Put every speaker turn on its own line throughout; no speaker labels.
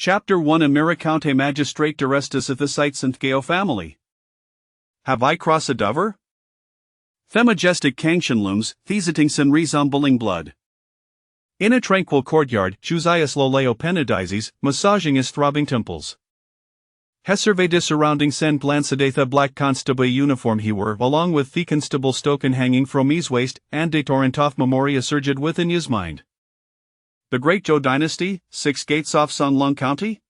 Chapter 1 Americante Magistrate d'Arestas of the Sites Geo family. Have I crossed a dover? The majestic Kangshan looms, thesetingson resembling blood. In a tranquil courtyard, Josias Loleo penidizes, massaging his throbbing temples. He surveyed the surrounding and glanced at the black constable uniform he wore, along with the constable token hanging from his waist, and de torrentoff memoria surged within his mind. The Great Zhou Dynasty, 6 gates off Sunlong County?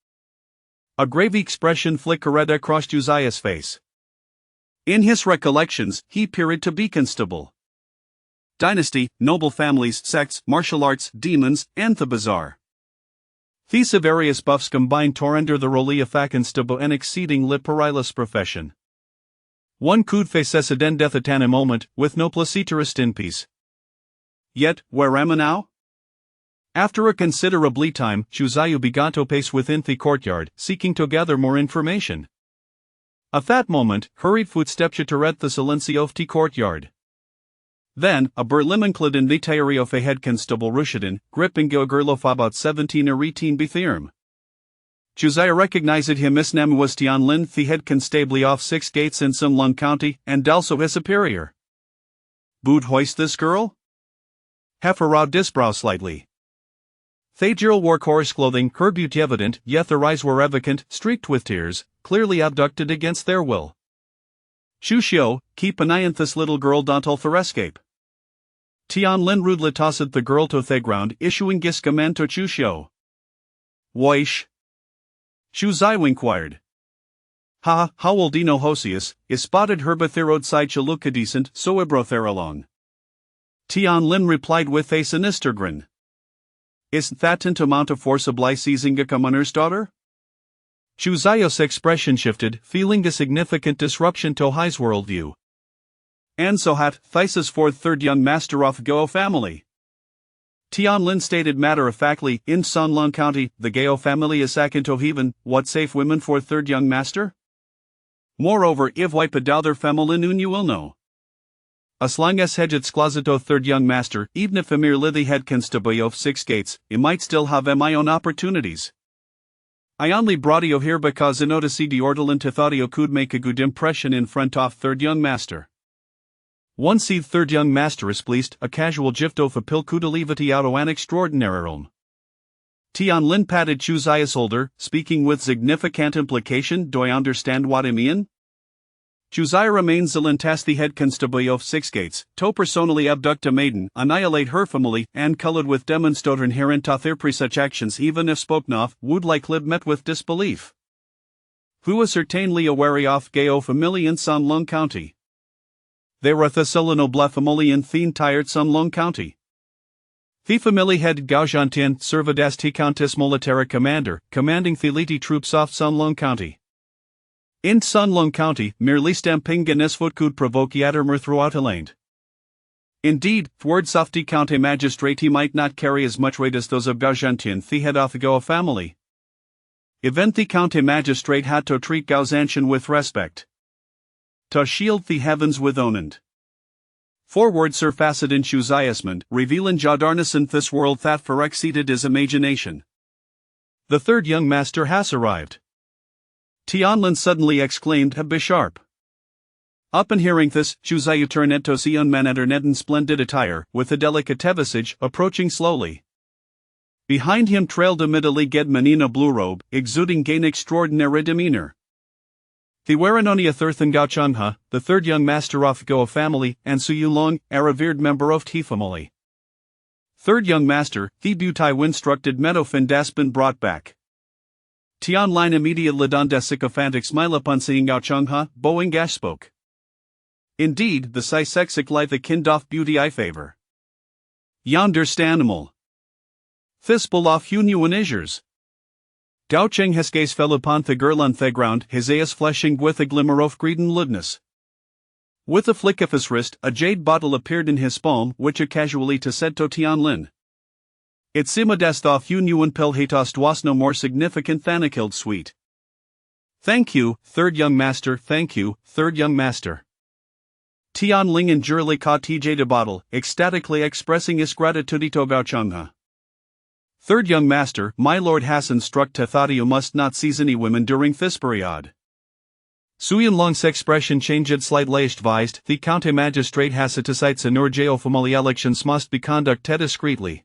A grave expression flickered across Josiah's face. In his recollections, he peered to be constable. Dynasty, noble families, sects, martial arts, demons, and the bizarre. These various buffs combined to render the role of a constable an exceedingly perilous profession. One could face a sudden death at any moment, with no placiturist in peace. Yet, where am I now? After a considerably time, Josiah began to pace within the courtyard, seeking to gather more information. At that moment, hurried footsteps shattered the silencio of the courtyard. Then, a berlimanclid in the diary of a head constable Rushidin, gripping a girl of about 17 or 18 betherm. Josiah recognized him. His name was Tian Lin, the head constable of 6 gates in Sunlong County, and also his superior. Boot hoist this girl? Hefferowed disbrow slightly. The girl wore coarse clothing, her beauty evident, yet her eyes were vacant, streaked with tears, clearly abducted against their will. Shushio, keep an eye on this little girl, don't her escape. Tian Lin rudely tossed the girl to the ground, issuing his command to Shushio. Woish? Shuzai inquired. Ha, how old Dino Hosius, is spotted her but the roadside chaluka decent, so ibro there along. Tian Lin replied with a sinister grin. Isn't that tantamount to forcibly seizing a commoner's daughter? Shuzayo's expression shifted, feeling a significant disruption to his worldview. And so hat Thesis for third young master of Gao family. Tian Lin stated matter-of-factly, in Sunlong County, the Gao family is akin to heaven, what safe women for third young master? Moreover, if wipe a douther feminine you will know. As long as hedgets closeto third young master, even if a mere lithy head constable of 6 gates, it might still have my own opportunities. I only brought you here because I noticed the ordeal and thought you could make a good impression in front of third young master. Once the third young master is pleased, a casual gift of a pill could alleviate out of an extraordinary realm. Tian Lin patted Josiah's shoulder, speaking with significant implication. Do I understand what I mean? Josiah remains the head constable of 6 gates, to personally abduct a maiden, annihilate her family, and colored with demonstrator inherent to their such actions even if spoken of, would likely met with disbelief. Who was certainly aware of Gao family in Sunlong County? They were the Solenoble family in the entire Sunlong County. The family head Gao Zhantian served as the Countess military commander, commanding the elite troops of Sunlong County. In Sunlong County, merely stamping foot could provoke yattermer throughout a land. Indeed, towards of the county magistrate he might not carry as much weight as those of Gao Zhantian, the head of the Gao family. Even the county magistrate had to treat Gao Zhantian with respect. To shield the heavens with onend. Forward surfaced in Josiah's mind, revealing Jodarnus in this world that far exceeded his imagination. The third young master has arrived. Tian Lin suddenly exclaimed, "Be sharp." Upon hearing this, Josiah turned to see a man attired in splendid attire, with a delicate visage, approaching slowly. Behind him trailed a middle-aged man in a blue robe, exuding gain extraordinary demeanor. The Waranoni Thirthan Gao Changha, the third young master of Gao family, and Su Yulong, a revered member of T family. Third young master, the beauty instructed Medofin das been brought back. Tian Lin immediately donned a sycophantic smile upon seeing Gao Changha, bowing Gash spoke. Indeed, the sexic life the kindoff beauty I favor. Yonderstandable. Thispel off hu new inizures. Gao Cheng has gaze fell upon the girl on the ground, his eyes flashing with a glimmer of greed and lewdness. With a flick of his wrist, a jade bottle appeared in his palm, which he casually said to Tian Lin. It seemed as though you knew and pill hatos was no more significant than a killed sweet. Thank you, third young master, thank you, third young master. Tian Ling and Jurli caught TJ de bottle, ecstatically expressing his gratitude to Gao Changha. Third young master, my lord Hassan struck te thought you must not seize any women during this period. Suyan Long's expression changed slightly advised, the county magistrate has to cite nur geofamily elections must be conducted discreetly.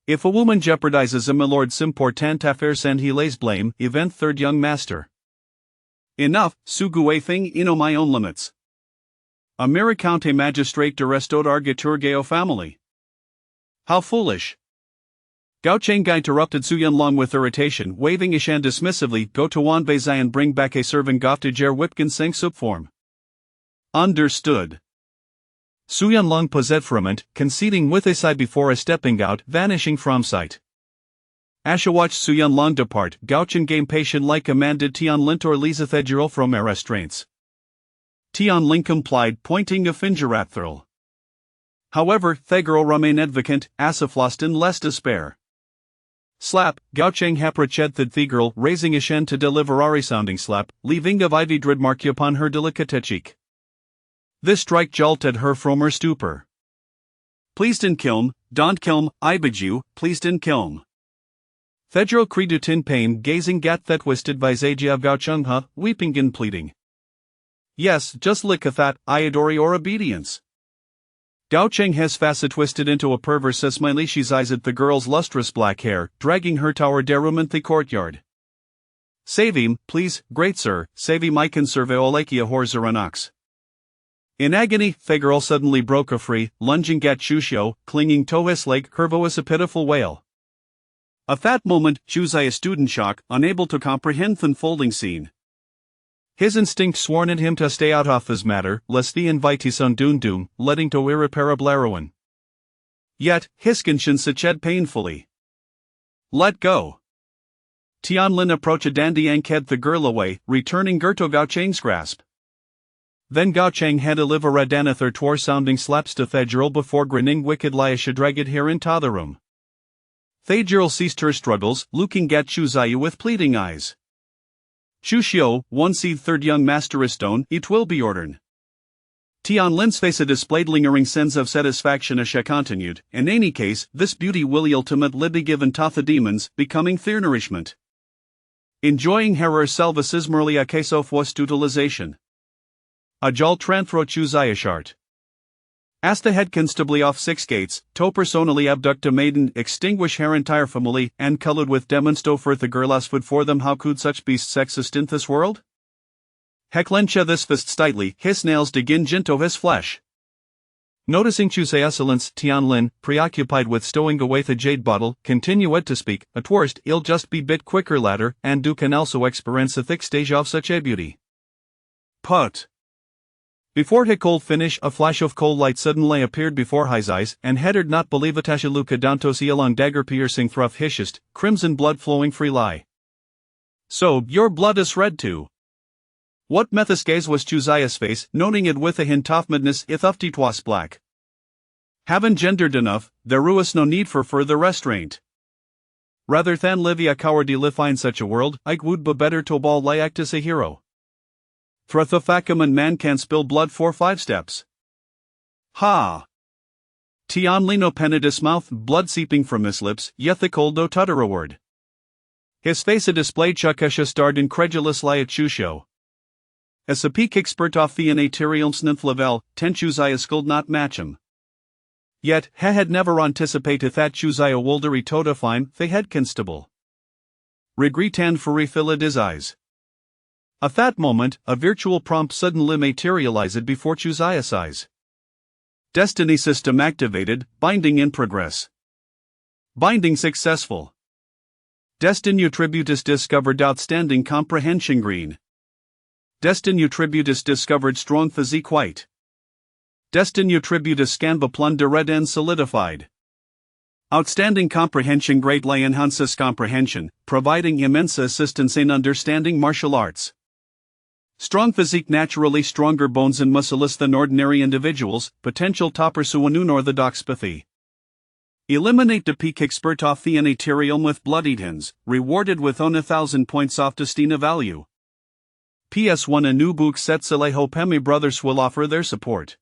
If a woman jeopardizes a milord's important affairs and he lays blame, event third young master. Enough, sugue thing ino my own limits. Amira county magistrate d'arrestot argatur geo family. How foolish. Gao Cheng interrupted Su Yunlong with irritation, waving Ishan dismissively, go to Wan Beizai and bring back a servant Gof to Jer Whipkin Sing Sup form. Understood. Su Yunlong paused for a moment, conceding with a sigh before stepping out, vanishing from sight. Asha watched Su Yunlong depart, Gao Cheng game patient like a man did Tian Lint or Lisa Thedgeril from her restraints. Tian Lin complied, pointing a finger at Thurl. However, Thegirl remained advocate, asaflost in less despair. Slap, Gao Cheng haprached the girl, raising a shen to deliver a sounding slap, leaving a ivy dread mark upon her delicate cheek. This strike jolted her from her stupor. Pleased in kilm, don't kilm, I bid you, pleased in kilm. Thedro credu in pain, gazing at that twisted visage of Gao Cheng Ha, weeping and pleading. Yes, just look at that, I adore your obedience. Gao Cheng has facet twisted into a perverse smiley she's eyes at the girl's lustrous black hair, dragging her tower derum in the courtyard. Save him, please, great sir, save him I can serve Olekia Horzeranox. In agony, the girl suddenly broke free, lunging at Shushio, clinging to his leg, Curvo as a pitiful wail. At that moment, Chuzai a student shock, unable to comprehend the unfolding scene. His instinct sworn at him to stay out of this matter, lest the invite his son Doom, letting to irreparable heroin. Yet, Hiskinshin sached painfully. Let go. Tianlin approached Dandy and kept the girl away, returning Gerto Gao Cheng's grasp. Then Gao Cheng had a liver Radanather twar sounding slaps to Thedgeril before grinning wicked Liasha dragged her into the room. Thedgeril ceased her struggles, looking at Chuzayu with pleading eyes. Shushio, one seed third young master stone, it will be ordered. Tian Lin's face displayed lingering sense of satisfaction as she continued, in any case, this beauty will ultimately be given to the demons, becoming their nourishment. Enjoying her services merely a case of was utilization. Ajal Tranthro Chuzayashart. As the head constable of 6 gates, to personally abduct a maiden, extinguish her entire family, and colored with demonsto for the girl as food for them, how could such beasts exist in this world? Heklencha this fist slightly, his nails digin into his flesh. Noticing Chusei excellence, Tianlin, preoccupied with stowing away the jade bottle, continued to speak, at worst, it'll just be bit quicker latter, and do can also experience a thick stage of such a beauty. Put. Before he could finish, a flash of cold light suddenly appeared before his eyes, and Heddard not believe Atasha Luka Dantosi along dagger piercing through hishest, crimson blood flowing free lie. So, your blood is red too. What Methus gaze was Chuzaya's face, noting it with a hint of madness if of twas black. Haven't gendered enough, there was no need for further restraint. Rather than live a cowardly life in such a world, Ike would be better to ball lay act as a hero. Throthofakaman man can spill blood for 5 steps. Ha! Tianlino penedis mouth, blood seeping from his lips, yet the coldo tutter a word. His face a displayed Chakesha starred incredulous lie at Chusho. As a peak expert off the inaterium snith level, 10 Chuzaya skuld not match him. Yet, he had never anticipated that Chuzaya wolderi to fine the head constable. Regretan for refilled his eyes. At that moment, a virtual prompt suddenly materialized before Chuzaya's eyes. Destiny system activated, binding in progress. Binding successful. Destin Utributus discovered outstanding comprehension green. Destin Utributus discovered strong physique white. Destin Utributus Scanva Plunder red and solidified. Outstanding comprehension greatly enhances comprehension, providing immense assistance in understanding martial arts. Strong physique naturally stronger bones and muscles than ordinary individuals, potential to pursue an unorthodox pathy. Eliminate the peak expert off the anaterium with bloodied hands, rewarded with on 1,000 points off Destina value. PS1 a new book set Saleho Pemi brothers will offer their support.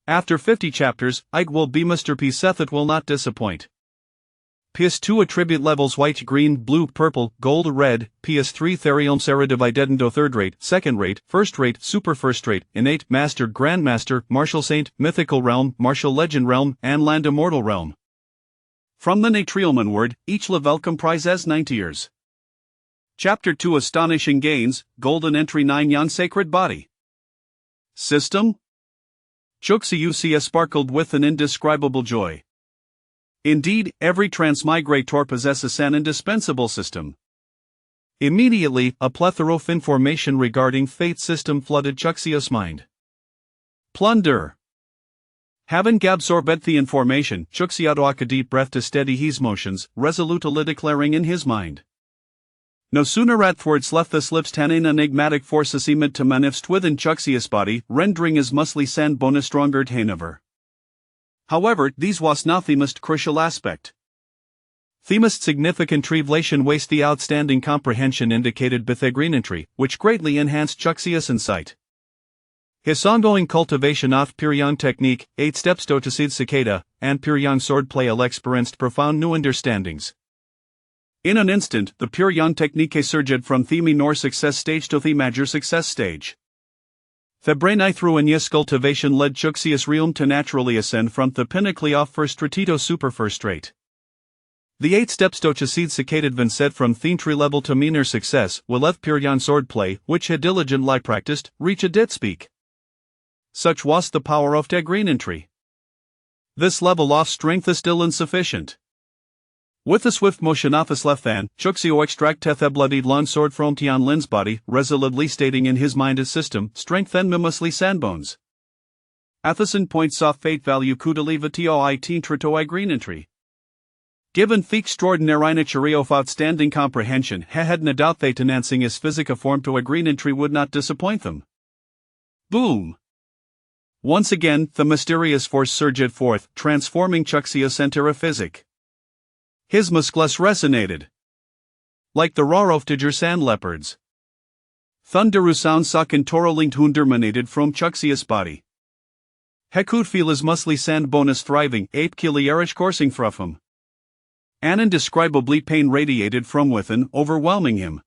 After 50 chapters, Ike will be Mr. P. Seth it will not disappoint. PS2 attribute levels white, green, blue, purple, gold, red. PS3 Therium Sera dividendo third rate, second rate, first rate, super first rate, innate, master, grandmaster, martial saint, mythical realm, martial legend realm, and land immortal realm. From the Natrielman word, each level comprises 9 tiers. Chapter 2 Astonishing Gains, Golden Entry 9 Yan Sacred Body. System? Chuxiusia sparkled with an indescribable joy. Indeed, every transmigrator possesses an indispensable system. Immediately, a plethora of information regarding Fate system flooded Chuxia's mind. Plunder. Having absorbed the information, Chuxia took a deep breath to steady his motions, resolutely declaring in his mind. No sooner had words left the lips than an enigmatic force seemed to manifest within Chuxia's body, rendering his muscly sand bonus stronger than ever. However, this was not the most crucial aspect. The most significant revelation was the outstanding comprehension indicated by the green entry, which greatly enhanced Chuxia's insight. His ongoing cultivation of Pyryang technique, 8 steps to seed cicada, and Pyryang swordplay experienced profound new understandings. In an instant, the Pyryang technique surged from the minor success stage to the major success stage. The brain through and yes cultivation led Chuxia's realm to naturally ascend from the pinnacle of first rate to super first rate. The 8 steps to seed cicada vinced from the entry level to minor success will let Pyryang swordplay, which had diligently practiced, reach a dit speak. Such was the power of the green entry. This level of strength is still insufficient. With the swift motion of his left hand, Chuxio extracteth a bloodied long sword from Tian Lin's body, resolutely stating in his mind his system, strength and mimosely sandbones. Atheson points off fate value kudali vatoi tintritoi green entry. Given the extraordinary nature of outstanding comprehension, he had no doubt that enhancing his physica form to a green entry would not disappoint them. Boom! Once again, the mysterious force surged forth, transforming Chuxia's center physic. His muscles resonated like the roar of tiger sand leopards. Thunderous sound linked hunderminated from Chuxia's body. He could feel his muscly sand bonus thriving, ape kiliarish coursing from him. An indescribably pain radiated from within, overwhelming him.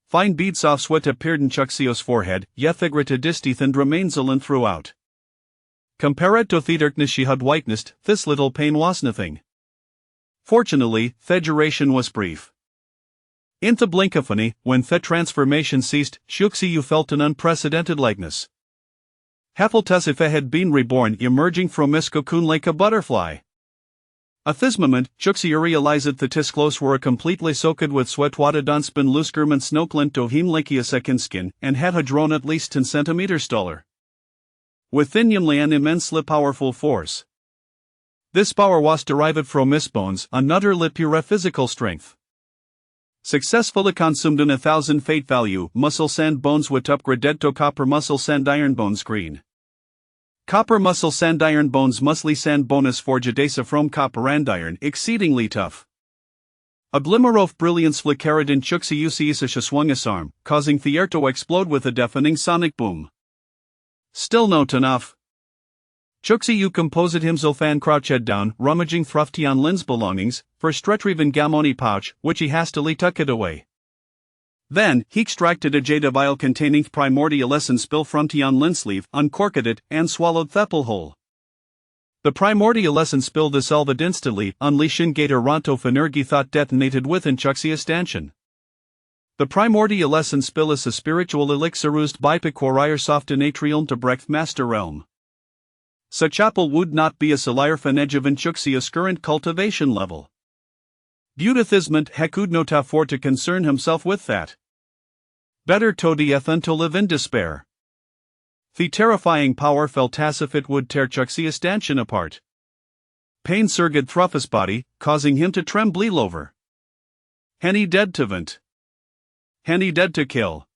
Fine beads of sweat appeared in Chuxia's forehead, yet the grit distith and remained silent throughout. Compared to the darkness she had witnessed, this little pain was nothing. Fortunately, the duration was brief. In the blink of an eye, when the transformation ceased, Chuxiu felt an unprecedented lightness. He felt as if he had been reborn, emerging from his cocoon like a butterfly. At this moment, Chuxiu realized that his clothes were completely soaked with sweat. What had once been loose garments snowclint to him like a second skin, and had grown at least 10 centimeters taller. Within him lay an immensely powerful force. This power was derived from his bones, another pure physical strength. Successfully consumed in 1,000 fate value, muscle sand bones would upgraded to copper muscle sand iron bones green. Copper muscle sand iron bones muscly sand bonus forged asa from copper and iron, exceedingly tough. A glimmer of brilliance flickered in Chuxiu's swung his arm, causing the air to explode with a deafening sonic boom. Still not enough. Chuxiu composed himself and crouched down, rummaging through Tian Lin's belongings, first retrieving Gamoni pouch, which he hastily tucked away. Then, he extracted a jade vial containing primordial essence spill from Tian Lin's sleeve, uncorked it, and swallowed Thepple whole. The primordial essence spill dissolved instantly, unleashing Gator Ronto Energy thought detonated within Chuxia's stanchion. The primordial essence spill is a spiritual elixir used by Piquarier soft natrium to break master realm. Such apple would not be a salire fanedge in Chuxia's current cultivation level. Beautifisment he could not afford to concern himself with that. Better to death than to live in despair. The terrifying power felt as if it would tear Chuxia's stanchion apart. Pain surged through his body, causing him to tremble over. Henny dead to vent. Henny dead to kill.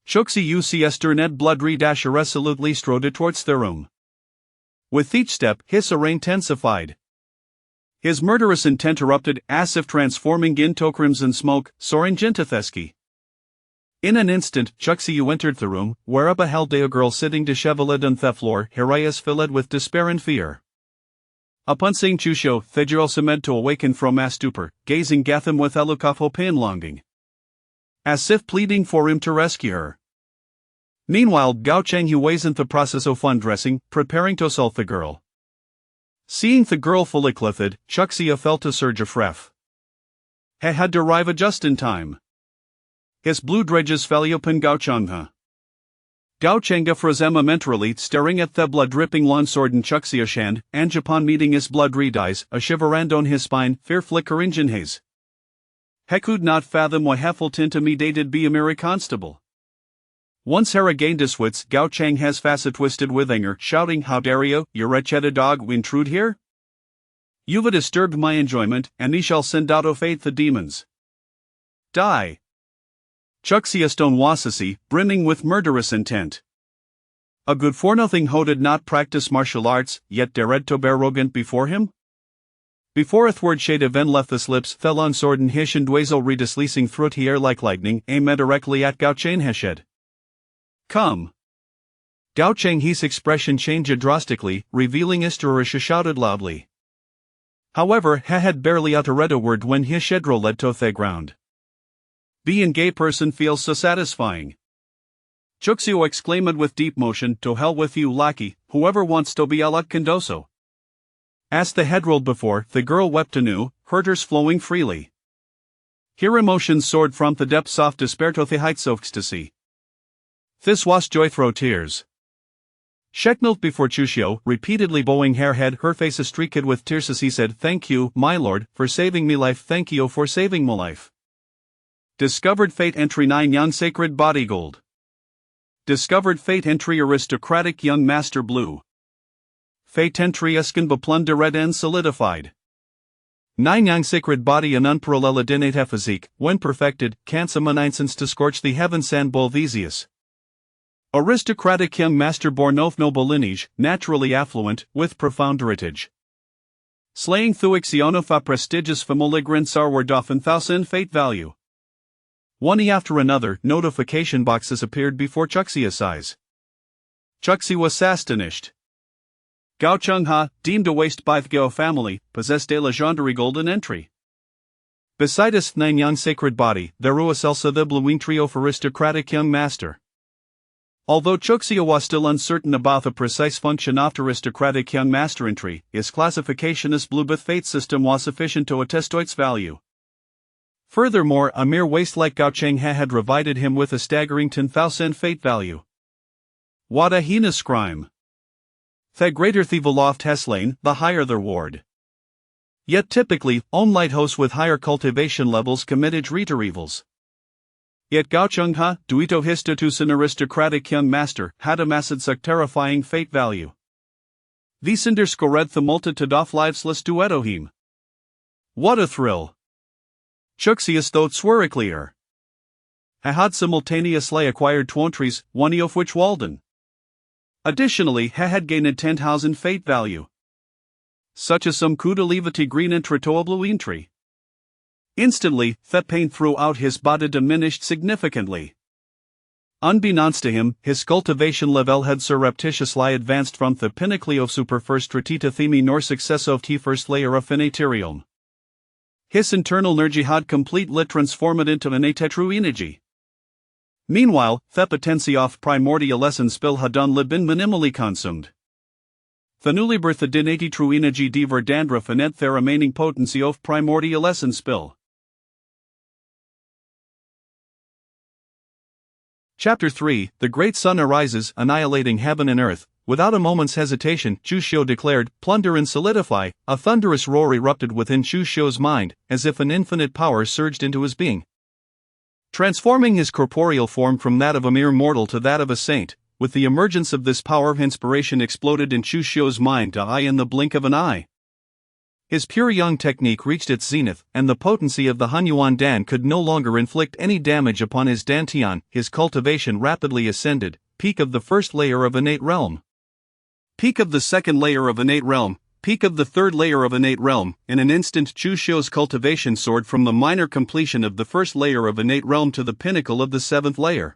Chuxiu's sterned blood resolutely strode towards the room. With each step, his array intensified. His murderous intent erupted, as if transforming into crimson smoke, soaring Gentetheski. In an instant, Chuxiu entered the room, where a beheld a girl sitting disheveled on the floor, her eyes filled with despair and fear. Upon seeing Chusho, Thejiro seemed to awaken from a stupor, gazing at him with a look of hope and longing, as if pleading for him to rescue her. Meanwhile, Gao Chenghu was in the process of undressing, preparing to assault the girl. Seeing the girl fully clothed, Chuxia felt a surge of wrath. He had to arrive just in time. His blue dredges fell upon Gao Chenghu. Gao Chenghu froze momentarily, staring at the blood-dripping long sword in Chuxia's hand, and upon meeting his blood red eyes, a shiver ran down his spine, fear flickering in his. He could not fathom why Heffelton intimidated be a mere constable. Once he regained his wits, Gao Cheng has fast twisted with anger, shouting, "How dare you, you wretched dog, intrude here? You've disturbed my enjoyment, and me shall send out of faith the demons. Die!" Chuxia stone wasasi, brimming with murderous intent. A good for nothing ho did not practice martial arts, yet dared to bear arrogant before him? Before a thwart shade of en left his lips fell on sword and hish and dwezel redisleasing through the air like lightning, aimed directly at Gao Cheng Heshed. "Come!" Gao Cheng He's expression changed drastically, revealing Isterish shouted loudly. However, he had barely uttered a word when his shedro led to the ground. Being gay person feels so satisfying. Chuxio exclaimed with deep motion, "To hell with you, lackey, whoever wants to be a lot condoso." As the head rolled before, the girl wept anew, her tears flowing freely. Here emotions soared from the depths of despair to the heights of ecstasy. This was joy through tears. Sheknelt before Chushio, repeatedly bowing her head, her face streaked with tears as he said, "Thank you, my lord, for saving me life, thank you for saving my life." Discovered Fate Entry 9 Young Sacred Body Gold. Discovered Fate Entry Aristocratic Young Master Blue. Fate Entry Eskin Plundering and Solidified. 9 Young Sacred Body and Unparalleled Innate Physique, when perfected, can summon incense to scorch the heavens and Bolthesius. Aristocratic young master born of noble lineage, naturally affluent, with profound heritage. Slaying Thuixion of a prestigious family Grinsar were often thousand fate value. One after another, notification boxes appeared before Chuxia's eyes. Chuxi was astonished. Gao Chengha, deemed a waste by the Gao family, possessed a legendary golden entry. Beside his 9 young sacred body, there was also the blue trio of aristocratic young master. Although Chuxia was still uncertain about the precise function of aristocratic young master entry, his classification as Bluebeth Fate system was sufficient to attest to its value. Furthermore, a mere waste like Gao Chengha had provided him with a staggering 10,000 fate value. What a heinous crime! The greater the aloft has slain, the higher the reward. Yet typically, only light hosts with higher cultivation levels committed greater evils. Yet Gao Chengha, duito histatus an aristocratic young master, had amassed such terrifying fate value. These underscored the multitude of lifeless duetohim. What a thrill! Chuxia's thoughts were clear. He had simultaneously acquired 2 entries, one of which Walden. Additionally, he had gained 10,000 fate value. Such as some could leave a green entry to a blue entry. Instantly, the pain throughout his body diminished significantly. Unbeknownst to him, his cultivation level had surreptitiously advanced from the pinnacle of super first retita themi nor success of the first layer of finaterium. His internal energy had completely transformed into innate true energy. Meanwhile, the potency of primordial essence spill had only been minimally consumed. The newly birthed innate true energy dever dandruff and the remaining potency of primordial essence spill. Chapter 3, The Great Sun Arises, Annihilating Heaven and Earth. Without a moment's hesitation, Chushio declared, "Plunder and solidify." A thunderous roar erupted within Chushio's mind, as if an infinite power surged into his being. Transforming his corporeal form from that of a mere mortal to that of a saint, with the emergence of this power, inspiration exploded in Chushio's mind in the blink of an eye. His pure young technique reached its zenith, and the potency of the Hunyuan Dan could no longer inflict any damage upon his Dantian. His cultivation rapidly ascended, peak of the first layer of innate realm. Peak of the second layer of innate realm, peak of the third layer of innate realm. In an instant, Chushio's cultivation soared from the minor completion of the first layer of innate realm to the pinnacle of the 7th layer.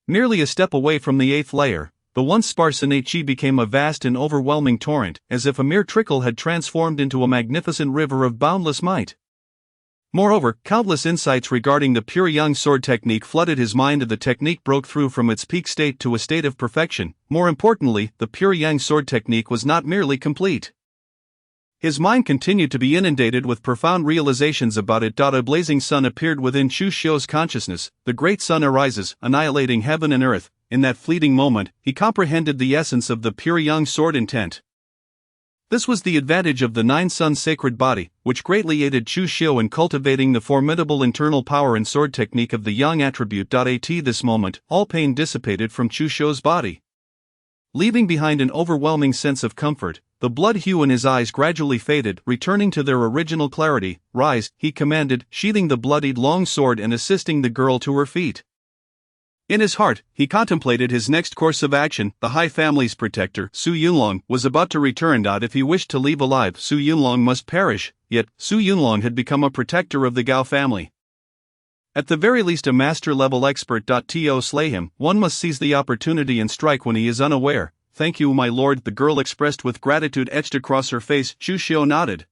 Merely a step away from the 8th layer, The once sparse innate chi became a vast and overwhelming torrent, as if a mere trickle had transformed into a magnificent river of boundless might. Moreover, countless insights regarding the pure yang sword technique flooded his mind and the technique broke through from its peak state to a state of perfection. More importantly, the pure yang sword technique was not merely complete. His mind continued to be inundated with profound realizations about it. A blazing sun appeared within Chu Xiu's consciousness. The great sun arises, annihilating heaven and earth. In that fleeting moment, he comprehended the essence of the pure yang sword intent. This was the advantage of the Nine Sun's sacred body, which greatly aided Chu Xiu in cultivating the formidable internal power and sword technique of the yang attribute. At this moment, all pain dissipated from Chu Xiu's body. Leaving behind an overwhelming sense of comfort, the blood hue in his eyes gradually faded, returning to their original clarity. "Rise," he commanded, sheathing the bloodied long sword and assisting the girl to her feet. In his heart, he contemplated his next course of action. The High Family's protector, Su Yunlong, was about to return. If he wished to leave alive, Su Yunlong must perish, yet Su Yunlong had become a protector of the Gao family. At the very least a master-level expert. To slay him, one must seize the opportunity and strike when he is unaware. "Thank you, my lord," the girl expressed with gratitude etched across her face. Chu Xiu nodded.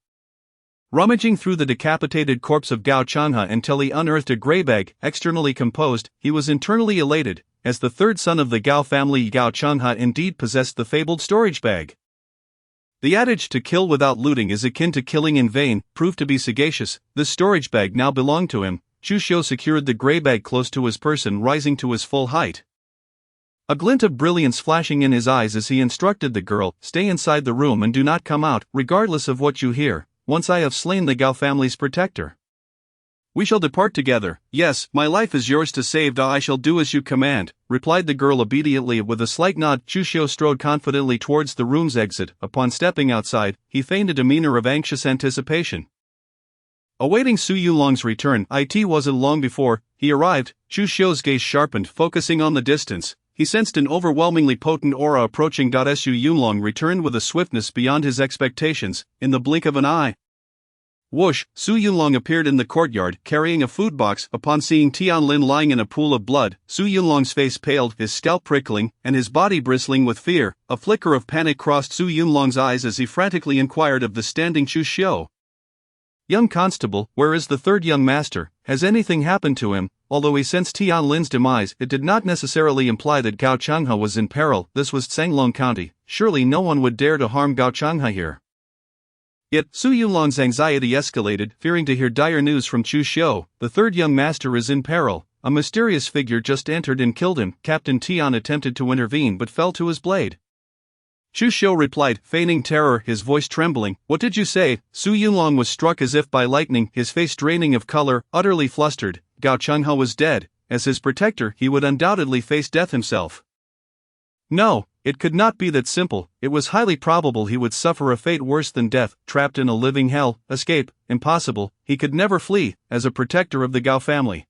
Rummaging through the decapitated corpse of Gao Changhe until he unearthed a grey bag, externally composed, he was internally elated, as the third son of the Gao family. Gao Changhe indeed possessed the fabled storage bag. The adage "to kill without looting is akin to killing in vain" proved to be sagacious. This storage bag now belonged to him. Chu Xiu secured the grey bag close to his person, rising to his full height. A glint of brilliance flashing in his eyes as he instructed the girl, "Stay inside the room and do not come out, regardless of what you hear. Once I have slain the Gao family's protector, we shall depart together." "Yes, my life is yours to save. I shall do as you command," replied the girl obediently with a slight nod. Chu Xiu strode confidently towards the room's exit. Upon stepping outside, he feigned a demeanor of anxious anticipation. Awaiting Su Yunlong's return, it wasn't long before he arrived. Chu Xiu's gaze sharpened, focusing on the distance. He sensed an overwhelmingly potent aura approaching. Su Yunlong returned with a swiftness beyond his expectations. In the blink of an eye, whoosh, Su Yunlong appeared in the courtyard, carrying a food box. Upon seeing Tianlin lying in a pool of blood, Su Yunlong's face paled, his scalp prickling, and his body bristling with fear. A flicker of panic crossed Su Yunlong's eyes as he frantically inquired of the standing Chu Xiu. "Young constable, where is the third young master? Has anything happened to him?" Although he sensed Tianlin's demise, it did not necessarily imply that Gao Changhe was in peril. This was Tsanglong County. Surely no one would dare to harm Gao Changhe here. Yet, Su Yunlong's anxiety escalated, fearing to hear dire news from Chu Xiu. "The third young master is in peril. A mysterious figure just entered and killed him." Captain Tian attempted to intervene but fell to his blade. Chu Xiu replied, feigning terror, his voice trembling. "What did you say?" Su Yunlong was struck as if by lightning, his face draining of color, utterly flustered. Gao Changhe was dead. As his protector, he would undoubtedly face death himself. No, it could not be that simple. It was highly probable he would suffer a fate worse than death, trapped in a living hell. Escape, impossible. He could never flee, as a protector of the Gao family.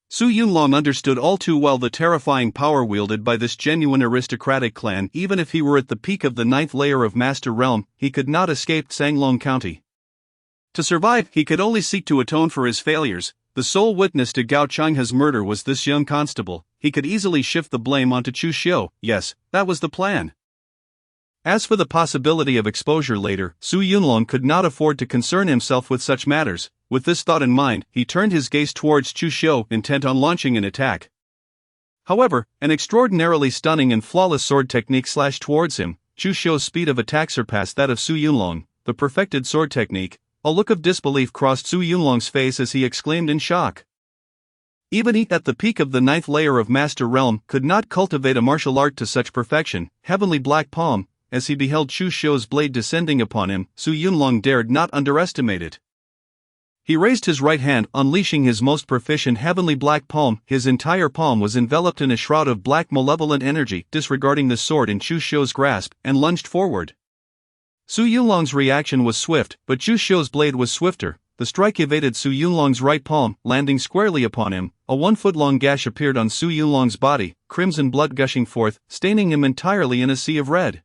Su Yunlong understood all too well the terrifying power wielded by this genuine aristocratic clan. Even if he were at the peak of the 9th layer of Master Realm, he could not escape Tsanglong County. To survive, he could only seek to atone for his failures. The sole witness to Gao Changhe's murder was this young constable. He could easily shift the blame onto Chu Xiu. Yes, that was the plan. As for the possibility of exposure later, Su Yunlong could not afford to concern himself with such matters. With this thought in mind, he turned his gaze towards Chu Xiu, intent on launching an attack. However, an extraordinarily stunning and flawless sword technique slashed towards him. Chu Xiu's speed of attack surpassed that of Su Yunlong. The perfected sword technique. A look of disbelief crossed Su Yunlong's face as he exclaimed in shock. Even he, at the peak of the 9th layer of Master Realm, could not cultivate a martial art to such perfection. Heavenly Black Palm. As he beheld Chu Xiu's blade descending upon him, Su Yunlong dared not underestimate it. He raised his right hand, unleashing his most proficient Heavenly Black Palm. His entire palm was enveloped in a shroud of black malevolent energy, disregarding the sword in Chu Xiu's grasp, and lunged forward. Su Yunlong's reaction was swift, but Chu Xiu's blade was swifter. The strike evaded Su Yunlong's right palm, landing squarely upon him. A 1-foot-long gash appeared on Su Yunlong's body, crimson blood gushing forth, staining him entirely in a sea of red.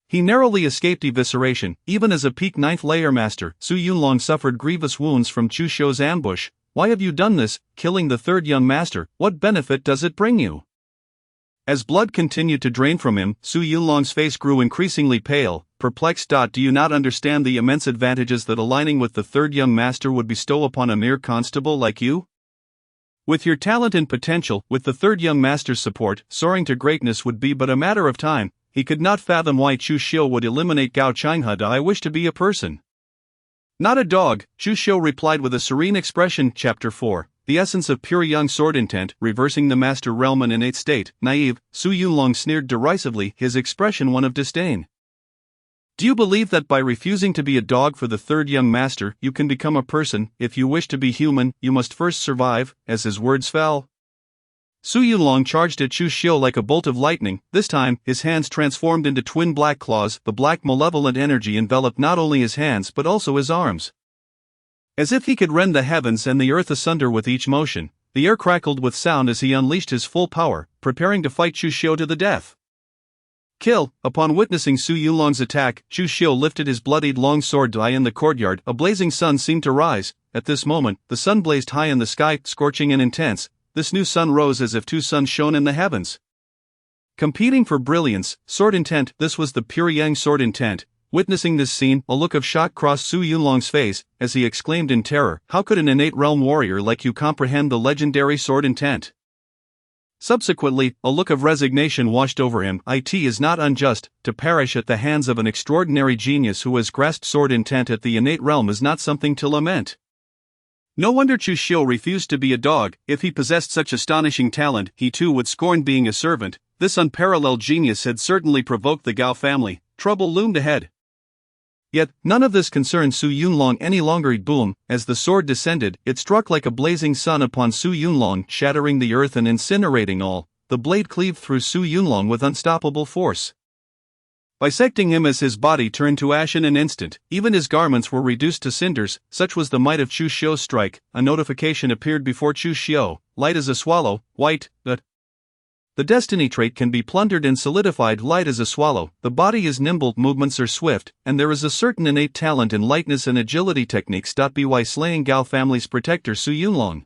He narrowly escaped evisceration. Even as a peak 9th layer master, Su Yunlong suffered grievous wounds from Chu Xiu's ambush. "Why have you done this, killing the third young master? What benefit does it bring you?" As blood continued to drain from him, Su Yunlong's face grew increasingly pale, perplexed. Do you not understand the immense advantages that aligning with the third young master would bestow upon a mere constable like you? With your talent and potential, with the third young master's support, soaring to greatness would be but a matter of time. He could not fathom why Chu Xiu would eliminate Gao Changhe. I wish to be a person, not a dog, Chu Xiu replied with a serene expression. Chapter 4. The essence of pure young sword intent, reversing the master realm in innate state. Naive, Su Yunlong sneered derisively, his expression one of disdain. Do you believe that by refusing to be a dog for the third young master, you can become a person? If you wish to be human, you must first survive. As his words fell, Su Yunlong charged at Chu Xiu like a bolt of lightning. This time, his hands transformed into twin black claws. The black malevolent energy enveloped not only his hands but also his arms. As if he could rend the heavens and the earth asunder with each motion, the air crackled with sound as he unleashed his full power, preparing to fight Chu Xiu to the death. Kill! Upon witnessing Su Yunlong's attack, Chu Xiu lifted his bloodied long sword. In the courtyard, a blazing sun seemed to rise. At this moment, the sun blazed high in the sky, scorching and intense. This new sun rose as if two suns shone in the heavens, competing for brilliance. Sword intent. This was the pure yang sword intent. Witnessing this scene, a look of shock crossed Su Yunlong's face, as he exclaimed in terror, how could an innate realm warrior like you comprehend the legendary sword intent? Subsequently, a look of resignation washed over him. It is not unjust to perish at the hands of an extraordinary genius who has grasped sword intent at the innate realm is not something to lament. No wonder Chu Xiu refused to be a dog. If he possessed such astonishing talent, he too would scorn being a servant. This unparalleled genius had certainly provoked the Gao family. Trouble loomed ahead. Yet, none of this concerned Su Yunlong any longer. Boom! As the sword descended, it struck like a blazing sun upon Su Yunlong, shattering the earth and incinerating all. The blade cleaved through Su Yunlong with unstoppable force, bisecting him as his body turned to ash in an instant. Even his garments were reduced to cinders, such was the might of Chu Xiu's strike. A notification appeared before Chu Xiu, light as a swallow, white, the destiny trait can be plundered and solidified. Light as a swallow, the body is nimble, movements are swift, and there is a certain innate talent in lightness and agility techniques. By slaying Gao family's protector Su Yunlong,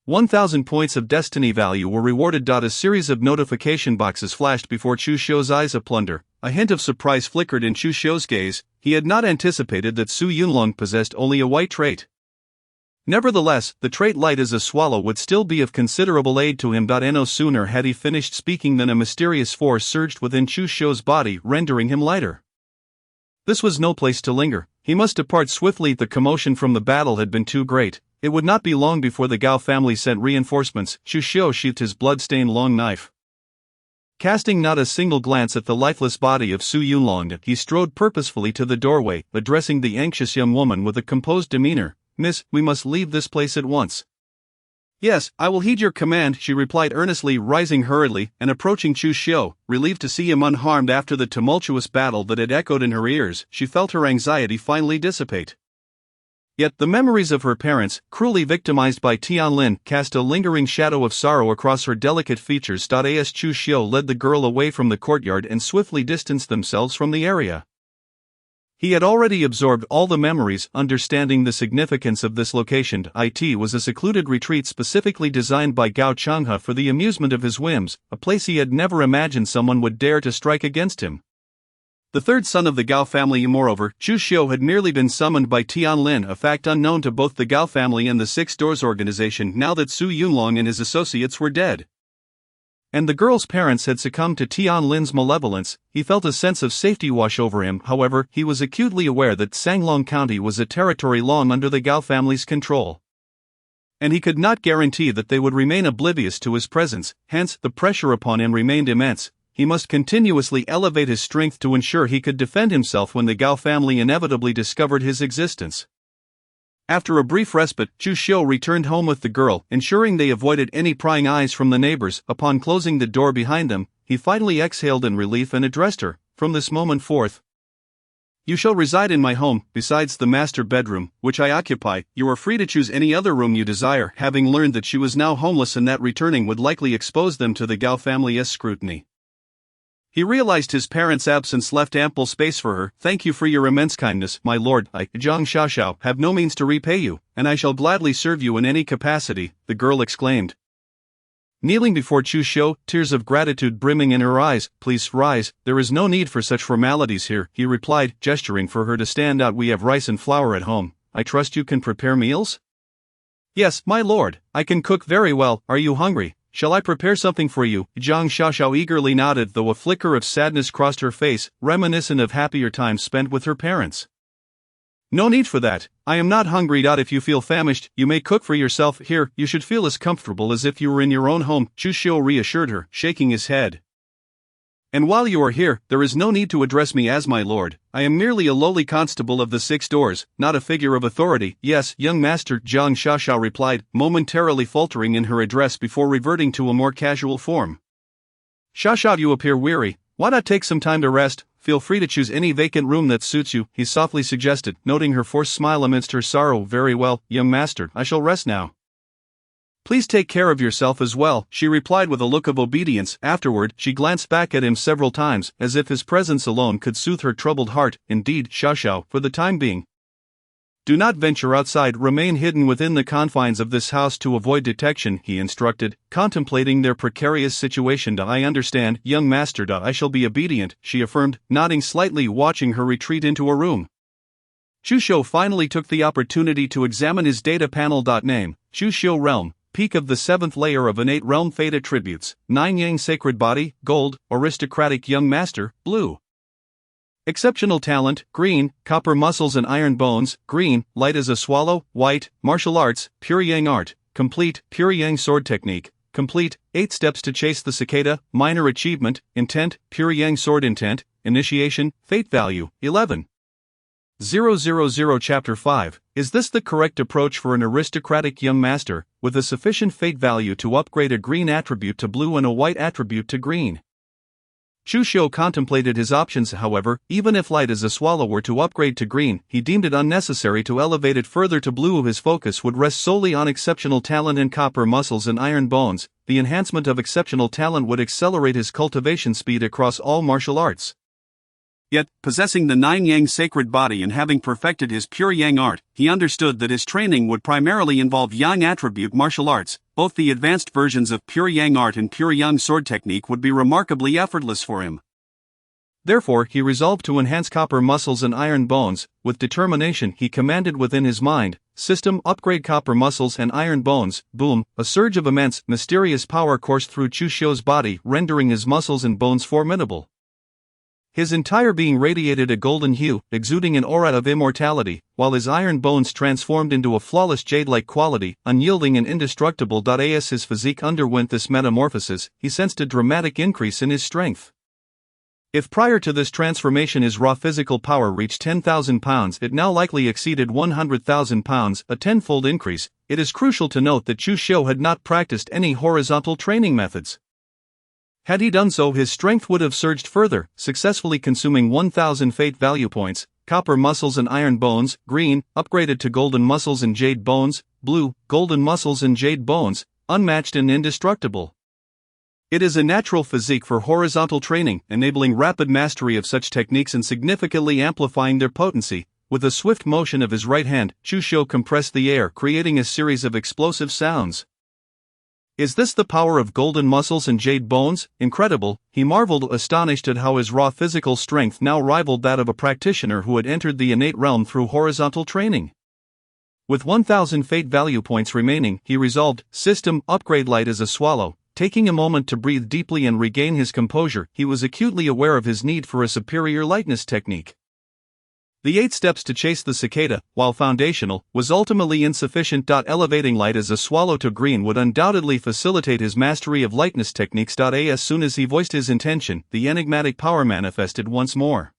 1,000 points of destiny value were rewarded. A series of notification boxes flashed before Chu Xiu's eyes. A plunder. A hint of surprise flickered in Chu Xiu's gaze. He had not anticipated that Su Yunlong possessed only a white trait. Nevertheless, the trait light as a swallow would still be of considerable aid to him. No sooner had he finished speaking than a mysterious force surged within Chu Xiu's body, rendering him lighter. This was no place to linger. He must depart swiftly. The commotion from the battle had been too great. It would not be long before the Gao family sent reinforcements. Chu Xiu sheathed his blood-stained long knife. Casting not a single glance at the lifeless body of Su Yunlong, he strode purposefully to the doorway, addressing the anxious young woman with a composed demeanor. Miss, we must leave this place at once. Yes, I will heed your command, she replied earnestly, rising hurriedly and approaching Chu Xiu. Relieved to see him unharmed after the tumultuous battle that had echoed in her ears, she felt her anxiety finally dissipate. Yet the memories of her parents, cruelly victimized by Tianlin, cast a lingering shadow of sorrow across her delicate features. As Chu Xiu led the girl away from the courtyard and swiftly distanced themselves from the area. He had already absorbed all the memories. Understanding the significance of this location, it was a secluded retreat specifically designed by Gao Changhe for the amusement of his whims, a place he had never imagined someone would dare to strike against him. The third son of the Gao family. Moreover, Chu Xiu had merely been summoned by Tianlin, a fact unknown to both the Gao family and the Six Doors organization now that Su Yunlong and his associates were dead, and the girl's parents had succumbed to Tianlin's malevolence. He felt a sense of safety wash over him. However, he was acutely aware that Sanglong County was a territory long under the Gao family's control, and he could not guarantee that they would remain oblivious to his presence. Hence, the pressure upon him remained immense. He must continuously elevate his strength to ensure he could defend himself when the Gao family inevitably discovered his existence. After a brief respite, Chu Xiu returned home with the girl, ensuring they avoided any prying eyes from the neighbors. Upon closing the door behind them, he finally exhaled in relief and addressed her. From this moment forth, you shall reside in my home. Besides the master bedroom, which I occupy, you are free to choose any other room you desire. Having learned that she was now homeless and that returning would likely expose them to the Gao family's scrutiny, he realized his parents' absence left ample space for her. Thank you for your immense kindness, my lord. I, Zhang Xiaoxiao, have no means to repay you, and I shall gladly serve you in any capacity, the girl exclaimed. Kneeling before Chu Xiu, tears of gratitude brimming in her eyes. "Please rise, there is no need for such formalities here," he replied, gesturing for her to stand out. "We have rice and flour at home. I trust you can prepare meals?" "Yes, my lord, I can cook very well. Are you hungry? Shall I prepare something for you?" Zhang Xiaoxiao eagerly nodded, though a flicker of sadness crossed her face, reminiscent of happier times spent with her parents. "No need for that. I am not hungry. If you feel famished, you may cook for yourself. Here, you should feel as comfortable as if you were in your own home," Chu Xiu reassured her, shaking his head. "And while you are here, there is no need to address me as my lord. I am merely a lowly constable of the 6 doors, not a figure of authority." "Yes, young master," Zhang Xiaoxiao replied, momentarily faltering in her address before reverting to a more casual form. "Xiaoxiao, you appear weary. Why not take some time to rest? Feel free to choose any vacant room that suits you," he softly suggested, noting her forced smile amidst her sorrow. "Very well, young master, I shall rest now." "Please take care of yourself as well," she replied with a look of obedience. Afterward, she glanced back at him several times, as if his presence alone could soothe her troubled heart. "Indeed, Xiaoxiao, for the time being, do not venture outside. Remain hidden within the confines of this house to avoid detection," he instructed, contemplating their precarious situation. "I understand, young master. I shall be obedient," she affirmed, nodding slightly, watching her retreat into a room. Chu Xiu finally took the opportunity to examine his data panel. Name: Chu Xiu Realm, peak of the 7th layer of innate realm. Fate attributes: 9 Yang sacred body, gold, aristocratic young master, blue. Exceptional talent, green, copper muscles and iron bones, green, light as a swallow, white, martial arts, pure yang art, complete, pure yang sword technique, complete, 8 steps to chase the cicada, minor achievement, intent, pure yang sword intent, initiation, fate value, 11,000. Chapter 5, is this the correct approach for an aristocratic young master, with a sufficient fate value to upgrade a green attribute to blue and a white attribute to green? Chu Xiu contemplated his options. However, even if light as a swallow were to upgrade to green, he deemed it unnecessary to elevate it further to blue. His focus would rest solely on exceptional talent and copper muscles and iron bones. The enhancement of exceptional talent would accelerate his cultivation speed across all martial arts. Yet, possessing the 9 Yang sacred body and having perfected his pure Yang art, he understood that his training would primarily involve Yang attribute martial arts. Both the advanced versions of pure Yang art and pure Yang sword technique would be remarkably effortless for him. Therefore, he resolved to enhance copper muscles and iron bones. With determination, he commanded within his mind, "System, upgrade copper muscles and iron bones." Boom! A surge of immense, mysterious power coursed through Chu Xiu's body, rendering his muscles and bones formidable. His entire being radiated a golden hue, exuding an aura of immortality, while his iron bones transformed into a flawless jade-like quality, unyielding and indestructible. As his physique underwent this metamorphosis, he sensed a dramatic increase in his strength. If prior to this transformation his raw physical power reached 10,000 pounds, it now likely exceeded 100,000 pounds, a tenfold increase. It is crucial to note that Chu Xiu had not practiced any horizontal training methods. Had he done so, his strength would have surged further, successfully consuming 1,000 fate value points. Copper muscles and iron bones, green, upgraded to golden muscles and jade bones, blue, golden muscles and jade bones, unmatched and indestructible. It is a natural physique for horizontal training, enabling rapid mastery of such techniques and significantly amplifying their potency. With a swift motion of his right hand, Chu Xiu compressed the air, creating a series of explosive sounds. Is this the power of golden muscles and jade bones? Incredible, he marveled, astonished at how his raw physical strength now rivaled that of a practitioner who had entered the innate realm through horizontal training. With 1,000 fate value points remaining, he resolved, "System, upgrade light as a swallow." Taking a moment to breathe deeply and regain his composure, he was acutely aware of his need for a superior lightness technique. The 8 steps to chase the cicada, while foundational, was ultimately insufficient. Elevating light as a swallow to green would undoubtedly facilitate his mastery of lightness techniques. As soon as he voiced his intention, the enigmatic power manifested once more.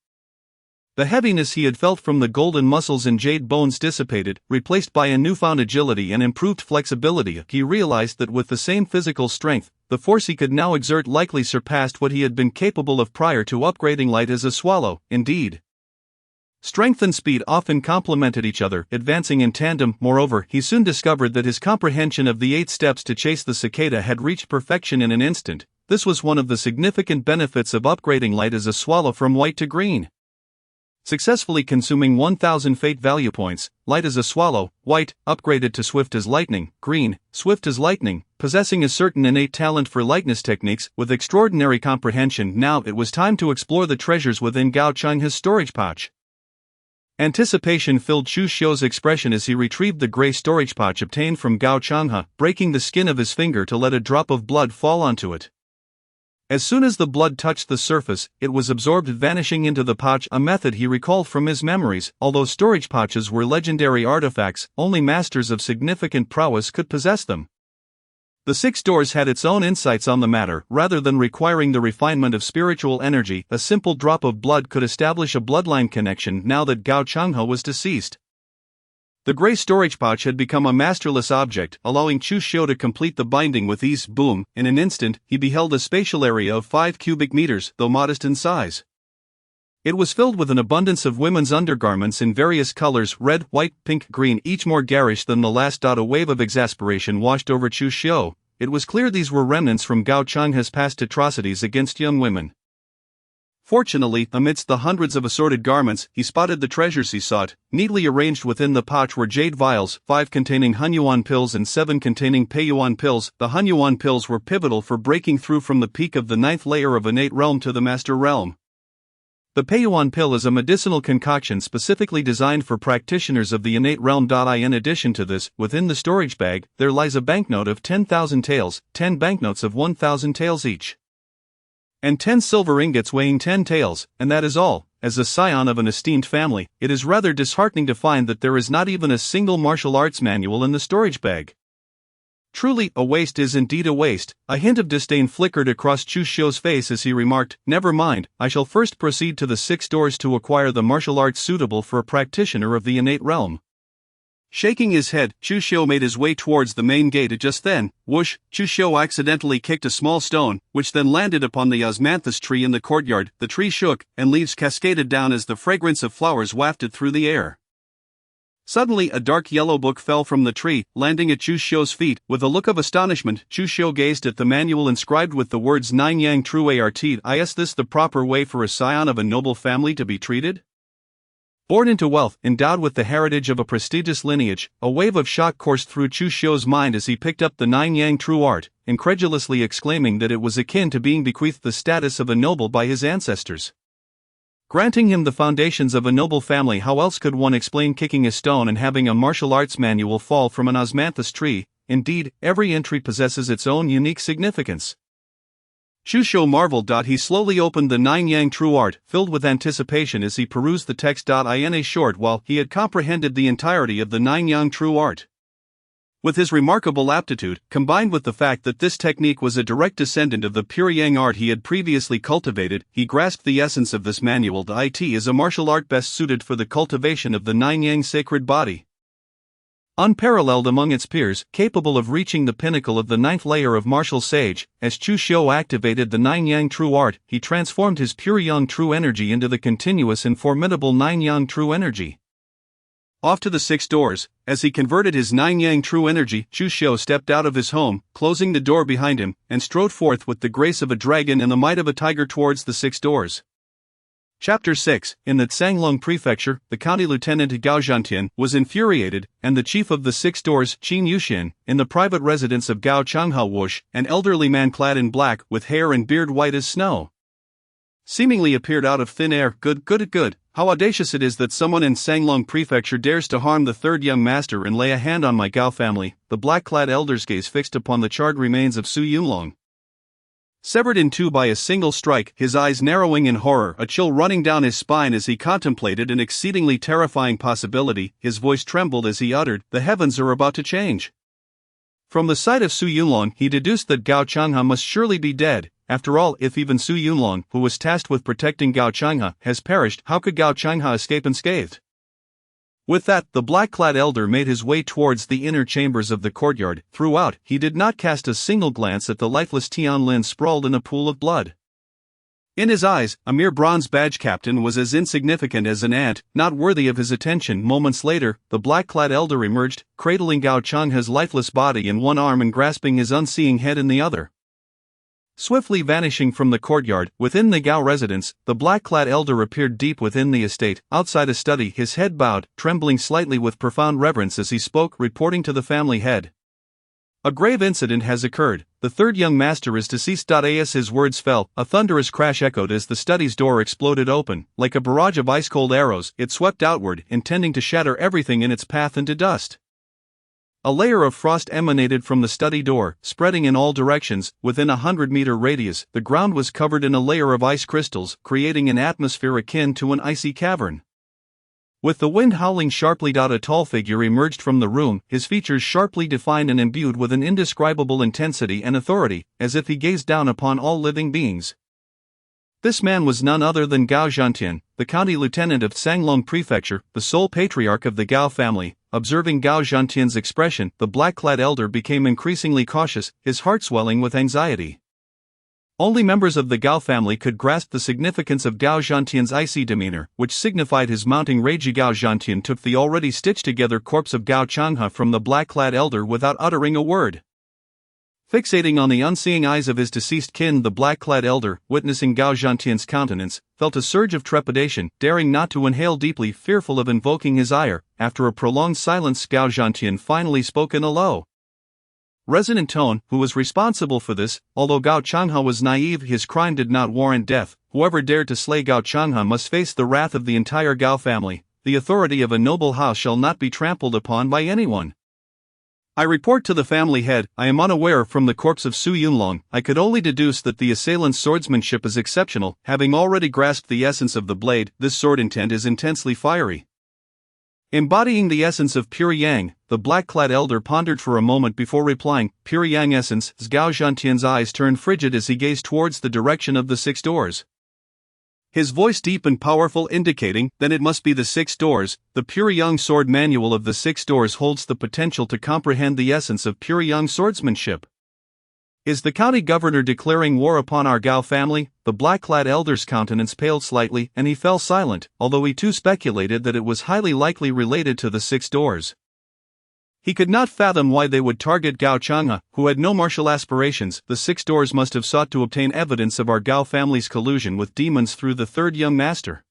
The heaviness he had felt from the golden muscles and jade bones dissipated, replaced by a newfound agility and improved flexibility. He realized that with the same physical strength, the force he could now exert likely surpassed what he had been capable of prior to upgrading light as a swallow. Indeed, strength and speed often complemented each other, advancing in tandem. Moreover, he soon discovered that his comprehension of the 8 steps to chase the cicada had reached perfection in an instant. This was one of the significant benefits of upgrading light as a swallow from white to green. successfully consuming 1,000 fate value points. Light as a swallow, white, upgraded to swift as lightning, green, swift as lightning, possessing a certain innate talent for lightness techniques with extraordinary comprehension. Now it was time to explore the treasures within Gao Changhe's storage pouch. Anticipation filled Chu Xiu's expression as he retrieved the gray storage pouch obtained from Gao Changhe, breaking the skin of his finger to let a drop of blood fall onto it. As soon as the blood touched the surface, it was absorbed, vanishing into the pouch, a method he recalled from his memories. Although storage pouches were legendary artifacts, only masters of significant prowess could possess them. The Six Doors had its own insights on the matter. Rather than requiring the refinement of spiritual energy, a simple drop of blood could establish a bloodline connection now that Gao Changhe was deceased. The gray storage pouch had become a masterless object, allowing Chu Xiu to complete the binding with ease. Boom! In an instant, he beheld a spatial area of 5 cubic meters, though modest in size. It was filled with an abundance of women's undergarments in various colors: red, white, pink, green, each more garish than the last. A wave of exasperation washed over Chu Xiu. It was clear these were remnants from Gao Changhe's past atrocities against young women. Fortunately, amidst the hundreds of assorted garments, he spotted the treasures he sought. Neatly arranged within the pouch were jade vials, 5 containing Hunyuan pills and 7 containing Peiyuan pills. The Hunyuan pills were pivotal for breaking through from the peak of the 9th layer of innate realm to the master realm. The Peiyuan pill is a medicinal concoction specifically designed for practitioners of the innate realm. In addition to this, within the storage bag, there lies a banknote of 10,000 taels, 10 banknotes of 1,000 taels each, and 10 silver ingots weighing 10 taels, and that is all. As a scion of an esteemed family, it is rather disheartening to find that there is not even a single martial arts manual in the storage bag. Truly, a waste is indeed a waste. A hint of disdain flickered across Chu Xiu's face as he remarked, "Never mind, I shall first proceed to the 6 doors to acquire the martial arts suitable for a practitioner of the innate realm." Shaking his head, Chu Xiu made his way towards the main gate. Just then, whoosh, Chu Xiu accidentally kicked a small stone, which then landed upon the osmanthus tree in the courtyard. The tree shook, and leaves cascaded down as the fragrance of flowers wafted through the air. Suddenly a dark yellow book fell from the tree, landing at Chu Xiu's feet. With a look of astonishment, Chu Xiu gazed at the manual inscribed with the words Nine Yang True Art. Is this the proper way for a scion of a noble family to be treated? Born into wealth, endowed with the heritage of a prestigious lineage, a wave of shock coursed through Chu Xiu's mind as he picked up the Nine Yang True Art, incredulously exclaiming that it was akin to being bequeathed the status of a noble by his ancestors, granting him the foundations of a noble family. How else could one explain kicking a stone and having a martial arts manual fall from an osmanthus tree? Indeed, every entry possesses its own unique significance. Chu Xiu marveled. He slowly opened the Nine Yang True Art, filled with anticipation as he perused the text. In a short while, he had comprehended the entirety of the Nine Yang True Art. With his remarkable aptitude, combined with the fact that this technique was a direct descendant of the pure Yang art he had previously cultivated, he grasped the essence of this manual. It is a martial art best suited for the cultivation of the Nine Yang sacred body. Unparalleled among its peers, capable of reaching the pinnacle of the 9th layer of martial sage, as Chu Xiu activated the Nine Yang True Art, he transformed his pure Yang True energy into the continuous and formidable Nine Yang True energy. Off to the 6 doors, as he converted his Nine Yang True energy, Chu Xiu stepped out of his home, closing the door behind him, and strode forth with the grace of a dragon and the might of a tiger towards the 6 doors. Chapter 6. In the Tsanglong Prefecture, the county lieutenant Gao Zhantian was infuriated, and the chief of the 6 doors, Qin Yuxian, in the private residence of Gao Changhe Wush, an elderly man clad in black with hair and beard white as snow, seemingly appeared out of thin air. Good. How audacious it is that someone in Tsanglong Prefecture dares to harm the 3rd young master and lay a hand on my Gao family. The black-clad elder's gaze fixed upon the charred remains of Su Yunlong, severed in two by a single strike, his eyes narrowing in horror, a chill running down his spine as he contemplated an exceedingly terrifying possibility. His voice trembled as he uttered, "The heavens are about to change." From the sight of Su Yunlong, he deduced that Gao Changhe must surely be dead. After all, if even Su Yunlong, who was tasked with protecting Gao Changhe, has perished, how could Gao Changhe escape unscathed? With that, the black-clad elder made his way towards the inner chambers of the courtyard. Throughout, he did not cast a single glance at the lifeless Tianlin sprawled in a pool of blood. In his eyes, a mere bronze badge captain was as insignificant as an ant, not worthy of his attention. Moments later, the black-clad elder emerged, cradling Gao Changhe's lifeless body in one arm and grasping his unseeing head in the other. Swiftly vanishing from the courtyard, within the Gao residence, the black-clad elder appeared deep within the estate, outside a study, his head bowed, trembling slightly with profound reverence as he spoke, reporting to the family head. A grave incident has occurred. The third young master is deceased. As his words fell, a thunderous crash echoed as the study's door exploded open. Like a barrage of ice-cold arrows, it swept outward, intending to shatter everything in its path into dust. A layer of frost emanated from the study door, spreading in all directions. Within a 100-meter radius, the ground was covered in a layer of ice crystals, creating an atmosphere akin to an icy cavern. With the wind howling sharply, a tall figure emerged from the room, his features sharply defined and imbued with an indescribable intensity and authority, as if he gazed down upon all living beings. This man was none other than Gao Zhantian, the county lieutenant of Sanglong Prefecture, the sole patriarch of the Gao family. Observing Gao Zhantian's expression, the black-clad elder became increasingly cautious, his heart swelling with anxiety. Only members of the Gao family could grasp the significance of Gao Zhantian's icy demeanor, which signified his mounting rage. Gao Zhantian took the already stitched-together corpse of Gao Changhe from the black-clad elder without uttering a word. Fixating on the unseeing eyes of his deceased kin, the black-clad elder, witnessing Gao Zhantian's countenance, felt a surge of trepidation, daring not to inhale deeply, fearful of invoking his ire. After a prolonged silence, Gao Zhantian finally spoke in a low, resonant tone. Who was responsible for this? Although Gao Changhe was naive, his crime did not warrant death. Whoever dared to slay Gao Changhe must face the wrath of the entire Gao family. The authority of a noble house shall not be trampled upon by anyone. I report to the family head, I am unaware. From the corpse of Su Yunlong, I could only deduce that the assailant's swordsmanship is exceptional. Having already grasped the essence of the blade, this sword intent is intensely fiery. Embodying the essence of pure yang, the black-clad elder pondered for a moment before replying, pure yang essence. Gao Zhantian's eyes turned frigid as he gazed towards the direction of the 6 doors. His voice deep and powerful, indicating that it must be the 6 doors. The Pure Yang Sword Manual of the 6 doors holds the potential to comprehend the essence of pure Yang swordsmanship. Is the county governor declaring war upon our Gao family? The black-clad elder's countenance paled slightly, and he fell silent, although he too speculated that it was highly likely related to the 6 doors. He could not fathom why they would target Gao Changhe, who had no martial aspirations. The 6 doors must have sought to obtain evidence of our Gao family's collusion with demons through the third young master.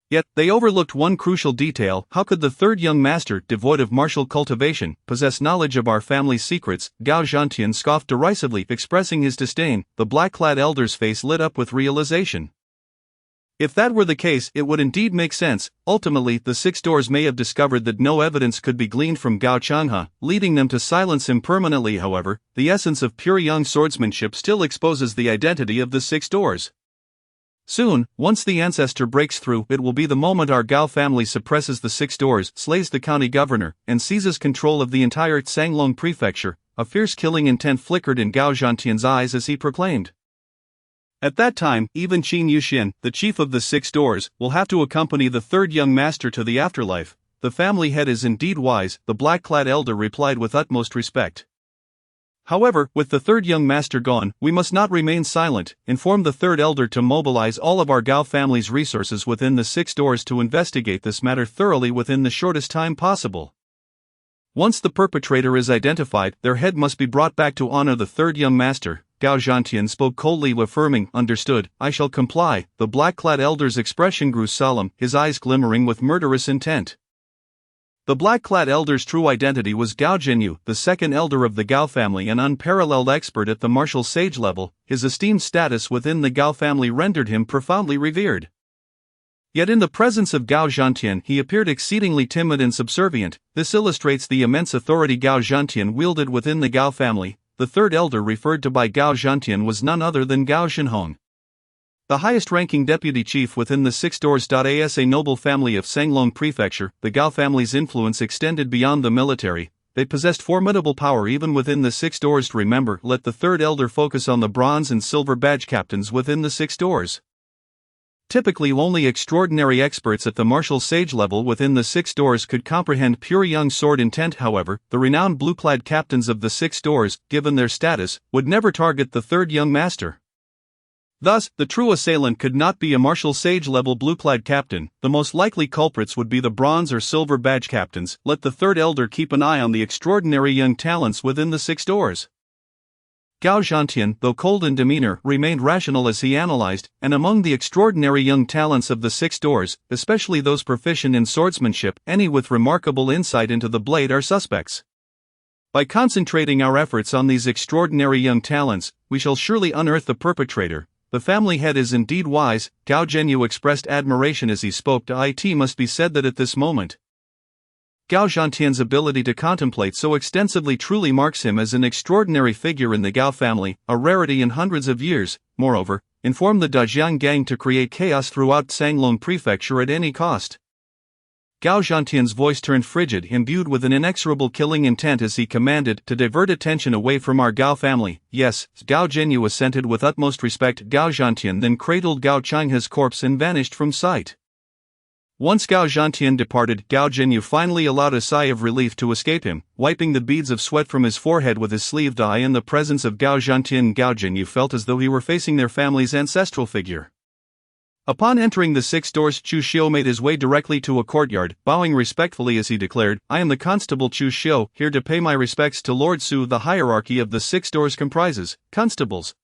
Yet, they overlooked one crucial detail. How could the third young master, devoid of martial cultivation, possess knowledge of our family's secrets? Gao Zhantian scoffed derisively, expressing his disdain. The black-clad elder's face lit up with realization. If that were the case, it would indeed make sense. Ultimately, the 6 doors may have discovered that no evidence could be gleaned from Gao Changhe, leading them to silence him permanently. However, the essence of pure Yang swordsmanship still exposes the identity of the 6 doors. Soon, once the ancestor breaks through, it will be the moment our Gao family suppresses the 6 doors, slays the county governor, and seizes control of the entire Sanglong prefecture. A fierce killing intent flickered in Gao Zhantian's eyes as he proclaimed. At that time, even Qin Yuxian, the chief of the 6 doors, will have to accompany the third young master to the afterlife. The family head is indeed wise, the black-clad elder replied with utmost respect. However, with the third young master gone, we must not remain silent. Inform the third elder to mobilize all of our Gao family's resources within the 6 doors to investigate this matter thoroughly within the shortest time possible. Once the perpetrator is identified, their head must be brought back to honor the third young master. Gao Zhantian spoke coldly, affirming, understood, I shall comply. The black-clad elder's expression grew solemn, his eyes glimmering with murderous intent. The black-clad elder's true identity was Gao Jinyu, the second elder of the Gao family, an unparalleled expert at the martial sage level. His esteemed status within the Gao family rendered him profoundly revered. Yet in the presence of Gao Zhantian he appeared exceedingly timid and subservient. This illustrates the immense authority Gao Zhantian wielded within the Gao family. The third elder referred to by Gao Zhantian was none other than Gao Shenhong, the highest-ranking deputy chief within the 6 doors. As a noble family of Sanglong Prefecture, the Gao family's influence extended beyond the military. They possessed formidable power even within the 6 doors. Remember, let the third elder focus on the bronze and silver badge captains within the 6 doors. Typically, only extraordinary experts at the martial sage level within the 6 doors could comprehend pure Yang sword intent. However, the renowned blue-clad captains of the 6 doors, given their status, would never target the third young master. Thus, the true assailant could not be a martial sage-level blue-clad captain. The most likely culprits would be the bronze or silver badge captains. Let the third elder keep an eye on the extraordinary young talents within the 6 doors. Gao Zhantian, though cold in demeanor, remained rational as he analyzed, and among the extraordinary young talents of the Six Doors, especially those proficient in swordsmanship, any with remarkable insight into the blade are suspects. By concentrating our efforts on these extraordinary young talents, we shall surely unearth the perpetrator. The family head is indeed wise. Gao Zhenyu expressed admiration as he spoke. It must be said that at this moment, Gao Zhantian's ability to contemplate so extensively truly marks him as an extraordinary figure in the Gao family, a rarity in hundreds of years. Moreover, inform the Dajiang gang to create chaos throughout Sanglong Prefecture at any cost. Gao Zhantian's voice turned frigid, imbued with an inexorable killing intent as he commanded to divert attention away from our Gao family. Yes, Gao Zhenyu assented with utmost respect. Gao Zhantian then cradled Gao Changhe's corpse and vanished from sight. Once Gao Zhantian departed, Gao Zhenyu finally allowed a sigh of relief to escape him, wiping the beads of sweat from his forehead with his sleeved eye. In the presence of Gao Zhantian, Gao Zhenyu felt as though he were facing their family's ancestral figure. Upon entering the Six Doors, Chu Xiu made his way directly to a courtyard, bowing respectfully as he declared, "I am the Constable Chu Xiu, here to pay my respects to Lord Su." The hierarchy of the Six Doors comprises constables,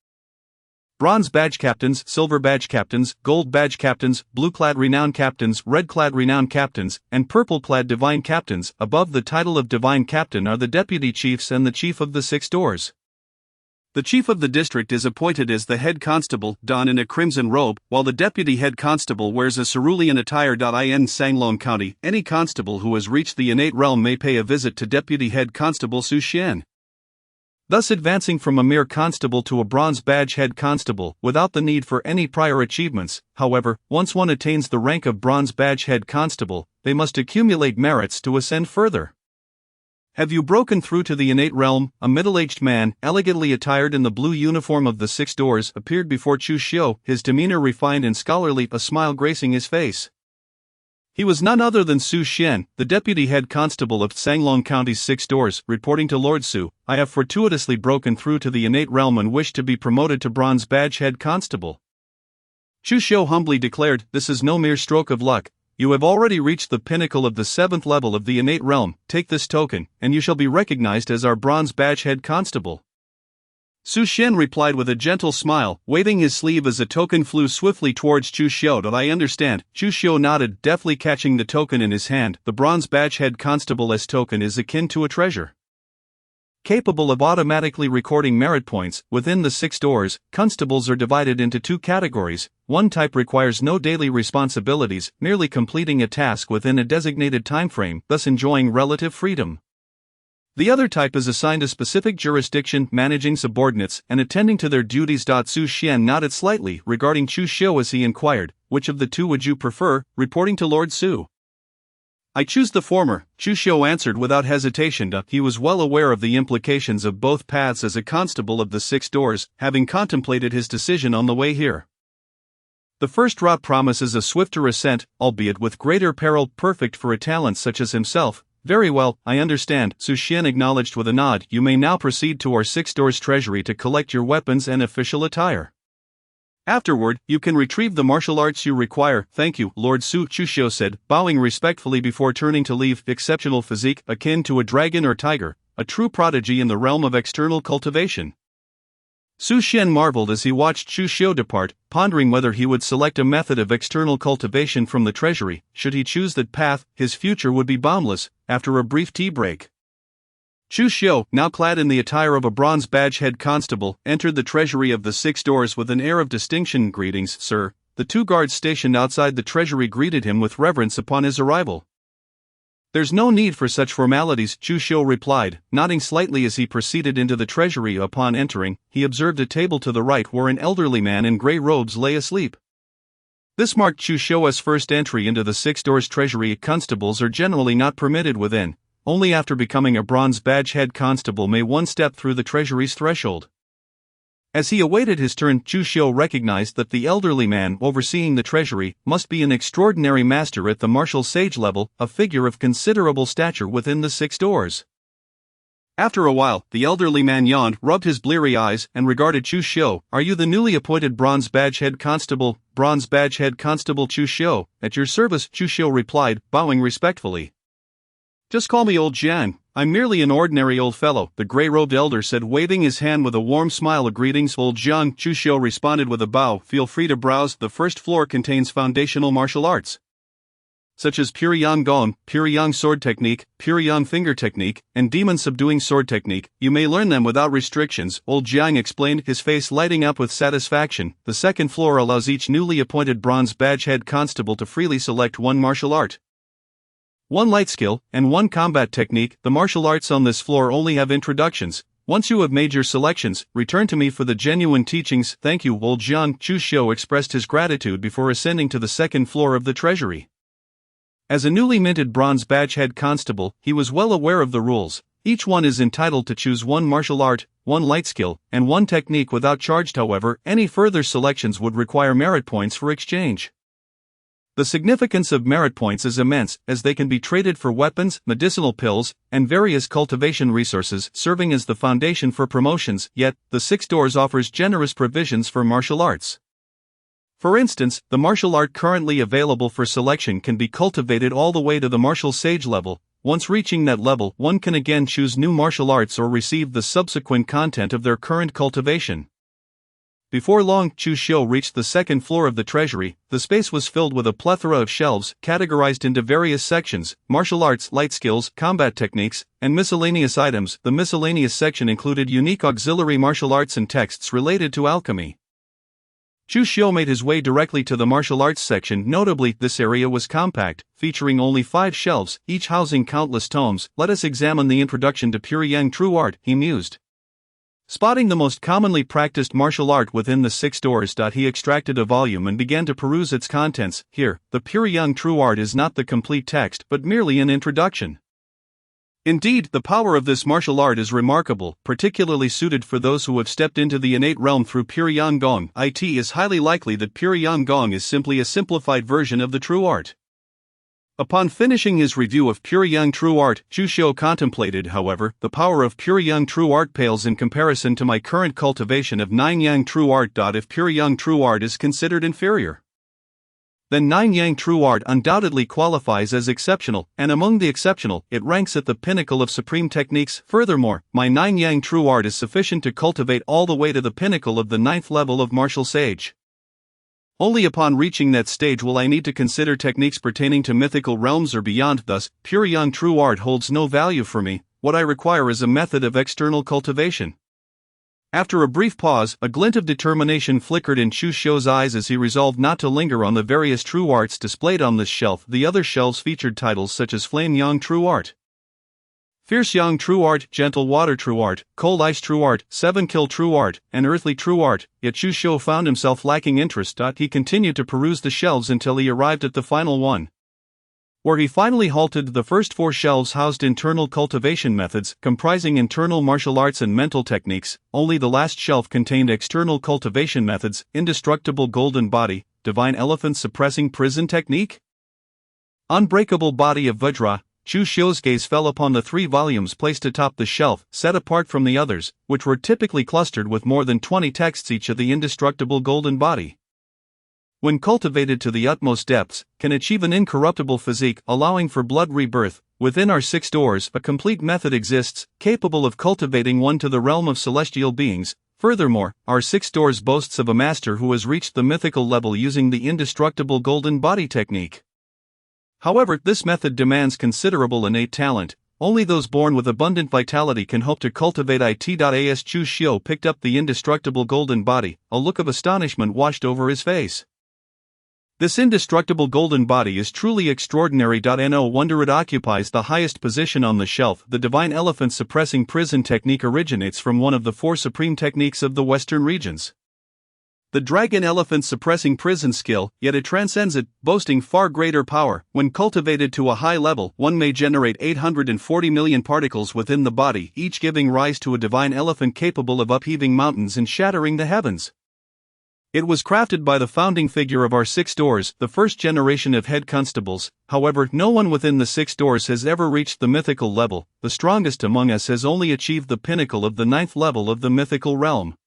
bronze badge captains, silver badge captains, gold badge captains, blue-clad renown captains, red-clad renown captains, and purple-clad divine captains. Above the title of divine captain are the deputy chiefs and the chief of the Six Doors. The chief of the district is appointed as the head constable, donned in a crimson robe, while the deputy head constable wears a cerulean attire. In Sanglong County, any constable who has reached the innate realm may pay a visit to deputy head constable Su Xian, thus advancing from a mere constable to a bronze badge head constable, without the need for any prior achievements. However, once one attains the rank of bronze badge head constable, they must accumulate merits to ascend further. "Have you broken through to the innate realm?" A middle-aged man, elegantly attired in the blue uniform of the Six Doors, appeared before Chu Xiu, his demeanor refined and scholarly, a smile gracing his face. He was none other than Su Xian, the deputy head constable of Sanglong County's Six Doors, reporting to Lord Su. "I have fortuitously broken through to the innate realm and wish to be promoted to bronze badge head constable." Chu Xiu humbly declared, "This is no mere stroke of luck. You have already reached the pinnacle of the 7th level of the innate realm. Take this token, and you shall be recognized as our bronze badge head constable." Su Xian replied with a gentle smile, waving his sleeve as a token flew swiftly towards Chu Xiu. "I understand." Chu Xiu nodded, deftly catching the token in his hand. The bronze badge head constable's token is akin to a treasure, capable of automatically recording merit points. Within the Six Doors, constables are divided into two categories. One type requires no daily responsibilities, merely completing a task within a designated time frame, thus enjoying relative freedom. The other type is assigned a specific jurisdiction, managing subordinates, and attending to their duties. Su Xian nodded slightly, regarding Chu Xiu as he inquired, "Which of the two would you prefer?" Reporting to Lord Su, "I choose the former," Chu Xiu answered without hesitation. He was well aware of the implications of both paths as a constable of the Six Doors, having contemplated his decision on the way here. The first route promises a swifter ascent, albeit with greater peril, perfect for a talent such as himself. "Very well, I understand," Su Xian acknowledged with a nod. "You may now proceed to our Six Doors treasury to collect your weapons and official attire. Afterward, you can retrieve the martial arts you require." "Thank you, Lord Su," Chu Xiu said, bowing respectfully before turning to leave. Exceptional physique, akin to a dragon or tiger, a true prodigy in the realm of external cultivation. Su Xian marveled as he watched Chu Xiu depart, pondering whether he would select a method of external cultivation from the treasury. Should he choose that path, his future would be boundless. After a brief tea break, Chu Xiu, now clad in the attire of a bronze badge head constable, entered the treasury of the Six Doors with an air of distinction. "Greetings, sir." The two guards stationed outside the treasury greeted him with reverence upon his arrival. "There's no need for such formalities," Chu Xiu replied, nodding slightly as he proceeded into the treasury. Upon entering, he observed a table to the right where an elderly man in grey robes lay asleep. This marked Chu Xiu's first entry into the Six Doors treasury. Constables are generally not permitted within. Only after becoming a bronze badge head constable may one step through the treasury's threshold. As he awaited his turn, Chu Xiu recognized that the elderly man overseeing the treasury must be an extraordinary master at the martial sage level, a figure of considerable stature within the Six Doors. After a while, the elderly man yawned, rubbed his bleary eyes, and regarded Chu Xiu. "Are you the newly appointed bronze badge head constable?" "Bronze badge head constable Chu Xiu, at your service," Chu Xiu replied, bowing respectfully. "Just call me Old Jian. I'm merely an ordinary old fellow, the gray-robed elder said, waving his hand with a warm smile of greetings. Old Jiang, Chu Xiu responded with a bow. Feel free to browse. The first floor contains foundational martial arts, such as Puryang Gong, Puryang sword technique, Puryang finger technique, and demon subduing sword technique. You may learn them without restrictions, Old Jiang explained, his face lighting up with satisfaction. The second floor allows each newly appointed bronze badge head constable to freely select one martial art, one light skill, and one combat technique. The martial arts on this floor only have introductions. Once you have made your selections, return to me for the genuine teachings. Thank you, Old Jiang. Chu Xiu expressed his gratitude before ascending to the second floor of the treasury. As a newly minted bronze badge head constable, he was well aware of the rules. Each one is entitled to choose one martial art, one light skill, and one technique without charge. However, any further selections would require merit points for exchange. The significance of merit points is immense, as they can be traded for weapons, medicinal pills, and various cultivation resources, serving as the foundation for promotions. Yet, the Six Doors offers generous provisions for martial arts. For instance, the martial art currently available for selection can be cultivated all the way to the martial sage level. Once reaching that level, one can again choose new martial arts or receive the subsequent content of their current cultivation. Before long, Chu Xiu reached the second floor of the treasury. The space was filled with a plethora of shelves, categorized into various sections: martial arts, light skills, combat techniques, and miscellaneous items. The miscellaneous section included unique auxiliary martial arts and texts related to alchemy. Chu Xiu made his way directly to the martial arts section. Notably, this area was compact, featuring only 5 shelves, each housing countless tomes. Let us examine the introduction to Puryang True Art, he mused. Spotting the most commonly practiced martial art within the 6 doors, he extracted a volume and began to peruse its contents. Here, the Puryang True Art is not the complete text but merely an introduction. Indeed, the power of this martial art is remarkable, particularly suited for those who have stepped into the innate realm through Puryang Gong. It is highly likely that Puryang Gong is simply a simplified version of the true art. Upon finishing his review of Puryang True Art, Chu Xiu contemplated, however, the power of Puryang True Art pales in comparison to my current cultivation of Nine Yang True Art. If Puryang True Art is considered inferior, then Nine Yang True Art undoubtedly qualifies as exceptional, and among the exceptional, it ranks at the pinnacle of supreme techniques. Furthermore, my Nine Yang True Art is sufficient to cultivate all the way to the pinnacle of the 9th level of martial sage. Only upon reaching that stage will I need to consider techniques pertaining to mythical realms or beyond. Thus, Puryang True Art holds no value for me. What I require is a method of external cultivation. After a brief pause, a glint of determination flickered in Chu Xiu's eyes as he resolved not to linger on the various true arts displayed on this shelf. The other shelves featured titles such as Flame Yang True Art, Fierce Yang True Art, Gentle Water True Art, Cold Ice True Art, 7 Kill True Art, and Earthly True Art. Yet Chu Xiu found himself lacking interest. He continued to peruse the shelves until he arrived at the final one, where he finally halted. The first 4 shelves housed internal cultivation methods, comprising internal martial arts and mental techniques. Only the last shelf contained external cultivation methods: Indestructible Golden Body, Divine Elephant Suppressing Prison Technique, Unbreakable Body of Vajra. Chu Xiu's gaze fell upon the 3 volumes placed atop the shelf, set apart from the others, which were typically clustered with more than 20 texts each. Of the Indestructible Golden Body, when cultivated to the utmost depths, can achieve an incorruptible physique, allowing for blood rebirth. Within our 6 doors, a complete method exists, capable of cultivating one to the realm of celestial beings. Furthermore, our 6 doors boasts of a master who has reached the mythical level using the Indestructible Golden Body technique. However, this method demands considerable innate talent. Only those born with abundant vitality can hope to cultivate it. As Chu Xiu picked up the Indestructible Golden Body, a look of astonishment washed over his face. This Indestructible Golden Body is truly extraordinary. No wonder it occupies the highest position on the shelf. The Divine Elephant Suppressing Prison technique originates from one of the 4 supreme techniques of the Western regions, the Dragon Elephant Suppressing Prison skill, yet it transcends it, boasting far greater power. When cultivated to a high level, one may generate 840 million particles within the body, each giving rise to a divine elephant capable of upheaving mountains and shattering the heavens. It was crafted by the founding figure of our 6 doors, the first generation of head constables. However, no one within the 6 doors has ever reached the mythical level. The strongest among us has only achieved the pinnacle of the 9th level of the mythical realm.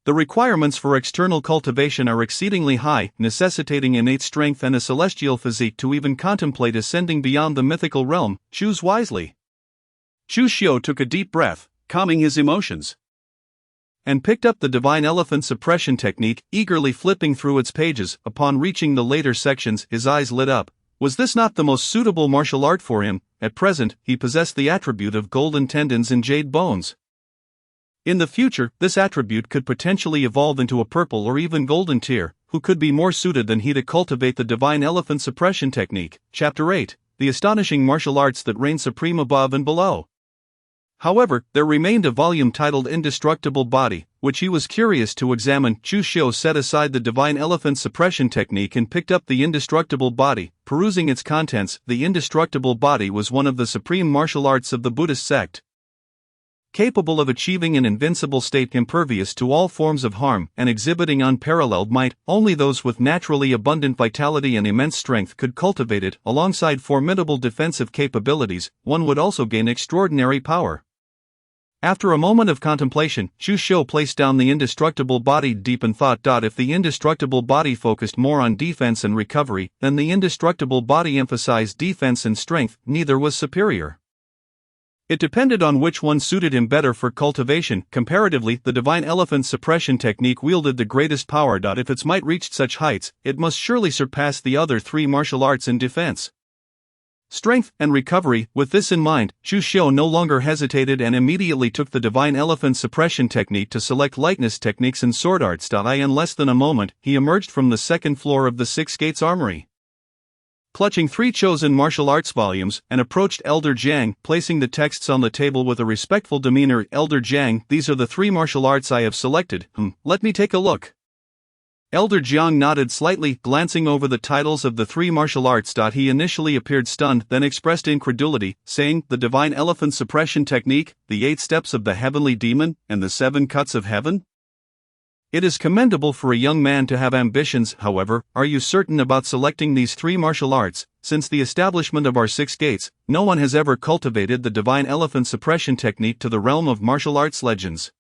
The requirements for external cultivation are exceedingly high, necessitating innate strength and a celestial physique to even contemplate ascending beyond the mythical realm. Choose wisely. Chu Xiu took a deep breath, calming his emotions, and picked up the Divine Elephant Suppression Technique, eagerly flipping through its pages. Upon reaching the later sections, his eyes lit up. Was this not the most suitable martial art for him? At present, he possessed the attribute of golden tendons and jade bones. In the future, this attribute could potentially evolve into a purple or even golden tier. Who could be more suited than he to cultivate the Divine Elephant Suppression Technique? Chapter 8. The astonishing martial arts that reign supreme above and below. However, there remained a volume titled Indestructible Body, which he was curious to examine. Chu Xiu set aside the Divine Elephant Suppression Technique and picked up the Indestructible Body. Perusing its contents, the Indestructible Body was one of the supreme martial arts of the Buddhist sect, capable of achieving an invincible state impervious to all forms of harm and exhibiting unparalleled might. Only those with naturally abundant vitality and immense strength could cultivate it. Alongside formidable defensive capabilities, one would also gain extraordinary power. After a moment of contemplation, Chu Xiu placed down the Indestructible Body deep in thought. If the Indestructible Body focused more on defense and recovery, then the Indestructible Body emphasized defense and strength. Neither was superior. It depended on which one suited him better for cultivation. Comparatively, the Divine Elephant Suppression Technique wielded the greatest power. If its might reached such heights, it must surely surpass the other three martial arts in defense, strength, and recovery. With this in mind, Chu Xiu no longer hesitated and immediately took the Divine Elephant Suppression Technique to select lightness techniques and sword arts. In less than a moment, he emerged from the second floor of the Six Gates Armory, clutching three chosen martial arts volumes, and approached Elder Jiang, placing the texts on the table with a respectful demeanor. Elder Jiang, these are the three martial arts I have selected. Let me take a look. Elder Jiang nodded slightly, glancing over the titles of the three martial arts. He initially appeared stunned, then expressed incredulity, saying, the Divine Elephant Suppression Technique, the 8 Steps of the Heavenly Demon, and the 7 Cuts of Heaven? It is commendable for a young man to have ambitions. However, are you certain about selecting these three martial arts? Since the establishment of our 6 gates, no one has ever cultivated the Divine Elephant Suppression Technique to the realm of martial arts legends.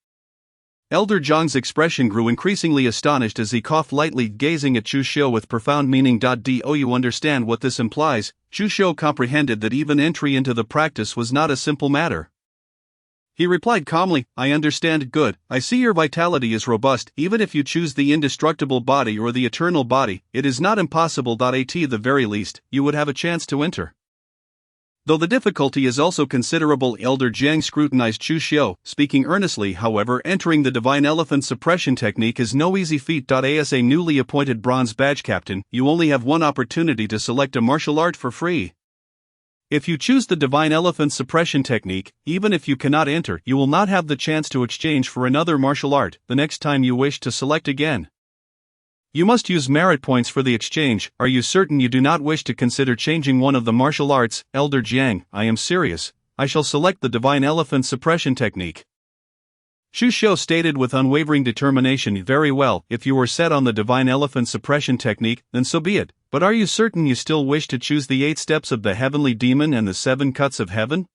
Elder Jiang's expression grew increasingly astonished as he coughed lightly, gazing at Chu Xiu with profound meaning. Do you understand what this implies? Chu Xiu comprehended that even entry into the practice was not a simple matter. He replied calmly, I understand. Good, I see your vitality is robust. Even if you choose the Indestructible Body or the Eternal Body, it is not impossible. At the very least, you would have a chance to enter. Though the difficulty is also considerable. Elder Jiang scrutinized Chu Xiu, speaking earnestly. However, entering the Divine Elephant Suppression Technique is no easy feat. As a newly appointed bronze badge captain, you only have one opportunity to select a martial art for free. If you choose the Divine Elephant Suppression Technique, even if you cannot enter, you will not have the chance to exchange for another martial art the next time you wish to select again. You must use merit points for the exchange. Are you certain you do not wish to consider changing one of the martial arts? Elder Jiang, I am serious. I shall select the Divine Elephant Suppression Technique. Chu Xiu stated with unwavering determination. Very well, if you were set on the Divine Elephant Suppression Technique, then so be it. But are you certain you still wish to choose the 8 Steps of the Heavenly Demon and the 7 Cuts of Heaven?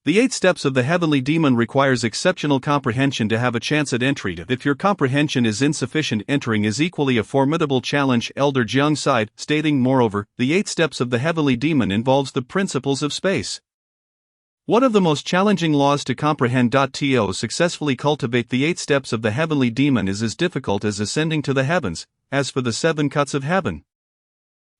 The 8 Steps of the Heavenly Demon requires exceptional comprehension to have a chance at entry. If your comprehension is insufficient, entering is equally a formidable challenge. Elder Jiang sighed, stating, moreover, the 8 Steps of the Heavenly Demon involves the principles of space, one of the most challenging laws to comprehend. To successfully cultivate the 8 Steps of the Heavenly Demon is as difficult as ascending to the heavens. As for the 7 Cuts of Heaven,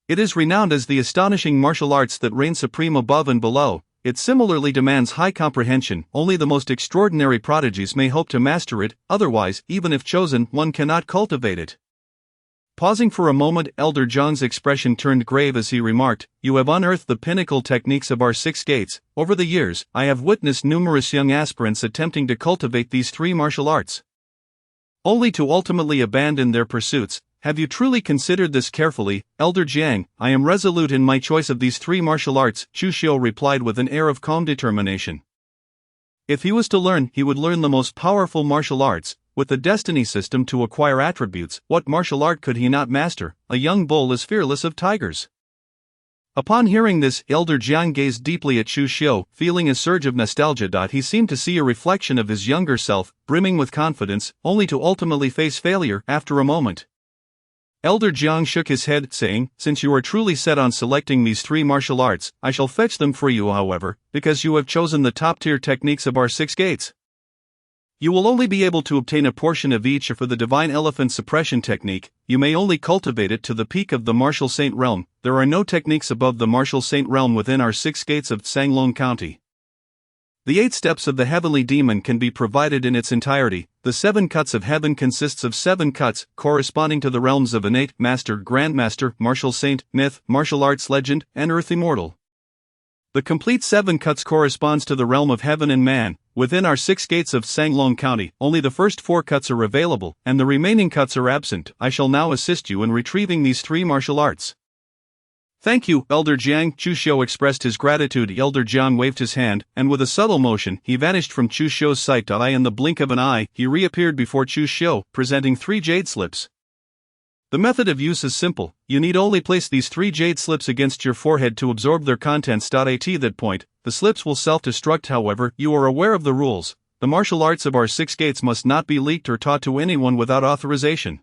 it is renowned as the astonishing martial arts that reign supreme above and below. It similarly demands high comprehension. Only the most extraordinary prodigies may hope to master it, otherwise, even if chosen, one cannot cultivate it. Pausing for a moment, Elder Jiang's expression turned grave as he remarked, you have unearthed the pinnacle techniques of our 6 gates. Over the years, I have witnessed numerous young aspirants attempting to cultivate these three martial arts, only to ultimately abandon their pursuits. Have you truly considered this carefully, Elder Jiang? I am resolute in my choice of these three martial arts, Chu Xiu replied with an air of calm determination. If he was to learn, he would learn the most powerful martial arts. With the destiny system to acquire attributes, what martial art could he not master? A young bull is fearless of tigers. Upon hearing this, Elder Jiang gazed deeply at Chu Xiu, feeling a surge of nostalgia. He seemed to see a reflection of his younger self, brimming with confidence, only to ultimately face failure. After a moment, Elder Jiang shook his head, saying, "Since you are truly set on selecting these 3 martial arts, I shall fetch them for you, however, because you have chosen the top-tier techniques of our 6 gates. You will only be able to obtain a portion of each for the Divine Elephant Suppression Technique. You may only cultivate it to the peak of the Martial Saint Realm. There are no techniques above the Martial Saint Realm within our 6 gates of Sanglong County. The 8 steps of the Heavenly Demon can be provided in its entirety. The 7 cuts of heaven consists of 7 cuts, corresponding to the realms of Innate, Master, Grandmaster, Martial Saint, Myth, Martial Arts Legend, and Earth Immortal. The complete 7 cuts corresponds to the realm of heaven and man. Within our 6 gates of Sanglong County, only the first 4 cuts are available, and the remaining cuts are absent. I shall now assist you in retrieving these 3 martial arts." "Thank you, Elder Jiang." Chu Xiu expressed his gratitude. Elder Jiang waved his hand, and with a subtle motion, he vanished from Chu Xiu's sight. In the blink of an eye, he reappeared before Chu Xiu, presenting 3 jade slips. The method of use is simple. You need only place these 3 jade slips against your forehead to absorb their contents. At that point, the slips will self-destruct. However, you are aware of the rules. The martial arts of our 6 gates must not be leaked or taught to anyone without authorization.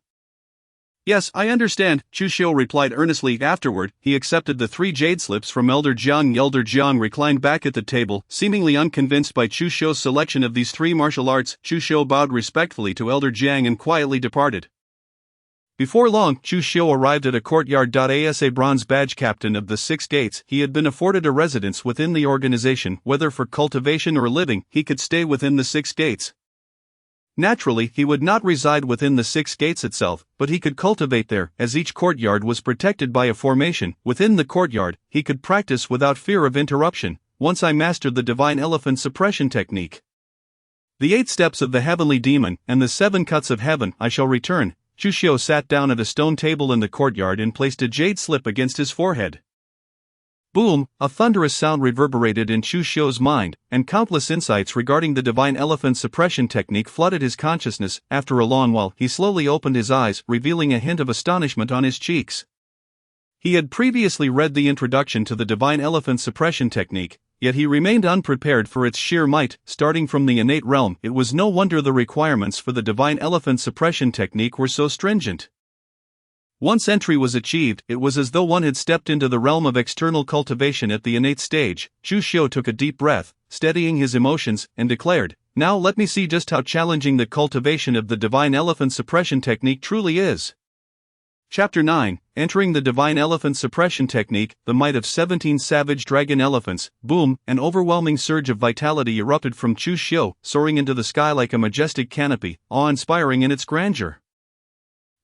"Yes, I understand," Chu Xiu replied earnestly. Afterward, he accepted the 3 jade slips from Elder Jiang. Elder Jiang reclined back at the table, seemingly unconvinced by Chu Xiu's selection of these 3 martial arts. Chu Xiu bowed respectfully to Elder Jiang and quietly departed. Before long, Chu Xiu arrived at a courtyard. As a bronze badge captain of the 6 gates, he had been afforded a residence within the organization. Whether for cultivation or living, he could stay within the 6 gates. Naturally, he would not reside within the 6 gates itself, but he could cultivate there, as each courtyard was protected by a formation. Within the courtyard, he could practice without fear of interruption. "Once I mastered the Divine Elephant Suppression Technique, the 8 steps of the Heavenly Demon, and the 7 cuts of heaven, I shall return." Chu Xiu sat down at a stone table in the courtyard and placed a jade slip against his forehead. Boom! A thunderous sound reverberated in Chu Xiu's mind, and countless insights regarding the Divine Elephant Suppression Technique flooded his consciousness. After a long while, he slowly opened his eyes, revealing a hint of astonishment on his cheeks. He had previously read the introduction to the Divine Elephant Suppression Technique, yet he remained unprepared for its sheer might. Starting from the innate realm, it was no wonder the requirements for the Divine Elephant Suppression Technique were so stringent. Once entry was achieved, it was as though one had stepped into the realm of external cultivation at the innate stage. Chu Xiu took a deep breath, steadying his emotions, and declared, "Now let me see just how challenging the cultivation of the Divine Elephant Suppression Technique truly is." Chapter 9, Entering the Divine Elephant Suppression Technique. The might of 17 savage dragon elephants. Boom! An overwhelming surge of vitality erupted from Chu Xiu, soaring into the sky like a majestic canopy, awe-inspiring in its grandeur.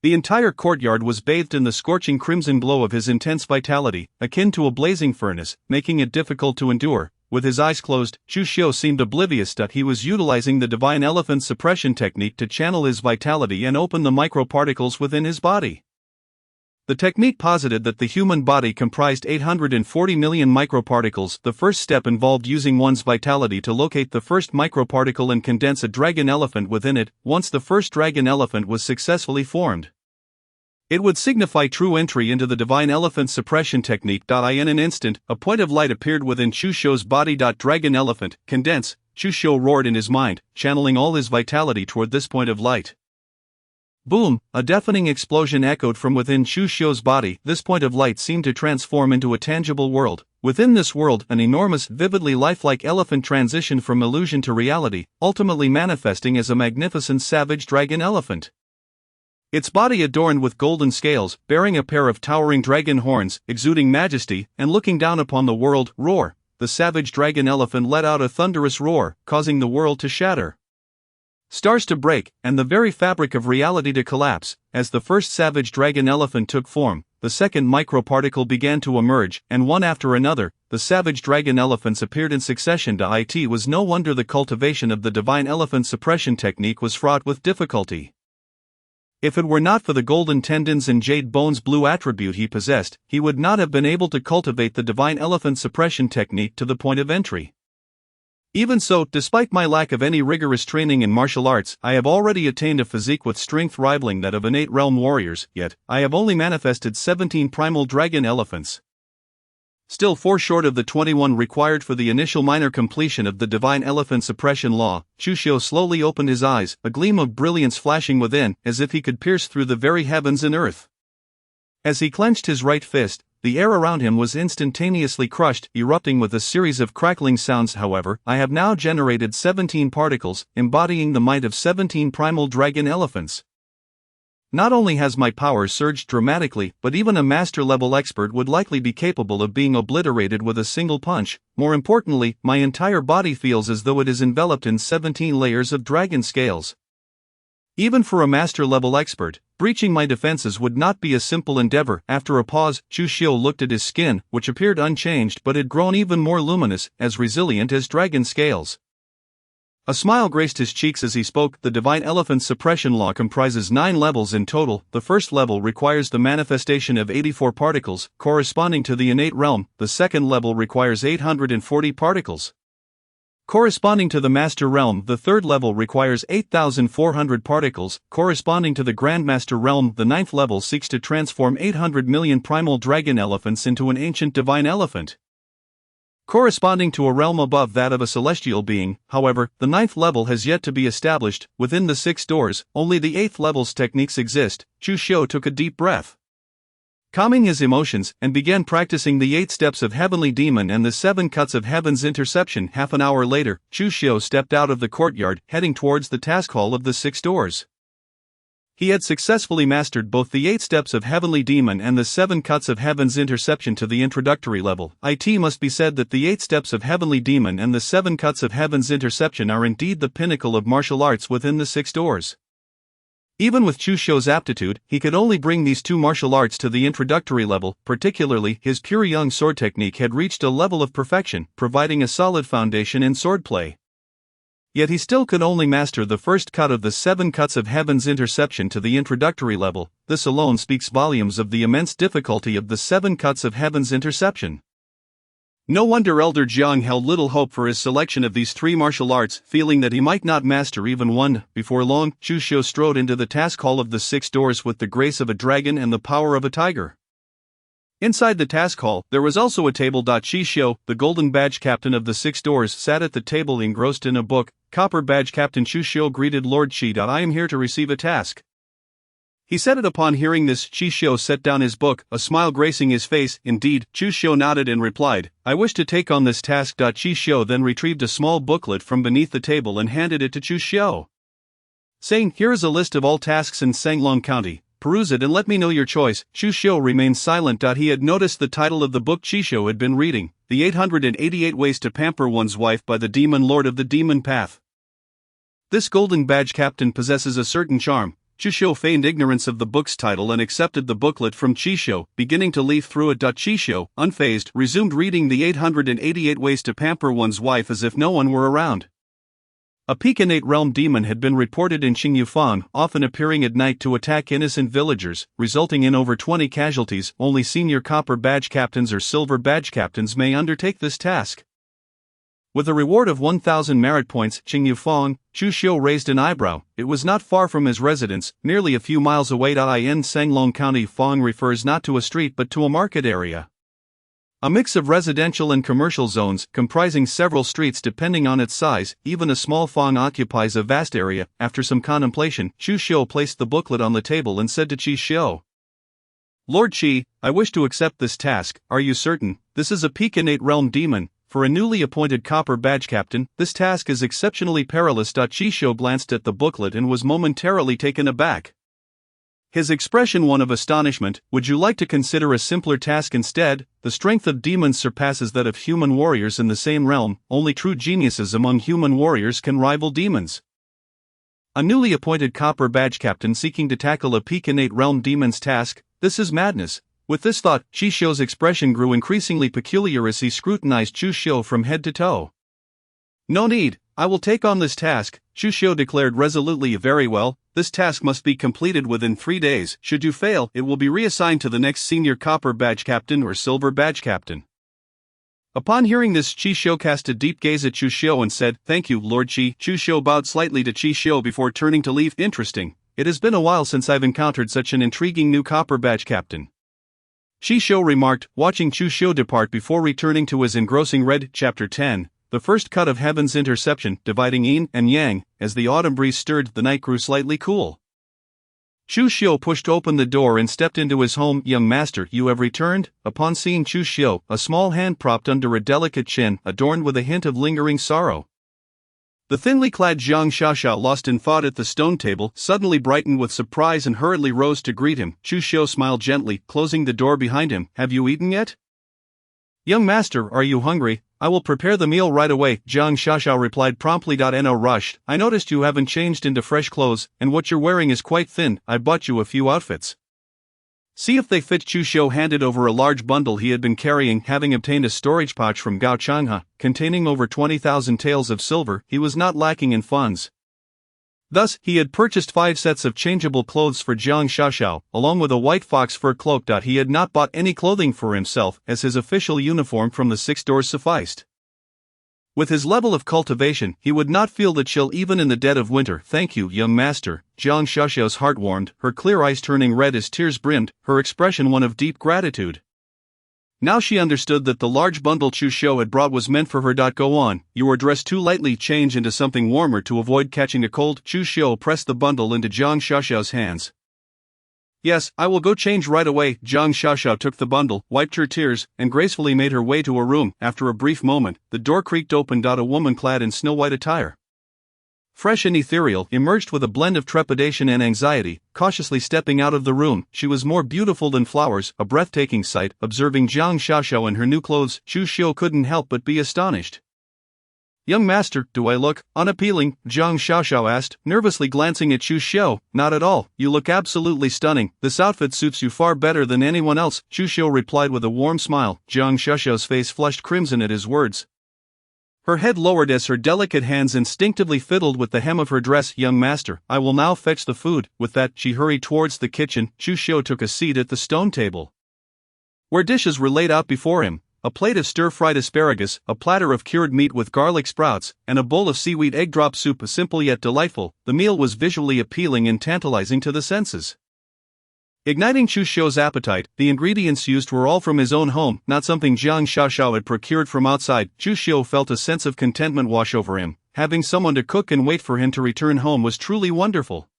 The entire courtyard was bathed in the scorching crimson glow of his intense vitality, akin to a blazing furnace, making it difficult to endure. With his eyes closed, Chu Xiu seemed oblivious that he was utilizing the Divine Elephant Suppression Technique to channel his vitality and open the microparticles within his body. The technique posited that the human body comprised 840 million microparticles. The first step involved using one's vitality to locate the first microparticle and condense a dragon elephant within it. Once the first dragon elephant was successfully formed, it would signify true entry into the Divine Elephant Suppression Technique. In an instant, a point of light appeared within Chu Xiu's body. Dragon elephant, condense! Chu Xiu roared in his mind, channeling all his vitality toward this point of light. Boom! A deafening explosion echoed from within Chu Xiu's body. This point of light seemed to transform into a tangible world. Within this world, an enormous, vividly lifelike elephant transitioned from illusion to reality, ultimately manifesting as a magnificent savage dragon elephant. Its body adorned with golden scales, bearing a pair of towering dragon horns, exuding majesty, and looking down upon the world. Roar! The savage dragon elephant let out a thunderous roar, causing the world to shatter, stars to break, and the very fabric of reality to collapse. As the first savage dragon elephant took form, the second microparticle began to emerge, and one after another, the savage dragon elephants appeared in succession. It was no wonder the cultivation of the Divine Elephant Suppression Technique was fraught with difficulty. If it were not for the golden tendons and jade bones blue attribute he possessed, he would not have been able to cultivate the Divine Elephant Suppression Technique to the point of entry. Even so, despite my lack of any rigorous training in martial arts, I have already attained a physique with strength rivaling that of innate realm warriors, yet, I have only manifested 17 primal dragon elephants. Still 4 short of the 21 required for the initial minor completion of the Divine Elephant Suppression Law. Chu Xiu slowly opened his eyes, a gleam of brilliance flashing within, as if he could pierce through the very heavens and earth.
As he clenched his right fist, the air around him was instantaneously crushed, erupting with a series of crackling sounds. However, I have now generated 17 particles, embodying the might of 17 primal dragon elephants. Not only has my power surged dramatically, but even a master-level expert would likely be capable of being obliterated with a single punch. More importantly, my entire body feels as though it is enveloped in 17 layers of dragon scales. Even for a master-level expert, breaching my defenses would not be a simple endeavor. After a pause, Chu Xiu looked at his skin, which appeared unchanged but had grown even more luminous, as resilient as dragon scales. A smile graced his cheeks as he spoke. The Divine Elephant Suppression Law comprises 9 levels in total. The first level requires the manifestation of 84 particles, corresponding to the innate realm. The second level requires 840 particles, corresponding to the Master Realm. The third level requires 8,400 particles, corresponding to the Grandmaster Realm. The ninth level seeks to transform 800 million primal dragon elephants into an ancient divine elephant, corresponding to a realm above that of a celestial being. However, the ninth level has yet to be established. Within the 6 doors, only the 8th level's techniques exist. Chu Xiu took a deep breath, calming his emotions, and began practicing the 8 steps of Heavenly Demon and the 7 cuts of Heaven's Interception. Half an hour later, Chu Xiu stepped out of the courtyard, heading towards the task hall of the 6 doors. He had successfully mastered both the 8 steps of Heavenly Demon and the 7 cuts of Heaven's Interception to the introductory level. It must be said that the 8 steps of Heavenly Demon and the 7 cuts of Heaven's Interception are indeed the pinnacle of martial arts within the 6 doors. Even with Chu Xiu's aptitude, he could only bring these 2 martial arts to the introductory level. Particularly, his pure young sword technique had reached a level of perfection, providing a solid foundation in swordplay. Yet he still could only master the first cut of the 7 cuts of Heaven's Interception to the introductory level. This alone speaks volumes of the immense difficulty of the 7 cuts of Heaven's Interception. No wonder Elder Jiang held little hope for his selection of these 3 martial arts, feeling that he might not master even one. Before long, Chu Xiu strode into the task hall of the 6 doors with the grace of a dragon and the power of a tiger. Inside the task hall, there was also a table. Qi Xiu, the golden badge captain of the 6 doors, sat at the table engrossed in a book. Copper badge captain Chu Xiu greeted Lord Qi. I am here to receive a task, he said. It upon hearing this, Qi Xiu set down his book, a smile gracing his face. Indeed, Chu Xiu nodded and replied, I wish to take on this task. Qi Xiu then retrieved a small booklet from beneath the table and handed it to Chu Xiu, saying, here is a list of all tasks in Sanglong County. Peruse it and let me know your choice. Chu Xiu remained silent. He had noticed the title of the book Qi Xiu had been reading, The 888 Ways to Pamper One's Wife by the Demon Lord of the Demon Path. This golden badge captain possesses a certain charm. Chu Xiu feigned ignorance of the book's title and accepted the booklet from Qi Xiu, beginning to leaf through it. Qi Xiu, unfazed, resumed reading the 888 Ways to Pamper One's Wife as if no one were around. A Pekinate realm demon had been reported in Qingyufang, often appearing at night to attack innocent villagers, resulting in over 20 casualties. Only senior copper badge captains or silver badge captains may undertake this task. With a reward of 1,000 merit points, Qingyufang, Chu Xiu raised an eyebrow. It was not far from his residence, nearly a few miles away. In Sanglong County, Fang refers not to a street but to a market area, a mix of residential and commercial zones, comprising several streets depending on its size. Even a small Fang occupies a vast area. After some contemplation, Chu Xiu placed the booklet on the table and said to Qi Xiu, Lord Qi, I wish to accept this task. Are you certain? This is a Pekinate realm demon. For a newly appointed copper badge captain, this task is exceptionally perilous. Qi Xiu glanced at the booklet and was momentarily taken aback, his expression one of astonishment. Would you like to consider a simpler task instead? The strength of demons surpasses that of human warriors in the same realm. Only true geniuses among human warriors can rival demons. A newly appointed copper badge captain seeking to tackle a Pekinate realm demon's task? This is madness. With this thought, Qi Xiu's expression grew increasingly peculiar as he scrutinized Chu Xiu from head to toe. No need, I will take on this task, Chu Xiu declared resolutely. Very well, this task must be completed within 3 days. Should you fail, it will be reassigned to the next senior copper badge captain or silver badge captain. Upon hearing this, Qi Xiu cast a deep gaze at Chu Xiu and said, Thank you, Lord Qi. Chu Xiu bowed slightly to Qi Xiu before turning to leave. Interesting. It has been a while since I've encountered such an intriguing new copper badge captain, Qi Xiu remarked, watching Chu Xiu depart before returning to his engrossing read. Chapter 10, The First Cut of Heaven's Interception, dividing yin and yang. As the autumn breeze stirred, the night grew slightly cool. Chu Xiu pushed open the door and stepped into his home. Young master, you have returned? Upon seeing Chu Xiu, a small hand propped under a delicate chin, adorned with a hint of lingering sorrow. The thinly clad Zhang Xiaoxiao, lost in thought at the stone table, suddenly brightened with surprise and hurriedly rose to greet him. Chu Xiu smiled gently, closing the door behind him. Have you eaten yet? Young master, are you hungry? I will prepare the meal right away, Zhang Xiaoxiao replied promptly. No rush, I noticed you haven't changed into fresh clothes, and what you're wearing is quite thin. I bought you a few outfits. See if they fit. Chu Xiu handed over a large bundle he had been carrying, having obtained a storage pouch from Gao Changhe, containing over 20,000 taels of silver. He was not lacking in funds. Thus, he had purchased 5 sets of changeable clothes for Zhang Xiaoxiao, along with a white fox fur cloak. He had not bought any clothing for himself, as his official uniform from the 6 doors sufficed. With his level of cultivation, he would not feel the chill even in the dead of winter. Thank you, young master. Zhang Xiaoxiao's heart warmed, her clear eyes turning red as tears brimmed, her expression one of deep gratitude. Now she understood that the large bundle Chu Xiu had brought was meant for her. Go on, you are dressed too lightly, change into something warmer to avoid catching a cold. Chu Xiu pressed the bundle into Zhang Xiaoxiao's hands. Yes, I will go change right away. Zhang Xiaoxiao took the bundle, wiped her tears, and gracefully made her way to her room. After a brief moment, the door creaked open. A woman clad in snow-white attire, fresh and ethereal, emerged with a blend of trepidation and anxiety, cautiously stepping out of the room. She was more beautiful than flowers, a breathtaking sight. Observing Zhang Xiaoxiao in her new clothes, Chu Xiu couldn't help but be astonished. Young master, do I look unappealing? Zhang Xiaoxiao asked, nervously glancing at Chu Xiu. Not at all, you look absolutely stunning. This outfit suits you far better than anyone else, Chu Xiu replied with a warm smile. Zhang Xiaoxiao's face flushed crimson at his words. Her head lowered as her delicate hands instinctively fiddled with the hem of her dress. Young master, I will now fetch the food. With that, she hurried towards the kitchen. Chu Xiu took a seat at the stone table, where dishes were laid out before him. A plate of stir-fried asparagus, a platter of cured meat with garlic sprouts, and a bowl of seaweed egg drop soup. Simple yet delightful, the meal was visually appealing and tantalizing to the senses. Igniting Chu Xiu's appetite, the ingredients used were all from his own home, not something Zhang Xiaoxiao had procured from outside. Chu Xiu felt a sense of contentment wash over him. Having someone to cook and wait for him to return home was truly wonderful.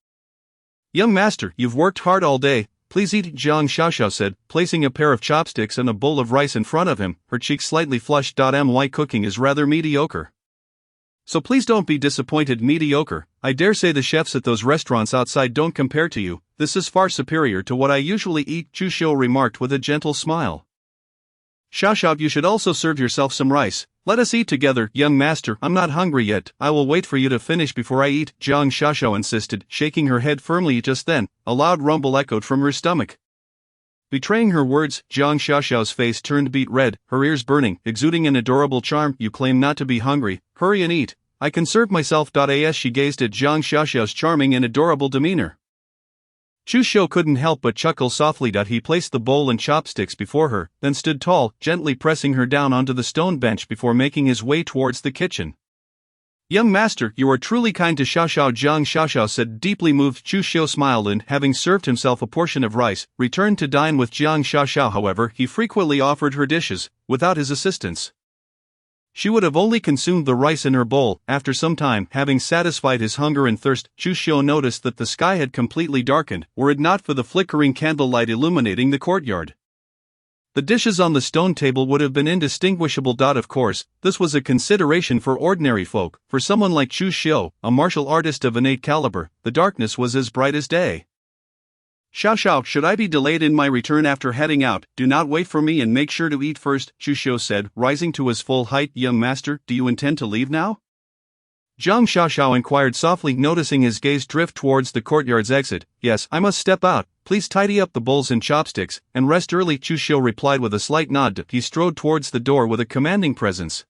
Young master, you've worked hard all day. Please eat, Zhang Xiaoxiao said, placing a pair of chopsticks and a bowl of rice in front of him, her cheeks slightly flushed. My cooking is rather mediocre, so please don't be disappointed. Mediocre? I dare say the chefs at those restaurants outside don't compare to you. This is far superior to what I usually eat, Chu Xiu remarked with a gentle smile. Xiaoxiao, you should also serve yourself some rice. Let us eat together. Young master, I'm not hungry yet. I will wait for you to finish before I eat, Zhang Xiaoxiao insisted, shaking her head firmly. Just then, a loud rumble echoed from her stomach. Betraying her words, Zhang Xiaoxiao's face turned beet red, her ears burning, exuding an adorable charm. You claim not to be hungry. Hurry and eat. I can serve myself. As she gazed at Zhang Xiaoxiao's charming and adorable demeanor, Chu Xiu couldn't help but chuckle softly. He placed the bowl and chopsticks before her, then stood tall, gently pressing her down onto the stone bench before making his way towards the kitchen. Young master, you are truly kind to Xiaoxiao, Zhang Xiaoxiao said, deeply moved. Chu Xiu smiled and, having served himself a portion of rice, returned to dine with Zhang Xiaoxiao. However, he frequently offered her dishes, without his assistance. She would have only consumed the rice in her bowl. After some time, having satisfied his hunger and thirst, Chu Xiu noticed that the sky had completely darkened, were it not for the flickering candlelight illuminating the courtyard. The dishes on the stone table would have been indistinguishable. Of course, this was a consideration for ordinary folk. For someone like Chu Xiu, a martial artist of innate caliber, the darkness was as bright as day. Xiaoxiao, should I be delayed in my return after heading out? Do not wait for me and make sure to eat first, Chu Xiu said, rising to his full height. Young master, do you intend to leave now? Zhang Xiaoxiao inquired softly, noticing his gaze drift towards the courtyard's exit. Yes, I must step out. Please tidy up the bowls and chopsticks, and rest early, Chu Xiu replied with a slight nod. He strode towards the door with a commanding presence,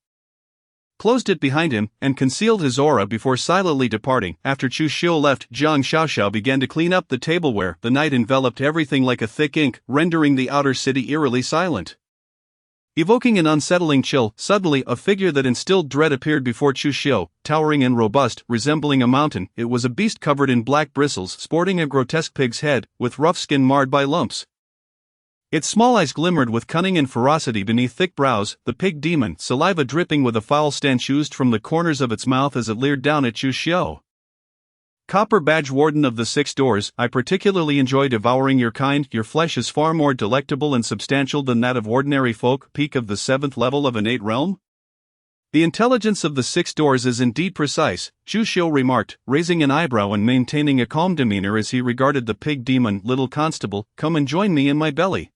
closed it behind him, and concealed his aura before silently departing. After Chu Xiu left, Zhang Xiaoxiao began to clean up the tableware. The night enveloped everything like a thick ink, rendering the outer city eerily silent, evoking an unsettling chill. Suddenly, a figure that instilled dread appeared before Chu Xiu, towering and robust, resembling a mountain. It was a beast covered in black bristles, sporting a grotesque pig's head, with rough skin marred by lumps. Its small eyes glimmered with cunning and ferocity beneath thick brows. The pig demon, saliva dripping with a foul stench, oozed from the corners of its mouth as it leered down at Chu Xiu.
Copper Badge Warden of the Six Doors, I particularly enjoy devouring your kind. Your flesh is far more delectable and substantial than that of ordinary folk. Peak of the 7th level of innate realm? The intelligence of the Six Doors is indeed precise, Chu Xiu remarked, raising an eyebrow and maintaining a calm demeanor as he regarded the pig demon. Little constable, come and join me in my belly.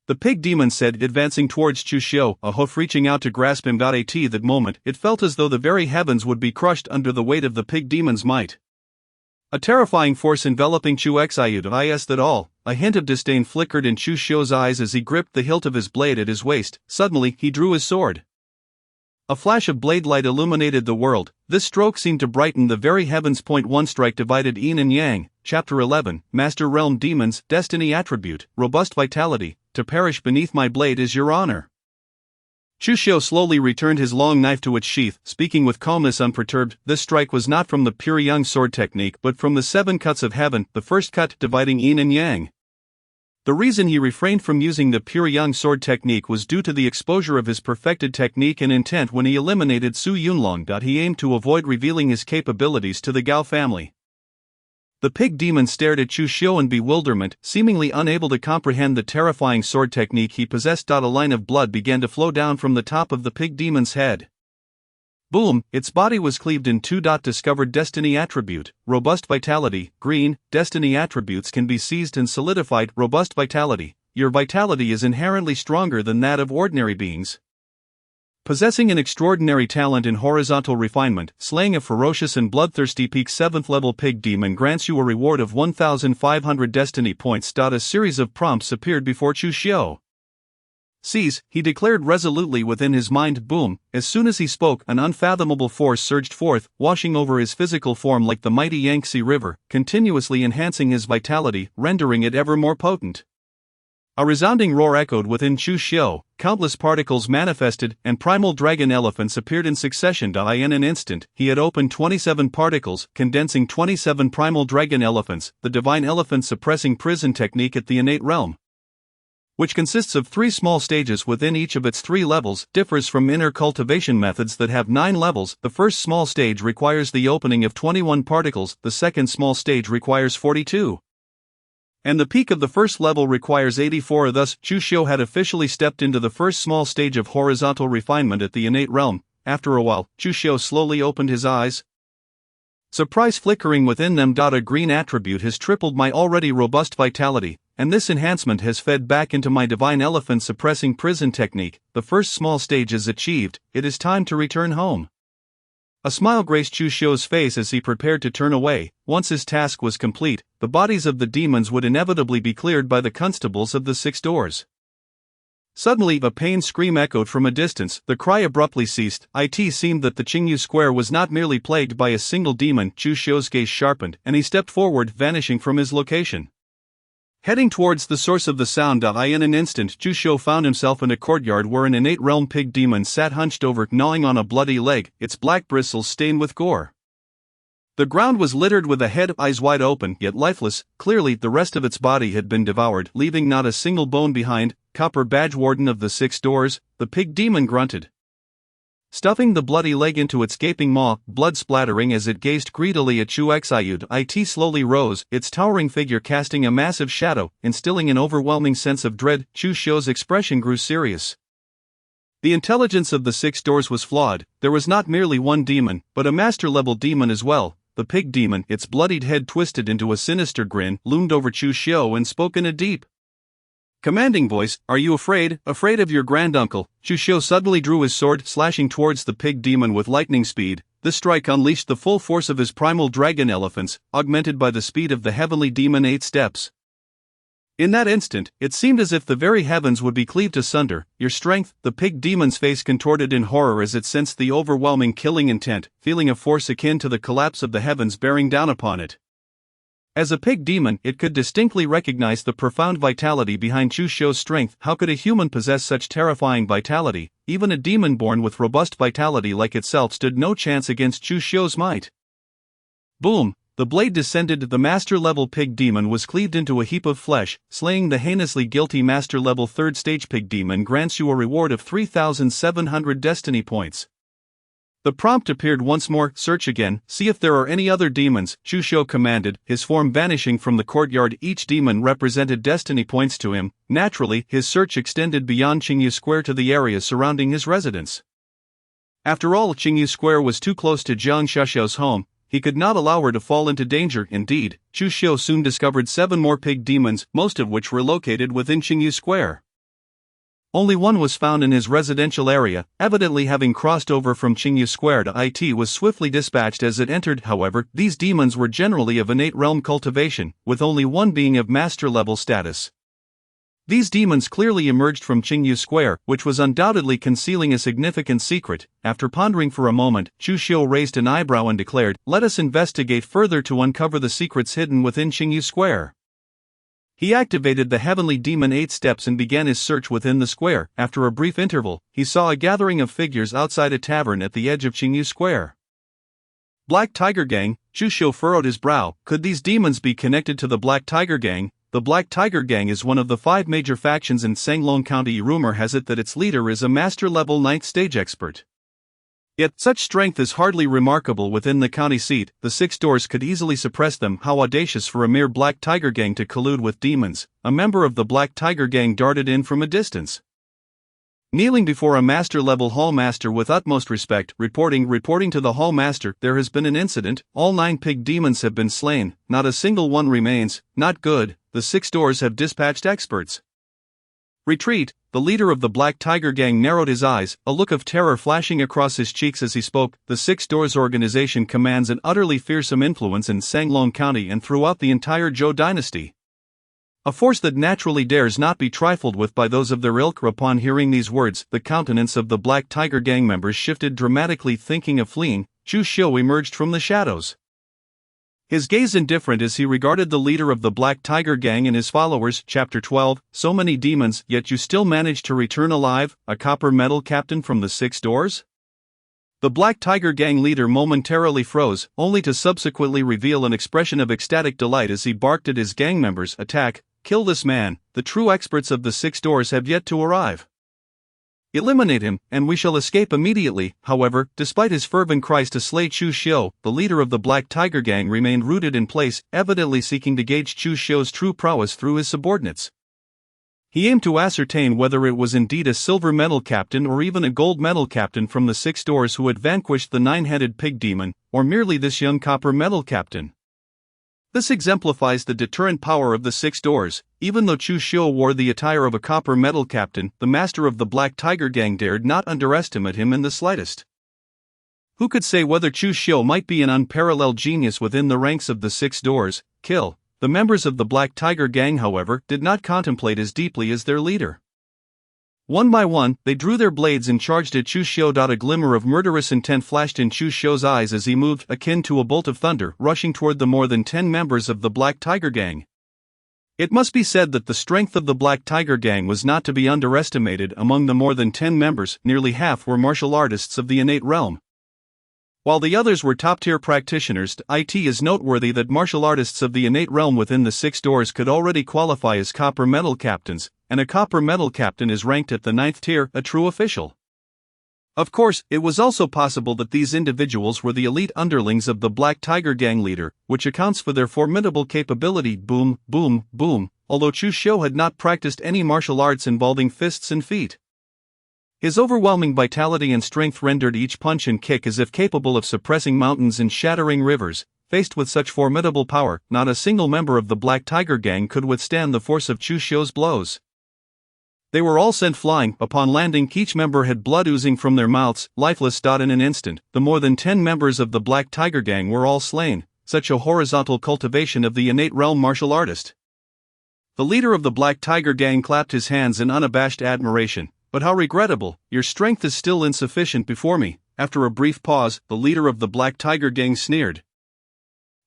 The pig demon said, advancing towards Chu Xiu, a hoof reaching out to grasp him. At that moment, it felt as though the very heavens would be crushed under the weight of the pig demon's might. A terrifying force enveloping Chu Xiu. That all. A hint of disdain flickered in Chu Xiu's eyes as he gripped the hilt of his blade at his waist. Suddenly, he drew his sword. A flash of blade light illuminated the world. This stroke seemed to brighten the very heavens. One strike divided yin and yang. Chapter 11, Master Realm Demons, Destiny Attribute, Robust Vitality. To perish beneath my blade is your honor. Chu Xiu slowly returned his long knife to its sheath, speaking with calmness unperturbed. This strike was not from the pure yang sword technique but from the 7 cuts of heaven, the first cut dividing yin and yang. The reason he refrained from using the pure yang sword technique was due to the exposure of his perfected technique and intent when he eliminated Su Yunlong. He aimed to avoid revealing his capabilities to the Gao family. The pig demon stared at Chu Xiu in bewilderment, seemingly unable to comprehend the terrifying sword technique he possessed. A line of blood began to flow down from the top of the pig demon's head. Boom, its body was cleaved in two. Discovered Destiny Attribute, Robust Vitality, green. Destiny attributes can be seized and solidified. Robust Vitality, your vitality is inherently stronger than that of ordinary beings. Possessing an extraordinary talent in horizontal refinement, slaying a ferocious and bloodthirsty peak 7th level pig demon grants you a reward of 1,500 destiny points. A series of prompts appeared before Chu Xiu. Seize, he declared resolutely within his mind. Boom, as soon as he spoke, an unfathomable force surged forth, washing over his physical form like the mighty Yangtze River, continuously enhancing his vitality, rendering it ever more potent. A resounding roar echoed within Chu Xiu, countless particles manifested, and primal dragon elephants appeared in succession. In an instant, he had opened 27 particles, condensing 27 primal dragon elephants, the divine elephant suppressing prison technique at the innate realm, which consists of 3 small stages within each of its 3 levels, differs from inner cultivation methods that have 9 levels. The first small stage requires the opening of 21 particles, the second small stage requires 42. And the peak of the first level requires 84. Thus, Chu Xiu had officially stepped into the first small stage of horizontal refinement at the innate realm. After a while, Chu Xiu slowly opened his eyes, surprise flickering within them. A green attribute has tripled my already robust vitality, and this enhancement has fed back into my divine elephant suppressing prison technique. The first small stage is achieved, it is time to return home. A smile graced Chu Xiu's face as he prepared to turn away. Once his task was complete, the bodies of the demons would inevitably be cleared by the constables of the 6 doors. Suddenly, a pained scream echoed from a distance. The cry abruptly ceased. It seemed that the Qingyu Square was not merely plagued by a single demon. Chu Xiu's gaze sharpened, and he stepped forward, vanishing from his location. Heading towards the source of the sound. In an instant, Chu Xiu found himself in a courtyard where an innate realm pig demon sat hunched over, gnawing on a bloody leg, its black bristles stained with gore. The ground was littered with a head, eyes wide open, yet lifeless. Clearly, the rest of its body had been devoured, leaving not a single bone behind. Copper Badge Warden of the 6 doors, the pig demon grunted, stuffing the bloody leg into its gaping maw, blood splattering as it gazed greedily at Chu Xiu. It slowly rose, its towering figure casting a massive shadow, instilling an overwhelming sense of dread. Chu Xiu's expression grew serious. The intelligence of the 6 doors was flawed. There was not merely one demon, but a master-level demon as well. The pig demon, its bloodied head twisted into a sinister grin, loomed over Chu Xiu and spoke in a deep, commanding voice. Are you afraid of your granduncle? Chu Xiu suddenly drew his sword, slashing towards the pig demon with lightning speed. This strike unleashed the full force of his primal dragon elephants, augmented by the speed of the heavenly demon 8 steps. In that instant, it seemed as if the very heavens would be cleaved asunder. Your strength, the pig demon's face contorted in horror as it sensed the overwhelming killing intent, feeling a force akin to the collapse of the heavens bearing down upon it. As a pig demon, it could distinctly recognize the profound vitality behind Chu Xiu's strength. How could a human possess such terrifying vitality? Even a demon born with robust vitality like itself stood no chance against Chu Xiu's might. Boom! The blade descended. The master-level pig demon was cleaved into a heap of flesh. Slaying the heinously guilty master-level 3rd stage pig demon grants you a reward of 3,700 destiny points.
The prompt appeared once more. Search again, see if there are any other demons, Chu Xiu commanded, his form vanishing from the courtyard. Each demon represented destiny points to him. Naturally, his search extended beyond Qingyu Square to the area surrounding his residence. After all, Qingyu Square was too close to Jiang Xiaoxiao's home. He could not allow her to fall into danger. Indeed, Chu Xiu soon discovered 7 more pig demons, most of which were located within Qingyu Square. Only one was found in his residential area, evidently having crossed over from Qingyu Square to IT was swiftly dispatched as it entered. However, these demons were generally of innate realm cultivation, with only one being of master-level status. These demons clearly emerged from Qingyu Square, which was undoubtedly concealing a significant secret. After pondering for a moment, Chu Xiu raised an eyebrow and declared, "Let us investigate further to uncover the secrets hidden within Qingyu Square." He activated the Heavenly Demon 8 steps and began his search within the square. After a brief interval, he saw a gathering of figures outside a tavern at the edge of Qingyu Square. Black Tiger Gang, Chu Xiu furrowed his brow. Could these demons be connected to the Black Tiger Gang? The Black Tiger Gang is one of the 5 major factions in Sanglong County. Rumor has it that its leader is a master-level 9th stage expert. Yet, such strength is hardly remarkable within the county seat. The 6 doors could easily suppress them. How audacious for a mere Black Tiger Gang to collude with demons. A member of the Black Tiger Gang darted in from a distance. Kneeling before a master-level hallmaster with utmost respect, reporting to the hallmaster, there has been an incident. All 9 pig demons have been slain, not a single one remains. Not good. The 6 doors have dispatched experts. Retreat. The leader of the Black Tiger Gang narrowed his eyes, a look of terror flashing across his cheeks as he spoke. The 6 Doors organization commands an utterly fearsome influence in Sanglong County and throughout the entire Zhou dynasty. A force that naturally dares not be trifled with by those of their ilk. Upon hearing these words, the countenance of the Black Tiger Gang members shifted dramatically. Thinking of fleeing, Chu Xiu emerged from the shadows. His gaze indifferent as he regarded the leader of the Black Tiger Gang and his followers. Chapter 12. So many demons, yet you still managed to return alive, a copper metal captain from the 6 doors? The Black Tiger Gang leader momentarily froze, only to subsequently reveal an expression of ecstatic delight as he barked at his gang members. Attack, kill this man, the true experts of the 6 doors have yet to arrive. Eliminate him, and we shall escape immediately. However, despite his fervent cries to slay Chu Xiu, the leader of the Black Tiger Gang remained rooted in place, evidently seeking to gauge Chu Xiu's true prowess through his subordinates. He aimed to ascertain whether it was indeed a silver metal captain or even a gold metal captain from the 6 doors who had vanquished the 9-headed pig demon, or merely this young copper metal captain. This exemplifies the deterrent power of the 6 doors. Even though Chu Xiu wore the attire of a copper metal captain, the master of the Black Tiger Gang dared not underestimate him in the slightest. Who could say whether Chu Xiu might be an unparalleled genius within the ranks of the 6 doors? Kill. The members of the Black Tiger Gang, however, did not contemplate as deeply as their leader. One by one, they drew their blades and charged at Chu Xiu. A glimmer of murderous intent flashed in Chu Xiu's eyes as he moved, akin to a bolt of thunder, rushing toward the more than 10 members of the Black Tiger Gang. It must be said that the strength of the Black Tiger Gang was not to be underestimated. Among the more than 10 members, nearly half were martial artists of the innate realm. While the others were top-tier practitioners, it is noteworthy that martial artists of the innate realm within the 6 doors could already qualify as copper metal captains, and a copper metal captain is ranked at the 9th tier, a true official. Of course, it was also possible that these individuals were the elite underlings of the Black Tiger Gang leader, which accounts for their formidable capability. Boom, boom, boom, although Chu Xiu had not practiced any martial arts involving fists and feet. His overwhelming vitality and strength rendered each punch and kick as if capable of suppressing mountains and shattering rivers. Faced with such formidable power, not a single member of the Black Tiger Gang could withstand the force of Chu Xiu's blows. They were all sent flying. Upon landing, each member had blood oozing from their mouths, lifeless. In an instant, the more than 10 members of the Black Tiger Gang were all slain. Such a horizontal cultivation of the innate realm martial artist. The leader of the Black Tiger Gang clapped his hands in unabashed admiration. But how regrettable, your strength is still insufficient before me. After a brief pause, the leader of the Black Tiger Gang sneered.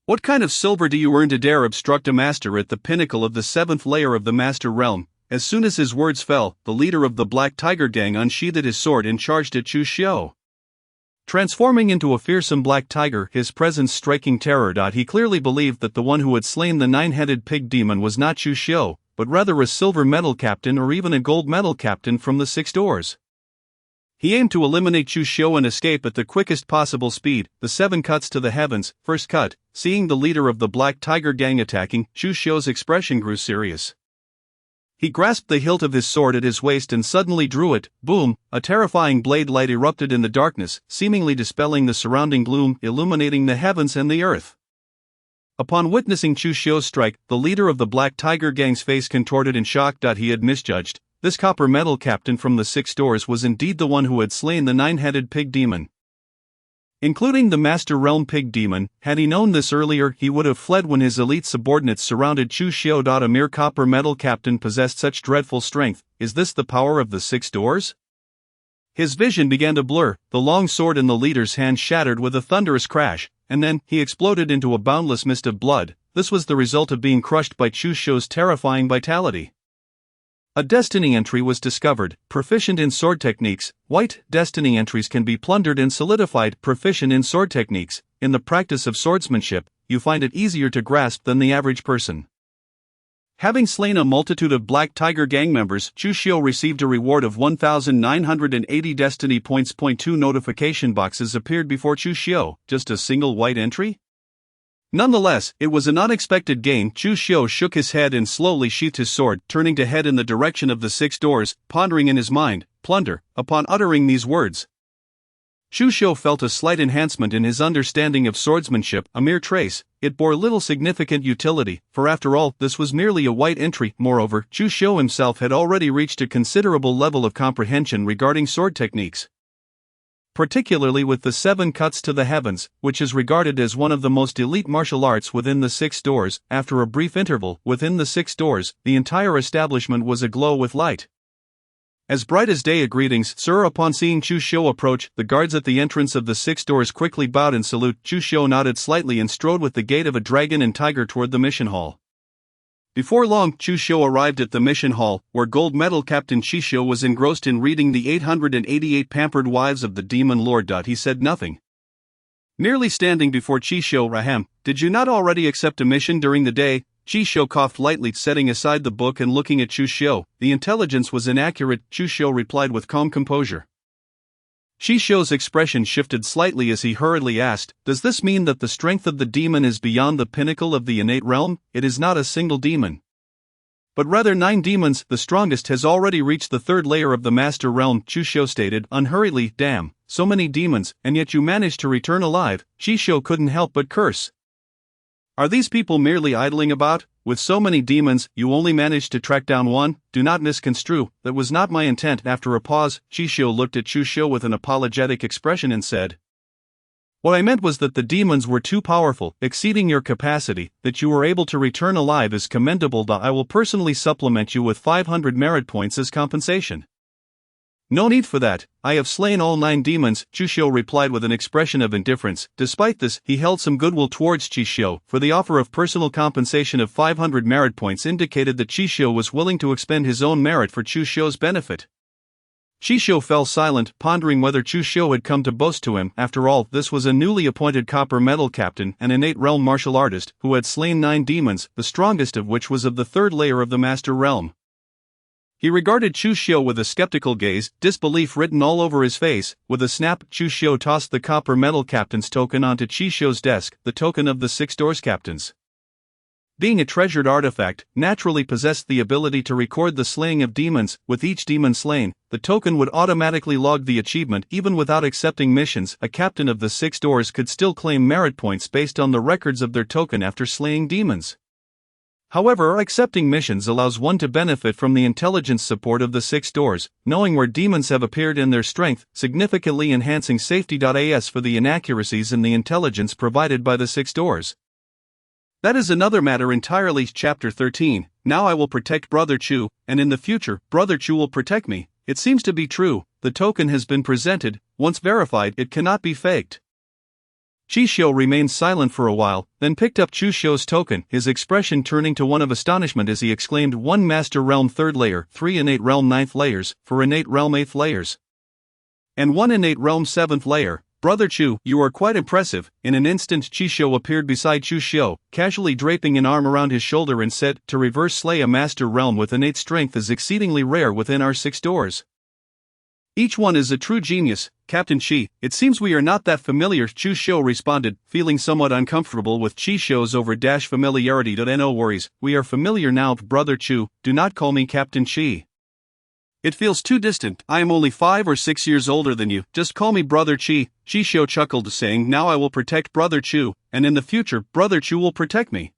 What kind of silver do you earn to dare obstruct a master at the pinnacle of the 7th layer of the master realm? As soon as his words fell, the leader of the Black Tiger Gang unsheathed his sword and charged at Chu Xiu. Transforming into a fearsome black tiger, his presence striking terror. He clearly believed that the one who had slain the 9-headed pig demon was not Chu Xiu, but rather a silver metal captain or even a gold metal captain from the 6 doors.
He aimed to eliminate Chu Xiu and escape at the quickest possible speed. The 7 cuts to the heavens. First cut, seeing the leader of the Black Tiger gang attacking, Chu Xiu's expression grew serious. He grasped the hilt of his sword at his waist and suddenly drew it. Boom! A terrifying blade light erupted in the darkness, seemingly dispelling the surrounding gloom, illuminating the heavens and the earth. Upon witnessing Chu Xiu's strike, the leader of the Black Tiger gang's face contorted in shock. He had misjudged. This copper metal captain from the 6 doors was indeed the one who had slain the 9-headed pig demon. Including the Master Realm Pig Demon, had he known this earlier, he would have fled when his elite subordinates surrounded Chu Xiu. A mere copper metal captain possessed such dreadful strength. Is this the power of the 6 doors? His vision began to blur, the long sword in the leader's hand shattered with a thunderous crash, and then, he exploded into a boundless mist of blood. This was the result of being crushed by Chu Xiu's terrifying vitality. A destiny entry was discovered. Proficient in sword techniques. White destiny entries can be plundered and solidified. Proficient in sword techniques. In the practice of swordsmanship, you find it easier to grasp than the average person. Having slain a multitude of Black Tiger gang members, Chu Xiu received a reward of 1,980 destiny points. 2 notification boxes appeared before Chu Xiu. Just a single white entry? Nonetheless, it was an unexpected gain. Chu Xiu shook his head and slowly sheathed his sword, turning to head in the direction of the 6 doors, pondering in his mind, plunder. Upon uttering these words, Chu Xiu felt a slight enhancement in his understanding of swordsmanship, a mere trace. It bore little significant utility, for after all, this was merely a white entry. Moreover, Chu Xiu himself had already reached a considerable level of comprehension regarding sword techniques. Particularly with the 7 cuts to the heavens, which is regarded as one of the most elite martial arts within the 6 doors. After a brief interval, within the 6 doors, the entire establishment was aglow with light. As bright as day. Greetings, sir. Upon seeing Chu Xiu approach, the guards at the entrance of the 6 doors quickly bowed in salute. Chu Xiu nodded slightly and strode with the gait of a dragon and tiger toward the mission hall. Before long, Chu Xiu arrived at the mission hall, where gold medal Captain Chi Xiu was engrossed in reading the 888 pampered wives of the demon lord. He said nothing. Nearly standing before Chi Xiu. Rahem, did you not already accept a mission during the day? Chi Xiu coughed lightly, setting aside the book and looking at Chu Xiu. The intelligence was inaccurate, Chu Xiu replied with calm composure. Chi Xiu's expression shifted slightly as he hurriedly asked, does this mean that the strength of the demon is beyond the pinnacle of the innate realm? It is not a single demon, but rather 9 demons. The strongest has already reached the 3rd layer of the master realm, Chu Xiu stated unhurriedly. Damn, so many demons, and yet you managed to return alive. Chi Xiu couldn't help but curse. Are these people merely idling about? With so many demons, you only managed to track down one? Do not misconstrue, that was not my intent. After a pause, Chi Xiu looked at Chu Xiu with an apologetic expression and said, what I meant was that the demons were too powerful, exceeding your capacity. That you were able to return alive is commendable. I will personally supplement you with 500 merit points as compensation. No need for that, I have slain all 9 demons, Chu Xiu replied with an expression of indifference. Despite this, he held some goodwill towards Chi Xiu, for the offer of personal compensation of 500 merit points indicated that Chi Xiu was willing to expend his own merit for Chu Xiu's benefit. Chi Xiu fell silent, pondering whether Chu Xiu had come to boast to him. After all, this was a newly appointed copper metal captain, an innate realm martial artist, who had slain 9 demons, the strongest of which was of the 3rd layer of the master realm. He regarded Chu Xiu with a skeptical gaze, disbelief written all over his face. With a snap, Chu Xiu tossed the copper metal captain's token onto Chi Xiu's desk, the token of the 6 doors captains. Being a treasured artifact, naturally possessed the ability to record the slaying of demons. With each demon slain, the token would automatically log the achievement. Even without accepting missions, a captain of the 6 doors could still claim merit points based on the records of their token after slaying demons. However, accepting missions allows one to benefit from the intelligence support of the 6 doors, knowing where demons have appeared and their strength, significantly enhancing safety. As for the inaccuracies in the intelligence provided by the 6 doors, that is another matter entirely. Chapter 13. Now I will protect Brother Chu, and in the future, Brother Chu will protect me. It seems to be true, the token has been presented, once verified, it cannot be faked. Chi Xiu remained silent for a while, then picked up Chu Xiu's token, his expression turning to one of astonishment as he exclaimed, 1 Master Realm 3rd layer, 3 Innate Realm 9th layers, 4 Innate Realm 8th layers, and 1 Innate Realm 7th layer. Brother Chu, you are quite impressive. In an instant Chi Xiu appeared beside Chu Xiu, casually draping an arm around his shoulder and said, to reverse slay a Master Realm with innate strength is exceedingly rare within our 6 doors. Each one is a true genius, Captain Chi. It seems we are not that familiar, Chu Shou responded, feeling somewhat uncomfortable with Chi Shou's over-familiarity. No worries, we are familiar now, Brother Chu, do not call me Captain Chi. It feels too distant. I am only 5 or 6 years older than you, just call me Brother Chi. Chi Shou chuckled, saying, now I will protect Brother Chu, and in the future, Brother Chu will protect me.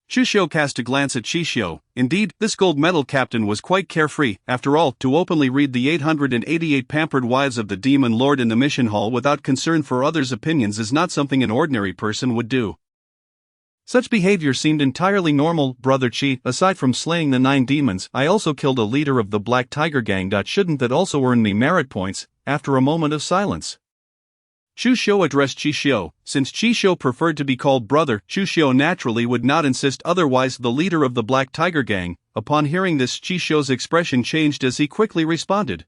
Chu Shou cast a glance at Chi Shou. Indeed, this gold medal captain was quite carefree. After all, to openly read the 888 pampered wives of the demon lord in the mission hall without concern for others' opinions is not something an ordinary person would do. Such behavior seemed entirely normal, Brother Chi. Aside from slaying the 9 demons, I also killed a leader of the Black Tiger Gang. Shouldn't that also earn me merit points? After a moment of silence, Chu Shou addressed Chi Shou. Since Chi Shou preferred to be called brother, Chu Shou naturally would not insist otherwise. The leader of the Black Tiger Gang, upon hearing this, Chi Shou's expression changed as he quickly responded.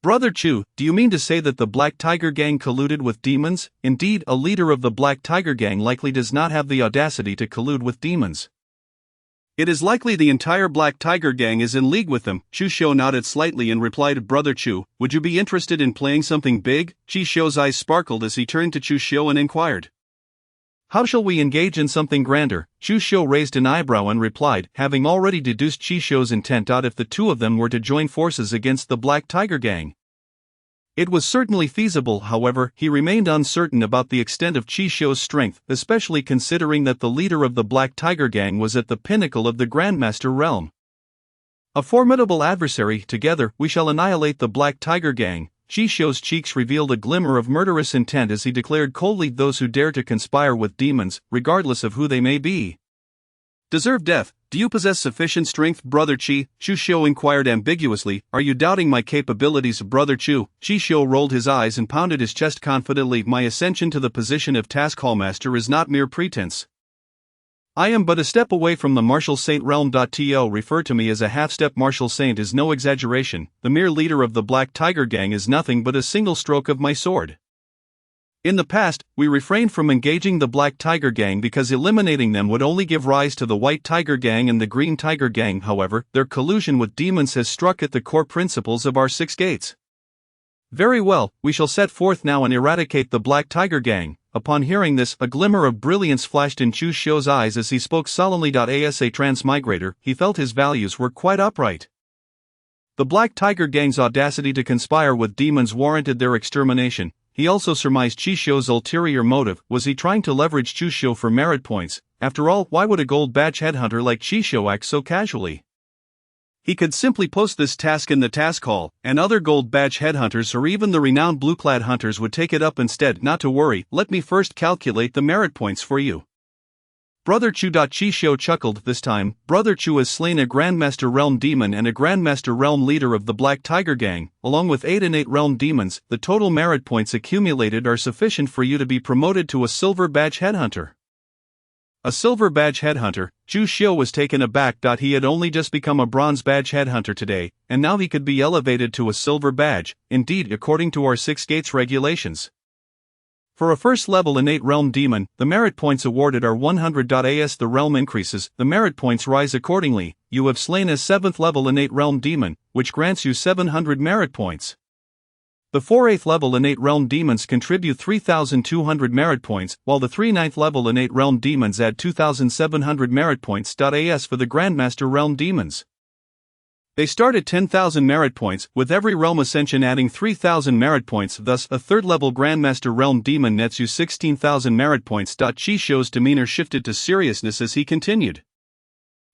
Brother Chu, do you mean to say that the Black Tiger Gang colluded with demons? Indeed, a leader of the Black Tiger Gang likely does not have the audacity to collude with demons. It is likely the entire Black Tiger Gang is in league with them. Chu Shou nodded slightly and replied, Brother Chu, would you be interested in playing something big? Chi Shou's eyes sparkled as he turned to Chu Shou and inquired. How shall we engage in something grander? Chu Shou raised an eyebrow and replied, having already deduced Chi Shou's intent. If the two of them were to join forces against the Black Tiger Gang. It was certainly feasible, however, he remained uncertain about the extent of Chi Shou's strength, especially considering that the leader of the Black Tiger Gang was at the pinnacle of the Grandmaster realm. A formidable adversary. Together, we shall annihilate the Black Tiger Gang. Chi Shou's cheeks revealed a glimmer of murderous intent as he declared coldly, those who dare to conspire with demons, regardless of who they may be, deserve death. Do you possess sufficient strength, Brother Chi? Chu Shou inquired ambiguously. Are you doubting my capabilities, Brother Chu? Chi Shou rolled his eyes and pounded his chest confidently. My ascension to the position of Task Hallmaster is not mere pretense. I am but a step away from the Martial Saint realm. To refer to me as a half-step Martial Saint is no exaggeration. The mere leader of the Black Tiger Gang is nothing but a single stroke of my sword. In the past, we refrained from engaging the Black Tiger Gang because eliminating them would only give rise to the White Tiger Gang and the Green Tiger Gang. However, their collusion with demons has struck at the core principles of our 6 gates. Very well, we shall set forth now and eradicate the Black Tiger Gang. Upon hearing this, a glimmer of brilliance flashed in Chu Shou's eyes as he spoke solemnly. As a transmigrator, he felt his values were quite upright. The Black Tiger Gang's audacity to conspire with demons warranted their extermination. He also surmised Chi Shou's ulterior motive. Was he trying to leverage Chu Shou for merit points? After all, why would a gold badge headhunter like Chi Shou act so casually? He could simply post this task in the task hall, and other gold badge headhunters or even the renowned blue-clad hunters would take it up instead. Not to worry, let me first calculate the merit points for you. Brother Chu. Chi Shou chuckled. This time, Brother Chu has slain a Grandmaster Realm Demon and a Grandmaster Realm leader of the Black Tiger Gang, along with 8 innate Realm Demons. The total merit points accumulated are sufficient for you to be promoted to a Silver Badge Headhunter. A Silver Badge Headhunter? Chu Shou was taken aback. He had only just become a Bronze Badge Headhunter today, and now he could be elevated to a Silver Badge, indeed according to our 6 gates regulations. For a first-level innate realm demon, the merit points awarded are 100. As the realm increases, the merit points rise accordingly. You have slain a 7th-level innate realm demon, which grants you 700 merit points. The 4 8th-level innate realm demons contribute 3,200 merit points, while the 3 9th-level innate realm demons add 2,700 merit points. As for the Grandmaster realm demons, they start at 10,000 merit points, with every realm ascension adding 3,000 merit points. Thus, a 3rd-level Grandmaster realm demon nets you 16,000 merit points. Chi Shou's demeanor shifted to seriousness as he continued.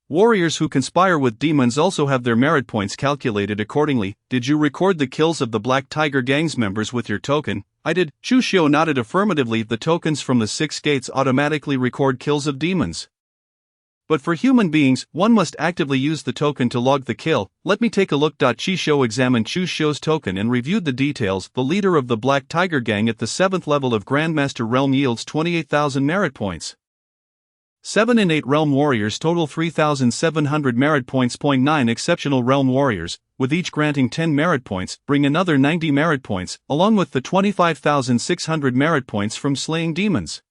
Warriors who conspire with demons also have their merit points calculated accordingly. Did you record the kills of the Black Tiger Gang's members with your token? I did. Chu Shou nodded affirmatively. The tokens from the 6 gates automatically record kills of demons. But for human beings, one must actively use the token to log the kill. Let me take a look. Chi Shou examined Chu Shou's token and reviewed the details. The leader of the Black Tiger Gang at the 7th level of Grandmaster Realm yields 28,000 merit points. 7 innate Realm Warriors total 3,700 merit points. 9 exceptional Realm Warriors, with each granting 10 merit points, bring another 90 merit points, along with the 25,600 merit points from slaying demons.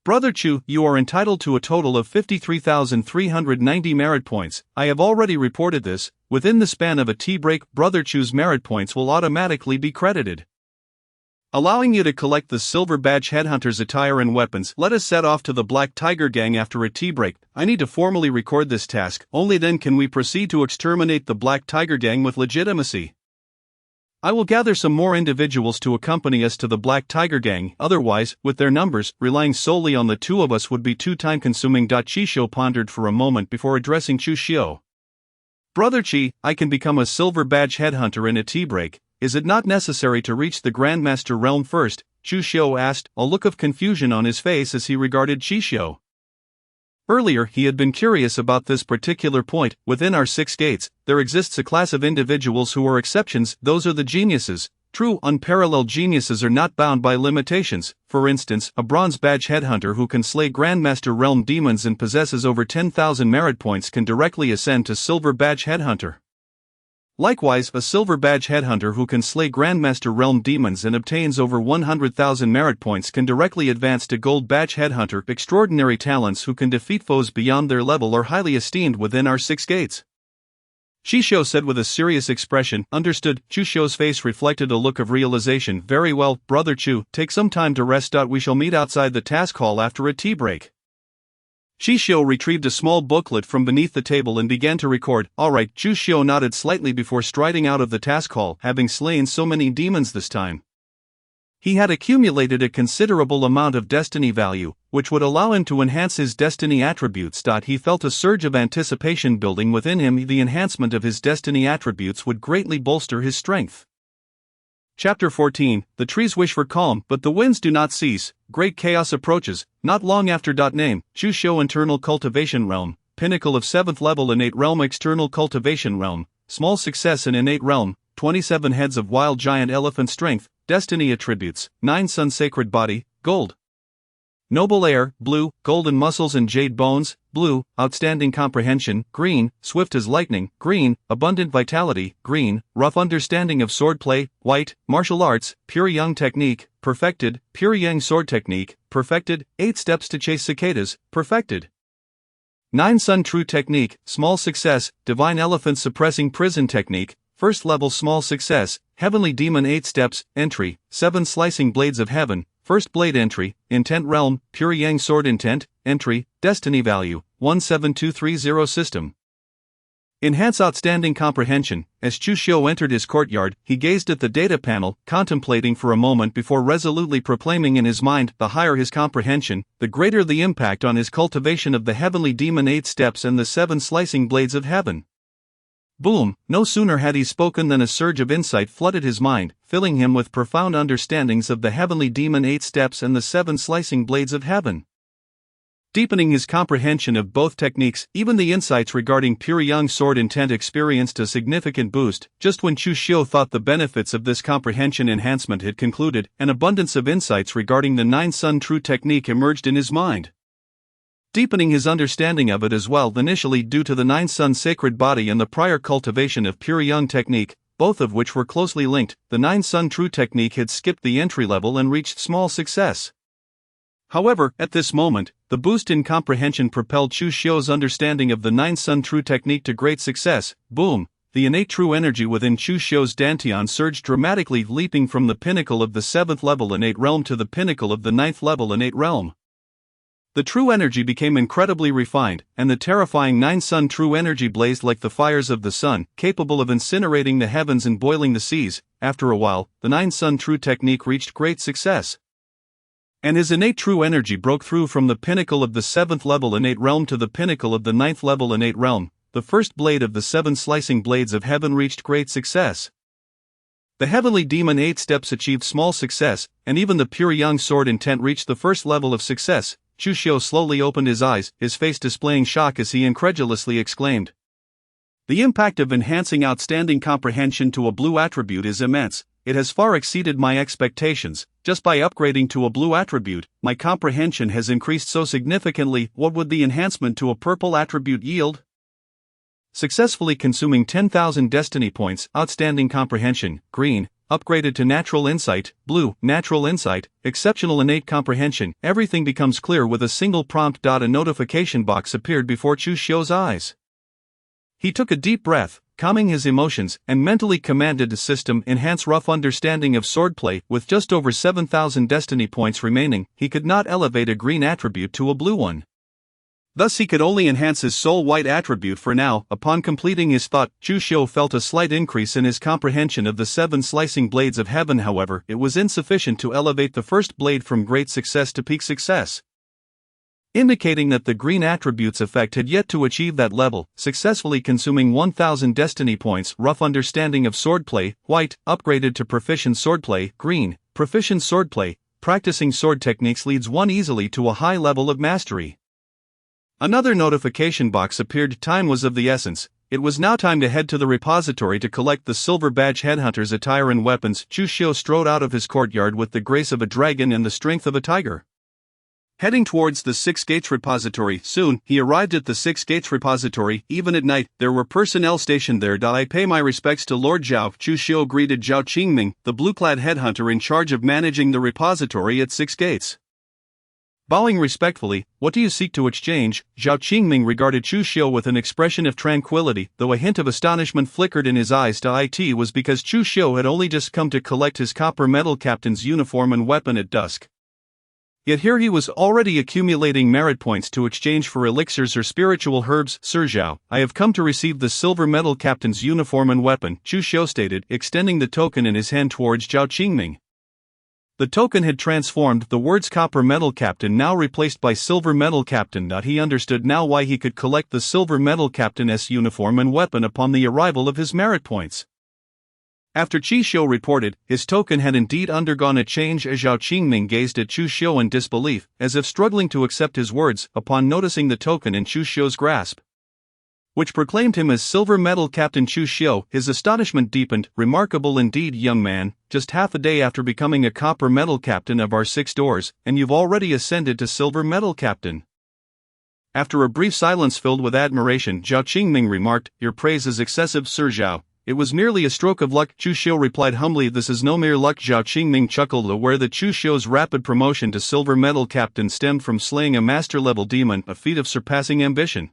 Brother Chu, you are entitled to a total of 53,390 merit points. I have already reported this.
within the span of a tea break, Brother Chu's merit points will automatically be credited, allowing you to collect the Silver Badge Headhunter's attire and weapons. Let us set off to the Black Tiger Gang after a tea break. I need to formally record this task, only then can we proceed to exterminate the Black Tiger Gang with legitimacy. I will gather some more individuals to accompany us to the Black Tiger Gang, otherwise, with their numbers, relying solely on the two of us would be too time-consuming. Chisho pondered for a moment before addressing Chu Xiu. Brother Chi, I can become a Silver Badge Headhunter in a tea break. Is it not necessary to reach the Grandmaster realm first? Chu Xiu asked, a look of confusion on his face as he regarded Chisho. Earlier, he had been curious about this particular point. Within our 6 gates, there exists a class of individuals who are exceptions. Those are the geniuses. True, unparalleled geniuses are not bound by limitations. For instance, a Bronze Badge Headhunter who can slay Grandmaster Realm demons and possesses over 10,000 merit points can directly ascend to Silver Badge Headhunter. Likewise, a Silver Badge Headhunter who can slay Grandmaster Realm demons and obtains over 100,000 merit points can directly advance to Gold Badge Headhunter. Extraordinary talents who can defeat foes beyond their level are highly esteemed within our 6 gates. Chisho said with a serious expression. Understood. Chusho's face reflected a look of realization. Very well, Brother Chu, take some time to rest. We shall meet outside the task hall after a tea break. Chisho retrieved a small booklet from beneath the table and began to record. Alright, Chisho nodded slightly before striding out of the task hall, having slain so many demons this time. He had accumulated a considerable amount of destiny value, which would allow him to enhance his destiny attributes. He felt a surge of anticipation building within him. The enhancement of his destiny attributes would greatly bolster his strength. Chapter 14, The trees wish for calm, but the winds do not cease. Great chaos approaches, not long after. Name, Chusho Internal Cultivation Realm, Pinnacle of 7th Level Innate Realm. External Cultivation Realm, Small Success in Innate Realm, 27 Heads of Wild Giant Elephant Strength, Destiny Attributes, 9 Sun Sacred Body, Gold. Noble Air, Blue, Golden Muscles and Jade Bones, Blue, Outstanding Comprehension, Green, Swift as Lightning, Green, Abundant Vitality, Green, Rough Understanding of Swordplay, White, Martial Arts, Pure Yang Technique, Perfected, Pure Yang Sword Technique, Perfected, 8 Steps to Chase Cicadas, Perfected. 9 Sun True Technique, Small Success, Divine Elephant Suppressing Prison Technique, First Level Small Success, Heavenly Demon 8 Steps, Entry, 7 Slicing Blades of Heaven, First Blade Entry, Intent Realm, Pure Yang Sword Intent, Entry, Destiny Value, 17230 System. Enhance Outstanding Comprehension. As Chusho entered his courtyard, he gazed at the data panel, contemplating for a moment before resolutely proclaiming in his mind, the higher his comprehension, the greater the impact on his cultivation of the Heavenly Demon 8 Steps and the 7 Slicing Blades of Heaven. Boom! No sooner had he spoken than a surge of insight flooded his mind, filling him with profound understandings of the Heavenly Demon 8 Steps and the 7 Slicing Blades of Heaven. Deepening his comprehension of both techniques, even the insights regarding Pure Yang Sword Intent experienced a significant boost. Just when Chusho thought the benefits of this comprehension enhancement had concluded, an abundance of insights regarding the 9 Sun True Technique emerged in his mind. Deepening his understanding of it as well, initially due to the 9 Sun Sacred Body and the prior cultivation of Pure Yang Technique, both of which were closely linked, the 9 Sun True Technique had skipped the entry level and reached small success. However, at this moment, the boost in comprehension propelled Chusho's understanding of the 9 Sun True Technique to great success. Boom! The innate true energy within Chusho's Dantian surged dramatically, leaping from the pinnacle of the 7th level innate realm to the pinnacle of the 9th level innate realm. The true energy became incredibly refined, and the terrifying 9 Sun True Energy blazed like the fires of the sun, capable of incinerating the heavens and boiling the seas. After a while, the 9 Sun True Technique reached great success, and his innate true energy broke through from the pinnacle of the 7th level innate realm to the pinnacle of the 9th level innate realm. The first blade of the 7 Slicing Blades of Heaven reached great success. The Heavenly Demon 8 Steps achieved small success, and even the Pure Yang Sword Intent reached the first level of success. Chusho slowly opened his eyes, his face displaying shock as he incredulously exclaimed. The impact of enhancing outstanding comprehension to a blue attribute is immense. It has far exceeded my expectations. Just by upgrading to a blue attribute, my comprehension has increased so significantly. What would the enhancement to a purple attribute yield? Successfully consuming 10,000 destiny points, outstanding comprehension, green, upgraded to natural insight, blue, natural insight, exceptional innate comprehension. Everything becomes clear with a single prompt. A notification box appeared before Chusho's eyes. He took a deep breath, calming his emotions, and mentally commanded the system enhance rough understanding of swordplay. With just over 7,000 destiny points remaining, he could not elevate a green attribute to a blue one. Thus he could only enhance his soul white attribute for now. Upon completing his thought, Chu Xiu felt a slight increase in his comprehension of the 7 slicing blades of heaven. However, it was insufficient to elevate the first blade from great success to peak success, indicating that the green attribute's effect had yet to achieve that level. Successfully consuming 1,000 destiny points, rough understanding of swordplay, white, upgraded to proficient swordplay, green, proficient swordplay. Practicing sword techniques leads one easily to a high level of mastery. Another notification box appeared. Time was of the essence. It was now time to head to the repository to collect the silver badge headhunter's attire and weapons. Chu Xiu strode out of his courtyard with the grace of a dragon and the strength of a tiger, heading towards the Six Gates repository. Soon, he arrived at the Six Gates repository. Even at night, there were personnel stationed there. I pay my respects to Lord Zhao. Chu Xiu greeted Zhao Qingming, the blue-clad headhunter in charge of managing the repository at Six Gates. Bowing respectfully, "What do you seek to exchange?" Zhao Qingming regarded Chu Xiu with an expression of tranquility, though a hint of astonishment flickered in his eyes. It was because Chu Xiu had only just come to collect his copper metal captain's uniform and weapon at dusk. Yet here he was already accumulating merit points to exchange for elixirs or spiritual herbs. "Sir Zhao, I have come to receive the silver metal captain's uniform and weapon," Chu Xiu stated, extending the token in his hand towards Zhao Qingming. The token had transformed, the words copper metal captain now replaced by silver metal captain. He understood now why he could collect the silver metal captain's uniform and weapon upon the arrival of his merit points. After Chi Xiu reported, his token had indeed undergone a change. Zhao Qingming gazed at Chu Xiu in disbelief, as if struggling to accept his words. Upon noticing the token in Chu Xiu's grasp, which proclaimed him as Silver Metal Captain Chu Xiu, his astonishment deepened. "Remarkable indeed, young man, just half a day after becoming a Copper Metal Captain of our 6 doors, and you've already ascended to Silver Metal Captain." After a brief silence filled with admiration, Zhao Qingming remarked, "Your praise is excessive, Sir Zhao. It was merely a stroke of luck." Chu Xiu replied humbly, "This is no mere luck." Zhao Qingming chuckled, aware that Chu Xiu's rapid promotion to Silver Metal Captain stemmed from slaying a master-level demon, a feat of surpassing ambition.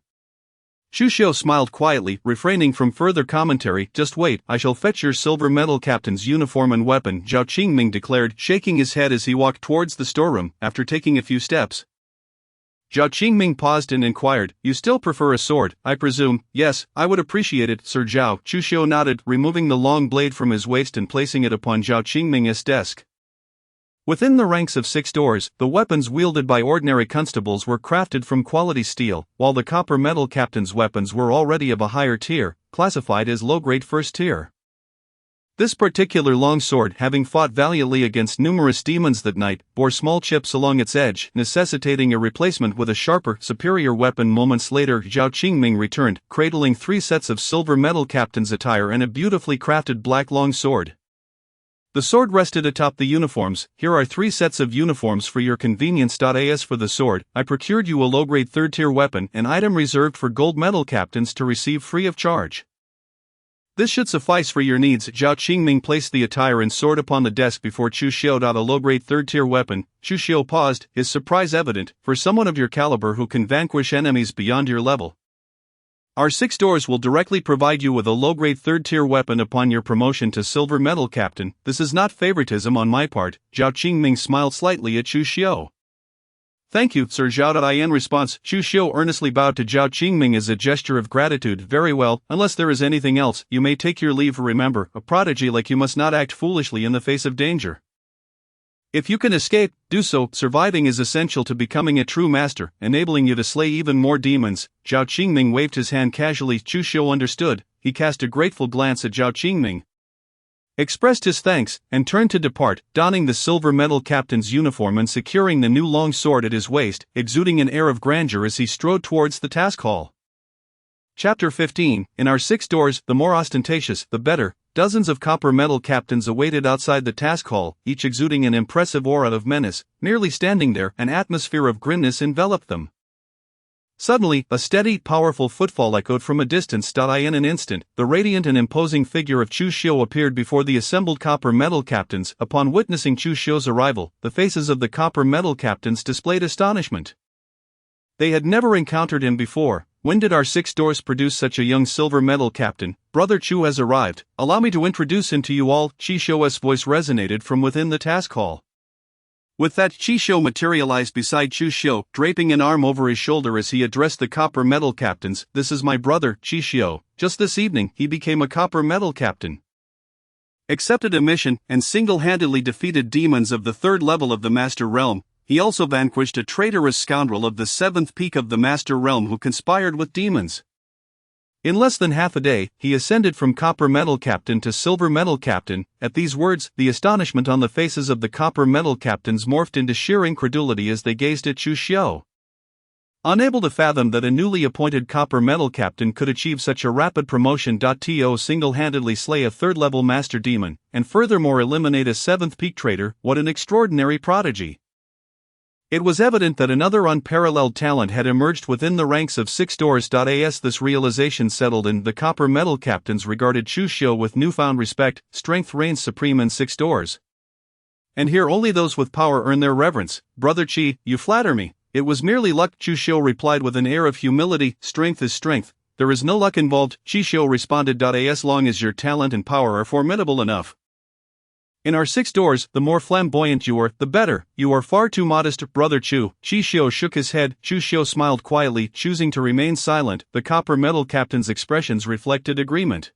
Chu Xiu smiled quietly, refraining from further commentary. "Just wait, I shall fetch your Silver Metal Captain's uniform and weapon," Zhao Qingming declared, shaking his head as he walked towards the storeroom. After taking a few steps, Zhao Qingming paused and inquired, "You still prefer a sword, I presume?" "Yes, I would appreciate it, Sir Zhao." Chu Xiu nodded, removing the long blade from his waist and placing it upon Zhao Qingming's desk. Within the ranks of 6 doors, the weapons wielded by ordinary constables were crafted from quality steel, while the Copper Metal Captain's weapons were already of a higher tier, classified as low-grade first tier. This particular long sword, having fought valiantly against numerous demons that night, bore small chips along its edge, necessitating a replacement with a sharper, superior weapon. Moments later, Zhao Qingming returned, cradling 3 sets of Silver Metal Captain's attire and a beautifully crafted black long sword. The sword rested atop the uniforms. "Here are 3 sets of uniforms for your convenience." As for the sword, I procured you a low-grade 3rd-tier weapon, an item reserved for gold medal captains to receive free of charge. This should suffice for your needs. Zhao Qingming placed the attire and sword upon the desk before Chu Xiu. A low-grade 3rd-tier weapon. Chu Xiu paused, his surprise evident, "For someone of your caliber who can vanquish enemies beyond your level. Our 6 doors will directly provide you with a low-grade 3rd-tier weapon upon your promotion to Silver Metal Captain. This is not favoritism on my part." Zhao Qingming smiled slightly at Chu Xiu. "Thank you, Sir Zhao." In response, Chu Xiu earnestly bowed to Zhao Qingming as a gesture of gratitude. "Very well, unless there is anything else, you may take your leave. Remember, a prodigy like you must not act foolishly in the face of danger. If you can escape, do so. Surviving is essential to becoming a true master, enabling you to slay even more demons." Zhao Qingming waved his hand casually. Chu Xiu understood. He cast a grateful glance at Zhao Qingming, expressed his thanks, and turned to depart, donning the Silver Metal Captain's uniform and securing the new long sword at his waist, exuding an air of grandeur as he strode towards the task hall. Chapter 15. In our 6 doors, the more ostentatious, the better. Dozens of Copper Metal Captains awaited outside the task hall, each exuding an impressive aura of menace. Merely standing there, an atmosphere of grimness enveloped them. Suddenly, a steady, powerful footfall echoed from a distance. In an instant, the radiant and imposing figure of Chu Xiu appeared before the assembled Copper Metal Captains. Upon witnessing Chu Xiu's arrival, the faces of the Copper Metal Captains displayed astonishment. They had never encountered him before, when did our 6 doors produce such a young silver medal captain? Brother Chu has arrived, allow me to introduce him to you all. Chisho's voice resonated from within the task hall.
With that, Chisho materialized beside Chusho, draping an arm over his shoulder as he addressed the copper medal captains. This is my brother, Chisho. Just this evening, he became a copper medal captain. Accepted a mission, and single-handedly defeated demons of the 3rd level of the Master Realm. He also vanquished a traitorous scoundrel of the 7th peak of the Master Realm who conspired with demons.
In less than half a day, he ascended from Copper Medal Captain to Silver Medal Captain. At these words, the astonishment on the faces of the Copper Medal Captains morphed into sheer incredulity as they gazed at Chu Xiao. Unable to fathom that a newly appointed Copper Medal Captain could achieve such a rapid promotion. To single-handedly slay a 3rd-level Master Demon, and furthermore eliminate a 7th peak traitor, what an extraordinary prodigy! It was evident that another unparalleled talent had emerged within the ranks of 6 doors. As this realization settled in, the Copper Medal Captains regarded Chu Xiao with newfound respect. Strength reigns supreme in 6 doors. And here only those with power earn their reverence. Brother Chi, you flatter me. It was merely luck, Chu Xiao replied with an air of humility. Strength is strength. There is no luck involved, Chi Xiao responded. As long as your talent and power are formidable enough. In our 6 doors, the more flamboyant you are, the better. You are far too modest, Brother Chu. Chi Xiao shook his head. Chu Xiao smiled quietly, choosing to remain silent. The Copper Medal Captain's expressions reflected agreement.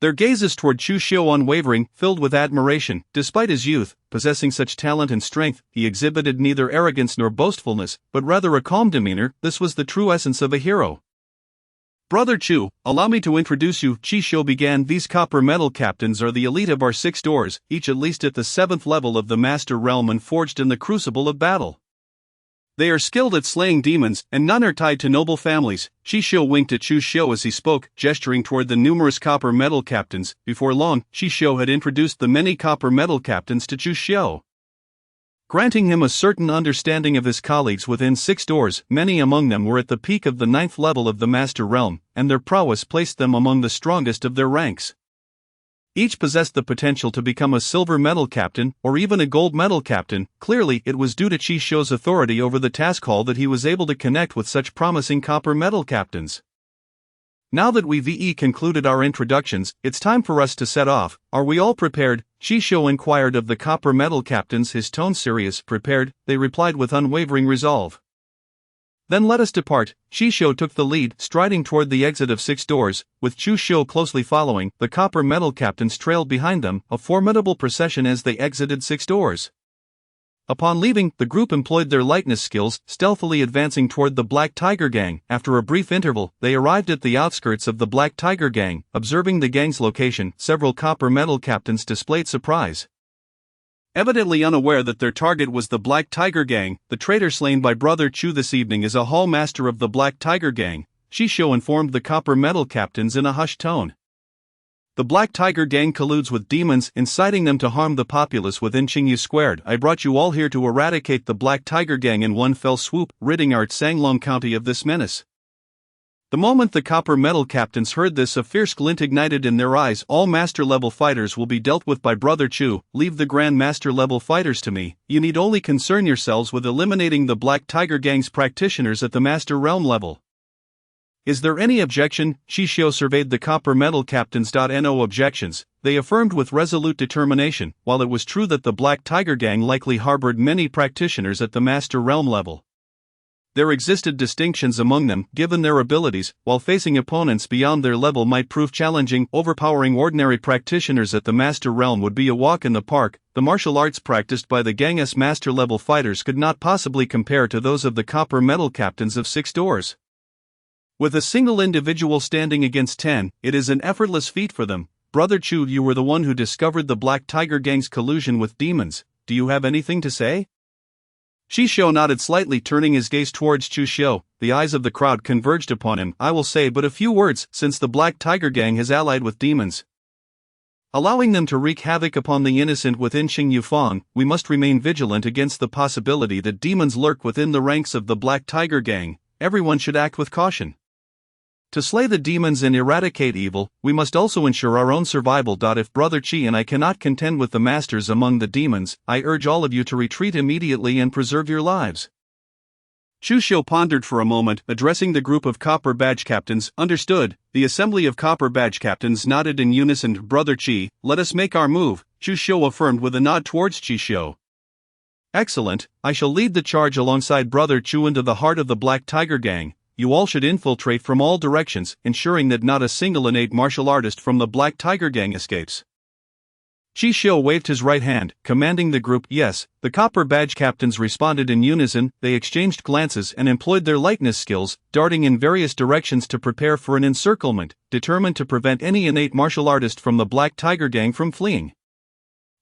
Their gazes toward Chu Xiao unwavering, filled with admiration. Despite his youth, possessing such talent and strength, he exhibited neither arrogance nor boastfulness, but rather a calm demeanor. This was the true essence of a hero. Brother Chu, allow me to introduce you, Chi Xiao began. These Copper Medal Captains are the elite of our 6 doors, each at least at the 7th level of the Master Realm and forged in the crucible of battle. They are skilled at slaying demons, and none are tied to noble families. Chi Xiao winked at Chu Xiao as he spoke, gesturing toward the numerous Copper Medal Captains. Before long, Chi Xiao had introduced the many Copper Medal Captains to Chu Xiao, granting him a certain understanding of his colleagues within 6 doors. Many among them were at the peak of the 9th level of the Master Realm, and their prowess placed them among the strongest of their ranks. Each possessed the potential to become a Silver Medal Captain, or even a Gold Medal Captain. Clearly, it was due to Chi Xiao's authority over the task hall that he was able to connect with such promising Copper Medal Captains. Now that we've concluded our introductions, it's time for us to set off. Are we all prepared? Chi Xiao inquired of the Copper Medal Captains, his tone serious. Prepared, they replied with unwavering resolve. Then let us depart. Chi Xiao took the lead, striding toward the exit of 6 doors, with Chu Xiao closely following. The Copper Medal Captains trailed behind them, a formidable procession as they exited 6 doors. Upon leaving, the group employed their lightness skills, stealthily advancing toward the Black Tiger Gang. After a brief interval, they arrived at the outskirts of the Black Tiger Gang. Observing the gang's location, several Copper Medal Captains displayed surprise. Evidently unaware that their target was the Black Tiger Gang, the traitor slain by Brother Chu this evening is a hall master of the Black Tiger Gang, Chi Xiao informed the Copper Medal Captains in a hushed tone. The Black Tiger Gang colludes with demons, inciting them to harm the populace within Qingyu Squared. I brought you all here to eradicate the Black Tiger Gang in one fell swoop, ridding our Sanglong County of this menace. The moment the Copper Medal Captains heard this, a fierce glint ignited in their eyes. All Master-level fighters will be dealt with by Brother Chu. Leave the Grand Master-level fighters to me. You need only concern yourselves with eliminating the Black Tiger Gang's practitioners at the Master Realm level. Is there any objection? Chi Xiao surveyed the Copper Medal Captains. No objections, they affirmed with resolute determination. While it was true that the Black Tiger Gang likely harbored many practitioners at the Master Realm level, there existed distinctions among them, given their abilities, while facing opponents beyond their level might prove challenging. Overpowering ordinary practitioners at the Master Realm would be a walk in the park. The martial arts practiced by the Gang's Master-level fighters could not possibly compare to those of the Copper Medal Captains of 6 doors. With a single individual standing against 10, it is an effortless feat for them. Brother Chu, you were the one who discovered the Black Tiger Gang's collusion with demons. Do you have anything to say? Chi Xiao nodded slightly, turning his gaze towards Chu Xiao. The eyes of the crowd converged upon him. I will say but a few words, since the Black Tiger Gang has allied with demons, allowing them to wreak havoc upon the innocent within Qingyu Fang. We must remain vigilant against the possibility that demons lurk within the ranks of the Black Tiger Gang. Everyone should act with caution. To slay the demons and eradicate evil, we must also ensure our own survival. If Brother Chi and I cannot contend with the masters among the demons, I urge all of you to retreat immediately and preserve your lives.
Chushio pondered for a moment, addressing the group of Copper Badge Captains. Understood. The assembly of Copper Badge Captains nodded in unison. Brother Chi, let us make our move, Chushio affirmed with a nod towards Chishio. Excellent, I shall lead the charge alongside Brother Chu into the heart of the Black Tiger Gang. You all should infiltrate from all directions, ensuring that not a single innate martial artist from the Black Tiger Gang escapes. Chishio waved his right hand, commanding the group. Yes, the Copper Badge Captains responded in unison. They exchanged glances and employed their lightness skills, darting in various directions to prepare for an encirclement, determined to prevent any innate martial artist from the Black Tiger Gang from fleeing.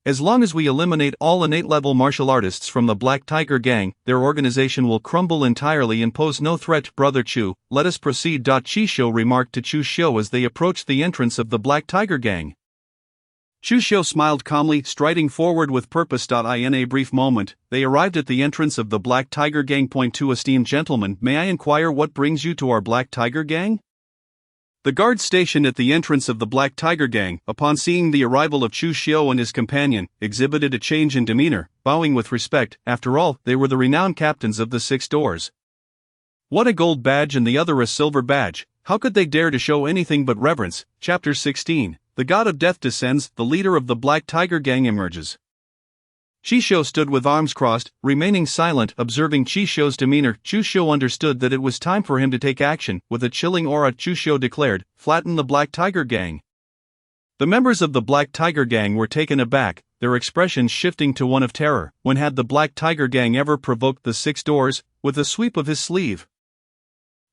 As long as we eliminate all innate-level martial artists from the Black Tiger Gang, their organization will crumble entirely and pose no threat. Brother Chu, let us proceed. Chishio remarked to Chushio as they approached the entrance of the Black Tiger Gang. Chushio smiled calmly, striding forward with purpose. In a brief moment, they arrived at the entrance of the Black Tiger Gang. Point 2 Esteemed gentlemen, may I inquire what brings you to our Black Tiger Gang? The guards stationed at the entrance of the Black Tiger Gang, upon seeing the arrival of Chushio and his companion, exhibited a change in demeanor, bowing with respect. After all, they were the renowned captains of the 6 doors. What a gold badge and the other a silver badge, how could they dare to show anything but reverence? Chapter 16. The God of Death descends, the leader of the Black Tiger Gang emerges. Chishio stood with arms crossed, remaining silent. Observing Chishio's demeanor, Chushio understood that it was time for him to take action. With a chilling aura, Chushio declared, "Flatten the Black Tiger Gang." The members of the Black Tiger Gang were taken aback, their expressions shifting to one of terror. When had the Black Tiger Gang ever provoked the 6 doors? With a sweep of his sleeve,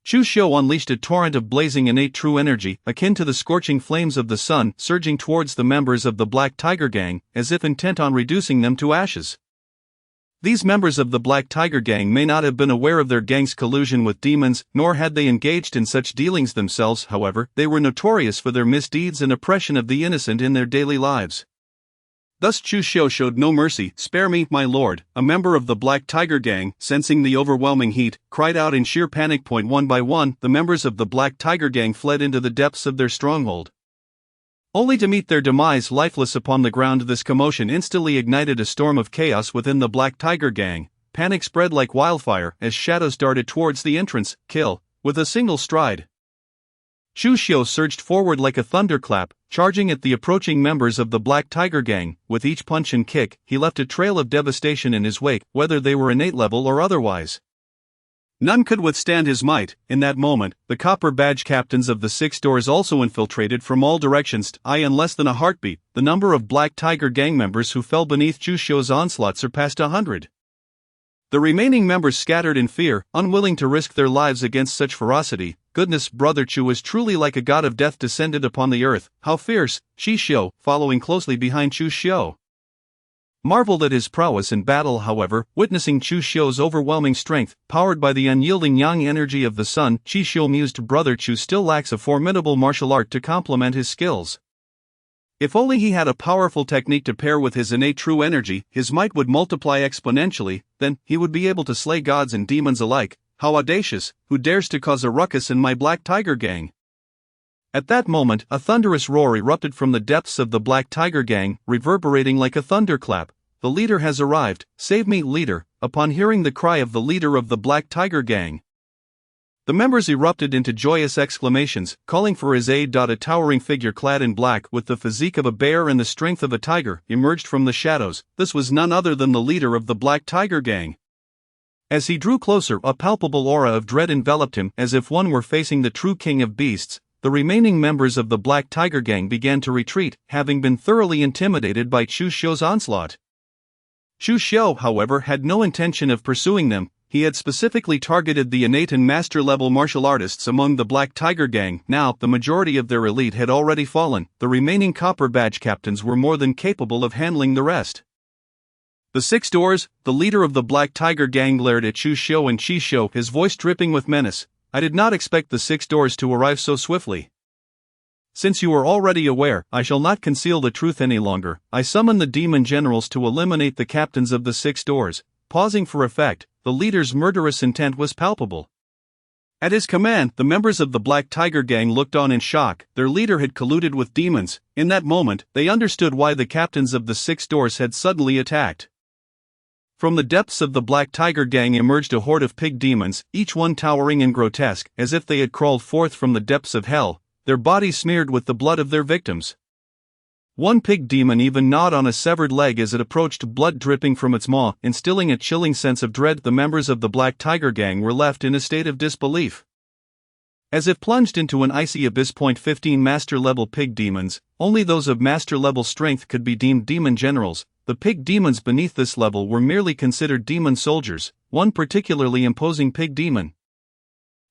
Chushio unleashed a torrent of blazing innate true energy, akin to the scorching flames of the sun, surging towards the members of the Black Tiger Gang, as if intent on reducing them to ashes. These members of the Black Tiger Gang may not have been aware of their gang's collusion with demons, nor had they engaged in such dealings themselves. However, they were notorious for their misdeeds and oppression of the innocent in their daily lives. Thus Chushio showed no mercy. "Spare me, my lord," a member of the Black Tiger Gang, sensing the overwhelming heat, cried out in sheer panic. One by one, the members of the Black Tiger Gang fled into the depths of their stronghold, only to meet their demise lifeless upon the ground. This commotion instantly ignited a storm of chaos within the Black Tiger Gang. Panic spread like wildfire as shadows darted towards the entrance. Kill, with a single stride, Chushio surged forward like a thunderclap, charging at the approaching members of the Black Tiger Gang. With each punch and kick, he left a trail of devastation in his wake, whether they were innate level or otherwise. None could withstand his might. In that moment, the Copper Badge Captains of the 6 doors also infiltrated from all directions. In less than a heartbeat, the number of Black Tiger Gang members who fell beneath Chushio's onslaught surpassed 100. The remaining members scattered in fear, unwilling to risk their lives against such ferocity. Goodness, Brother Chu is truly like a god of death descended upon the earth. How fierce! Chishio, following closely behind Chushio, marveled at his prowess in battle. However, witnessing Chushio's overwhelming strength, powered by the unyielding yang energy of the sun, Chishio mused, Brother Chu still lacks a formidable martial art to complement his skills. If only he had a powerful technique to pair with his innate true energy, his might would multiply exponentially. Then, he would be able to slay gods and demons alike. How audacious! Who dares to cause a ruckus in my Black Tiger Gang? At that moment, a thunderous roar erupted from the depths of the Black Tiger Gang, reverberating like a thunderclap. The leader has arrived. Save me, leader! Upon hearing the cry of the leader of the Black Tiger Gang, the members erupted into joyous exclamations, calling for his aid. A towering figure clad in black, with the physique of a bear and the strength of a tiger, emerged from the shadows. This was none other than the leader of the Black Tiger Gang. As he drew closer, a palpable aura of dread enveloped him, as if one were facing the true king of beasts. The remaining members of the Black Tiger Gang began to retreat, having been thoroughly intimidated by Chushio's onslaught. Chushio, however, had no intention of pursuing them. He had specifically targeted the innate and master-level martial artists among the Black Tiger Gang. Now, the majority of their elite had already fallen. The remaining Copper Badge Captains were more than capable of handling the rest. The 6 doors, the leader of the Black Tiger Gang, glared at Chushio and Chishio, his voice dripping with menace. I did not expect the 6 doors to arrive so swiftly. Since you are already aware, I shall not conceal the truth any longer. I summon the demon generals to eliminate the captains of the 6 doors. Pausing for effect, the leader's murderous intent was palpable. At his command, the members of the Black Tiger Gang looked on in shock. Their leader had colluded with demons. In that moment, they understood why the captains of the 6 doors had suddenly attacked.
From the depths of the Black Tiger Gang emerged a horde of pig demons, each one towering and grotesque, as if they had crawled forth from the depths of hell, their bodies smeared with the blood of their victims. One pig demon even gnawed on a severed leg as it approached, blood dripping from its maw, instilling a chilling sense of dread. The members of the Black Tiger Gang were left in a state of disbelief. As if plunged into an icy abyss. 15 Master-level pig demons, only those of master-level strength could be deemed demon generals. The pig demons beneath this level were merely considered demon soldiers. One particularly imposing pig demon,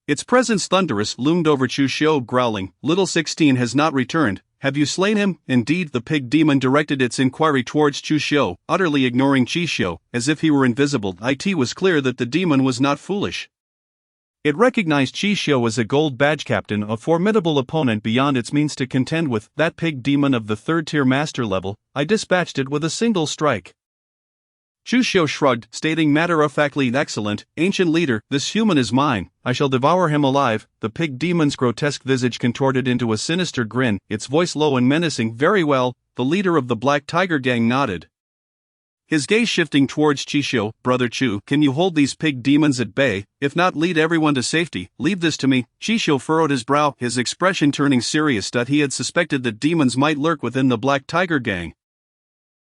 its presence thunderous, loomed over Chu Xiu, growling, "Little 16 has not returned. Have you slain him?" Indeed, the pig demon directed its inquiry towards Chu Xiu, utterly ignoring Chi Xiu, as if he were invisible. It was clear that the demon was not foolish. It recognized Chi Xiu as a gold badge captain, a formidable opponent beyond its means to contend with. That pig demon of the third-tier master level, I dispatched it with a single strike. Chu Xiu shrugged, stating matter-of-factly, "Excellent, ancient leader, this human is mine, I shall devour him alive." The pig demon's grotesque visage contorted into a sinister grin, its voice low and menacing. "Very well," the leader of the Black Tiger Gang nodded, his gaze shifting towards Chi Xiu. "Brother Chu, can you hold these pig demons at bay? If not, lead everyone to safety." "Leave this to me." Chi Xiu furrowed his brow, his expression turning serious. He had suspected that demons might lurk within the Black Tiger Gang,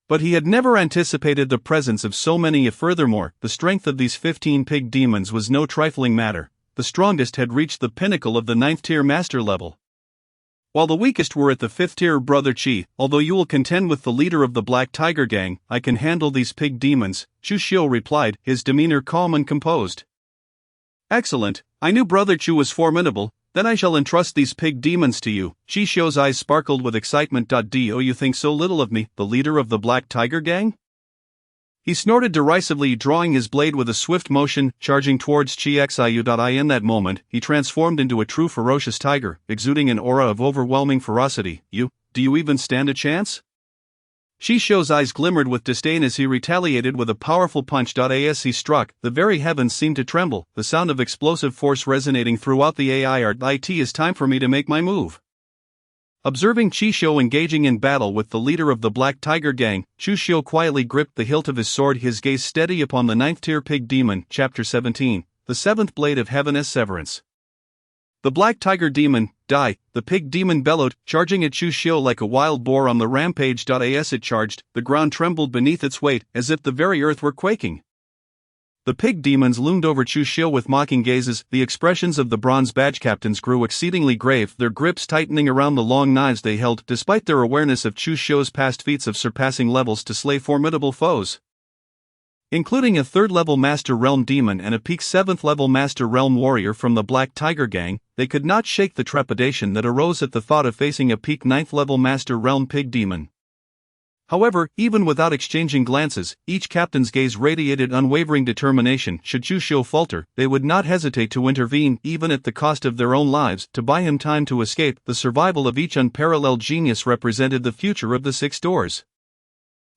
but he had never anticipated the presence of so many. Furthermore, the strength of these 15 pig demons was no trifling matter. The strongest had reached the pinnacle of the 9th-tier master level, while the weakest were at the 5th tier. "Brother Chi, although you will contend with the leader of the Black Tiger Gang, I can handle these pig demons," Chu Xiu replied, his demeanor calm and composed. "Excellent, I knew Brother Chu was formidable. Then I shall entrust these pig demons to you." Chi Xiu's eyes sparkled with excitement. "Do you think so little of me, the leader of the Black Tiger Gang?" He snorted derisively, drawing his blade with a swift motion, charging towards Chi Xiu. In that moment, he transformed into a true ferocious tiger, exuding an aura of overwhelming ferocity. Do you even stand a chance?" Chi Xiu's eyes glimmered with disdain as he retaliated with a powerful punch. As he struck, the very heavens seemed to tremble, the sound of explosive force resonating throughout the air. "It is time for me to make my move." Observing Chi Xiu engaging in battle with the leader of the Black Tiger Gang, Chu Xiu quietly gripped the hilt of his sword, his gaze steady upon the 9th-tier pig demon. Chapter 17, The 7th Blade of Heaven as Severance. The Black Tiger Demon, die! The pig demon bellowed, charging at Chu Xiu like a wild boar on the rampage. As it charged, the ground trembled beneath its weight, as if the very earth were quaking. The pig demons loomed over Chu Xiu with mocking gazes. The expressions of the bronze badge captains grew exceedingly grave, their grips tightening around the long knives they held, despite their awareness of Chu Xiu's past feats of surpassing levels to slay formidable foes, including a 3rd-level Master Realm Demon and a peak 7th-level Master Realm Warrior from the Black Tiger Gang. They could not shake the trepidation that arose at the thought of facing a peak 9th-level Master Realm Pig Demon. However, even without exchanging glances, each captain's gaze radiated unwavering determination. Should Chu Xiu falter, they would not hesitate to intervene, even at the cost of their own lives, to buy him time to escape. The survival of each unparalleled genius represented the future of the 6 doors.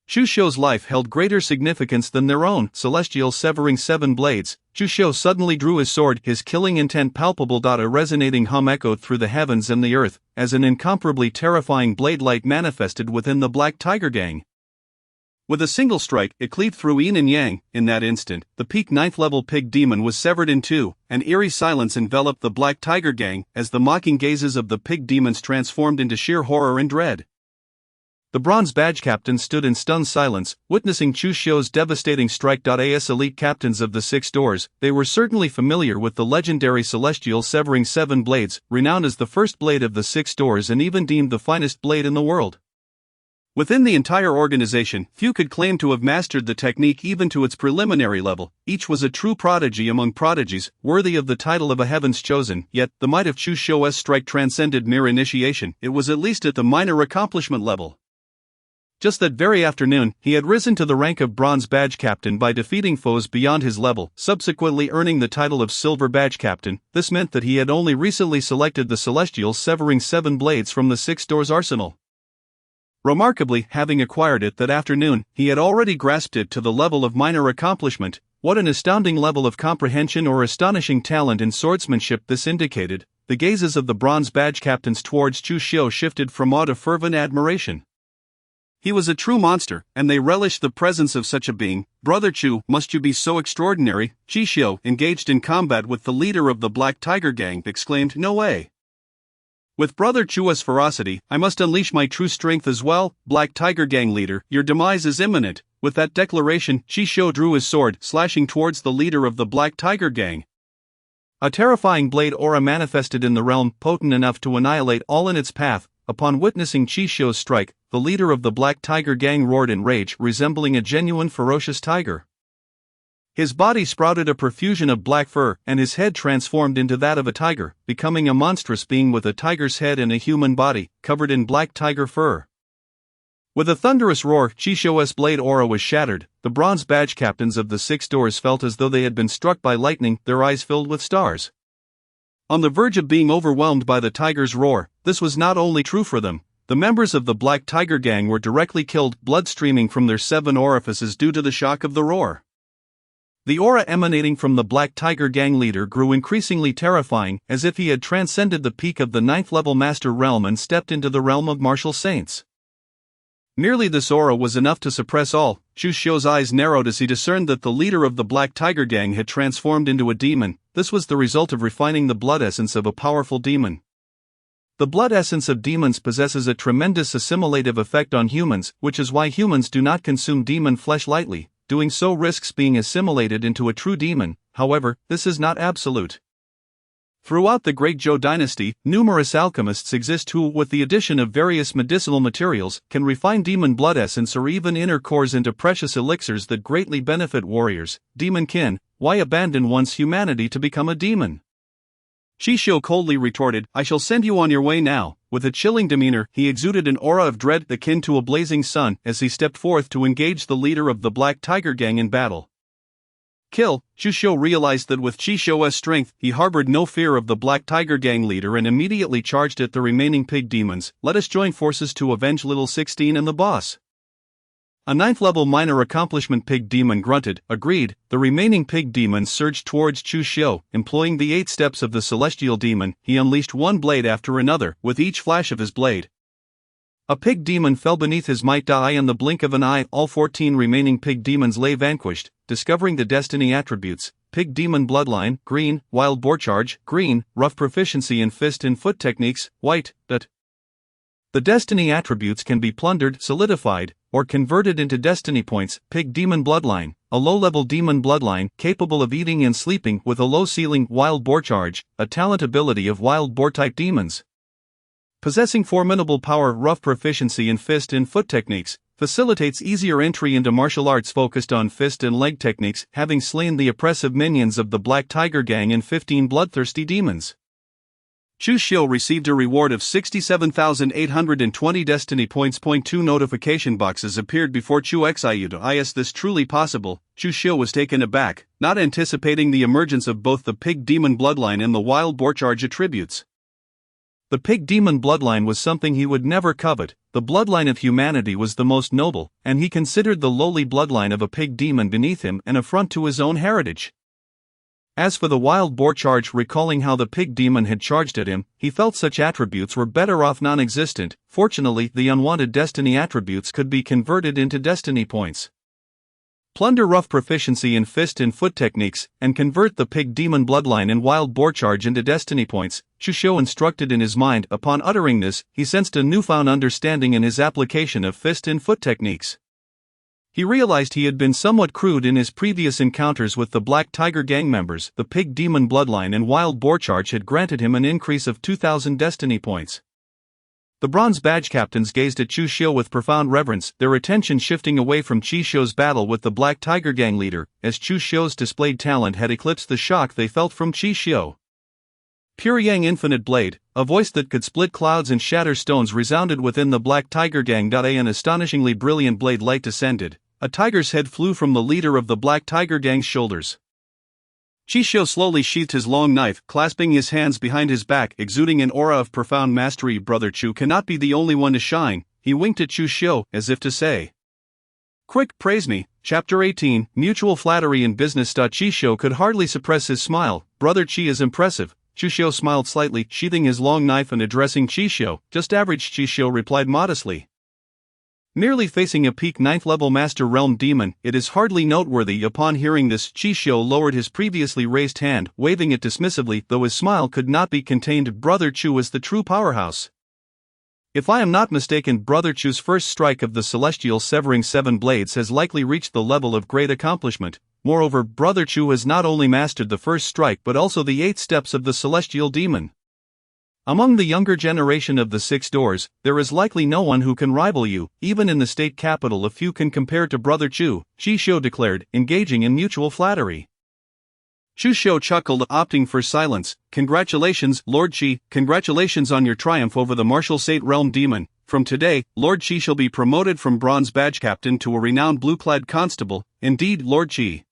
Chu Xiu's life held greater significance than their own. Celestial severing 7 blades, Chu Xiu suddenly drew his sword, his killing intent palpable. A resonating hum echoed through the heavens and the earth, as an incomparably terrifying blade light manifested within the Black Tiger Gang. With a single strike, it cleaved through yin and yang. In that instant, the peak 9th-level pig demon was severed in two. An eerie silence enveloped the Black Tiger Gang, as the mocking gazes of the pig demons transformed into sheer horror and dread. The bronze badge captain stood in stunned silence, witnessing Chu Xiu's devastating strike. As elite captains of the 6 doors, they were certainly familiar with the legendary celestial severing 7 blades, renowned as the first blade of the 6 doors and even deemed the finest blade in the world. Within the entire organization, few could claim to have mastered the technique even to its preliminary level. Each was a true prodigy among prodigies, worthy of the title of a heaven's chosen. Yet, the might of Chu Xiu's strike transcended mere initiation. It was at least at the minor accomplishment level. Just that very afternoon, he had risen to the rank of Bronze Badge Captain by defeating foes beyond his level, subsequently earning the title of Silver Badge Captain. This meant that he had only recently selected the Celestial severing 7 blades from the 6 doors arsenal. Remarkably, having acquired it that afternoon, he had already grasped it to the level of minor accomplishment. What an astounding level of comprehension or astonishing talent in swordsmanship this indicated. The gazes of the Bronze Badge Captains towards Chu Xiu shifted from awe to fervent admiration.
He was a true monster, and they relished the presence of such a being. Brother Chu, must you be so extraordinary? Chi engaged in combat with the leader of the Black Tiger Gang, exclaimed, no way. With Brother Chua's ferocity, I must unleash my true strength as well. Black Tiger Gang leader, your demise is imminent. With that declaration, Chi drew his sword, slashing towards the leader of the Black Tiger Gang. A terrifying blade aura manifested in the realm, potent enough to annihilate all in its path. Upon witnessing Chi strike, the leader of the Black Tiger Gang roared in rage, resembling a genuine ferocious tiger. His body sprouted a profusion of black fur, and his head transformed into that of a tiger, becoming a monstrous being with a tiger's head and a human body, covered in black tiger fur. With a thunderous roar, Chi's blade aura was shattered. The bronze badge captains of the 6 doors felt as though they had been struck by lightning, their eyes filled with stars. On the verge of being overwhelmed by the tiger's roar, this was not only true for them. The members of the Black Tiger Gang were directly killed, blood streaming from their 7 orifices due to the shock of the roar. The aura emanating from the Black Tiger Gang leader grew increasingly terrifying, as if he had transcended the peak of the 9th-level Master Realm and stepped into the realm of martial saints. Merely this aura was enough to suppress all. Chu Xiu's eyes narrowed as he discerned that the leader of the Black Tiger Gang had transformed into a demon. This was the result of refining the blood essence of a powerful demon. The blood essence of demons possesses a tremendous assimilative effect on humans, which is why humans do not consume demon flesh lightly. Doing so risks being assimilated into a true demon. However, this is not absolute. Throughout the Great Zhou dynasty, numerous alchemists exist who, with the addition of various medicinal materials, can refine demon blood essence or even inner cores into precious elixirs that greatly benefit warriors. Demon kin, why abandon one's humanity to become a demon? Chi coldly retorted, I shall send you on your way now. With a chilling demeanor, he exuded an aura of dread akin to a blazing sun as he stepped forth to engage the leader of the Black Tiger Gang in battle. Kill. Chu Xiu realized that with Chi's strength, he harbored no fear of the Black Tiger Gang leader and immediately charged at the remaining pig demons. Let us join forces to avenge Little 16 and the boss. A 9th-level minor accomplishment pig demon grunted, agreed. The remaining pig demons surged towards Chu Xiu. Employing the 8 steps of the celestial demon, he unleashed one blade after another, with each flash of his blade. A pig demon fell beneath his might die in the blink of an eye. All 14 remaining pig demons lay vanquished. Discovering the destiny attributes: pig demon bloodline, green; wild boar charge, green; rough proficiency in fist and foot techniques, white. The destiny attributes can be plundered, solidified, or converted into destiny points. Pig demon bloodline, a low-level demon bloodline capable of eating and sleeping with a low ceiling. Wild boar charge, a talent ability of wild boar-type demons. Possessing formidable power. Rough proficiency in fist and foot techniques, facilitates easier entry into martial arts focused on fist and leg techniques, having slain the oppressive minions of the Black Tiger Gang and 15 bloodthirsty demons. Chu Xiu received a reward of 67,820 destiny points. 2 notification boxes appeared before Chu Xiu. Is this truly possible? Chu Xiu was taken aback, not anticipating the emergence of both the pig demon bloodline and the wild boar charge attributes. The pig demon bloodline was something he would never covet. The bloodline of humanity was the most noble, and he considered the lowly bloodline of a pig demon beneath him an affront to his own heritage. As for the wild boar charge, recalling how the pig demon had charged at him, he felt such attributes were better off non-existent. Fortunately, the unwanted destiny attributes could be converted into destiny points. Plunder rough proficiency in fist and foot techniques, and convert the pig demon bloodline and wild boar charge into destiny points, Chu Xiu instructed in his mind. Upon uttering this, he sensed a newfound understanding in his application of fist and foot techniques. He realized he had been somewhat crude in his previous encounters with the Black Tiger Gang members. The pig demon bloodline and wild boar charge had granted him an increase of 2,000 destiny points. The bronze badge captains gazed at Chu Xiu with profound reverence, their attention shifting away from Chi Xiu's battle with the Black Tiger Gang leader, as Chu Xiu's displayed talent had eclipsed the shock they felt from Chi Xiu. Pure Yang Infinite Blade, a voice that could split clouds and shatter stones, resounded within the Black Tiger Gang. An astonishingly brilliant blade light descended. A tiger's head flew from the leader of the Black Tiger Gang's shoulders. Chi Xiu slowly sheathed his long knife, clasping his hands behind his back, exuding an aura of profound mastery. Brother Chu cannot be the only one to shine. He winked at Chu Xiu, as if to say, "Quick, praise me." Chapter 18, Mutual Flattery in Business. Chi Xiu could hardly suppress his smile. Brother Chi is impressive. Chu Xiu smiled slightly, sheathing his long knife and addressing Chi Xiu. Just average. Chi Xiu replied modestly.
Merely facing a peak 9th level Master Realm Demon, it is hardly noteworthy. Upon hearing this, Chisho lowered his previously raised hand, waving it dismissively, though his smile could not be contained. Brother Chu is the true powerhouse. If I am not mistaken, Brother Chu's first strike of the Celestial Severing 7 Blades has likely reached the level of great accomplishment. Moreover, Brother Chu has not only mastered the first strike but also the 8 steps of the Celestial Demon. Among the younger generation of the 6 doors, there is likely no one who can rival you. Even in the state capital a few can compare to Brother Chu, Chisho declared, engaging in mutual flattery. Chisho chuckled, opting for silence. Congratulations, Lord Chi, congratulations on your triumph over the Martial Sate Realm Demon. From today, Lord Chi shall be promoted from Bronze Badge Captain to a renowned blue-clad constable. Indeed, Lord Chi.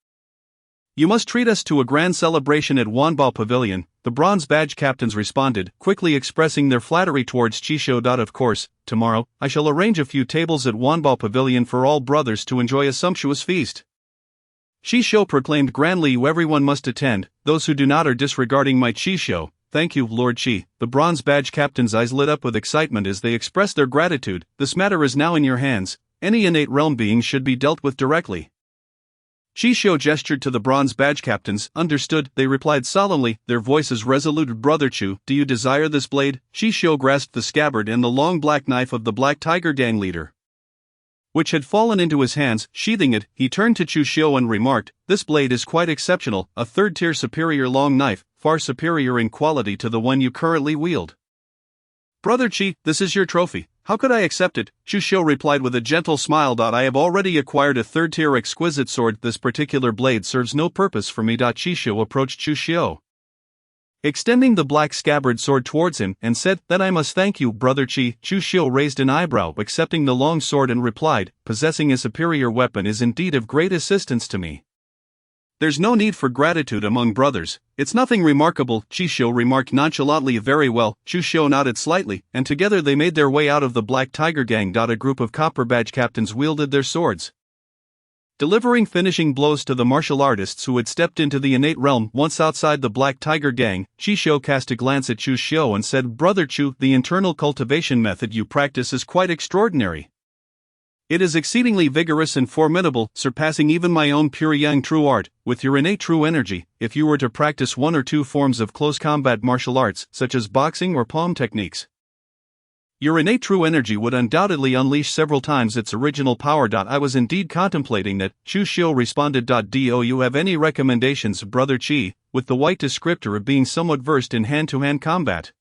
You must treat us to a grand celebration at Wanbao Pavilion, the Bronze Badge Captains responded, quickly expressing their flattery towards Chisho. Of course, tomorrow, I shall arrange a few tables at Wanbao Pavilion for all brothers to enjoy a sumptuous feast. Chisho proclaimed grandly, everyone must attend, those who do not are disregarding my Chisho. Thank you, Lord Chi. The Bronze Badge Captains' eyes lit up with excitement as they expressed their gratitude. This matter is now in your hands. Any innate realm being should be dealt with directly. Chisho gestured to the Bronze Badge Captains. Understood, they replied solemnly, their voices resolute. Brother Chu, do you desire this blade? Chisho grasped the scabbard and the long black knife of the Black Tiger Gang leader, which had fallen into his hands. Sheathing it, he turned to Chisho and remarked, this blade is quite exceptional, a third-tier superior long knife, far superior in quality to the one you currently wield. Brother Chi, this is your trophy. How could I accept it? Chisho replied with a gentle smile. I have already acquired a third-tier exquisite sword. This particular blade serves no purpose for me. Chisho approached Chisho, extending the black scabbard sword towards him, and said, that I must thank you, Brother Chi. Chisho raised an eyebrow, accepting the long sword, and replied, possessing a superior weapon is indeed of great assistance to me. There's no need for gratitude among brothers. It's nothing remarkable, Chisho remarked nonchalantly. Very well, Chisho nodded slightly, and together they made their way out of the Black Tiger Gang. A group of Copper Badge Captains wielded their swords, delivering finishing blows to the martial artists who had stepped into the innate realm. Once outside the Black Tiger Gang, Chisho cast a glance at Chisho and said, Brother Chu, the internal cultivation method you practice is quite extraordinary. It is exceedingly vigorous and formidable, surpassing even my own pure yang true art. With your innate true energy, if you were to practice 1 or 2 forms of close combat martial arts, such as boxing or palm techniques, your innate true energy would undoubtedly unleash several times its original power. I was indeed contemplating that, Chisho responded. Do you have any recommendations, Brother Chi? With the white descriptor of being somewhat versed in hand-to-hand combat,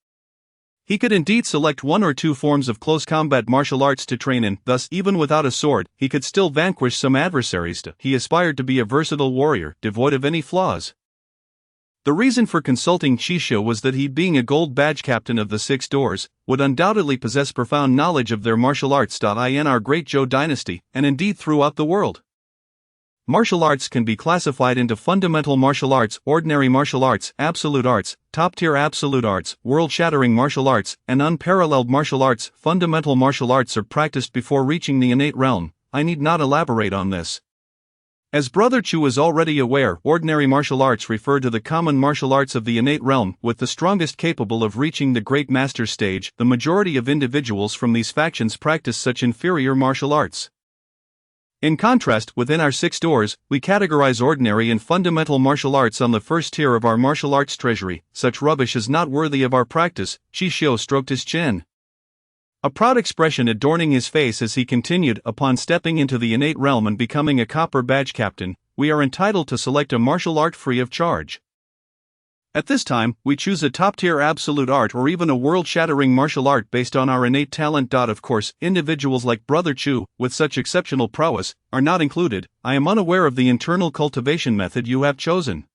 he could indeed select 1 or 2 forms of close combat martial arts to train in. Thus, even without a sword, he could still vanquish some adversaries. He aspired to be a versatile warrior, devoid of any flaws. The reason for consulting Chisho was that he, being a gold badge captain of the 6 doors, would undoubtedly possess profound knowledge of their martial arts. In our great Zhou dynasty, and indeed throughout the world, martial arts can be classified into fundamental martial arts, ordinary martial arts, absolute arts, top-tier absolute arts, world-shattering martial arts, and unparalleled martial arts. Fundamental martial arts are practiced before reaching the innate realm. I need not elaborate on this. As Brother Chu is already aware, ordinary martial arts refer to the common martial arts of the innate realm, with the strongest capable of reaching the great master stage. The majority of individuals from these factions practice such inferior martial arts. In contrast, within our 6 doors, we categorize ordinary and fundamental martial arts on the first tier of our martial arts treasury. Such rubbish is not worthy of our practice. Chisho stroked his chin, a proud expression adorning his face as he continued, upon stepping into the innate realm and becoming a Copper Badge Captain, we are entitled to select a martial art free of charge. At this time, we choose a top-tier absolute art or even a world-shattering martial art based on our innate talent. Of course, individuals like Brother Chu, with such exceptional prowess, are not included. I am unaware of the internal cultivation method you have chosen.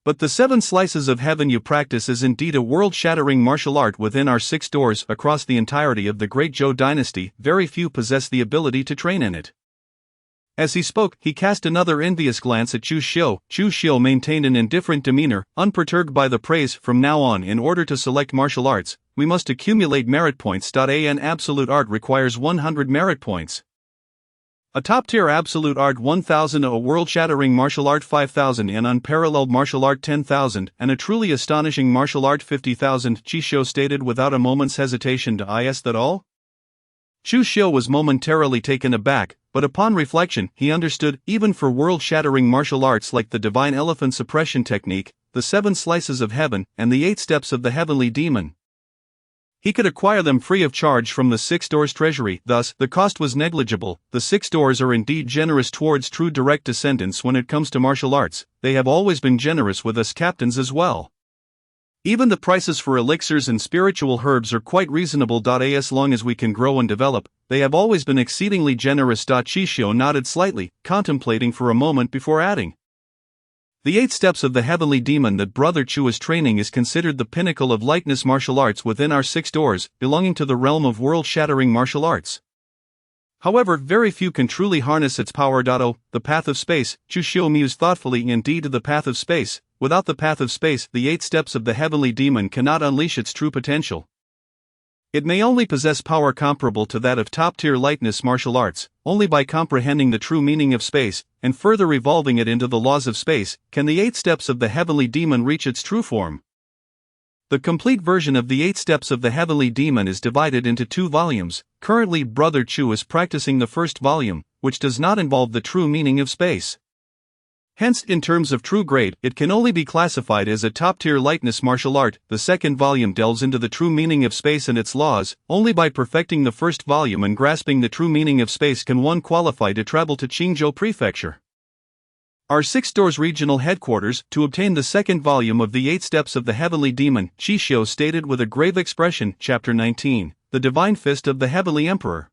But the 7 slices of heaven you practice is indeed a world-shattering martial art within our 6 doors. Across the entirety of the great Zhou dynasty, very few possess the ability to train in it. As he spoke, he cast another envious glance at Chisho. Chisho maintained an indifferent demeanor, unperturbed by the praise. From now on, in order to select martial arts, we must accumulate merit points. An absolute art requires 100 merit points. A top-tier absolute art 1,000, a world-shattering martial art 5,000, an unparalleled martial art 10,000, and a truly astonishing martial art 50,000, Chisho stated without a moment's hesitation. Is that all? Chu Xiu was momentarily taken aback, but upon reflection, he understood, even for world-shattering martial arts like the Divine Elephant Suppression Technique, the 7 Slices of Heaven, and the 8 Steps of the Heavenly Demon, he could acquire them free of charge from the 6 Doors treasury, thus, the cost was negligible. The 6 Doors are indeed generous towards true direct descendants when it comes to martial arts. They have always been generous with us captains as well. Even the prices for elixirs and spiritual herbs are quite reasonable. As long as we can grow and develop, they have always been exceedingly generous. Chixiu nodded slightly, contemplating for a moment before adding. The 8 Steps of the Heavenly Demon that Brother Chu is training is considered the pinnacle of likeness martial arts within our 6 Doors, belonging to the realm of world-shattering martial arts. However, very few can truly harness its power. The path of space, Chu Xiu mused thoughtfully. Indeed, the path of space. Without the path of space, the 8 Steps of the Heavenly Demon cannot unleash its true potential. It may only possess power comparable to that of top-tier lightness martial arts. Only by comprehending the true meaning of space, and further evolving it into the laws of space, can the 8 Steps of the Heavenly Demon reach its true form. The complete version of the 8 Steps of the Heavenly Demon is divided into 2 volumes. Currently, Brother Chu is practicing the first volume, which does not involve the true meaning of space. Hence, in terms of true grade, it can only be classified as a top-tier lightness martial art. The second volume delves into the true meaning of space and its laws. Only by perfecting the first volume and grasping the true meaning of space can one qualify to travel to Qingzhou Prefecture, our 6 Doors regional headquarters, to obtain the second volume of the 8 Steps of the Heavenly Demon. Chixiu stated with a grave expression. Chapter 19, The Divine Fist of the Heavenly Emperor.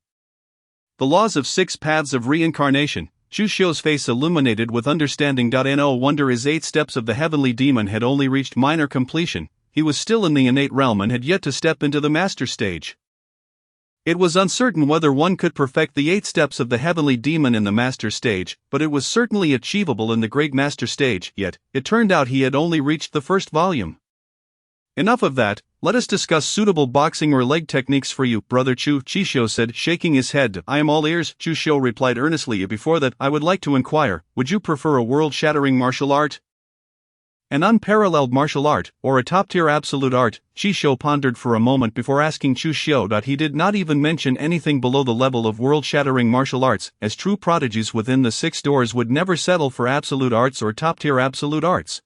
The Laws of 6 Paths of Reincarnation. Chu Xiu's face illuminated with understanding. No wonder his 8 Steps of the Heavenly Demon had only reached minor completion. He was still in the innate realm and had yet to step into the master stage. It was uncertain whether one could perfect the 8 Steps of the Heavenly Demon in the master stage, but it was certainly achievable in the great master stage. Yet, it turned out he had only reached the first volume. Enough of that, let us discuss suitable boxing or leg techniques for you, Brother Chu, Chixiu said, shaking his head. I am all ears, Chu Xiu replied earnestly. Before that, I would like to inquire, would you prefer a world-shattering martial art, an unparalleled martial art, or a top-tier absolute art? Chixiu pondered for a moment before asking Chu Xiu. He did not even mention anything below the level of world-shattering martial arts, as true prodigies within the 6 Doors would never settle for absolute arts or top-tier absolute arts.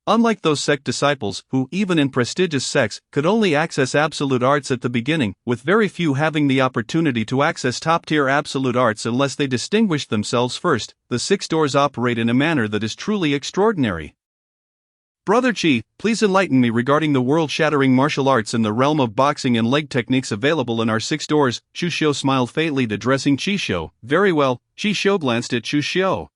Unlike those sect disciples, who, even in prestigious sects, could only access absolute arts at the beginning, with very few having the opportunity to access top-tier absolute arts unless they distinguished themselves first, the 6 Doors operate in a manner that is truly extraordinary. Brother Chi, please enlighten me regarding the world-shattering martial arts in the realm of boxing and leg techniques available in our 6 Doors. Chu Xiu smiled faintly, addressing Chixiu. Very well. Chixiu glanced at Chu Xiu,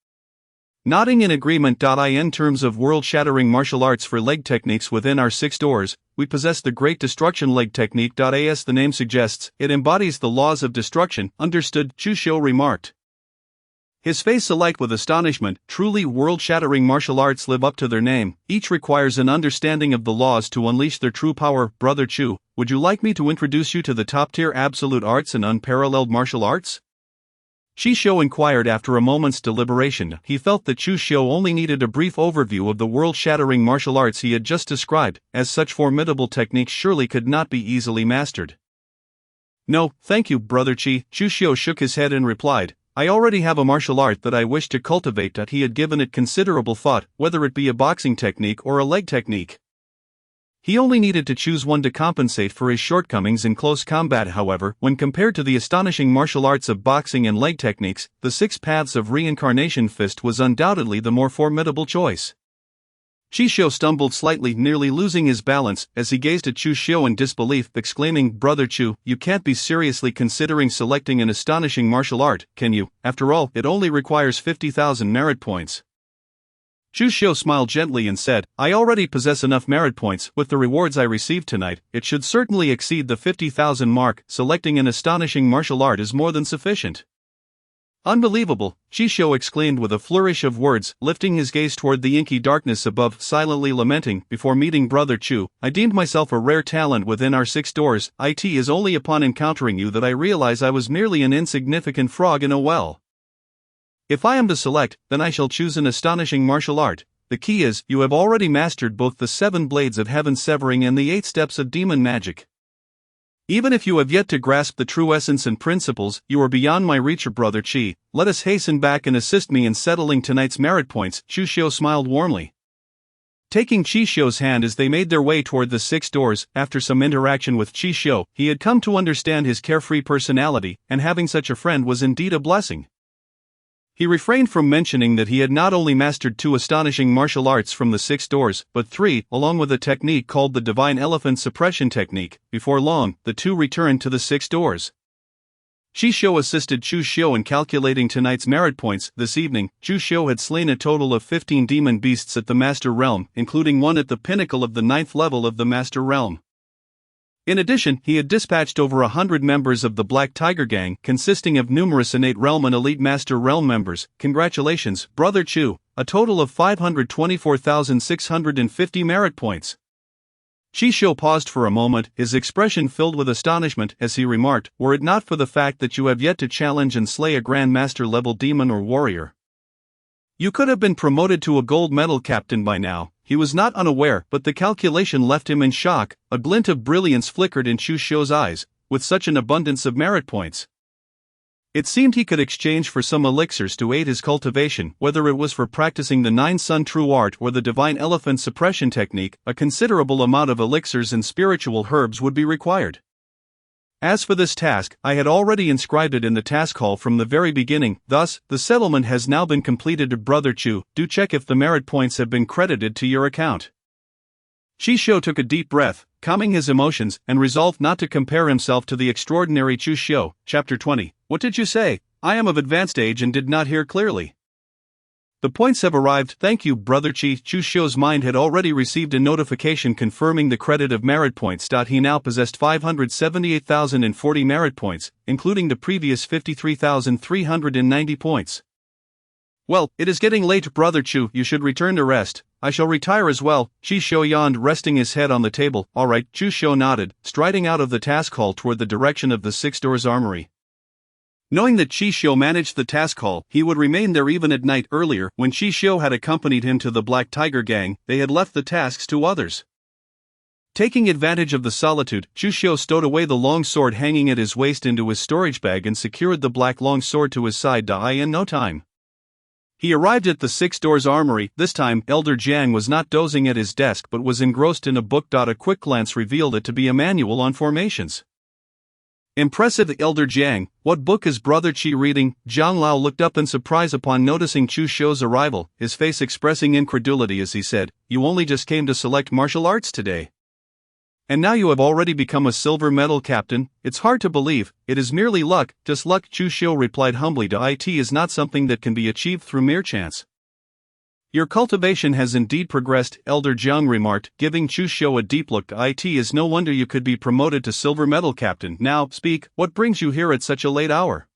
nodding in agreement. In terms of world-shattering martial arts for leg techniques within our 6 Doors, we possess the Great Destruction Leg Technique. As the name suggests, it embodies the laws of destruction. Understood, Chu Xiu remarked, his face alight with astonishment. Truly world-shattering martial arts live up to their name. Each requires an understanding of the laws to unleash their true power. Brother Chu, would you like me to introduce you to the top-tier absolute arts and unparalleled martial arts? Chixiu inquired after a moment's deliberation. He felt that Chu Xiu only needed a brief overview of the world-shattering martial arts he had just described, as such formidable techniques surely could not be easily mastered. No, thank you, Brother Chi. Chu Xiu shook his head and replied, I already have a martial art that I wish to cultivate. He had given it considerable thought, whether it be a boxing technique or a leg technique. He only needed to choose one to compensate for his shortcomings in close combat. However, when compared to the astonishing martial arts of boxing and leg techniques, the 6 Paths of Reincarnation Fist was undoubtedly the more formidable choice. Chixiu stumbled slightly, nearly losing his balance, as he gazed at Chu Xiu in disbelief, exclaiming, Brother Chu, you can't be seriously considering selecting an astonishing martial art, can you? After all, it only requires 50,000 merit points. Chu Xiu smiled gently and said, I already possess enough merit points. With the rewards I received tonight, it should certainly exceed the 50,000 mark. Selecting an astonishing martial art is more than sufficient. Unbelievable, Chixiu exclaimed with a flourish of words, lifting his gaze toward the inky darkness above, silently lamenting. Before meeting Brother Chu, I deemed myself a rare talent within our 6 Doors. It is only upon encountering you that I realize I was merely an insignificant frog in a well. If I am to select, then I shall choose an astonishing martial art. The key is, you have already mastered both the 7 Blades of Heaven Severing and the 8 Steps of Demon Magic. Even if you have yet to grasp the true essence and principles, you are beyond my reach, brother Qi. Let us hasten back and assist me in settling tonight's merit points. Chu Xiu smiled warmly. Taking Qi Xiu's hand as they made their way toward the 6 doors, after some interaction with Qi Xiu, he had come to understand his carefree personality, and having such a friend was indeed a blessing. He refrained from mentioning that he had not only mastered 2 astonishing martial arts from the 6 doors, but 3, along with a technique called the Divine Elephant Suppression Technique. Before long, the 2 returned to the 6 doors. Qi Xiu assisted Chu Xiu in calculating tonight's merit points. This evening, Chu Xiu had slain a total of 15 demon beasts at the Master Realm, including one at the pinnacle of the 9th level of the Master Realm. In addition, he had dispatched over 100 members of the Black Tiger Gang, consisting of numerous innate realm and elite Master Realm members. Congratulations, Brother Chu, a total of 524,650 merit points. Qi Xiu paused for a moment, his expression filled with astonishment as he remarked, were it not for the fact that you have yet to challenge and slay a Grand Master level demon or warrior, you could have been promoted to a gold medal captain by now. He was not unaware, but the calculation left him in shock. A glint of brilliance flickered in Chu Xiu's eyes, with such an abundance of merit points. It seemed he could exchange for some elixirs to aid his cultivation, whether it was for practicing the 9 Sun True Art or the Divine Elephant Suppression Technique. A considerable amount of elixirs and spiritual herbs would be required. As for this task, I had already inscribed it in the task hall from the very beginning. Thus, the settlement has now been completed. Brother Chu, do check if the merit points have been credited to your account. Qi Xiu took a deep breath, calming his emotions, and resolved not to compare himself to the extraordinary Chu Xiu. Chapter 20. What did you say? I am of advanced age and did not hear clearly. The points have arrived. Thank you, Brother Qi. Chu Xiu's mind had already received a notification confirming the credit of merit points. He now possessed 578,040 merit points, including the previous 53,390 points. Well, it is getting late, Brother Chu. You should return to rest. I shall retire as well. Qi Xiu yawned, resting his head on the table. All right, Chu Xiu nodded, striding out of the task hall toward the direction of the 6 doors armory. Knowing that Qi Xiu managed the task hall, he would remain there even at night. Earlier, when Qi Xiu had accompanied him to the Black Tiger Gang, they had left the tasks to others. Taking advantage of the solitude, Qi Xiu stowed away the long sword hanging at his waist into his storage bag and secured the black long sword to his side. In no time, he arrived at the 6 doors armory. This time, Elder Jiang was not dozing at his desk but was engrossed in a book. A quick glance revealed it to be a manual on formations. Impressive, Elder Jiang. What book is Brother Qi reading? Zhang Lao looked up in surprise upon noticing Chu Xiu's arrival, his face expressing incredulity as he said, "You only just came to select martial arts today. And now you have already become a silver medal captain? It's hard to believe. It is merely luck, just luck." Chu Xiu replied humbly. It is not something that can be achieved through mere chance. Your cultivation has indeed progressed, Elder Jiang remarked, giving Chu Xiu a deep look. It is no wonder you could be promoted to silver medal captain. Now, speak, what brings you here at such a late hour?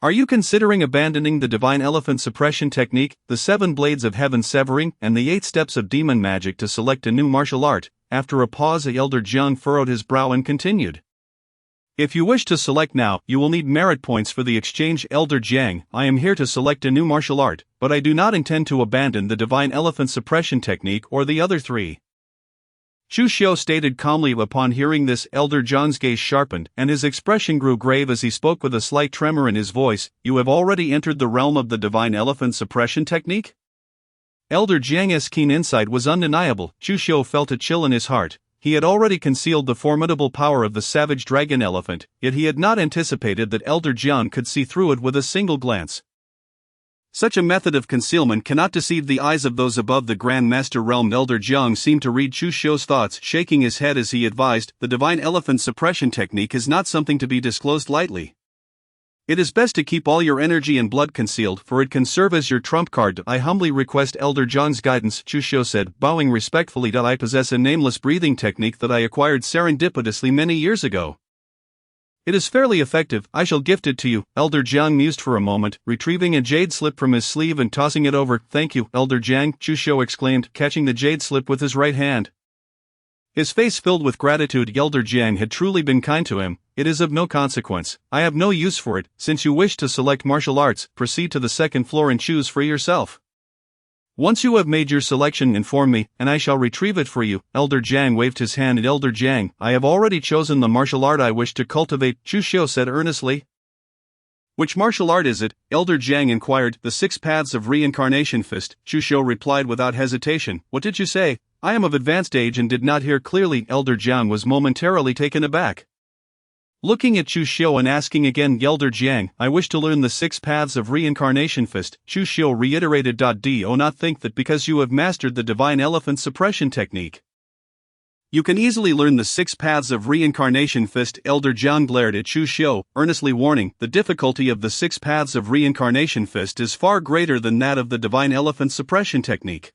Are you considering abandoning the Divine Elephant Suppression Technique, the 7 Blades of Heaven Severing, and the 8 Steps of Demon Magic to select a new martial art? After a pause, the Elder Jiang furrowed his brow and continued. If you wish to select now, you will need merit points for the exchange. Elder Jiang, I am here to select a new martial art, but I do not intend to abandon the Divine Elephant Suppression Technique or the other 3. Chu Xiu stated calmly. Upon hearing this, Elder Jiang's gaze sharpened, and his expression grew grave as he spoke with a slight tremor in his voice. You have already entered the realm of the Divine Elephant Suppression Technique? Elder Jiang's keen insight was undeniable. Chu Xiu felt a chill in his heart. He had already concealed the formidable power of the savage dragon elephant, yet he had not anticipated that Elder Jiang could see through it with a single glance. Such a method of concealment cannot deceive the eyes of those above the Grand Master realm. Elder Jiang seemed to read Chu Xiu's thoughts, shaking his head as he advised, the Divine Elephant Suppression Technique is not something to be disclosed lightly. It is best to keep all your energy and blood concealed, for it can serve as your trump card. I humbly request Elder Jiang's guidance, Chu Xiu said, bowing respectfully. I possess a nameless breathing technique that I acquired serendipitously many years ago. It is fairly effective. I shall gift it to you. Elder Jiang mused for a moment, retrieving a jade slip from his sleeve and tossing it over. Thank you, Elder Jiang, Chu Xiu exclaimed, catching the jade slip with his right hand. His face filled with gratitude. Elder Jiang had truly been kind to him. It is of no consequence. I have no use for it. Since you wish to select martial arts, proceed to the 2nd floor and choose for yourself. Once you have made your selection, inform me, and I shall retrieve it for you. Elder Jiang waved his hand at Elder Jiang. I have already chosen the martial art I wish to cultivate, Chu Xiu said earnestly.
Which martial art is it? Elder Jiang inquired. The 6 Paths of Reincarnation Fist, Chu Xiu replied without hesitation. What did you say? I am of advanced age and did not hear clearly. Elder Jiang was momentarily taken aback. Looking at Chu Xiu and asking again, Elder Jiang, I wish to learn the 6 Paths of Reincarnation Fist, Chu Xiu reiterated. Do not think that because you have mastered the Divine Elephant Suppression Technique, you can easily learn the 6 Paths of Reincarnation Fist. Elder Jiang glared at Chu Xiu, earnestly warning, the difficulty of the 6 Paths of Reincarnation Fist is far greater than that of the Divine Elephant Suppression Technique.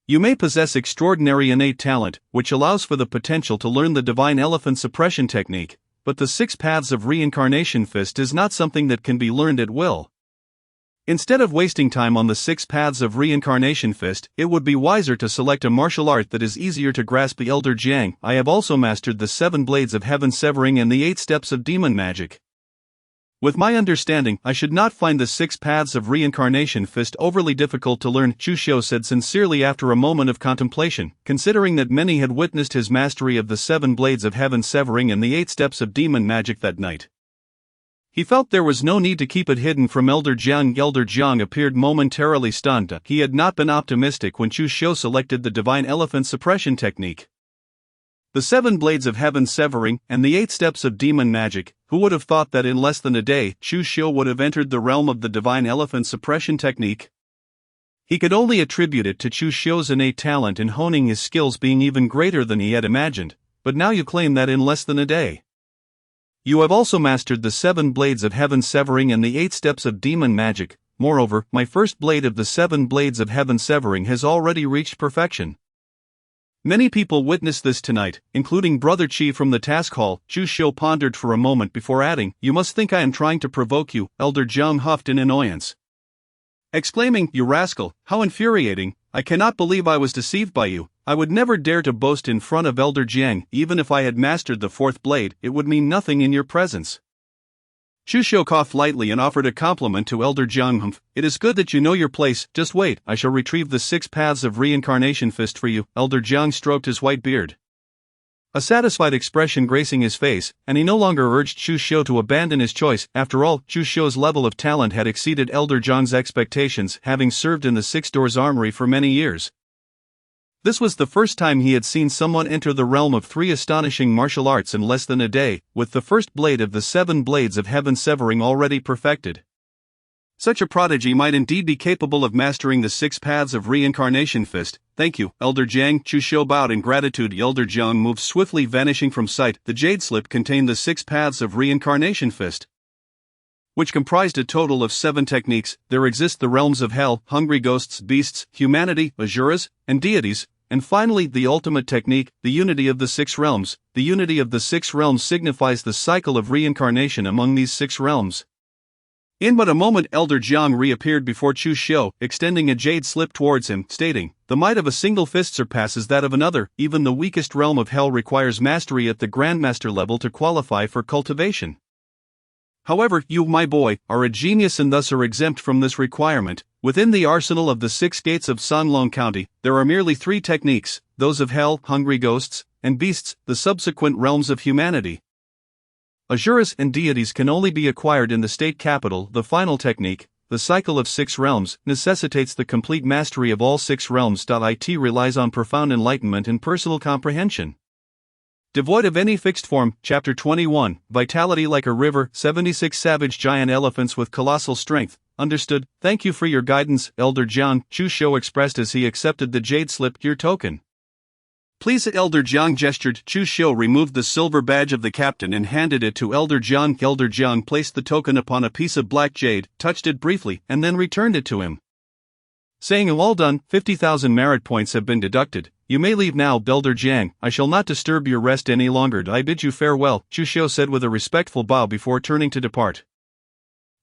You may possess extraordinary innate talent, which allows for the potential to learn the Divine Elephant Suppression Technique, but the 6 Paths of Reincarnation Fist is not something that can be learned at will. Instead of wasting time on the 6 Paths of Reincarnation Fist, it would be wiser to select a martial art that is easier to grasp. The Elder Jiang, I have also mastered the 7 Blades of Heaven Severing and the 8 Steps of Demon Magic. With my understanding, I should not find the 6 Paths of Reincarnation Fist overly difficult to learn, Chu Xiu said sincerely after a moment of contemplation, considering that many had witnessed his mastery of the 7 Blades of Heaven Severing and the 8 Steps of Demon Magic that night. He felt there was no need to keep it hidden from Elder Jiang. Elder Jiang appeared momentarily stunned. He had not been optimistic when Chu Xiu selected the Divine Elephant Suppression Technique. The 7 Blades of Heaven Severing and the 8 Steps of Demon Magic, who would have thought that in less than a day, Chu Xiu would have entered the realm of the Divine Elephant Suppression Technique? He could only attribute it to Chu Xiu's innate talent in honing his skills being even greater than he had imagined, but now you claim that in less than a day. You have also mastered the 7 Blades of Heaven Severing and the 8 Steps of Demon Magic. Moreover, my first blade of the 7 Blades of Heaven Severing has already reached perfection. Many people witnessed this tonight, including Brother Qi from the task hall. Chu Xiu pondered for a moment before adding, You must think I am trying to provoke you. Elder Jiang huffed in annoyance, exclaiming, You rascal, how infuriating, I cannot believe I was deceived by you. I would never dare to boast in front of Elder Jiang. Even if I had mastered the 4th blade, it would mean nothing in your presence. Chu Xiu coughed lightly and offered a compliment to Elder Jiang. It is good that you know your place. Just wait, I shall retrieve the 6 Paths of Reincarnation Fist for you. Elder Jiang stroked his white beard, a satisfied expression gracing his face, and he no longer urged Chu Xiu to abandon his choice. After all, Chu Xiu's level of talent had exceeded Elder Jiang's expectations, having served in the 6 Doors Armory for many years. This was the first time he had seen someone enter the realm of 3 astonishing martial arts in less than a day, with the first blade of the 7 Blades of Heaven Severing already perfected. Such a prodigy might indeed be capable of mastering the 6 Paths of Reincarnation Fist. Thank you, Elder Jiang. Chu Xiu bowed in gratitude. Elder Jiang moved swiftly, vanishing from sight. The jade slip contained the 6 Paths of Reincarnation Fist, which comprised a total of 7 techniques. There exist the realms of hell, hungry ghosts, beasts, humanity, asuras, and deities, and finally the ultimate technique, the unity of the 6 realms. The unity of the 6 realms signifies the cycle of reincarnation among these 6 realms. In but a moment Elder Jiang reappeared before Chu Xiu, extending a jade slip towards him, stating, The might of a single fist surpasses that of another. Even the weakest realm of hell requires mastery at the Grandmaster level to qualify for cultivation. However, you, my boy, are a genius and thus are exempt from this requirement. Within the arsenal of the 6 gates of Sanlong County, there are merely 3 techniques, those of hell, hungry ghosts, and beasts, the subsequent realms of humanity. Asuras and deities can only be acquired in the state capital. The final technique, the cycle of 6 realms, necessitates the complete mastery of all 6 realms. It relies on profound enlightenment and personal comprehension. Devoid of any fixed form. Chapter 21, Vitality like a river, 76 savage giant elephants with colossal strength. Understood, thank you for your guidance, Elder Jiang, Chu Xiu expressed as he accepted the jade slip. Your token. Please. Elder Jiang gestured. Chu Xiu removed the silver badge of the captain and handed it to Elder Jiang. Elder Jiang placed the token upon a piece of black jade, touched it briefly, and then returned it to him, saying, All done, 50,000 merit points have been deducted. You may leave now, Elder Jiang. I shall not disturb your rest any longer. I bid you farewell, Chu Xiu said with a respectful bow before turning to depart.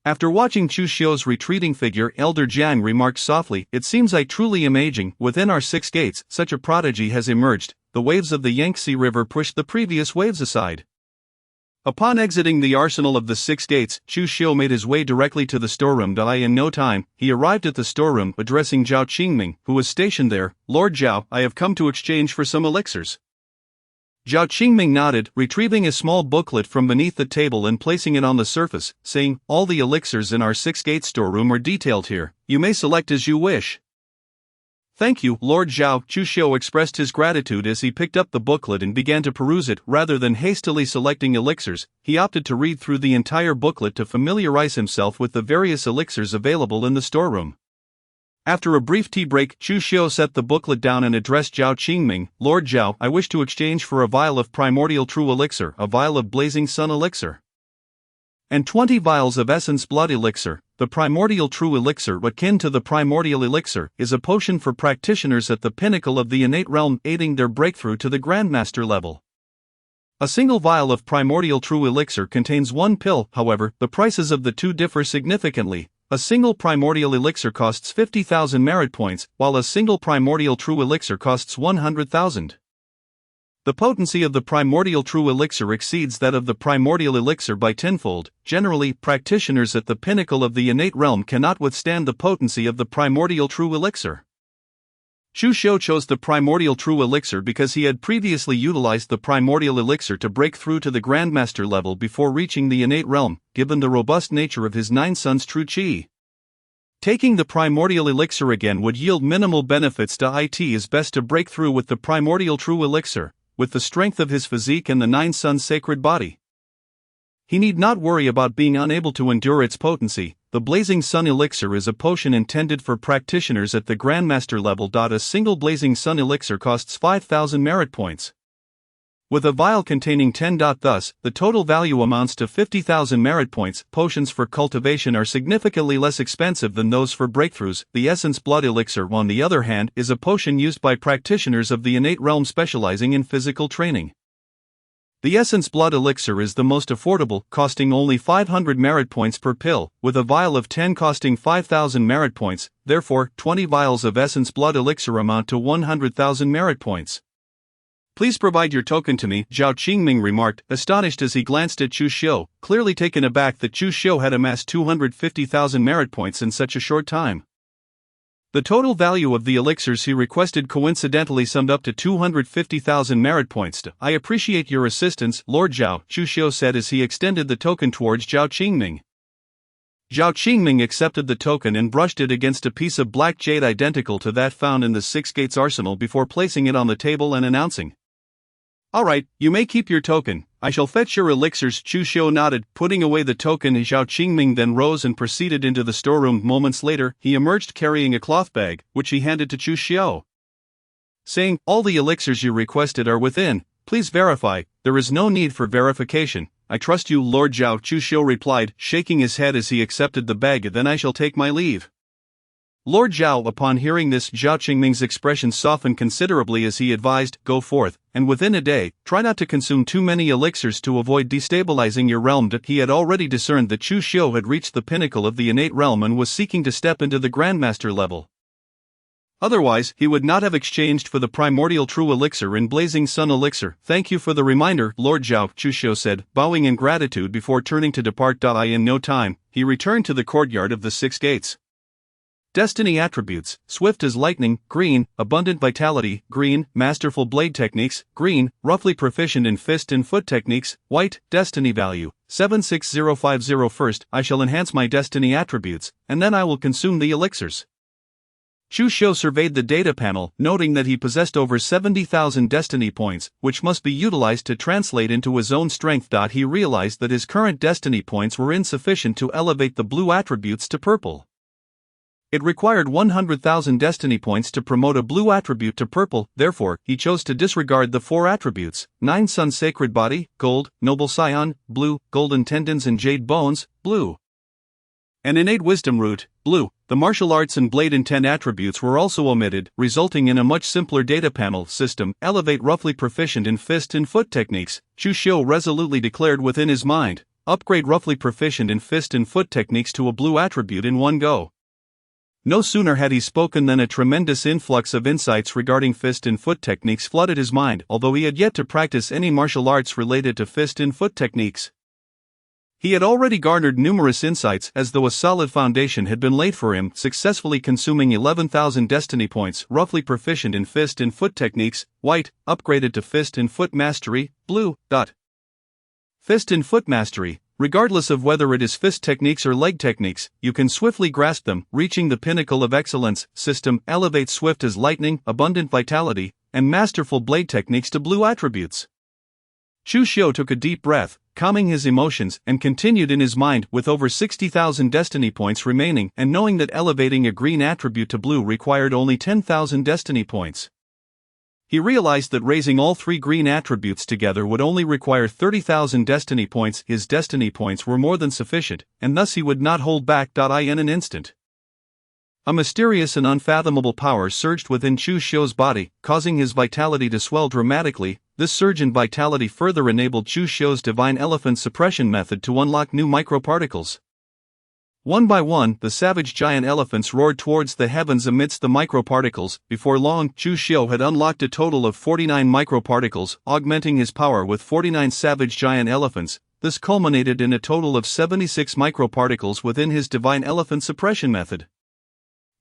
After watching Chu Xiu's retreating figure, Elder Jiang remarked softly, It seems I truly am aging. Within our 6 gates, such a prodigy has emerged. The waves of the Yangtze River pushed the previous waves aside.
Upon exiting the arsenal of the Six Gates, Chu Xiu made his way directly to the storeroom. In no time, he arrived at the storeroom, addressing Zhao Qingming, who was stationed there. "Lord Zhao, I have come to exchange for some elixirs." Zhao Qingming nodded, retrieving a small booklet from beneath the table and placing it on the surface, saying, "All the elixirs in our Six Gates storeroom are detailed here. You may select as you wish." "Thank you, Lord Zhao." Chu Xiu expressed his gratitude as he picked up the booklet and began to peruse it. Rather than hastily selecting elixirs, he opted to read through the entire booklet to familiarize himself with the various elixirs available in the storeroom. After a brief tea break, Chu Xiu set the booklet down and addressed Zhao Qingming. "Lord Zhao, I wish to exchange for a vial of primordial true elixir, a vial of blazing sun elixir, and 20 vials of essence blood elixir." The primordial true elixir, akin to the primordial elixir, is a potion for practitioners at the pinnacle of the innate realm, aiding their breakthrough to the Grandmaster level. A single vial of primordial true elixir contains one pill. However, the prices of the two differ significantly. A single primordial elixir costs 50,000 merit points, while a single primordial true elixir costs 100,000. The potency of the primordial true elixir exceeds that of the primordial elixir by tenfold. Generally, practitioners at the pinnacle of the innate realm cannot withstand the potency of the primordial true elixir. Chu Xiu chose the primordial true elixir because he had previously utilized the primordial elixir to break through to the Grandmaster level before reaching the innate realm, given the robust nature of his Nine Suns true qi. Taking the primordial elixir again would yield minimal benefits to it. Is best to break through with the primordial true elixir, with the strength of his physique and the Nine Suns sacred body. He need not worry about being unable to endure its potency. The Blazing Sun Elixir is a potion intended for practitioners at the Grandmaster level. A single Blazing Sun Elixir costs 5,000 merit points. With a vial containing 10. Thus, the total value amounts to 50,000 merit points. Potions for cultivation are significantly less expensive than those for breakthroughs. The Essence Blood Elixir, on the other hand, is a potion used by practitioners of the innate realm specializing in physical training. The Essence Blood Elixir is the most affordable, costing only 500 merit points per pill, with a vial of 10 costing 5,000 merit points. Therefore, 20 vials of Essence Blood Elixir amount to 100,000 merit points. "Please provide your token to me," Zhao Qingming remarked, astonished as he glanced at Chu Xiu, clearly taken aback that Chu Xiu had amassed 250,000 merit points in such a short time. The total value of the elixirs he requested coincidentally summed up to 250,000 merit points. "I appreciate your assistance, Lord Zhao," Chu Xiu said as he extended the token towards Zhao Qingming. Zhao Qingming accepted the token and brushed it against a piece of black jade identical to that found in the Six Gates arsenal before placing it on the table and announcing, "All right, you may keep your token. I shall fetch your elixirs." Chu Xiu nodded, putting away the token. Zhao Qingming then rose and proceeded into the storeroom. Moments later, he emerged carrying a cloth bag, which he handed to Chu Xiu, saying, "All the elixirs you requested are within. Please verify." "There is no need for verification. I trust you, Lord Zhao," Chu Xiu replied, shaking his head as he accepted the bag. "Then I shall take my leave." Lord Zhao, upon hearing this, Zhao Qingming's expression softened considerably as he advised, "Go forth, and within a day, try not to consume too many elixirs to avoid destabilizing your realm." He had already discerned that Chu Xiu had reached the pinnacle of the innate realm and was seeking to step into the Grandmaster level. Otherwise, he would not have exchanged for the primordial true elixir and Blazing Sun Elixir. "Thank you for the reminder, Lord Zhao," Chu Xiu said, bowing in gratitude before turning to depart. In no time, he returned to the courtyard of the Six Gates. Destiny attributes: swift as lightning, green; abundant vitality, green; masterful blade techniques, green; roughly proficient in fist and foot techniques, white; destiny value 76050. First, I shall enhance my destiny attributes, and then I will consume the elixirs. Chu Xiu surveyed the data panel, noting that he possessed over 70,000 destiny points, which must be utilized to translate into his own strength. He realized that his current destiny points were insufficient to elevate the blue attributes to purple. It required 100,000 destiny points to promote a blue attribute to purple. Therefore, he chose to disregard the four attributes: Nine Sun Sacred Body, gold; Noble Scion, blue; Golden Tendons and Jade Bones, blue; and Innate Wisdom Root, blue. The martial arts and blade intent attributes were also omitted, resulting in a much simpler data panel system. Elevate roughly proficient in fist and foot techniques, Chu Xiu resolutely declared within his mind. Upgrade roughly proficient in fist and foot techniques to a blue attribute in one go. No sooner had he spoken than a tremendous influx of insights regarding fist and foot techniques flooded his mind, although he had yet to practice any martial arts related to fist and foot techniques. He had already garnered numerous insights as though a solid foundation had been laid for him, successfully consuming 11,000 destiny points, roughly proficient in fist and foot techniques, white, upgraded to fist and foot mastery, blue. Fist and foot mastery. Regardless of whether it is fist techniques or leg techniques, you can swiftly grasp them, reaching the pinnacle of excellence. System elevates swift as lightning, abundant vitality, and masterful blade techniques to blue attributes. Chu Xiu took a deep breath, calming his emotions, and continued in his mind. With over 60,000 destiny points remaining, and knowing that elevating a green attribute to blue required only 10,000 destiny points. He realized that raising all three green attributes together would only require 30,000 destiny points. His destiny points were more than sufficient, and thus he would not hold back. In an instant, a mysterious and unfathomable power surged within Chu Xiu's body, causing his vitality to swell dramatically. This surge in vitality further enabled Chu Xiu's divine elephant suppression method to unlock new microparticles. One by one, the savage giant elephants roared towards the heavens amidst the microparticles. Before long, Chu Xiu had unlocked a total of 49 microparticles, augmenting his power with 49 savage giant elephants. This culminated in a total of 76 microparticles within his divine elephant suppression method.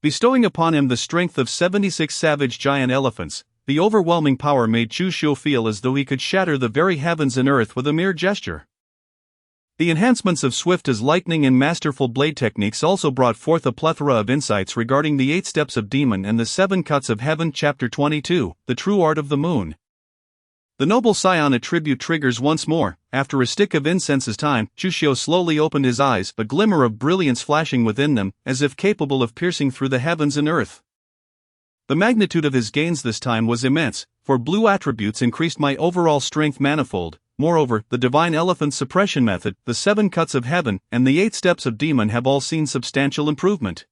Bestowing upon him the strength of 76 savage giant elephants, the overwhelming power made Chu Xiu feel as though he could shatter the very heavens and earth with a mere gesture. The enhancements of swift as lightning and masterful blade techniques also brought forth a plethora of insights regarding the 8 steps of demon and the 7 cuts of heaven. Chapter 22, The True Art of the Moon. The noble scion attribute triggers once more. After a stick of incense's time, Chu Xiu slowly opened his eyes, a glimmer of brilliance flashing within them, as if capable of piercing through the heavens and earth. The magnitude of his gains this time was immense, for blue attributes increased my overall strength manifold. Moreover, the divine elephant suppression method, the 7 cuts of heaven, and the 8 steps of demon have all seen substantial improvement.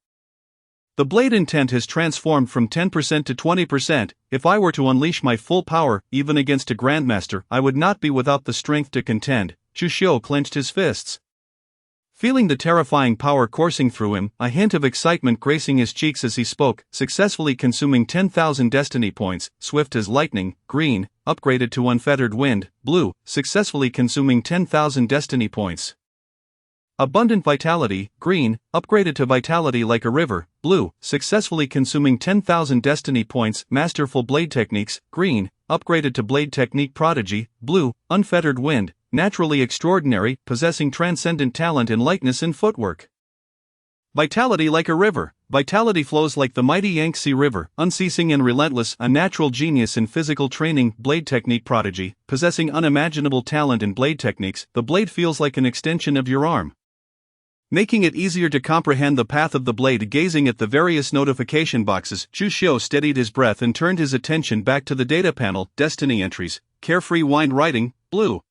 The blade intent has transformed from 10% to 20%. If I were to unleash my full power, even against a grandmaster, I would not be without the strength to contend. Chu Xiu clenched his fists. Feeling the terrifying power coursing through him, a hint of excitement gracing his cheeks as he spoke, successfully consuming 10,000 destiny points, swift as lightning, green, upgraded to unfettered wind, blue, successfully consuming 10,000 destiny points. Abundant vitality, green, upgraded to vitality like a river, blue, successfully consuming 10,000 destiny points. Masterful blade techniques, green, upgraded to blade technique prodigy, blue, unfettered wind, naturally extraordinary, possessing transcendent talent in lightness and footwork. Vitality like a river. Vitality flows like the mighty Yangtze River, unceasing and relentless, a natural genius in physical training. Blade technique prodigy, possessing unimaginable talent in blade techniques. The blade feels like an extension of your arm, making it easier to comprehend the path of the blade. Gazing at the various notification boxes, Chu Xiu steadied his breath and turned his attention back to the data panel. Destiny entries, carefree wind writing, blue.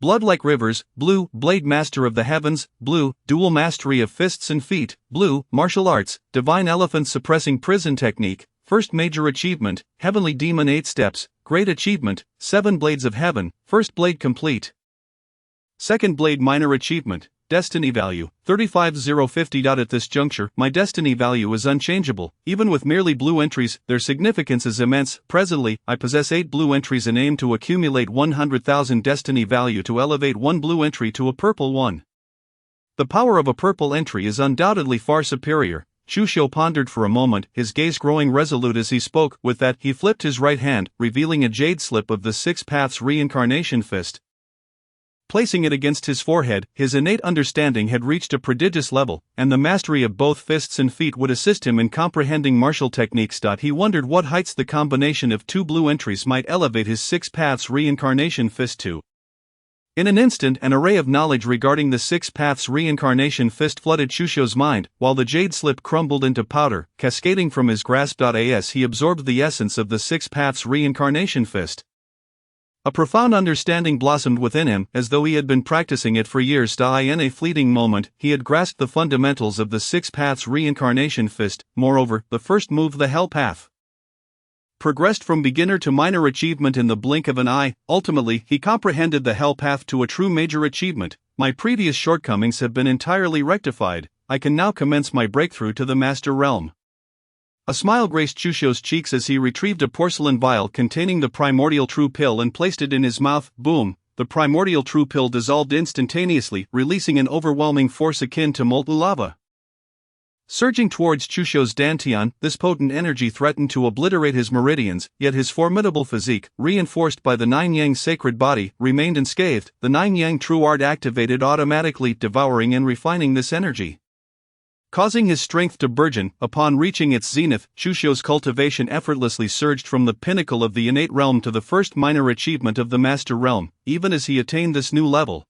Blood like rivers, blue, blade master of the heavens, blue, dual mastery of fists and feet, blue, martial arts, divine elephant suppressing prison technique, first major achievement, heavenly demon 8 steps, great achievement, 7 blades of heaven, first blade complete. Second blade minor achievement, destiny value, 35050. At this juncture, my destiny value is unchangeable. Even with merely blue entries, their significance is immense. Presently, I possess 8 blue entries and aim to accumulate 100,000 destiny value to elevate 1 blue entry to a purple one. The power of a purple entry is undoubtedly far superior. Chu Xiu pondered for a moment, his gaze growing resolute as he spoke. With that, he flipped his right hand, revealing a jade slip of the 6 Paths Reincarnation Fist. Placing it against his forehead, his innate understanding had reached a prodigious level, and the mastery of both fists and feet would assist him in comprehending martial techniques. He wondered what heights the combination of 2 blue entries might elevate his 6 Paths Reincarnation Fist to. In an instant, an array of knowledge regarding the 6 Paths Reincarnation Fist flooded Chu Xiu's mind, while the jade slip crumbled into powder, cascading from his grasp. As he absorbed the essence of the 6 Paths Reincarnation Fist, a profound understanding blossomed within him, as though he had been practicing it for years. In a fleeting moment, he had grasped the fundamentals of the 6 Paths Reincarnation Fist. Moreover, the first move, the Hell Path, progressed from beginner to minor achievement in the blink of an eye. Ultimately, he comprehended the Hell Path to a true major achievement. My previous shortcomings have been entirely rectified. I can now commence my breakthrough to the Master Realm. A smile graced Chusho's cheeks as he retrieved a porcelain vial containing the primordial true pill and placed it in his mouth. Boom! The primordial true pill dissolved instantaneously, releasing an overwhelming force akin to molten lava. Surging towards Chusho's dantian, this potent energy threatened to obliterate his meridians, yet his formidable physique, reinforced by the Nine Yang sacred body, remained unscathed. The Nine Yang true art activated automatically, devouring and refining this energy, causing his strength to burgeon. Upon reaching its zenith, Chusho's cultivation effortlessly surged from the pinnacle of the innate realm to the first minor achievement of the Master Realm. Even as he attained this new level,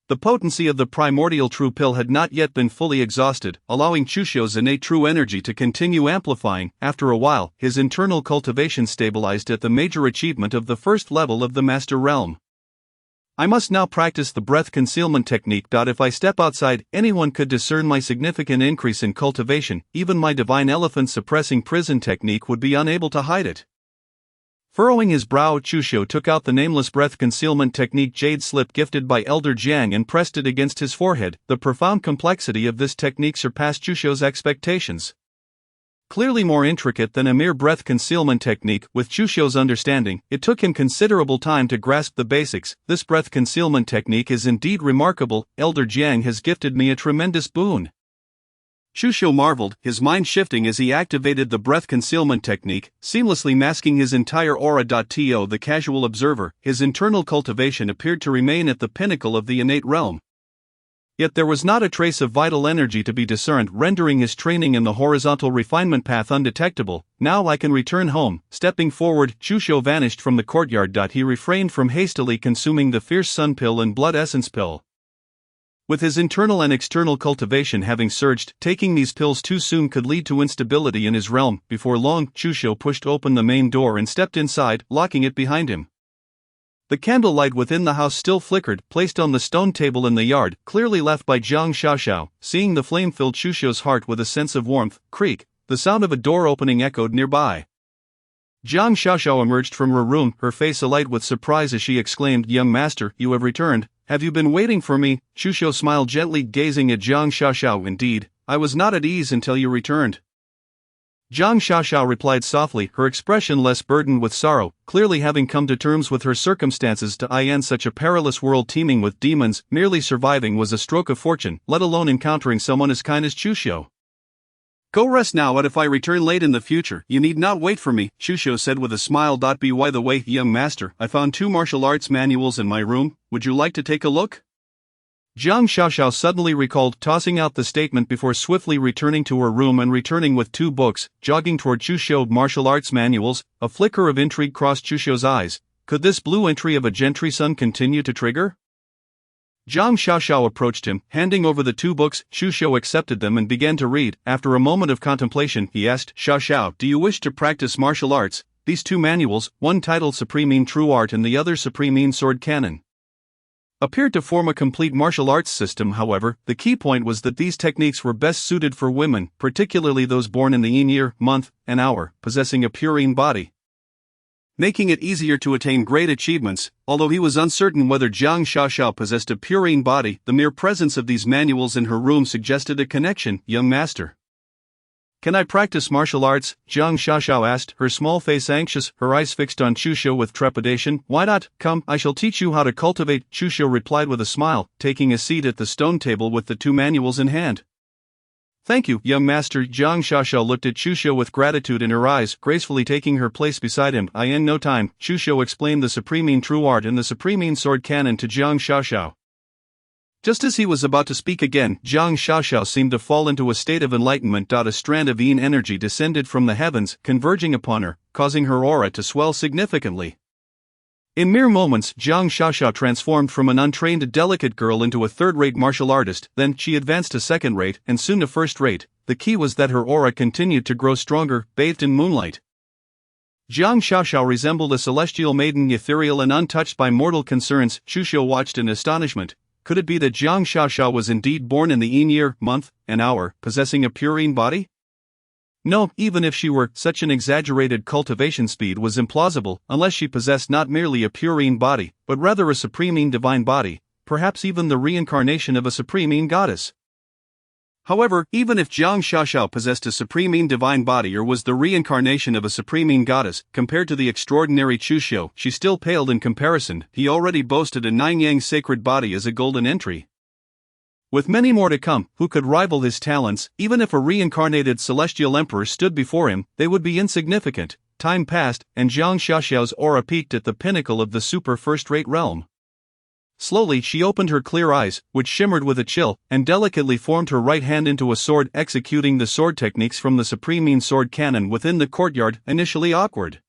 the potency of the primordial true pill had not yet been fully exhausted, allowing Chusho's innate true energy to continue amplifying. After a while, his internal cultivation stabilized at the major achievement of the first level of the Master Realm. I must now practice the breath concealment technique. If I step outside, anyone could discern my significant increase in cultivation. Even my divine elephant suppressing prison technique would be unable to hide it. Furrowing his brow, Chusho took out the nameless breath concealment technique jade slip gifted by Elder Jiang and pressed it against his forehead. The profound complexity of this technique surpassed Chusho's expectations. Clearly more intricate than a mere breath concealment technique, with Chusho's understanding, it took him considerable time to grasp the basics. This breath concealment technique is indeed remarkable. Elder Jiang has gifted me a tremendous boon. Chusho marveled, his mind shifting as he activated the breath concealment technique, seamlessly masking his entire aura. To the casual observer, his internal cultivation appeared to remain at the pinnacle of the innate realm. Yet there was not a trace of vital energy to be discerned, rendering his training in the horizontal refinement path undetectable. Now I can return home. Stepping forward, Chusho vanished from the courtyard. He refrained from hastily consuming the fierce sun pill and blood essence pill. With his internal and external cultivation having surged, taking these pills too soon could lead to instability in his realm. Before long, Chusho pushed open the main door and stepped inside, locking it behind him. The candlelight within the house still flickered, placed on the stone table in the yard, clearly left by Jiang Xiaoxiao. Seeing the flame filled Chusho's heart with a sense of warmth. Creak! The sound of a door opening echoed nearby. Jiang Xiaoxiao emerged from her room, her face alight with surprise as she exclaimed, "Young master, you have returned. Have you been waiting for me?" Chusho smiled gently, gazing at Jiang Xiaoxiao. "Indeed, I was not at ease until you returned." Jiang Xiaoxiao replied softly, her expression less burdened with sorrow, clearly having come to terms with her circumstances. In such a perilous world teeming with demons, merely surviving was a stroke of fortune, let alone encountering someone as kind as Chusho. "Go rest now, and if I return late in the future, you need not wait for me," Chusho said with a smile. By the way, young master, I found 2 martial arts manuals in my room. Would you like to take a look? Jiang Xiaoxiao suddenly recalled, tossing out the statement before swiftly returning to her room and returning with 2 books, jogging toward Chusho. Martial arts manuals. A flicker of intrigue crossed Chusho's eyes. Could this blue entry of a gentry son continue to trigger? Jiang Xiaoxiao approached him, handing over the 2 books. Chusho accepted them and began to read. After a moment of contemplation, he asked, "Xiaoxiao, do you wish to practice martial arts?" These 2 manuals, one titled Supreme True Art and the other Supreme Sword Canon, appeared to form a complete martial arts system. However, the key point was that these techniques were best suited for women, particularly those born in the Yin year, month, and hour, possessing a pure Yin body, making it easier to attain great achievements. Although he was uncertain whether Jiang Xiaoxiao possessed a pure Yin body, the mere presence of these manuals in her room suggested a connection. "Young master, can I practice martial arts?" Jiang Xiaoxiao asked, her small face anxious, her eyes fixed on Chusho with trepidation. "Why not? Come, I shall teach you how to cultivate," Chusho replied with a smile, taking a seat at the stone table with the 2 manuals in hand. "Thank you, young master." Jiang Xiaoxiao looked at Chusho with gratitude in her eyes, gracefully taking her place beside him. In no time, Chusho explained the Supreme True Art and the Supreme Sword Canon to Jiang Xiaoxiao. Just as he was about to speak again, Jiang Xiaoxiao seemed to fall into a state of enlightenment. A strand of Yin energy descended from the heavens, converging upon her, causing her aura to swell significantly. In mere moments, Jiang Xiaoxiao transformed from an untrained delicate girl into a third-rate martial artist. Then she advanced to second-rate, and soon to first-rate. The key was that her aura continued to grow stronger, bathed in moonlight. Jiang Xiaoxiao resembled a celestial maiden, ethereal and untouched by mortal concerns. Chusho watched in astonishment. Could it be that Jiang Xiaoxiao was indeed born in the Yin year, month, and hour, possessing a pure Yin body? No, even if she were, such an exaggerated cultivation speed was implausible, unless she possessed not merely a pure Yin body, but rather a supreme Yin divine body, perhaps even the reincarnation of a supreme Yin goddess.
However, even if Jiang Xiaoxiao possessed a supreme divine body or was the reincarnation of a supreme goddess, compared to the extraordinary Chu Xiu, she still paled in comparison. He already boasted a Nine-Yang sacred body as a golden entry. With many more to come, who could rival his talents. Even if a reincarnated celestial emperor stood before him, they would be insignificant. Time passed, and Jiang Xiaoxiao's aura peaked at the pinnacle of the super first-rate realm. Slowly she opened her clear eyes, which shimmered with a chill, and delicately formed her right hand into a sword, executing the sword techniques from the supreme sword cannon within the courtyard, initially awkward.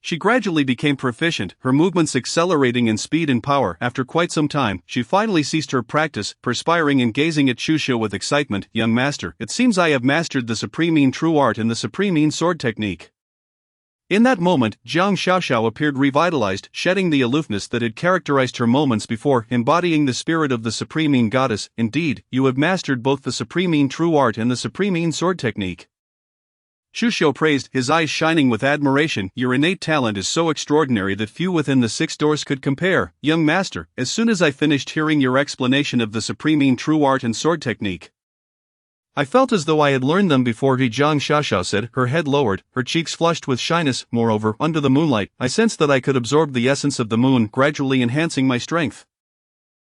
She gradually became proficient, her movements accelerating in speed and power. After quite some time, she finally ceased her practice, perspiring and gazing at Chu Xiu with excitement. "Young master, it seems I have mastered the supreme true art and the supreme sword technique." In that moment, Jiang Xiaoxiao appeared revitalized, shedding the aloofness that had characterized her moments before, embodying the spirit of the supreme goddess. "Indeed, you have mastered both the supreme true art and the supreme sword technique." Chu Xiu praised, his eyes shining with admiration. "Your innate talent is so extraordinary that few within the 6 doors could compare. Young master, as soon as I finished hearing your explanation of the supreme true art and sword technique, I felt as though I had learned them before." Jiang Xiaoxiao said, her head lowered, her cheeks flushed with shyness. "Moreover, under the moonlight, I sensed that I could absorb the essence of the moon, gradually enhancing my strength."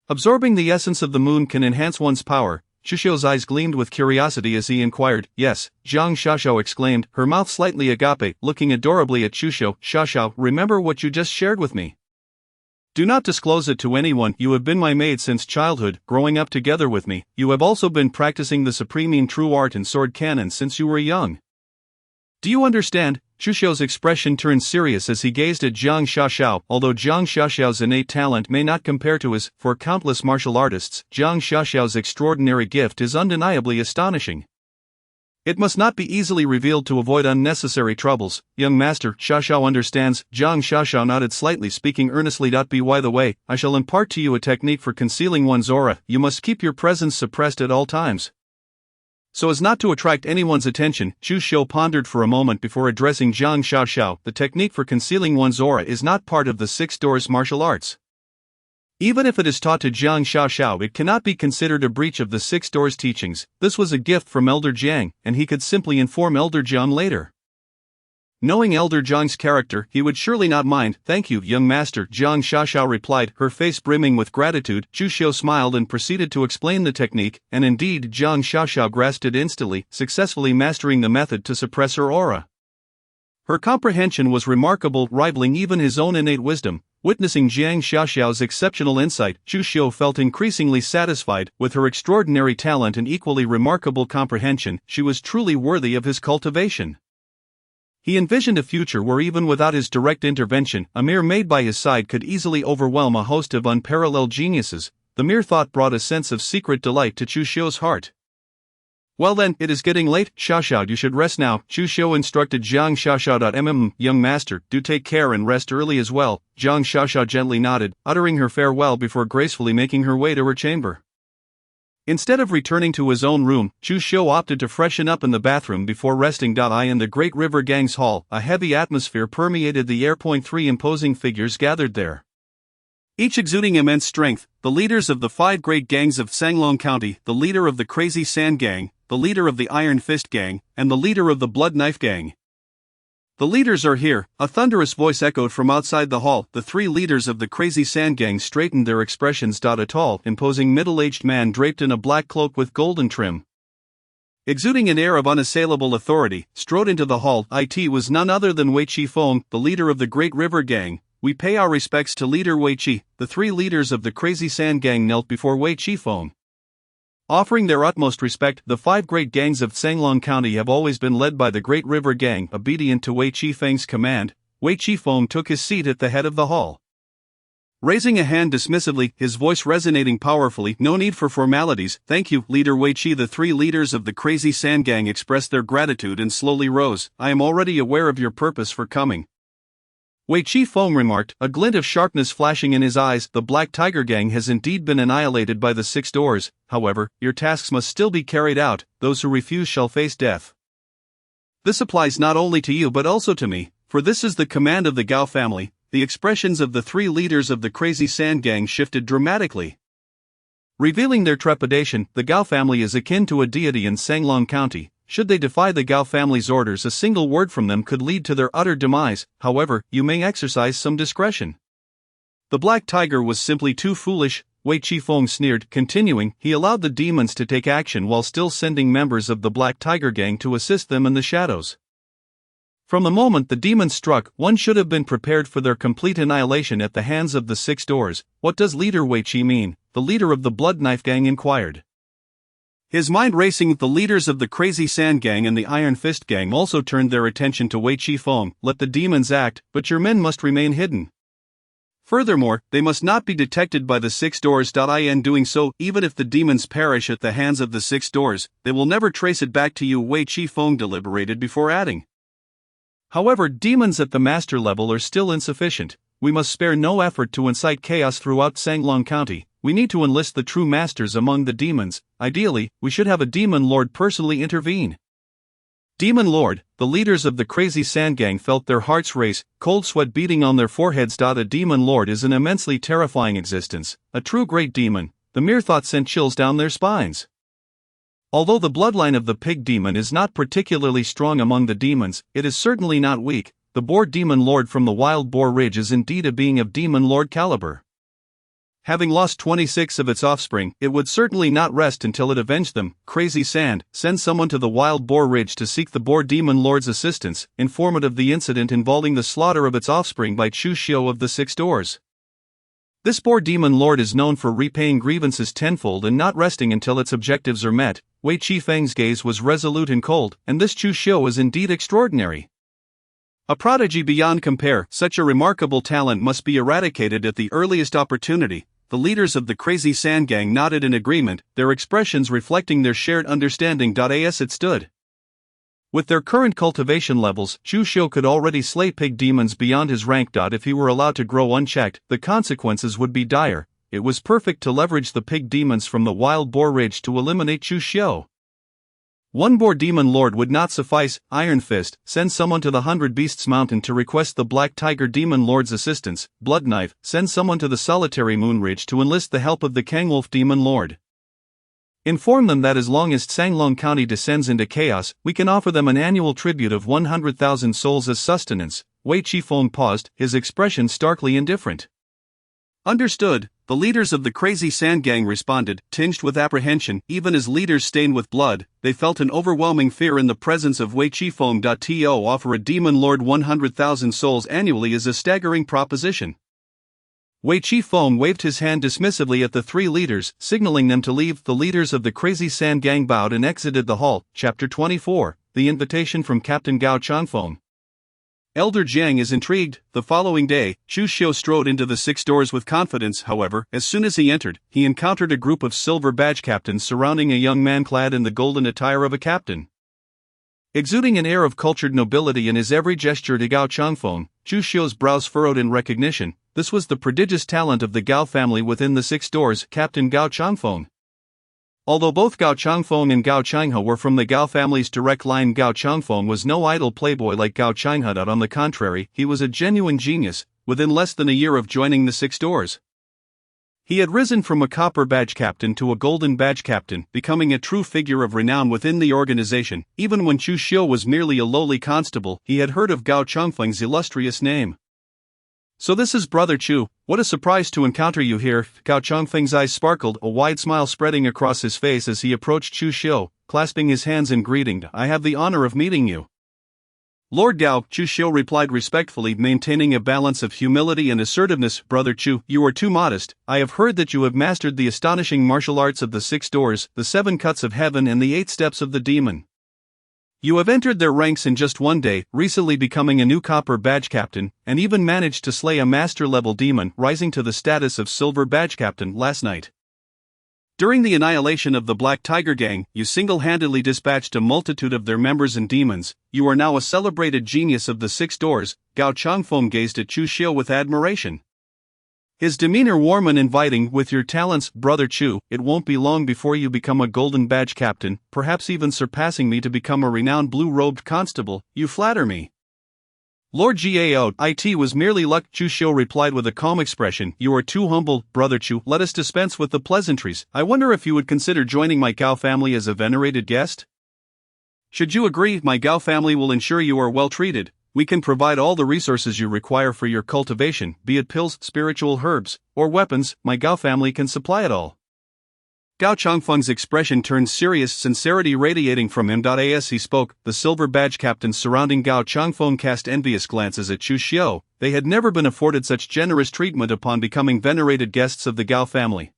Absorbing the essence of the moon can enhance one's power. Chu Xiu's eyes gleamed with curiosity as he inquired. "Yes," Jiang Xiaoxiao exclaimed, her mouth slightly agape, looking adorably at Chu Xiu. "Xiaoxiao, remember what you just shared with me. Do not disclose it to anyone. You have been my maid since childhood, growing up together with me. You have also been practicing the supreme true art and sword cannon since you were young. Do you understand?" Chu Xiu's expression turned serious as he gazed at Jiang Xiaoxiao. Although Jiang Xiaoxiao's innate talent may not compare to his, for countless martial artists, Jiang Xiaoxiao's extraordinary gift is undeniably astonishing. It must not be easily revealed to avoid unnecessary troubles. "Young master, Xiaoxiao understands." Jiang Xiaoxiao nodded slightly, speaking earnestly. "By the way, I shall impart to you a technique for concealing one's aura. You must keep your presence suppressed at all times, so as not to attract anyone's attention." Chu Xiu pondered for a moment before addressing Jiang Xiaoxiao. "The technique for concealing one's aura is not part of the 6 doors martial arts. Even if it is taught to Jiang Xiaoxiao, it cannot be considered a breach of the 6 doors teachings. This was a gift from Elder Jiang, and he could simply inform Elder Jiang later. Knowing Elder Jiang's character, he would surely not mind. "Thank you, young master," Jiang Xiaoxiao replied, her face brimming with gratitude. Chu Xiu smiled and proceeded to explain the technique, and indeed Jiang Xiaoxiao grasped it instantly, successfully mastering the method to suppress her aura. Her comprehension was remarkable, rivaling even his own innate wisdom. Witnessing Jiang Xiaoxiao's exceptional insight, Chu Xiu felt increasingly satisfied. With her extraordinary talent and equally remarkable comprehension, she was truly worthy of his cultivation. He envisioned a future where even without his direct intervention, a mere maid by his side could easily overwhelm a host of unparalleled geniuses. The mere thought brought a sense of secret delight to Chu Xiu's heart. "Well then, it is getting late, Xiaoxiao, you should rest now," Chu Xiu instructed Jiang Xiaoxiao. Young master, do take care and rest early as well." Jiang Xiaoxiao gently nodded, uttering her farewell before gracefully making her way to her chamber. Instead of returning to his own room, Chu Xiu opted to freshen up in the bathroom before resting. In the Great River Gang's hall, a heavy atmosphere permeated the air. 3 imposing figures gathered there, each exuding immense strength. The leaders of the 5 great gangs of Sanglong County, the leader of the Crazy Sand Gang, the leader of the Iron Fist Gang, and the leader of the Blood Knife Gang. "The leaders are here," a thunderous voice echoed from outside the hall. The 3 leaders of the Crazy Sand Gang straightened their expressions. A tall, imposing middle-aged man draped in a black cloak with golden trim, exuding an air of unassailable authority, strode into the hall. It was none other than Wei Qifeng, the leader of the Great River Gang. "We pay our respects to Leader Wei Qi." The 3 leaders of the Crazy Sand Gang knelt before Wei Qifeng, offering their utmost respect. The 5 great gangs of Sanglong County have always been led by the Great River Gang. Obedient to Wei Qifeng's command, Wei Qifeng took his seat at the head of the hall, raising a hand dismissively, his voice resonating powerfully. "No need for formalities, thank you, Leader Wei Qi." The 3 leaders of the Crazy Sand Gang expressed their gratitude and slowly rose. "I am already aware of your purpose for coming," Wei Qifeng remarked, a glint of sharpness flashing in his eyes. "The Black Tiger Gang has indeed been annihilated by the 6 doors, however, your tasks must still be carried out. Those who refuse shall face death. This applies not only to you but also to me, for this is the command of the Gao family." The expressions of the 3 leaders of the Crazy Sand Gang shifted dramatically.
Revealing their trepidation, the Gao family is akin to a deity in Sanglong County. Should they defy the Gao family's orders, a single word from them could lead to their utter demise. However, you may exercise some discretion. The Black Tiger was simply too foolish, Wei Qifeng sneered, continuing, he allowed the demons to take action while still sending members of the Black Tiger gang to assist them in the shadows. From the moment the demons struck, one should have been prepared for their complete annihilation at the hands of the Six Doors. What does leader Wei Qi mean? The leader of the Blood Knife Gang inquired.
His mind racing, the leaders of the Crazy Sand Gang and the Iron Fist Gang also turned their attention to Wei Qifeng. Let the demons act, but your men must remain hidden. Furthermore, they must not be detected by the Six Doors. In doing so, even if the demons perish at the hands of the Six Doors, they will never trace it back to you. Wei Qifeng deliberated before adding. However, demons at the master level are still insufficient. We must spare no effort to incite chaos throughout Sanglong County. We need to enlist the true masters among the demons. Ideally, we should have a demon lord personally intervene. Demon Lord, the leaders of the Crazy Sand Gang felt their hearts race, cold sweat beating on their foreheads. A demon lord is an immensely terrifying existence, a true great demon. The mere thought sent chills down their spines. Although the bloodline of the pig demon is not particularly strong among the demons, it is certainly not weak. The boar demon lord from the Wild Boar Ridge is indeed a being of demon lord caliber. Having lost 26 of its offspring, it would certainly not rest until it avenged them. Crazy Sand, send someone to the Wild Boar Ridge to seek the boar demon lord's assistance. Inform it of the incident involving the slaughter of its offspring by Chu Xiu of the Six Doors. This boar demon lord is known for repaying grievances tenfold and not resting until its objectives are met. Wei Qifeng's gaze was resolute and cold, and this Chu Xiu is indeed extraordinary. A prodigy beyond compare, such a remarkable talent must be eradicated at the earliest opportunity. The leaders of the Crazy Sand Gang nodded in agreement, their expressions reflecting their shared understanding. As it stood. With their current cultivation levels, Chu Xiu could already slay pig demons beyond his rank. If he were allowed to grow unchecked, the consequences would be dire. It was perfect to leverage the pig demons from the Wild Boar Ridge to eliminate Chu Xiu. One boar demon lord would not suffice. Iron Fist, send someone to the 100 Beasts Mountain to request the Black Tiger demon lord's assistance. Blood Knife, send someone to the Solitary Moon Ridge to enlist the help of the Kangwolf demon lord. Inform them that as long as Sanglong County descends into chaos, we can offer them an annual tribute of 100,000 souls as sustenance. Wei Qifeng paused, his expression starkly indifferent. Understood, the leaders of the Crazy Sand Gang responded, tinged with apprehension. Even as leaders stained with blood, they felt an overwhelming fear in the presence of Wei Qifeng. To offer a demon lord 100,000 souls annually is a staggering proposition. Wei Qifeng waved his hand dismissively at the three leaders, signaling them to leave. The leaders of the Crazy Sand Gang bowed and exited the hall. Chapter 24, The Invitation from Captain Gao Changfeng. Elder Jiang is intrigued. The following day, Chu Xiu strode into the Six Doors with confidence. However, as soon as he entered, he encountered a group of silver badge captains surrounding a young man clad in the golden attire of a captain. Exuding an air of cultured nobility in his every gesture to Gao Changfeng, Chu Xiu's brows furrowed in recognition. This was the prodigious talent of the Gao family within the Six Doors, Captain Gao Changfeng. Although both Gao Changfeng and Gao Changhe were from the Gao family's direct line, Gao Changfeng was no idle playboy like Gao Changhe. On the contrary, he was a genuine genius, within less than a year of joining the Six Doors. He had risen from a copper badge captain to a golden badge captain, becoming a true figure of renown within the organization. Even when Chu Xiu was merely a lowly constable, he had heard of Gao Changfeng's illustrious name. So this is Brother Chu, what a surprise to encounter you here. Gao Changfeng's eyes sparkled, a wide smile spreading across his face as he approached Chu Xiu, clasping his hands in greeting. I have the honor of meeting you. Lord Gao, Chu Xiu replied respectfully, maintaining a balance of humility and assertiveness. Brother Chu, you are too modest. I have heard that you have mastered the astonishing martial arts of the Six Doors, the 7 cuts of heaven and the 8 steps of the demon. You have entered their ranks in just one day, recently becoming a new copper badge captain, and even managed to slay a master-level demon, rising to the status of silver badge captain last night. During the annihilation of the Black Tiger Gang, you single-handedly dispatched a multitude of their members and demons. You are now a celebrated genius of the Six Doors. Gao Changfeng gazed at Chu Xiu with admiration. His demeanor warm and inviting. With your talents, Brother Chu, it won't be long before you become a golden badge captain, perhaps even surpassing me to become a renowned blue-robed constable. You flatter me. Lord Gao, it was merely luck, Chu Xiu replied with a calm expression. You are too humble, Brother Chu, let us dispense with the pleasantries. I wonder if you would consider joining my Gao family as a venerated guest? Should you agree, my Gao family will ensure you are well treated. We can provide all the resources you require for your cultivation, be it pills, spiritual herbs, or weapons, my Gao family can supply it all. Gao Changfeng's expression turned serious, sincerity radiating from him. As he spoke, the silver badge captains surrounding Gao Changfeng cast envious glances at Chu Xiu. They had never been afforded such generous treatment upon becoming venerated guests of the Gao family.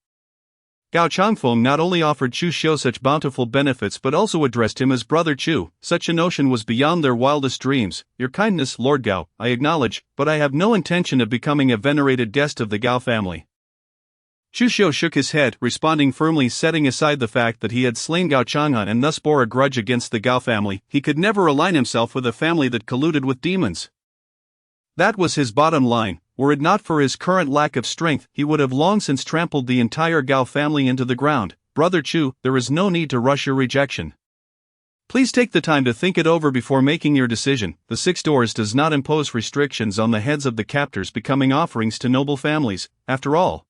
Gao Changfeng not only offered Chu Xiu such bountiful benefits but also addressed him as Brother Chu. Such a notion was beyond their wildest dreams. Your kindness, Lord Gao, I acknowledge, but I have no intention of becoming a venerated guest of the Gao family. Chu Xiu shook his head, responding firmly, setting aside the fact that he had slain Gao Chang'an and thus bore a grudge against the Gao family. He could never align himself with a family that colluded with demons. That was his bottom line. Were it not for his current lack of strength, he would have long since trampled the entire Gao family into the ground. Brother Chu, there is no need to rush your rejection. Please take the time to think it over before making your decision. The Six Doors does not impose restrictions on the heads of the captors becoming offerings to noble families, after all.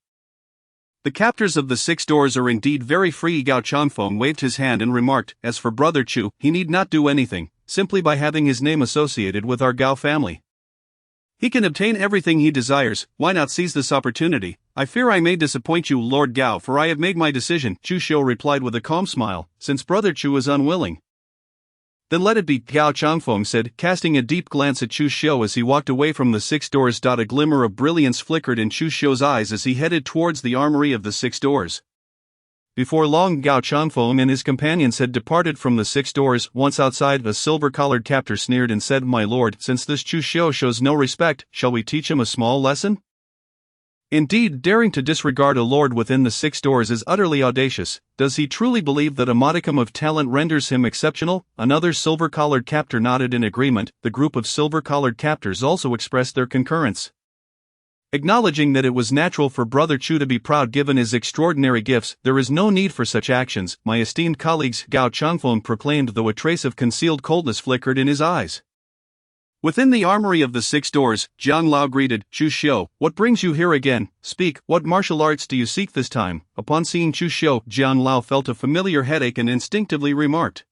The captors of the Six Doors are indeed very free. Gao Changfeng waved his hand and remarked, as for Brother Chu, he need not do anything, simply by having his name associated with our Gao family. He can obtain everything he desires. Why not seize this opportunity? I fear I may disappoint you, Lord Gao, for I have made my decision, Chu Xiu replied with a calm smile, since Brother Chu is unwilling. Then let it be, Gao Changfeng said, casting a deep glance at Chu Xiu as he walked away from the Six Doors. A glimmer of brilliance flickered in Chu Xiu's eyes as he headed towards the armory of the Six Doors. Before long, Gao Changfeng and his companions had departed from the Six Doors. Once outside, a silver-collared captor sneered and said, My lord, since this Chu Xiu shows no respect, shall we teach him a small lesson? Indeed, daring to disregard a lord within the Six Doors is utterly audacious. Does he truly believe that a modicum of talent renders him exceptional? Another silver-collared captor nodded in agreement. The group of silver-collared captors also expressed their concurrence. Acknowledging that it was natural for Brother Chu to be proud given his extraordinary gifts, there is no need for such actions, my esteemed colleagues, Gao Changfeng proclaimed, though a trace of concealed coldness flickered in his eyes. Within the armory of the Six Doors, Jiang Lao greeted, Chu Xiu, what brings you here again? Speak, what martial arts do you seek this time? Upon seeing Chu Xiu, Jiang Lao felt a familiar headache and instinctively remarked.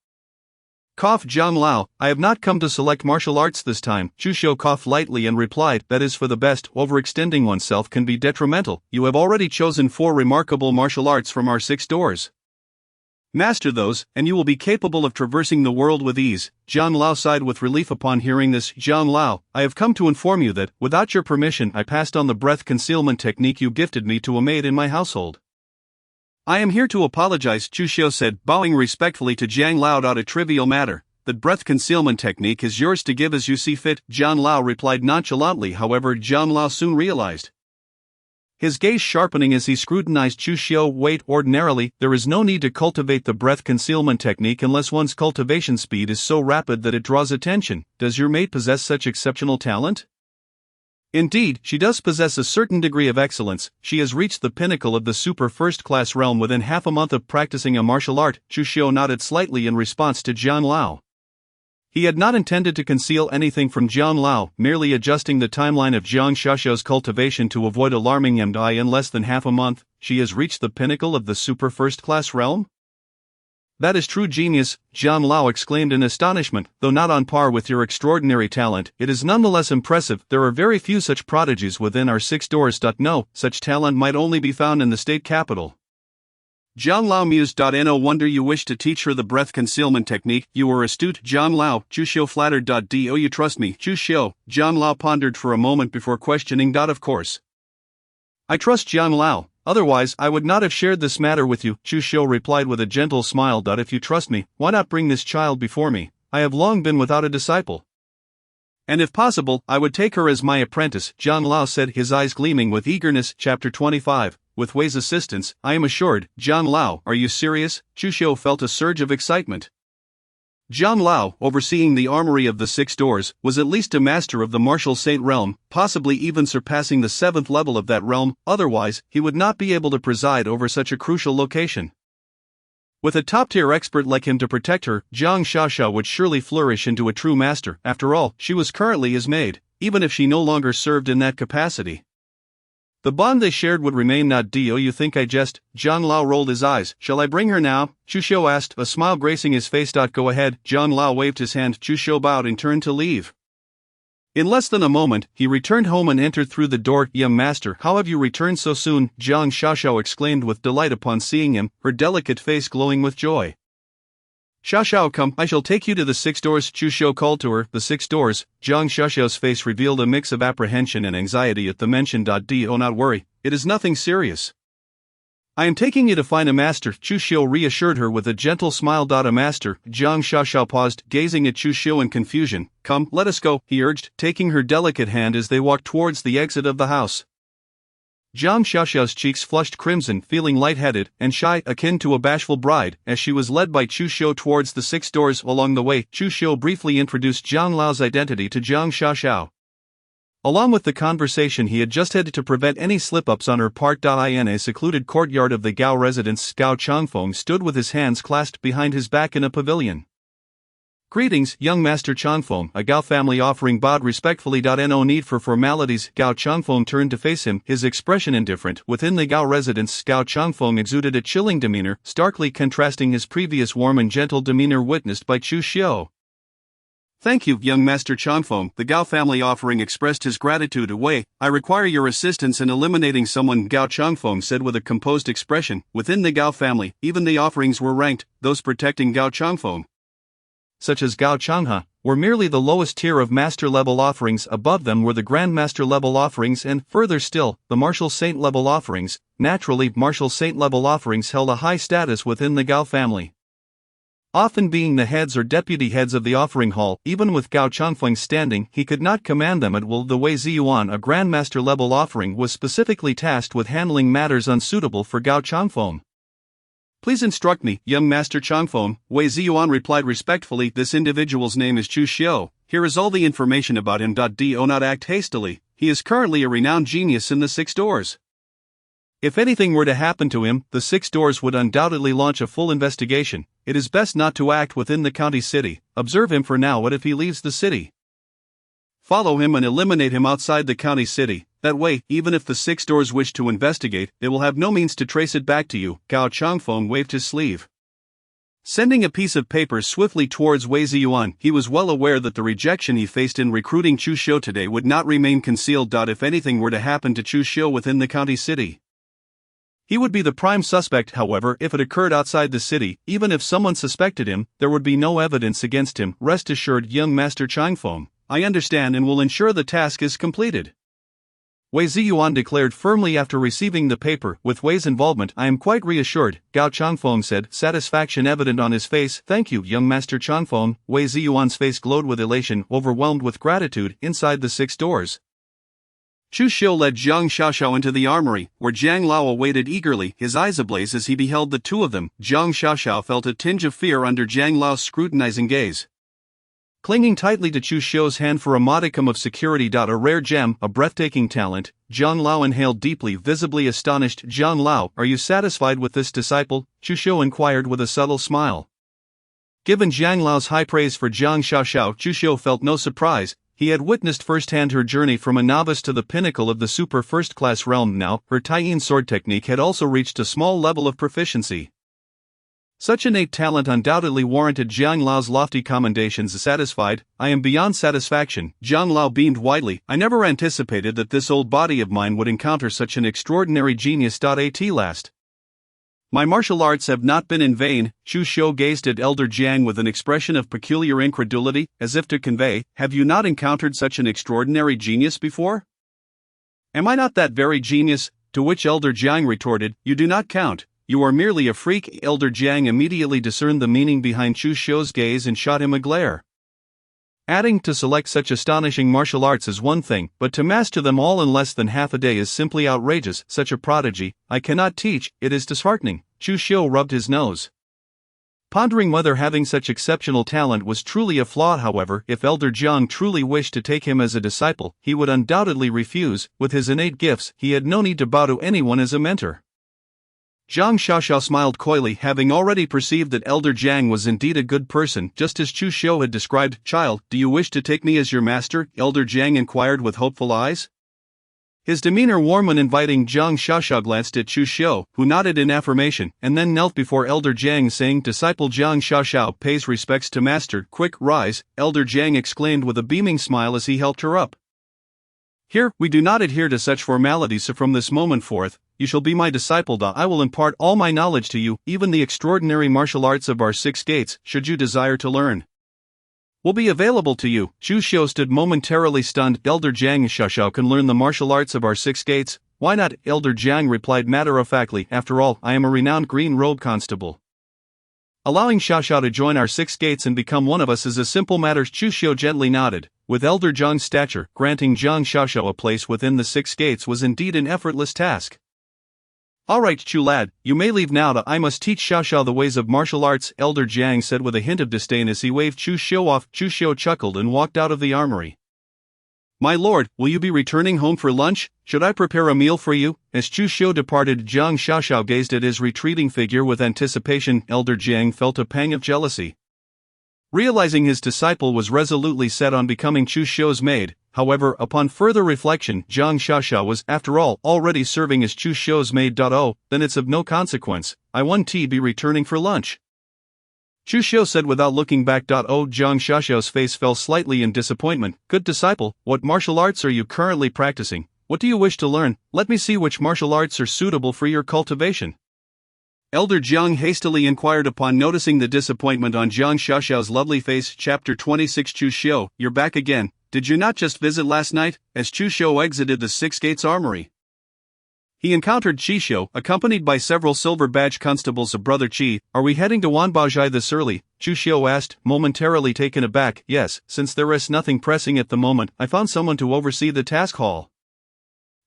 Cough, Jiang Lao, I have not come to select martial arts this time. Chu Xiu coughed lightly and replied, that is for the best. Overextending oneself can be detrimental. You have already chosen 4 remarkable martial arts from our 6 doors. Master those, and you will be capable of traversing the world with ease. Jiang Lao sighed with relief upon hearing this. Jiang Lao, I have come to inform you that, without your permission, I passed on the breath concealment technique you gifted me to a maid in my household. I am here to apologize, Chu Xiu said, bowing respectfully to Jiang Lao. A trivial matter. The breath concealment technique is yours to give as you see fit, Jiang Lao replied nonchalantly. However, Jiang Lao soon realized, his gaze sharpening as he scrutinized Chu Xiu. Wait, ordinarily, there is no need to cultivate the breath concealment technique unless one's cultivation speed is so rapid that it draws attention. Does your maid possess such exceptional talent? Indeed, she does possess a certain degree of excellence. She has reached the pinnacle of the super first-class realm within half a month of practicing a martial art. Chu Xiu nodded slightly in response to Jiang Lao. He had not intended to conceal anything from Jiang Lao, merely adjusting the timeline of Jiang Xiaoxiu's cultivation to avoid alarming him. In less than half a month, she has reached the pinnacle of the super first-class realm? That is true genius, Jiang Lao exclaimed in astonishment. Though not on par with your extraordinary talent, it is nonetheless impressive. There are very few such prodigies within our 6 doors. No, such talent might only be found in the state capital. Jiang Lao mused. No wonder you wish to teach her the breath concealment technique. You are astute, Jiang Lao, Chu Xiu flattered. Do you trust me, Chu Xiu? Jiang Lao pondered for a moment before questioning. Of course. I trust Jiang Lao, otherwise I would not have shared this matter with you, Chu Xiu replied with a gentle smile. If you trust me, why not bring this child before me? I have long been without a disciple. And if possible, I would take her as my apprentice, Jiang Lao said, his eyes gleaming with eagerness. Chapter 25. With Wei's assistance, I am assured. Jiang Lao, are you serious? Chu Xiu felt a surge of excitement. Jiang Lao, overseeing the armory of the 6 doors, was at least a master of the martial saint realm, possibly even surpassing the 7th level of that realm. Otherwise, he would not be able to preside over such a crucial location. With a top-tier expert like him to protect her, Jiang Xiaoxiao would surely flourish into a true master. After all, she was currently his maid, even if she no longer served in that capacity. The bond they shared would remain. Not do you think I jest? Zhang Lao rolled his eyes. Shall I bring her now? Chu Xiu asked, a smile gracing his face. Go ahead. Zhang Lao waved his hand. Chu Xiu bowed and turned to leave. In less than a moment, he returned home and entered through the door. Young master, how have you returned so soon? Jiang Xiaoxiao exclaimed with delight upon seeing him, her delicate face glowing with joy. Xiaoxiao, come, I shall take you to the 6 doors, Chu Xiu called to her. The 6 doors. Jiang Xiaoxiao's face revealed a mix of apprehension and anxiety at the mention. Do not worry, it is nothing serious. I am taking you to find a master, Chu Xiu reassured her with a gentle smile. A master? Jiang Xiaoxiao paused, gazing at Chu Xiu in confusion. Come, let us go, he urged, taking her delicate hand as they walked towards the exit of the house. Jiang Xiaoxiao's cheeks flushed crimson, feeling lightheaded and shy, akin to a bashful bride, as she was led by Chu Xiu towards the 6 doors. Along the way, Chu Xiu briefly introduced Zhang Lao's identity to Jiang Xiaoxiao. Along with the conversation, he had just had to prevent any slip-ups on her part. In a secluded courtyard of the Gao residence, Gao Changfeng stood with his hands clasped behind his back in a pavilion. Greetings, young Master Changfeng, a Gao family offering bowed respectfully. No need for formalities. Gao Changfeng turned to face him, his expression indifferent. Within the Gao residence, Gao Changfeng exuded a chilling demeanor, starkly contrasting his previous warm and gentle demeanor witnessed by Chu Xiu. Thank you, young Master Changfeng, the Gao family offering expressed his gratitude. I require your assistance in eliminating someone, Gao Changfeng said with a composed expression. Within the Gao family, even the offerings were ranked. Those protecting Gao Changfeng, such as Gao Changhe, were merely the lowest tier of master-level offerings. Above them were the Grandmaster-level offerings and, further still, the Martial Saint-level offerings. Naturally, Martial Saint-level offerings held a high status within the Gao family, often being the heads or deputy heads of the offering hall. Even with Gao Changfeng standing, he could not command them at will. The Wei Ziyuan, a Grandmaster-level offering, was specifically tasked with handling matters unsuitable for Gao Changfeng. Please instruct me, young Master Changfeng, Wei Ziyuan replied respectfully. This individual's name is Chu Xiu. Here is all the information about him. Do not act hastily, he is currently a renowned genius in the 6 doors. If anything were to happen to him, the 6 doors would undoubtedly launch a full investigation. It is best not to act within the county city. Observe him for now. What if he leaves the city? Follow him and eliminate him outside the county city. That way, even if the 6 doors wish to investigate, they will have no means to trace it back to you. Gao Changfeng waved his sleeve, sending a piece of paper swiftly towards Wei Ziyuan. He was well aware that the rejection he faced in recruiting Chu Xiu today would not remain concealed. If anything were to happen to Chu Xiu within the county city, he would be the prime suspect. However, if it occurred outside the city, even if someone suspected him, there would be no evidence against him. Rest assured, young Master Changfeng, I understand and will ensure the task is completed, Wei Ziyuan declared firmly after receiving the paper. With Wei's involvement, I am quite reassured, Gao Changfeng said, satisfaction evident on his face. Thank you, young Master Changfeng. Wei Ziyuan's face glowed with elation, overwhelmed with gratitude. Inside the 6 doors, Chu Xiu led Jiang Xiaoxiao into the armory, where Zhang Lao awaited eagerly, his eyes ablaze as he beheld the two of them. Jiang Xiaoxiao felt a tinge of fear under Zhang Lao's scrutinizing gaze. Clinging tightly to Chu Xiu's hand for a modicum of security. A rare gem, a breathtaking talent, Zhang Lao inhaled deeply, visibly astonished. Zhang Lao, are you satisfied with this disciple? Chu Xiu inquired with a subtle smile. Given Zhang Lao's high praise for Jiang Xiaoxiao, Chu Xiu felt no surprise. He had witnessed firsthand her journey from a novice to the pinnacle of the super first-class realm. Now, her Tai-Yin sword technique had also reached a small level of proficiency. Such innate talent undoubtedly warranted Jiang Lao's lofty commendations. Satisfied? I am beyond satisfaction. Jiang Lao beamed widely. I never anticipated that this old body of mine would encounter such an extraordinary genius. At last, my martial arts have not been in vain. Chu Xiu gazed at Elder Jiang with an expression of peculiar incredulity, as if to convey, have you not encountered such an extraordinary genius before? Am I not that very genius? To which Elder Jiang retorted, you do not count. You are merely a freak. Elder Jiang immediately discerned the meaning behind Chu Xiu's gaze and shot him a glare. Adding, to select such astonishing martial arts is one thing, but to master them all in less than half a day is simply outrageous. Such a prodigy, I cannot teach, it is disheartening. Chu Xiu rubbed his nose, pondering whether having such exceptional talent was truly a flaw. However, if Elder Jiang truly wished to take him as a disciple, he would undoubtedly refuse. With his innate gifts, he had no need to bow to anyone as a mentor. Zhang Xiaoxiao smiled coyly, having already perceived that Elder Jiang was indeed a good person, just as Chu Xiu had described. Child, do you wish to take me as your master? Elder Jiang inquired with hopeful eyes. His demeanor warm and inviting, Zhang Xiaoxiao glanced at Chu Xiu, who nodded in affirmation, and then knelt before Elder Jiang saying, Disciple Zhang Xiaoxiao pays respects to master. Quick, rise, Elder Jiang exclaimed with a beaming smile as he helped her up. Here, we do not adhere to such formalities, so from this moment forth, you shall be my disciple. I will impart all my knowledge to you, even the extraordinary martial arts of our 6 gates, should you desire to learn. Will be available to you. Chu Xiu stood momentarily stunned. Elder Jiang Xiaoxiao can learn the martial arts of our 6 gates? Why not? Elder Jiang replied matter-of-factly, after all, I am a renowned green robe constable. Allowing Xiaoxiao to join our 6 gates and become one of us is a simple matter. Chu Xiu gently nodded. With Elder Zhang's stature, granting Zhang Xiaoxiao a place within the 6 gates was indeed an effortless task. Alright, Chu lad, you may leave now. I must teach Xiaoxiao the ways of martial arts, Elder Jiang said with a hint of disdain as he waved Chu Xiu off. Chu Xiu chuckled and walked out of the armory. My lord, will you be returning home for lunch? Should I prepare a meal for you? As Chu Xiu departed, Zhang Xiaoxiao gazed at his retreating figure with anticipation. Elder Jiang felt a pang of jealousy. Realizing his disciple was resolutely set on becoming Chu Xiu's maid, however, upon further reflection, Zhang Xiaoxiao was, after all, already serving as Chu Xiu's maid. Oh, then it's of no consequence, I won't be returning for lunch. Chu Xiu said without looking back. Oh, Zhang Xiaoxiao's face fell slightly in disappointment. Good disciple, what martial arts are you currently practicing? What do you wish to learn? Let me see which martial arts are suitable for your cultivation. Elder Jiang hastily inquired upon noticing the disappointment on Zhang Xiaoxiao's lovely face. Chapter 26. Chu Xiu, you're back again. Did you not just visit last night? As Chu Xiu exited the 6 gates armory, he encountered Qi Xiu, accompanied by several silver badge constables of Brother Qi. Are we heading to Wanbaozhai this early? Chu Xiu asked, momentarily taken aback. Yes, since there is nothing pressing at the moment, I found someone to oversee the task hall.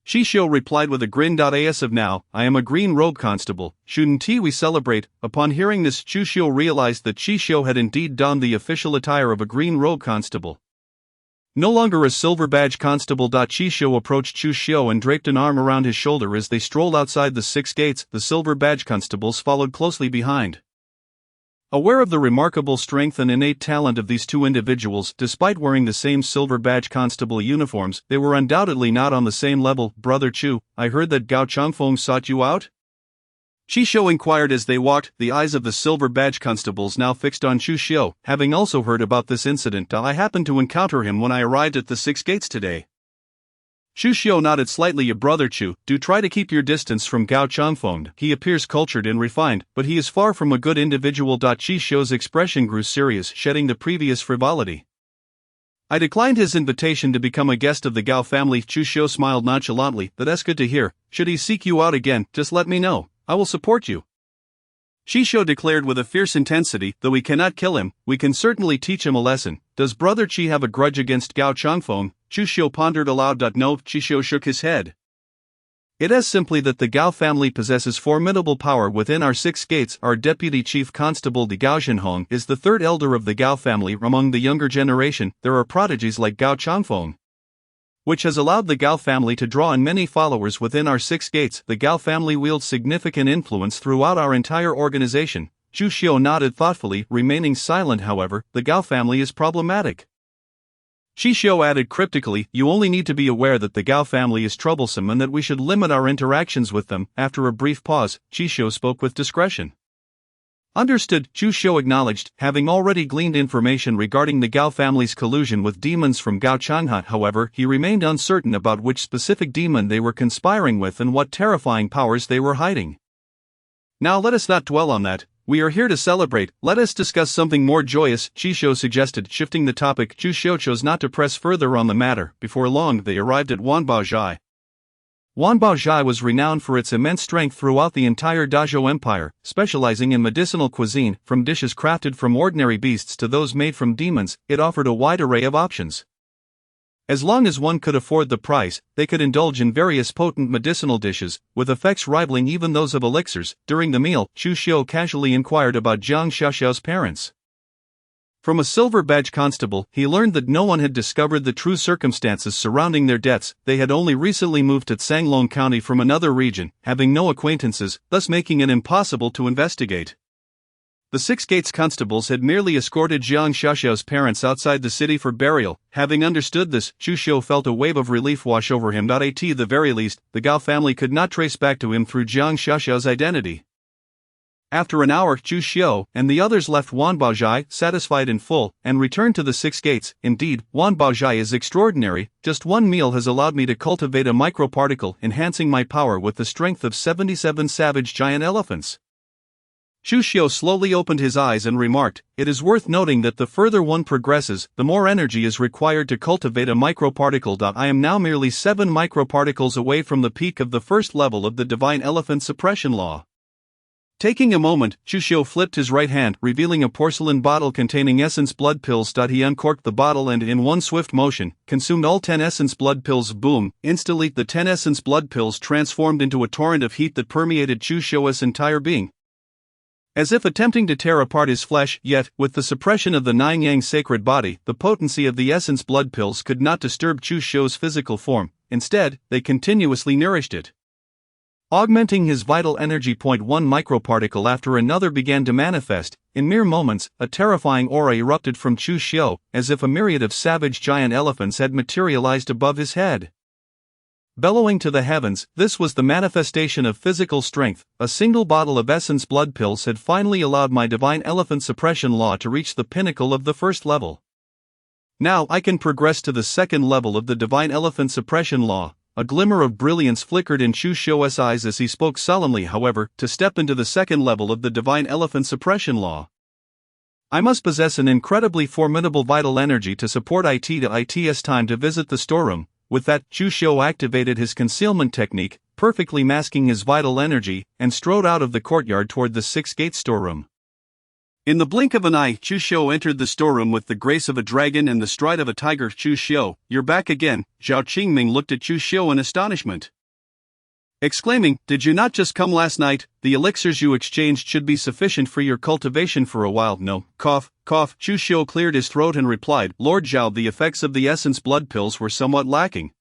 Qi Xiu replied with a grin. As of now, I am a green robe constable. Shouldn't we celebrate? Upon hearing this, Chu Xiu realized that Qi Xiu had indeed donned the official attire of a green robe constable. No longer a silver badge constable. Qi Xiu approached Chu Xiu and draped an arm around his shoulder as they strolled outside the 6 gates. The silver badge constables followed closely behind. Aware of the remarkable strength and innate talent of these two individuals, despite wearing the same silver badge constable uniforms, they were undoubtedly not on the same level. Brother Chu, I heard that Gao Changfeng sought you out? Qi Xiu inquired as they walked, the eyes of the silver badge constables now fixed on Chu Xiu. Having also heard about this incident, I happened to encounter him when I arrived at the 6 gates today. Chu Xiu nodded slightly. Brother Chu, do try to keep your distance from Gao Changfeng. He appears cultured and refined, but he is far from a good individual. Qi Xiu's expression grew serious, shedding the previous frivolity. I declined his invitation to become a guest of the Gao family. Chu Xiu smiled nonchalantly. That's good to hear. Should he seek you out again, just let me know. I will support you. Qi Xiu declared with a fierce intensity. Though we cannot kill him, we can certainly teach him a lesson. Does Brother Qi have a grudge against Gao Changfeng? Chu Xiu pondered aloud. No, Qi Xiu shook his head. It is simply that the Gao family possesses formidable power within our 6 gates. Our deputy chief constable Di Gao Zhenhong is the 3rd elder of the Gao family. Among the younger generation, there are prodigies like Gao Changfeng, which has allowed the Gao family to draw in many followers within our 6 gates. The Gao family wields significant influence throughout our entire organization. Chu Xiu nodded thoughtfully, remaining silent. However, the Gao family is problematic. Qi Xiu added cryptically, you only need to be aware that the Gao family is troublesome and that we should limit our interactions with them. After a brief pause, Qi Xiu spoke with discretion. Understood, Chu Xiu acknowledged, having already gleaned information regarding the Gao family's collusion with demons from Gao Changhe. However, he remained uncertain about which specific demon they were conspiring with and what terrifying powers they were hiding. Now let us not dwell on that. We are here to celebrate. Let us discuss something more joyous, Qi Xiu suggested, shifting the topic. Chu Xiu chose not to press further on the matter. Before long, they arrived at Wanbaozhai. Wanbaozhai was renowned for its immense strength throughout the entire Dazhou Empire, specializing in medicinal cuisine. From dishes crafted from ordinary beasts to those made from demons, it offered a wide array of options. As long as one could afford the price, they could indulge in various potent medicinal dishes, with effects rivaling even those of elixirs. During the meal, Chu Xiu casually inquired about Zhang Xiaoxiao's parents.
From a silver badge constable, he learned that no one had discovered the true circumstances surrounding their deaths. They had only recently moved to Tsanglong County from another region, having no acquaintances, thus making it impossible to investigate. The Six Gates constables had merely escorted Jiang Xiaoxiao's parents outside the city for burial. Having understood this, Chu Xiu felt a wave of relief wash over him. At the very least, the Gao family could not trace back to him through Jiang Xiaoxiao's identity. After an hour, Chu Xiu and the others left Wan Baozhai satisfied in full, and returned to the Six Gates. Indeed, Wan Baozhai is extraordinary. Just one meal has allowed me to cultivate a microparticle, enhancing my power with the strength of 77 savage giant elephants. Chu Xiu slowly opened his eyes and remarked, "It is worth noting that the further one progresses, the more energy is required to cultivate a microparticle. I am now merely 7 microparticles away from the peak of the first level of the divine elephant suppression law." Taking a moment, Chu Xiu flipped his right hand, revealing a porcelain bottle containing essence blood pills. He uncorked the bottle and in one swift motion, consumed all 10 essence blood pills. Boom! Instantly the 10 essence blood pills transformed into a torrent of heat that permeated Chu Xiu's entire being. As if attempting to tear apart his flesh, yet, with the suppression of the Nine Yang sacred body, the potency of the essence blood pills could not disturb Chu Xiu's physical form. Instead, they continuously nourished it. Augmenting his vital energy. 1 microparticle after another began to manifest. In mere moments, a terrifying aura erupted from Chu Xiu, as if a myriad of savage giant elephants had materialized above his head. Bellowing to the heavens, this was the manifestation of physical strength. A single bottle of essence blood pills had finally allowed my divine elephant suppression law to reach the pinnacle of the first level. Now I can progress to the second level of the divine elephant suppression law. A glimmer of brilliance flickered in Chu Xiu's eyes as he spoke solemnly. However, to step into the second level of the divine elephant suppression law, I must possess an incredibly formidable vital energy to support it's time to visit the storeroom. With that, Chu Xiu activated his concealment technique, perfectly masking his vital energy, and strode out of the courtyard toward the Six Gate storeroom. In the blink of an eye, Chu Xiu entered the storeroom with the grace of a dragon and the stride of a tiger. "Chu Xiu, you're back again." Zhao Qingming looked at Chu Xiu in astonishment, exclaiming, "Did you not just come last night? The elixirs you exchanged should be sufficient for your cultivation for a while." "No." Cough, cough. Chu Xiu cleared his throat and replied, "Lord Zhao, the effects of the essence blood pills were somewhat lacking.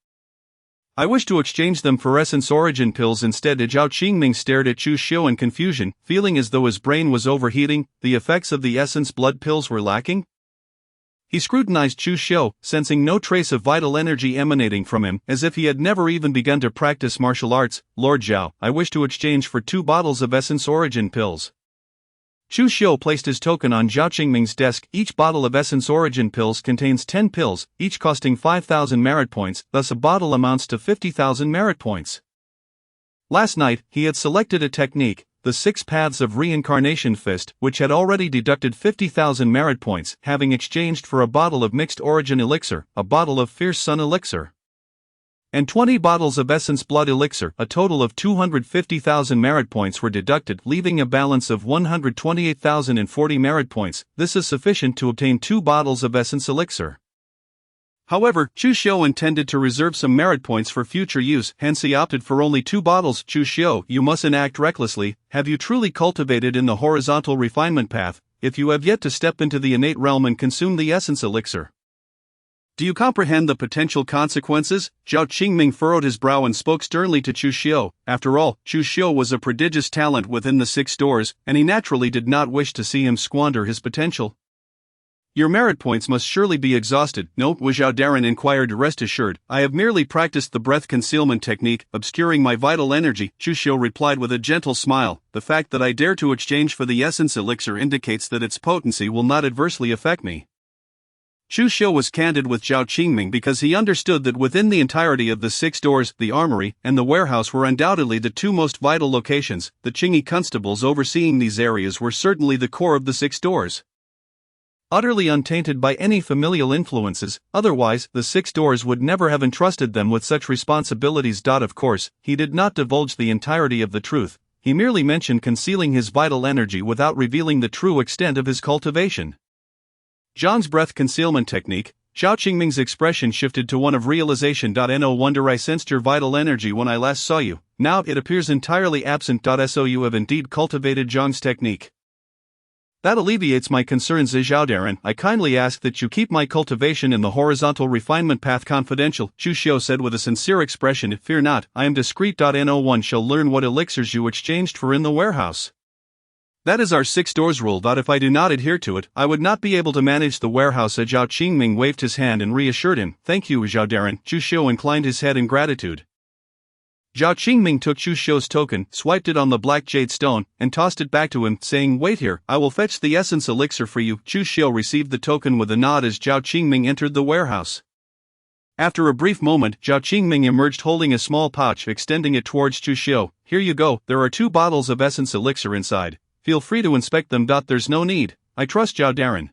I wish to exchange them for essence origin pills instead." Zhao Qingming stared at Chu Xiu in confusion, feeling as though his brain was overheating. The effects of the essence blood pills were lacking? He scrutinized Chu Xiu, sensing no trace of vital energy emanating from him, as if he had never even begun to practice martial arts. "Lord Zhao, I wish to exchange for 2 bottles of essence origin pills." Chu Xiu placed his token on Zhao Qingming's desk. Each bottle of essence origin pills contains 10 pills, each costing 5,000 merit points, thus a bottle amounts to 50,000 merit points. Last night, he had selected a technique, the 6 Paths of Reincarnation Fist, which had already deducted 50,000 merit points, having exchanged for a bottle of mixed origin elixir, a bottle of fierce sun elixir, and 20 bottles of essence blood elixir. A total of 250,000 merit points were deducted, leaving a balance of 128,040 merit points. This is sufficient to obtain 2 bottles of essence elixir. However, Chu Xiu intended to reserve some merit points for future use, hence he opted for only 2 bottles. "Chu Xiu, you mustn't act recklessly. Have you truly cultivated in the horizontal refinement path, if you have yet to step into the innate realm and consume the essence elixir? Do you comprehend the potential consequences?" Zhao Qingming furrowed his brow and spoke sternly to Chu Xiu. After all, Chu Xiu was a prodigious talent within the 6 doors, and he naturally did not wish to see him squander his potential. "Your merit points must surely be exhausted." "No," Zhao Daren inquired. "Rest assured, I have merely practiced the breath concealment technique, obscuring my vital energy." Chu Xiu replied with a gentle smile, "The fact that I dare to exchange for the essence elixir indicates that its potency will not adversely affect me." Chu Xiu was candid with Zhao Qingming because he understood that within the entirety of the 6 doors, the armory and the warehouse were undoubtedly the 2 most vital locations. The Qingyi constables overseeing these areas were certainly the core of the 6 doors, utterly untainted by any familial influences. Otherwise, the 6 doors would never have entrusted them with such responsibilities. Of course, he did not divulge the entirety of the truth. He merely mentioned concealing his vital energy without revealing the true extent of his cultivation. Zhang's breath concealment technique. Zhao Qingming's expression shifted to one of realization. "No wonder I sensed your vital energy when I last saw you. Now it appears entirely absent. So you have indeed cultivated Zhang's technique." That alleviates my concerns, Zhao. I kindly ask that you keep my cultivation in the horizontal refinement path confidential, Chu Xiu said with a sincere expression. Fear not, I am discreet. No one shall learn what elixirs you exchanged for in the warehouse. That is our 6 doors rule. If I do not adhere to it, I would not be able to manage the warehouse. Zhao Qingming waved his hand and reassured him. Thank you, Zhao. Chu Xiu inclined his head in gratitude. Zhao Qingming took Chu Xiu's token, swiped it on the black jade stone, and tossed it back to him, saying, Wait here, I will fetch the essence elixir for you. Chu Xiu received the token with a nod as Zhao Qingming entered the warehouse. After a brief moment, Zhao Qingming emerged holding a small pouch, extending it towards Chu Xiu. Here you go, there are 2 bottles of essence elixir inside. Feel free to inspect them. There's no need, I trust Zhao.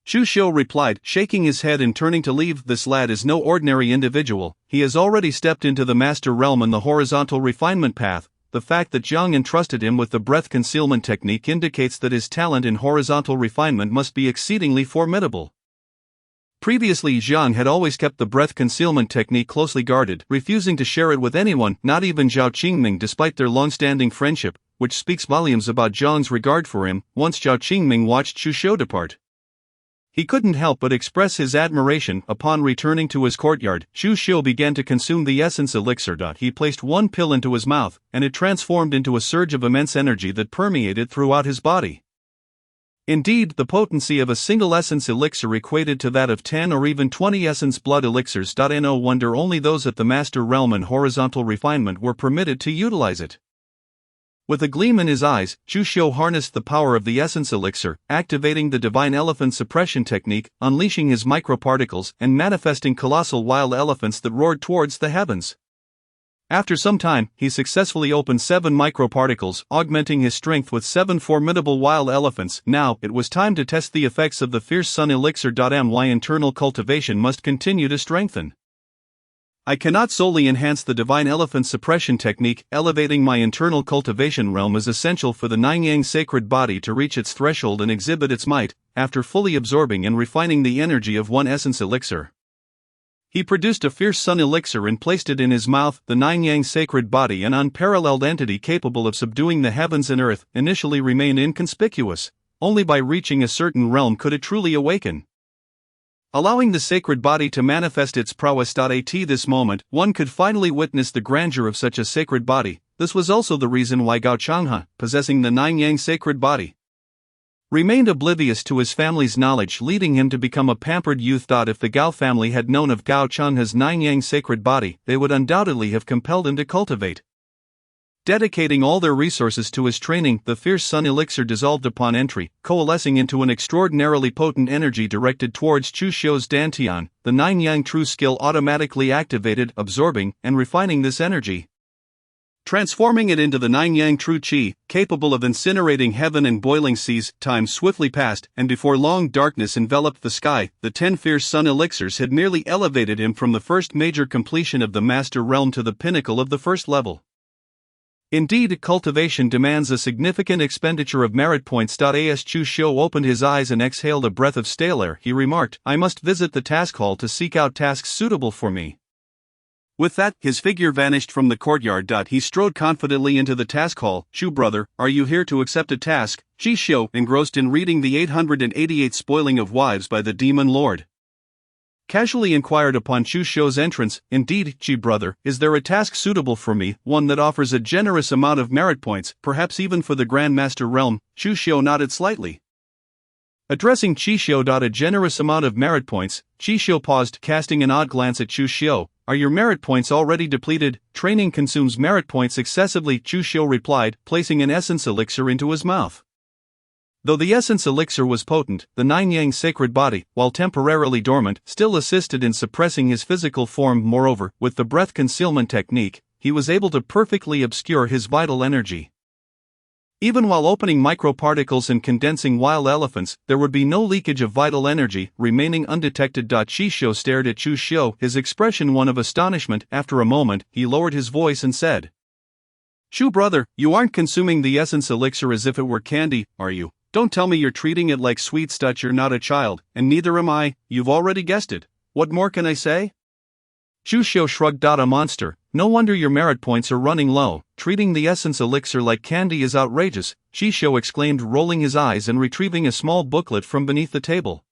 Chu Xiu replied, shaking his head and turning to leave. This lad is no ordinary individual, he has already stepped into the master realm in the horizontal refinement path. The fact that Zhang entrusted him with the breath concealment technique indicates that his talent in horizontal refinement must be exceedingly formidable. Previously, Zhang had always kept the breath concealment technique closely guarded, refusing to share it with anyone, not even Zhao Qingming, despite their long-standing friendship, which speaks volumes about Zhang's regard for him. Once Zhao Qingming watched Chu Xiu depart, he couldn't help but express his admiration. Upon returning to his courtyard, Chu Xiu began to consume the essence elixir. He placed 1 pill into his mouth, and it transformed into a surge of immense energy that permeated throughout his body. Indeed, the potency of a single essence elixir equated to that of 10 or even 20 essence blood elixirs. No wonder only those at the master realm and horizontal refinement were permitted to utilize it. With a gleam in his eyes, Chu Xiu harnessed the power of the essence elixir, activating the divine elephant suppression technique, unleashing his microparticles and manifesting colossal wild elephants that roared towards the heavens. After some time, he successfully opened 7 microparticles, augmenting his strength with 7 formidable wild elephants. Now, it was time to test the effects of the fierce sun elixir. My internal cultivation must continue to strengthen. I cannot solely enhance the divine elephant suppression technique. Elevating my internal cultivation realm is essential for the Nine Yang sacred body to reach its threshold and exhibit its might. After fully absorbing and refining the energy of 1 essence elixir, he produced a fierce sun elixir and placed it in his mouth. The Nine Yang sacred body, an unparalleled entity capable of subduing the heavens and earth, initially remained inconspicuous. Only by reaching a certain realm could it truly awaken, allowing the sacred body to manifest its prowess. At this moment, one could finally witness the grandeur of such a sacred body. This was also the reason why Gao Changhe, possessing the Nine Yang sacred body, remained oblivious to his family's knowledge, leading him to become a pampered youth. If the Gao family had known of Gao Changhe's Nine Yang sacred body, they would undoubtedly have compelled him to cultivate, dedicating all their resources to his training. The fierce sun elixir dissolved upon entry, coalescing into an extraordinarily potent energy directed towards Chu Xiu's dantian. The Nine Yang true skill automatically activated, absorbing and refining this energy, transforming it into the Nine Yang true qi, capable of incinerating heaven and boiling seas. Time swiftly passed, and before long darkness enveloped the sky. The 10 fierce sun elixirs had merely elevated him from the first major completion of the master realm to the pinnacle of the first level. Indeed, cultivation demands a significant expenditure of merit points. As Chu Xiu opened his eyes and exhaled a breath of stale air, he remarked, I must visit the task hall to seek out tasks suitable for me. With that, his figure vanished from the courtyard. He strode confidently into the task hall. Chu brother, are you here to accept a task? Chi Xiu, engrossed in reading the 888 Spoiling of Wives by the Demon Lord, casually inquired upon Chu Xiu's entrance. Indeed, Chi brother, is there a task suitable for me, one that offers a generous amount of merit points, perhaps even for the Grand Master realm? Chu Xiu nodded slightly, addressing Chi Xiu. A generous amount of merit points. Chi Xiu paused, casting an odd glance at Chu Xiu. Are your merit points already depleted? Training consumes merit points excessively, Chu Xiu replied, placing an essence elixir into his mouth. Though the essence elixir was potent, the Nine Yang sacred body, while temporarily dormant, still assisted in suppressing his physical form. Moreover, with the breath concealment technique, he was able to perfectly obscure his vital energy. Even while opening microparticles and condensing wild elephants, there would be no leakage of vital energy, remaining undetected. Chi Xiu stared at Chu Xiu, his expression one of astonishment. After a moment, he lowered his voice and said, Chu brother, you aren't consuming the essence elixir as if it were candy, are you? Don't tell me you're treating it like sweets. You're not a child, and neither am I, you've already guessed it. What more can I say? Chu Xiu shrugged. A monster. No wonder your merit points are running low. Treating the essence elixir like candy is outrageous, Chi Xiu exclaimed, rolling his eyes and retrieving a small booklet from beneath the table.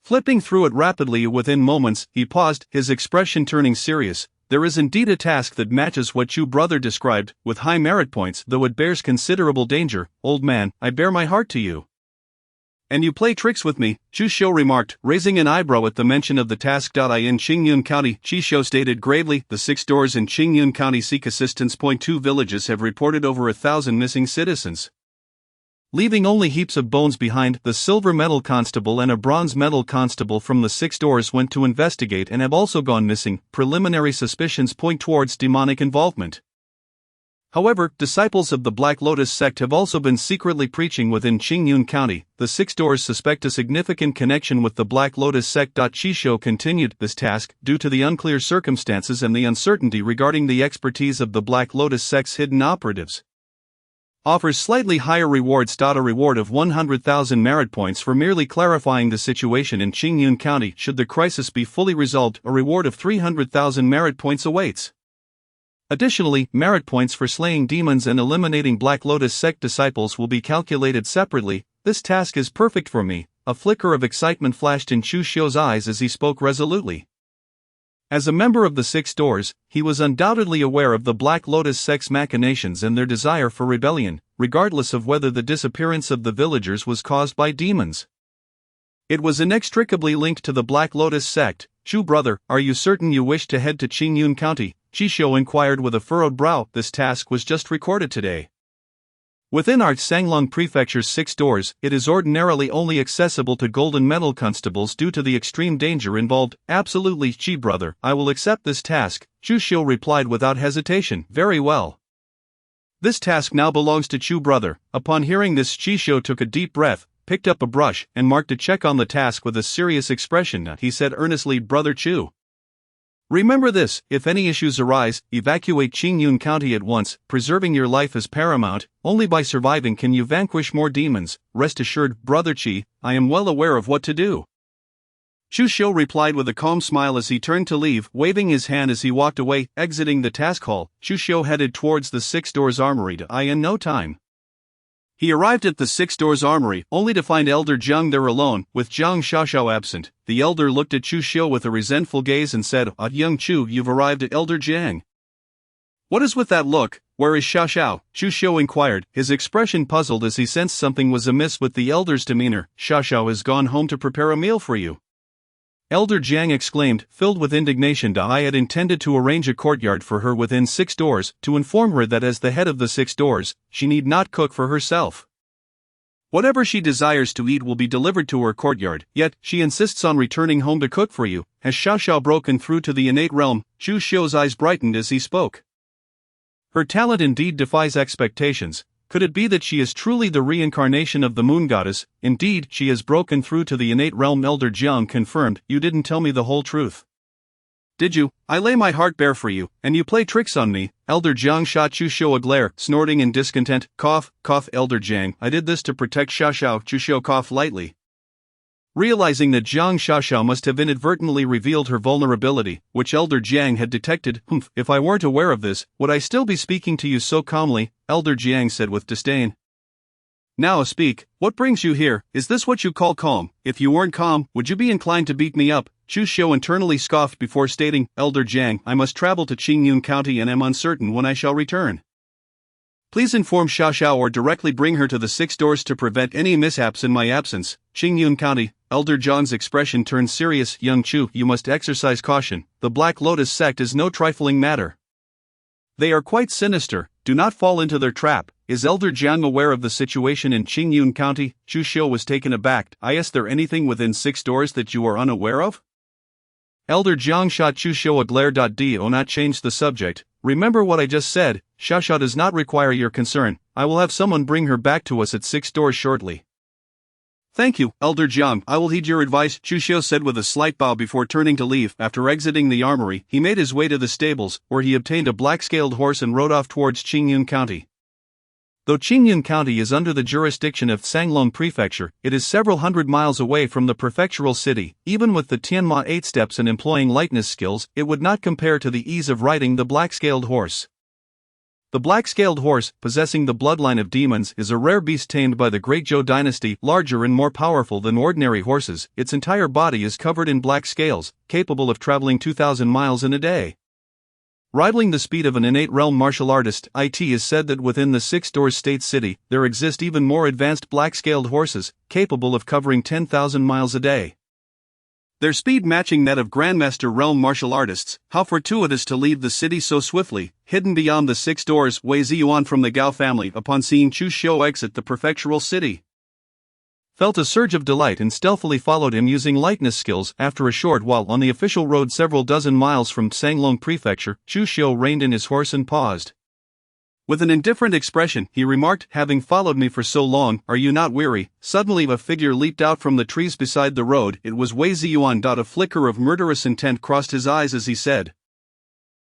Flipping through it rapidly within moments, he paused, his expression turning serious. There is indeed a task that matches what Chu brother described, with high merit points, though it bears considerable danger. Old man, I bare my heart to you. And you play tricks with me, Chu Xiu remarked, raising an eyebrow at the mention of the task. In Qingyun County, Chi Xiu stated gravely, the 6 stores in Qingyun County seek assistance. 2 villages have reported over 1,000 missing citizens, leaving only heaps of bones behind. The silver medal constable and a bronze medal constable from the 6 stores went to investigate and have also gone missing. Preliminary suspicions point towards demonic involvement. However, disciples of the Black Lotus sect have also been secretly preaching within Qingyun County. The 6 stores suspect a significant connection with the Black Lotus sect. Chi Xiu continued, this task, due to the unclear circumstances and the uncertainty regarding the expertise of the Black Lotus sect's hidden operatives, offers slightly higher rewards. A reward of 100,000 merit points for merely clarifying the situation in Qingyun County. Should the crisis be fully resolved, a reward of 300,000 merit points awaits. Additionally, merit points for slaying demons and eliminating Black Lotus sect disciples will be calculated separately. This task is perfect for me. A flicker of excitement flashed in Chu Xiu's eyes as he spoke resolutely. As a member of the 6 stores, he was undoubtedly aware of the Black Lotus sect's machinations and their desire for rebellion, regardless of whether the disappearance of the villagers was caused by demons. It was inextricably linked to the Black Lotus sect. Chu brother, are you certain you wish to head to Qingyun County? Chi Xiu inquired with a furrowed brow. This task was just recorded today. Within our Sanglong Prefecture's 6 stores, it is ordinarily only accessible to golden medal constables due to the extreme danger involved. Absolutely, Chi brother, I will accept this task, Chu Xiu replied without hesitation. Very well. This task now belongs to Chu brother. Upon hearing this, Chi Xiu took a deep breath, picked up a brush, and marked a check on the task with a serious expression. He said earnestly, Brother Chu, remember this, if any issues arise, evacuate Qingyun County at once. Preserving your life is paramount. Only by surviving can you vanquish more demons. Rest assured, Brother Chi, I am well aware of what to do. Chu Xiu replied with a calm smile as he turned to leave, waving his hand as he walked away. Exiting the task hall, Chu Xiu headed towards the 6 stores armory. In no time, he arrived at the 6 stores armory, only to find Elder Jiang there alone, with Jiang Xiaoxiao absent. The elder looked at Chu Xiu with a resentful gaze and said, Young Chu, you've arrived at Elder Jiang. What is with that look? Where is Xiaoxiao? Chu Xiu inquired, his expression puzzled as he sensed something was amiss with the elder's demeanor. Xiaoxiao has gone home to prepare a meal for you, Elder Jiang exclaimed, filled with indignation. I had intended to arrange a courtyard for her within 6 doors, to inform her that as the head of the 6 doors, she need not cook for herself. Whatever she desires to eat will be delivered to her courtyard, yet she insists on returning home to cook for you. Has Xiaoxiao broken through to the innate realm? Chu Xiu's eyes brightened as he spoke. Her talent indeed defies expectations. Could it be that she is truly the reincarnation of the moon goddess? Indeed, she has broken through to the innate realm. Elder Jiang confirmed. You didn't tell me the whole truth, did you? I lay my heart bare for you, and you play tricks on me. Elder Jiang shot Chu Xiu a glare, snorting in discontent. Cough, cough. Elder Jiang, I did this to protect Xiaoxiao. Chu Xiu coughed lightly, realizing that Jiang Xiaoxiao must have inadvertently revealed her vulnerability, which Elder Jiang had detected. If I weren't aware of this, would I still be speaking to you so calmly? Elder Jiang said with disdain. Now speak, what brings you here? Is this what you call calm? If you weren't calm, would you be inclined to beat me up? Chu Xiu internally scoffed before stating, Elder Jiang, I must travel to Qingyun County and am uncertain when I shall return. Please inform Xiaoxiao or directly bring her to the 6 doors to prevent any mishaps in my absence. Qingyun County. Elder Jiang's expression turned serious. Young Chu, you must exercise caution. The Black Lotus sect is no trifling matter. They are quite sinister. Do not fall into their trap. Is Elder Jiang aware of the situation in Qingyun County? Chu Xiu was taken aback. Is there anything within 6 doors that you are unaware of? Elder Jiang shot Chu Xiu a glare. Do not change the subject. Remember what I just said. Xiaoxiao does not require your concern. I will have someone bring her back to us at 6 doors shortly. Thank you, Elder Jiang. I will heed your advice, Chu Xiu said with a slight bow before turning to leave. After exiting the armory, he made his way to the stables, where he obtained a black-scaled horse and rode off towards Qingyun County. Though Qingyun County is under the jurisdiction of Sanglong Prefecture, it is several hundred miles away from the prefectural city. Even with the Tianma 8 steps and employing lightness skills, it would not compare to the ease of riding the black-scaled horse. The black-scaled horse, possessing the bloodline of demons, is a rare beast tamed by the Great Zhou dynasty, larger and more powerful than ordinary horses. Its entire body is covered in black scales, capable of traveling 2,000 miles in a day. Rivaling the speed of an innate realm martial artist, it is said that within the Six Doors State City, there exist even more advanced black-scaled horses, capable of covering 10,000 miles a day.
Their speed matching that of Grandmaster realm martial artists. How fortuitous to leave the city so swiftly. Hidden beyond the Six Doors, Wei Ziyuan from the Gao family, upon seeing Chu Xiu exit the prefectural city, felt a surge of delight and stealthily followed him using lightness skills. After a short while on the official road several dozen miles from Sanglong Prefecture, Chu Xiu reined in his horse and paused. With an indifferent expression, he remarked, "Having followed me for so long, are you not weary?" Suddenly a figure leaped out from the trees beside the road. It was Wei Ziyuan. A flicker of murderous intent crossed his eyes as he said,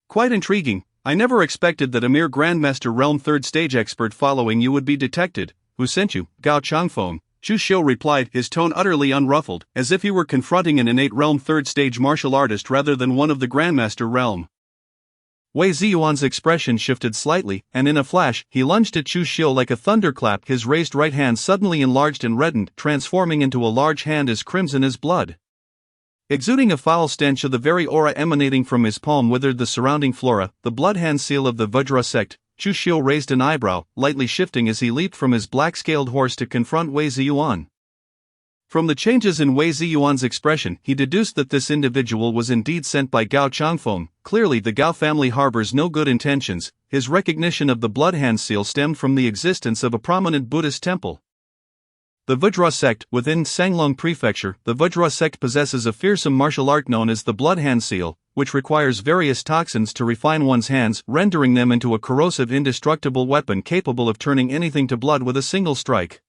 "Quite intriguing. I never expected that a mere Grandmaster Realm 3rd stage expert following you would be detected. Who sent you?" "Gao Changfeng," Chu Xiu replied, his tone utterly unruffled, as if he were confronting an innate Realm 3rd stage martial artist rather than one of the Grandmaster Realm. Wei Ziyuan's expression shifted slightly, and in a flash, he lunged at Chu Xiu like a thunderclap. His raised right hand suddenly enlarged and reddened, transforming into a large hand as crimson as blood. Exuding a foul stench of the very aura emanating from his palm withered the surrounding flora, the blood hand seal of the Vajra sect. Chu Xiu raised an eyebrow, lightly shifting as he leaped from his black-scaled horse to confront Wei Ziyuan. From the changes in Wei Ziyuan's expression, he deduced that this individual was indeed sent by Gao Changfeng. Clearly the Gao family harbors no good intentions. His recognition of the blood hand seal stemmed from the existence of a prominent Buddhist temple. The Vajra sect. Within Sanglong Prefecture, the Vajra sect possesses a fearsome martial art known as the blood hand seal, which requires various toxins to refine one's hands, rendering them into a corrosive, indestructible weapon capable of turning anything to blood with a single strike.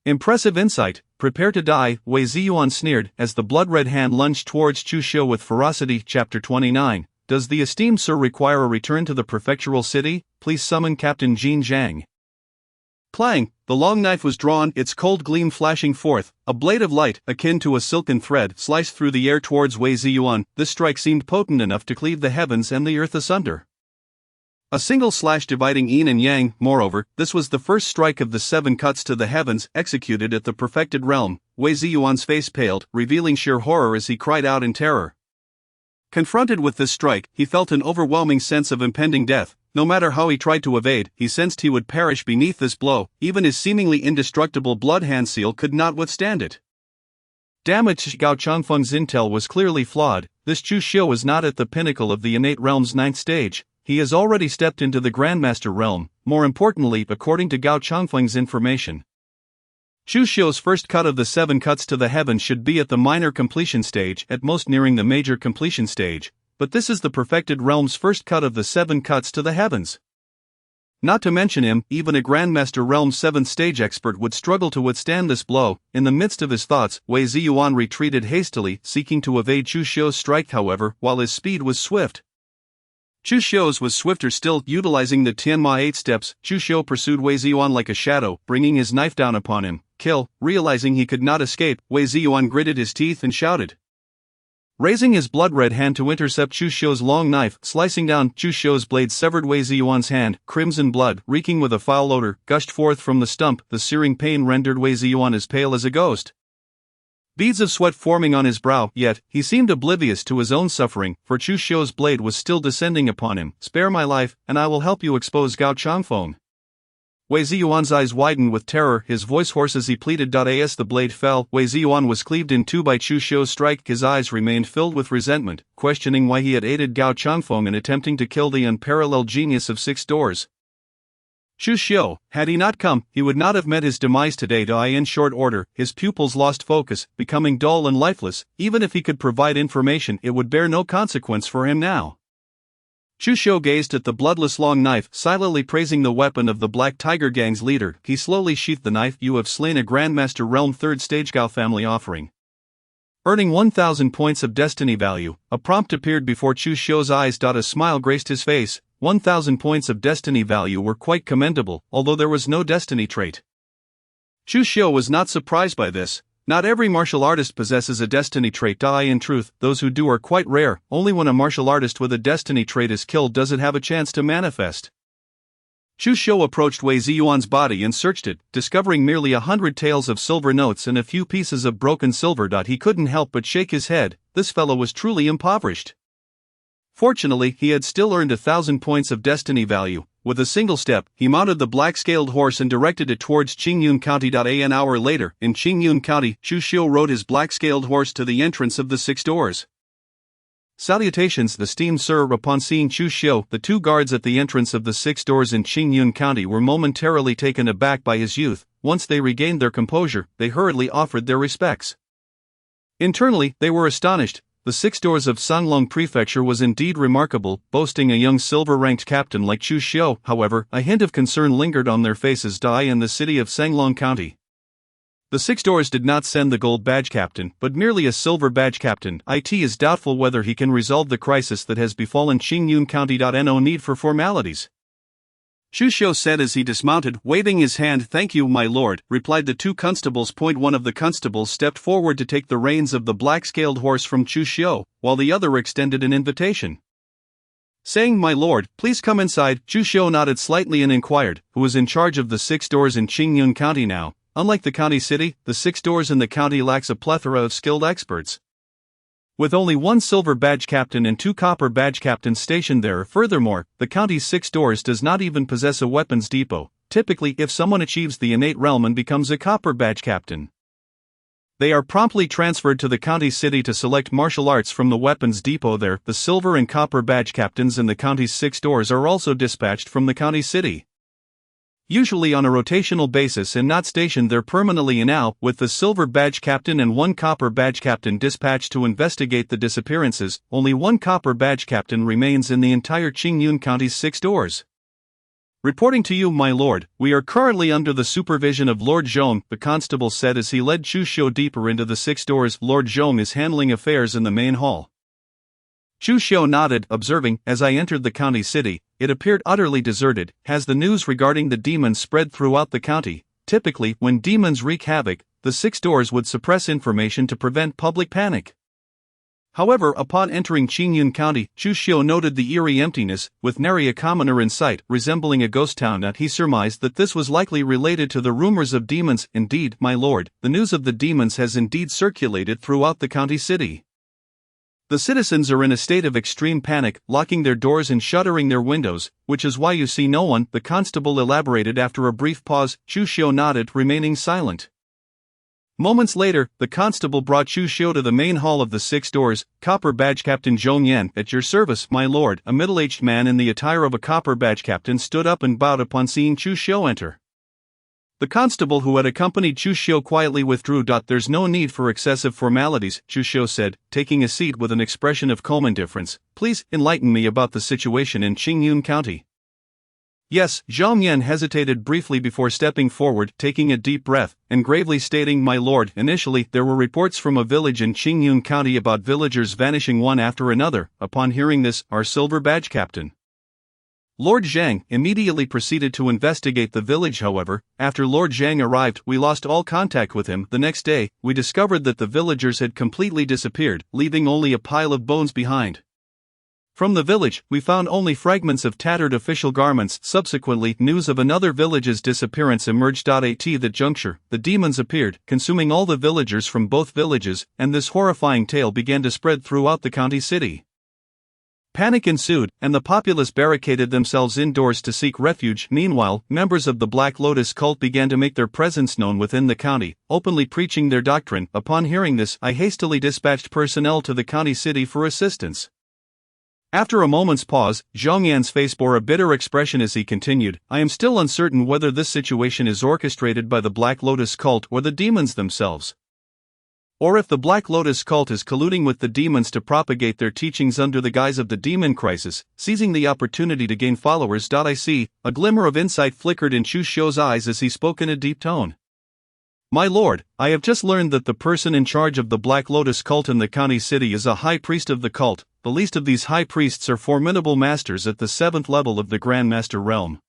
Impressive insight. Prepare to die, Wei Ziyuan sneered, as the blood-red hand lunged towards Chu Xiu with ferocity. Chapter 29. Does the esteemed sir require a return to the prefectural city? Please summon Captain Jin Zhang. Clang! The long knife was drawn, its cold gleam flashing forth. A blade of light, akin to a silken thread, sliced through the air towards Wei Ziyuan. This strike seemed potent enough to cleave the heavens and the earth asunder. A single slash dividing yin and yang. Moreover, this was the first strike of the 7 cuts to the heavens, executed at the perfected realm. Wei Ziyuan's face paled, revealing sheer horror as he cried out in terror. Confronted with this strike, he felt an overwhelming sense of impending death. No matter how he tried to evade, he sensed he would perish beneath this blow. Even his seemingly indestructible blood hand seal could not withstand it. Damaged. Gao Changfeng's intel was clearly flawed. This Chu Xiu was not at the pinnacle of the innate realm's 9th stage. He has already stepped into the Grandmaster realm. More importantly, according to Gao Changfeng's information, Chu Xiu's first cut of the 7 cuts to the heavens should be at the minor completion stage, at most nearing the major completion stage, but this is the perfected realm's first cut of the 7 cuts to the heavens. Not to mention him, even a Grandmaster Realm 7th stage expert would struggle to withstand this blow. In the midst of his thoughts, Wei Ziyuan retreated hastily, seeking to evade Chu Xiu's strike. However, while his speed was swift, Chu Xiu's was swifter still. Utilizing the Tianma 8 steps, Chu Xiu pursued Wei Ziyuan like a shadow, bringing his knife down upon him. Kill! Realizing he could not escape, Wei Ziyuan gritted his teeth and shouted, raising his blood-red hand to intercept Chu Xiu's long knife. Slicing down, Chu Xiu's blade severed Wei Ziyuan's hand. Crimson blood, reeking with a foul odor, gushed forth from the stump. The searing pain rendered Wei Ziyuan as pale as a ghost, beads of sweat forming on his brow. Yet, he seemed oblivious to his own suffering, for Chu Xiu's blade was still descending upon him. Spare my life, and I will help you expose Gao Changfeng. Wei Ziyuan's eyes widened with terror, his voice hoarse as he pleaded. As the blade fell, Wei Ziyuan was cleaved in two by Chu Xiu's strike. His eyes remained filled with resentment, questioning why he had aided Gao Changfeng in attempting to kill the unparalleled genius of 6 doors. Chu Xiu, had he not come, he would not have met his demise today. In short order, his pupils lost focus, becoming dull and lifeless. Even if he could provide information, it would bear no consequence for him now. Chu Xiu gazed at the bloodless long knife, silently praising the weapon of the Black Tiger Gang's leader. He slowly sheathed the knife. You have slain a Grandmaster Realm 3rd stage Gao family offering, earning 1,000 points of destiny value. A prompt appeared before Chu Xiu's eyes. A smile graced his face.
1,000 points of destiny value were quite commendable, although there was no destiny trait.
Chu Xiu was not surprised by this. Not every martial artist possesses a destiny trait. In truth, those who do are quite rare. Only when a martial artist with a destiny trait is killed does it have a chance to manifest. Chu Xiu approached Wei Ziyuan's body and searched it, discovering merely 100 taels of silver notes and a few pieces of broken silver. He couldn't help but shake his head. This fellow was truly impoverished. Fortunately, he had still earned 1,000 points of destiny value. With a single step, he mounted the black-scaled horse and directed it towards Qingyun County. An hour later, in Qingyun County, Chu Xiu rode his black-scaled horse to the entrance of the 6 doors. Salutations, esteemed sir. Upon seeing Chu Xiu, the 2 guards at the entrance of the 6 doors in Qingyun County were momentarily taken aback by his youth. Once they regained their composure, they hurriedly offered their respects. Internally, they were astonished. The 6 doors of Sanglong Prefecture was indeed remarkable, boasting a young silver-ranked captain like Chu Xiu. However, a hint of concern lingered on their faces. In the city of Sanglong County, the 6 doors did not send the gold badge captain, but merely a silver badge captain. It is doubtful whether he can resolve the crisis that has befallen Qingyun County. No need for formalities, Chu Xiu said as he dismounted, waving his hand. Thank you, my lord, replied the 2 constables. One of the constables stepped forward to take the reins of the black-scaled horse from Chu Xiu, while the other extended an invitation. Saying, my lord, please come inside, Chu Xiu nodded slightly and inquired, who was in charge of the 6 doors in Qingyun County now. Unlike the county city, the 6 doors in the county lacks a plethora of skilled experts. With only 1 silver badge captain and 2 copper badge captains stationed there. Furthermore, the county's 6 doors does not even possess a weapons depot. Typically, if someone achieves the innate realm and becomes a copper badge captain, they are promptly transferred to the county city to select martial arts from the weapons depot there. The silver and copper badge captains in the county's 6 doors are also dispatched from the county city, usually on a rotational basis and not stationed there permanently. Now, with the silver badge captain and 1 copper badge captain dispatched to investigate the disappearances, only 1 copper badge captain remains in the entire Qingyun County's 6 doors. Reporting to you, my lord, we are currently under the supervision of Lord Zhong, the constable said as he led Chu Xiu deeper into the 6 doors. Lord Zhong is handling affairs in the main hall. Chu Xiu nodded, observing, as I entered the county city, it appeared utterly deserted. Has the news regarding the demons spread throughout the county? Typically, when demons wreak havoc, the 6 doors would suppress information to prevent public panic. However, upon entering Qingyun County, Chu Xiu noted the eerie emptiness, with nary a commoner in sight, resembling a ghost town. He surmised that this was likely related to the rumors of demons. Indeed, my lord, the news of the demons has indeed circulated throughout the county city. The citizens are in a state of extreme panic, locking their doors and shuttering their windows, which is why you see no one, the constable elaborated after a brief pause. Chu Xiu nodded, remaining silent. Moments later, the constable brought Chu Xiu to the main hall of the 6 doors. Copper badge captain Zhong Yan, at your service, my lord. A middle-aged man in the attire of a copper badge captain stood up and bowed upon seeing Chu Xiu enter. The constable who had accompanied Chu Xiu quietly withdrew. There's no need for excessive formalities, Chu Xiu said, taking a seat with an expression of calm indifference. Please, enlighten me about the situation in Qingyun County. Yes, Zhang Yan hesitated briefly before stepping forward, taking a deep breath, and gravely stating, my lord, initially, there were reports from a village in Qingyun County about villagers vanishing one after another. Upon hearing this, our silver badge captain, Lord Zhang, immediately proceeded to investigate the village. However, after Lord Zhang arrived, we lost all contact with him. The next day, we discovered that the villagers had completely disappeared, leaving only a pile of bones behind. From the village, we found only fragments of tattered official garments. Subsequently, news of another village's disappearance emerged. At that juncture, the demons appeared, consuming all the villagers from both villages, and this horrifying tale began to spread throughout the county city. Panic ensued, and the populace barricaded themselves indoors to seek refuge. Meanwhile, members of the Black Lotus cult began to make their presence known within the county, openly preaching their doctrine. Upon hearing this, I hastily dispatched personnel to the county city for assistance. After a moment's pause, Zhang Yan's face bore a bitter expression as he continued, I am still uncertain whether this situation is orchestrated by the Black Lotus cult or the demons themselves, or if the Black Lotus cult is colluding with the demons to propagate their teachings under the guise of the demon crisis, seizing the opportunity to gain followers. I see, a glimmer of insight flickered in Chu Xiu's eyes as he spoke in a deep tone. My lord, I have just learned that the person in charge of the Black Lotus cult in the county city is a high priest of the cult.
the least of these high priests are formidable masters at the 7th level of the Grand Master realm.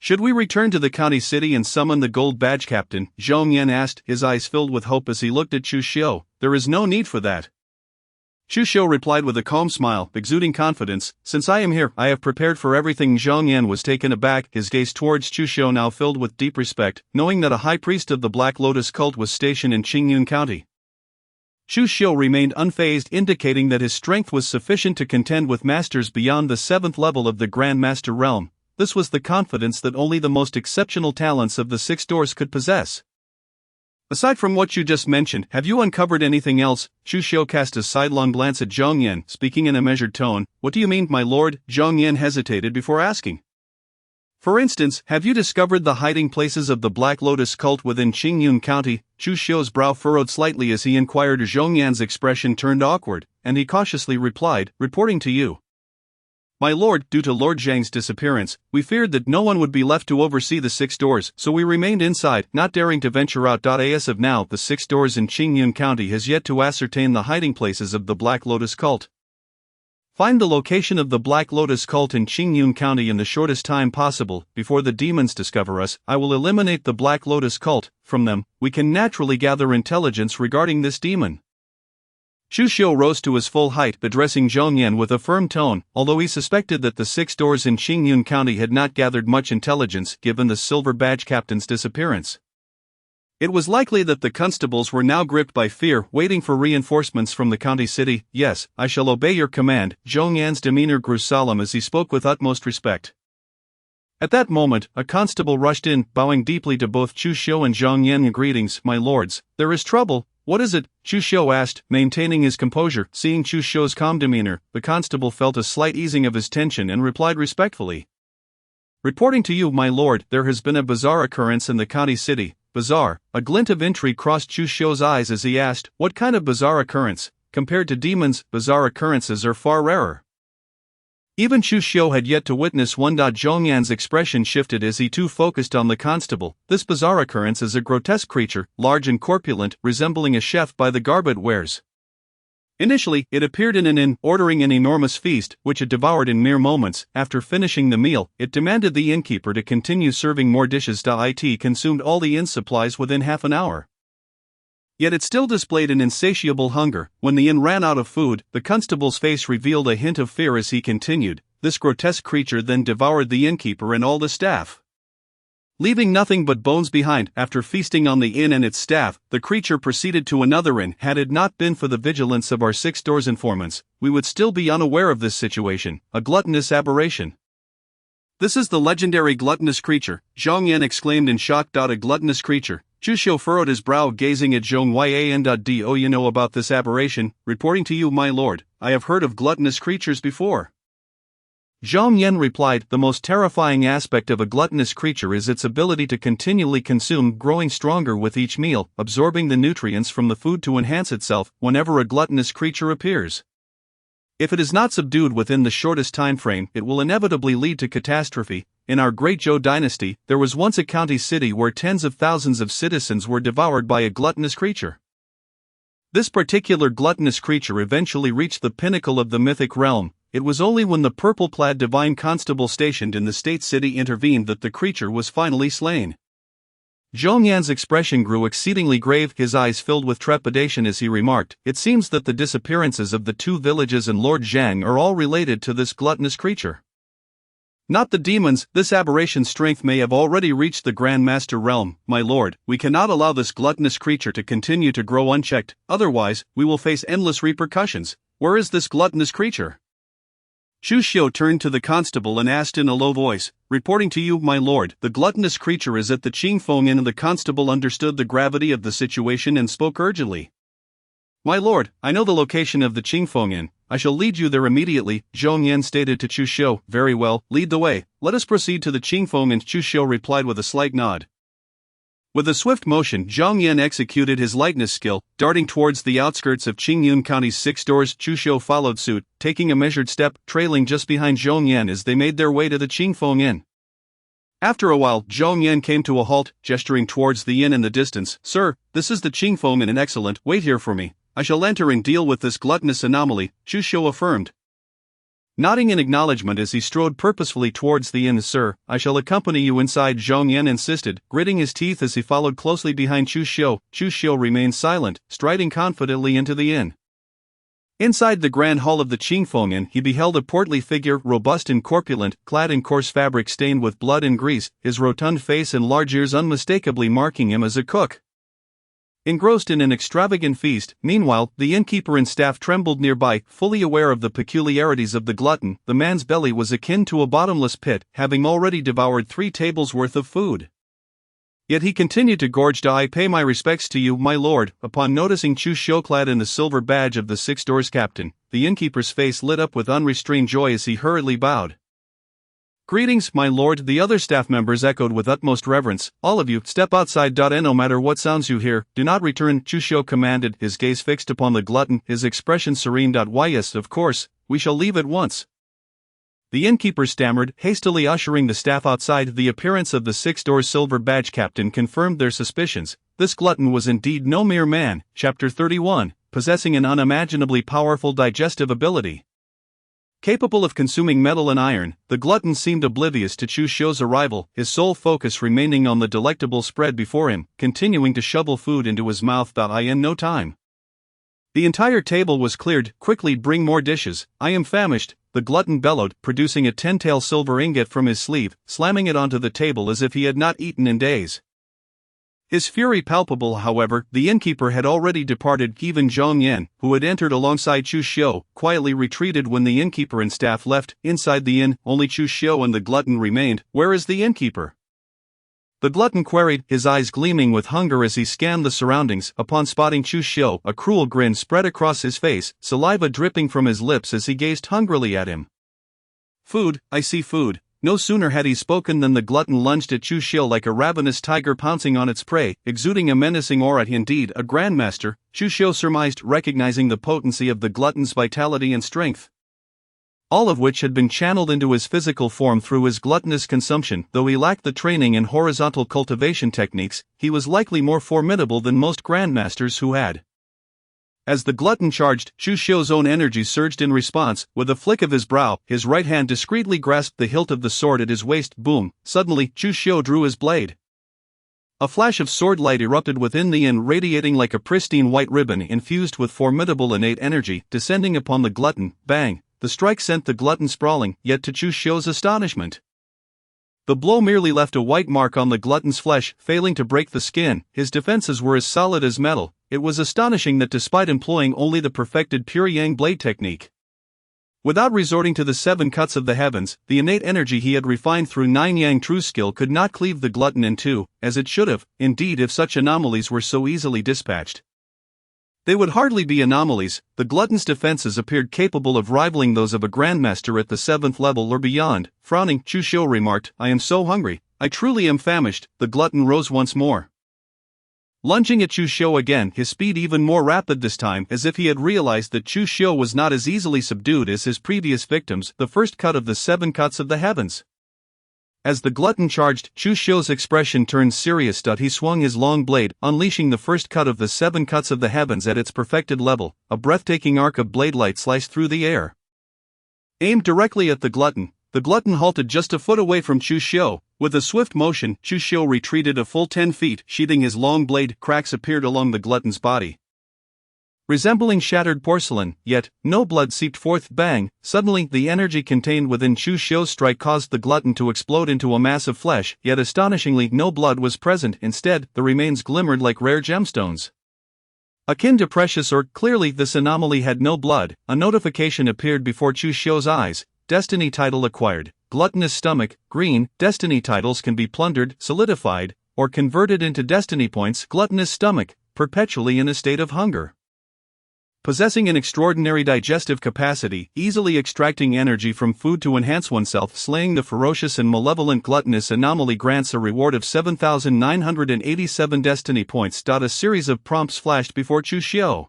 Should we return to the county city and summon the gold badge captain? Zhong Yan asked, his eyes filled with hope as he looked at Chu Xiu. There is no need for that. Chu Xiu replied with a calm smile, exuding confidence. Since I am here, I have prepared for everything. Zhong Yan was taken aback, his gaze towards Chu Xiu now filled with deep respect, knowing that a high priest of the Black Lotus cult was stationed in Qingyun County. Chu Xiu remained unfazed, indicating that his strength was sufficient to contend with masters beyond the 7th level of the Grand Master realm. This was the confidence that only the most exceptional talents of the 6 doors could possess. Aside from what you just mentioned, have you uncovered anything else? Chu Xiu cast a sidelong glance at Zhong Yan, speaking in a measured tone. What do you mean, my lord? Zhong Yan hesitated before asking. For instance, have you discovered the hiding places of the Black Lotus cult within Qingyun County? Chu Xiu's brow furrowed slightly as he inquired. Zhong Yan's expression turned awkward, and he cautiously replied, reporting to you. My lord, due to Lord Zhang's disappearance, we feared that no one would be left to oversee the 6 doors, so we remained inside, not daring to venture out. As of now, the 6 doors in Qingyun County has yet to ascertain the hiding places of the Black Lotus cult. Find the location of the Black Lotus cult in Qingyun County in the shortest time possible. Before the demons discover us, I will eliminate the Black Lotus cult. From them, we can naturally gather intelligence regarding this demon. Chu Xiu rose to his full height, addressing Zhong Yan with a firm tone, although he suspected that the 6 doors in Qingyun County had not gathered much intelligence given the silver badge captain's disappearance. It was likely that the constables were now gripped by fear, waiting for reinforcements from the county city. Yes, I shall obey your command. Zhong Yan's demeanor grew solemn as he spoke with utmost respect. At that moment, a constable rushed in, bowing deeply to both Chu Xiu and Zhong Yan. Greetings, my lords. There is trouble. What is it? Chu Xiu asked, maintaining his composure. Seeing Chu Xiu's calm demeanor, the constable felt a slight easing of his tension and replied respectfully. Reporting to you, my lord, there has been a bizarre occurrence in the county city. Bizarre? A glint of intrigue crossed Chu Xiu's eyes as he asked, what kind of bizarre occurrence? Compared to demons, bizarre occurrences are far rarer. Even Chu Xiu had yet to witness one. Zhong Yan's expression shifted as he too focused on the constable. This bizarre occurrence is a grotesque creature, large and corpulent, resembling a chef by the garb it wears. Initially, it appeared in an inn, ordering an enormous feast, which it devoured in mere moments. After finishing the meal, it demanded the innkeeper to continue serving more dishes. It consumed all the inn's supplies within half an hour. Yet it still displayed an insatiable hunger. When the inn ran out of food, the constable's face revealed a hint of fear as he continued. This grotesque creature then devoured the innkeeper and all the staff, leaving nothing but bones behind. After feasting on the inn and its staff, the creature proceeded to another inn. Had it not been for the vigilance of our 6 doors informants, we would still be unaware of this situation. A gluttonous aberration. This is the legendary gluttonous creature, Zhong Yan exclaimed in shock. A gluttonous creature. Chu Xiu furrowed his brow, gazing at Zhong Yan. Do you know about this aberration? Reporting to you, my lord, I have heard of gluttonous creatures before. Zhong Yan replied, the most terrifying aspect of a gluttonous creature is its ability to continually consume, growing stronger with each meal, absorbing the nutrients from the food to enhance itself. Whenever a gluttonous creature appears, if it is not subdued within the shortest time frame, it will inevitably lead to catastrophe. In our great Zhou dynasty, there was once a county city where tens of thousands of citizens were devoured by a gluttonous creature. This particular gluttonous creature eventually reached the pinnacle of the mythic realm. It was only when the purple-clad divine constable stationed in the state city intervened that the creature was finally slain. Zhong Yan's expression grew exceedingly grave, his eyes filled with trepidation as he remarked, it seems that the disappearances of the 2 villages and Lord Zhang are all related to this gluttonous creature. Not the demons. This aberration's strength may have already reached the Grand Master realm. My lord, we cannot allow this gluttonous creature to continue to grow unchecked, otherwise, we will face endless repercussions. Where is this gluttonous creature? Chu Xiu turned to the constable and asked in a low voice, reporting to you, my lord, the gluttonous creature is at the Qingfeng Inn. The constable understood the gravity of the situation and spoke urgently. My lord, I know the location of the Qingfeng Inn. I shall lead you there immediately, Zhong Yan stated to Chu Xiu. Very well, lead the way. Let us proceed to the Qingfeng Inn. Chu Xiu replied with a slight nod. With a swift motion, Zhong Yan executed his lightness skill, darting towards the outskirts of Qingyun County's 6 doors. Chu Xiu followed suit, taking a measured step, trailing just behind Zhong Yan as they made their way to the Qingfeng Inn. After a while, Zhong Yan came to a halt, gesturing towards the inn in the distance. Sir, this is the Qingfeng Inn. Excellent, wait here for me. I shall enter and deal with this gluttonous anomaly, Chu Shou affirmed. Nodding in acknowledgement as he strode purposefully towards the inn. Sir, I shall accompany you inside, Zhong Yan insisted, gritting his teeth as he followed closely behind Chu Shou. Chu Shou remained silent, striding confidently into the inn. Inside the grand hall of the Qingfeng Inn, he beheld a portly figure, robust and corpulent, clad in coarse fabric stained with blood and grease, his rotund face and large ears unmistakably marking him as a cook. Engrossed in an extravagant feast, meanwhile, the innkeeper and staff trembled nearby, fully aware of the peculiarities of the glutton. The man's belly was akin to a bottomless pit, having already devoured 3 tables worth of food. Yet he continued to gorge. I pay my respects to you, my lord. Upon noticing Chu Shou clad in the silver badge of the 6 doors captain, the innkeeper's face lit up with unrestrained joy as he hurriedly bowed. Greetings, my lord, the other staff members echoed with utmost reverence. All of you, step outside. And no matter what sounds you hear, do not return, Chu Shou commanded, his gaze fixed upon the glutton, his expression serene. Yes, of course, we shall leave at once. The innkeeper stammered, hastily ushering the staff outside. The appearance of the 6 doors silver badge captain confirmed their suspicions. This glutton was indeed no mere man. Chapter 31, possessing an unimaginably powerful digestive ability. Capable of consuming metal and iron, the glutton seemed oblivious to Chu Shou's arrival, his sole focus remaining on the delectable spread before him, continuing to shovel food into his mouth. In no time, the entire table was cleared. Quickly, bring more dishes, I am famished, the glutton bellowed, producing a 10-tael silver ingot from his sleeve, slamming it onto the table as if he had not eaten in days. His fury palpable, however, the innkeeper had already departed. Even Zhong Yan, who had entered alongside Chu Shou, quietly retreated when the innkeeper and staff left. Inside the inn, only Chu Shou and the glutton remained. Where is the innkeeper? The glutton queried, his eyes gleaming with hunger as he scanned the surroundings. Upon spotting Chu Shou, a cruel grin spread across his face, saliva dripping from his lips as he gazed hungrily at him. Food, I see food. No sooner had he spoken than the glutton lunged at Chu Shou like a ravenous tiger pouncing on its prey, exuding a menacing aura. Indeed, a grandmaster, Chu Shou surmised, recognizing the potency of the glutton's vitality and strength, all of which had been channeled into his physical form through his gluttonous consumption. Though he lacked the training in horizontal cultivation techniques, he was likely more formidable than most grandmasters who had. As the glutton charged, Chu Shou's own energy surged in response. With a flick of his brow, his right hand discreetly grasped the hilt of the sword at his waist. Boom! Suddenly, Chu Shou drew his blade. A flash of sword light erupted within the inn, radiating like a pristine white ribbon infused with formidable innate energy, descending upon the glutton. Bang! The strike sent the glutton sprawling, yet to Chu Shou's astonishment, the blow merely left a white mark on the glutton's flesh, failing to break the skin. His defenses were as solid as metal. It was astonishing that despite employing only the perfected pure yang blade technique, without resorting to the 7 cuts of the heavens, the innate energy he had refined through 9 yang true skill could not cleave the glutton in two, as it should have. Indeed, if such anomalies were so easily dispatched, they would hardly be anomalies. The glutton's defenses appeared capable of rivaling those of a grandmaster at the 7th level or beyond. Frowning, Chu Shou remarked, I am so hungry, I truly am famished. The glutton rose once more, lunging at Chu Shou again, his speed even more rapid this time, as if he had realized that Chu Shou was not as easily subdued as his previous victims. The first cut of the 7 cuts of the heavens. As the glutton charged, Chu Shou's expression turned serious. He swung his long blade, unleashing the first cut of the 7 cuts of the heavens at its perfected level. A breathtaking arc of blade light sliced through the air, aimed directly at the glutton. The glutton halted just a foot away from Chu Shou. With a swift motion, Chu Shou retreated a full 10 feet, sheathing his long blade. Cracks appeared along the glutton's body, resembling shattered porcelain, yet no blood seeped forth. Bang! Suddenly, the energy contained within Chu Shou's strike caused the glutton to explode into a mass of flesh, yet astonishingly, no blood was present. Instead, the remains glimmered like rare gemstones, akin to precious ore. Clearly, this anomaly had no blood. A notification appeared before Chu Shou's eyes. Destiny title acquired. Gluttonous stomach, green. Destiny titles can be plundered, solidified, or converted into destiny points. Gluttonous stomach, perpetually in a state of hunger, possessing an extraordinary digestive capacity, easily extracting energy from food to enhance oneself. Slaying the ferocious and malevolent gluttonous anomaly grants a reward of 7,987 destiny points. A series of prompts flashed before Chu Shou.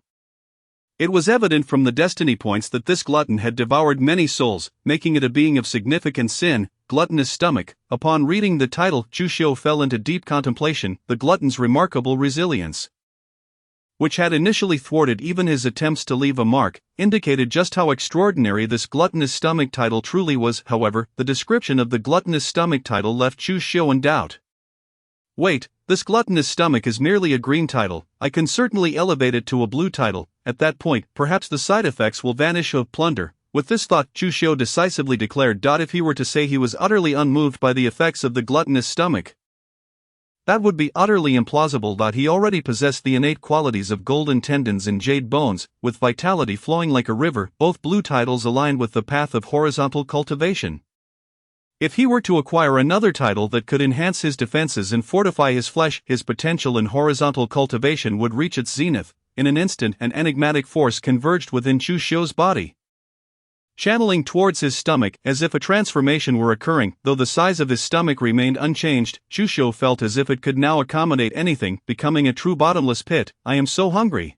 It was evident from the destiny points that this glutton had devoured many souls, making it a being of significant sin. Gluttonous stomach. Upon reading the title, Chu Shou fell into deep contemplation. The glutton's remarkable resilience,
which had initially thwarted even his attempts to leave a mark, indicated just how extraordinary this gluttonous stomach title truly was. However, the description of the gluttonous stomach title left Chu Xiu in doubt. Wait, this gluttonous stomach is merely a green title, I can certainly elevate it to a blue title, at that point, perhaps the side effects will vanish of plunder. With this thought, Chu Xiu decisively declared, if he were to say he was utterly unmoved by the effects of the gluttonous stomach, that would be utterly implausible. He already possessed the innate qualities of golden tendons and jade bones, with vitality flowing like a river, both blue titles aligned with the path of horizontal cultivation. If he were to acquire another title that could enhance his defenses and fortify his flesh, his potential in horizontal cultivation would reach its zenith. In an instant, an enigmatic force converged within Chu Xiu's body, channeling towards his stomach as if a transformation were occurring. Though the size of his stomach remained unchanged, Chu Xiu felt as if it could now accommodate anything, becoming a true bottomless pit. I am so hungry.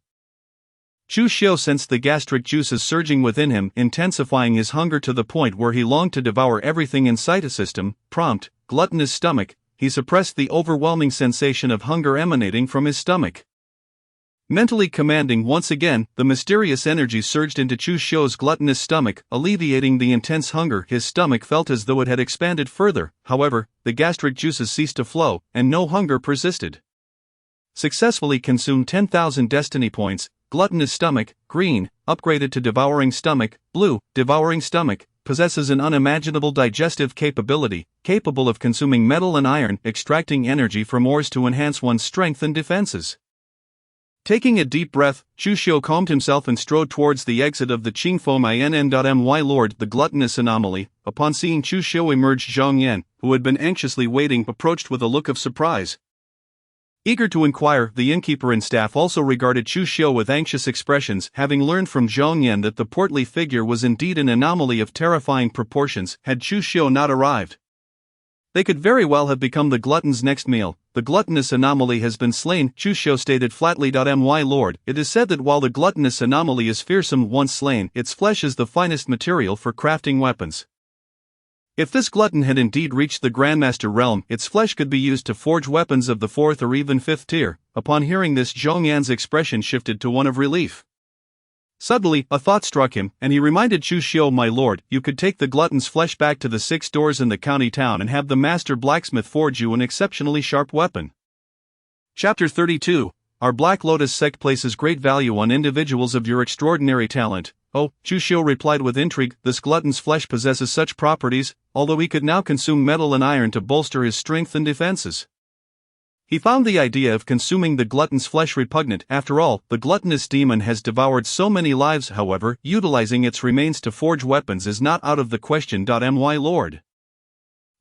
Chu Xiu sensed the gastric juices surging within him, intensifying his hunger to the point where he longed to devour everything in sight. A system, prompt, gluttonous stomach. He suppressed the overwhelming sensation of hunger emanating from his stomach. Mentally commanding once again, the mysterious energy surged into Chu Xiu's gluttonous stomach, alleviating the intense hunger. His stomach felt as though it had expanded further. However, the gastric juices ceased to flow, and no hunger persisted. Successfully consumed 10,000 destiny points. Gluttonous stomach, green, upgraded to devouring stomach, blue. Devouring stomach possesses an unimaginable digestive capability, capable of consuming metal and iron, extracting energy from ores to enhance one's strength and defenses. Taking a deep breath, Chu Xiu calmed himself and strode towards the exit of the Qingfo My Lord, the gluttonous anomaly. Upon seeing Chu Xiu emerge, Zhang Yan, who had been anxiously waiting, approached with a look of surprise. Eager to inquire, the innkeeper and staff also regarded Chu Xiu with anxious expressions, having learned from Zhang Yan that the portly figure was indeed an anomaly of terrifying proportions. Had Chu Xiu not arrived, they could very well have become the glutton's next meal. The gluttonous anomaly has been slain, Chu Xiu stated flatly. My lord, it is said that while the gluttonous anomaly is fearsome once slain, its flesh is the finest material for crafting weapons. If this glutton had indeed reached the Grandmaster realm, its flesh could be used to forge weapons of the 4th or even 5th tier. Upon hearing this, Zhong Yan's expression shifted to one of relief. Suddenly, a thought struck him, and he reminded Chu Xiu, my lord, you could take the glutton's flesh back to the 6 doors in the county town and have the master blacksmith forge you an exceptionally sharp weapon. Chapter 32. Our Black Lotus sect places great value on individuals of your extraordinary talent. Oh, Chu Xiu replied with intrigue, this glutton's flesh possesses such properties, although he could now consume metal and iron to bolster his strength and defenses. He found the idea of consuming the glutton's flesh repugnant. After all, the gluttonous demon has devoured so many lives. However, utilizing its remains to forge weapons is not out of the question. My lord,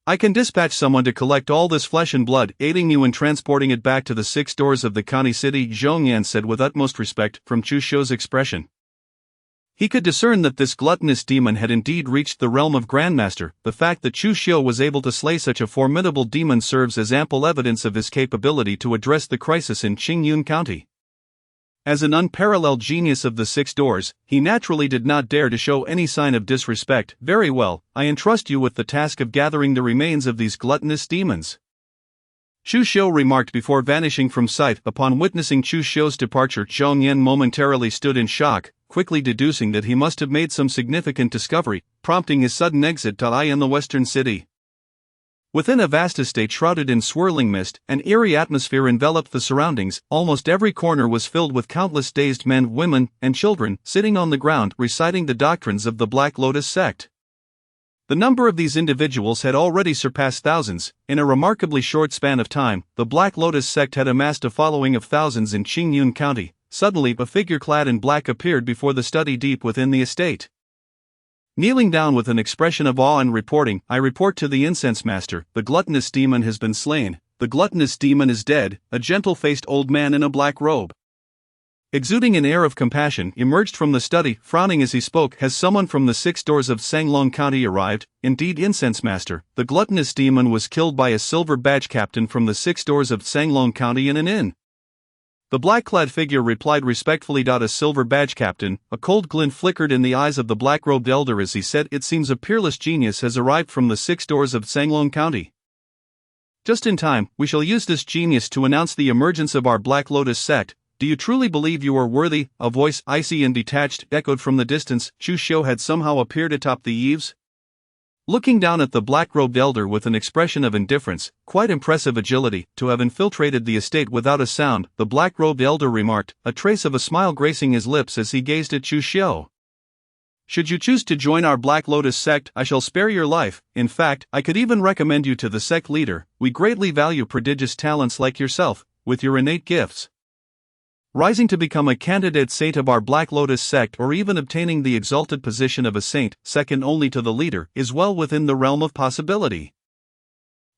I can dispatch someone to collect all this flesh and blood, aiding you in transporting it back to the 6 doors of the county city, Zhong Yan said with utmost respect. From Chu Xiu's expression, he could discern that this gluttonous demon had indeed reached the realm of Grandmaster. The fact that Chu Xiu was able to slay such a formidable demon serves as ample evidence of his capability to address the crisis in Qingyun County. As an unparalleled genius of the 6 doors, he naturally did not dare to show any sign of disrespect. Very well, I entrust you with the task of gathering the remains of these gluttonous demons, Chu Xiu remarked before vanishing from sight. Upon witnessing Chu Xiu's departure, Zhong Yan momentarily stood in shock, quickly deducing that he must have made some significant discovery, prompting his sudden exit. In the western city, within a vast estate shrouded in swirling mist, an eerie atmosphere enveloped the surroundings. Almost every corner was filled with countless dazed men, women, and children, sitting on the ground, reciting the doctrines of the Black Lotus sect. The number of these individuals had already surpassed thousands. In a remarkably short span of time, the Black Lotus sect had amassed a following of thousands in Qingyun County. Suddenly, a figure clad in black appeared before the study deep within the estate. Kneeling down with an expression of awe and reporting, I report to the incense master, the gluttonous demon has been slain. The gluttonous demon is dead. A gentle-faced old man in a black robe, exuding an air of compassion, emerged from the study, frowning as he spoke. Has someone from the 6 doors of Sanglong County arrived? Indeed, incense master. The gluttonous demon was killed by a silver badge captain from the 6 doors of Sanglong County in an inn. The black-clad figure replied respectfully. A silver badge captain. A cold glint flickered in the eyes of the black-robed elder as he said, it seems a peerless genius has arrived from the 6 doors of Sanglong County. Just in time, we shall use this genius to announce the emergence of our Black Lotus sect. do you truly believe you are worthy? A voice, icy and detached, echoed from the distance. Chu Xiu had somehow appeared atop the eaves. Looking down at the black-robed elder with an expression of indifference, quite impressive agility, to have infiltrated the estate without a sound, the black-robed elder remarked, a trace of a smile gracing his lips as he gazed at Chu Xiu. Should you choose to join our Black Lotus sect, I shall spare your life. In fact, I could even recommend you to the sect leader. We greatly value prodigious talents like yourself, with your innate gifts. Rising to become a candidate saint of our Black Lotus sect or even obtaining the exalted position of a saint, second only to the leader, is well within the realm of possibility.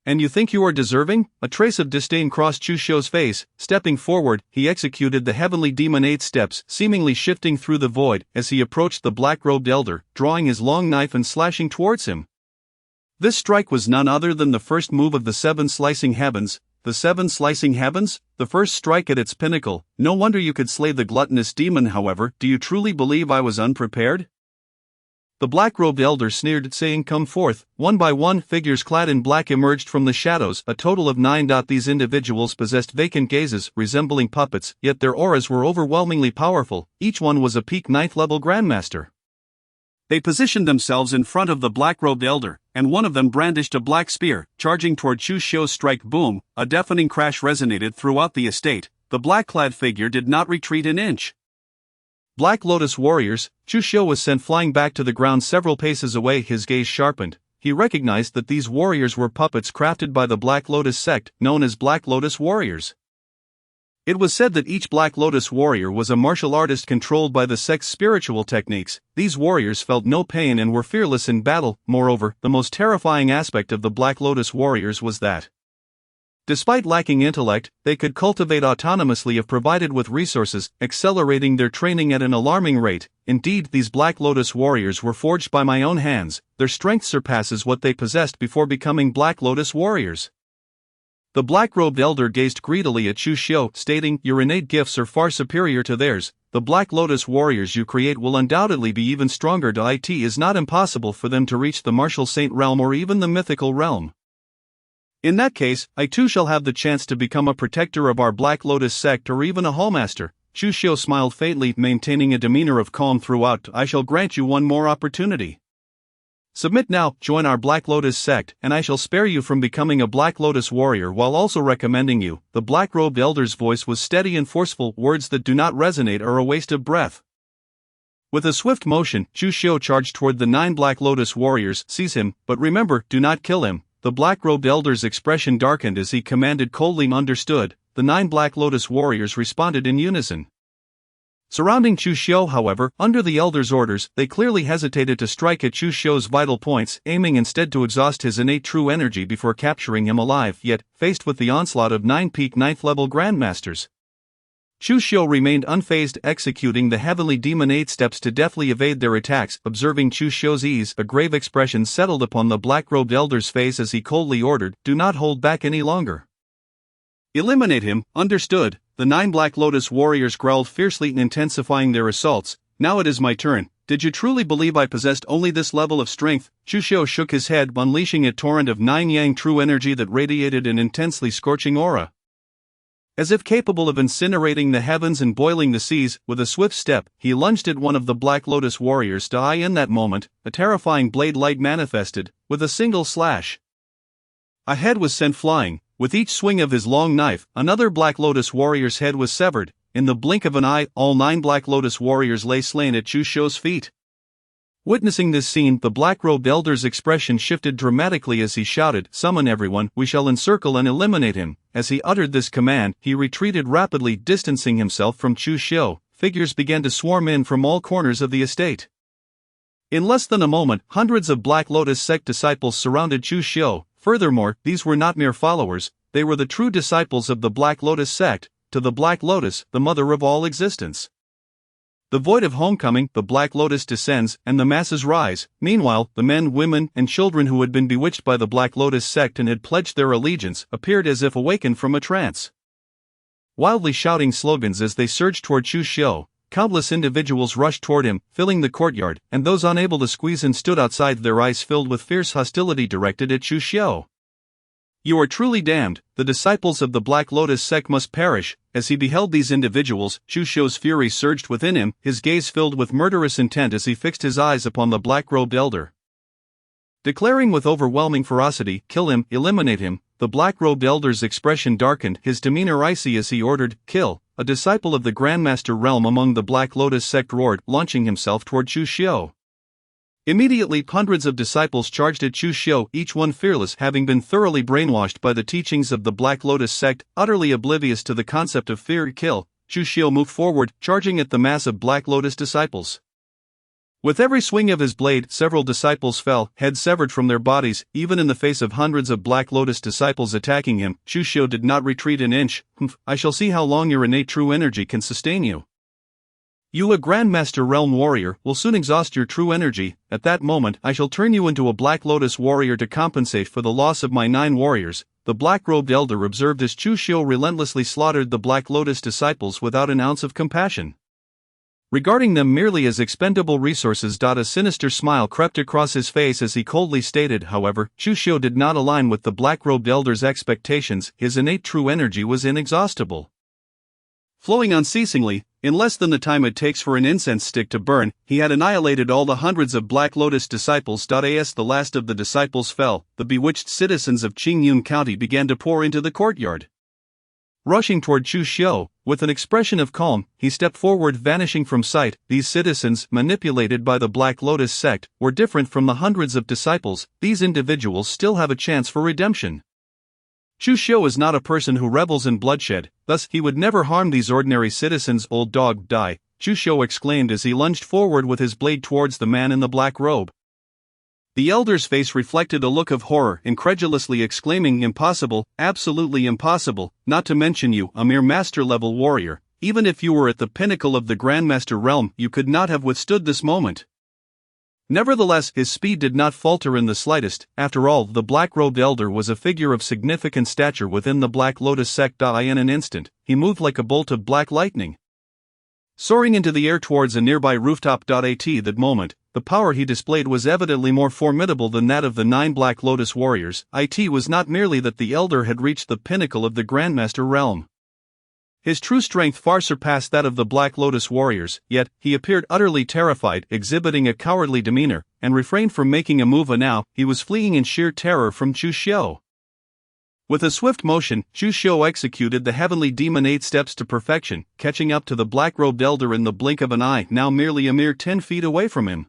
And you think you are deserving? A trace of disdain crossed Chu Xiu's face. Stepping forward, he executed the heavenly demon 8 steps, seemingly shifting through the void as he approached the black-robed elder, drawing his long knife and slashing towards him. This strike was none other than the first move of the 7 slicing heavens. The 7 slicing heavens? The first strike at its pinnacle. No wonder you could slay the gluttonous demon. However, do you truly believe I was unprepared? The black-robed elder sneered, saying, come forth. One by one, figures clad in black emerged from the shadows, a total of 9. These individuals possessed vacant gazes, resembling puppets, yet their auras were overwhelmingly powerful. Each one was a peak 9th level grandmaster. They positioned themselves in front of the black-robed elder, and one of them brandished a black spear, charging toward Chu Xiu's strike. Boom! A deafening crash resonated throughout the estate. The black-clad figure did not retreat an inch. Black Lotus warriors. Chu Xiu was sent flying back to the ground several paces away. His gaze sharpened. He recognized that these warriors were puppets crafted by the Black Lotus sect, known as Black Lotus warriors. It was said that each Black Lotus warrior was a martial artist controlled by the sect's spiritual techniques. These warriors felt no pain and were fearless in battle. Moreover, the most terrifying aspect of the Black Lotus warriors was that, despite lacking intellect, they could cultivate autonomously if provided with resources, accelerating their training at an alarming rate. Indeed, these Black Lotus warriors were forged by my own hands. Their strength surpasses what they possessed before becoming Black Lotus warriors. The black-robed elder gazed greedily at Chu Xiu, stating, your innate gifts are far superior to theirs. The Black Lotus warriors you create will undoubtedly be even stronger. It is not impossible for them to reach the martial saint realm or even the mythical realm. In that case, I too shall have the chance to become a protector of our Black Lotus sect or even a hallmaster. Chu Xiu smiled faintly, maintaining a demeanor of calm throughout. I shall grant you one more opportunity. Submit now, join our Black Lotus sect, and I shall spare you from becoming a Black Lotus warrior while also recommending you. The black-robed elder's voice was steady and forceful. Words that do not resonate are a waste of breath. With a swift motion, Chu Xiu charged toward the 9 Black Lotus warriors. Seize him, but remember, do not kill him. The black-robed elder's expression darkened as he commanded coldly. Understood. The 9 Black Lotus warriors responded in unison. Surrounding Chu Xiu, however, under the elder's orders, they clearly hesitated to strike at Chu Xiu's vital points, aiming instead to exhaust his innate true energy before capturing him alive. Yet, faced with the onslaught of 9 peak 9th level grandmasters, Chu Xiu remained unfazed, executing the heavenly demon 8 steps to deftly evade their attacks. Observing Chu Xiu's ease, a grave expression settled upon the black-robed elder's face as he coldly ordered, do not hold back any longer. Eliminate him. Understood. The 9 Black Lotus warriors growled fiercely, intensifying their assaults. Now it is my turn. Did you truly believe I possessed only this level of strength? Chu Xiu shook his head, unleashing a torrent of 9 yang true energy that radiated an intensely scorching aura. As if capable of incinerating the heavens and boiling the seas, with a swift step, he lunged at one of the Black Lotus warriors. In that moment, a terrifying blade light manifested, with a single slash. A head was sent flying. With each swing of his long knife, another Black Lotus warrior's head was severed. In the blink of an eye, all 9 Black Lotus warriors lay slain at Chu Xiu's feet. Witnessing this scene, the black-robed elder's expression shifted dramatically as he shouted, summon everyone, we shall encircle and eliminate him. As he uttered this command, he retreated rapidly, distancing himself from Chu Xiu. Figures began to swarm in from all corners of the estate. In less than a moment, hundreds of Black Lotus sect disciples surrounded Chu Xiu. Furthermore, these were not mere followers, they were the true disciples of the Black Lotus sect. To the Black Lotus, the mother of all existence. The void of homecoming, the Black Lotus descends, and the masses rise. Meanwhile, the men, women, and children who had been bewitched by the Black Lotus sect and had pledged their allegiance, appeared as if awakened from a trance. Wildly shouting slogans as they surged toward Chu Xiu, countless individuals rushed toward him, filling the courtyard, and those unable to squeeze in stood outside, their eyes filled with fierce hostility directed at Chu Xiu.
You are truly damned, the disciples of the Black Lotus sect must perish. As he beheld these individuals, Chu Xiu's fury surged within him, his gaze filled with murderous intent as he fixed his eyes upon the black-robed elder. Declaring with overwhelming ferocity, "Kill him, eliminate him," the black-robed elder's expression darkened, his demeanor icy as he ordered, "Kill." A disciple of the Grandmaster realm among the Black Lotus sect roared, launching himself toward Chu Xiu. Immediately hundreds of disciples charged at Chu Xiu, each one fearless, having been thoroughly brainwashed by the teachings of the Black Lotus sect, utterly oblivious to the concept of fear. Kill. Chu Xiu moved forward, charging at the mass of Black Lotus disciples. With every swing of his blade, several disciples fell, heads severed from their bodies. Even in the face of hundreds of Black Lotus disciples attacking him, Chu Xiu did not retreat an inch. "I shall see how long your innate true energy can sustain you. You, a Grandmaster Realm warrior, will soon exhaust your true energy. At that moment, I shall turn you into a Black Lotus warrior to compensate for the loss of my 9 warriors." The black-robed elder observed as Chu Xiu relentlessly slaughtered the Black Lotus disciples without an ounce of compassion. Regarding them merely as expendable resources. A sinister smile crept across his face as he coldly stated, however, Chu Xiu did not align with the black-robed elder's expectations. His innate true energy was inexhaustible. Flowing unceasingly, in less than the time it takes for an incense stick to burn, he had annihilated all the hundreds of Black Lotus disciples. As the last of the disciples fell, the bewitched citizens of Qingyun County began to pour into the courtyard. Rushing toward Chu Xiu, with an expression of calm, he stepped forward, vanishing from sight. These citizens, manipulated by the Black Lotus sect, were different from the hundreds of disciples. These individuals still have a chance for redemption. Chu Xiu is not a person who revels in bloodshed, thus he would never harm these ordinary citizens. "Old dog, die," Chu Xiu exclaimed as he lunged forward with his blade towards the man in the black robe. The elder's face reflected a look of horror, incredulously exclaiming, "Impossible, absolutely impossible, not to mention you, a mere master-level warrior. Even if you were at the pinnacle of the Grandmaster realm, you could not have withstood this moment." Nevertheless, his speed did not falter in the slightest. After all, the black-robed elder was a figure of significant stature within the Black Lotus sect. In an instant, he moved like a bolt of black lightning, soaring into the air towards a nearby rooftop. At that moment, the power he displayed was evidently more formidable than that of the 9 Black Lotus warriors. It was not merely that the elder had reached the pinnacle of the Grandmaster realm. His true strength far surpassed that of the Black Lotus warriors, yet he appeared utterly terrified, exhibiting a cowardly demeanor, and refrained from making a move. Now, he was fleeing in sheer terror from Chu Xiu. With a swift motion, Chu Xiu executed the heavenly demon 8 steps to perfection, catching up to the black-robed elder in the blink of an eye, now merely a mere 10 feet away from him.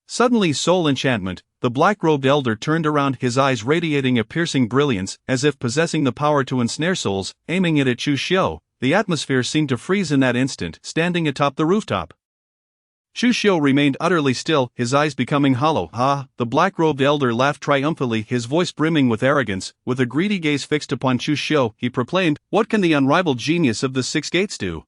Suddenly, soul enchantment, the black-robed elder turned around, his eyes radiating a piercing brilliance, as if possessing the power to ensnare souls. Aiming it at Chu Xiu, the atmosphere seemed to freeze in that instant. Standing atop the rooftop, Chu Xiu remained utterly still, his eyes becoming hollow. "Ah!" The black-robed elder laughed triumphantly, his voice brimming with arrogance. With a greedy gaze fixed upon Chu Xiu, he proclaimed, "What can the unrivaled genius of the 6 gates do?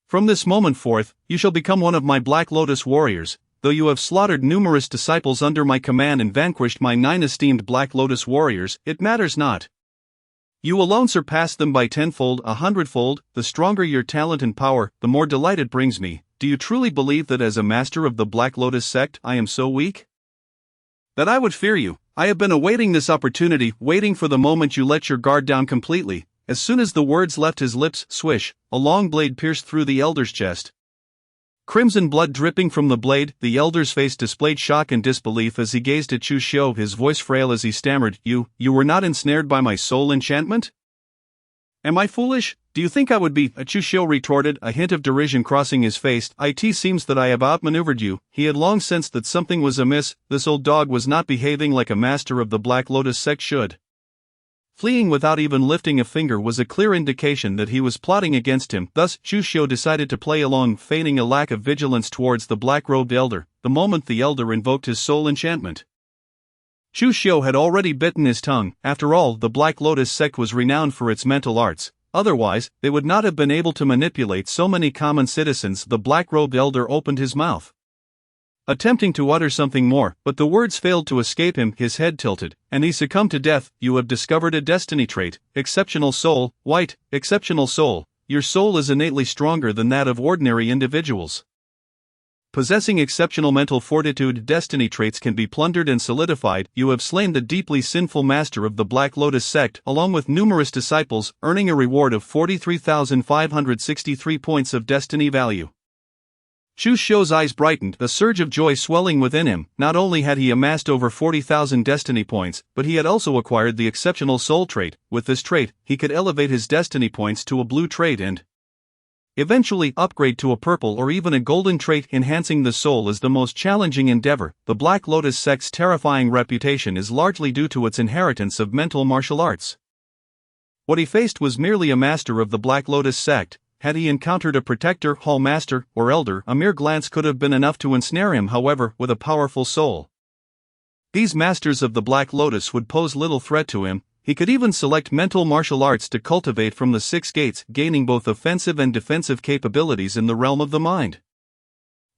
From this moment forth, you shall become one of my Black Lotus warriors. Though you have slaughtered numerous disciples under my command and vanquished my 9 esteemed Black Lotus warriors, it matters not. You alone surpass them by 10-fold, 100-fold. The stronger your talent and power, the more delight it brings me. Do you truly believe that as a master of the Black Lotus sect, I am so weak that I would fear you? I have been awaiting this opportunity, waiting for the moment you let your guard down completely." As soon as the words left his lips, swish, a long blade pierced through the elder's chest. Crimson blood dripping from the blade, the elder's face displayed shock and disbelief as he gazed at Chu Xiu, his voice frail as he stammered, You were not ensnared by my soul enchantment? Am I foolish? Do you think I would be?" Chu Xiu retorted, a hint of derision crossing his face. "It seems that I have outmaneuvered you." He had long sensed that something was amiss. This old dog was not behaving like a master of the Black Lotus sect should. Fleeing without even lifting a finger was a clear indication that he was plotting against him. Thus, Chu Xiu decided to play along, feigning a lack of vigilance towards the black-robed elder, the moment the elder invoked his soul enchantment. Chu Xiu had already bitten his tongue. After all, the Black Lotus sect was renowned for its mental arts. Otherwise, they would not have been able to manipulate so many common citizens. The black-robed elder opened his mouth, attempting to utter something more, but the words failed to escape him. His head tilted, and he succumbed to death. "You have discovered a destiny trait, exceptional soul, white, exceptional soul. Your soul is innately stronger than that of ordinary individuals.
Possessing exceptional mental fortitude, destiny traits can be plundered and solidified. You have slain the deeply sinful master of the Black Lotus sect, along with numerous disciples, earning a reward of 43,563 points of destiny value. Chu Xiu's eyes brightened, a surge of joy swelling within him. Not only had he amassed over 40,000 destiny points, but he had also acquired the exceptional soul trait. With this trait, he could elevate his destiny points to a blue trait and eventually upgrade to a purple or even a golden trait. Enhancing the soul is the most challenging endeavor. The Black Lotus sect's terrifying reputation is largely due to its inheritance of mental martial arts. What he faced was merely a master of the Black Lotus sect. Had he encountered a protector, hall master, or elder, a mere glance could have been enough to ensnare him. However, with a powerful soul, these masters of the Black Lotus would pose little threat to him. He could even select mental martial arts to cultivate from the 6 gates, gaining both offensive and defensive capabilities in the realm of the mind.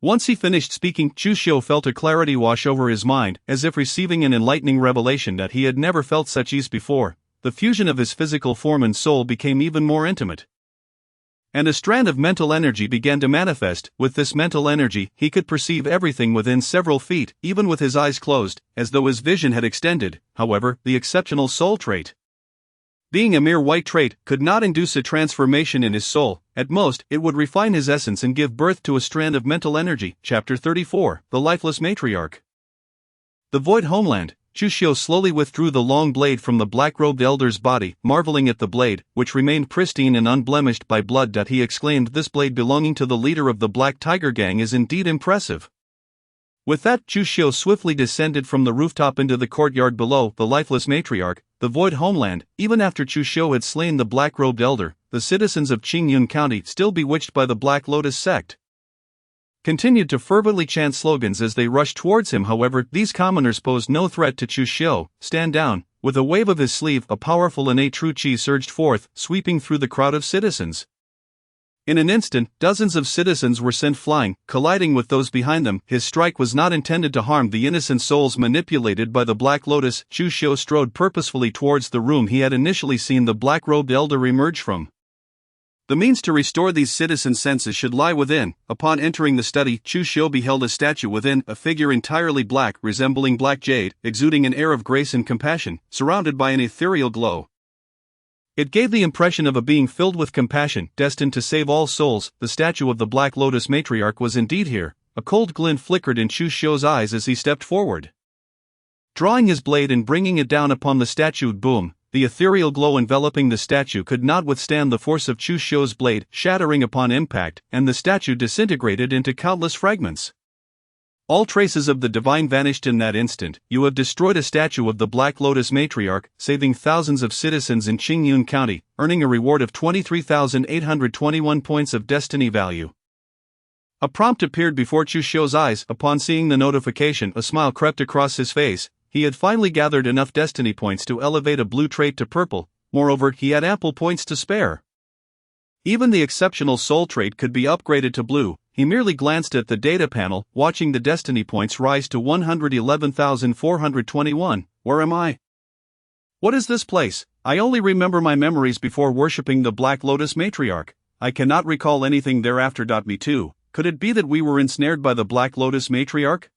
Once he finished speaking, Chu Xiu felt a clarity wash over his mind, as if receiving an enlightening revelation that he had never felt such ease before. The fusion of his physical form and soul became even more intimate, and a strand of mental energy began to manifest. With this mental energy, he could perceive everything within several feet, even with his eyes closed, as though his vision had extended. However, the exceptional soul trait, being a mere white trait, could not induce a transformation in his soul. At most, it would refine his essence and give birth to a strand of mental energy. Chapter 34, The Lifeless Matriarch. The Void Homeland. Chu Xiu slowly withdrew the long blade from the black-robed elder's body, marveling at the blade, which remained pristine and unblemished by blood. He exclaimed, "This blade belonging to the leader of the Black Tiger Gang is indeed impressive." With that, Chu Xiu swiftly descended from the rooftop into the courtyard below. The Lifeless Matriarch, the Void Homeland. Even after Chu Xiu had slain the black-robed elder, the citizens of Qingyun County, still bewitched by the Black Lotus sect, continued to fervently chant slogans as they rushed towards him. However, these commoners posed no threat to Chu Xiu. "Stand down." With a wave of his sleeve, a powerful innate true qi surged forth, sweeping through the crowd of citizens. In an instant, dozens of citizens were sent flying, colliding with those behind them. His strike was not intended to harm the innocent souls manipulated by the Black Lotus. Chu Xiu strode purposefully towards the room he had initially seen the black-robed elder emerge from. The means to restore these citizens' senses should lie within. Upon entering the study, Chu Xiu beheld a statue within, a figure entirely black, resembling black jade, exuding an air of grace and compassion, surrounded by an ethereal glow. It gave the impression of a being filled with compassion, destined to save all souls. The statue of the Black Lotus Matriarch was indeed here. A cold glint flickered in Chu Xiu's eyes as he stepped forward. Drawing his blade and bringing it down upon the statue, boom! The ethereal glow enveloping the statue could not withstand the force of Chu Xiu's blade, shattering upon impact, and the statue disintegrated into countless fragments. All traces of the divine vanished in that instant. You have destroyed a statue of the Black Lotus Matriarch, saving thousands of citizens in Qingyun County, earning a reward of 23,821 points of destiny value. A prompt appeared before Chu Xiu's eyes. Upon seeing the notification, a smile crept across his face. He had finally gathered enough destiny points to elevate a blue trait to purple. Moreover, he had ample points to spare. Even the exceptional soul trait could be upgraded to blue. He merely glanced at the data panel, watching the destiny points rise to 111,421. Where am I? What is this place? I only remember my memories before worshipping the Black Lotus Matriarch. I cannot recall anything thereafter. Me too. Could it be that we were ensnared by the Black Lotus Matriarch?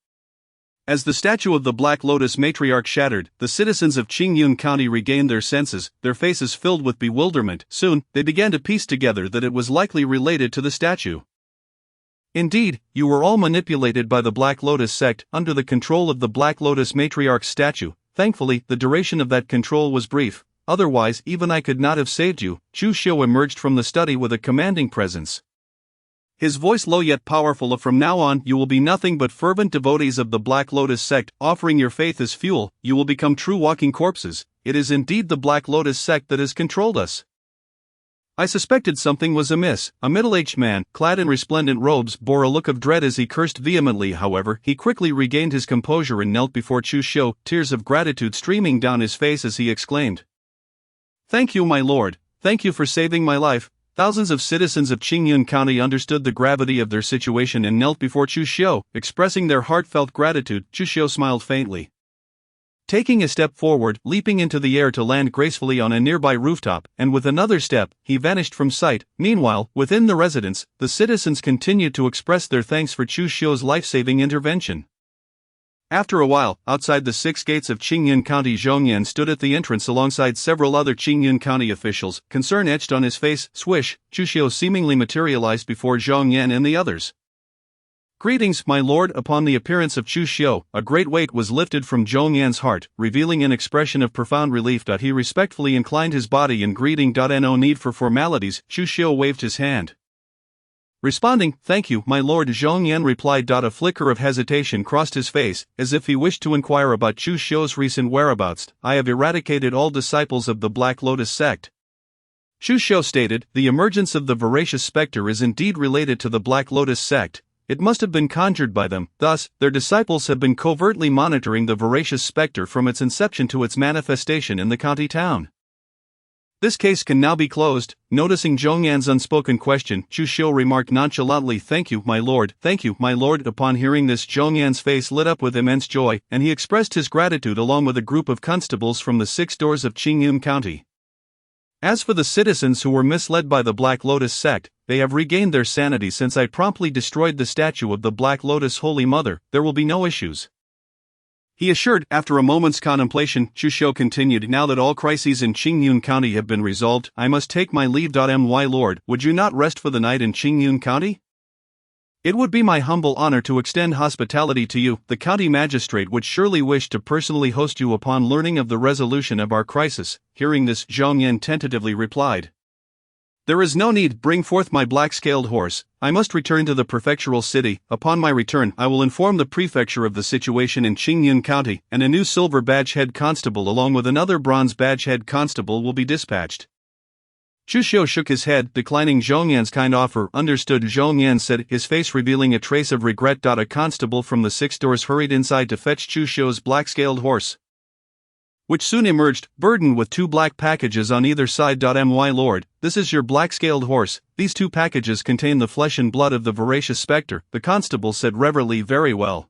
As the statue of the Black Lotus Matriarch shattered, the citizens of Qingyun County regained their senses, their faces filled with bewilderment. Soon, they began to piece together that it was likely related to the statue. Indeed, you were all manipulated by the Black Lotus sect, under the control of the Black Lotus Matriarch's statue. Thankfully, the duration of that control was brief. Otherwise, even I could not have saved you. Chu Xiu emerged from the study with a commanding presence, his voice low yet powerful. From now on, you will be nothing but fervent devotees of the Black Lotus sect, offering your faith as fuel. You will become true walking corpses. It is indeed the Black Lotus sect that has controlled us. I suspected something was amiss. A middle-aged man, clad in resplendent robes, bore a look of dread as he cursed vehemently. However, he quickly regained his composure and knelt before Chu Xiu, tears of gratitude streaming down his face as he exclaimed, "Thank you, my lord. Thank you for saving my life." Thousands of citizens of Qingyun County understood the gravity of their situation and knelt before Chu Xiu, expressing their heartfelt gratitude. Chu Xiu smiled faintly. Taking a step forward, leaping into the air to land gracefully on a nearby rooftop, and with another step, he vanished from sight. Meanwhile, within the residence, the citizens continued to express their thanks for Chu Xiu's life-saving intervention. After a while, outside the 6 gates of Qingyun County, Zhong Yan stood at the entrance alongside several other Qingyun County officials, concern etched on his face. Swish, Chu Xiu seemingly materialized before Zhong Yan and the others. "Greetings, my lord." Upon the appearance of Chu Xiu, a great weight was lifted from Zhong Yan's heart, revealing an expression of profound relief. He respectfully inclined his body in greeting. No need for formalities, Chu Xiu waved his hand. Responding, "Thank you, my lord," Zhong Yan replied. A flicker of hesitation crossed his face, as if he wished to inquire about Chu Xiu's recent whereabouts. "I have eradicated all disciples of the Black Lotus sect," Chu Xiu stated. "The emergence of the voracious specter is indeed related to the Black Lotus sect. It must have been conjured by them. Thus, their disciples have been covertly monitoring the voracious specter from its inception to its manifestation in the county town. This case can now be closed." Noticing Zhong Yan's unspoken question, Chu Xiu remarked nonchalantly, "Thank you, my lord." "Thank you, my lord." Upon hearing this, Zhong Yan's face lit up with immense joy, and he expressed his gratitude along with a group of constables from the 6 doors of Qingyun County. As for the citizens who were misled by the Black Lotus sect, they have regained their sanity since I promptly destroyed the statue of the Black Lotus Holy Mother. There will be no issues, he assured. After a moment's contemplation, Chu Xiu continued, "Now that all crises in Qingyun County have been resolved, I must take my leave. My lord, would you not rest for the night in Qingyun County? It would be my humble honor to extend hospitality to you. The county magistrate would surely wish to personally host you upon learning of the resolution of our crisis." Hearing this, Zhong Yan tentatively replied, "There is no need. Bring forth my black-scaled horse. I must return to the prefectural city. Upon my return, I will inform the prefecture of the situation in Qingyun County, and a new silver badge head constable along with another bronze badge head constable will be dispatched." Chu Xiu shook his head, declining Zhong Yan's kind offer. "Understood," Zhong Yan said, his face revealing a trace of regret. A constable from the 6 doors hurried inside to fetch Chu Xiu's black-scaled horse, which soon emerged, burdened with 2 black packages on either side. My lord, this is your black-scaled horse. These 2 packages contain the flesh and blood of the voracious specter," the constable said reverently. "Very well.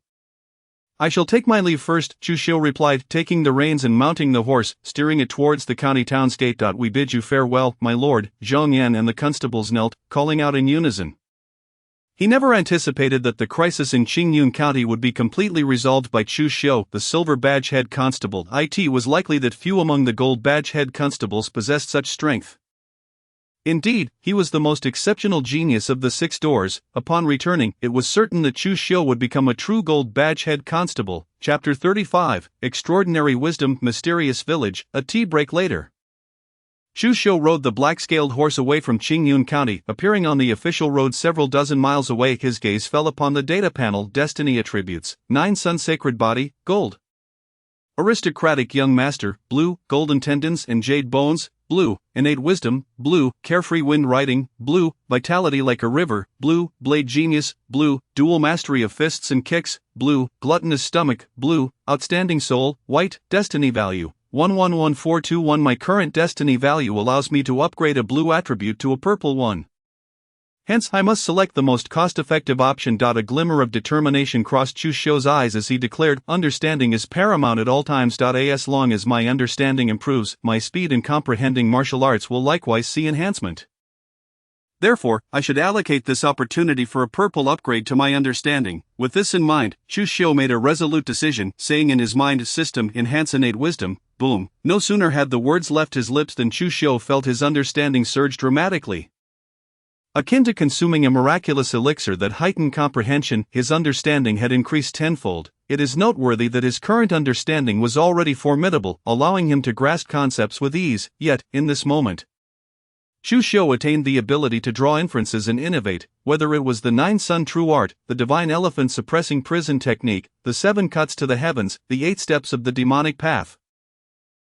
I shall take my leave first," Chu Xiu replied, taking the reins and mounting the horse, steering it towards the county town's gate. "We bid you farewell, my lord." Zhong Yan and the constables knelt, calling out in unison. He never anticipated that the crisis in Qingyun County would be completely resolved by Chu Xiu, the silver badge head constable. It was likely that few among the gold badge head constables possessed such strength. Indeed, he was the most exceptional genius of the 6 doors. Upon returning, it was certain that Chu Xiu would become a true gold badge head constable. Chapter 35, Extraordinary Wisdom, Mysterious Village. A tea break later, Chu Xiu rode the black-scaled horse away from Qingyun County. Appearing on the official road several dozen miles away, his gaze fell upon the data panel. Destiny attributes: 9 Sun Sacred Body, Gold. Aristocratic Young Master, Blue. Golden Tendons and Jade Bones, Blue. Innate Wisdom, Blue. Carefree Wind Riding, Blue. Vitality like a River, Blue. Blade Genius, Blue. Dual Mastery of Fists and Kicks, Blue. Gluttonous Stomach, Blue. Outstanding Soul, White. Destiny Value 111421. My current destiny value allows me to upgrade a blue attribute to a purple one. Hence, I must select the most cost-effective option. A glimmer of determination crossed Chu Xiu's eyes as he declared, "Understanding is paramount at all times. As long as my understanding improves, my speed in comprehending martial arts will likewise see enhancement. Therefore, I should allocate this opportunity for a purple upgrade to my understanding." With this in mind, Chu Xiu made a resolute decision, saying in his mind, "System, enhance innate wisdom." Boom. No sooner had the words left his lips than Chu Xiu felt his understanding surge dramatically. Akin to consuming a miraculous elixir that heightened comprehension, his understanding had increased tenfold. It is noteworthy that his current understanding was already formidable, allowing him to grasp concepts with ease. Yet, in this moment, Chu Xiu attained the ability to draw inferences and innovate, whether it was the 9 Sun True Art, the Divine Elephant Suppressing Prison Technique, the 7 Cuts to the Heavens, the 8 Steps of the Demonic Path,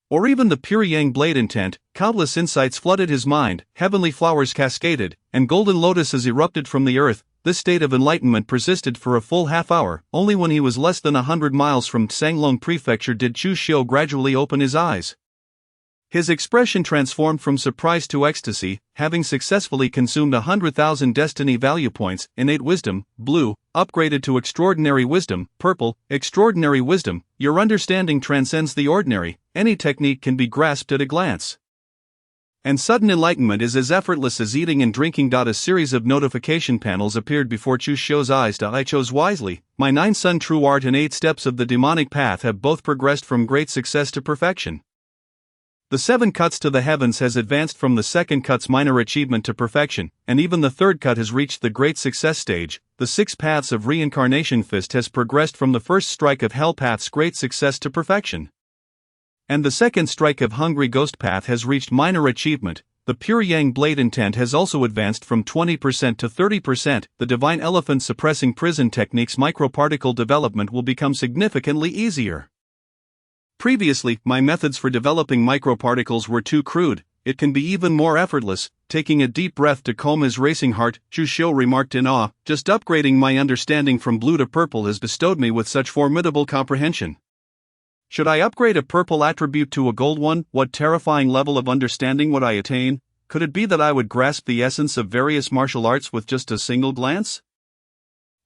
or even the pure Yang Blade Intent. Countless insights flooded his mind, heavenly flowers cascaded, and golden lotuses erupted from the earth. This state of enlightenment persisted for a full half-hour. Only when he was less than 100 miles from Sanglong Prefecture did Chu Xiu gradually open his eyes. His expression transformed from surprise to ecstasy. Having successfully consumed 100,000 destiny value points, innate wisdom, Blue, upgraded to extraordinary wisdom, purple, extraordinary wisdom, your understanding transcends the ordinary, any technique can be grasped at a glance. And sudden enlightenment is as effortless as eating and drinking. A series of notification panels appeared before Chu Xiu's eyes. I chose wisely. My 9 Sun True Art and 8 Steps of the Demonic Path have both progressed from great success to perfection. The 7 Cuts to the Heavens has advanced from the 2nd Cut's minor achievement to perfection, and even the 3rd Cut has reached the great success stage. The 6 Paths of Reincarnation Fist has progressed from the 1st Strike of Hell Path's great success to perfection. And the 2nd Strike of Hungry Ghost Path has reached minor achievement. The Pure Yang Blade Intent has also advanced from 20% to 30%. The Divine Elephant Suppressing Prison Technique's microparticle development will become significantly easier. Previously, my methods for developing microparticles were too crude. It can be even more effortless. Taking a deep breath to calm his racing heart, Chu Xiu remarked in awe, just upgrading my understanding from blue to purple has bestowed me with such formidable comprehension. Should I upgrade a purple attribute to a gold one? What terrifying level of understanding would I attain? Could it be that I would grasp the essence of various martial arts with just a single glance?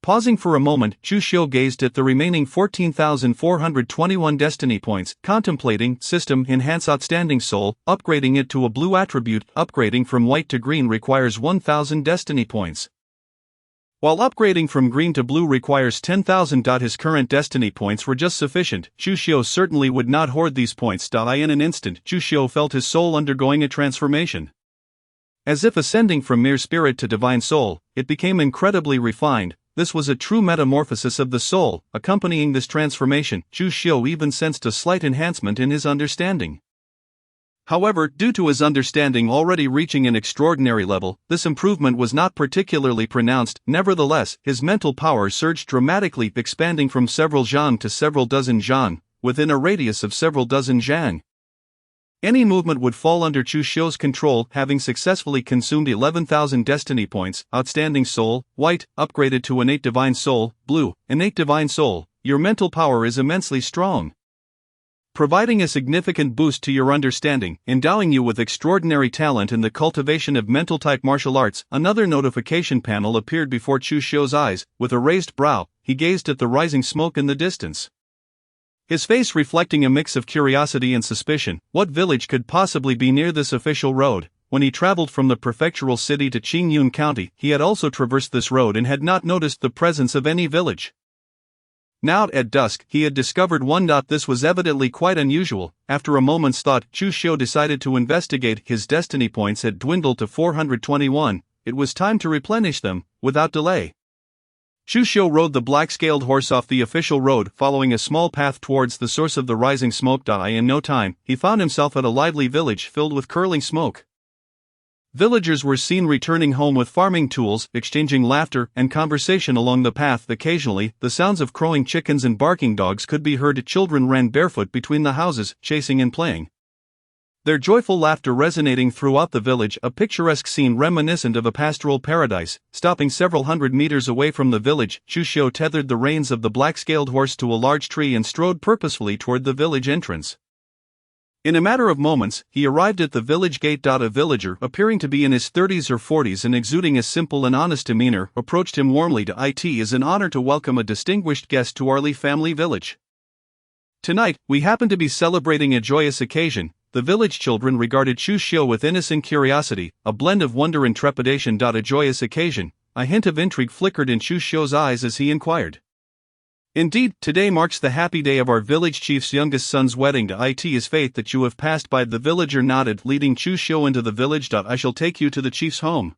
Pausing for a moment, Chu Xiu gazed at the remaining 14,421 destiny points, contemplating. System enhance outstanding soul, upgrading it to a blue attribute. Upgrading from white to green requires 1,000 destiny points, while upgrading from green to blue requires 10,000. His current destiny points were just sufficient. Chu Xiu certainly would not hoard these points. In an instant, Chu Xiu felt his soul undergoing a transformation. As if ascending from mere spirit to divine soul, it became incredibly refined. This was a true metamorphosis of the soul. Accompanying this transformation, Chu Xiu even sensed a slight enhancement in his understanding. However, due to his understanding already reaching an extraordinary level, this improvement was not particularly pronounced. Nevertheless, his mental power surged dramatically, expanding from several zhang to several dozen zhang, within a radius of several dozen zhang. Any movement would fall under Chu Xiu's control. Having successfully consumed 11,000 destiny points, outstanding soul, white, upgraded to innate divine soul, blue, innate divine soul, your mental power is immensely strong, providing a significant boost to your understanding, endowing you with extraordinary talent in the cultivation of mental-type martial arts. Another notification panel appeared before Chu Xiu's eyes. With a raised brow, he gazed at the rising smoke in the distance, his face reflecting a mix of curiosity and suspicion. What village could possibly be near this official road? When he traveled from the prefectural city to Qingyun County, he had also traversed this road and had not noticed the presence of any village. Now at dusk, he had discovered one. This was evidently quite unusual. After a moment's thought, Chu Xiu decided to investigate. His destiny points had dwindled to 421. It was time to replenish them, without delay. Chu Xiu rode the black-scaled horse off the official road, following a small path towards the source of the rising smoke. In no time, he found himself at a lively village filled with curling smoke. Villagers were seen returning home with farming tools, exchanging laughter and conversation along the path. Occasionally, the sounds of crowing chickens and barking dogs could be heard. Children ran barefoot between the houses, chasing and playing, their joyful laughter resonating throughout the village, a picturesque scene reminiscent of a pastoral paradise. Stopping several hundred meters away from the village, Chu Xiu tethered the reins of the black-scaled horse to a large tree and strode purposefully toward the village entrance. In a matter of moments, he arrived at the village gate. A villager, appearing to be in his 30s or 40s and exuding a simple and honest demeanor, approached him warmly. It is an honor to welcome a distinguished guest to our Li family village. Tonight, we happen to be celebrating a joyous occasion. The village children regarded Chu Xiu with innocent curiosity, a blend of wonder and trepidation. A joyous occasion? A hint of intrigue flickered in Chu Xiu's eyes as he inquired. Indeed, today marks the happy day of our village chief's youngest son's wedding. It is fate that you have passed by. The villager nodded, leading Chu Xiu into the village. I shall take you to the chief's home.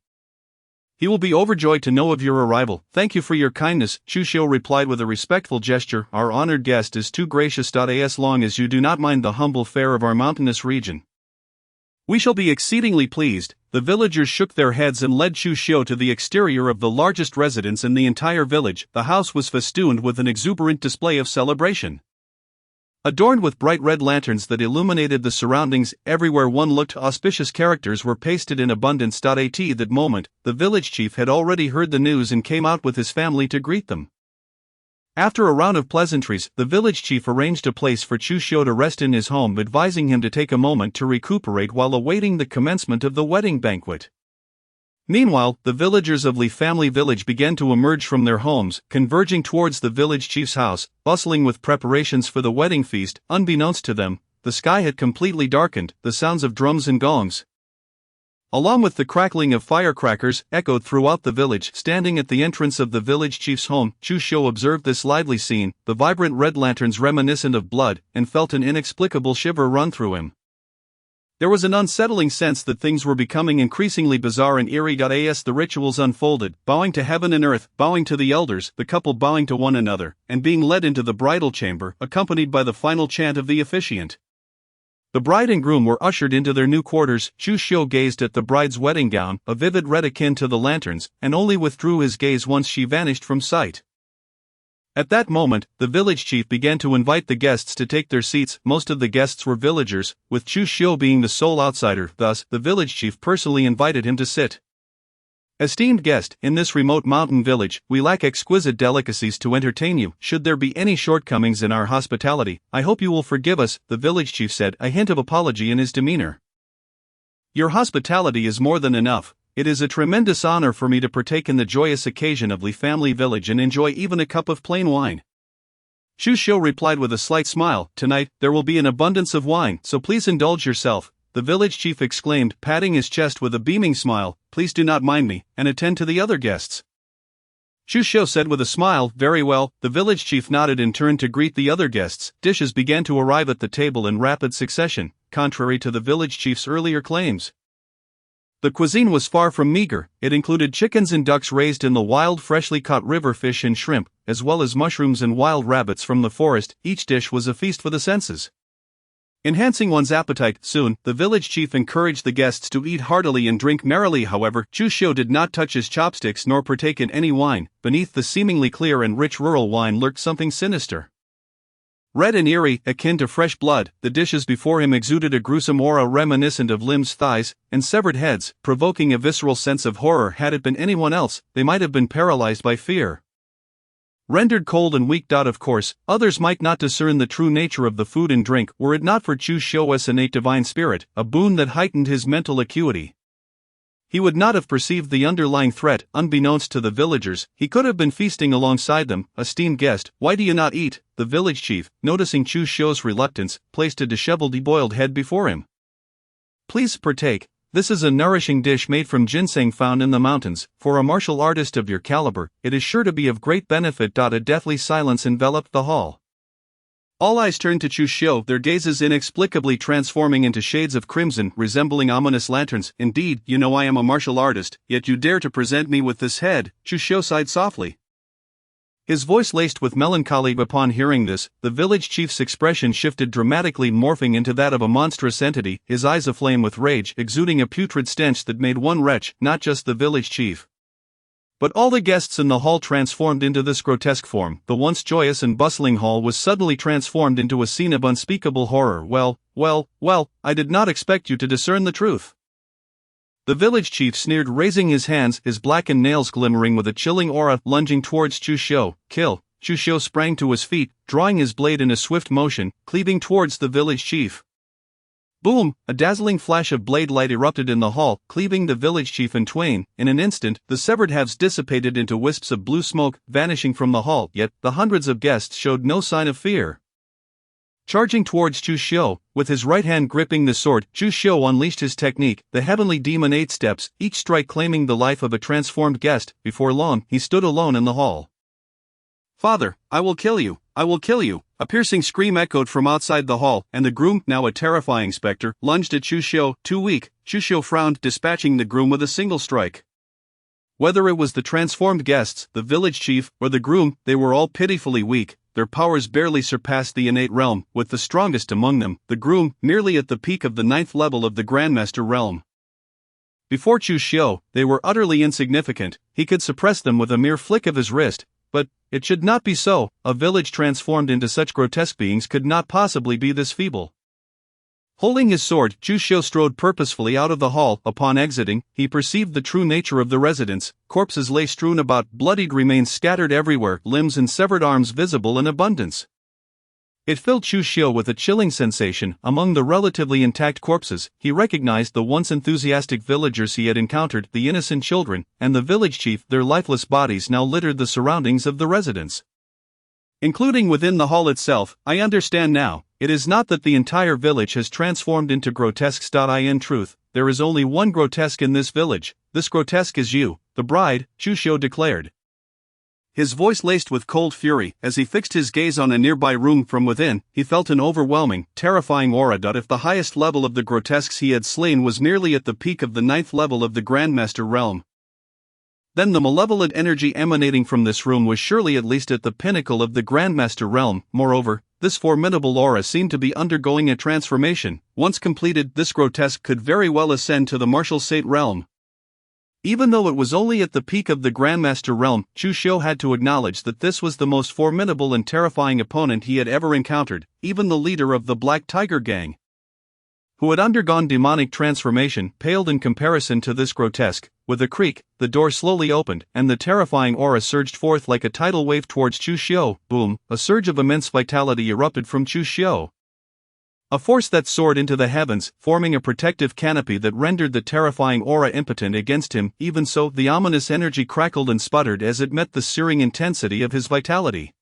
He will be overjoyed to know of your arrival. Thank you for your kindness, Chu Xiu replied with a respectful gesture. Our honored guest is too gracious. As long as you do not mind the humble fare of our mountainous region, we shall be exceedingly pleased. The villagers shook their heads and led Chu Xiu to the exterior of the largest residence in the entire village. The house was festooned with an exuberant display of celebration, adorned with bright red lanterns that illuminated the surroundings. Everywhere one looked, auspicious characters were pasted in abundance. At that moment, the village chief had already heard the news and came out with his family to greet them. After a round of pleasantries, the village chief arranged a place for Chu Xiu to rest in his home, advising him to take a moment to recuperate while awaiting the commencement of the wedding banquet. Meanwhile, the villagers of Li family village began to emerge from their homes, converging towards the village chief's house, bustling with preparations for the wedding feast. Unbeknownst to them, the sky had completely darkened. The sounds of drums and gongs, along with the crackling of firecrackers, echoed throughout the village. Standing at the entrance of the village chief's home, Chu Xiu observed this lively scene, the vibrant red lanterns reminiscent of blood, and felt an inexplicable shiver run through him. There was an unsettling sense that things were becoming increasingly bizarre and eerie. As the rituals unfolded, bowing to heaven and earth, bowing to the elders, the couple bowing to one another, and being led into the bridal chamber, accompanied by the final chant of the officiant. The bride and groom were ushered into their new quarters. Chu Xiu gazed at the bride's wedding gown, a vivid red akin to the lanterns, and only withdrew his gaze once she vanished from sight. At that moment, the village chief began to invite the guests to take their seats. Most of the guests were villagers, with Chu Xiu being the sole outsider. Thus, the village chief personally invited him to sit. Esteemed guest, in this remote mountain village, we lack exquisite delicacies to entertain you. Should there be any shortcomings in our hospitality, I hope you will forgive us, the village chief said, a hint of apology in his demeanor. Your hospitality is more than enough. It is a tremendous honor for me to partake in the joyous occasion of Li family village and enjoy even a cup of plain wine. Chu Xiu replied with a slight smile. Tonight, there will be an abundance of wine, so please indulge yourself, the village chief exclaimed, patting his chest with a beaming smile. Please do not mind me, and attend to the other guests. Chu Xiu said with a smile. Very well. The village chief nodded and turned to greet the other guests. Dishes began to arrive at the table in rapid succession, contrary to the village chief's earlier claims. The cuisine was far from meager. It included chickens and ducks raised in the wild, freshly caught river fish and shrimp, as well as mushrooms and wild rabbits from the forest. Each dish was a feast for the senses, enhancing one's appetite. Soon, the village chief encouraged the guests to eat heartily and drink merrily. However, Chu Xiu did not touch his chopsticks nor partake in any wine. Beneath the seemingly clear and rich rural wine lurked something sinister. Red and eerie, akin to fresh blood, the dishes before him exuded a gruesome aura reminiscent of limbs, thighs, and severed heads, provoking a visceral sense of horror. Had it been anyone else, they might have been paralyzed by fear. Rendered cold and weak. Of course, others might not discern the true nature of the food and drink were it not for Chu Xiu's innate divine spirit, a boon that heightened his mental acuity. He would not have perceived the underlying threat. Unbeknownst to the villagers, he could have been feasting alongside them. Esteemed guest, why do you not eat? The village chief, noticing Chu Xiu's reluctance, placed a disheveled boiled head before him. Please partake. This is a nourishing dish made from ginseng found in the mountains. For a martial artist of your caliber, it is sure to be of great benefit. A deathly silence enveloped the hall. All eyes turned to Chu Xiu, their gazes inexplicably transforming into shades of crimson, resembling ominous lanterns. Indeed, you know I am a martial artist, yet you dare to present me with this head. Chu Xiu sighed softly, his voice laced with melancholy. Upon hearing this, the village chief's expression shifted dramatically, morphing into that of a monstrous entity, his eyes aflame with rage, exuding a putrid stench that made one retch. Not just the village chief, but all the guests in the hall transformed into this grotesque form. The once joyous and bustling hall was suddenly transformed into a scene of unspeakable horror. Well, I did not expect you to discern the truth, the village chief sneered, raising his hands, his blackened nails glimmering with a chilling aura. Lunging towards Chu Xiu. Kill! Chu Xiu sprang to his feet, drawing his blade in a swift motion, cleaving towards the village chief. Boom! A dazzling flash of blade light erupted in the hall, cleaving the village chief in twain. In an instant, the severed halves dissipated into wisps of blue smoke, vanishing from the hall. Yet, the hundreds of guests showed no sign of fear. Charging towards Chu Xiu, with his right hand gripping the sword, Chu Xiu unleashed his technique, the heavenly demon 8 steps, each strike claiming the life of a transformed guest. Before long, he stood alone in the hall. Father, I will kill you, I will kill you! A piercing scream echoed from outside the hall, and the groom, now a terrifying specter, lunged at Chu Xiu. Too weak, Chu Xiu frowned, dispatching the groom with a single strike. Whether it was the transformed guests, the village chief, or the groom, they were all pitifully weak. Their powers barely surpassed the innate realm, with the strongest among them, the groom, nearly at the peak of the 9th level of the Grandmaster realm. Before Chu Xiu, they were utterly insignificant. He could suppress them with a mere flick of his wrist. But it should not be so. A village transformed into such grotesque beings could not possibly be this feeble. Holding his sword, Chu Xiu strode purposefully out of the hall. Upon exiting, he perceived the true nature of the residence. Corpses lay strewn about, bloodied remains scattered everywhere, limbs and severed arms visible in abundance. It filled Chu Xiu with a chilling sensation. Among the relatively intact corpses, he recognized the once enthusiastic villagers he had encountered, the innocent children, and the village chief. Their lifeless bodies now littered the surroundings of the residence,
including within the hall itself. I understand now. It is not that the entire village has transformed into grotesques. In truth, there is only one grotesque in this village. This grotesque is you, the bride, Chu Xiu declared, his voice laced with cold fury. As he fixed his gaze on a nearby room from within, he felt an overwhelming, terrifying aura. If the highest level of the grotesques he had slain was merely at the peak of the 9th level of the Grandmaster realm, then the malevolent energy emanating from this room was surely at least at the pinnacle of the Grandmaster realm. Moreover, this formidable aura seemed to be undergoing a transformation. Once completed, this grotesque could very well ascend to the martial saint realm. Even though it was only at the peak of the Grandmaster realm, Chu Xiu had to acknowledge that this was the most formidable and terrifying opponent he had ever encountered. Even the leader of the Black Tiger Gang, who had undergone demonic transformation, paled in comparison to this grotesque. With a creak, the door slowly opened, and the terrifying aura surged forth like a tidal wave towards Chu Xiu. Boom! A surge of immense vitality erupted from Chu Xiu, a force that soared into the heavens, forming a protective canopy that rendered the terrifying aura impotent against him. Even so, the ominous energy crackled and sputtered as it met the searing intensity of his vitality.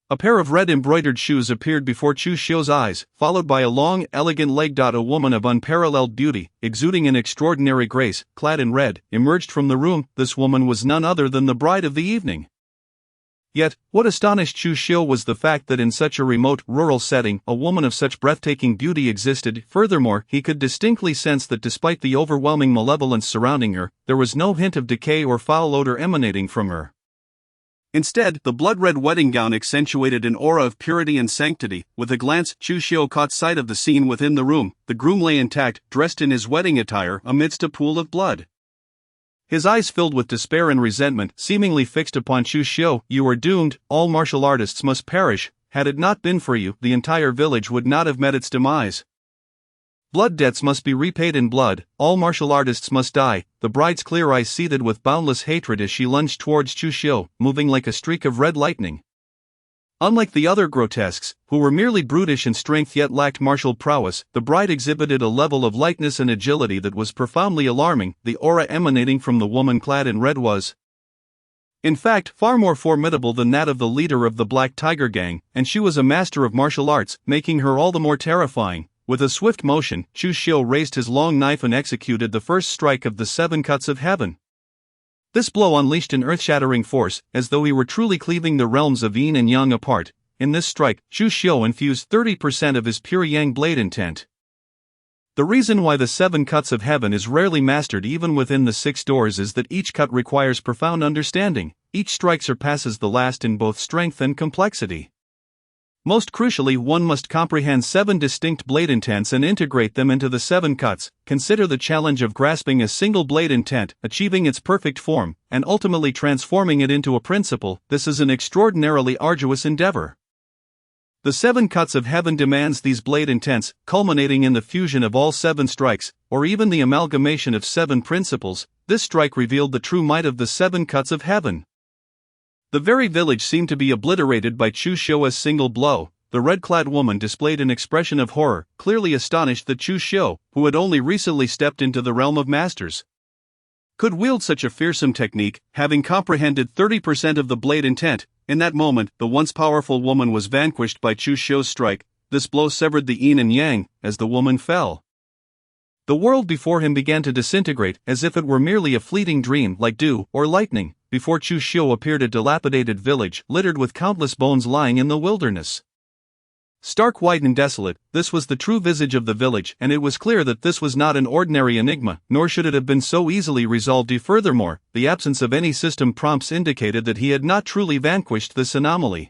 A pair of red embroidered shoes appeared before Chu Xiu's eyes, followed by a long, elegant leg. A woman of unparalleled beauty, exuding an extraordinary grace, clad in red, emerged from the room. This woman was none other than the bride of the evening. Yet, what astonished Chu Xiu was the fact that in such a remote, rural setting, a woman of such breathtaking beauty existed. Furthermore, he could distinctly sense that despite the overwhelming malevolence surrounding her, there was no hint of decay or foul odor emanating from her. Instead, the blood-red wedding gown accentuated an aura of purity and sanctity. With a glance, Chu Xiu caught sight of the scene within the room. The groom lay intact, dressed in his wedding attire, amidst a pool of blood. His eyes filled with despair and resentment, seemingly fixed upon Chu Xiu. You are doomed, all martial artists must perish. Had it not been for you, the entire village would not have met its demise. Blood debts must be repaid in blood, all martial artists must die. The bride's clear eyes seethed with boundless hatred as she lunged towards Chu Xiu, moving like a streak of red lightning. Unlike the other grotesques, who were merely brutish in strength yet lacked martial prowess, the bride exhibited a level of lightness and agility that was profoundly alarming. The aura emanating from the woman clad in red was, in fact, far more formidable than that of the leader of the Black Tiger Gang, and she was a master of martial arts, making her all the more terrifying. With a swift motion, Chu Xiu raised his long knife and executed the first strike of the 7 cuts of heaven. This blow unleashed an earth-shattering force, as though he were truly cleaving the realms of yin and yang apart. In this strike, Chu Xiu infused 30% of his pure yang blade intent. The reason why the 7 cuts of heaven is rarely mastered even within the 6 doors is that each cut requires profound understanding. Each strike surpasses the last in both strength and complexity. Most crucially, one must comprehend 7 distinct blade intents and integrate them into the 7 cuts. Consider the challenge of grasping a single blade intent, achieving its perfect form, and ultimately transforming it into a principle. This is an extraordinarily arduous endeavor. The 7 cuts of heaven demands these blade intents, culminating in the fusion of all 7 strikes, or even the amalgamation of 7 principles. This strike revealed the true might of the 7 cuts of heaven. The very village seemed to be obliterated by Chu Xiu's single blow. The red-clad woman displayed an expression of horror, clearly astonished that Chu Xiu, who had only recently stepped into the realm of masters, could wield such a fearsome technique, having comprehended 30% of the blade intent. In that moment, the once powerful woman was vanquished by Chu Xiu's strike. This blow severed the yin and yang, as the woman fell. The world before him began to disintegrate, as if it were merely a fleeting dream, like dew or lightning. Before Chu Xiu appeared a dilapidated village, littered with countless bones lying in the wilderness. Stark white and desolate, this was the true visage of the village, and it was clear that this was not an ordinary enigma, nor should it have been so easily resolved. Furthermore, the absence of any system prompts indicated that he had not truly vanquished this anomaly.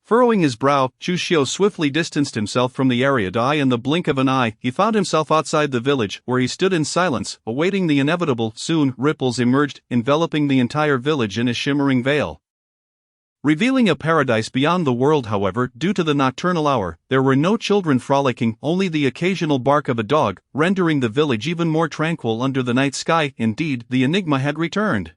Furrowing his brow, Chu Xiu swiftly distanced himself from the area. In the blink of an eye, he found himself outside the village, where he stood in silence, awaiting the inevitable. Soon, ripples emerged, enveloping the entire village in a shimmering veil, revealing a paradise beyond the world. However, due to the nocturnal hour, there were no children frolicking, only the occasional bark of a dog, rendering the village even more tranquil under the night sky. Indeed, the enigma had returned.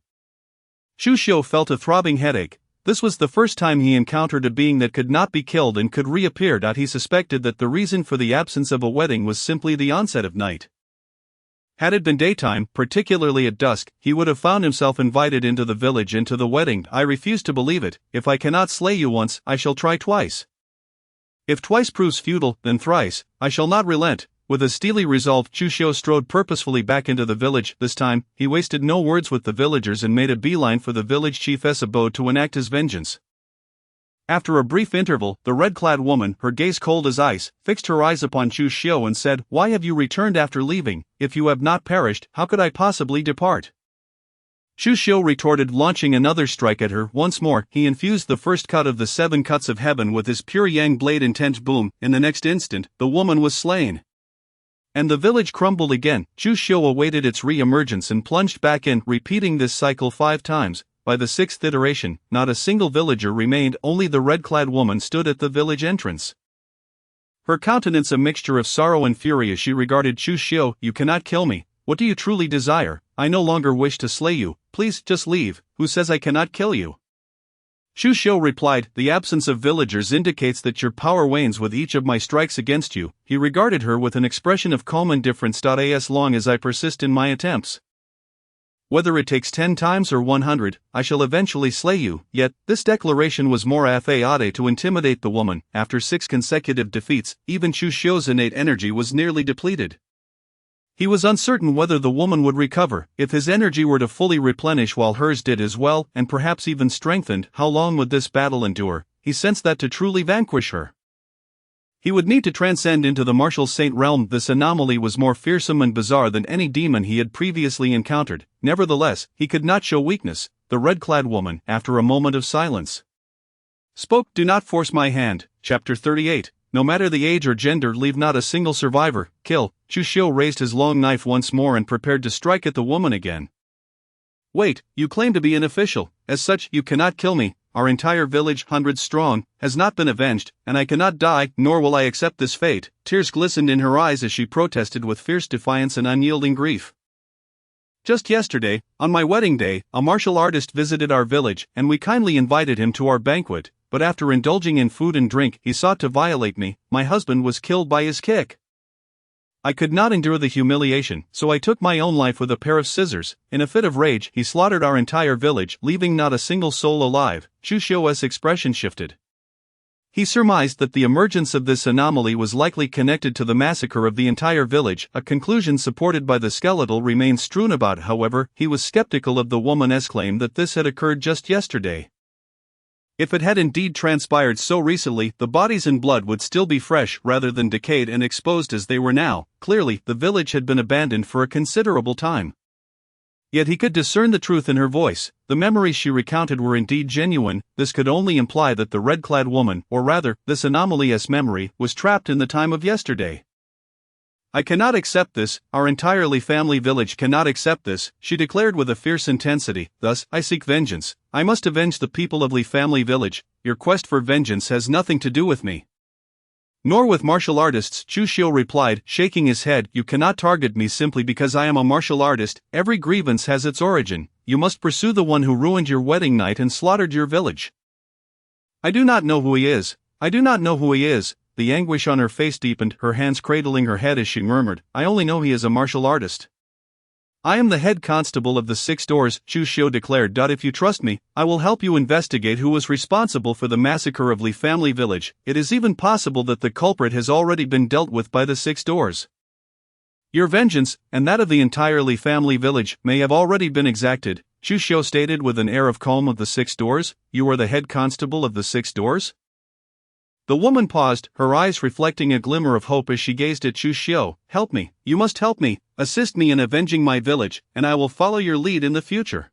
Chu Xiu felt a throbbing headache.
This was the first time he encountered a being that could not be killed and could reappear. He suspected that the reason for the absence of a wedding was simply the onset of night. Had it been daytime, particularly at dusk, he would have found himself invited into the village and to the wedding. I refuse to believe it. If I cannot slay you once, I shall try twice. If twice proves futile, then thrice, I shall not relent. With a steely resolve, Chu Xiu strode purposefully back into the village. This time, he wasted no words with the villagers and made a beeline for the village chief's abode to enact his vengeance. After a brief interval, the red-clad woman, her gaze cold as ice, fixed her eyes upon Chu Xiu and said, "Why have you returned after leaving? If you have not perished, how could I possibly depart?" Chu Xiu retorted, launching another strike at her. Once more, he infused the first cut of the 7 cuts of heaven with his pure yang blade. Intense boom. In the next instant, the woman was slain. And the village crumbled again. Chu Xiu awaited its re-emergence and plunged back in, repeating this cycle 5 times. By the 6th iteration, not a single villager remained, only the red-clad woman stood at the village entrance. Her countenance a mixture of sorrow and fury as she regarded Chu Xiu. "You cannot kill me. What do you truly desire? I no longer wish to slay you. Please, just leave. Who says I cannot kill you?" Chu Xiu replied, "The absence of villagers indicates that your power wanes with each of my strikes against you." He regarded her with an expression of calm indifference. As long as I persist in my attempts, whether it takes 10 times or 100, I shall eventually slay you. Yet, this declaration was more affected to intimidate the woman. After 6 consecutive defeats, even Chu Xiu's innate energy was nearly depleted. He was uncertain whether the woman would recover. If his energy were to fully replenish while hers did as well, and perhaps even strengthened, how long would this battle endure? He sensed that to truly vanquish her, he would need to transcend into the martial saint realm. This anomaly was more fearsome and bizarre than any demon he had previously encountered. Nevertheless, he could not show weakness. The red-clad woman, after a moment of silence, spoke. "Do not force my hand." Chapter 38. No matter the age or gender, leave not a single survivor. Kill. Chu Xiu raised his long knife once more and prepared to strike at the woman again. "Wait, you claim to be an official. As such, you cannot kill me. Our entire village, hundreds strong, has not been avenged, and I cannot die, nor will I accept this fate." Tears glistened in her eyes as she protested with fierce defiance and unyielding grief. "Just yesterday, on my wedding day, a martial artist visited our village, and we kindly invited him to our banquet. But after indulging in food and drink, he sought to violate me. My husband was killed by his kick. I could not endure the humiliation, so I took my own life with a pair of scissors. In a fit of rage, he slaughtered our entire village, leaving not a single soul alive." Chu Xiu's expression shifted. He surmised that the emergence of this anomaly was likely connected to the massacre of the entire village, a conclusion supported by the skeletal remains strewn about. However, he was skeptical of the woman's claim that this had occurred just yesterday. If it had indeed transpired so recently, the bodies and blood would still be fresh rather than decayed and exposed as they were now. Clearly, the village had been abandoned for a considerable time. Yet he could discern the truth in her voice. The memories she recounted were indeed genuine. This could only imply that the red-clad woman, or rather, this anomaly's memory, was trapped in the time of yesterday. "I cannot accept this, our entirely family village cannot accept this," she declared with a fierce intensity. "Thus, I seek vengeance. I must avenge the people of Li family village. Your quest for vengeance has nothing to do with me, nor with martial artists," Chu Xiu replied, shaking his head. "You cannot target me simply because I am a martial artist. Every grievance has its origin. You must pursue the one who ruined your wedding night and slaughtered your village." "I do not know who he is. I do not know who he is." The anguish on her face deepened, her hands cradling her head as she murmured, "I only know he is a martial artist." "I am the head constable of the 6 doors," Chu Xiu declared. "If you trust me, I will help you investigate who was responsible for the massacre of Li family village. It is even possible that the culprit has already been dealt with by the 6 doors. Your vengeance, and that of the entire Li family village, may have already been exacted," Chu Xiu stated with an air of calm. "Of the 6 doors? You are the head constable of the 6 doors?" The woman paused, her eyes reflecting a glimmer of hope as she gazed at Chu Xiu. "Help me, you must help me, assist me in avenging my village, and I will follow your lead in the future."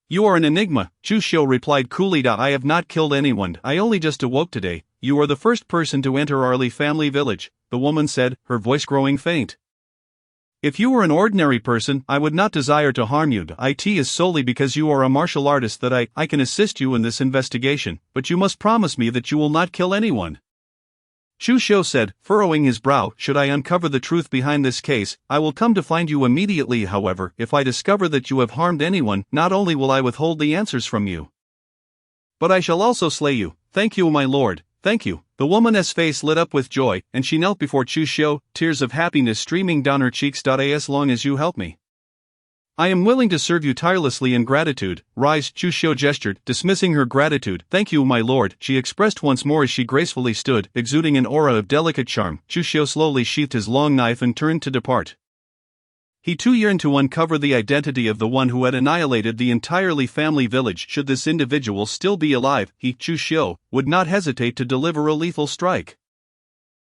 "You are an enigma," Chu Xiu replied coolly. "I have not killed anyone, I only just awoke today. You are the first person to enter our Li family village," the woman said, her voice growing faint. "If you were an ordinary person, I would not desire to harm you. It is solely because you are a martial artist that I can assist you in this investigation, but you must promise me that you will not kill anyone." Chu Xiu said, furrowing his brow. "Should I uncover the truth behind this case, I will come to find you immediately. However, if I discover that you have harmed anyone, not only will I withhold the answers from you,
But I shall also slay you. Thank you, my lord, thank you. The woman's face lit up with joy, and she knelt before Chu Xiu, tears of happiness streaming down her cheeks. As long as you help me, I am willing to serve you tirelessly in gratitude. Rise, Chu Xiu gestured, dismissing her gratitude. Thank you, my lord, she expressed once more as she gracefully stood, exuding an aura of delicate charm. Chu Xiu slowly sheathed his long knife and turned to depart. He too yearned to uncover the identity of the one who had annihilated the entirely family village. Should this individual still be alive, he, Chu Xiu, would not hesitate to deliver a lethal strike.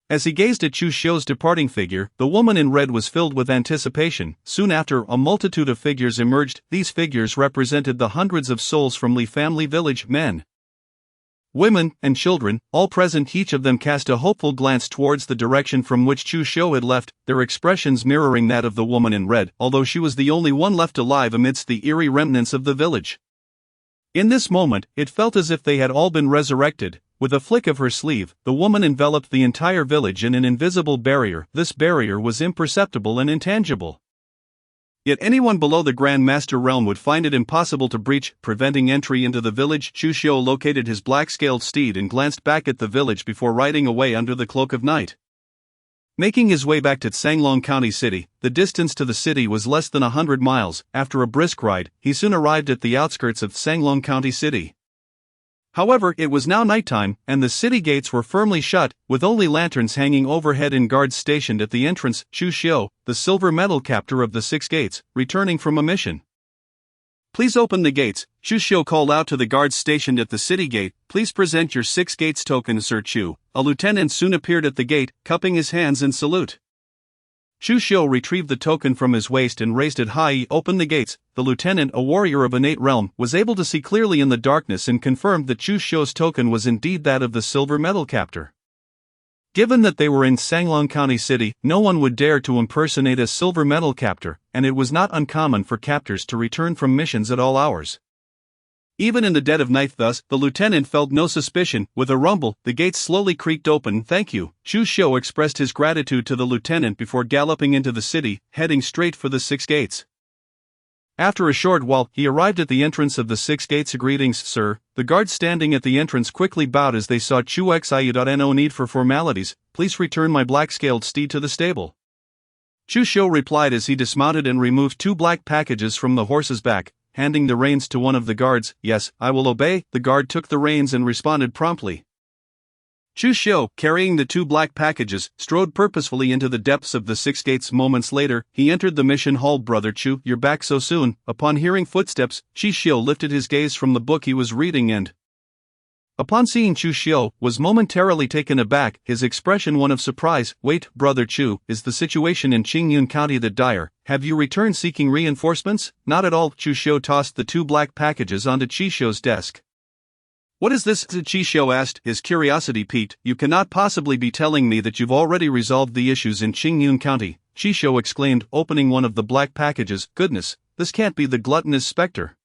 As he gazed at Chu Xiu's departing figure, the woman in red was filled with anticipation. Soon after, a multitude of figures emerged. These figures represented the hundreds of souls from Li family village, men, women, and children, all present. Each of them cast a hopeful glance towards the direction from which Chu Xiu had left, their expressions mirroring that of the woman in red, although she was the only one left alive amidst the eerie remnants of the village. In this moment, it felt as if they had all been resurrected. With a flick of her sleeve, the woman enveloped the entire village in an invisible barrier. This barrier was imperceptible and intangible. Yet anyone below the Grand Master realm would find it impossible to breach, preventing entry into the village. Chu Xiu located his black-scaled steed and glanced back at the village before riding away under the cloak of night. Making his way back to Sanglong County City, the distance to the city was less than 100 miles. After a brisk ride, he soon arrived at the outskirts of Sanglong County City. However, it was now nighttime, and the city gates were firmly shut, with only lanterns hanging overhead and guards stationed at the entrance. Chu Xiu, the silver medal captor of the 6 gates, returning from a mission. Please open the gates, Chu Xiu called out to the guards stationed at the city gate. Please present your 6 gates token, Sir Chu. A lieutenant soon appeared at the gate, cupping his hands in salute. Chu Xiu retrieved the token from his waist and raised it high. He opened the gates. The lieutenant, a warrior of innate realm, was able to see clearly in the darkness and confirmed that Chu Xiu's token was indeed that of the silver medal captor. Given that they were in Sanglong County City, no one would dare to impersonate a silver medal captor, and it was not uncommon for captors to return from missions at all hours. Even in the dead of night. Thus, the lieutenant felt no suspicion. With a rumble, the gates slowly creaked open. Thank you, Chu Xiu expressed his gratitude to the lieutenant before galloping into the city, heading straight for the 6 gates. After a short while, he arrived at the entrance of the 6 gates. Greetings, sir. The guards standing at the entrance quickly bowed as they saw Chu Xiu. No need for formalities, please return my black-scaled steed to the stable. Chu Xiu replied as he dismounted and removed 2 black packages from the horse's back, handing the reins to one of the guards. Yes, I will obey. The guard took the reins and responded promptly. Chu Xiu, carrying the 2 black packages, strode purposefully into the depths of the 6 gates. Moments later, he entered the mission hall. Brother Chu, you're back so soon. Upon hearing footsteps, Chu Xiu lifted his gaze from the book he was reading and, upon seeing Chu Xiu, was momentarily taken aback, his expression one of surprise. Wait, Brother Chu, is the situation in Qingyun County that dire? Have you returned seeking reinforcements? Not at all. Chu Xiu tossed the 2 black packages onto Chu Xiu's desk. What is this? Chu Xiu asked, his curiosity piqued. You cannot possibly be telling me that you've already resolved the issues in Qingyun County, Chu Xiu exclaimed, opening one of the black packages. Goodness, this can't be the gluttonous specter.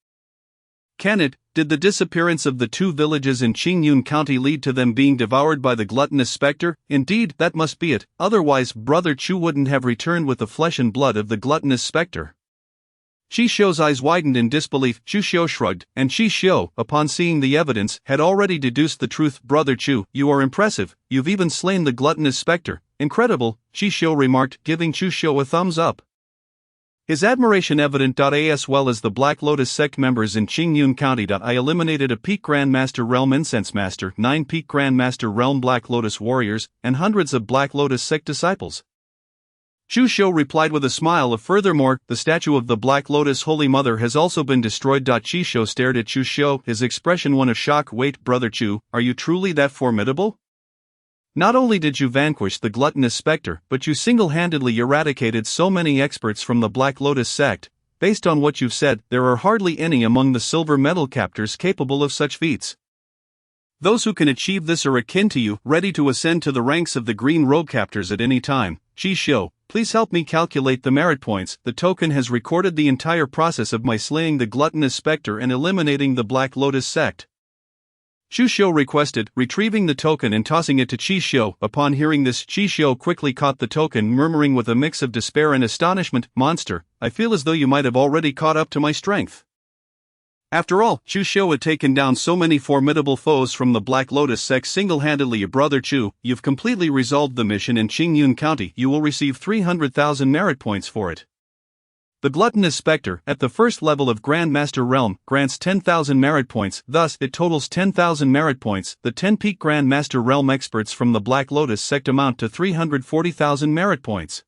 Can it? Did the disappearance of the 2 villages in Qingyun County lead to them being devoured by the gluttonous specter? Indeed, that must be it, otherwise Brother Chu wouldn't have returned with the flesh and blood of the gluttonous specter. Chu Xiu's eyes widened in disbelief. Chu Xiu shrugged, and Chu Xiu, upon seeing the evidence, had already deduced the truth. Brother Chu, you are impressive, you've even slain the gluttonous specter. Incredible, Chu Xiu remarked, giving Chu Xiu a thumbs up. His admiration evident. As well as the Black Lotus sect members in Qingyun County. I eliminated a Peak Grand Master Realm Incense Master, 9 Peak Grand Master Realm Black Lotus warriors, and hundreds of Black Lotus sect disciples. Chu Xiu replied with a smile. Furthermore, the statue of the Black Lotus Holy Mother has also been destroyed. Chu Xiu stared at Chu Xiu, his expression one of shock. Wait, Brother Chu, are you truly that formidable? Not only did you vanquish the gluttonous specter, but you single-handedly eradicated so many experts from the Black Lotus sect. Based on what you've said, there are hardly any among the silver medal captors capable of such feats. Those who can achieve this are akin to you, ready to ascend to the ranks of the green robe captors at any time. Chu Xiu, please help me calculate the merit points. The token has recorded the entire process of my slaying the gluttonous specter and eliminating the Black Lotus sect. Chu Xiu requested, retrieving the token and tossing it to Chu Xiu. Upon hearing this, Chu Xiu quickly caught the token, murmuring with a mix of despair and astonishment, Monster, I feel as though you might have already caught up to my strength. After all, Chu Xiu had taken down so many formidable foes from the Black Lotus sect single-handedly. Brother Chu, you've completely resolved the mission in Qingyun County. You will receive 300,000 merit points for it. The Gluttonous Spectre, at the first level of Grand Master Realm, grants 10,000 merit points, thus it totals 10,000 merit points. The 10 peak Grand Master Realm experts from the Black Lotus sect amount to 340,000 merit points.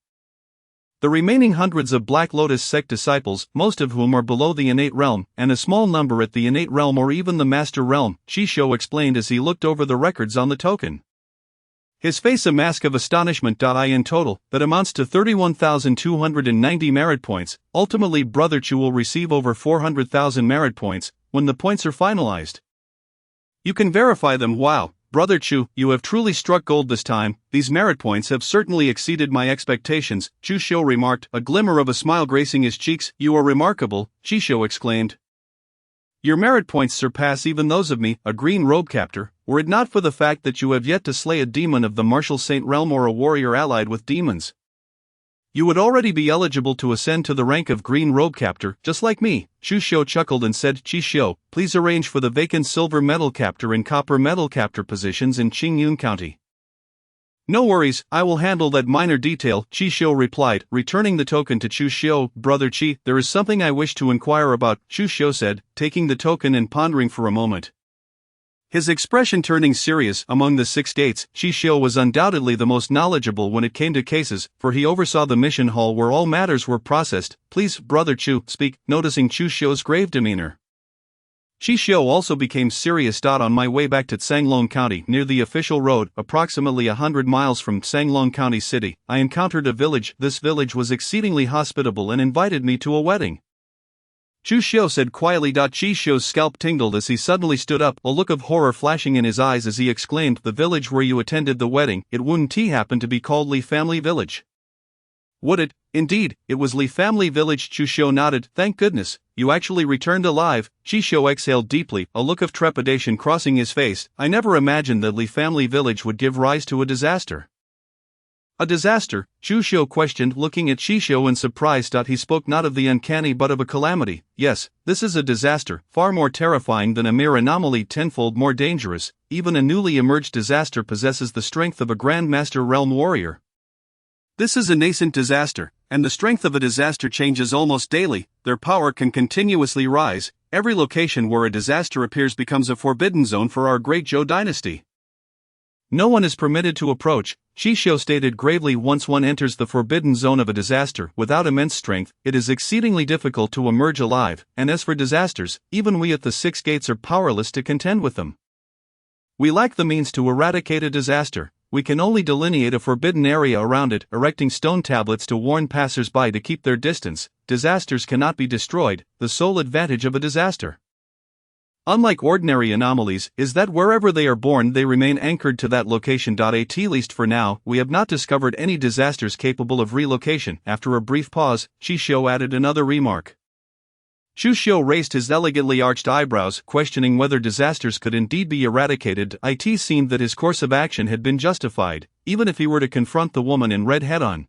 The remaining hundreds of Black Lotus sect disciples, most of whom are below the innate realm, and a small number at the innate realm or even the master realm, Shisho explained as he looked over the records on the token. His face a mask of astonishment. In total, that amounts to 31,290 merit points. Ultimately, Brother Chu will receive over 400,000 merit points when the points are finalized. You can verify them. Wow, Brother Chu, you have truly struck gold this time. These merit points have certainly exceeded my expectations, Chu Xiu remarked, a glimmer of a smile gracing his cheeks. You are remarkable, Shisho exclaimed. Your merit points surpass even those of me, a green robe captor, were it not for the fact that you have yet to slay a demon of the martial saint realm or a warrior allied with demons. You would already be eligible to ascend to the rank of green robe captor, just like me. Chu Xiu chuckled and said, Chi Xiu, please arrange for the vacant silver medal captor and copper medal captor positions in Qingyun County. No worries, I will handle that minor detail, Chi Xiu replied, returning the token to Chu Xiu. Brother Chi, there is something I wish to inquire about, Chu Xiu said, taking the token and pondering for a moment. His expression turning serious. Among the 6 gates, Chi Xiu was undoubtedly the most knowledgeable when it came to cases, for he oversaw the mission hall where all matters were processed. Please, Brother Chu, speak, noticing Chu Xiu's grave demeanor. Chi Xiu also became serious. On my way back to Tsanglong County, near the official road, approximately 100 miles from Tsanglong County City, I encountered a village. This village was exceedingly hospitable and invited me to a wedding. Chu Xiu said quietly. Chi Xiu's scalp tingled as he suddenly stood up, a look of horror flashing in his eyes as he exclaimed, the village where you attended the wedding, it wouldn't happen to be called Li Family Village? Would it? Indeed, it was Li Family Village. Chu Xiu nodded. Thank goodness, you actually returned alive. Chi Xiu exhaled deeply, a look of trepidation crossing his face. I never imagined that Li Family Village would give rise to a disaster. A disaster? Chu Xiu questioned, looking at Chi Xiu in surprise. He spoke not of the uncanny but of a calamity. Yes, this is a disaster, far more terrifying than a mere anomaly, tenfold more dangerous. Even a newly emerged disaster possesses the strength of a Grand Master Realm warrior. This is a nascent disaster, and the strength of a disaster changes almost daily. Their power can continuously rise. Every location where a disaster appears becomes a forbidden zone for our great Zhou dynasty. No one is permitted to approach, Chi Xiu stated gravely. Once one enters the forbidden zone of a disaster without immense strength, it is exceedingly difficult to emerge alive, and as for disasters, even we at the 6 gates are powerless to contend with them. We lack the means to eradicate a disaster. We can only delineate a forbidden area around it, erecting stone tablets to warn passers-by to keep their distance. Disasters cannot be destroyed, the sole advantage of a disaster, unlike ordinary anomalies, is that wherever they are born they remain anchored to that location. At least for now, we have not discovered any disasters capable of relocation. After a brief pause, Chi Xiu added another remark. Chu Xiu raised his elegantly arched eyebrows, questioning whether disasters could indeed be eradicated. It seemed that his course of action had been justified, even if he were to confront the woman in red head-on.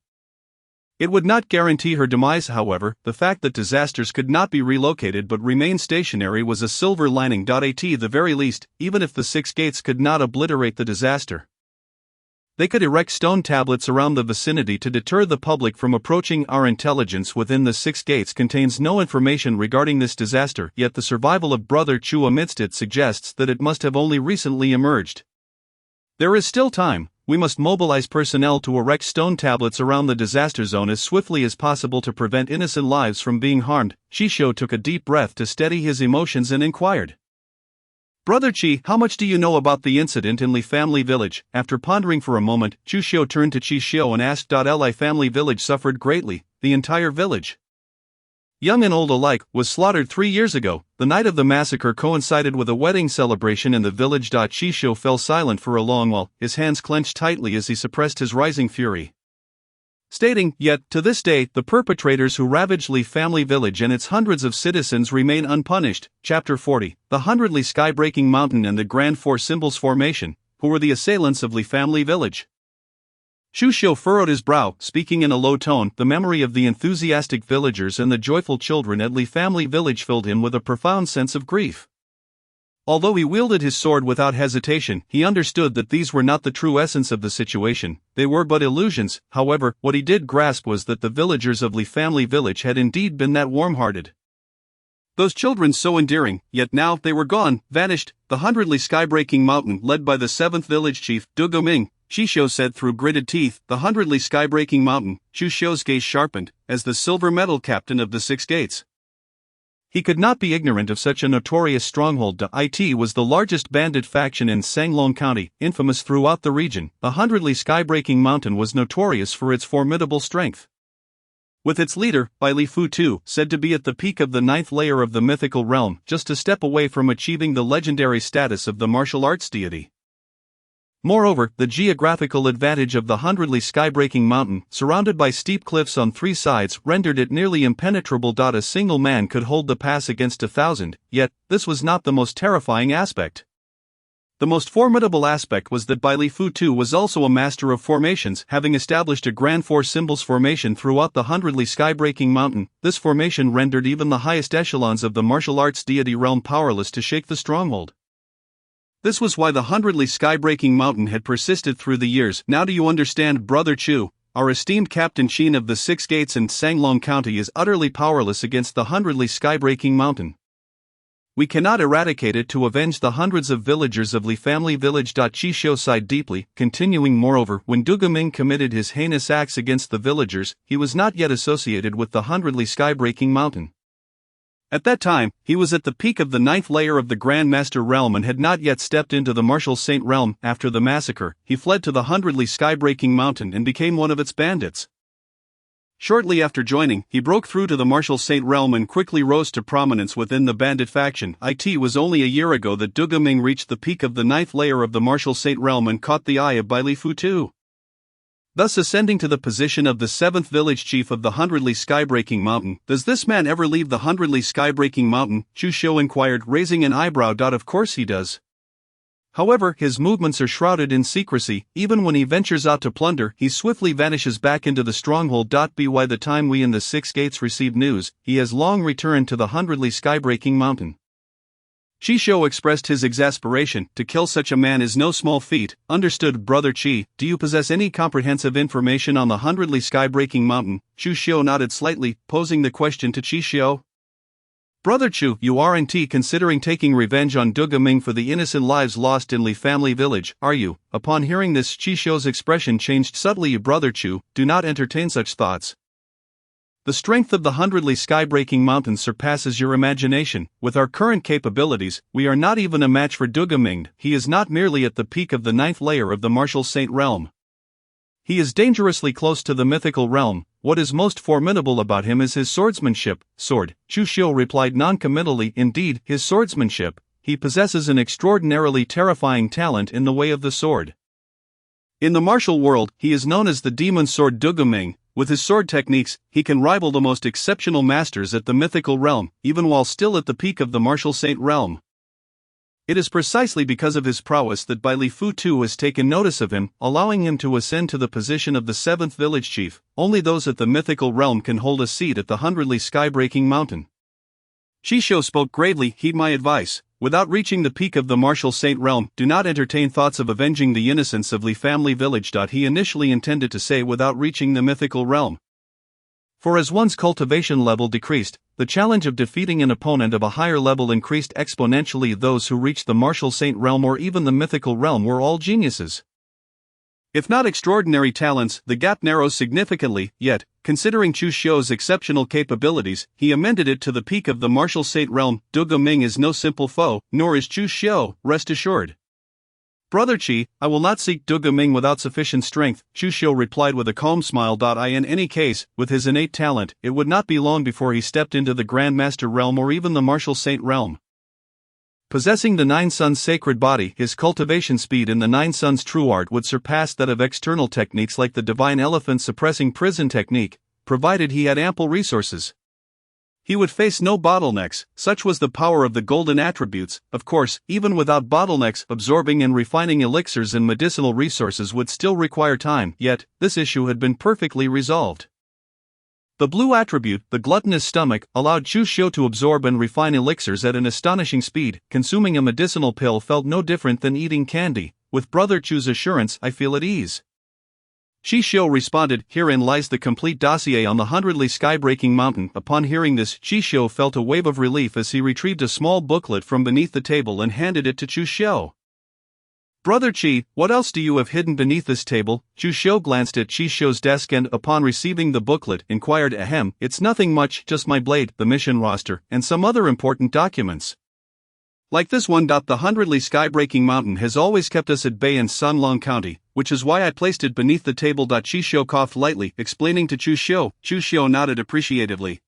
It would not guarantee her demise, however. The fact that disasters could not be relocated but remain stationary was a silver lining. At the very least, even if the 6 gates could not obliterate the disaster, they could erect stone tablets around the vicinity to deter the public from approaching. Our intelligence within the 6 gates contains no information regarding this disaster, yet the survival of Brother Chu amidst it suggests that it must have only recently emerged. There is still time. We must mobilize personnel to erect stone tablets around the disaster zone as swiftly as possible to prevent innocent lives from being harmed. Chi Xiu took a deep breath to steady his emotions and inquired, Brother Chi, how much do you know about the incident in Li Family Village? After pondering for a moment, Chu Xiu turned to Chi Xiu and asked. Li Family Village suffered greatly. The entire village, young and old alike, was slaughtered 3 years ago. The night of the massacre coincided with a wedding celebration in the village. Chi Xiu fell silent for a long while, his hands clenched tightly as he suppressed his rising fury, stating, yet, to this day, the perpetrators who ravaged Li Family Village and its hundreds of citizens remain unpunished. Chapter 40, The Hundredly Sky-Breaking Mountain and the Grand Four Symbols Formation, who were the assailants of Li Family Village. Xu Xiu furrowed his brow, speaking in a low tone. The memory of the enthusiastic villagers and the joyful children at Li Family Village filled him with a profound sense of grief. Although he wielded his sword without hesitation, he understood that these were not the true essence of the situation, they were but illusions. However, what he did grasp was that the villagers of Li Family Village had indeed been that warm-hearted. Those children so endearing, yet now they were gone, vanished. The 100 Li sky-breaking mountain led by the 7th village chief, Du Guming, Xu Xiu said through gritted teeth. The 100 Li sky-breaking mountain, Xu Xiu's gaze sharpened, as the silver medal captain of the 6 gates. He could not be ignorant of such a notorious stronghold. It was the largest bandit faction in Sanglong County, infamous throughout the region. The 100 Li sky-breaking mountain was notorious for its formidable strength. With its leader, Bai Li Fu Tu, said to be at the peak of the 9th layer of the mythical realm, just a step away from achieving the legendary status of the martial arts deity. Moreover, the geographical advantage of the 100 Li sky-breaking mountain, surrounded by steep cliffs on 3 sides, rendered it nearly impenetrable. A single man could hold the pass against 1,000, yet, this was not the most terrifying aspect. The most formidable aspect was that Bai Li Fu Tu was also a master of formations, having established a grand 4 symbols formation throughout the 100 Li sky-breaking mountain. This formation rendered even the highest echelons of the martial arts deity realm powerless to shake the stronghold. This was why the 100 Li sky-breaking mountain had persisted through the years. Now do you understand, Brother Chu? Our esteemed Captain Qin of the 6 gates in Sanglong County is utterly powerless against the 100 Li sky-breaking mountain. We cannot eradicate it to avenge the hundreds of villagers of Li Family Village. Xu Xiu sighed deeply, continuing. Moreover, when Du Guming committed his heinous acts against the villagers, he was not yet associated with the 100 Li sky-breaking mountain. At that time, he was at the peak of the 9th layer of the Grand Master realm and had not yet stepped into the Martial Saint realm. After the massacre, he fled to the 100 Li sky-breaking mountain and became one of its bandits. Shortly after joining, he broke through to the Martial Saint realm and quickly rose to prominence within the bandit faction. It was only a year ago that Du Guming reached the peak of the 9th layer of the Martial Saint realm and caught the eye of Bai Li Fu Tu. Thus ascending to the position of the 7th village chief of the 100 Li sky-breaking mountain. Does this man ever leave the 100 Li sky-breaking mountain? Xu Xiu inquired, raising an eyebrow. Of course he does. However, his movements are shrouded in secrecy. Even when he ventures out to plunder, he swiftly vanishes back into the stronghold. By the time we in the 6 gates receive news, he has long returned to the 100 Li sky-breaking mountain. Xu Xiu expressed his exasperation. To kill such a man is no small feat. Understood, Brother Qi. Do you possess any comprehensive information on the 100 Li sky-breaking mountain? Xu Xiu nodded slightly, posing the question to Xu Xiu. Brother Chu, you aren't considering taking revenge on Du Guming for the innocent lives lost in Li Family Village, are you? Upon hearing this, Xu Xiu's expression changed subtly. Brother Chu, do not entertain such thoughts. The strength of the 100 Li sky-breaking mountain surpasses your imagination. With our current capabilities, we are not even a match for Du Guming. He is not merely at the peak of the 9th layer of the Martial Saint realm. He is dangerously close to the mythical realm. What is most formidable about him is his swordsmanship. Sword, Xu Xiu replied non-committally. Indeed, his swordsmanship. He possesses an extraordinarily terrifying talent in the way of the sword. In the martial world, he is known as the Demon Sword Du Guming. With his sword techniques, he can rival the most exceptional masters at the mythical realm, even while still at the peak of the Martial Saint realm. It is precisely because of his prowess that Bai Li Fu Tu has taken notice of him, allowing him to ascend to the position of the 7th village chief. Only those at the mythical realm can hold a seat at the 100 Li sky-breaking mountain. Xu Xiu spoke gravely. Heed my advice. Without reaching the peak of the Martial Saint realm, do not entertain thoughts of avenging the innocents of Li Family Village. He initially intended to say without reaching the mythical realm. For as one's cultivation level decreased, the challenge of defeating an opponent of a higher level increased exponentially. Those who reached the Martial Saint realm or even the mythical realm were all geniuses. If not extraordinary talents, the gap narrows significantly, yet, considering Xu Xiu's exceptional capabilities, he amended it to the peak of the Martial Saint realm. Du Guming is no simple foe, nor is Xu Xiu, rest assured. Brother Qi, I will not seek Du Guming without sufficient strength, Xu Xiu replied with a calm smile. In any case, with his innate talent, it would not be long before he stepped into the Grand Master realm or even the Martial Saint realm. Possessing the 9 Suns' sacred body, his cultivation speed in the 9 Suns' true art would surpass that of external techniques like the Divine Elephant Suppressing Prison technique, provided he had ample resources. He would face no bottlenecks, such was the power of the golden attributes. Of course, even without bottlenecks, absorbing and refining elixirs and medicinal resources would still require time, yet, this issue had been perfectly resolved. The blue attribute, the gluttonous stomach, allowed Chu Xiu to absorb and refine elixirs at an astonishing speed. Consuming a medicinal pill felt no different than eating candy. With Brother Chu's assurance, I feel at ease. Shi Xiu responded, herein lies the complete dossier on the 100-li sky-breaking mountain. Upon hearing this, Shi Xiu felt a wave of relief as he retrieved a small booklet from beneath the table and handed it to Chu Xiu. Brother Qi, what else do you have hidden beneath this table? Chu Xiu glanced at Shi Xiu's desk and, upon receiving the booklet, inquired, ahem, it's nothing much, just my blade, the mission roster, and some other important documents. Like this one. The 100-li sky-breaking mountain has always kept us at bay in Sanlong County, which is why I placed it beneath the table. Shi Xiu coughed lightly, explaining to Chu Xiu. Chu Xiu nodded appreciatively,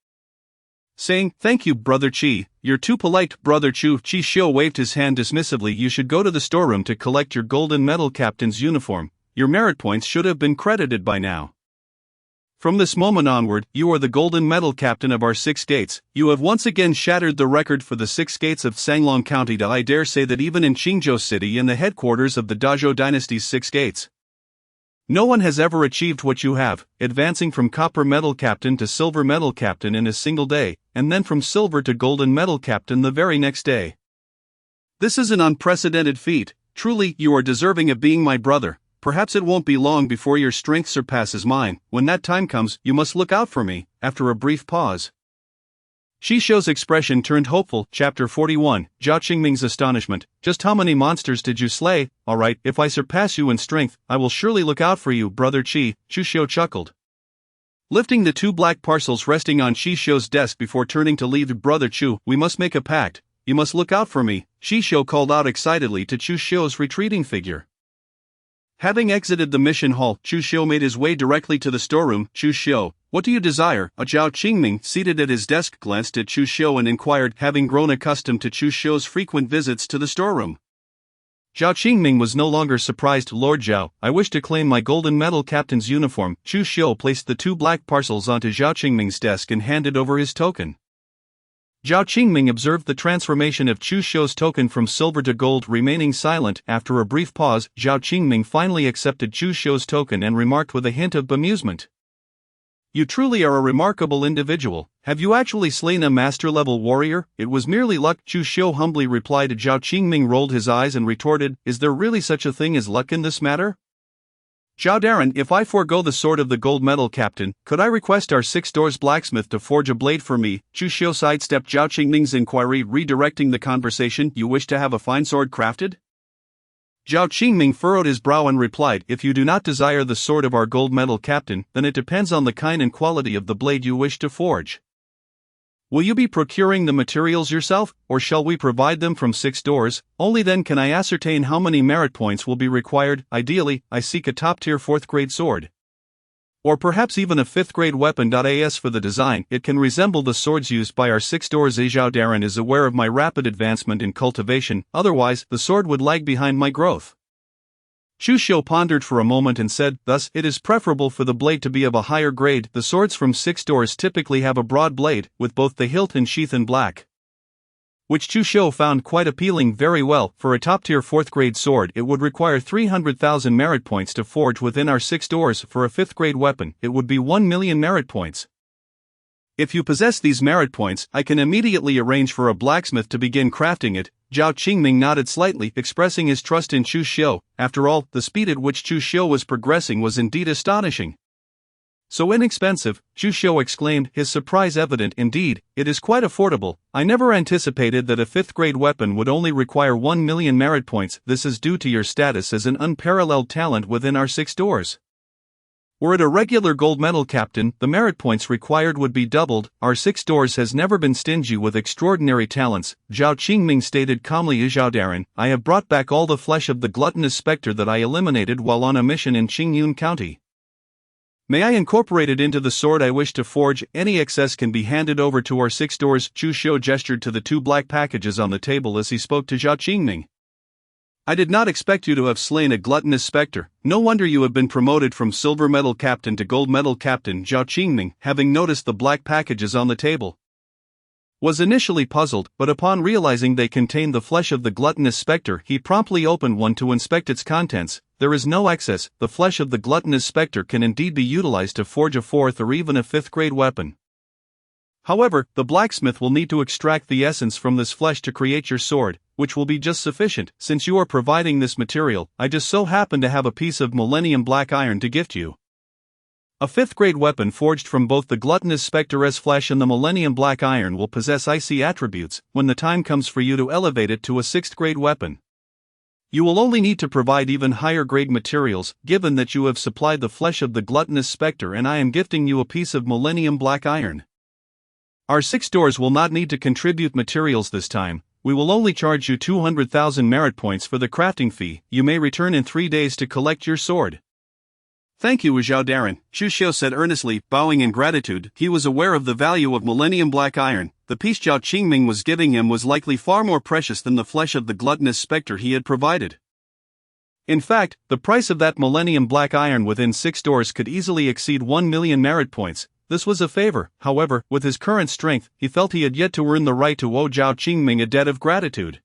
saying, thank you, Brother Qi, you're too polite, Brother Chu. Chi Xiu waved his hand dismissively. You should go to the storeroom to collect your golden medal captain's uniform. Your merit points should have been credited by now. From this moment onward, you are the golden medal captain of our 6 gates. You have once again shattered the record for the 6 gates of Sanglong County. I dare say that even in Qingzhou City, in the headquarters of the Dazhou dynasty's 6 gates, no one has ever achieved what you have, advancing from copper medal captain to silver medal captain in a single day, and then from silver to golden medal captain the very next day. This is an unprecedented feat. Truly, you are deserving of being my brother. Perhaps it won't be long before your strength surpasses mine. When that time comes, you must look out for me. After a brief pause, Shi Xiu's expression turned hopeful. Chapter 41, Zhao Qingming's astonishment. Just how many monsters did you slay? Alright, if I surpass you in strength, I will surely look out for you, Brother Qi. Chu Xiu chuckled, lifting the 2 black parcels resting on Shi Xiu's desk before turning to leave. Brother Chu, we must make a pact. You must look out for me, Shi Xiu called out excitedly to Chu Xiu's retreating figure. Having exited the mission hall, Chu Xiu made his way directly to the storeroom. Chu Xiu, what do you desire? Zhao Qingming, seated at his desk, glanced at Chu Xiu and inquired, having grown accustomed to Chu Xiu's frequent visits to the storeroom. Zhao Qingming was no longer surprised. Lord Zhao, I wish to claim my golden medal captain's uniform. Chu Xiu placed the 2 black parcels onto Zhao Qingming's desk and handed over his token. Zhao Qingming observed the transformation of Chu Xiu's token from silver to gold, remaining silent. After a brief pause, Zhao Qingming finally accepted Chu Xiu's token and remarked with a hint of bemusement, you truly are a remarkable individual. Have you actually slain a master-level warrior? It was merely luck, Chu Xiu humbly replied. Zhao Qingming rolled his eyes and retorted, is there really such a thing as luck in this matter? Zhao Darren, if I forego the sword of the gold medal captain, could I request our 6 doors blacksmith to forge a blade for me? Chu Xiu sidestepped Zhao Qingming's inquiry, redirecting the conversation. You wish to have a fine sword crafted? Zhao Qingming furrowed his brow and replied, if you do not desire the sword of our gold medal captain, then it depends on the kind and quality of the blade you wish to forge. Will you be procuring the materials yourself, or shall we provide them from 6 doors? Only then can I ascertain how many merit points will be required. Ideally, I seek a top-tier 4th-grade sword, or perhaps even a 5th-grade weapon. As for the design, it can resemble the swords used by our 6 doors. Zhao Darren is aware of my rapid advancement in cultivation, otherwise, the sword would lag behind my growth. Chu Xiu pondered for a moment and said, thus, it is preferable for the blade to be of a higher grade. The swords from 6 doors typically have a broad blade, with both the hilt and sheath in black, which Chu Xiu found quite appealing. Very well, for a top-tier 4th-grade sword it would require 300,000 merit points to forge within our 6 doors. For a 5th-grade weapon, it would be 1 million merit points. If you possess these merit points, I can immediately arrange for a blacksmith to begin crafting it. Zhao Qingming nodded slightly, expressing his trust in Chu Xiu. After all, the speed at which Chu Xiu was progressing was indeed astonishing. So inexpensive, Chu Xiu exclaimed, his surprise evident. Indeed, it is quite affordable. I never anticipated that a 5th-grade weapon would only require 1 million merit points. This is due to your status as an unparalleled talent within our 6 doors. Were it a regular gold medal captain, the merit points required would be doubled. Our 6 doors has never been stingy with extraordinary talents, Zhao Qingming stated calmly. Zhao Darren, I have brought back all the flesh of the gluttonous specter that I eliminated while on a mission in Qingyun County. May I incorporate it into the sword I wish to forge? Any excess can be handed over to our 6 doors. Chu Xiu gestured to the 2 black packages on the table as he spoke to Zhao Qingming. I did not expect you to have slain a gluttonous specter. No wonder you have been promoted from silver medal captain to gold medal captain. Zhao Qingming, having noticed the black packages on the table,
was initially puzzled, but upon realizing they contained the flesh of the gluttonous spectre, he promptly opened one to inspect its contents. There is no excess. The flesh of the gluttonous spectre can indeed be utilized to forge a 4th or even a 5th grade weapon. However, the blacksmith will need to extract the essence from this flesh to create your sword, which will be just sufficient. Since you are providing this material, I just so happen to have a piece of Millennium Black Iron to gift you. A 5th grade weapon forged from both the gluttonous spectre's flesh and the Millennium Black Iron will possess icy attributes when the time comes for you to elevate it to a 6th grade weapon. You will only need to provide even higher grade materials, given that you have supplied the flesh of the gluttonous spectre and I am gifting you a piece of Millennium Black Iron. Our 6 stores will not need to contribute materials this time. We will only charge you 200,000 merit points for the crafting fee. You may return in 3 days to collect your sword.
Thank you, Zhao Darren, Chu Xiu said earnestly, bowing in gratitude. He was aware of the value of Millennium Black Iron. The piece Zhao Qingming was giving him was likely far more precious than the flesh of the gluttonous spectre he had provided. In fact, the price of that Millennium Black Iron within 6 stores could easily exceed 1 million merit points. This was a favor. However, with his current strength, he felt he had yet to earn the right to owe Zhao Qingming a debt of gratitude.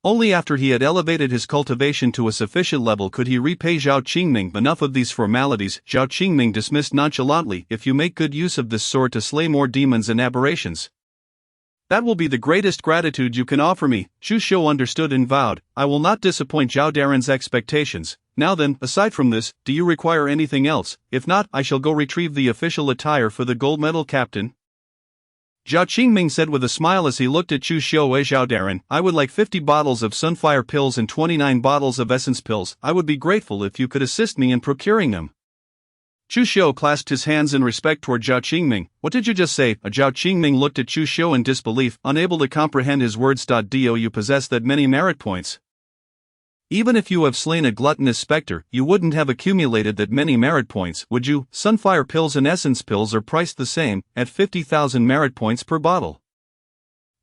Only after he had elevated his cultivation to a sufficient level could he repay Zhao Qingming. Enough of these formalities, Zhao Qingming dismissed nonchalantly. If you make good use of this sword to slay more demons and aberrations, that will be the greatest gratitude you can offer me. Chu Xiu understood and vowed, I will not disappoint Zhao Darren's expectations. Now then, aside from this, do you require anything else? If not, I shall go retrieve the official attire for the gold medal captain. Zhao Qingming said with a smile as he looked at Chu Xiu. Zhao Darren, I would like 50 bottles of Sunfire pills and 29 bottles of Essence pills. I would be grateful if you could assist me in procuring them. Chu Xiu clasped his hands in respect toward Zhao Qingming. What did you just say? Zhao Qingming looked at Chu Xiu in disbelief, unable to comprehend his words. Do you possess that many merit points? Even if you have slain a gluttonous spectre, you wouldn't have accumulated that many merit points, would you? Sunfire pills and Essence pills are priced the same, at 50,000 merit points per bottle.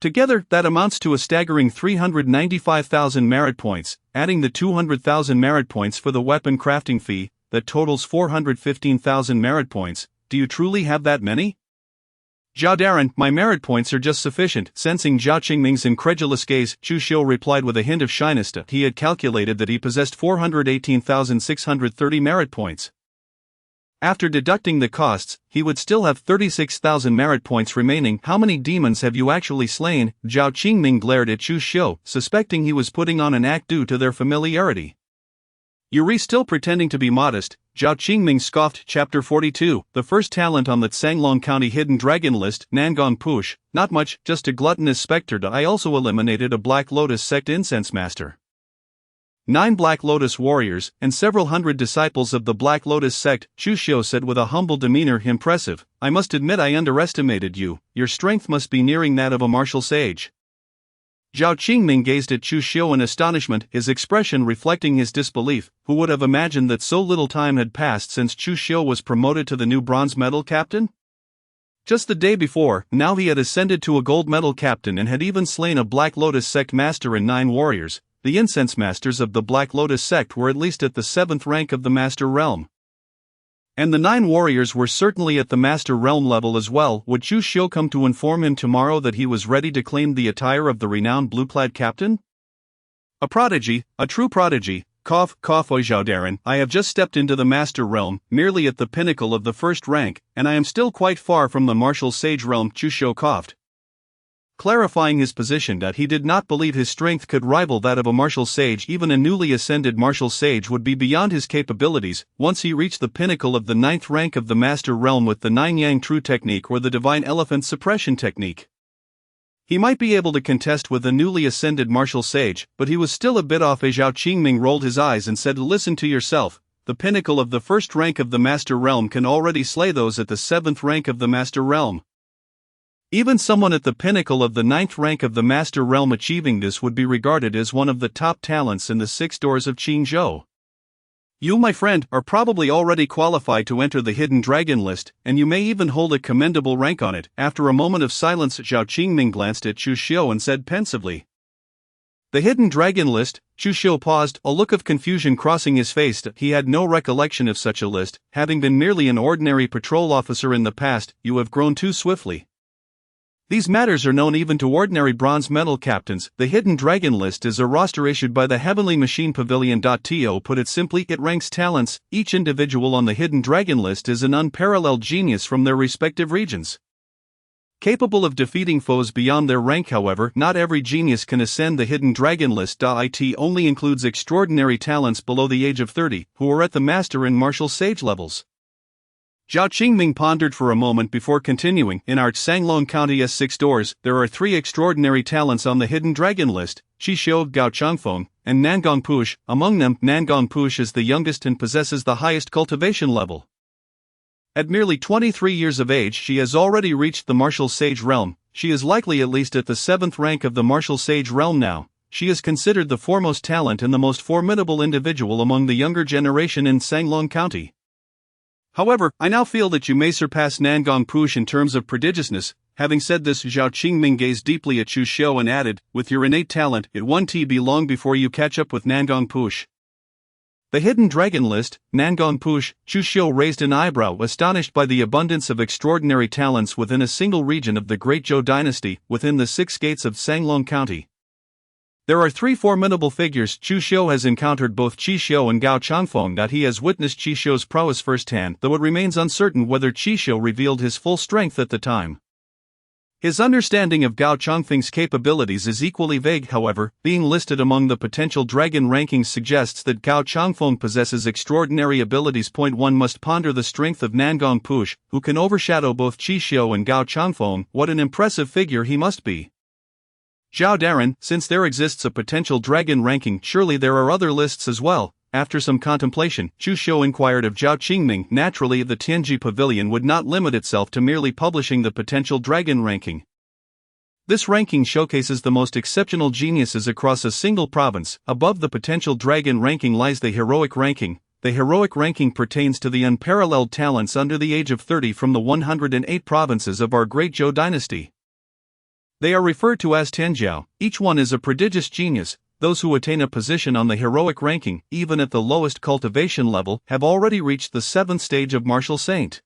Together, that amounts to a staggering 395,000 merit points. Adding the 200,000 merit points for the weapon crafting fee, that totals 415,000 merit points. Do you truly have that many? Zhao Darren, my merit points are just sufficient. Sensing Zhao Qingming's incredulous gaze, Chu Xiu replied with a hint of shyness. He had calculated that he possessed 418,630 merit points. After deducting the costs, he would still have 36,000 merit points remaining. How many demons have you actually slain? Zhao Qingming glared at Chu Xiu, suspecting he was putting on an act due to their familiarity. You're still pretending to be modest, Zhao Qingming scoffed. Chapter 42, the first talent on the Tsanglong County Hidden Dragon list, Nangong Push, not much, just a gluttonous spectre. I also eliminated a Black Lotus sect incense master, 9 Black Lotus warriors, and several hundred disciples of the Black Lotus sect, Chu Xiu said with a humble demeanor. Impressive. I must admit I underestimated you. Your strength must be nearing that of a martial sage. Zhao Qingming gazed at Chu Xiu in astonishment, his expression reflecting his disbelief. Who would have imagined that so little time had passed since Chu Xiu was promoted to the new bronze medal captain? Just the day before, now he had ascended to a gold medal captain and had even slain a Black Lotus sect master and 9 warriors. The incense masters of the Black Lotus sect were at least at the 7th rank of the master realm. And the 9 warriors were certainly at the master realm level as well. Would Chu Xiu come to inform him tomorrow that he was ready to claim the attire of the renowned blue-clad captain? A prodigy, a true prodigy. Cough, Zhao Darren, I have just stepped into the master realm, merely at the pinnacle of the 1st rank, and I am still quite far from the martial sage realm. Chu Xiu coughed, clarifying his position that he did not believe his strength could rival that of a martial sage. Even a newly ascended martial sage would be beyond his capabilities. Once he reached the pinnacle of the 9th rank of the master realm with the 9 Yang True technique or the divine elephant suppression technique, he might be able to contest with the newly ascended martial sage, but he was still a bit off. Zhao Qingming rolled his eyes and said, listen to yourself. The pinnacle of the 1st rank of the master realm can already slay those at the 7th rank of the master realm. Even someone at the pinnacle of the 9th rank of the master realm achieving this would be regarded as one of the top talents in the 6 doors of Qingzhou. You, my friend, are probably already qualified to enter the Hidden Dragon list, and you may even hold a commendable rank on it. After a moment of silence, Zhao Qingming glanced at Chu Xiu and said pensively, the Hidden Dragon list? Chu Xiu paused, a look of confusion crossing his face. He had no recollection of such a list, having been merely an ordinary patrol officer in the past. You have grown too swiftly.
These matters are known even to ordinary bronze medal captains. The Hidden Dragon List is a roster issued by the Heavenly Machine Pavilion. To put it simply, it ranks talents. Each individual on the Hidden Dragon List is an unparalleled genius from their respective regions. Capable of defeating foes beyond their rank, however, not every genius can ascend the Hidden Dragon List. It only includes extraordinary talents below the age of 30, who are at the Master and Martial Sage levels. Zhao Qingming pondered for a moment before continuing. In our Sanglong County's 6 doors, there are 3 extraordinary talents on the Hidden Dragon List: Qishou, Gao Changfeng, and Nangong Push. Among them, Nangong Push is the youngest and possesses the highest cultivation level. At merely 23 years of age, she has already reached the Martial Sage realm. She is likely at least at the 7th rank of the Martial Sage realm now. She is considered the foremost talent and the most formidable individual among the younger generation in Sanglong County. However, I now feel that you may surpass Nangong Push in terms of prodigiousness. Having said this, Zhao Qingming gazed deeply at Chu Xiu and added, with your innate talent, it won't be long before you catch up with Nangong Push. The Hidden Dragon List, Nangong Push. Chu Xiu raised an eyebrow, astonished by the abundance of extraordinary talents within a single region of the Great Zhou dynasty, within the 6 gates of Sanglong County. There are 3 formidable figures. Chu Xiu has encountered both Qishou and Gao Changfeng. He has witnessed Qishou's prowess firsthand, though it remains uncertain whether Qishou revealed his full strength at the time. His understanding of Gao Changfeng's capabilities is equally vague, however. Being listed among the potential dragon rankings suggests that Gao Changfeng possesses extraordinary abilities. One must ponder the strength of Nangong Push, who can overshadow both Qishou and Gao Changfeng. What an impressive figure he must be. Zhao Daren, since there exists a potential dragon ranking, surely there are other lists as well. After some contemplation, Chu Xiu inquired of Zhao Qingming. Naturally, the Tianji Pavilion would not limit itself to merely publishing the potential dragon ranking. This ranking showcases the most exceptional geniuses across a single province. Above the potential dragon ranking lies the heroic ranking. The heroic ranking pertains to the unparalleled talents under the age of 30 from the 108 provinces of our Great Zhou dynasty. They are referred to as Tianjiao. Each one is a prodigious genius. Those who attain a position on the heroic ranking, even at the lowest cultivation level, have already reached the 7th stage of martial saint.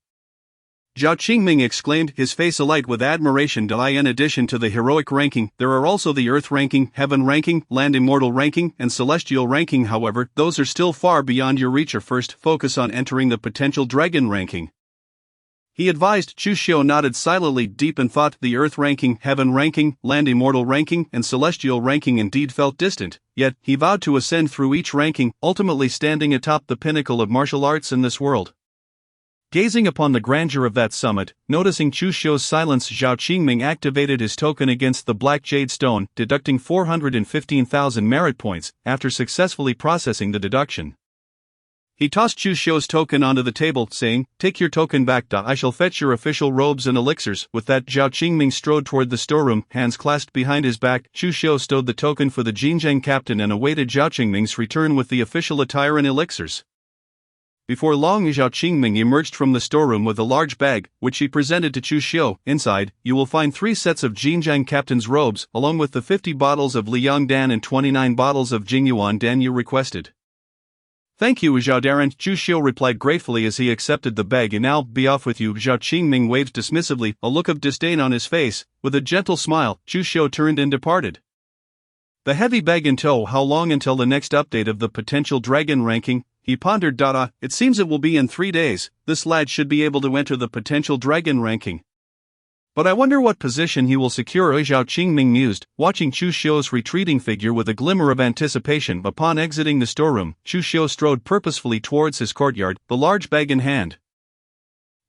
Zhao Qingming exclaimed, his face alight with admiration. In addition to the heroic ranking, there are also the earth ranking, heaven ranking, land immortal ranking, and celestial ranking. However, those are still far beyond your reach. First, focus on entering the potential dragon ranking. He advised. Chu Xiu nodded silently, deep in thought. The earth ranking, heaven ranking, land immortal ranking, and celestial ranking indeed felt distant, yet he vowed to ascend through each ranking, ultimately standing atop the pinnacle of martial arts in this world. Gazing upon the grandeur of that summit, noticing Chu Xiu's silence, Zhao Qingming activated his token against the black jade stone, deducting 415,000 merit points. After successfully processing the deduction, he tossed Chu Xiu's token onto the table, saying, take your token back. I shall fetch your official robes and elixirs. With that, Zhao Qingming strode toward the storeroom, hands clasped behind his back. Chu Xiu stowed the token for the Jinjiang captain and awaited Zhao Qingming's return with the official attire and elixirs. Before long, Zhao Qingming emerged from the storeroom with a large bag, which he presented to Chu Xiu. Inside, you will find 3 sets of Jinjiang captain's robes, along with the 50 bottles of Liang Dan and 29 bottles of Jingyuan Dan you requested. Thank you, Zhao Daren, Chu Xiu replied gratefully as he accepted the bag. And now, be off with you. Zhao Qingming waved dismissively, a look of disdain on his face. With a gentle smile, Chu Xiu turned and departed. The heavy bag in tow. How long until the next update of the potential dragon ranking? He pondered. It seems it will be in 3 days. This lad should be able to enter the potential dragon ranking. But I wonder what position he will secure. Zhao Qingming mused, watching Chu Xiu's retreating figure with a glimmer of anticipation. Upon exiting the storeroom, Chu Xiu strode purposefully towards his courtyard, the large bag in hand.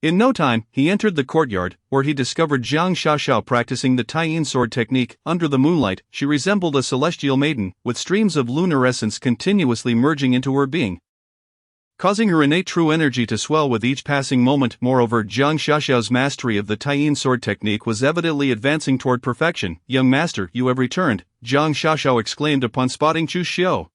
In no time, he entered the courtyard, where he discovered Jiang Xiaoxiao practicing the Taiyin sword technique. Under the moonlight, she resembled a celestial maiden, with streams of lunar essence continuously merging into her being, causing her innate true energy to swell with each passing moment. Moreover, Jiang Xiaoxiao's mastery of the Taiyin sword technique was evidently advancing toward perfection. Young master, you have returned, Jiang Xiaoxiao exclaimed upon spotting Chu Xiu.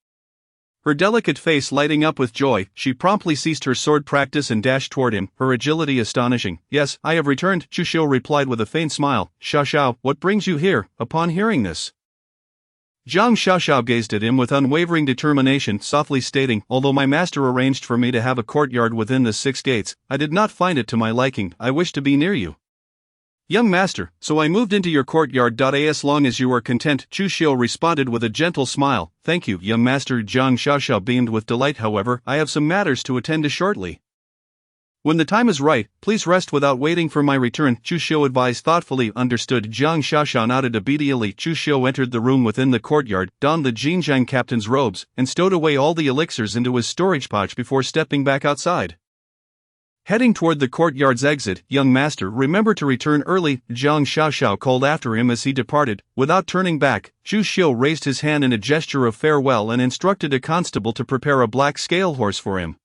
Her delicate face lighting up with joy, she promptly ceased her sword practice and dashed toward him, her agility astonishing. Yes, I have returned, Chu Xiu replied with a faint smile. Xiaoxiao, what brings you here? Upon hearing this, Jiang Xiaoxiao gazed at him with unwavering determination, softly stating, although my master arranged for me to have a courtyard within the 6 gates, I did not find it to my liking. I wish to be near you.
Young master, so I moved into your courtyard. As long as you are content, Chu Xiu responded with a gentle smile. Thank you, young master. Jiang Xiaoxiao beamed with delight. However, I have some matters to attend to shortly. When the time is right, please rest without waiting for my return, Chu Xiu advised thoughtfully. Understood. Jiang Xiaoxiao nodded obediently. Chu Xiu entered the room within the courtyard, donned the Jinjiang captain's robes, and stowed away all the elixirs into his storage pouch before stepping back outside. Heading toward the courtyard's exit, young master, remember to return early, Jiang Xiaoxiao called after him as he departed. Without turning back, Chu Xiu raised his hand in a gesture of farewell and instructed a constable to prepare a black scale horse for him.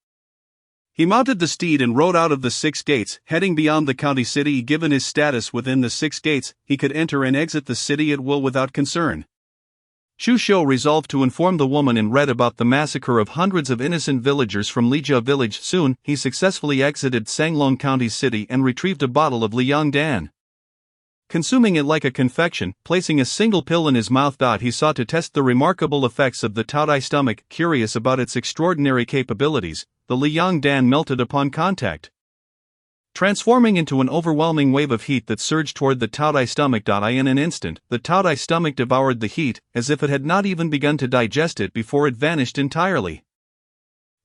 He mounted the steed and rode out of the 6 gates, heading beyond the county city. Given his status within the 6 gates, he could enter and exit the city at will without concern. Chu Xiu resolved to inform the woman and read about the massacre of hundreds of innocent villagers from Lijia village. Soon, he successfully exited Sanglong County City and retrieved a bottle of Liang Dan. Consuming it like a confection, placing a single pill in his mouth. He sought to test the remarkable effects of the Taodai stomach. Curious about its extraordinary capabilities, the Liang Dan melted upon contact, transforming into an overwhelming wave of heat that surged toward the Taodai stomach. In an instant, the Taodai stomach devoured the heat, as if it had not even begun to digest it before it vanished entirely.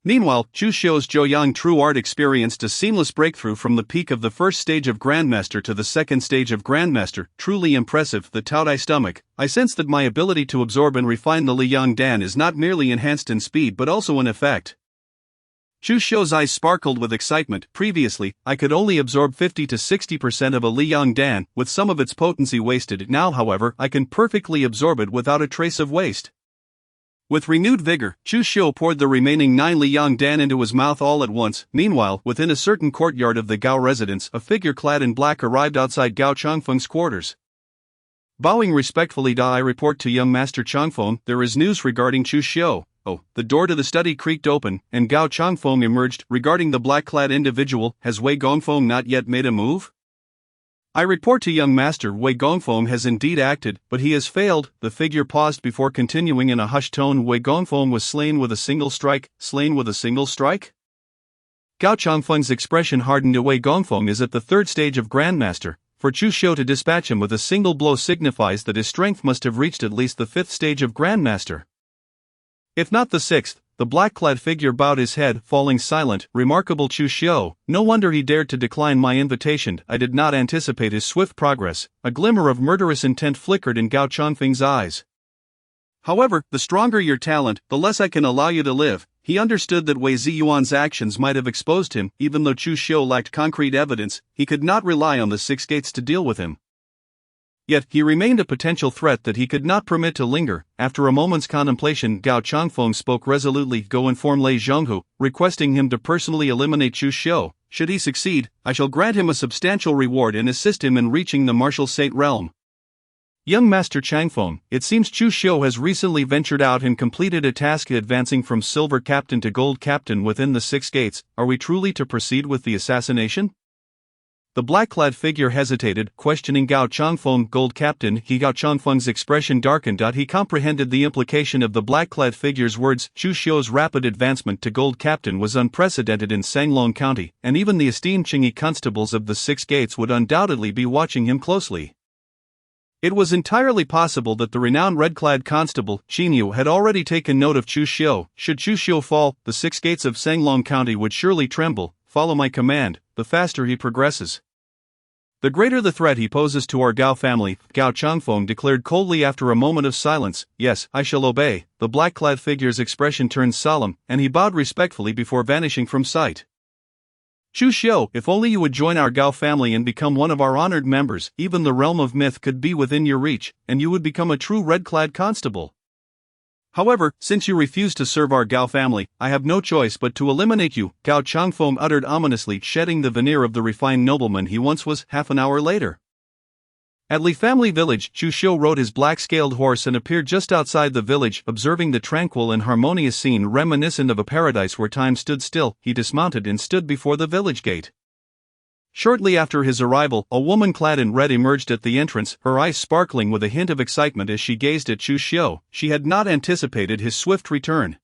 Meanwhile, Chu Xiu's Zhouyang True Art experienced a seamless breakthrough from the peak of the first stage of Grandmaster to the second stage of Grandmaster. Truly impressive. The Taodai stomach. I sense that my ability to absorb and refine the Liang Dan is not merely enhanced in speed but also in effect. Chu Xiu's eyes sparkled with excitement. Previously, I could only absorb 50 to 60% of a Liang Dan, with some of its potency wasted. Now, however, I can perfectly absorb it without a trace of waste. With renewed vigor, Chu Xiu poured the remaining 9 Liang Dan into his mouth all at once. Meanwhile, within a certain courtyard of the Gao residence, a figure clad in black arrived outside Gao Changfeng's quarters. Bowing respectfully, I report to young Master Changfeng, there is news regarding Chu Xiu. Oh, the door to the study creaked open, and Gao Changfeng emerged. Regarding the black-clad individual, has Wei Gongfeng not yet made a move? I report to young master, Wei Gongfeng has indeed acted, but he has failed. The figure paused before continuing in a hushed tone. Wei Gongfeng was slain with a single strike. Slain with a single strike? Gao Changfeng's expression hardened. Wei Gongfeng is at the 3rd stage of Grandmaster. For Chu Xiu to dispatch him with a single blow signifies that his strength must have reached at least the 5th stage of Grandmaster. If not the 6th, the black-clad figure bowed his head, falling silent. Remarkable Chu Xiu, no wonder he dared to decline my invitation. I did not anticipate his swift progress. A glimmer of murderous intent flickered in Gao Changfeng's eyes. However, the stronger your talent, the less I can allow you to live. He understood that Wei Ziyuan's actions might have exposed him. Even though Chu Xiu lacked concrete evidence, he could not rely on the 6 gates to deal with him. Yet, he remained a potential threat that he could not permit to linger. After a moment's contemplation, Gao Changfeng spoke resolutely. Go inform Lei Zhonghu, requesting him to personally eliminate Chu Xiu. Should he succeed, I shall grant him a substantial reward and assist him in reaching the martial saint realm. Young Master Changfeng, it seems Chu Xiu has recently ventured out and completed a task advancing from Silver Captain to Gold Captain within the 6 gates. Are we truly to proceed with the assassination? The black-clad figure hesitated, questioning Gao Changfeng. Gold Captain. Gao Changfeng's expression darkened. He comprehended the implication of the black-clad figure's words. Chu Xiu's rapid advancement to Gold Captain was unprecedented in Sanglong County, and even the esteemed Qingyi constables of the 6 gates would undoubtedly be watching him closely. It was entirely possible that the renowned red-clad constable, Qingyu, had already taken note of Chu Xiu. Should Chu Xiu fall, the 6 gates of Sanglong County would surely tremble. Follow my command. The faster he progresses, the greater the threat he poses to our Gao family, Gao Changfeng declared coldly after a moment of silence. Yes, I shall obey. The black-clad figure's expression turned solemn, and he bowed respectfully before vanishing from sight. Chu Xiu, if only you would join our Gao family and become one of our honored members, even the realm of myth could be within your reach, and you would become a true red-clad constable. However, since you refuse to serve our Gao family, I have no choice but to eliminate you, Gao Changfeng uttered ominously, shedding the veneer of the refined nobleman he once was. Half an hour later, at Li Family Village, Chu Xiu rode his black-scaled horse and appeared just outside the village. Observing the tranquil and harmonious scene reminiscent of a paradise where time stood still, he dismounted and stood before the village gate. Shortly after his arrival, a woman clad in red emerged at the entrance, her eyes sparkling with a hint of excitement as she gazed at Chu Xiu. She had not anticipated his swift return.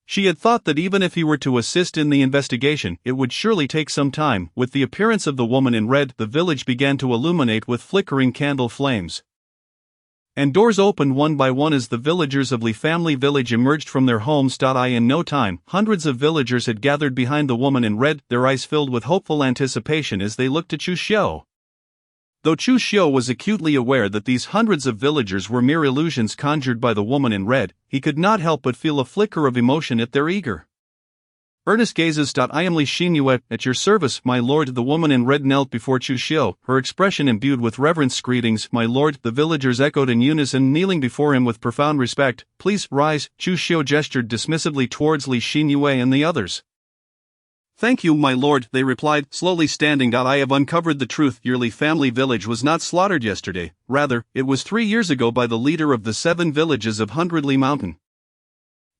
She had thought that even if he were to assist in the investigation, it would surely take some time. With the appearance of the woman in red, the village began to illuminate with flickering candle flames. And doors opened one by one as the villagers of Li Family Village emerged from their homes. In no time, hundreds of villagers had gathered behind the woman in red, their eyes filled with hopeful anticipation as they looked at Chu Xiu. Though Chu Xiu was acutely aware that these hundreds of villagers were mere illusions conjured by the woman in red, he could not help but feel a flicker of emotion at their eager, earnest gazes. I am Li Xinyue, at your service, my lord. The woman in red knelt before Chu Xiu, her expression imbued with reverence. Greetings, my lord, the villagers echoed in unison, kneeling before him with profound respect. Please, rise. Chu Xiu gestured dismissively towards Li Xinyue and the others.
Thank you, my lord, they replied, slowly standing. I have uncovered the truth. Your Li Family Village was not slaughtered yesterday, rather, it was 3 years ago by the leader of the 7 villages of Hundredly Mountain.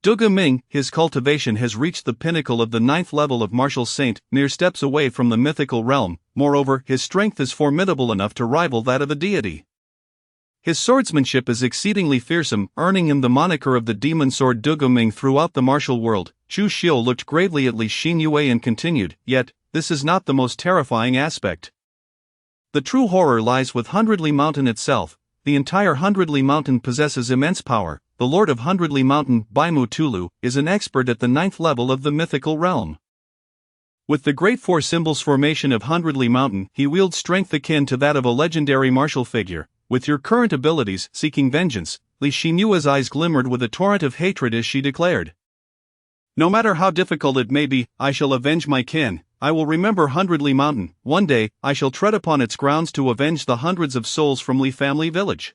Dugu Ming. His cultivation has reached the pinnacle of the 9th level of martial saint, mere steps away from the mythical realm. Moreover, his strength is formidable enough to rival that of a deity. His swordsmanship is exceedingly fearsome, earning him the moniker of the demon sword Dugu Ming throughout the martial world. Chu Xiu looked gravely at Li Xinyue and continued, yet, this is not the most terrifying aspect. The true horror lies with Hundredly Mountain itself. The entire Hundredly Mountain possesses immense power. The Lord of Hundredly Mountain, Baimu Tulu, is an expert at the 9th level of the mythical realm. With the great 4 symbols formation of Hundredly Mountain, he wields strength akin to that of a legendary martial figure. With your current abilities, seeking vengeance, Li Xinyue's eyes glimmered with a torrent of hatred as she declared. No matter how difficult it may be, I shall avenge my kin. I will remember Hundredly Mountain. One day, I shall tread upon its grounds to avenge the hundreds of souls from Li Family Village.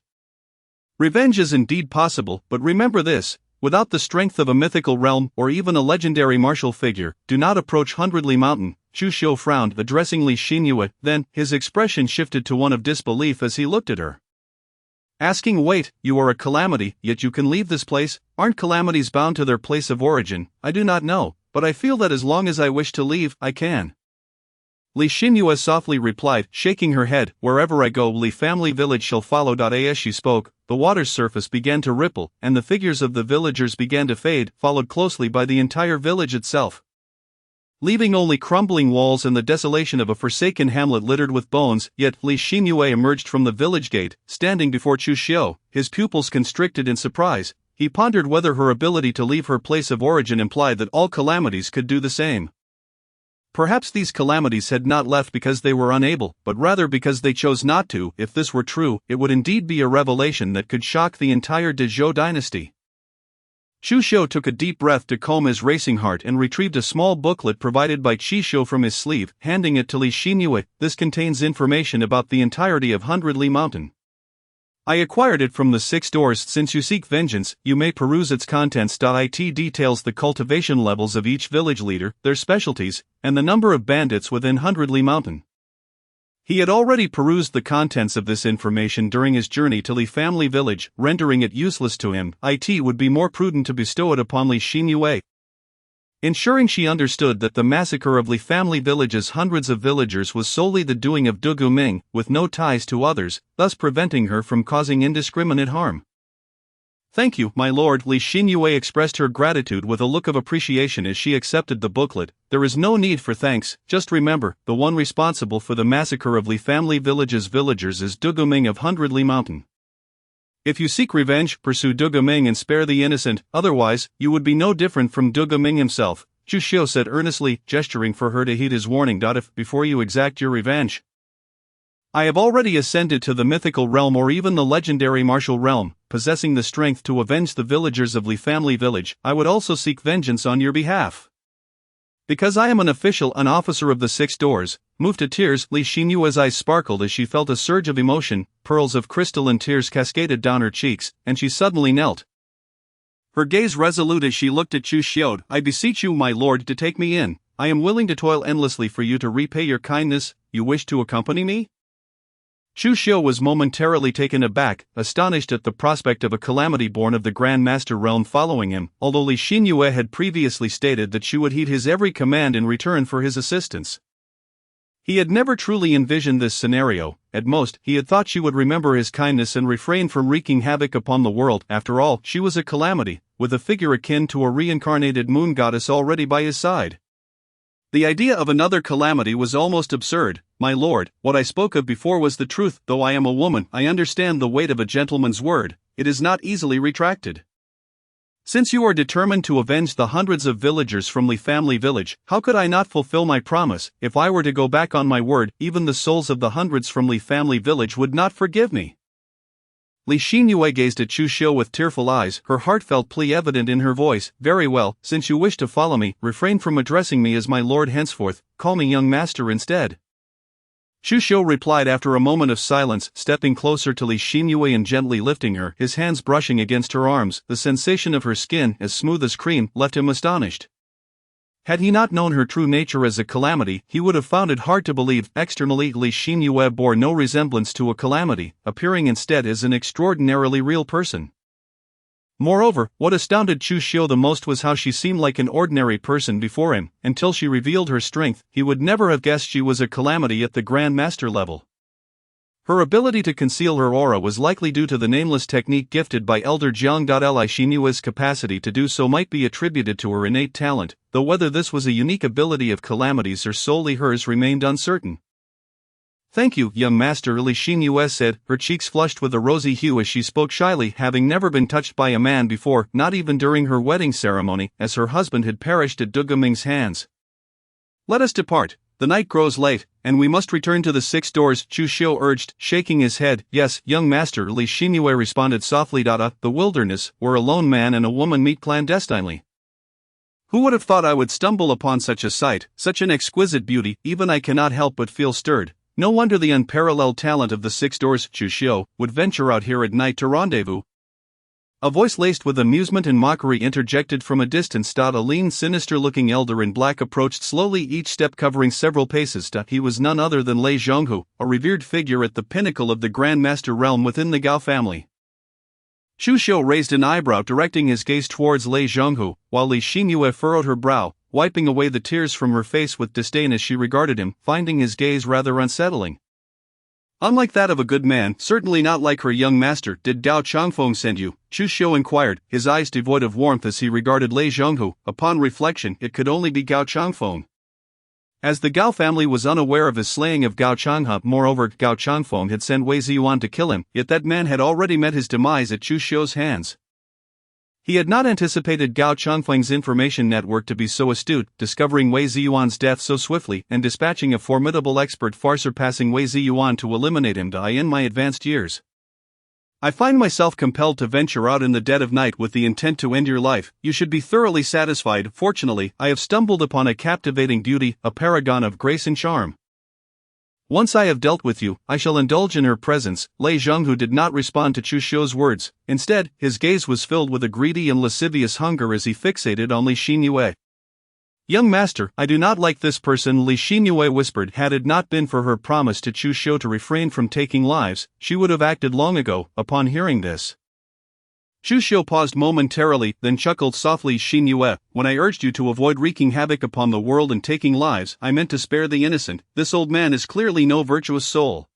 Revenge is indeed possible, but remember this, without the strength of a mythical realm or even a legendary martial figure, do not approach Hundredly Mountain. Chu Xiu frowned, addressing Li Xinyue, then, his expression shifted to one of disbelief as he looked at her. Asking, wait, you are a calamity, yet you can leave this place? Aren't calamities bound to their place of origin? I do not know, but I feel that as long as I wish to leave, I can. Li Xinyue softly replied, shaking her head, wherever I go, Li Family Village shall follow. As she spoke, the water's surface began to ripple, and the figures of the villagers began to fade, followed closely by the entire village itself, leaving only crumbling walls and the desolation of a forsaken hamlet littered with bones. Yet Li Xinyue emerged from the village gate, standing before Chu Xiu, his pupils constricted in surprise. He pondered whether her ability to leave her place of origin implied that all calamities could do the same. Perhaps these calamities had not left because they were unable, but rather because they chose not to. If this were true, it would indeed be a revelation that could shock the entire De Zhou dynasty. Chu Xiu took a deep breath to calm his racing heart and retrieved a small booklet provided by Qi Xiu from his sleeve, handing it to Li Xinyue. This contains information about the entirety of Hundredly Mountain. I acquired it from the 6 doors. Since you seek vengeance, you may peruse its contents. It details the cultivation levels of each village leader, their specialties, and the number of bandits within Hundredly Mountain. He had already perused the contents of this information during his journey to Li Family Village, rendering it useless to him. It would be more prudent to bestow it upon Li Xinyue. Ensuring she understood that the massacre of Li Family Village's hundreds of villagers was solely the doing of Dugu Ming, with no ties to others, thus preventing her from causing indiscriminate harm. Thank you, my lord. Li Xinyue expressed her gratitude with a look of appreciation as she accepted the booklet. There is no need for thanks, just remember, the one responsible for the massacre of Li Family Village's villagers is Dugu Ming of Hundredly Mountain. If you seek revenge, pursue Dugu Ming and spare the innocent, otherwise, you would be no different from Dugu Ming himself, Chu Xiu said earnestly, gesturing for her to heed his warning. If, before you exact your revenge, I have already ascended to the mythical realm or even the legendary martial realm, possessing the strength to avenge the villagers of Li Family Village, I would also seek vengeance on your behalf. Because I am an officer of the 6 doors, moved to tears, Li Xinyue's eyes sparkled as she felt a surge of emotion, pearls of crystal and tears cascaded down her cheeks, and she suddenly knelt. Her gaze resolute as she looked at Chu Xiu. I beseech you, my lord, to take me in. I am willing to toil endlessly for you to repay your kindness. You wish to accompany me? Chu Xiu was momentarily taken aback, astonished at the prospect of a calamity born of the Grand Master realm following him, although Li Xinyue had previously stated that she would heed his every command in return for his assistance. He had never truly envisioned this scenario. At most, he had thought she would remember his kindness and refrain from wreaking havoc upon the world. After all, she was a calamity,
with a figure akin to a reincarnated moon goddess already by his side.
The idea of another calamity was almost absurd. My lord, what I spoke of before was the truth. Though I am a woman, I understand the weight of a gentleman's word. It is not easily retracted. Since you are determined to avenge the hundreds of villagers from Li family village, how could I not fulfill my promise? If I were to go back on my word, even the souls of the hundreds from Li family village would not forgive me.
Li Xinyue gazed at Chu Xiu with tearful eyes, her heartfelt plea evident in her voice. Very well, since you wish to follow me, refrain from addressing me as my lord henceforth, call me young master instead. Chu Xiu replied after a moment of silence, stepping closer to Li Xinyue and gently lifting her, his hands brushing against her arms. The sensation of her skin, as smooth as cream, left him astonished. Had he not known her true nature as a calamity, he would have found it hard to believe. Externally, Li Xinyue bore no resemblance to a calamity, appearing instead as an extraordinarily real person. Moreover, what astounded Chu Xiu the most was how she seemed like an ordinary person before him. Until she revealed her strength, he would never have guessed she was a calamity at the Grand Master level. Her ability to conceal her aura was likely due to the nameless technique gifted by Elder Jiang. Li Xinyue's capacity to do so might be attributed to her innate talent, though whether this was a unique ability of calamities or solely hers remained uncertain. Thank you, young master, Li Xinyue said, her cheeks flushed with a rosy hue as she spoke shyly, having never been touched by a man before, not even during her wedding ceremony, as her husband had perished at Dugaming's hands. Let us depart. The night grows late, and we must return to the 6 doors, Chu Xiu urged, shaking his head. Yes, young master, Li Xinyue responded softly. The wilderness, where a lone man and a woman meet clandestinely. Who would have thought I would stumble upon such a sight, such an exquisite beauty? Even I cannot help but feel stirred. No wonder the unparalleled talent of the 6 doors, Chu Xiu, would venture out here at night to rendezvous. A voice laced with amusement and mockery interjected from a distance. A lean, sinister-looking elder in black approached slowly, each step covering several paces. He was none other than Lei Zhonghu, a revered figure at the pinnacle of the Grand Master realm within the Gao family. Chu Xiu raised an eyebrow, directing his gaze towards Lei Zhonghu, while Li Xinyue furrowed her brow, wiping away the tears from her face with disdain as she regarded him, finding his gaze rather unsettling. Unlike that of a good man, certainly not like her young master. Did Gao Changfeng send you? Chu Xiu inquired, his eyes devoid of warmth as he regarded Lei Zhonghu. Upon reflection, it could only be Gao Changfeng. As the Gao family was unaware of his slaying of Gao Changhe, moreover, Gao Changfeng had sent Wei Ziyuan to kill him, yet that man had already met his demise at Chu Xiu's hands. He had not anticipated Gao Changfeng's information network to be so astute, discovering Wei Ziyuan's death so swiftly and dispatching a formidable expert far surpassing Wei Ziyuan to eliminate him. In my advanced years, I find myself compelled to venture out in the dead of night with the intent to end your life. You should be thoroughly satisfied. Fortunately, I have stumbled upon a captivating beauty, a paragon of grace and charm. Once I have dealt with you, I shall indulge in her presence. Lei Zhonghu did not respond to Chu Xiu's words. Instead, his gaze was filled with a greedy and lascivious hunger as he fixated on Li Xinyue. Young master, I do not like this person, Li Xinyue whispered. Had it not been for her promise to Chu Xiu to refrain from taking lives, she would have acted long ago. Upon hearing this, Chu Xiu paused momentarily, then chuckled softly. Xinyue, when I urged you to avoid wreaking havoc upon the world and taking lives, I meant to spare the innocent. This old man is clearly no virtuous soul.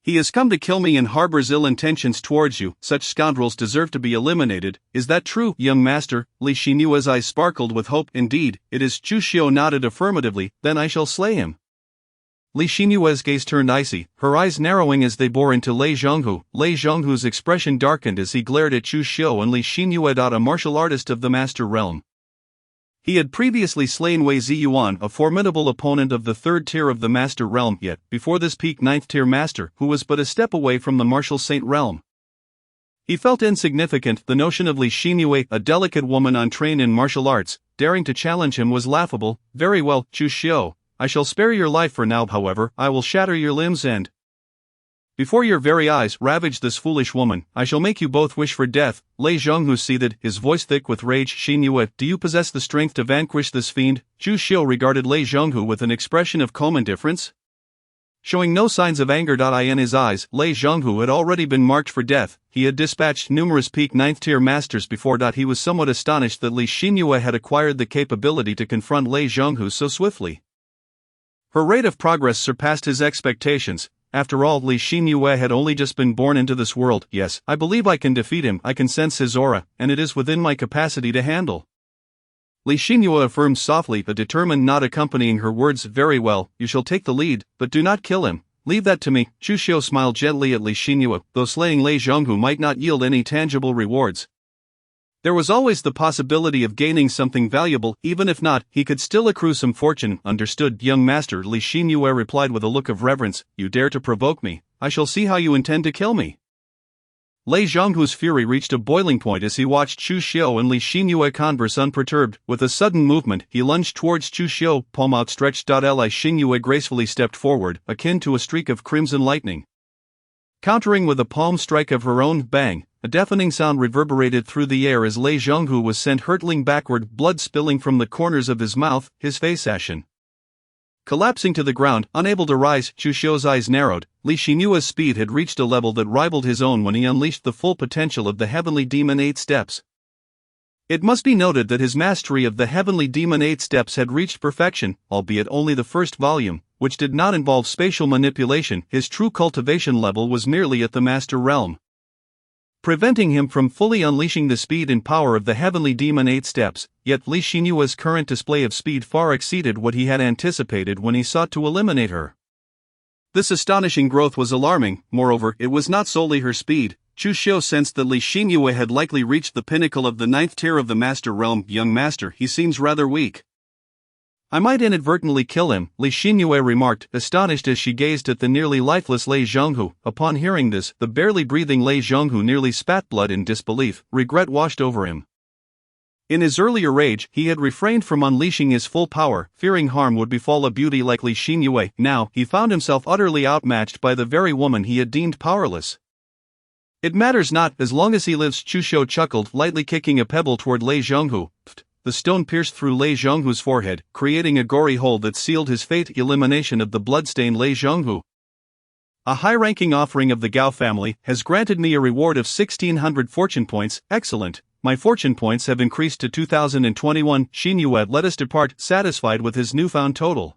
He has come to kill me and harbors ill intentions towards you. Such scoundrels deserve to be eliminated. Is that true, young master? Li Xinyue's eyes sparkled with hope. Indeed, it is. Chu Xiu nodded affirmatively. Then I shall slay him. Li Xinyue's gaze turned icy, her eyes narrowing as they bore into Lei Zhonghu. Lei Zhonghu's expression darkened as he glared at Chu Xiu and Li Xinyue. A martial artist of the Master Realm. He had previously slain Wei Ziyuan, a formidable opponent of the 3rd tier of the Master Realm, yet, before this peak 9th tier master, who was but a step away from the martial saint realm. He felt insignificant. The notion of Li Xinyue, a delicate woman untrained in martial arts, daring to challenge him was laughable. Very well, Chu Xiu. I shall spare your life for now. However, I will shatter your limbs and, before your very eyes, ravage this foolish woman. I shall make you both wish for death. Lei Zhonghu seethed, his voice thick with rage. Xinyue, do you possess the strength to vanquish this fiend? Chu Xiu regarded Lei Zhonghu with an expression of calm indifference, showing no signs of anger. In his eyes, Lei Zhonghu had already been marked for death. He had dispatched numerous peak 9th tier masters before. He was somewhat astonished that Li Xinyue had acquired the capability to confront Lei Zhonghu so swiftly. Her rate of progress surpassed his expectations. after all Li Xinyue had only just been born into this world. Yes, I believe I can defeat him, I can sense his aura, and it is within my capacity to handle. Li Xinyue affirmed softly, a determined nod accompanying her words. Very well, you shall take the lead, but do not kill him. Leave that to me. Chu Xiu smiled gently at Li Xinyue, though slaying Lei Zhonghu might not yield any tangible rewards. There was always the possibility of gaining something valuable, even if not, he could still accrue some fortune. Understood, young master, Li Xinyue replied with a look of reverence. You dare to provoke me, I shall see how you intend to kill me. Lei Zhonghu's fury reached a boiling point as he watched Chu Xiu and Li Xinyue converse unperturbed. With a sudden movement, he lunged towards Chu Xiu, palm outstretched. Li Xinyue gracefully stepped forward, akin to a streak of crimson lightning. Countering with a palm strike of her own, bang, a deafening sound reverberated through the air as Lei Zhonghu was sent hurtling backward, blood spilling from the corners of his mouth, his face ashen. Collapsing to the ground, unable to rise, Chu Xiu's eyes narrowed. Li Xinyue's speed had reached a level that rivaled his own when he unleashed the full potential of the Heavenly Demon 8 Steps. It must be noted that his mastery of the Heavenly Demon 8 Steps had reached perfection, albeit only the first volume, which did not involve spatial manipulation. His true cultivation level was merely at the Master Realm, preventing him from fully unleashing the speed and power of the Heavenly Demon 8 Steps, yet Li Xinyue's current display of speed far exceeded what he had anticipated when he sought to eliminate her. This astonishing growth was alarming. Moreover, it was not solely her speed. Chu Xiu sensed that Li Xinyue had likely reached the pinnacle of the 9th tier of the Master Realm. Young master, he seems rather weak. I might inadvertently kill him, Li Xinyue remarked, astonished as she gazed at the nearly lifeless Lei Zhonghu. Upon hearing this, the barely breathing Lei Zhonghu nearly spat blood in disbelief. Regret washed over him. In his earlier rage, he had refrained from unleashing his full power, fearing harm would befall a beauty like Li Xinyue. Now, he found himself utterly outmatched by the very woman he had deemed powerless. It matters not, as long as he lives, Chu Xiu chuckled, lightly kicking a pebble toward Lei Zhonghu. The stone pierced through Lei Zhonghu's forehead, creating a gory hole that sealed his fate. Elimination of the bloodstained Lei Zhonghu. A high-ranking offering of the Gao family has granted me a reward of 1,600 fortune points. Excellent. My fortune points have increased to 2,021. Xinyue let us depart, satisfied with his newfound total.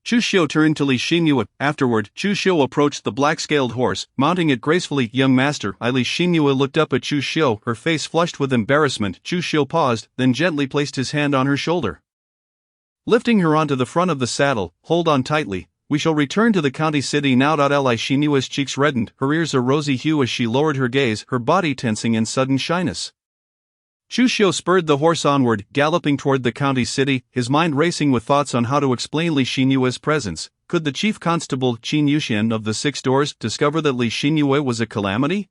Chu Xiu turned to Li Xinyue. Afterward, Chu Xiu approached the black-scaled horse, mounting it gracefully. Young master, Li Xinyue looked up at Chu Xiu, her face flushed with embarrassment. Chu Xiu paused, then gently placed his hand on her shoulder. Lifting her onto the front of the saddle, hold on tightly, we shall return to the county city now. Li Xinyue's cheeks reddened, her ears a rosy hue as she lowered her gaze, her body tensing in sudden shyness. Chu Xiu spurred the horse onward, galloping toward the county city, his mind racing with thoughts on how to explain Li Xinyue's presence. Could the chief constable Qin Yuxian of the Six Doors discover that Li Xinyue was a calamity?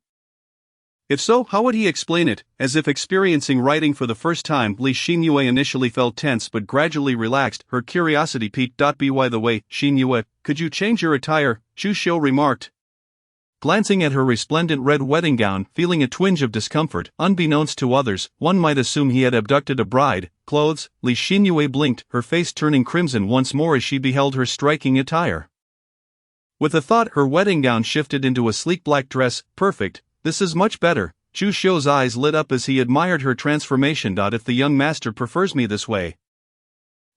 If so, how would he explain it? As if experiencing writing for the first time, Li Xinyue initially felt tense but gradually relaxed, her curiosity piqued. By the way, Xinyue, could you change your attire? Chu Xiu remarked, glancing at her resplendent red wedding gown, feeling a twinge of discomfort. Unbeknownst to others, one might assume he had abducted a bride. Clothes? Li Xinyue blinked, her face turning crimson once more as she beheld her striking attire. With a thought, her wedding gown shifted into a sleek black dress. Perfect, this is much better. Chu Xiu's eyes lit up as he admired her transformation. If the young master prefers me this way,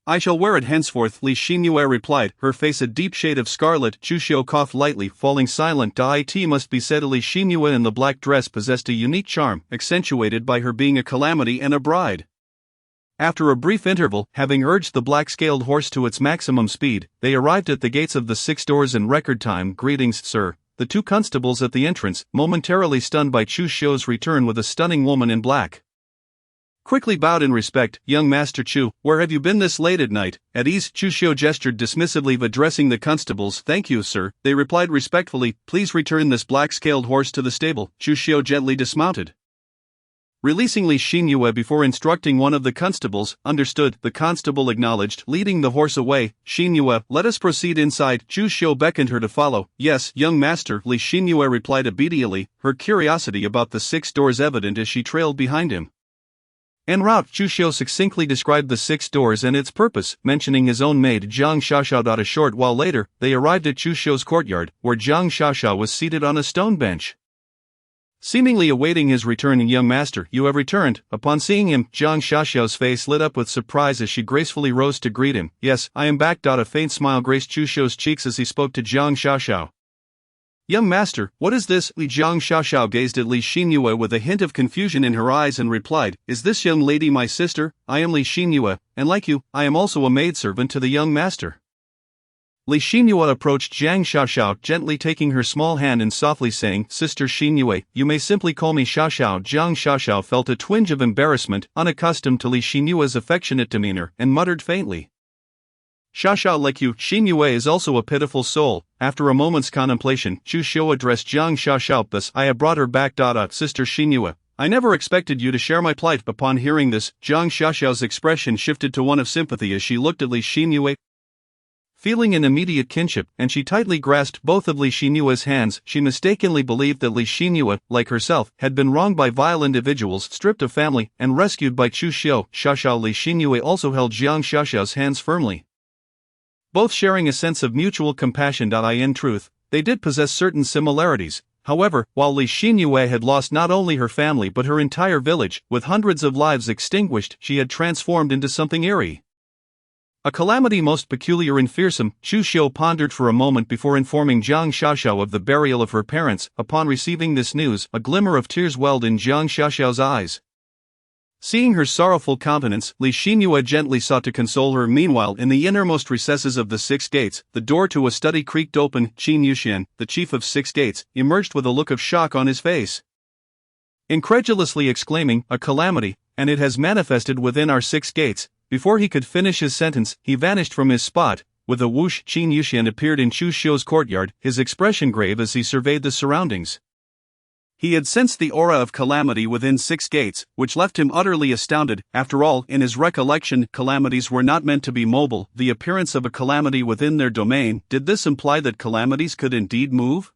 I shall wear it henceforth, Li Xinyue replied, her face a deep shade of scarlet. Chu Xiu coughed lightly, falling silent. It must be said Li Xinyue in the black dress possessed a unique charm, accentuated by her being a calamity and a bride. After a brief interval, having urged the black-scaled horse to its maximum speed, they arrived at the gates of the Six Doors in record time. Greetings, sir. The two constables at the entrance, momentarily stunned by Chu Xiu's return with a stunning woman in black, quickly bowed in respect. Young Master Chu, where have you been this late at night? At ease, Chu Xiu gestured dismissively, addressing the constables. Thank you, sir, they replied respectfully. Please return this black-scaled horse to the stable. Chu Xiu gently dismounted, releasing Li Xinyue before instructing one of the constables. Understood, the constable acknowledged, leading the horse away. Xinyue, let us proceed inside. Chu Xiu beckoned her to follow. Yes, young master, Li Xinyue replied obediently, her curiosity about the Six Doors evident as she trailed behind him. En route, Chu Xiu succinctly described the Six Doors and its purpose, mentioning his own maid Zhang Xiaoxiao. A short while later, they arrived at Chu Xiu's courtyard, where Zhang Xiaoxiao was seated on a stone bench, seemingly awaiting his return. Young master, you have returned. Upon seeing him, Zhang Xiaoxiao's face lit up with surprise as she gracefully rose to greet him. Yes, I am back. A faint smile graced Chu Xiu's cheeks as he spoke to Zhang Xiaoxiao.
Young master, what is this? Li Jiang Xiaoxiao gazed at Li Xinyue with a hint of confusion in her eyes and replied, Is this young lady my sister? I am Li Xinyue, and like you, I am also a maidservant to the young master. Li Xinyue approached Jiang Xiaoxiao, gently taking her small hand and softly saying, Sister Xinyue, you may simply call me Xiaoxiao. Jiang Xiaoxiao felt a twinge of embarrassment, unaccustomed to Li Xinyue's affectionate demeanor, and muttered faintly, Xiaoxiao, like you, Xinyue is also a pitiful soul. After a moment's contemplation, Chu Xiu addressed Jiang Xiaoxiao, thus I have brought her back. Sister Xinyue, I never expected you to share my plight. Upon hearing this, Jiang Xiaoxiao's expression shifted to one of sympathy as she looked at Li Xinyue. Feeling an immediate kinship, and she tightly grasped both of Li Xinyue's hands. She mistakenly believed that Li Xinyue, like herself, had been wronged by vile individuals, stripped of family, and rescued by Chu Xiu. Xiaoxiao. Li Xinyue also held Jiang Xiaoxiao's hands firmly, both sharing a sense of mutual compassion. In truth, they did possess certain similarities. However, while Li Xinyue had lost not only her family but her entire village, with hundreds of lives extinguished, she had transformed into something eerie. A calamity most peculiar and fearsome. Chu Xiu pondered for a moment before informing Jiang Xiaoxiao of the burial of her parents. Upon receiving this news, a glimmer of tears welled in Jiang Xiaoxiao's eyes. Seeing her sorrowful countenance, Li Xinyue gently sought to console her. Meanwhile, in the innermost recesses of the six gates, the door to a study creaked open. Qin Yuxian, the chief of six gates, emerged with a look of shock on his face, incredulously exclaiming, A calamity, and it has manifested within our six gates. Before he could finish his sentence, he vanished from his spot. With a whoosh, Qin Yuxian appeared in Chu Xiu's courtyard, his expression grave as he surveyed the surroundings. He had sensed the aura of calamity within six gates, which left him utterly astounded. After all, in his recollection, calamities were not meant to be mobile. The appearance of a calamity within their domain, did this imply that calamities could indeed move?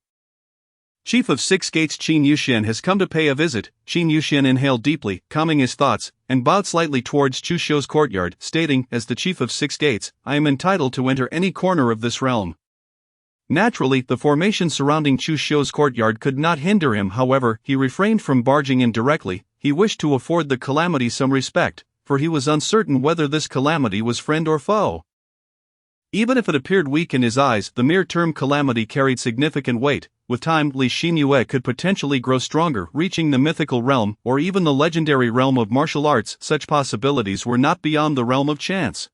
Chief of six gates Qin Yuxian has come to pay a visit. Qin Yuxian inhaled deeply, calming his thoughts, and bowed slightly towards Chu Xiu's courtyard, stating, As the chief of six gates, I am entitled to enter any corner of this realm. Naturally, the formation surrounding Chu Xiu's courtyard could not hinder him. However, he refrained from barging in directly. He wished to afford the calamity some respect, for he was uncertain whether this calamity was friend or foe. Even if it appeared weak in his eyes, the mere term calamity carried significant weight. With time, Li Xinyue could potentially grow stronger, reaching the mythical realm, or even the legendary realm of martial arts. Such possibilities were not beyond the realm of chance.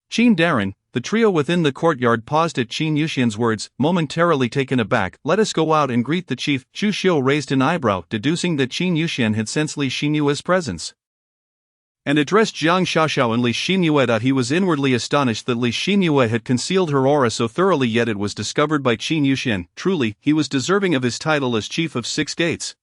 Qin Darren, the trio within the courtyard paused at Qin Yuxian's words, momentarily taken aback. Let us go out and greet the chief. Chu Xiu raised an eyebrow, deducing that Qin Yuxian had sensed Li Xinyue's presence, and addressed Jiang Xiaoxiao and Li Xinyue. He was inwardly astonished that Li Xinyue had concealed her aura so thoroughly, yet it was discovered by Qin Yuxian. Truly, he was deserving of his title as chief of six gates.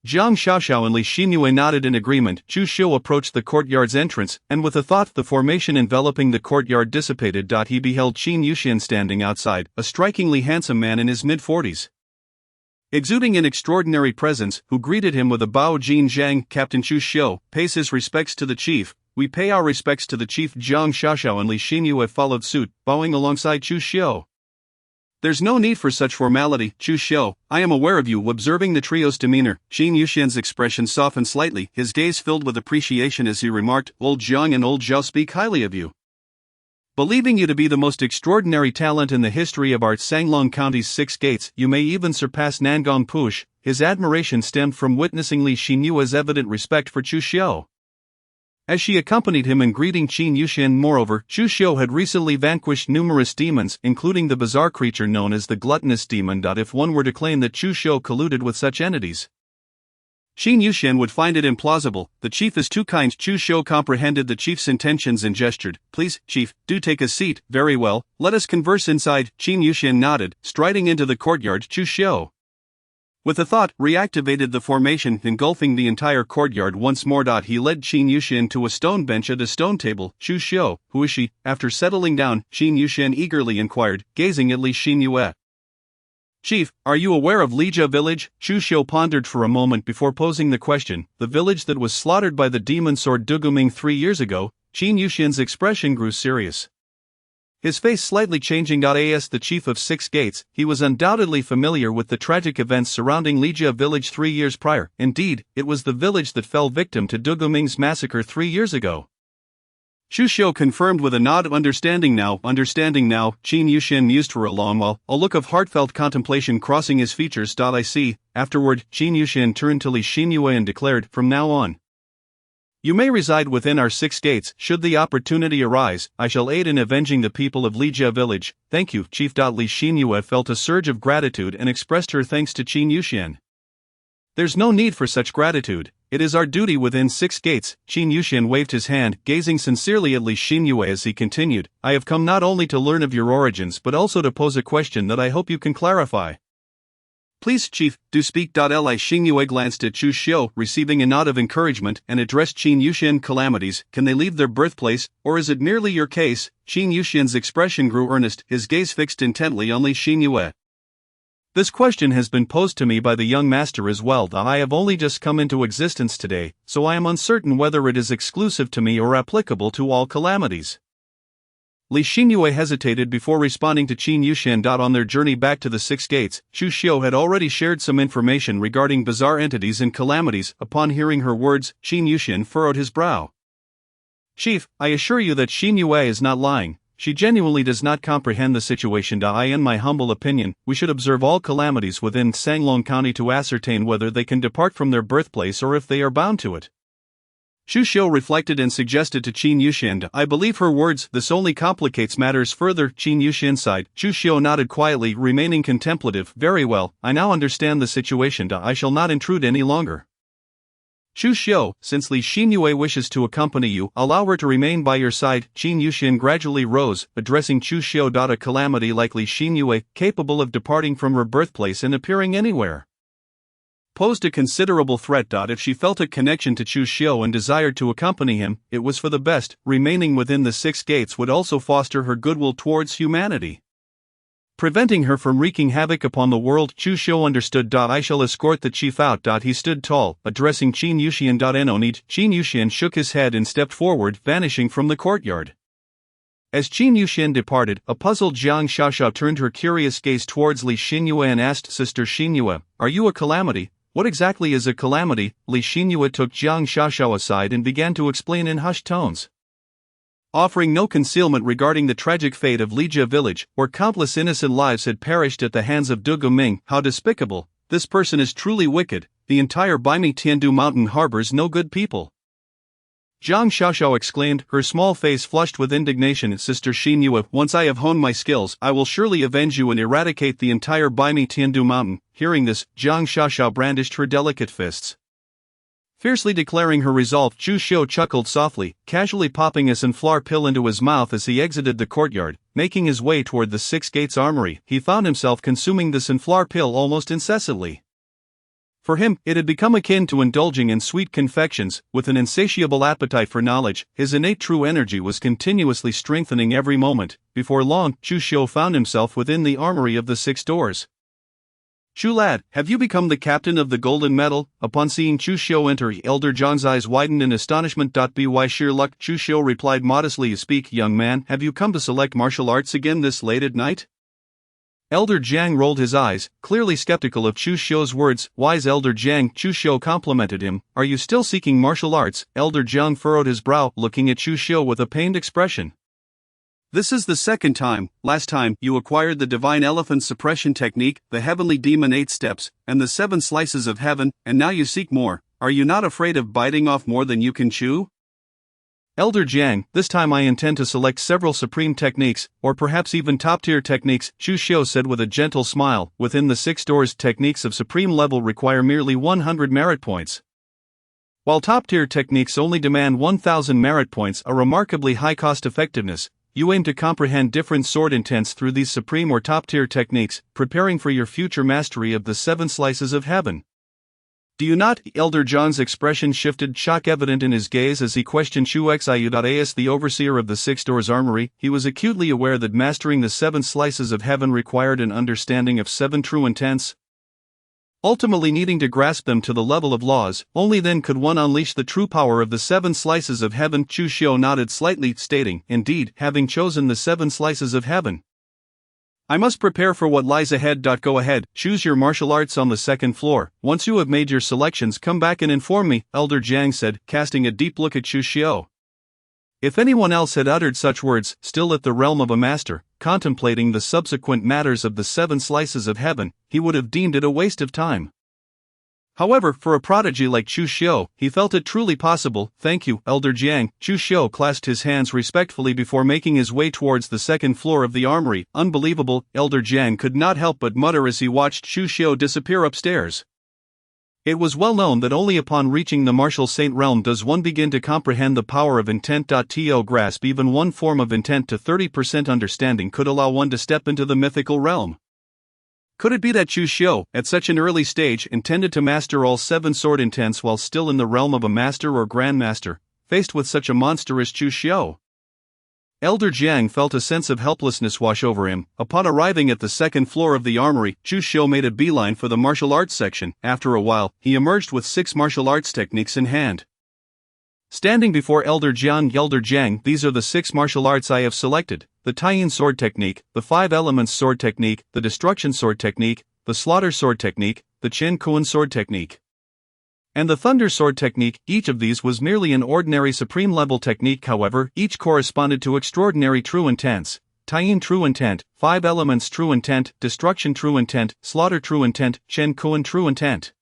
Jiang Xiaoxiao and Li Xinyue nodded in agreement. Chu Xiu approached the courtyard's entrance, and with a thought the formation enveloping the courtyard dissipated. He beheld Qin Yuxian standing outside, a strikingly handsome man in his mid-40s, exuding an extraordinary presence, who greeted him with a bow. Jin Zhang, Captain Chu Xiu, pays his respects to the chief. We pay our respects to the chief. Jiang Xiaoxiao and Li Xinyue followed suit, bowing alongside Chu Xiu. There's no need for such formality, Chu Xiu. I am aware of you. Observing the trio's demeanor, Qin Yuxian's expression softened slightly, his gaze filled with appreciation as he remarked, Old Jiang and Old Zhao speak highly of you, believing you to be the most extraordinary talent in the history of art. Sanglong County's six gates, you may even surpass Nangong Push. His admiration stemmed from witnessing Li Xinyue's evident respect for Chu Xiu, as she accompanied him in greeting Qin Yuxian. Moreover, Chu Xiu had recently vanquished numerous demons, including the bizarre creature known as the gluttonous demon. If one were to claim that Chu Xiu colluded with such entities, Qin Yuxian would find it implausible. The chief is too kind. Chu Xiu comprehended the chief's intentions and gestured, Please, chief, do take a seat. Very well, let us converse inside. Qin Yuxian nodded, striding into the courtyard. Chu Xiu, with a thought, reactivated the formation, engulfing the entire courtyard once more. He led Qin Yuxian to a stone bench at a stone table. Chu Xiu, who is she? After settling down, Qin Yuxian eagerly inquired, gazing at Li Xinyue. Chief, are you aware of Lija village? Chu Xiu pondered for a moment before posing the question. The village that was slaughtered by the demon sword Duguming 3 years ago. Qin Yuxian's expression grew serious, his face slightly changing. As the chief of six gates, he was undoubtedly familiar with the tragic events surrounding Lija village 3 years prior. Indeed, it was the village that fell victim to Duguming's massacre 3 years ago. Xu Xiu confirmed with a nod of understanding now, Qin Yushin mused for a long while, a look of heartfelt contemplation crossing his features. I see. Afterward, Qin Yushin turned to Li Xinyue and declared, from now on, you may reside within our 6 gates. Should the opportunity arise, I shall aid in avenging the people of Lijia village. Thank you, Chief. Li Xinyue felt a surge of gratitude and expressed her thanks to Qin Yushin. There's no need for such gratitude. It is our duty within 6 gates. Qin Yushin waved his hand, gazing sincerely at Li Xinyue as he continued, I have come not only to learn of your origins but also to pose a question that I hope you can clarify. Please, Chief, do speak. Li Xinyue glanced at Xu Xiu, receiving a nod of encouragement, and addressed Qin Yushin. Calamities, can they leave their birthplace, or is it merely your case? Qin Yushin's expression grew earnest, his gaze fixed intently on Li Xinyue. This question has been posed to me by the young master as well. I have only just come into existence today, so I am uncertain whether it is exclusive to me or applicable to all calamities. Li Xinyue hesitated before responding to Qin Yushin. On their journey back to the 6 gates, Xu Xiu had already shared some information regarding bizarre entities and calamities. Upon hearing her words, Qin Yushin furrowed his brow. Chief, I assure you that Xinyue is not lying. She genuinely does not comprehend the situation. In my humble opinion, we should observe all calamities within Sanglong County to ascertain whether they can depart from their birthplace or if they are bound to it. Xu Xiu reflected and suggested to Qin Yushin, I believe her words, this only complicates matters further. Qin Yushin sighed. Xu Xiu nodded quietly, remaining contemplative. Very well, I now understand the situation. I shall not intrude any longer. Xu Xiu, since Li Xinyue wishes to accompany you, allow her to remain by your side. Qin Yushin gradually rose, addressing Xu Xiu. A calamity like Li Xinyue, capable of departing from her birthplace and appearing anywhere, posed a considerable threat. If she felt a connection to Xu Xiu and desired to accompany him, it was for the best. Remaining within the 6 gates would also foster her goodwill towards humanity, preventing her from wreaking havoc upon the world. Xu Xiu understood. I shall escort the chief out. He stood tall, addressing Qin Yushin. No need. Qin Yushin shook his head and stepped forward, vanishing from the courtyard. As Qin Yushin departed, a puzzled Jiang Xiaoxiao turned her curious gaze towards Li Xinyue and asked, Sister Xinyue, are you a calamity? What exactly is a calamity? Li Xinyue took Jiang Xiaoxiao aside and began to explain in hushed tones, offering no concealment regarding the tragic fate of Lijia village, where countless innocent lives had perished at the hands of Du Guming. How despicable! This person is truly wicked. The entire Baimi Tiandu mountain harbors no good people. Jiang Xiaoxiao exclaimed, her small face flushed with indignation. Sister Xinyue, once I have honed my skills, I will surely avenge you and eradicate the entire Baimi Tiandu mountain. Hearing this, Jiang Xiaoxiao brandished her delicate fists, fiercely declaring her resolve. Xu Xiu chuckled softly, casually popping a sunflower pill into his mouth as he exited the courtyard. Making his way toward the 6 gates armory, he found himself consuming the sunflower pill almost incessantly. For him, it had become akin to indulging in sweet confections. With an insatiable appetite for knowledge, his innate true energy was continuously strengthening every moment. Before long, Xu Xiu found himself within the armory of the 6 doors. Xu lad, have you become the captain of the golden medal? Upon seeing Xu Xiu enter, Elder Zhang's eyes widened in astonishment. By sheer luck, Xu Xiu replied modestly. You speak, young man, have you come to select martial arts again this late at night? Elder Jiang rolled his eyes, clearly skeptical of Xu Xiu's words. Wise Elder Jiang, Xu Xiu complimented him. Are you still seeking martial arts? Elder Jiang furrowed his brow, looking at Xu Xiu with a pained expression. This is the 2nd time. Last time, you acquired the Divine Elephant Suppression Technique, the Heavenly Demon 8 Steps, and the 7 Slices of Heaven, and now you seek more. Are you not afraid of biting off more than you can chew? Elder Jiang, this time I intend to select several supreme techniques, or perhaps even top-tier techniques, Xu Xiu said with a gentle smile. Within the 6 doors, techniques of supreme level require merely 100 merit points, while top-tier techniques only demand 1,000 merit points, a remarkably high cost-effectiveness. You aim to comprehend different sword intents through these supreme or top-tier techniques, preparing for your future mastery of the 7 slices of heaven. Do you not? Elder John's expression shifted, shock evident in his gaze as he questioned Xu Xiu. The overseer of the 6 doors armory. He was acutely aware that mastering the 7 slices of heaven required an understanding of 7 true intents, ultimately needing to grasp them to the level of laws. Only then could one unleash the true power of the 7 slices of heaven. Xu Xiu nodded slightly, stating, indeed, having chosen the 7 slices of heaven, I must prepare for what lies ahead. Go ahead, choose your martial arts on the 2nd floor. Once you have made your selections, come back and inform me, Elder Jiang said, casting a deep look at Xu Xiu.
If anyone else had uttered such words, still at the realm of a master, contemplating the subsequent matters of the 7 slices of heaven, he would have deemed it a waste of time. However, for a prodigy like Chu Xiu, he felt it truly possible. Thank you, Elder Jiang. Chu Xiu clasped his hands respectfully before making his way towards the second floor of the armory. Unbelievable, Elder Jiang could not help but mutter as he watched Chu Xiu disappear upstairs. It was well known that only upon reaching the martial saint realm does one begin to comprehend the power of intent. To grasp even one form of intent to 30% understanding could allow one to step into the mythical realm. Could it be that Chu Xiu, at such an early stage, intended to master all 7 sword intents while still in the realm of a master or grandmaster, faced with such a monster as Chu Xiu? Elder Jiang felt a sense of helplessness wash over him. Upon arriving at the second floor of the armory, Chu Xiu made a beeline for the martial arts section. After a while, he emerged with 6 martial arts techniques in hand. Standing before Elder Jiang, these are the 6 martial arts I have selected: the Taiyin sword technique, the 5 elements sword technique, the destruction sword technique, the slaughter sword technique, the Chen Kuan sword technique, and the thunder sword technique. Each of these was merely an ordinary supreme level technique, however, each corresponded to extraordinary true intents: Taiyin true intent, 5 elements true intent, destruction true intent, slaughter true intent, Chen Kuan true intent,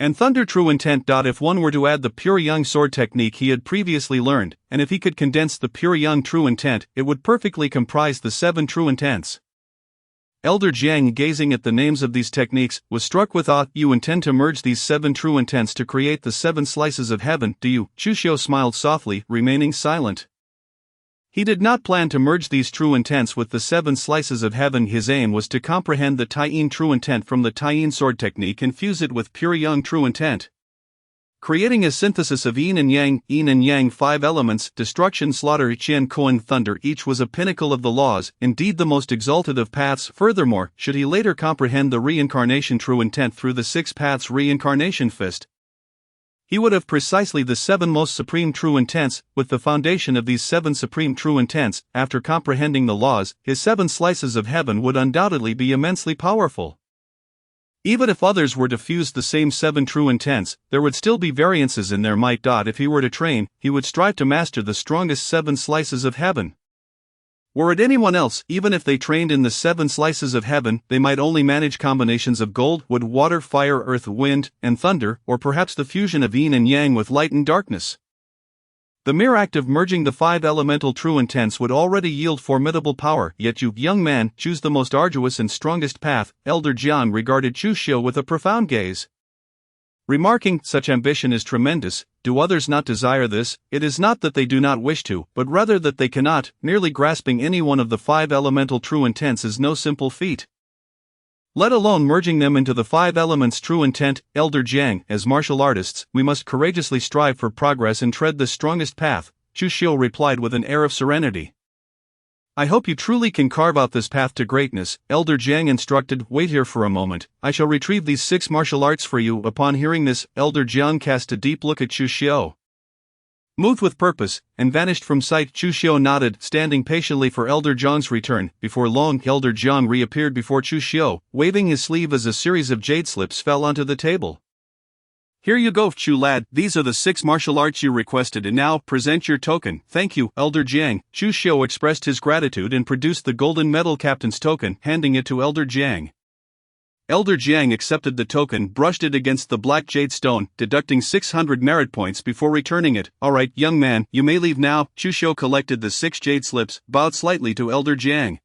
and thunder true intent. If one were to add the pure yang sword technique he had previously learned, and if he could condense the pure yang true intent, it would perfectly comprise the 7 true intents. Elder Jiang, gazing at the names of these techniques, was struck with awe. You intend to merge these 7 true intents to create the 7 slices of heaven, do you? Chu Xiu smiled softly, remaining silent. He did not plan to merge these true intents with the 7 slices of heaven. His aim was to comprehend the Taiyin true intent from the Taiyin sword technique and fuse it with pure yang true intent, creating a synthesis of yin and yang, 5 elements: destruction, slaughter, Chen Kuan, thunder. Each was a pinnacle of the laws, indeed the most exalted of paths. Furthermore, should he later comprehend the reincarnation true intent through the 6 paths reincarnation fist, he would have precisely the 7 most supreme true intents. With the foundation of these 7 supreme true intents, after comprehending the laws, his 7 slices of heaven would undoubtedly be immensely powerful. Even if others were to fuse the same 7 true intents, there would still be variances in their might. If he were to train, he would strive to master the strongest 7 slices of heaven. Were it anyone else, even if they trained in the 7 slices of heaven, they might only manage combinations of gold, wood, water, fire, earth, wind, and thunder, or perhaps the fusion of yin and yang with light and darkness. The mere act of merging the 5 elemental true intents would already yield formidable power. Yet you, young man, choose the most arduous and strongest path. Elder Jiang regarded Chu Xiu with a profound gaze, remarking, such ambition is tremendous. Do others not desire this? It is not that they do not wish to, but rather that they cannot. Merely grasping any one of the 5 elemental true intents is no simple feat, let alone merging them into the 5 elements true intent. Elder Jiang, as martial artists, we must courageously strive for progress and tread the strongest path, Chu Xiu replied with an air of serenity. I hope you truly can carve out this path to greatness, Elder Jiang instructed. Wait here for a moment, I shall retrieve these 6 martial arts for you. Upon hearing this, Elder Jiang cast a deep look at Chu Xiu, moved with purpose, and vanished from sight. Chu Xiu nodded, standing patiently for Elder Jiang's return. Before long, Elder Jiang reappeared before Chu Xiu, waving his sleeve as a series of jade slips fell onto the table. Here you go, Chu lad, these are the 6 martial arts you requested, and now, present your token. Thank you, Elder Jiang. Chu Xiu expressed his gratitude and produced the golden medal captain's token, handing it to Elder Jiang. Elder Jiang accepted the token, brushed it against the black jade stone, deducting 600 merit points before returning it. Alright, young man, you may leave now. Chu Xiu collected the 6 jade slips, bowed slightly to Elder Jiang,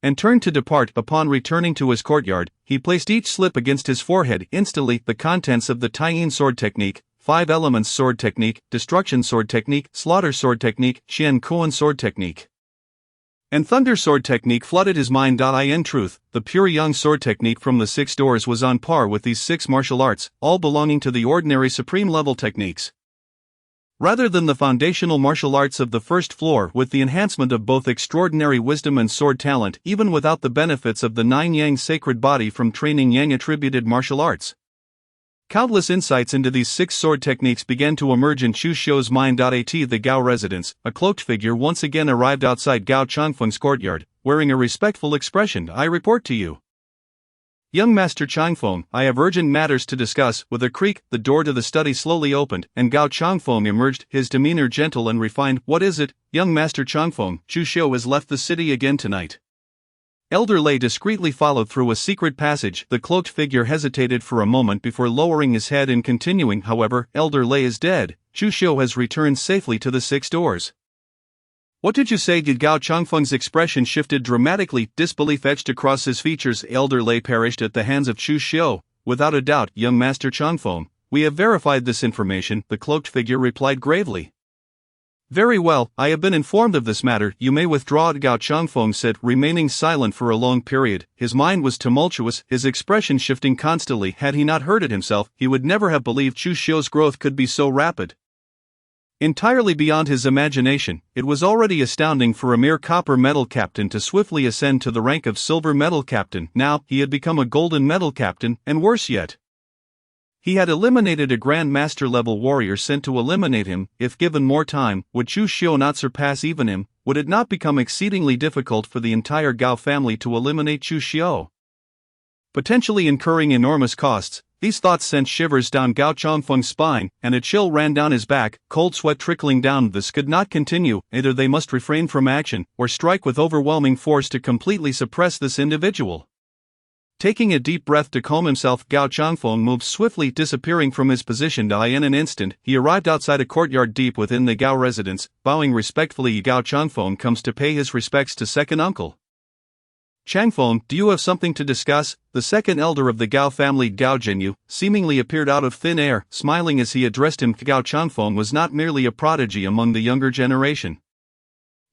and turned to depart. Upon returning to his courtyard, he placed each slip against his forehead. Instantly, the contents of the Taiyin sword technique, 5 elements sword technique, destruction sword technique, slaughter sword technique, Chen Kuan sword technique, and thunder sword technique flooded his mind. In truth, the pure yang sword technique from the 6 doors was on par with these 6 martial arts, all belonging to the ordinary supreme level techniques, rather than the foundational martial arts of the first floor. With the enhancement of both extraordinary wisdom and sword talent, even without the benefits of the 9 yang sacred body from training yang attributed martial arts, countless insights into these 6 sword techniques began to emerge in Chu Xiu's mind. At the Gao residence, a cloaked figure once again arrived outside Gao Changfeng's courtyard, wearing a respectful expression. I report to you, Young Master Changfeng, I have urgent matters to discuss. With a creak, the door to the study slowly opened, and Gao Changfeng emerged, his demeanor gentle and refined. What is it, young Master Changfeng? Chu Xiu has left the city again tonight. Elder Lei discreetly followed through a secret passage. The cloaked figure hesitated for a moment before lowering his head and continuing. However, Elder Lei is dead. Chu Xiu has returned safely to the 6 doors. What did you say? Did Gao Changfeng's expression shifted dramatically, disbelief etched across his features. Elder Lei perished at the hands of Chu Xiu. Without a doubt, young Master Changfeng. We have verified this information, the cloaked figure replied gravely. Very well, I have been informed of this matter. You may withdraw, Gao Changfeng said, remaining silent for a long period. His mind was tumultuous, his expression shifting constantly. Had he not heard it himself, he would never have believed Chu Xiu's growth could be so rapid. Entirely beyond his imagination, it was already astounding for a mere copper medal captain to swiftly ascend to the rank of silver medal captain. Now, he had become a golden medal captain, and worse yet, he had eliminated a Grand Master level warrior sent to eliminate him. If given more time, would Chu Xiu not surpass even him? Would it not become exceedingly difficult for the entire Gao family to eliminate Chu Xiu, potentially incurring enormous costs? These thoughts sent shivers down Gao Changfeng's spine, and a chill ran down his back, cold sweat trickling down. This could not continue. Either they must refrain from action, or strike with overwhelming force to completely suppress this individual. Taking a deep breath to calm himself, Gao Changfeng moved swiftly, disappearing from his position. In an instant, he arrived outside a courtyard deep within the Gao residence. Bowing respectfully, Gao Changfeng comes to pay his respects to second uncle. Changfeng, do you have something to discuss? The second elder of the Gao family, Gao Zhenyu, seemingly appeared out of thin air, smiling as he addressed him. Gao Changfeng was not merely a prodigy among the younger generation.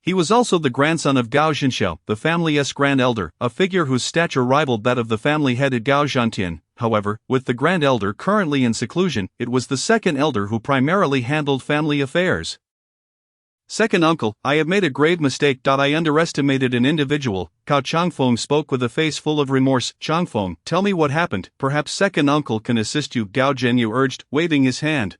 He was also the grandson of Gao Zhenxiao, the family's grand elder, a figure whose stature rivaled that of the family-headed Gao Zhantian. However, with the grand elder currently in seclusion, it was the second elder who primarily handled family affairs. Second uncle, I have made a grave mistake. I underestimated an individual. Gao Changfeng spoke with a face full of remorse. Changfeng, tell me what happened. Perhaps second uncle can assist you, Gao Zhenyu urged, waving his hand.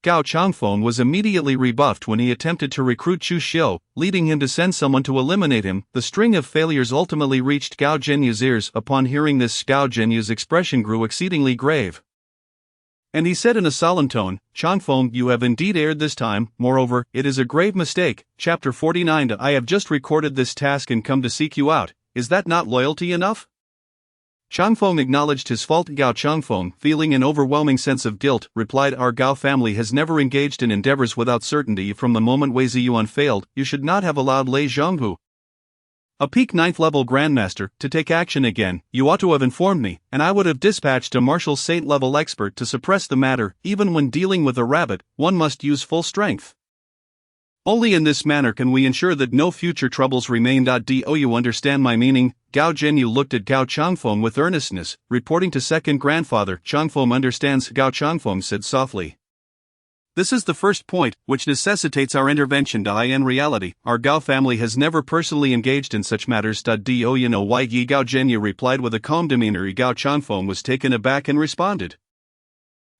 Gao Changfeng was immediately rebuffed when he attempted to recruit Chu Xiu, leading him to send someone to eliminate him. The string of failures ultimately reached Gao Zhenyu's ears. Upon hearing this, Gao Zhenyu's expression grew exceedingly grave, and he said in a solemn tone, Changfeng, you have indeed erred this time. Moreover, it is a grave mistake. Chapter 49. I have just recorded this task and come to seek you out. Is that not loyalty enough? Changfeng acknowledged his fault. Gao Changfeng, feeling an overwhelming sense of guilt, replied, our Gao family has never engaged in endeavors without certainty. From the moment Wei Ziyuan failed, you should not have allowed Lei Zhonghu, a peak 9th level grandmaster, to take action again. You ought to have informed me, and I would have dispatched a martial saint level expert to suppress the matter. Even when dealing with a rabbit, one must use full strength. Only in this manner can we ensure that no future troubles remain. Do you understand my meaning? Gao Zhenyu looked at Gao Changfeng with earnestness, reporting to second grandfather. Changfeng understands, Gao Changfeng said softly. This is the first point, which necessitates our intervention. In reality, our Gao family has never personally engaged in such matters. Do you know why? Gao Zhenyu replied with a calm demeanor. Gao Changfeng was taken aback and responded.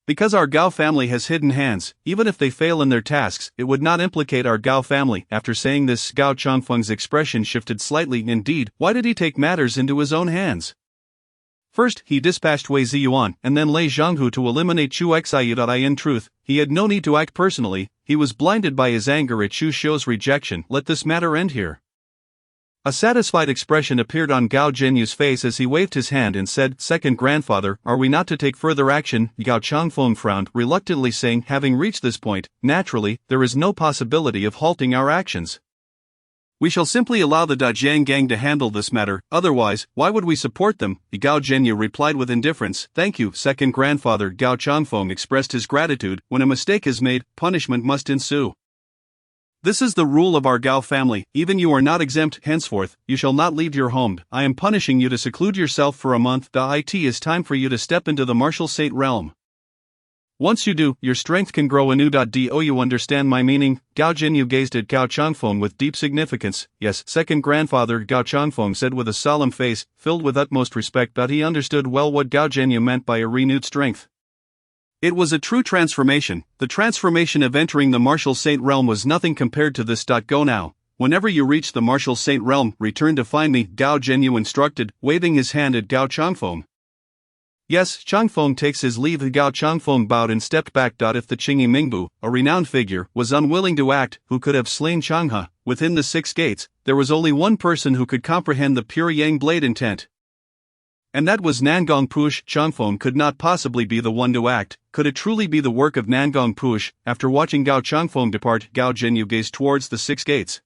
Because our Gao family has hidden hands. Even if they fail in their tasks, it would not implicate our Gao family. After saying this, Gao Changfeng's expression shifted slightly. Indeed, why did he take matters into his own hands? First, he dispatched Wei Ziyuan, and then Lei Zhonghu to eliminate Chu Xiu. In truth, he had no need to act personally. He was blinded by his anger at Chu Xiu's rejection. Let this matter end here. A satisfied expression appeared on Gao Zhenyu's face as he waved his hand and said, second grandfather, are we not to take further action? Gao Changfeng frowned, reluctantly saying, having reached this point, naturally, there is no possibility of halting our actions. We shall simply allow the Dajiang gang to handle this matter, otherwise, why would we support them? Gao Zhenyu replied with indifference. Thank you, second grandfather. Gao Changfeng expressed his gratitude. When a mistake is made, punishment must ensue. This is the rule of our Gao family. Even you are not exempt. Henceforth, you shall not leave your home. I am punishing you to seclude yourself for a month. It is time for you to step into the martial saint realm. Once you do, your strength can grow anew. Do you understand my meaning? Gao Zhenyu gazed at Gao Changfeng with deep significance. Yes, second grandfather, Gao Changfeng said with a solemn face, filled with utmost respect. He understood well what Gao Zhenyu meant by a renewed strength. It was a true transformation. The transformation of entering the martial saint realm was nothing compared to this. Go now.
whenever you reach the Martial Saint realm, return to find me, Gao Zhenyu instructed, waving his hand at Gao Changfeng. Yes, Changfeng takes his leave. Gao Changfeng bowed and stepped back. If the Qingyi Mingbu, a renowned figure, was unwilling to act, who could have slain Changhe within the 6 gates, there was only one person who could comprehend the pure Yang blade intent. And that was Nangong Push. Changfeng could not possibly be the one to act. Could it truly be the work of Nangong Push? After watching Gao Changfeng depart, Gao Zhenyu gazed towards the 6 gates.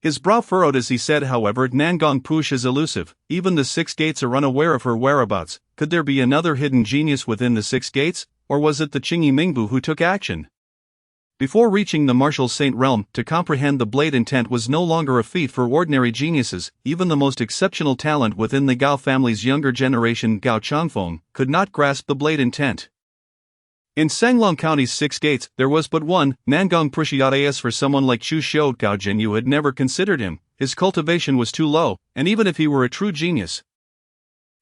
His brow furrowed as he said, however, Nangong Push is elusive. Even the 6 gates are unaware of her whereabouts. Could there be another hidden genius within the 6 gates? Or was it the Qingyi Mingbu who took action? Before reaching the Martial Saint realm, to comprehend the blade intent was no longer a feat for ordinary geniuses. Even the most exceptional talent within the Gao family's younger generation, Gao Changfeng, could not grasp the blade intent. In Sanglong County's 6 gates, there was but one, Nangong Push. For someone like Chu Xiu, Gao Zhenyu had never considered him. His cultivation was too low, and even if he were a true genius,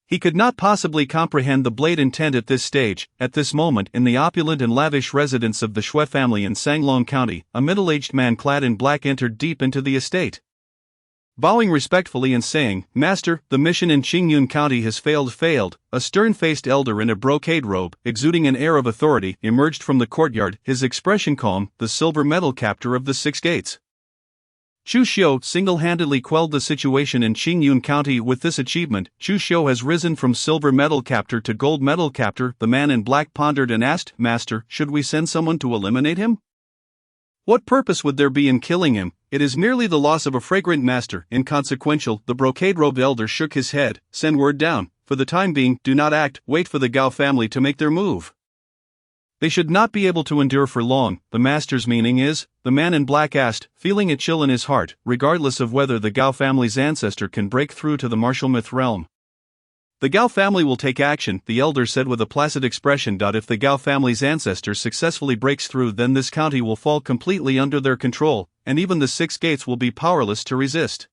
he could not possibly comprehend the blade intent at this stage. At this moment, in the opulent and lavish residence of the Shui family in Sanglong County, a middle-aged man clad in black entered deep into the estate. Bowing respectfully and saying, "Master, the mission in Qingyun County has failed," a stern-faced elder in a brocade robe, exuding an air of authority, emerged from the courtyard, his expression calm, the silver medal captor of the 6 gates. Chu Xiu single-handedly quelled the situation in Qingyun County. With this achievement, Chu Xiu has risen from silver medal captor to gold medal captor. The man in black pondered and asked, "Master, should we send someone to eliminate him? What purpose would there be in killing him? It is merely the loss of a fragrant master." Inconsequential, the brocade-robed elder shook his head. "Send word down. For the time being, do not act. Wait for the Gao family to make their move. They should not be able to endure for long." "The master's meaning is?" the man in black asked, feeling a chill in his heart, regardless of whether the Gao family's ancestor can break through to the martial myth realm. "The Gao family will take action," the elder said with a placid expression. "If the Gao family's ancestor successfully breaks through, then this county will fall completely under their control, and even the 6 gates will be powerless to resist.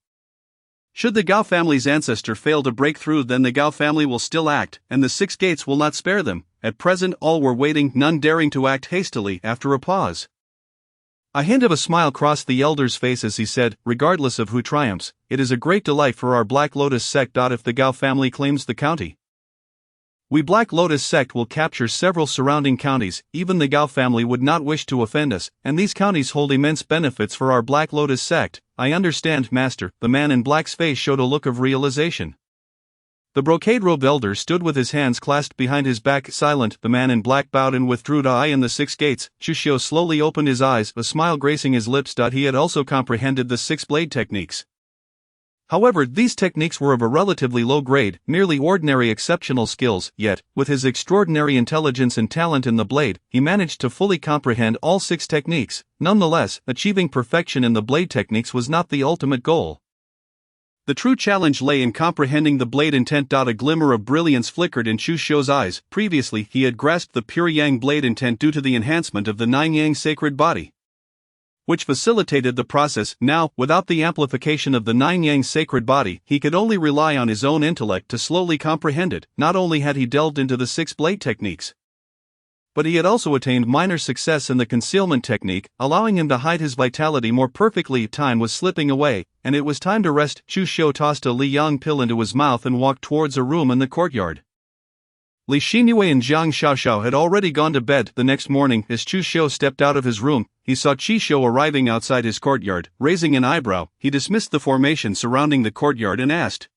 Should the Gao family's ancestor fail to break through, then the Gao family will still act, and the 6 gates will not spare them. At present all were waiting, none daring to act hastily." After a pause, a hint of a smile crossed the elder's face as he said, "Regardless of who triumphs, it is a great delight for our Black Lotus sect. If the Gao family claims the county, we Black Lotus sect will capture several surrounding counties. Even the Gao family would not wish to offend us, and these counties hold immense benefits for our Black Lotus sect." "I understand, master." The man in black's face showed a look of realization. The brocade-robed elder stood with his hands clasped behind his back, silent. The man in black bowed and withdrew. In the 6 gates, Chu Xiu slowly opened his eyes, a smile gracing his lips. He had also comprehended the 6 blade techniques. However, these techniques were of a relatively low grade, merely ordinary exceptional skills, yet, with his extraordinary intelligence and talent in the blade, he managed to fully comprehend all 6 techniques. Nonetheless, achieving perfection in the blade techniques was not the ultimate goal. The true challenge lay in comprehending the blade intent. A glimmer of brilliance flickered in Chu Xiu's eyes. Previously, he had grasped the pure Yang blade intent due to the enhancement of the 9 Yang sacred body, which facilitated the process. Now, without the amplification of the 9 Yang sacred body, he could only rely on his own intellect to slowly comprehend it. Not only had he delved into the 6 blade techniques, but he had also attained minor success in the concealment technique, allowing him to hide his vitality more perfectly. Time was slipping away, and it was time to rest. Chu Xiu tossed a Li Yang pill into his mouth and walked towards a room in the courtyard. Li Xinyue and Zhang Xiaoxiao had already gone to bed. The next morning, as Chu Xiu stepped out of his room, he saw Qi Xiu arriving outside his courtyard. Raising an eyebrow, he dismissed the formation surrounding the courtyard and asked,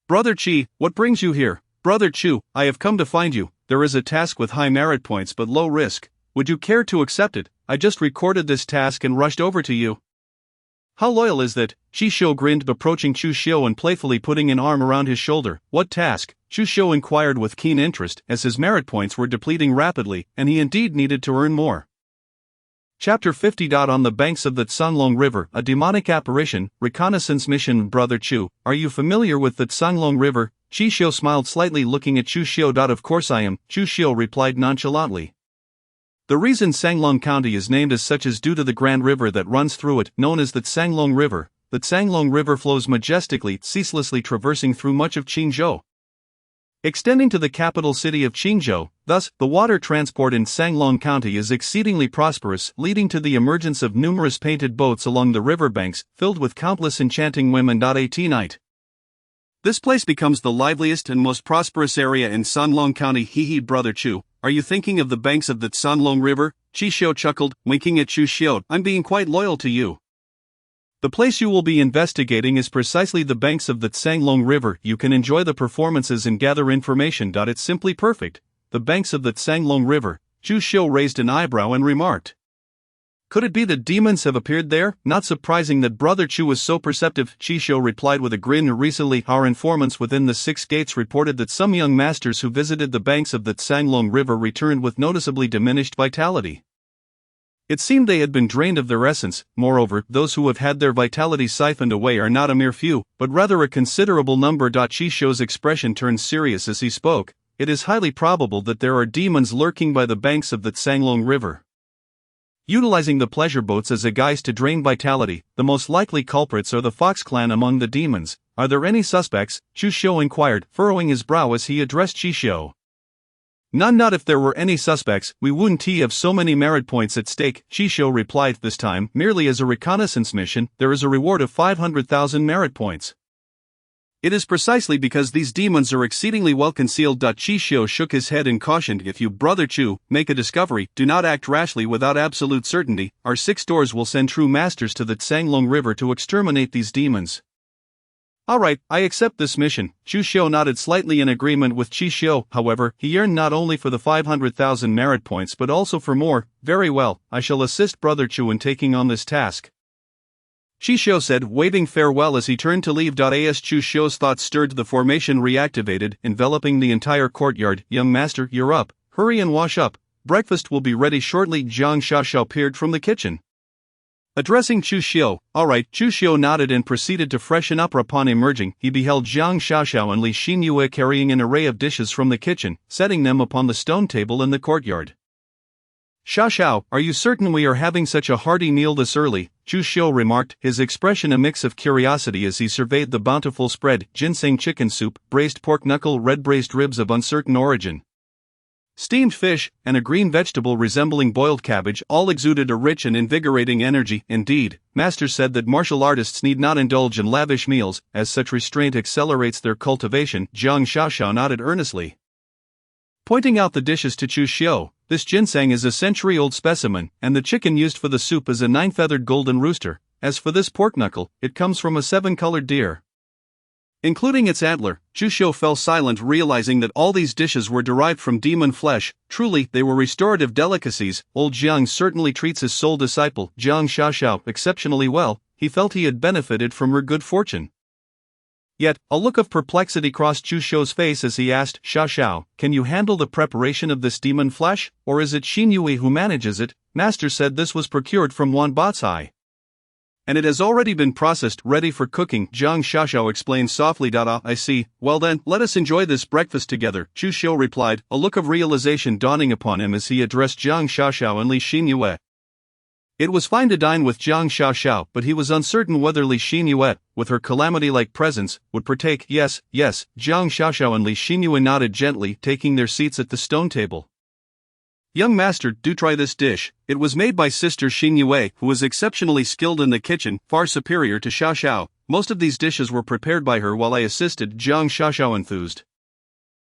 "Brother Qi, what brings you here?" "Brother Chu, I have come to find you. There is a task with high merit points but low risk. Would you care to accept it? I just recorded this task and rushed over to you." "How loyal is that?" Qi Xiu grinned, approaching Chu Xiu and playfully putting an arm around his shoulder. "What task?" Chu Xiu inquired with keen interest, as his merit points were depleting rapidly, and he indeed needed to earn more. Chapter 50. On the banks of the Tsanglong River, a demonic apparition, reconnaissance mission. "Brother Chu, are you familiar with the Tsanglong River?" Qi Xiu smiled slightly, looking at Chu Xiu. "Of course I am," Chu Xiu replied nonchalantly. The reason Sanglong County is named as such is due to the grand river that runs through it, known as the Tsanglong River. The Tsanglong River flows majestically, ceaselessly traversing through much of Qingzhou.
extending to the capital city of Qingzhou. Thus, the water transport in Sanglong County is exceedingly prosperous, leading to the emergence of numerous painted boats along the riverbanks, filled with countless enchanting women. At night,
This place becomes the liveliest and most prosperous area in Sanlong County. Hee brother Chu, are you thinking of the banks of the Sanlong River? Chi Xiu chuckled, winking at Chu Xiu. I'm being quite loyal to you.
The place you will be investigating is precisely the banks of the Sanglong River. You can enjoy the performances and gather information. It's simply perfect. The banks of the Sanglong River. Chu Xiu raised an eyebrow and remarked. Could it be that demons have appeared there? Not surprising that Brother Chu was so perceptive, Chi Xiu replied with a grin. Recently, our informants within the Six Gates reported that some young masters who visited the banks of the Sanglong River returned with noticeably diminished vitality. It seemed they had been drained of their essence. Moreover, those who have had their vitality siphoned away are not a mere few, but rather a considerable number. Chi Xiu's expression turned serious as he spoke. It is highly probable that there are demons lurking by the banks of the Sanglong River, utilizing the pleasure boats as a guise to drain vitality. The most likely culprits are the Fox clan among the demons. Are there any suspects? Chu Xiu inquired, furrowing his brow as he addressed Chi Xiu. None. Not if there were any suspects, we wouldn't have so many merit points at stake, Chi Xiu replied. This time, merely as a reconnaissance mission, there is a reward of 500,000 merit points.
It is precisely because these demons are exceedingly well concealed. Chi Xiu shook his head and cautioned, if you, Brother Chu, make a discovery, do not act rashly without absolute certainty. Our 6 doors will send true masters to the Sanglong River to exterminate these demons. Alright, I accept this mission. Chu Xiu nodded slightly in agreement with Chi Xiu. However, he yearned not only for the 500,000 merit points but also for more. Very well, I shall assist Brother Chu in taking on this task, Chi Xiu said, waving farewell as he turned to leave. As Chu Xiu's thoughts stirred, the formation reactivated, enveloping the entire courtyard. Young master, you're up. Hurry and wash up. Breakfast will be ready shortly. Jiang Xiaoxiao peered from the kitchen, addressing Chu Xiu. Alright, Chu Xiu nodded and proceeded to freshen up. Upon emerging, he beheld Jiang Xiaoxiao and Li Xinyue carrying an array of dishes from the kitchen, setting them upon the stone table in the courtyard. Xiaoxiao, are you certain we are having such a hearty meal this early? Chu Xiu remarked, his expression a mix of curiosity as he surveyed the bountiful spread: ginseng chicken soup, braised pork knuckle, red braised ribs of uncertain origin, steamed fish, and a green vegetable resembling boiled cabbage. All exuded a rich and invigorating energy. Indeed, Master said that martial artists need not indulge in lavish meals, as such restraint accelerates their cultivation. Jiang Xiaoxiao nodded earnestly, pointing out the dishes to Chu Xiu. This ginseng is a century-old specimen, and the chicken used for the soup is a 9-feathered golden rooster. As for this pork knuckle, it comes from a 7-colored deer, including its antler. Chu Xiu fell silent, realizing that all these dishes were derived from demon flesh. Truly, they were restorative delicacies. Old Jiang certainly treats his sole disciple, Jiang Xiaoxiao, exceptionally well. He felt he had benefited from her good fortune. Yet, a look of perplexity crossed Chu Xiu's face as he asked, Xiaoxiao, can you handle the preparation of this demon flesh, or is it Xinyue who manages it? Master said this was procured from Wan Batsai, and it has already been processed, ready for cooking, Jiang Xiaoxiao explained softly. I see. Well then, let us enjoy this breakfast together, Chu Xiu replied, a look of realization dawning upon him as he addressed Jiang Xiaoxiao and Li Xinyue. It was fine to dine with Jiang Xiaoxiao, but he was uncertain whether Li Xinyue, with her calamity-like presence, would partake. Yes, Jiang Xiaoxiao and Li Xinyue nodded gently, taking their seats at the stone table. Young master, do try this dish. It was made by Sister Xinyue, who is exceptionally skilled in the kitchen, far superior to Xiaoxiao. Most of these dishes were prepared by her while I assisted, Jiang Xiaoxiao enthused,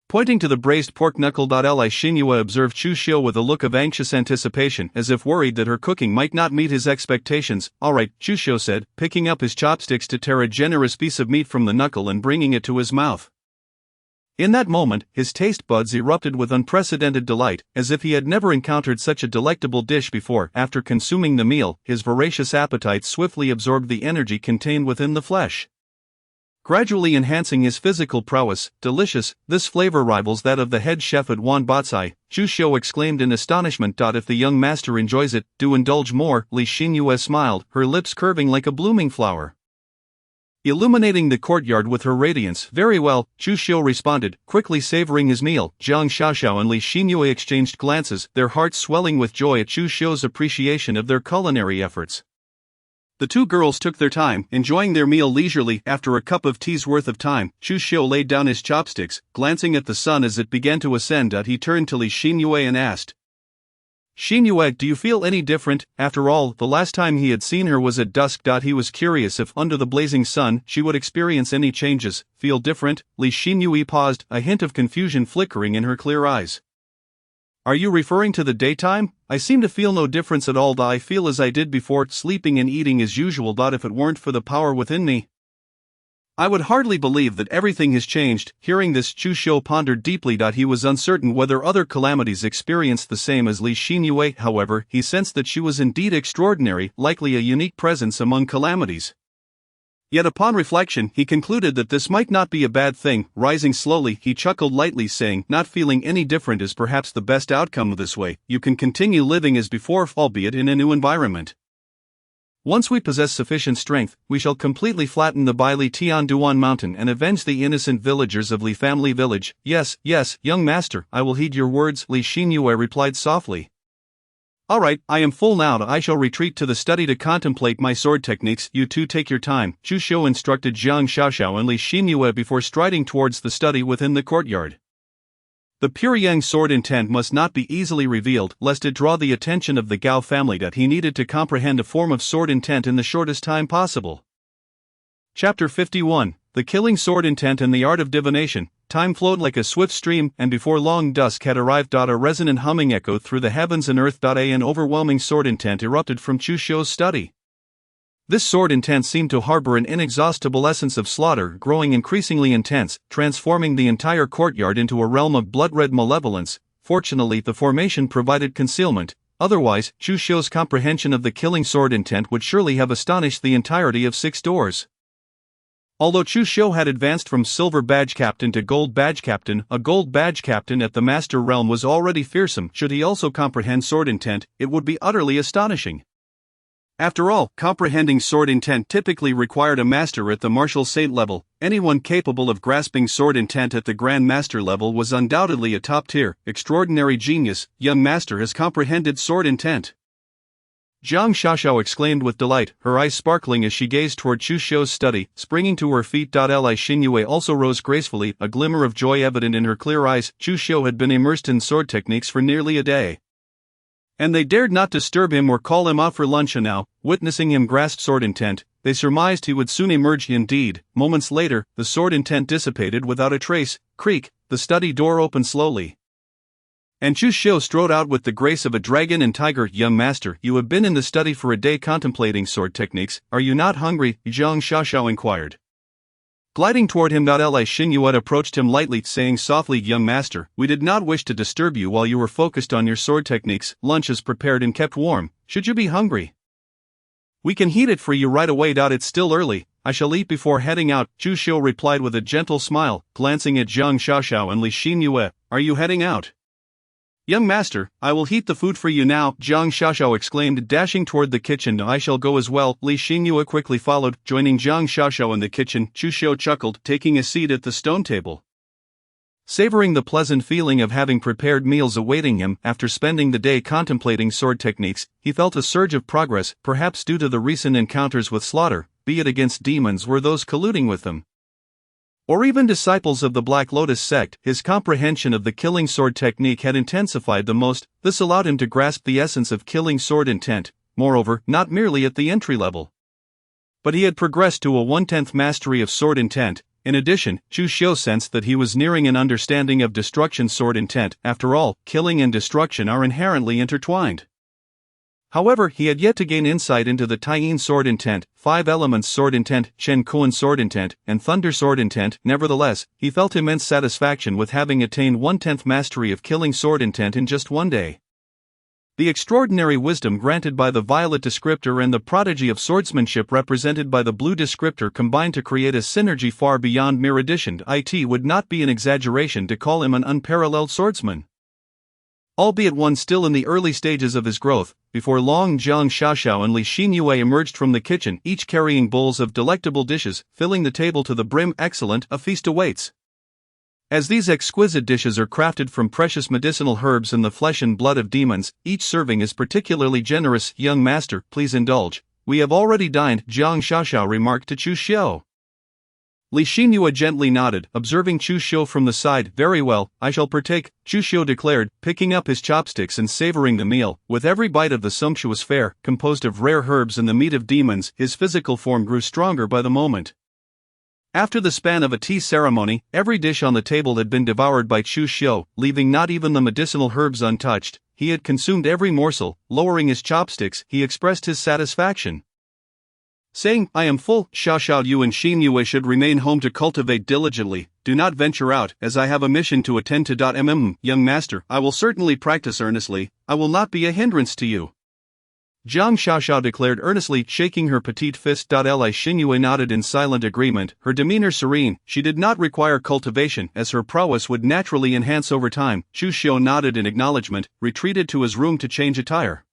pointing to the braised pork knuckle. Li Xinyue observed Chu Xiu with a look of anxious anticipation, as if worried that her cooking might not meet his expectations. Alright, Chu Xiu said, picking up his chopsticks to tear a generous piece of meat from the knuckle and bringing it to his mouth. In that moment, his taste buds erupted with unprecedented delight, as if he had never encountered such a delectable dish before. After consuming the meal, his voracious appetite swiftly absorbed the energy contained within the flesh, gradually enhancing his physical prowess. Delicious, this flavor rivals that of the head chef at Wan Batsai, Chu Xiu exclaimed in astonishment. If the young master enjoys it, do indulge more, Li Xinyue smiled, her lips curving like a blooming flower, illuminating the courtyard with her radiance. Very well, Chu Xiu responded, quickly savoring his meal. Jiang Xiaoxiao and Li Xinyue exchanged glances, their hearts swelling with joy at Chu Xiu's appreciation of their culinary efforts. The two girls took their time, enjoying their meal leisurely. After a cup of tea's worth of time, Chu Xiu laid down his chopsticks, glancing at the sun as it began to ascend. He turned to Li Xinyue and asked, "Xinyue, do you feel any different? After all, the last time he had seen her was at dusk. He was curious if, under the blazing sun, she would experience any changes. Feel different?" Li Xinyue paused, a hint of confusion flickering in her clear eyes. "Are you referring to the daytime? I seem to feel no difference at all. I feel as I did before, sleeping and eating as usual. If it weren't for the power within me, I would hardly believe that everything has changed." Hearing this, Chu Xiu pondered deeply. He was uncertain whether other calamities experienced the same as Li Xinyue. However, he sensed that she was indeed extraordinary, likely a unique presence among calamities. Yet upon reflection, he concluded that this might not be a bad thing. Rising slowly, he chuckled lightly, saying, "Not feeling any different is perhaps the best outcome. This way, you can continue living as before, albeit in a new environment. Once we possess sufficient strength, we shall completely flatten the Baili Tianduan mountain and avenge the innocent villagers of Li family village." "Yes, yes, young master, I will heed your words," Li Xinyue replied softly. "All right, I am full now. I shall retreat to the study to contemplate my sword techniques. You two take your time," Chu Xiu instructed Jiang Xiaoxiao and Li Xinyue before striding towards the study within the courtyard. The pure Yang sword intent must not be easily revealed, lest it draw the attention of the Gao family. He needed to comprehend a form of sword intent in the shortest time possible. Chapter 51, The Killing Sword Intent and the Art of Divination. Time flowed like a swift stream, and before long dusk had arrived. A resonant humming echoed through the heavens and earth. An overwhelming sword intent erupted from Chu Xiu's study. This sword intent seemed to harbor an inexhaustible essence of slaughter, growing increasingly intense, transforming the entire courtyard into a realm of blood-red malevolence. Fortunately, the formation provided concealment. Otherwise, Chu Xiu's comprehension of the killing sword intent would surely have astonished the entirety of 6 doors. Although Chu Xiu had advanced from silver badge captain to gold badge captain, a gold badge captain at the master realm was already fearsome. Should he also comprehend sword intent, it would be utterly astonishing. After all, comprehending sword intent typically required a master at the martial saint level. Anyone capable of grasping sword intent at the grand master level was undoubtedly a top-tier, extraordinary genius. Young master has comprehended sword intent. Jiang Xiaoxiao exclaimed with delight, her eyes sparkling as she gazed toward Chu Xiu's study. Springing to her feet, Li Xinyue also rose gracefully, a glimmer of joy evident in her clear eyes. Chu Xiu had been immersed in sword techniques for nearly a day, and they dared not disturb him or call him out for lunch. And now, witnessing him grasp sword intent, they surmised he would soon emerge. Indeed, moments later, the sword intent dissipated without a trace. Creak, the study door opened slowly, and Chu Xiu strode out with the grace of a dragon and tiger. "Young master, you have been in the study for a day contemplating sword techniques. Are you not hungry?" Jiang Xiaoxiao inquired. Gliding toward him, Li Xinyue approached him lightly, saying softly, "Young master, we did not wish to disturb you while you were focused on your sword techniques. Lunch is prepared and kept warm. Should you be hungry, we can heat it for you right away. It's still early. I shall eat before heading out," Chu Xiu replied with a gentle smile, glancing at Jiang Xiaoxiao and Li Xinyue. "Are you heading out?" "Young master, I will heat the food for you now," Jiang Xiaoxiao exclaimed, dashing toward the kitchen. "I shall go as well." Li Xinyue quickly followed, joining Jiang Xiaoxiao in the kitchen. Chu Xiu chuckled, taking a seat at the stone table. Savoring the pleasant feeling of having prepared meals awaiting him, after spending the day contemplating sword techniques, he felt a surge of progress, perhaps due to the recent encounters with slaughter, be it against demons or those colluding with them, or even disciples of the Black Lotus sect. His comprehension of the killing sword technique had intensified the most. This allowed him to grasp the essence of killing sword intent, moreover, not merely at the entry level, but he had progressed to a 1/10 mastery of sword intent. In addition, Chu Xiu sensed that he was nearing an understanding of destruction sword intent. After all, killing and destruction are inherently intertwined. However, he had yet to gain insight into the Taiyin sword intent, 5 elements sword intent, Shen Kuan sword intent, and thunder sword intent. Nevertheless, he felt immense satisfaction with having attained 1/10 mastery of killing sword intent in just one day. The extraordinary wisdom granted by the violet descriptor and the prodigy of swordsmanship represented by the blue descriptor combined to create a synergy far beyond mere addition. It would not be an exaggeration to call him an unparalleled swordsman, albeit one still in the early stages of his growth. Before long, Jiang Xiaoxiao and Li Xinyue emerged from the kitchen, each carrying bowls of delectable dishes, filling the table to the brim. "Excellent, a feast awaits." As these exquisite dishes are crafted from precious medicinal herbs and the flesh and blood of demons, each serving is particularly generous. "Young master, please indulge."
We have already dined, Jiang Xiaoxiao remarked to Chu Xiu. Li Xinhua gently nodded, observing Chu Xiu from the side. Very well, I shall partake, Chu Xiu declared, picking up his chopsticks and savoring the meal. With every bite of the sumptuous fare, composed of rare herbs and the meat of demons, his physical form grew stronger by the moment. After the span of a tea ceremony, every dish on the table had been devoured by Chu Xiu, leaving not even the medicinal herbs untouched. He had consumed every morsel. Lowering his chopsticks, he expressed his satisfaction, saying, I am full. Xiaoxiao, you and Xinhua should remain home to cultivate diligently. Do not venture out, as I have a mission to attend to. Young master, I will certainly practice earnestly. I will not be a hindrance to you, Jiang Xiaoxiao declared earnestly, shaking her petite fist. Li Xinhua nodded in silent agreement, her demeanor serene. She did not require cultivation, as her prowess would naturally enhance over time. Chu Xiu nodded in acknowledgement, retreated to his room to change attire,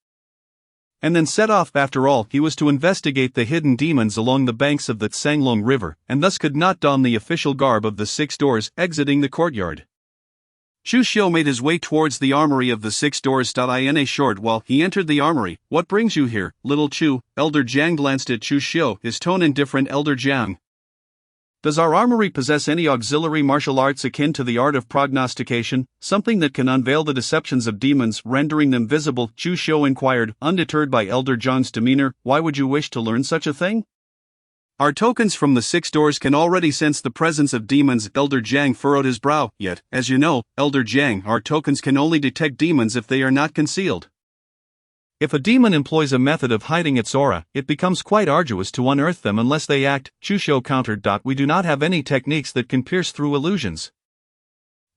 and then set off. After all, he was to investigate the hidden demons along the banks of the Tsanglong River, and thus could not don the official garb of the Six Doors. Exiting the courtyard, Chu Xiu made his way towards the armory of the Six Doors. In a short while, he entered the armory. What brings you here, little Chu? Elder Jiang glanced at Chu Xiu, his tone indifferent. Elder Jiang, does our armory possess any auxiliary martial arts akin to the art of prognostication, something that can unveil the deceptions of demons, rendering them visible? Chu Xiu inquired, undeterred by Elder Jiang's demeanor. Why would you wish to learn such a thing? Our tokens from the Six Doors can already sense the presence of demons. Elder Jiang furrowed his brow. Yet, as you know, Elder Jiang, our tokens can only detect demons if they are not concealed. If a demon employs a method of hiding its aura, it becomes quite arduous to unearth them unless they act, Chu Xiu countered. We do not have any techniques that can pierce through illusions.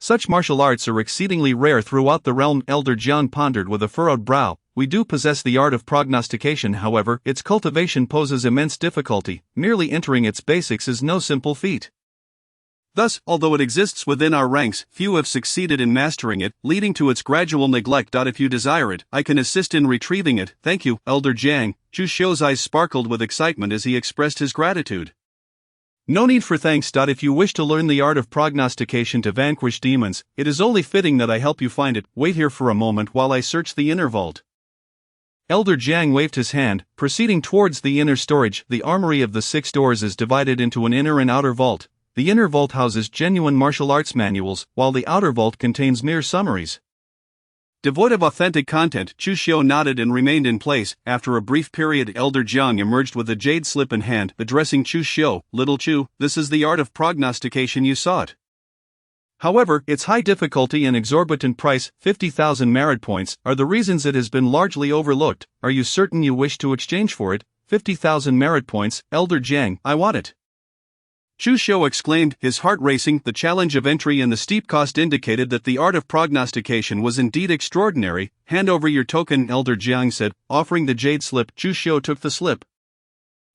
Such martial arts are exceedingly rare throughout the realm. Elder Jiang pondered with a furrowed brow. We do possess the art of prognostication, however, its cultivation poses immense difficulty. Merely entering its basics is no simple feat. Thus, although it exists within our ranks, few have succeeded in mastering it, leading to its gradual neglect. If you desire it, I can assist in retrieving it. Thank you, Elder Jiang. Chu Xiu's eyes sparkled with excitement as he expressed his gratitude. No need for thanks. If you wish to learn the art of prognostication to vanquish demons, it is only fitting that I help you find it. Wait here for a moment while I search the inner vault. Elder Jiang waved his hand, proceeding towards the inner storage. The armory of the Six Doors is divided into an inner and outer vault. The inner vault houses genuine martial arts manuals, while the outer vault contains mere summaries. Devoid of authentic content, Chu Xiu nodded and remained in place. After a brief period, Elder Jiang emerged with a jade slip in hand, addressing Chu Xiu. Little Chu, this is the art of prognostication you sought. However, its high difficulty and exorbitant price, 50,000 merit points, are the reasons it has been largely overlooked. Are you certain you wish to exchange for it? 50,000 merit points, Elder Jiang, I want it. Chu Xiu exclaimed, his heart racing. The challenge of entry and the steep cost indicated that the art of prognostication was indeed extraordinary. Hand over your token, Elder Jiang said, offering the jade slip. Chu Xiu took the slip,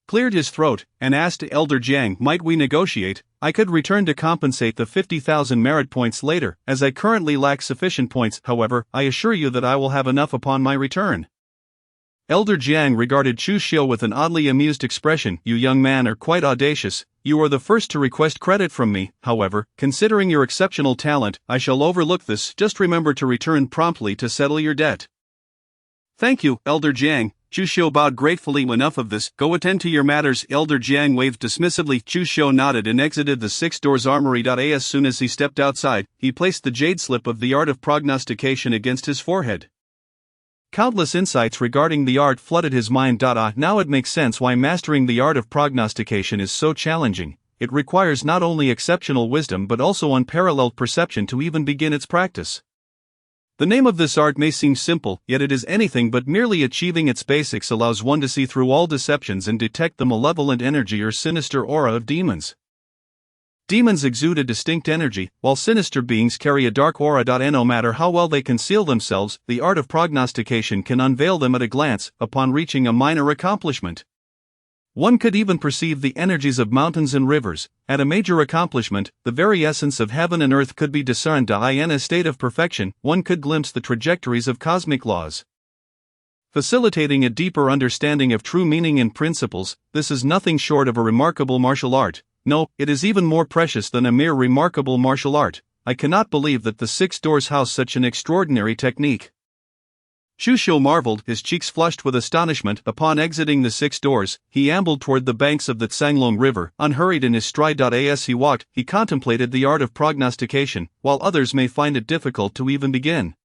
cleared his throat, and asked Elder Jiang, might we negotiate? I could return to compensate the 50,000 merit points later, as I currently lack sufficient points. However, I assure you that I will have enough upon my return. Elder Jiang regarded Chu Xiu with an oddly amused expression. You young man are quite audacious. You are the first to request credit from me. However, considering your exceptional talent, I shall overlook this. Just remember to return promptly to settle your debt. Thank you, Elder Jiang. Chu Xiu bowed gratefully. Enough of this, go attend to your matters. Elder Jiang waved dismissively. Chu Xiu nodded and exited the Six Doors armory. As soon as he stepped outside, he placed the jade slip of the art of prognostication against his forehead. Countless insights regarding the art flooded his mind. Now it makes sense why mastering the art of prognostication is so challenging. It requires not only exceptional wisdom but also unparalleled perception to even begin its practice. The name of this art may seem simple, yet it is anything but. Merely achieving its basics allows one to see through all deceptions and detect the malevolent energy or sinister aura of demons. Demons exude a distinct energy, while sinister beings carry a dark aura. No matter how well they conceal themselves, the art of prognostication can unveil them at a glance, upon reaching a minor accomplishment. One could even perceive the energies of mountains and rivers. At a major accomplishment, the very essence of heaven and earth could be discerned. In a state of perfection, one could glimpse the trajectories of cosmic laws, facilitating a deeper understanding of true meaning and principles. This is nothing short of a remarkable martial art. No, it is even more precious than a mere remarkable martial art. I cannot believe that the Six Doors house such an extraordinary technique.
Chu Shou marveled, his cheeks flushed with astonishment. Upon exiting the 6 doors, he ambled toward the banks of the Tsanglong River, unhurried in his stride. As he walked, he contemplated the art of prognostication, while others may find it difficult to even begin.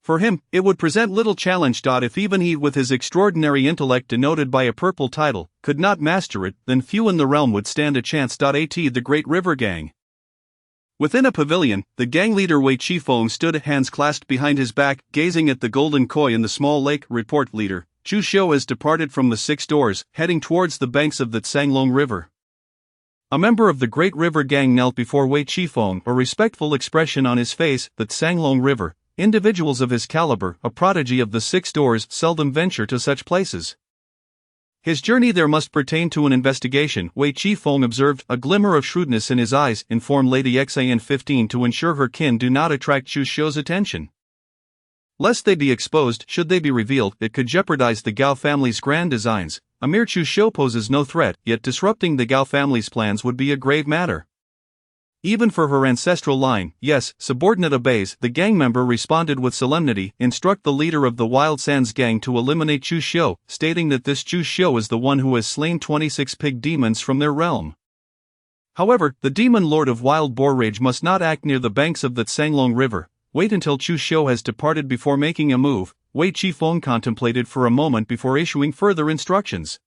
For him, it would present little challenge. If even he, with his extraordinary intellect denoted by a purple title, could not master it, then few in the realm would stand a chance. The Great River Gang. Within a pavilion, the gang leader Wei Qifeng stood, hands clasped behind his back, gazing at the golden koi in the small lake. Report, leader, Chu Shou has departed from the 6 doors, heading towards the banks of the Tsanglong River. A member of the Great River Gang knelt before Wei Qifeng, a respectful expression on his face. The Tsanglong River. Individuals of his caliber, a prodigy of the 6 doors, seldom venture to such places. His journey there must pertain to an investigation, Wei Qifeng observed, a glimmer of shrewdness in his eyes. Inform Lady Xan 15 to ensure her kin do not attract Chu Shou's attention. Lest they be exposed, should they be revealed, it could jeopardize the Gao family's grand designs. A mere Chu Shou poses no threat, yet disrupting the Gao family's plans would be a grave matter. Even for her ancestral line, yes, subordinate obeys, the gang member responded with solemnity. Instruct the leader of the Wild Sands gang to eliminate Chu Shou, stating that this Chu Shou is the one who has slain 26 pig demons from their realm. However, the demon lord of Wild Boar Rage must not act near the banks of the Tsanglong River. Wait until Chu Shou has departed before making a move. Wei Qifeng contemplated for a moment before issuing further instructions.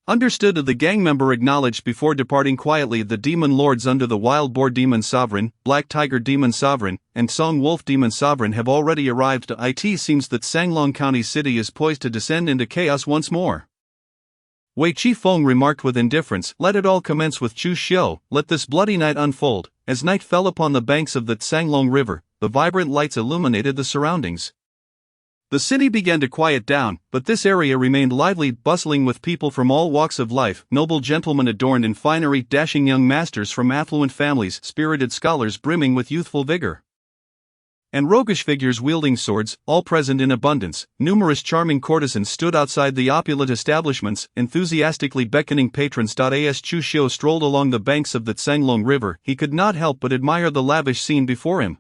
Understood. The gang member acknowledged before departing quietly. The demon lords under the Wild Boar Demon Sovereign, Black Tiger Demon Sovereign, and Song Wolf Demon Sovereign have already arrived. It seems that Sanglong County City is poised to descend into chaos once more. Wei Qifeng remarked with indifference, let it all commence with Chu Shou, let this bloody night unfold. As night fell upon the banks of the Tsanglong River, the vibrant lights illuminated the surroundings. The city began to quiet down, but this area remained lively, bustling with people from all walks of life, noble gentlemen adorned in finery, dashing young masters from affluent families, spirited scholars brimming with youthful vigor, and roguish figures wielding swords, all present in abundance. Numerous charming courtesans stood outside the opulent establishments, enthusiastically beckoning patrons. As Chu Shou strolled along the banks of the Tsanglong River, he could not help but admire the lavish scene before him.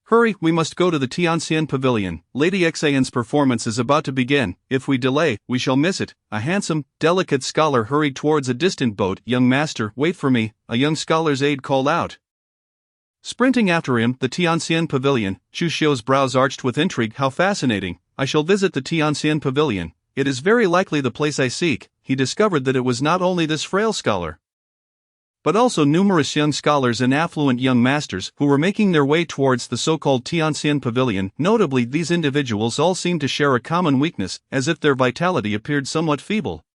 Hurry, we must go to the Tianxian Pavilion. Lady Xan's performance is about to begin. If we delay, we shall miss it. A handsome, delicate scholar hurried towards a distant boat. Young master, wait for me, a young scholar's aide called out. Sprinting after him, the Tianxian Pavilion, Chu Shou's brows arched with intrigue. How fascinating. I shall visit the Tianxian Pavilion. It is very likely the place I seek. He discovered that it was not only this frail scholar, but also numerous young scholars and affluent young masters who were making their way towards the so-called Tianxian Pavilion. Notably, these individuals all seemed to share a common weakness, as if their vitality appeared somewhat feeble,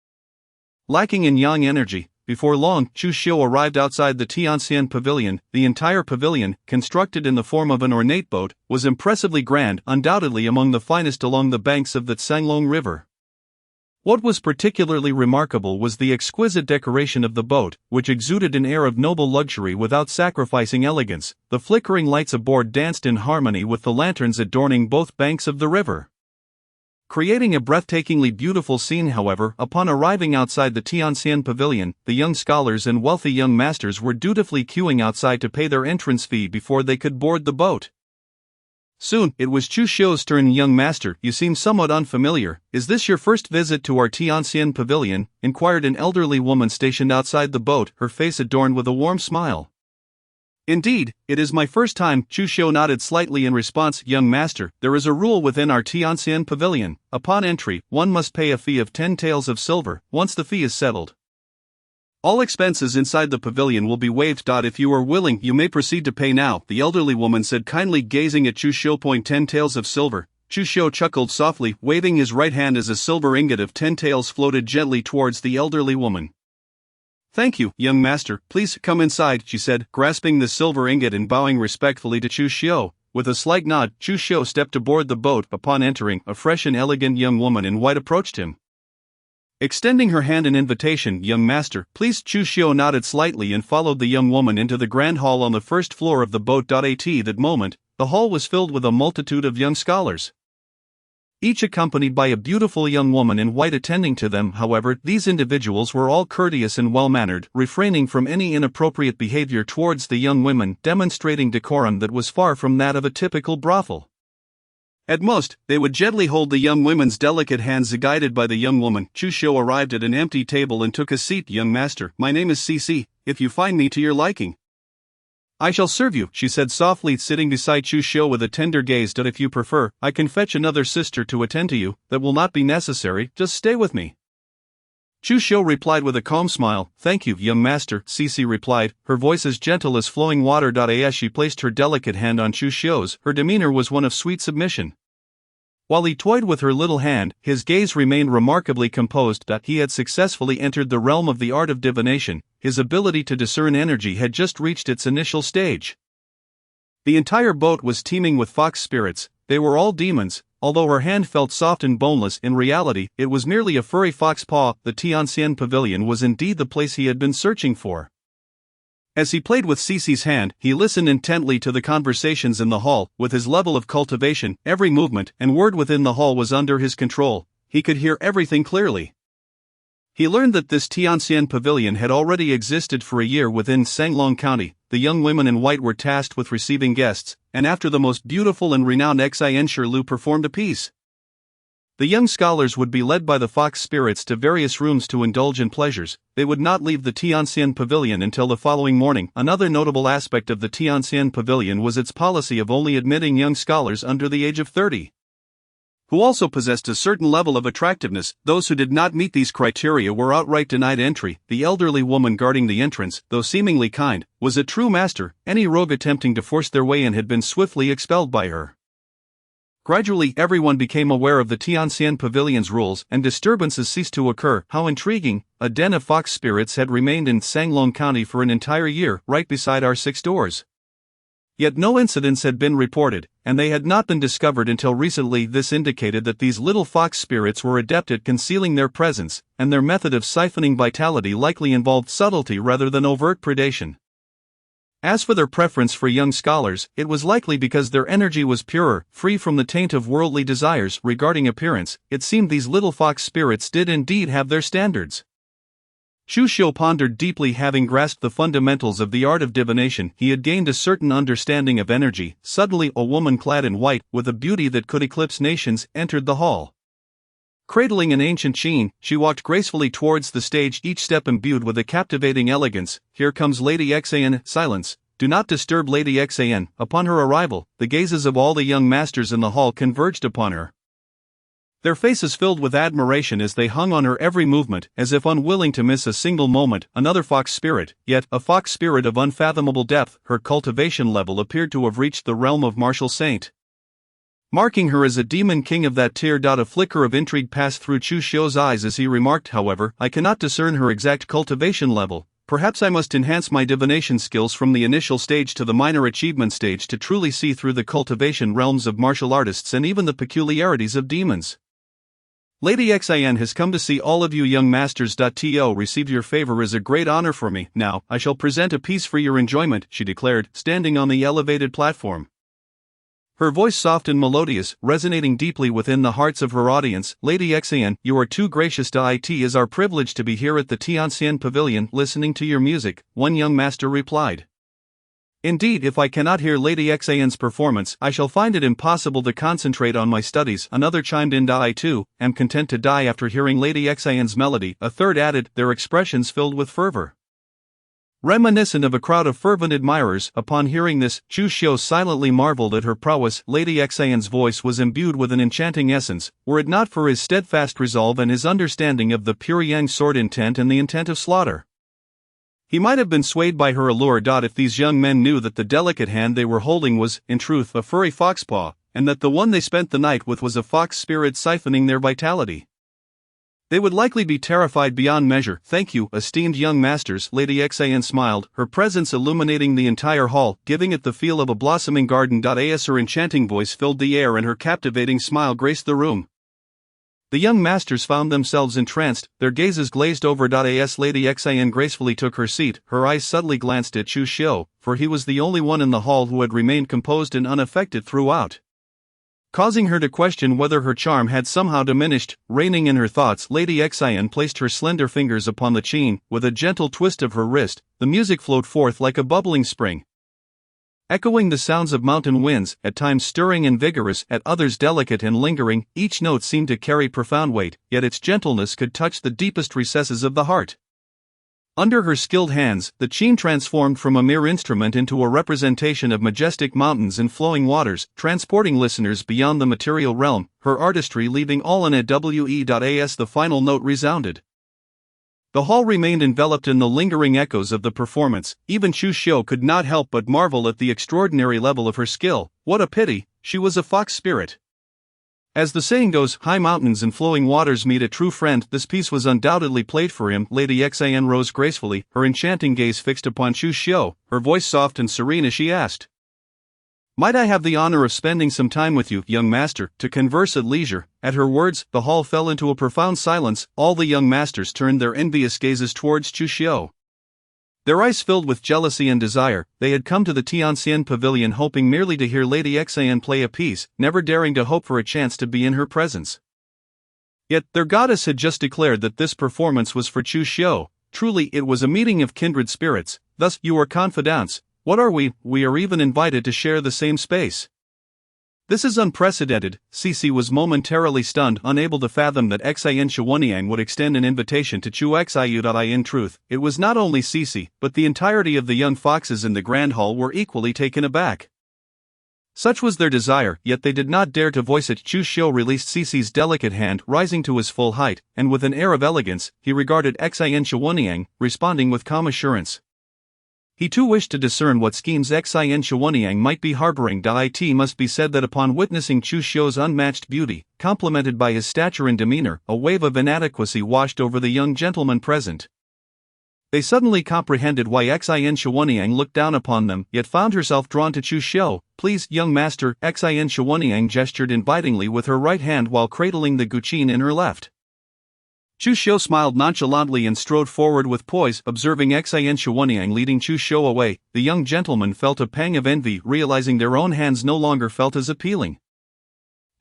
lacking in yang energy. Before long, Chu Shou arrived outside the Tianxian Pavilion. The entire pavilion, constructed in the form of an ornate boat, was impressively grand, undoubtedly among the finest along the banks of the Tsanglong River. What was particularly remarkable was the exquisite decoration of the boat, which exuded an air of noble luxury without sacrificing elegance. The flickering lights aboard danced in harmony with the lanterns adorning both banks of the river, creating a breathtakingly beautiful scene. However, upon arriving outside the Tianxian Pavilion, the young scholars and wealthy young masters were dutifully queuing outside to pay their entrance fee before they could board the boat. Soon, it was Chu Shou's turn. Young master, you seem somewhat unfamiliar. Is this your first visit to our Tianxian Pavilion? Inquired an elderly woman stationed outside the boat, her face adorned with a warm smile. Indeed, it is my first time. Chu Shou nodded slightly in response. Young master, there is a rule within our Tianxian Pavilion. Upon entry, one must pay a fee of 10 taels of silver. Once the fee is settled, all expenses inside the pavilion will be waived. If you are willing, you may proceed to pay now, the elderly woman said kindly, gazing at Chu Shou. 10 taels of silver. Chu Shou chuckled softly, waving his right hand as a silver ingot of 10 taels floated gently towards the elderly woman. Thank you, young master, please come inside, she said, grasping the silver ingot and bowing respectfully to Chu Shou. With a slight nod, Chu Shou stepped aboard the boat. Upon entering, a fresh and elegant young woman in white approached him, extending her hand in invitation. Young master, please. Chu Shou nodded slightly and followed the young woman into the grand hall on the first floor of the boat. At that moment, the hall was filled with a multitude of young scholars, each accompanied by a beautiful young woman in white attending to them. However, these individuals were all courteous and well-mannered, refraining from any inappropriate behavior towards the young women, demonstrating decorum that was far from that of a typical brothel. At most, they would gently hold the young woman's delicate hands guided by the young woman. Chu Xiu arrived at an empty table and took a seat. Young master, my name is Cici, if you find me to your liking, I shall serve you, she said softly, sitting beside Chu Xiu with a tender gaze. If you prefer, I can fetch another sister to attend to you. That will not be necessary, just stay with me. Chu Xiu replied with a calm smile. Thank you, young master, Cici replied, her voice as gentle as flowing water. As she placed her delicate hand on Chu Xiu's, her demeanor was one of sweet submission. While he toyed with her little hand, his gaze remained remarkably composed. He had successfully entered the realm of the art of divination. His ability to discern energy had just reached its initial stage. The entire boat was teeming with fox spirits. They were all demons. Although her hand felt soft and boneless, in reality, it was merely a furry fox paw. The Tianxian Pavilion was indeed the place he had been searching for. As he played with Cici's hand, he listened intently to the conversations in the hall. With his level of cultivation, every movement and word within the hall was under his control. He could hear everything clearly. He learned that this Tianxian Pavilion had already existed for a year within Sanglong County. The young women in white were tasked with receiving guests, and after the most beautiful and renowned Xin Shirlu performed a piece, the young scholars would be led by the fox spirits to various rooms to indulge in pleasures. They would not leave the Tianxian Pavilion until the following morning. Another notable aspect of the Tianxian Pavilion was its policy of only admitting young scholars under the age of 30, who also possessed a certain level of attractiveness. Those who did not meet these criteria were outright denied entry. The elderly woman guarding the entrance, though seemingly kind, was a true master. Any rogue attempting to force their way in had been swiftly expelled by her. Gradually, everyone became aware of the Tianxian Pavilion's rules, and disturbances ceased to occur. How intriguing! A den of fox spirits had remained in Sanglong County for an entire year, right beside our 6 doors. Yet no incidents had been reported, and they had not been discovered until recently. This indicated that these little fox spirits were adept at concealing their presence, and their method of siphoning vitality likely involved subtlety rather than overt predation. As for their preference for young scholars, it was likely because their energy was purer, free from the taint of worldly desires. Regarding appearance, it seemed these little fox spirits did indeed have their standards. Chu Xiu pondered deeply. Having grasped the fundamentals of the art of divination, he had gained a certain understanding of energy. Suddenly, a woman clad in white, with a beauty that could eclipse nations, entered the hall. Cradling an ancient sheen, she walked gracefully towards the stage, each step imbued with a captivating elegance. Here comes Lady Xian. Silence, do not disturb Lady Xian. Upon her arrival, the gazes of all the young masters in the hall converged upon her. Their faces filled with admiration as they hung on her every movement, as if unwilling to miss a single moment. Another fox spirit, yet a fox spirit of unfathomable depth. Her cultivation level appeared to have reached the realm of martial saint, marking her as a demon king of that tier. A flicker of intrigue passed through Chu Xiu's eyes as he remarked, however, I cannot discern her exact cultivation level. Perhaps I must enhance my divination skills from the initial stage to the minor achievement stage to truly see through the cultivation realms of martial artists and even the peculiarities of demons. Lady Xian has come to see all of you young masters. To receive your favor is a great honor for me. Now, I shall present a piece for your enjoyment, she declared, standing on the elevated platform. Her voice soft and melodious, resonating deeply within the hearts of her audience. Lady Xian, you are too gracious. It is our privilege to be here at the Tianxian Pavilion, listening to your music, one young master replied. Indeed, if I cannot hear Lady Xian's performance, I shall find it impossible to concentrate on my studies. Another chimed in. I too am content to die after hearing Lady Xian's melody. A third added, their expressions filled with fervor, reminiscent of a crowd of fervent admirers. Upon hearing this, Chu Xiu silently marveled at her prowess. Lady Xian's voice was imbued with an enchanting essence, were it not for his steadfast resolve and his understanding of the pure yang sword intent and the intent of slaughter. He might have been swayed by her allure. If these young men knew that the delicate hand they were holding was, in truth, a furry foxpaw, and that the one they spent the night with was a fox spirit siphoning their vitality, they would likely be terrified beyond measure. Thank you, esteemed young masters, Lady Xian smiled, her presence illuminating the entire hall, giving it the feel of a blossoming garden. As her enchanting voice filled the air and her captivating smile graced the room, the young masters found themselves entranced, their gazes glazed over. As Lady Xian gracefully took her seat, her eyes subtly glanced at Chu Xiu, for he was the only one in the hall who had remained composed and unaffected throughout, causing her to question whether her charm had somehow diminished. Reigning in her thoughts, Lady Xian placed her slender fingers upon the chain. With a gentle twist of her wrist, the music flowed forth like a bubbling spring.
echoing the sounds of mountain winds, at times stirring and vigorous, at others delicate and lingering. Each note seemed to carry profound weight, yet its gentleness could touch the deepest recesses of the heart. Under her skilled hands, the chime transformed from a mere instrument into a representation of majestic mountains and flowing waters, transporting listeners beyond the material realm, her artistry leaving all in a as the final note resounded. The hall remained enveloped in the lingering echoes of the performance. Even Chu Xiu could not help but marvel at the extraordinary level of her skill. What a pity, she was a fox spirit. As the saying goes, high mountains and flowing waters meet a true friend. This piece was undoubtedly played for him. Lady Xian rose gracefully, her enchanting gaze fixed upon Chu Xiu, her voice soft and serene as she asked, "Might I have the honor of spending some time with you, young master, to converse at leisure?" At her words, the hall fell into a profound silence. All the young masters turned their envious gazes towards Chu Xiu. Their eyes filled with jealousy and desire. They had come to the Tianxian pavilion hoping merely to hear Lady Xian play a piece, never daring to hope for a chance to be in her presence. Yet, their goddess had just declared that this performance was for Chu Xiu. Truly, it was a meeting of kindred spirits. Thus, you are confidants. What are we? We are even invited to share the same space. This is unprecedented. Cici was momentarily stunned, unable to fathom that Xian Shuanyang would extend an invitation to Chu Xiu. In truth, it was not only Cici, but the entirety of the young foxes in the grand hall were equally taken aback. Such was their desire, yet they did not dare to voice it. Chu Xiu released Cici's delicate hand, rising to his full height, and with an air of elegance, he regarded Xian Shuanyang, responding with calm assurance. He too wished to discern what schemes Xian Shuanyang might be harboring. It must be said that upon witnessing Chu Xiu's unmatched beauty, complemented by his stature and demeanor, a wave of inadequacy washed over the young gentlemen present. They suddenly comprehended why Xian Shuanyang looked down upon them, yet found herself drawn to Chu Xiu. "Please, young master," Xian Shuanyang gestured invitingly with her right hand while cradling the guqin in her left. Chu Xiu smiled nonchalantly and strode forward with poise. Observing Xian Shuanyang leading Chu Xiu away, the young gentlemen felt a pang of envy, realizing their own hands no longer felt as appealing.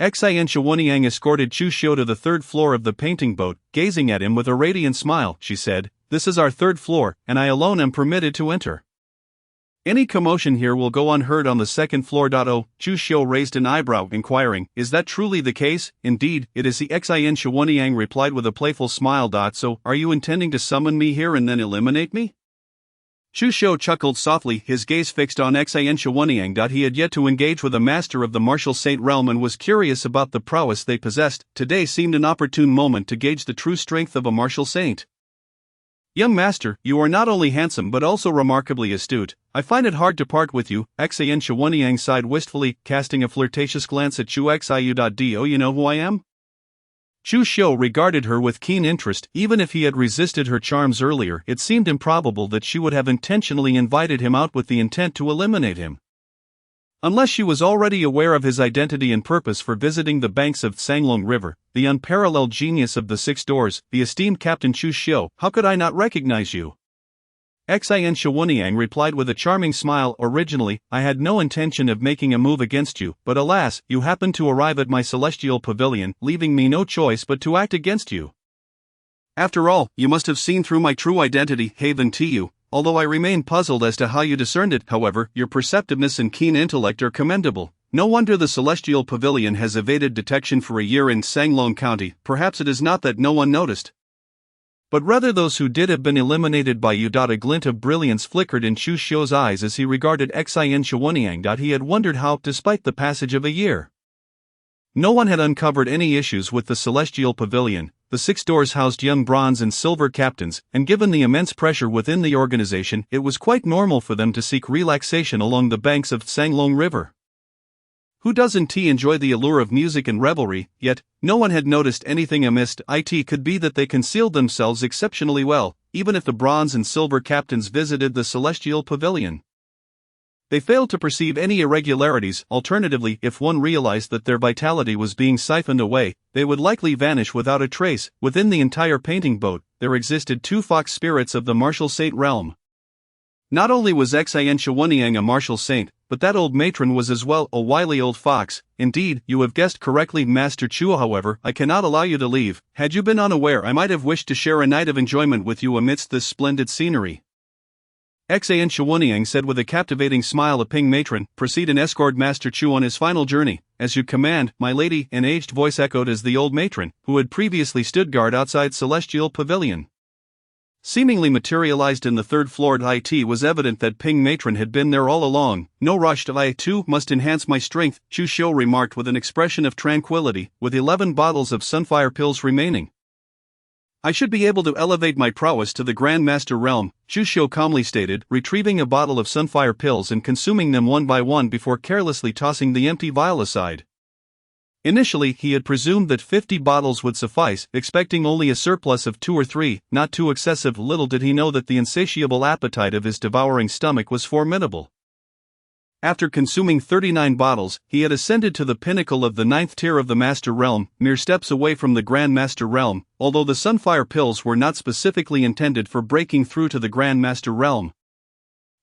Xian Shuanyang escorted Chu Xiu to the third floor of the painting boat. Gazing at him with a radiant smile, she said, "This is our third floor, and I alone am permitted to enter. Any commotion here will go unheard on the second floor." Oh, Chu Xiu raised an eyebrow, inquiring, "Is that truly the case?" "Indeed, it is," the Xian Shuanyang replied with a playful smile. "So, are you intending to summon me here and then eliminate me?" Chu Xiu chuckled softly, his gaze fixed on Xian Shuanyang. He had yet to engage with a master of the martial saint realm and was curious about the prowess they possessed. Today seemed an opportune moment to gauge the true strength of a martial saint. "Young master, you are not only handsome but also remarkably astute. I find it hard to part with you." Xian Shuanyang sighed wistfully, casting a flirtatious glance at Chu Xiu. "Do you know who I am?" Chu Xiu regarded her with keen interest. Even if he had resisted her charms earlier, it seemed improbable that she would have intentionally invited him out with the intent to eliminate him. Unless she was already aware of his identity and purpose for visiting the banks of Sanglong River, the unparalleled genius of the Six Doors, the esteemed Captain Chu Xiu, "How could I not recognize you?" Xian Shuanyang replied with a charming smile. "Originally, I had no intention of making a move against you, but alas, you happened to arrive at my celestial pavilion, leaving me no choice but to act against you. After all, you must have seen through my true identity, Haven to you. Although I remain puzzled as to how you discerned it, however, your perceptiveness and keen intellect are commendable. No wonder the Celestial Pavilion has evaded detection for a year in Sanglong County. Perhaps it is not that no one noticed, but rather those who did have been eliminated by you." A glint of brilliance flickered in Chu Xiu's eyes as he regarded Xian Shuanyang. He had wondered how, despite the passage of a year, no one had uncovered any issues with the Celestial Pavilion. The Six Doors housed young bronze and silver captains, and given the immense pressure within the organization, it was quite normal for them to seek relaxation along the banks of Sanglong River. Who doesn't enjoy the allure of music and revelry? Yet, no one had noticed anything amiss. It could be that they concealed themselves exceptionally well, even if the bronze and silver captains visited the Celestial Pavilion. They failed to perceive any irregularities. Alternatively, if one realized that their vitality was being siphoned away, they would likely vanish without a trace. Within the entire painting boat, there existed two fox spirits of the martial saint realm. Not only was Xian Shuanyang a martial saint, but that old matron was as well, a wily old fox. "Indeed, you have guessed correctly, Master Chu. However, I cannot allow you to leave. Had you been unaware, I might have wished to share a night of enjoyment with you amidst this splendid scenery."
Xan Shawuniang said with a captivating smile. A Ping matron, proceed and escort Master Chu on his final journey, as you command, my lady, an aged voice echoed as the old matron, who had previously stood guard outside Celestial Pavilion, seemingly materialized in the third floor. It was evident that Ping matron had been there all along. No rush. I too must enhance my strength, Chu Xiu remarked with an expression of tranquility, with 11 bottles of Sunfire pills remaining. I should be able to elevate my prowess to the Grand Master realm, Chu Xiu calmly stated, retrieving a bottle of Sunfire pills and consuming them one by one before carelessly tossing the empty vial aside. Initially, he had presumed that 50 bottles would suffice, expecting only a surplus of 2 or 3, not too excessive. Little did he know that the insatiable appetite of his devouring stomach was formidable. After consuming 39 bottles, he had ascended to the pinnacle of the 9th tier of the Master Realm, mere steps away from the Grand Master Realm, although the Sunfire pills were not specifically intended for breaking through to the Grand Master Realm.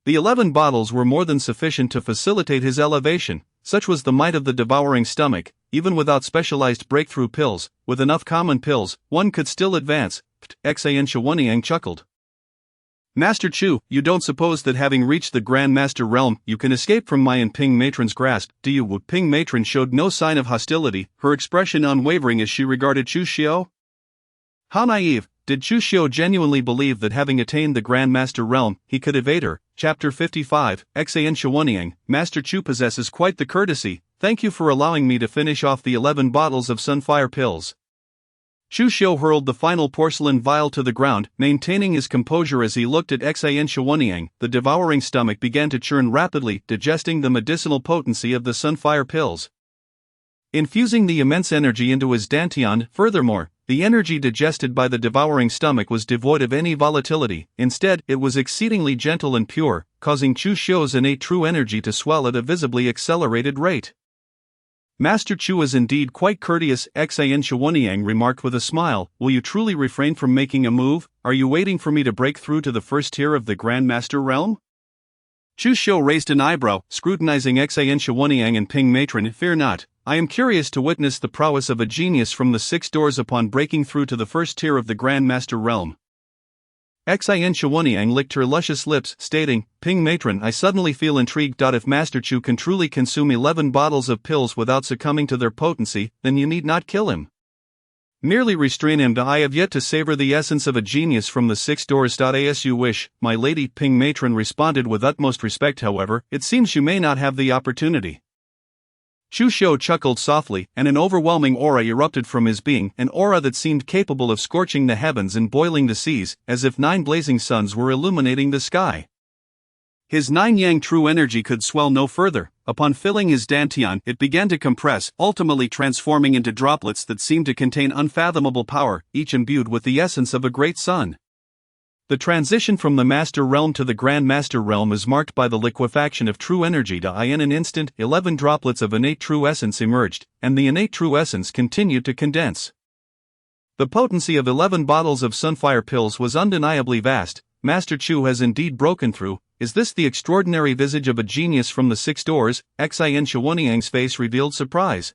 The 11 bottles were more than sufficient to facilitate his elevation. Such was the might of the devouring stomach. Even without specialized breakthrough pills, with enough common pills, one could still advance. Xan Shawuniang chuckled. Master Chu, you don't suppose that having reached the Grand Master realm, you can escape from my and Ping matron's grasp, do you? Ping matron showed no sign of hostility, her expression unwavering as she regarded Chu Xiu. How naive! Did Chu Xiu genuinely believe that having attained the Grand Master realm, he could evade her? Chapter 55, Xan Shawuniang, Master Chu possesses quite the courtesy. Thank you for allowing me to finish off the 11 bottles of Sunfire pills. Chu Xiu hurled the final porcelain vial to the ground, maintaining his composure as he looked at Xan Shawuniang. The devouring stomach began to churn rapidly, digesting the medicinal potency of the Sunfire pills, infusing the immense energy into his dantian. Furthermore, the energy digested by the devouring stomach was devoid of any volatility. Instead, it was exceedingly gentle and pure, causing Chu Xiu's innate true energy to swell at a visibly accelerated rate. Master Chu is indeed quite courteous, Xan Shawuniang remarked with a smile. Will you truly refrain from making a move? Are you waiting for me to break through to the first tier of the Grand Master realm? Chu Xiu raised an eyebrow, scrutinizing Xan Shawuniang and Ping matron. Fear not. I am curious to witness the prowess of a genius from the 6 doors upon breaking through to the first tier of the Grand Master realm. Xan Shawuniang licked her luscious lips, stating, Ping matron, I suddenly feel intrigued. If Master Chu can truly consume 11 bottles of pills without succumbing to their potency, then you need not kill him. Merely restrain him. I have yet to savor the essence of a genius from the 6 doors. As you wish, my lady, Ping matron responded with utmost respect. However, it seems you may not have the opportunity. Chu Xiu chuckled softly, and an overwhelming aura erupted from his being, an aura that seemed capable of scorching the heavens and boiling the seas, as if 9 blazing suns were illuminating the sky. His 9 yang true energy could swell no further. Upon filling his dantian, it began to compress, ultimately transforming into droplets that seemed to contain unfathomable power, each imbued with the essence of a great sun. The transition from the Master Realm to the Grand Master Realm is marked by the liquefaction of true energy. In an instant, 11 droplets of innate true essence emerged, and the innate true essence continued to condense. The potency of 11 bottles of Sunfire pills was undeniably vast. Master Chu has indeed broken through. Is this the extraordinary visage of a genius from the 6 doors? Xan Shawuniang's face revealed surprise,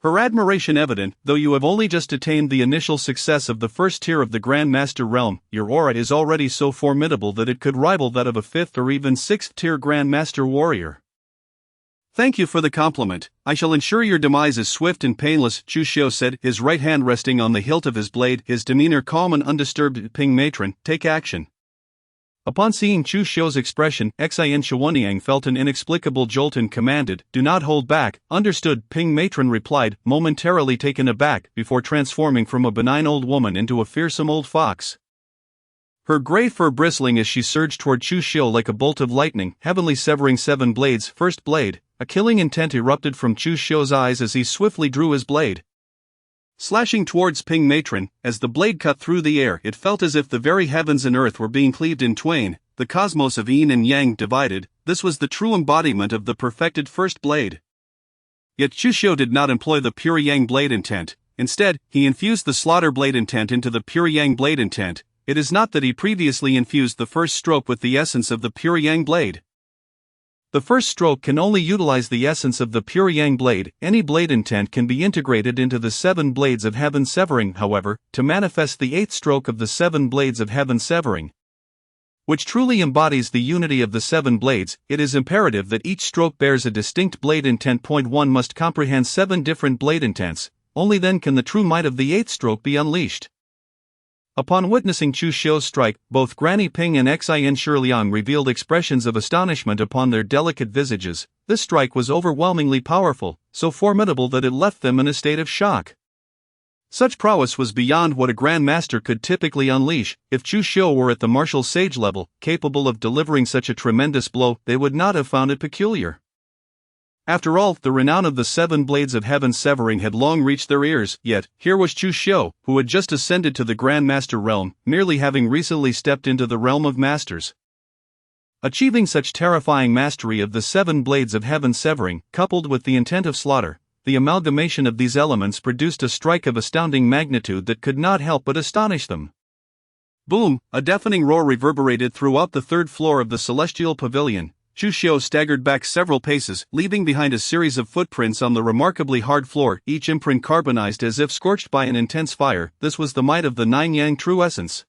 her admiration evident. Though you have only just attained the initial success of the first tier of the Grand Master realm, your aura is already so formidable that it could rival that of a 5th or even 6th tier Grand Master warrior. Thank you for the compliment. I shall ensure your demise is swift and painless, Chu Xiu said, his right hand resting on the hilt of his blade, his demeanor calm and undisturbed. Ping matron, take action. Upon seeing Chu Xiu's expression, Xan Shawuniang felt an inexplicable jolt and commanded, do not hold back. Understood, Ping matron replied, momentarily taken aback, before transforming from a benign old woman into a fearsome old fox, her gray fur bristling as she surged toward Chu Xiu like a bolt of lightning, heavenly severing 7 blades. First blade. A killing intent erupted from Chu Xiu's eyes as he swiftly drew his blade, slashing towards Ping matron. As the blade cut through the air, it felt as if the very heavens and earth were being cleaved in twain, the cosmos of yin and yang divided. This was the true embodiment of the perfected first blade. Yet Chu Xiu did not employ the pure yang blade intent. Instead, he infused the slaughter blade intent into the pure yang blade intent. It is not that he previously infused the first stroke with the essence of the pure yang blade. The first stroke can only utilize the essence of the pure yang blade. Any blade intent can be integrated into the 7 blades of heaven severing, however, to manifest the 8th stroke of the 7 blades of heaven severing.
which truly embodies the unity of the 7 blades. It is imperative that each stroke bears a distinct blade intent. One must comprehend 7 different blade intents, only then can the true might of the 8th stroke be unleashed. Upon witnessing Chu Xiu's strike, both Granny Ping and Xin Shiliang revealed expressions of astonishment upon their delicate visages. This strike was overwhelmingly powerful, so formidable that it left them in a state of shock. Such prowess was beyond what a grandmaster could typically unleash. If Chu Xiu were at the martial sage level, capable of delivering such a tremendous blow, they would not have found it peculiar. After all, the renown of the 7 blades of heaven severing had long reached their ears, yet, here was Chu Xiu, who had just ascended to the Grandmaster realm, merely having recently stepped into the realm of masters. Achieving such terrifying mastery of the 7 blades of heaven severing, coupled with the intent of slaughter, the amalgamation of these elements produced a strike of astounding magnitude that could not help but astonish them.
Boom! A deafening roar reverberated throughout the 3rd floor of the celestial pavilion. Chu Xiu staggered back several paces, leaving behind a series of footprints on the remarkably hard floor, each imprint carbonized as if scorched by an intense fire. This was the might of the 9 Yang true essence.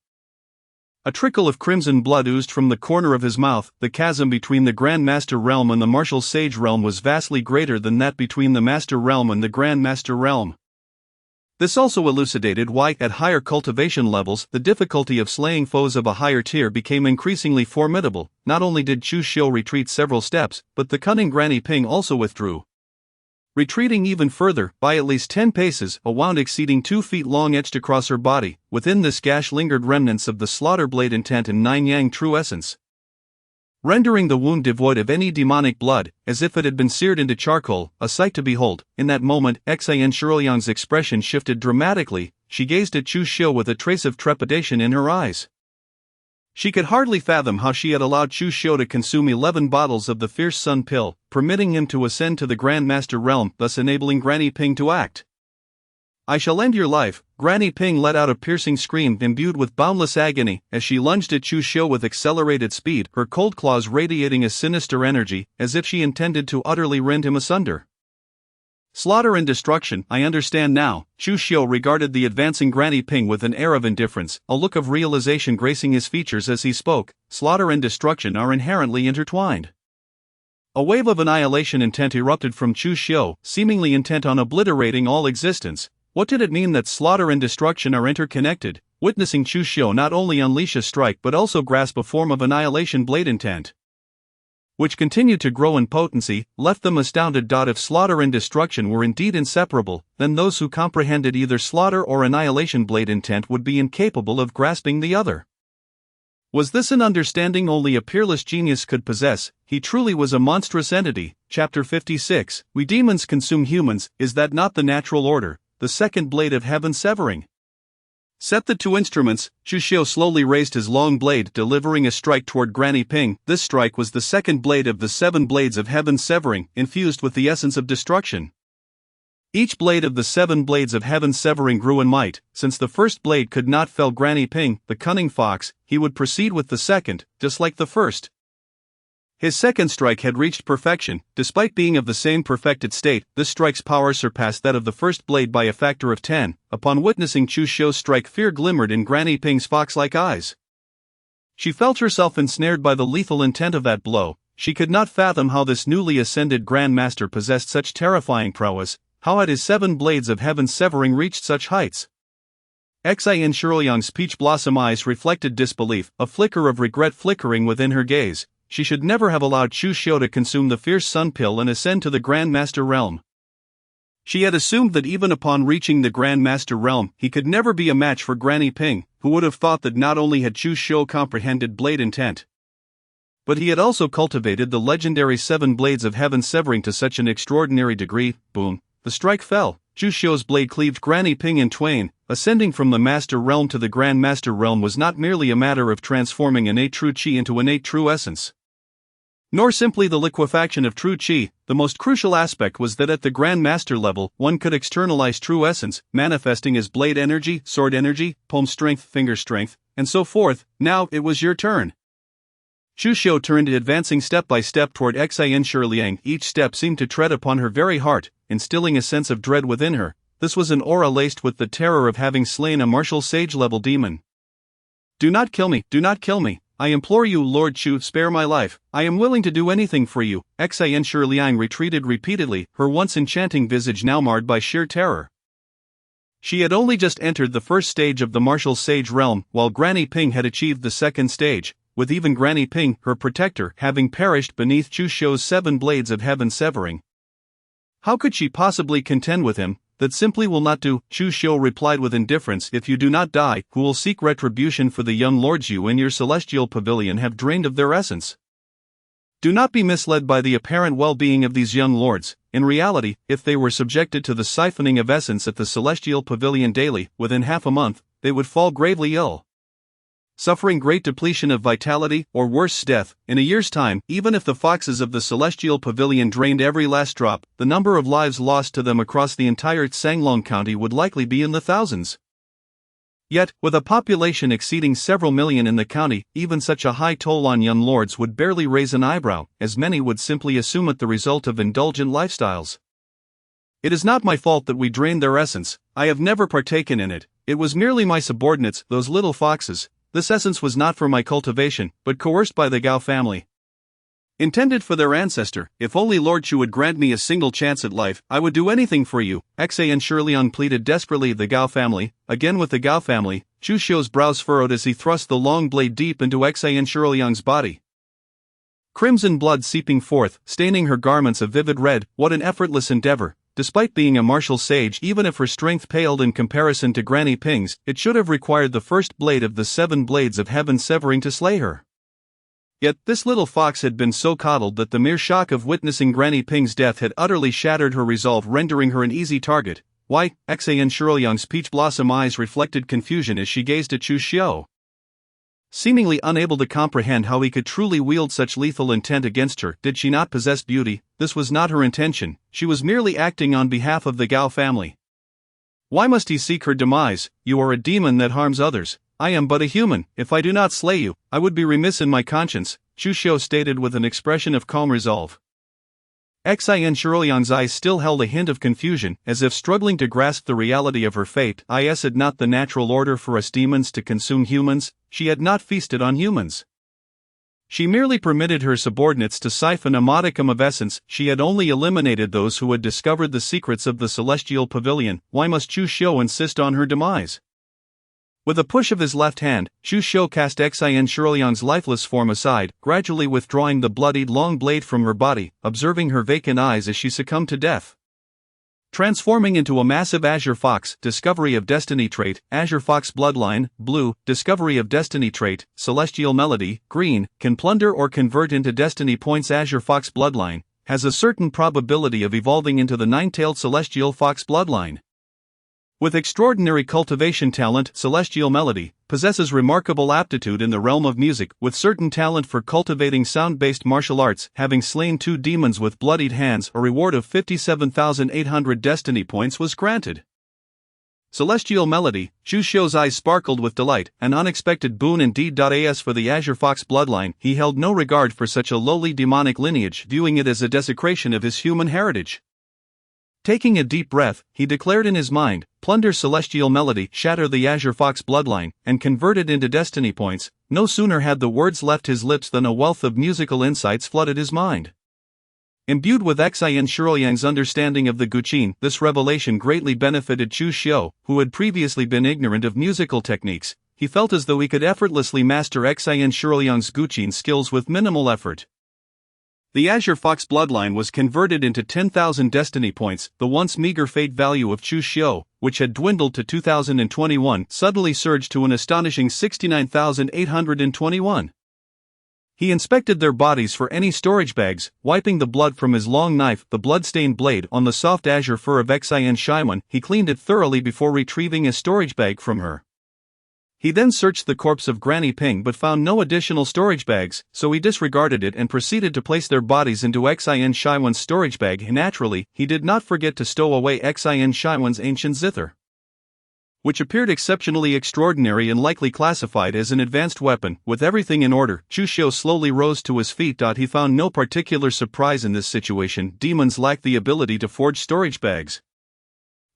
A trickle of crimson blood oozed from the corner of his mouth. The chasm between the Grand Master realm and the martial sage realm was vastly greater than that between the Master realm and the Grand Master realm. This also elucidated why, at higher cultivation levels, the difficulty of slaying foes of a higher tier became increasingly formidable. Not only did Chu Xiu retreat several steps, but the cunning Granny Ping also withdrew. Retreating even further, by at least 10 paces, a wound exceeding 2 feet long etched across her body. Within this gash lingered remnants of the slaughter blade intent and 9 Yang true essence, rendering the wound devoid of any demonic blood, as if it had been seared into charcoal, a sight to behold. In that moment, Xin Shiliang's expression shifted dramatically. She gazed at Chu Xiu with a trace of trepidation in her eyes. She could hardly fathom how she had allowed Chu Xiu to consume 11 bottles of the fierce sun pill, permitting him to ascend to the Grand Master realm, thus enabling Granny Ping to act. "I shall end your life." Granny Ping let out a piercing scream imbued with boundless agony as she lunged at Chu Xiu with accelerated speed, her cold claws radiating a sinister energy, as if she intended to utterly rend him asunder. Slaughter and destruction, I understand now. Chu Xiu regarded the advancing Granny Ping with an air of indifference, a look of realization gracing his features as he spoke. Slaughter and destruction are inherently intertwined. A wave of annihilation intent erupted from Chu Xiu, seemingly intent on obliterating all existence. What did it mean that slaughter and destruction are interconnected? Witnessing Chu Xiu not only unleash a strike but also grasp a form of annihilation blade intent, which continued to grow in potency, left them astounded. If slaughter and destruction were indeed inseparable, then those who comprehended either slaughter or annihilation blade intent would be incapable of grasping the other. Was this an understanding only a peerless genius could possess? He truly was a monstrous entity. Chapter 56. We demons consume humans, is that not the natural order? The 2nd blade of heaven severing. Set the 2 instruments. Chu Xiu slowly raised his long blade, delivering a strike toward Granny Ping. This strike was the 2nd blade of the 7 blades of heaven severing, infused with the essence of destruction. Each blade of the 7 blades of heaven severing grew in might. Since the 1st blade could not fell Granny Ping, the cunning fox, he would proceed with the 2nd, just like the 1st. His 2nd strike had reached perfection. Despite being of the same perfected state, this strike's power surpassed that of the 1st blade by a factor of 10. Upon witnessing Chu Xiu's strike, fear glimmered in Granny Ping's fox-like eyes. She felt herself ensnared by the lethal intent of that blow. She could not fathom how this newly ascended Grand Master possessed such terrifying prowess. How had his 7 blades of heaven severing reached such heights? Xin Shiliang's peach blossom eyes reflected disbelief, a flicker of regret flickering within her gaze. She should never have allowed Chu Xiu to consume the fierce sun pill and ascend to the Grand Master realm. She had assumed that even upon reaching the Grand Master realm, he could never be a match for Granny Ping, who would have thought that not only had Chu Xiu comprehended blade intent, but he had also cultivated the legendary 7 blades of heaven severing to such an extraordinary degree. Boom! The strike fell. Chu Xiu's blade cleaved Granny Ping in twain. Ascending from the Master realm to the Grand Master realm was not merely a matter of transforming innate true qi into innate true essence, nor simply the liquefaction of true qi. The most crucial aspect was that at the Grand Master level, one could externalize true essence, manifesting as blade energy, sword energy, palm strength, finger strength, and so forth. Now, it was your turn. Chu Xiu turned, advancing step by step toward Xin Shiliang. Each step seemed to tread upon her very heart, instilling a sense of dread within her. This was an aura laced with the terror of having slain a martial sage-level demon. "Do not kill me, do not kill me."
I implore you, Lord Chu, spare my life. I am willing to do anything for you. Xian Shiliang retreated repeatedly, her once enchanting visage now marred by sheer terror. She had only just entered the first stage of the martial sage realm, while Granny Ping had achieved the second stage, with even Granny Ping, her protector, having perished beneath Chu Xiu's 7 blades of heaven severing. How could she possibly contend with him? That simply will not do, Chu Xiu replied with indifference. If you do not die, who will seek retribution for the young lords you in your celestial pavilion have drained of their essence? Do not be misled by the apparent well-being of these young lords. In reality, if they were subjected to the siphoning of essence at the celestial pavilion daily, within half a month, they would fall gravely ill, suffering great depletion of vitality, or worse, death. In a year's time, even if the foxes of the celestial pavilion drained every last drop, the number of lives lost to them across the entire Sanglong County would likely be in the thousands. Yet, with a population exceeding several million in the county, even such a high toll on young lords would barely raise an eyebrow, as many would simply assume it the result of indulgent lifestyles. It is not my fault that we drained their essence. I have never partaken in it. It was merely my subordinates, those little foxes. This essence was not for my cultivation, but coerced by the Gao family. Intended for their ancestor. If only Lord Chu would grant me a single chance at life, I would do anything for you. Xian Shiliang pleaded desperately. The Gao family, again with the Gao family. Chu Xiu's brows furrowed as he thrust the long blade deep into Xian Shiliang's body. Crimson blood seeping forth, staining her garments a vivid red. What an effortless endeavor. Despite being a martial sage, even if her strength paled in comparison to Granny Ping's, it should have required the first blade of the 7 blades of heaven severing to slay her. Yet, this little fox had been so coddled that the mere shock of witnessing Granny Ping's death had utterly shattered her resolve, rendering her an easy target. Why? Xian Shiliang's peach blossom eyes reflected confusion as she gazed at Chu Xiu. Seemingly unable to comprehend how he could truly wield such lethal intent against her. Did she not possess beauty? This was not her intention, she was merely acting on behalf of the Gao family. Why must he seek her demise? You are a demon that harms others. I am but a human. If I do not slay you, I would be remiss in my conscience, Chu Xiu stated with an expression of calm resolve. Xian Shiliang's eyes still held a hint of confusion, as if struggling to grasp the reality of her fate. Is it not the natural order for us demons to consume humans? She had not feasted on humans. She merely permitted her subordinates to siphon a modicum of essence. She had only eliminated those who had discovered the secrets of the celestial pavilion. Why must Chu Xiu insist on her demise? With a push of his left hand, Chu Xiu cast Xian Shiliang's lifeless form aside, gradually withdrawing the bloodied long blade from her body, observing her vacant eyes as she succumbed to death. Transforming into a massive azure fox, discovery of destiny trait, azure fox bloodline, blue, discovery of destiny trait, celestial melody, green, can plunder or convert into destiny points. Azure fox bloodline has a certain probability of evolving into the 9-tailed celestial fox bloodline. With extraordinary cultivation talent, Celestial Melody possesses remarkable aptitude in the realm of music, with certain talent for cultivating sound-based martial arts. Having slain 2 demons with bloodied hands, a reward of 57,800 destiny points was granted. Celestial Melody, Chu Xiu's eyes sparkled with delight, an unexpected boon indeed. As for the Azure Fox bloodline, he held no regard for such a lowly demonic lineage, viewing it as a desecration of his human heritage. Taking a deep breath, he declared in his mind, plunder Celestial Melody, shatter the Azure Fox bloodline, and convert it into destiny points. No sooner had the words left his lips than a wealth of musical insights flooded his mind. Imbued with Xian Shiliang's understanding of the guqin, this revelation greatly benefited Chu Xiu, who had previously been ignorant of musical techniques. He felt as though he could effortlessly master Xian Shiliang's guqin skills with minimal effort. The Azure Fox bloodline was converted into 10,000 destiny points. The once meager fate value of Chu Xiu, which had dwindled to 2021, suddenly surged to an astonishing 69,821. He inspected their bodies for any storage bags, wiping the blood from his long knife, the blood-stained blade, on the soft azure fur of Xian Shiliang. He cleaned it thoroughly before retrieving a storage bag from her. He then searched the corpse of Granny Ping but found no additional storage bags, so he disregarded it and proceeded to place their bodies into Xian Shiliang's storage bag. Naturally, he did not forget to stow away Xian Shiliang's ancient zither, which appeared exceptionally extraordinary and likely classified as an advanced weapon. With everything in order, Chu Xiu slowly rose to his feet. He found no particular surprise in this situation. Demons lack the ability to forge storage bags.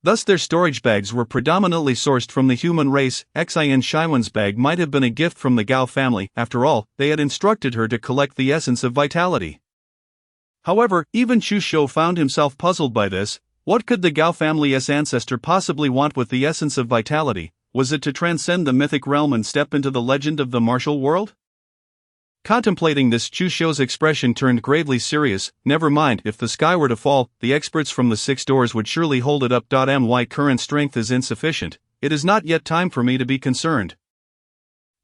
Thus their storage bags were predominantly sourced from the human race. Xin Shiwen's bag might have been a gift from the Gao family. After all, they had instructed her to collect the essence of vitality. However, even Chu Shou found himself puzzled by this. What could the Gao family's ancestor possibly want with the essence of vitality? Was it to transcend the mythic realm and step into the legend of the martial world? Contemplating this, Chu Shou's expression turned gravely serious. Never mind, if the sky were to fall, the experts from the 6 doors would surely hold it up. My current strength is insufficient. It is not yet time for me to be concerned.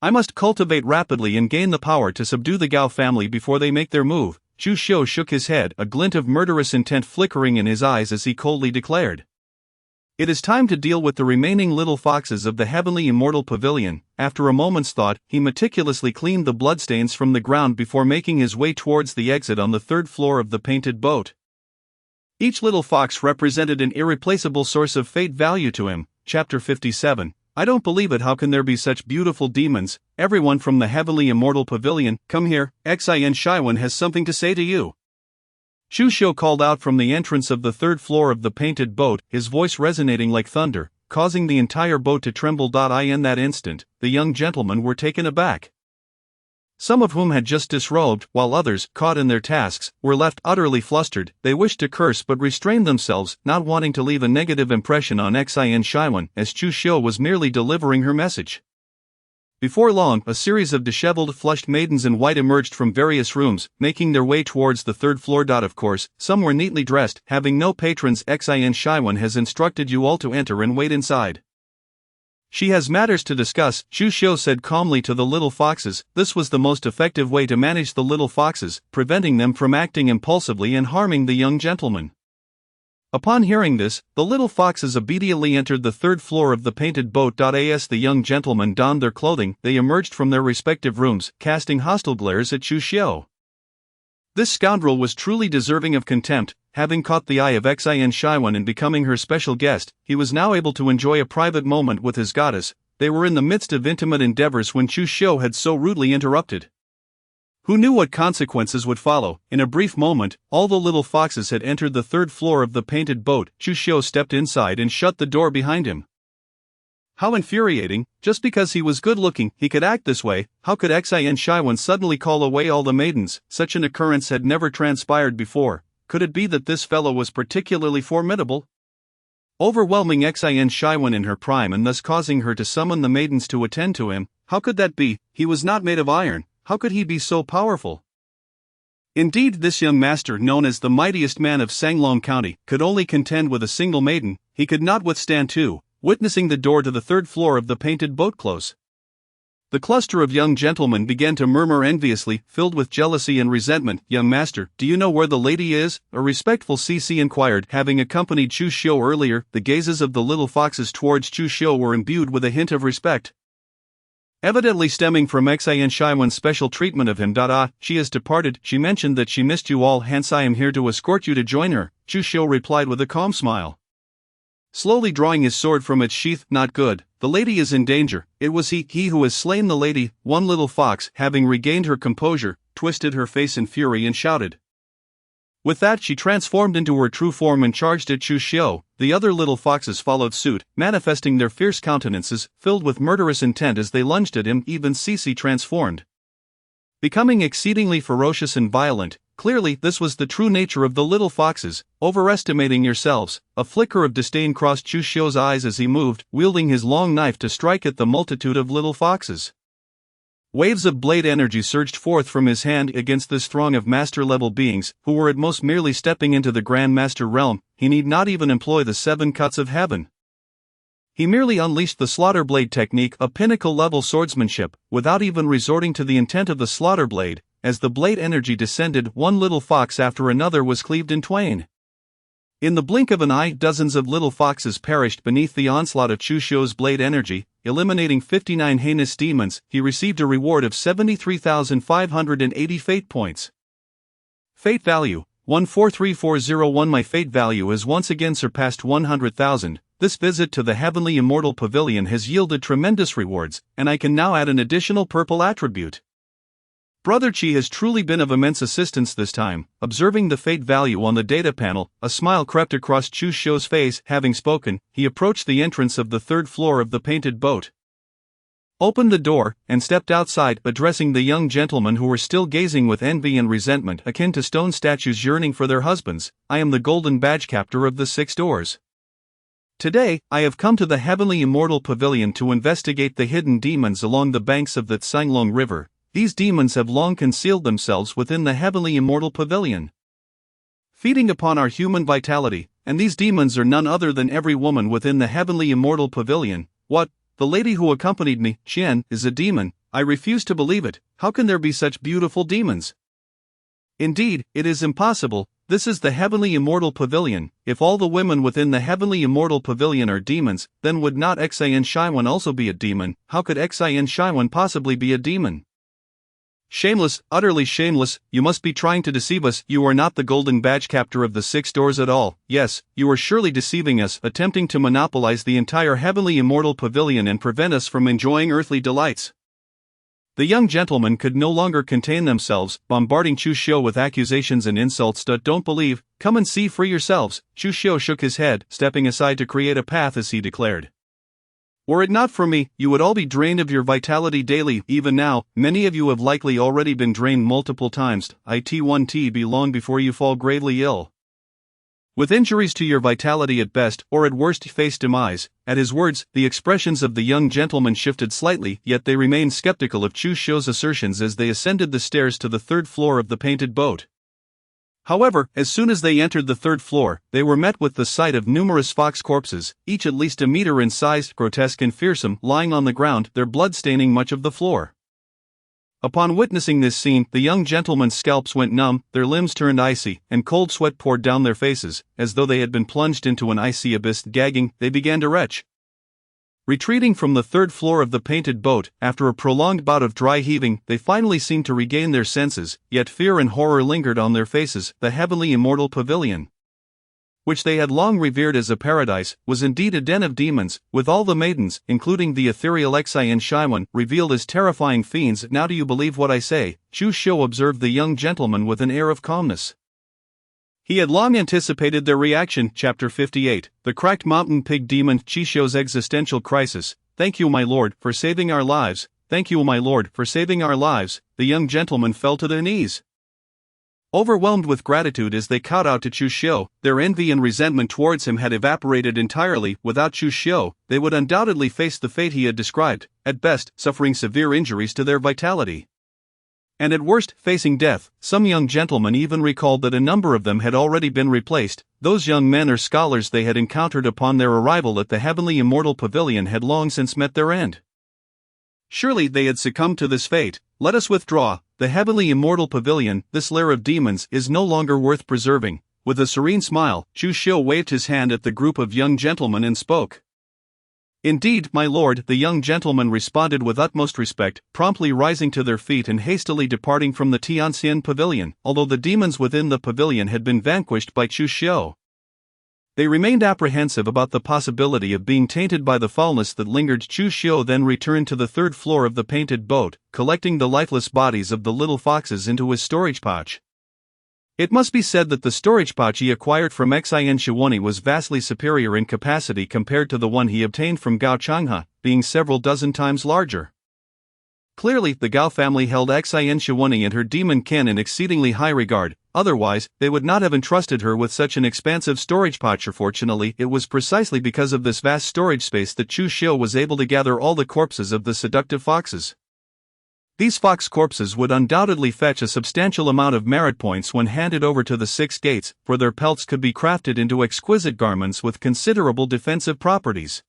I must cultivate rapidly and gain the power to subdue the Gao family before they make their move. Chu Shou shook his head, a glint of murderous intent flickering in his eyes as he coldly declared. It is time to deal with the remaining little foxes of the heavenly immortal pavilion. After a moment's thought, he meticulously cleaned the bloodstains from the ground before making his way towards the exit on the 3rd floor of the painted boat. Each little fox represented an irreplaceable source of fate value to him. Chapter 57. I don't believe it. How can there be such beautiful demons? Everyone from the heavenly immortal pavilion, come here. Xin Shiwen has something to say to you. Chu Shou called out from the entrance of the 3rd floor of the painted boat, his voice resonating like thunder, causing the entire boat to tremble. In that instant, the young gentlemen were taken aback. Some of whom had just disrobed, while others, caught in their tasks, were left utterly flustered. They wished to curse but restrained themselves, not wanting to leave a negative impression on Xin Shiwen, as Chu Shou was merely delivering her message. Before long, a series of disheveled, flushed maidens in white emerged from various rooms, making their way towards the 3rd floor. Of course, some were neatly dressed, having no patrons. Xin Shiwen has instructed you all to enter and wait inside. She has matters to discuss, Chu Shou said calmly to the little foxes. This was the most effective way to manage the little foxes, preventing them from acting impulsively and harming the young gentleman. Upon hearing this, the little foxes obediently entered the 3rd floor of the painted boat. As the young gentlemen donned their clothing, they emerged from their respective rooms, casting hostile glares at Chu Shou. This scoundrel was truly deserving of contempt. Having caught the eye of Xin Shiwen and becoming her special guest, he was now able to enjoy a private moment with his goddess. They were in the midst of intimate endeavors when Chu Shou had so rudely interrupted. Who knew what consequences would follow? In a brief moment, all the little foxes had entered the 3rd floor of the painted boat. Chu Shou stepped inside and shut the door behind him. How infuriating! Just because he was good-looking, he could act this way. How could Xin Shiwen suddenly call away all the maidens? Such an occurrence had never transpired before. Could it be that this fellow was particularly formidable? Overwhelming Xin Shiwen in her prime and thus causing her to summon the maidens to attend to him? How could that be? He was not made of iron. How could he be so powerful? Indeed, this young master, known as the mightiest man of Sanglong County, could only contend with a single maiden. He could not withstand two. Witnessing the door to the 3rd floor of the painted boat close, the cluster of young gentlemen began to murmur enviously, filled with jealousy and resentment. Young master, do you know where the lady is? A respectful CC inquired. Having accompanied Chu Shou earlier, the gazes of the little foxes towards Chu Shou were imbued with a hint of respect, evidently stemming from Xin Shiwen's special treatment of him. She has departed. She mentioned that she missed you all, hence I am here to escort you to join her, Chu Shou replied with a calm smile, slowly drawing his sword from its sheath. Not good, the lady is in danger. It was he who has slain the lady. One little fox, having regained her composure, twisted her face in fury and shouted. With that, she transformed into her true form and charged at Chu Shou. The other little foxes followed suit, manifesting their fierce countenances, filled with murderous intent as they lunged at him. Even Cece transformed, becoming exceedingly ferocious and violent. Clearly, this was the true nature of the little foxes. Overestimating yourselves. A flicker of disdain crossed Chu Shou's eyes as he moved, wielding his long knife to strike at the multitude of little foxes. Waves of blade energy surged forth from his hand against this throng of master-level beings, who were at most merely stepping into the Grand Master realm. He need not even employ the 7 cuts of heaven. He merely unleashed the slaughter blade technique, a pinnacle-level swordsmanship, without even resorting to the intent of the slaughter blade. As the blade energy descended, one little fox after another was cleaved in twain. In the blink of an eye, dozens of little foxes perished beneath the onslaught of Chu Shou's blade energy. Eliminating 59 heinous demons, he received a reward of 73,580 fate points. Fate value, 143401. My fate value has once again surpassed 100,000. This visit to the Heavenly Immortal Pavilion has yielded tremendous rewards, and I can now add an additional purple attribute. Brother Chi has truly been of immense assistance this time. Observing the fate value on the data panel, a smile crept across Chu Xiu's face. Having spoken, he approached the entrance of the third floor of the painted boat, opened the door, and stepped outside, addressing the young gentlemen who were still gazing with envy and resentment akin to stone statues yearning for their husbands. I am the golden badge captor of the 6 doors. Today, I have come to the Heavenly Immortal Pavilion to investigate the hidden demons along the banks of the Tsanglong River. These demons have long concealed themselves within the Heavenly Immortal Pavilion, feeding upon our human vitality, and these demons are none other than every woman within the Heavenly Immortal Pavilion. What? The lady who accompanied me, Qian, is a demon? I refuse to believe it. How can there be such beautiful demons? Indeed, it is impossible. This is the Heavenly Immortal Pavilion. If all the women within the Heavenly Immortal Pavilion are demons, then would not Xian Shaiwan also be a demon? How could Xian Shaiwan possibly be a demon? Shameless, utterly shameless, you must be trying to deceive us. You are not the golden badge captor of the 6 doors at all. Yes, you are surely deceiving us, attempting to monopolize the entire Heavenly Immortal Pavilion and prevent us from enjoying earthly delights. The young gentlemen could no longer contain themselves, bombarding Chu Xiu with accusations and insults. Don't believe, come and see for yourselves. Chu Xiu shook his head, stepping aside to create a path as he declared, were it not for me, you would all be drained of your vitality daily. Even now, many of you have likely already been drained multiple times. It be long before you fall gravely ill, with injuries to your vitality at best, or at worst face demise. At his words, the expressions of the young gentlemen shifted slightly, yet they remained skeptical of Chu Xiu's assertions as they ascended the stairs to the third floor of the painted boat. However, as soon as they entered the third floor, they were met with the sight of numerous fox corpses, each at least a meter in size, grotesque and fearsome, lying on the ground, their blood staining much of the floor. Upon witnessing this scene, the young gentlemen's scalps went numb, their limbs turned icy, and cold sweat poured down their faces, as though they had been plunged into an icy abyss. Gagging, they began to retch. Retreating from the third floor of the painted boat, after a prolonged bout of dry heaving, they finally seemed to regain their senses, yet fear and horror lingered on their faces. The Heavenly Immortal Pavilion, which they had long revered as a paradise, was indeed a den of demons, with all the maidens, including the ethereal Xian Shaiwan, revealed as terrifying fiends. Now do you believe what I say? Chu Xiu observed the young gentleman with an air of calmness. He had long anticipated their reaction. Chapter 58, The Cracked Mountain Pig Demon. Chi Xiu's existential crisis. Thank you, my lord, for saving our lives. Thank you, my lord, for saving our lives. The young gentleman fell to their knees, overwhelmed with gratitude as they cowed out to Chu Xiu. Their envy and resentment towards him had evaporated entirely. Without Chu Xiu, they would undoubtedly face the fate he had described, at best, suffering severe injuries to their vitality, and at worst, facing death. Some young gentlemen even recalled that a number of them had already been replaced. Those young men or scholars they had encountered upon their arrival at the Heavenly Immortal Pavilion had long since met their end. Surely they had succumbed to this fate. Let us withdraw. The Heavenly Immortal Pavilion, this lair of demons, is no longer worth preserving. With a serene smile, Chu Xiu waved his hand at the group of young gentlemen and spoke. Indeed, my lord, the young gentlemen responded with utmost respect, promptly rising to their feet and hastily departing from the Tianxian Pavilion. Although the demons within the pavilion had been vanquished by Chu Xiu, they remained apprehensive about the possibility of being tainted by the foulness that lingered. Chu Xiu then returned to the third floor of the painted boat, collecting the lifeless bodies of the little foxes into his storage pouch. It must be said that the storage pouch he acquired from Xian Shiwani was vastly superior in capacity compared to the one he obtained from Gao Changhe, being several dozen times larger. Clearly, the Gao family held Xian Shiwani and her demon kin in exceedingly high regard, otherwise, they would not have entrusted her with such an expansive storage pouch. Fortunately, it was precisely because of this vast storage space that Chu Xiu was able to gather all the corpses of the seductive foxes. These fox corpses would undoubtedly fetch a substantial amount of merit points when handed over to the 6 gates, for their pelts could be crafted into exquisite garments with considerable defensive properties,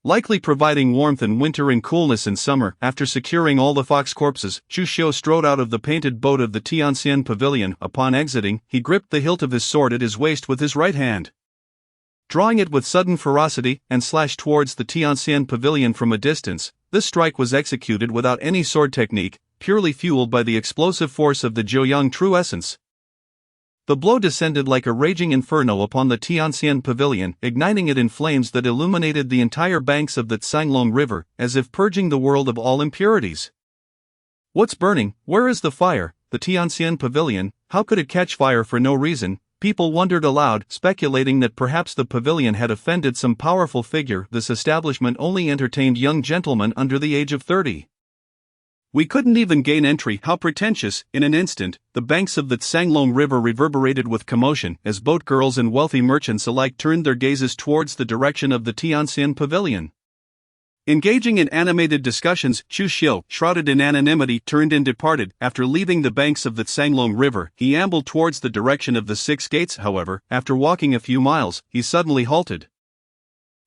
likely providing warmth in winter and coolness in summer. After securing all the fox corpses, Chu Xiu strode out of the painted boat of the Tianxian Pavilion. Upon exiting, he gripped the hilt of his sword at his waist with his right hand, drawing it with sudden ferocity, and slashed towards the Tianxian Pavilion from a distance. This strike was executed without any sword technique, purely fueled by the explosive force of the Jiuyang true essence. The blow descended like a raging inferno upon the Tianxian Pavilion, igniting it in flames that illuminated the entire banks of the Tsanglong River, as if purging the world of all impurities. What's burning? Where is the fire? The Tianxian pavilion, how could it catch fire for no reason? People wondered aloud, speculating that perhaps the pavilion had offended some powerful figure. This establishment only entertained young gentlemen under the age of 30. We couldn't even gain entry. How pretentious! In an instant, the banks of the Tsanglong River reverberated with commotion as boat girls and wealthy merchants alike turned their gazes towards the direction of the Tianxian pavilion. Engaging in animated discussions, Chu Xiu, shrouded in anonymity, turned and departed. After leaving the banks of the Tsanglong River, he ambled towards the direction of the six gates. However, after walking a few miles, he suddenly halted.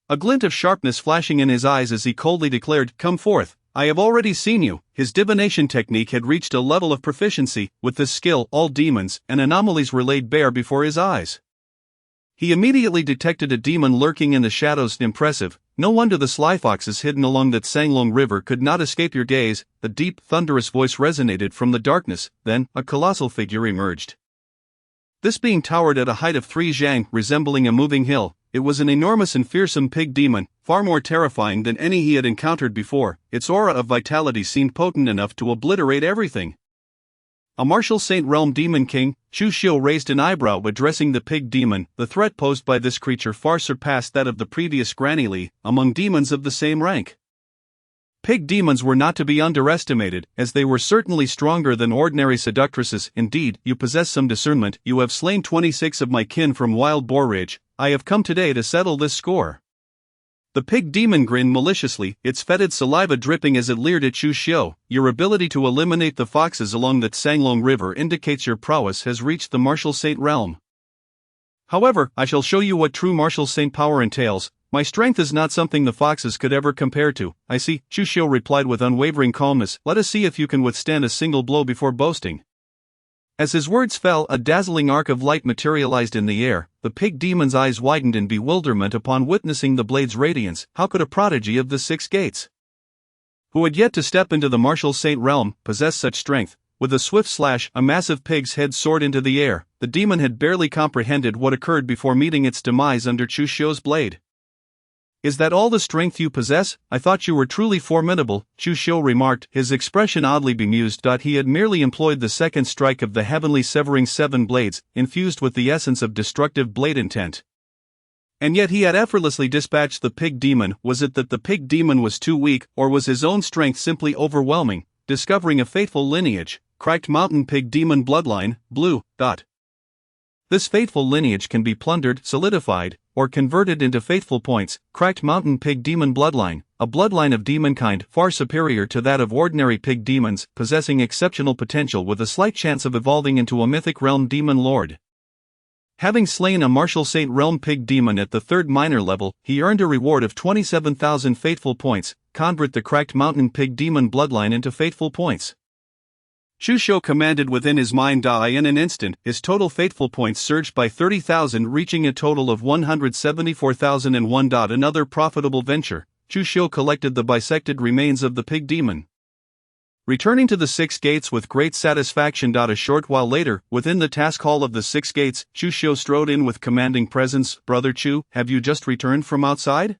A glint of sharpness flashing in his eyes as he coldly declared, "Come forth, I have already seen you." His divination technique had reached a level of proficiency. With this skill, all demons and anomalies were laid bare before his eyes. He immediately detected a demon lurking in the shadows. Impressive. No wonder the sly foxes hidden along that Tsanglong River could not escape your gaze. The deep, thunderous voice resonated from the darkness. Then, a colossal figure emerged. This being towered at a height of 3 zhang, resembling a moving hill. It was an enormous and fearsome pig demon, far more terrifying than any he had encountered before. Its aura of vitality seemed potent enough to obliterate everything. A martial Saint Realm Demon King. Chu Xiu raised an eyebrow addressing the pig demon. The threat posed by this creature far surpassed that of the previous Granny Li among demons of the same rank. Pig demons were not to be underestimated, as they were certainly stronger than ordinary seductresses. Indeed, you possess some discernment. You have slain 26 of my kin from Wild Boar Ridge. I have come today to settle this score. The pig demon grinned maliciously, its fetid saliva dripping as it leered at Chu Xiu. Your ability to eliminate the foxes along the Tsanglong River indicates your prowess has reached the martial saint realm. However, I shall show you what true martial saint power entails. My strength is not something the foxes could ever compare to. I see, Chu Xiu replied with unwavering calmness. Let us see if you can withstand a single blow before boasting. As his words fell, a dazzling arc of light materialized in the air. The pig demon's eyes widened in bewilderment upon witnessing the blade's radiance. How could a prodigy of the six gates, who had yet to step into the martial saint realm, possess such strength? With a swift slash, a massive pig's head soared into the air. The demon had barely comprehended what occurred before meeting its demise under Chu Xiu's blade. Is that all the strength you possess? I thought you were truly formidable, Chu Xiu remarked, his expression oddly bemused. He had merely employed the second strike of the heavenly severing 7 blades, infused with the essence of destructive blade intent. And yet he had effortlessly dispatched the pig demon. Was it that the pig demon was too weak, or was his own strength simply overwhelming? Discovering a fateful lineage, cracked mountain pig demon bloodline, blue. This fateful lineage can be plundered, solidified, or converted into faithful points. Cracked mountain pig demon bloodline, a bloodline of demonkind far superior to that of ordinary pig demons, possessing exceptional potential with a slight chance of evolving into a mythic realm demon lord. Having slain a martial saint realm pig demon at the 3rd minor level, he earned a reward of 27,000 faithful points. Convert the cracked mountain pig demon bloodline into faithful points. Chu Xiu commanded within his mind. In an instant, his total faithful points surged by 30,000, reaching a total of 174,001. Another profitable venture. Chu Xiu collected the bisected remains of the pig demon, returning to the 6 gates with great satisfaction. A short while later, within the task hall of the 6 gates, Chu Xiu strode in with commanding presence. Brother Chu, have you just returned from outside?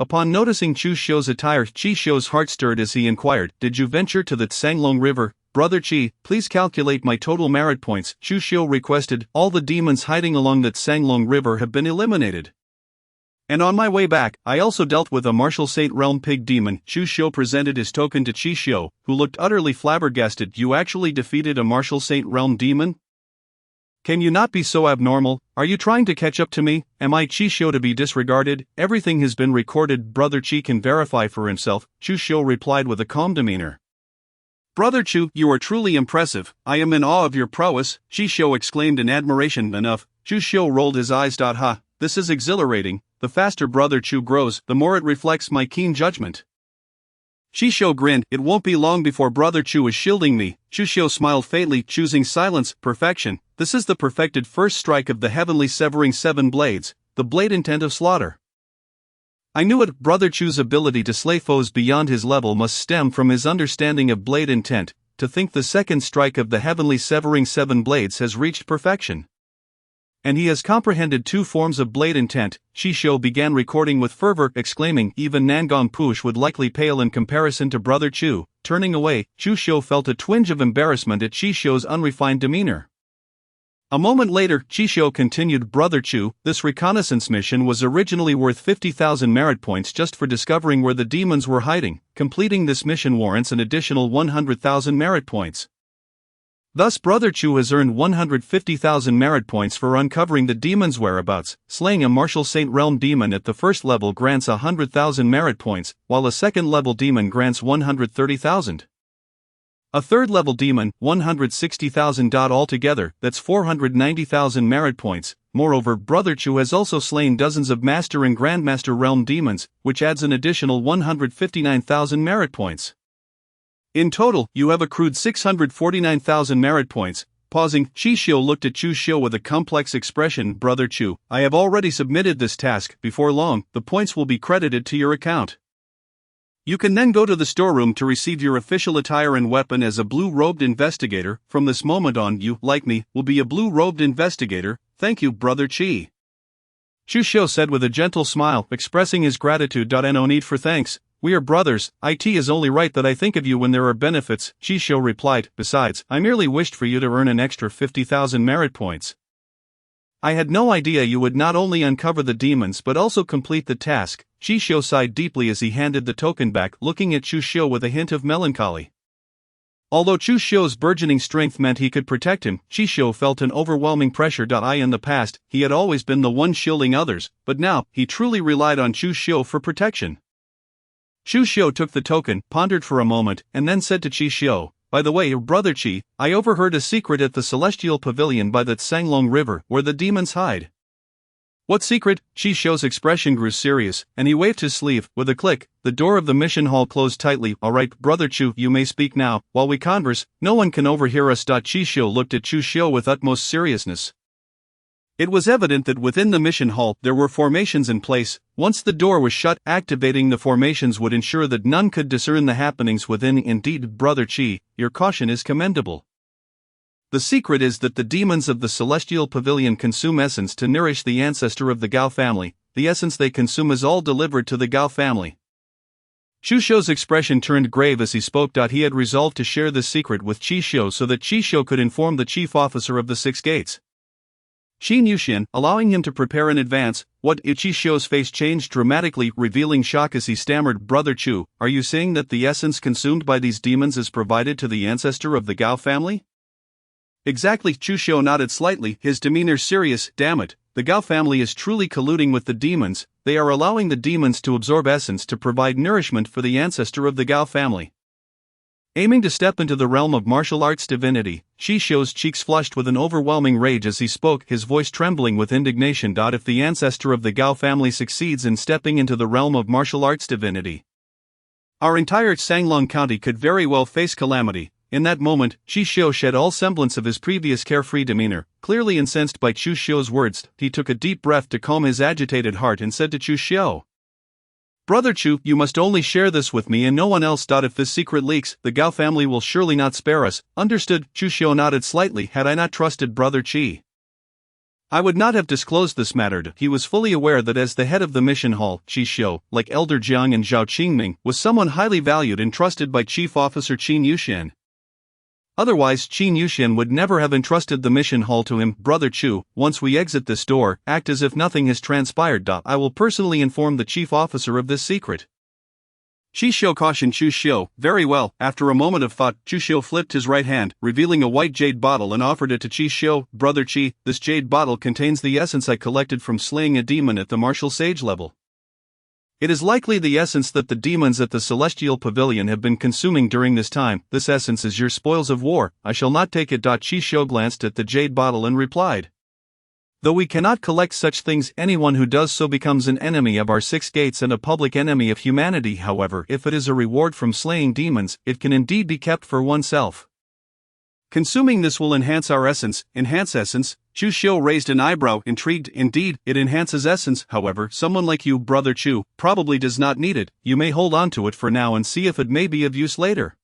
Upon noticing Chu Xiu's attire, Chi Xiu's heart stirred as he inquired, Did you venture to the Tsanglong River? Brother Chi, please calculate my total merit points, Chu Xiu requested. All the demons hiding along the Tsanglong River have been eliminated. And on my way back, I also dealt with a martial saint realm pig demon. Chu Xiu presented his token to Chi Xiu, who looked utterly flabbergasted. You actually defeated a martial saint realm demon? Can you not be so abnormal? Are you trying to catch up to me? Am I Chi Xiu to be disregarded? Everything has been recorded. Brother Chi can verify for himself, Chu Xiu replied with a calm demeanor. Brother Chu, you are truly impressive. I am in awe of your prowess, Chi Xiu exclaimed in admiration. Enough. Chu Xiu rolled his eyes. Ha, this is exhilarating. The faster Brother Chu grows, the more it reflects my keen judgment. Chi Xiu grinned. It won't be long before Brother Chu is shielding me. Chu Xiu smiled faintly, choosing silence. Perfection. This is the perfected first strike of the heavenly severing 7 blades, the blade intent of slaughter. I knew it. Brother Chu's ability to slay foes beyond his level must stem from his understanding of blade intent. To think the second strike of the heavenly severing 7 blades has reached perfection. And he has comprehended 2 forms of blade intent. Shisho began recording with fervor, exclaiming, even Nangong Push would likely pale in comparison to Brother Chu. Turning away, Chusho felt a twinge of embarrassment at Shisho's unrefined demeanor. A moment later, Chisho continued, Brother Chu, this reconnaissance mission was originally worth 50,000 merit points just for discovering where the demons were hiding. Completing this mission warrants an additional 100,000 merit points. Thus Brother Chu has earned 150,000 merit points for uncovering the demon's whereabouts. Slaying a Martial Saint Realm demon at the first level grants 100,000 merit points, while a second level demon grants 130,000. A third level demon, 160,000. Altogether, that's 490,000 merit points. Moreover, Brother Chu has also slain dozens of Master and Grandmaster Realm demons, which adds an additional 159,000 merit points. In total, you have accrued 649,000 merit points. Pausing, Shisho looked at Chusho with a complex expression. Brother Chu, I have already submitted this task. Before long, the points will be credited to your account. You can then go to the storeroom to receive your official attire and weapon as a blue-robed investigator. From this moment on, you, like me, will be a blue-robed investigator. Thank you, Brother Chi. Chusho said with a gentle smile, expressing his gratitude. No need for thanks. We are brothers. It is only right that I think of you when there are benefits. Shisho replied, besides, I merely wished for you to earn an extra 50,000 merit points. I had no idea you would not only uncover the demons but also complete the task. Shisho sighed deeply as he handed the token back, looking at Chusho with a hint of melancholy. Although Chusho's burgeoning strength meant he could protect him, Shisho felt an overwhelming pressure. In the past, he had always been the one shielding others, but now, he truly relied on Chusho for protection. Chusho took the token, pondered for a moment, and then said to Chisho, by the way, Brother Chi, I overheard a secret at the Celestial Pavilion by the Tsanglong River, where the demons hide. What secret? Chisho's expression grew serious, and he waved his sleeve. With a click, the door of the mission hall closed tightly. Alright, Brother Chu, you may speak now. While we converse, no one can overhear us. Chisho looked at Chusho with utmost seriousness. It was evident that within the mission hall there were formations in place. Once the door was shut, activating the formations would ensure that none could discern the happenings within. Indeed, Brother Chi, your caution is commendable. The secret is that the demons of the Celestial Pavilion consume essence to nourish the ancestor of the Gao family. The essence they consume is all delivered to the Gao family. Chusho's expression turned grave as he spoke. He had resolved to share this secret with Chisho so that Chisho could inform the chief officer of the Six Gates, Qin Yushin, allowing him to prepare in advance. What? Chisho's face changed dramatically, revealing shock as he stammered, Brother Chu, are you saying that the essence consumed by these demons is provided to the ancestor of the Gao family? Exactly. Chusho nodded slightly, his demeanor serious. Damn it, the Gao family is truly colluding with the demons. They are allowing the demons to absorb essence to provide nourishment for the ancestor of the Gao family. Aiming to step into the realm of martial arts divinity, Shisho's cheeks flushed with an overwhelming rage as he spoke, his voice trembling with indignation. If the ancestor of the Gao family succeeds in stepping into the realm of martial arts divinity, our entire Tsanglong County could very well face calamity. In that moment, Chisho shed all semblance of his previous carefree demeanor. Clearly incensed by Chusho's words, he took a deep breath to calm his agitated heart and said to Chusho, Brother Chu, you must only share this with me and no one else. If this secret leaks, the Gao family will surely not spare us. Understood. Chusho nodded slightly. Had I not trusted Brother Chi, I would not have disclosed this matter. He was fully aware that as the head of the mission hall, Chisho, like Elder Jiang and Zhao Qingming, was someone highly valued and trusted by Chief Officer Qin Yushin. Otherwise, Qin Yushin would never have entrusted the mission hall to him. Brother Chu, once we exit this door, act as if nothing has transpired. I will personally inform the chief officer of this secret. Chisho cautioned Chusho. Very well. After a moment of thought, Chusho flipped his right hand, revealing a white jade bottle, and offered it to Chisho. Brother Chi, this jade bottle contains the essence I collected from slaying a demon at the martial sage level. It is likely the essence that the demons at the Celestial Pavilion have been consuming during this time. This essence is your spoils of war. I shall not take it. Chisho glanced at the jade bottle and replied, though we cannot collect such things, anyone who does so becomes an enemy of our Six Gates and a public enemy of humanity. However, if it is a reward from slaying demons, it can indeed be kept for oneself. Consuming this will enhance our essence. Enhance essence? Chusho raised an eyebrow, intrigued. Indeed, it enhances essence. However, someone like you, Brother Chu, probably does not need it. You may hold on to it for now and see if it may be of use later.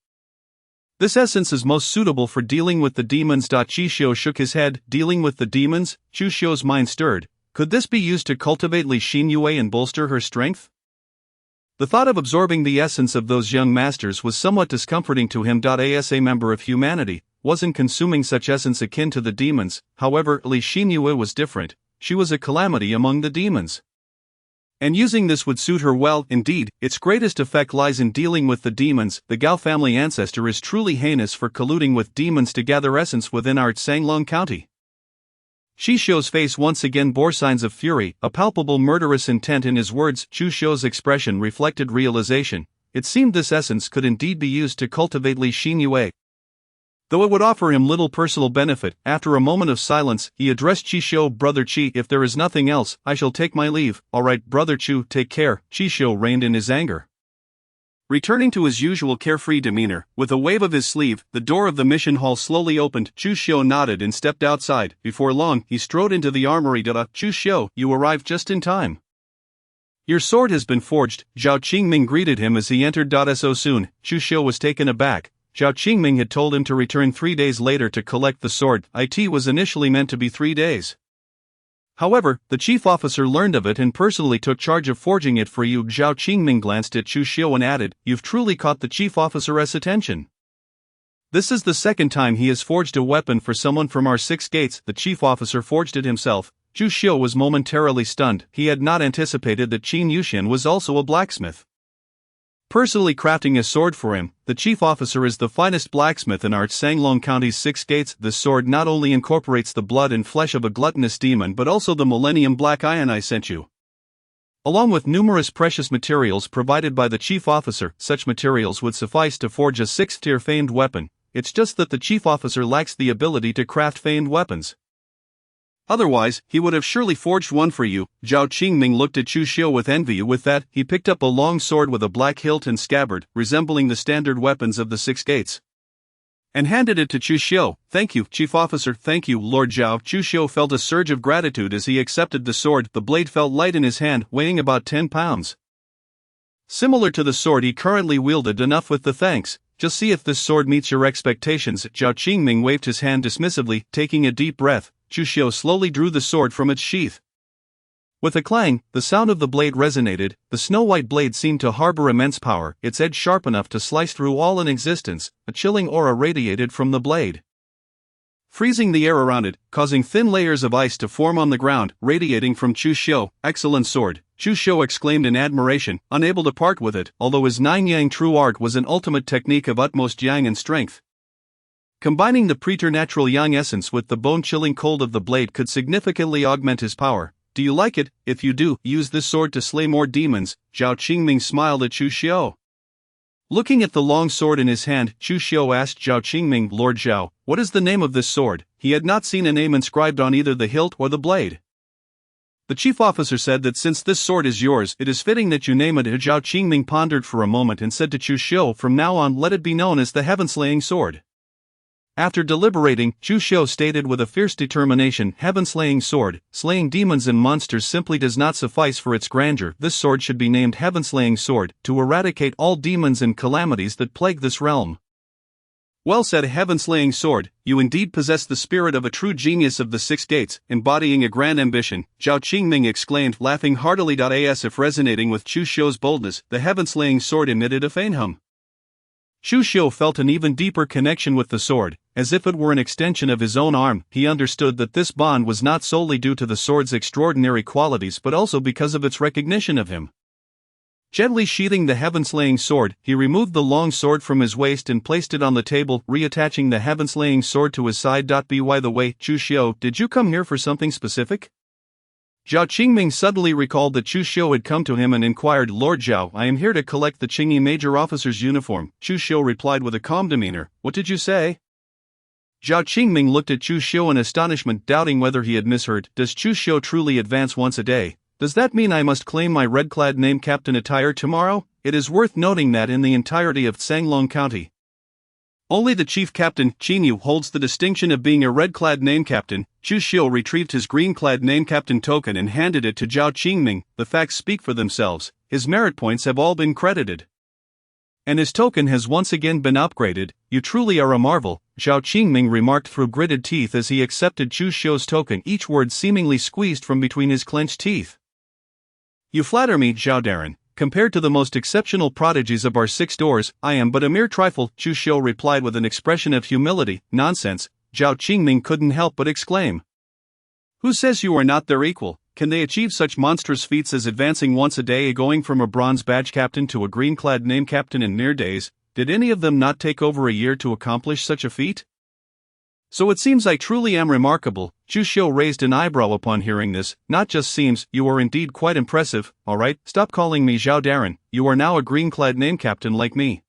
This essence is most suitable for dealing with the demons. Chixiu shook his head. Dealing with the demons? Chixiu's mind stirred. Could this be used to cultivate Li Xinyue and bolster her strength? The thought of absorbing the essence of those young masters was somewhat discomforting to him. As a member of humanity, wasn't consuming such essence akin to the demons. However, Li Xinyue was different. She was a calamity among the demons. And using this would suit her well. Indeed, its greatest effect lies in dealing with the demons. The Gao family ancestor is truly heinous for colluding with demons to gather essence within our Sanglong County. Chixiu's face once again bore signs of fury, a palpable murderous intent in his words. Chixiu's expression reflected realization. It seemed this essence could indeed be used to cultivate Li Xinyue. Though it would offer him little personal benefit, after a moment of silence, he addressed Chixiu. Brother Qi, if there is nothing else, I shall take my leave. Alright, Brother Chu, take care. Chixiu reined in his anger.
Returning to his usual carefree demeanor, with a wave of his sleeve, the door of the mission hall slowly opened. Chixiu nodded and stepped outside. Before long, he strode into the armory. Chixiu, you arrived just in time. Your sword has been forged. Zhao Qingming greeted him as he entered. So soon, Chixiu was taken aback. Zhao Qingming had told him to return 3 days later to collect the sword. It was initially meant to be 3 days. However, the chief officer learned of it and personally took charge of forging it for you. Zhao Qingming glanced at Chixiu and added, You've truly caught the chief officer's attention. This is the second time he has forged a weapon for someone from our 6 gates. The chief officer forged it himself. Chixiu was momentarily stunned. He had not anticipated that Qin Yuxian was also a blacksmith. Personally crafting a sword for him, the chief officer is the finest blacksmith in our Sanglong County's 6 gates. This sword not only incorporates the blood and flesh of a gluttonous demon but also the Millennium Black Iron I sent you. Along with numerous precious materials provided by the chief officer, such materials would suffice to forge a 6th-tier famed weapon. It's just that the chief officer lacks the ability to craft famed weapons. Otherwise, he would have surely forged one for you. Zhao Qingming looked at Chixiu with envy. With that, he picked up a long sword with a black hilt and scabbard, resembling the standard weapons of the 6 gates, and handed it to Chixiu. Thank you, Chief Officer. Thank you, Lord Zhao. Chixiu felt a surge of gratitude as he accepted the sword. The blade felt light in his hand, weighing about 10 pounds. Similar to the sword he currently wielded. Enough with the thanks. Just see if this sword meets your expectations. Zhao Qingming waved his hand dismissively, taking a deep breath. Chixiu slowly drew the sword from its sheath. With a clang, the sound of the blade resonated. The snow-white blade seemed to harbor immense power, its edge sharp enough to slice through all in existence. A chilling aura radiated from the blade, freezing the air around it, causing thin layers of ice to form on the ground, radiating from Chixiu. Excellent sword, Chixiu exclaimed in admiration, unable to part with it, although his 9-yang true art was an ultimate technique of utmost yang and strength. Combining the preternatural yang essence with the bone-chilling cold of the blade could significantly augment his power. Do you like it? If you do, use this sword to slay more demons. Zhao Qingming smiled at Chixiu. Looking at the long sword in his hand, Chixiu asked Zhao Qingming, Lord Zhao, what is the name of this sword? He had not seen a name inscribed on either the hilt or the blade. The chief officer said that since this sword is yours, it is fitting that you name it. Zhao Qingming pondered for a moment and said to Chixiu, from now on let it be known as the Heaven-Slaying Sword. After deliberating, Chixiu stated with a fierce determination, Heaven-Slaying Sword, slaying demons and monsters simply does not suffice for its grandeur. This sword should be named Heaven-Slaying Sword, to eradicate all demons and calamities that plague this realm. Well said, Heaven-Slaying Sword, you indeed possess the spirit of a true genius of the 6 gates, embodying a grand ambition, Zhao Qingming exclaimed, laughing heartily. As if resonating with Chixiu's boldness, the Heaven-Slaying Sword emitted a faint hum. Chixiu felt an even deeper connection with the sword, as if it were an extension of his own arm. He understood that this bond was not solely due to the sword's extraordinary qualities but also because of its recognition of him. Gently sheathing the Heaven-Slaying Sword, he removed the long sword from his waist and placed it on the table, reattaching the Heaven-Slaying Sword to his side. By the way, Chixiu, did you come here for something specific? Zhao Qingming suddenly recalled that Chixiu had come to him and inquired, Lord Zhao, I am here to collect the Qingyi major officer's uniform. Chixiu replied with a calm demeanor, what did you say? Zhao Qingming looked at Chixiu in astonishment, doubting whether he had misheard. Does Chixiu truly advance once a day? Does that mean I must claim my red-clad name captain attire tomorrow? It is worth noting that in the entirety of Sanglong County, only the chief captain, Qinyu, holds the distinction of being a red-clad name captain. Chixiu retrieved his green-clad name captain token and handed it to Zhao Qingming. The facts speak for themselves, his merit points have all been credited.
And his token has once again been upgraded. You truly are a marvel, Zhao Qingming remarked through gritted teeth as he accepted Chu Xiu's token, each word seemingly squeezed from between his clenched teeth. You flatter me, Zhao Darren. Compared to the most exceptional prodigies of our 6 doors, I am but a mere trifle, Chu Xiu replied with an expression of humility. Nonsense, Zhao Qingming couldn't help but exclaim. Who says you are not their equal? Can they achieve such monstrous feats as advancing once a day, going from a bronze badge captain to a green-clad name captain in mere days? Did any of them not take over a year to accomplish such a feat? So it seems I truly am remarkable. Chu Xiu raised an eyebrow upon hearing this. Not just seems, you are indeed quite impressive. Alright, stop calling me Zhao Darren, you are now a green-clad name captain like me.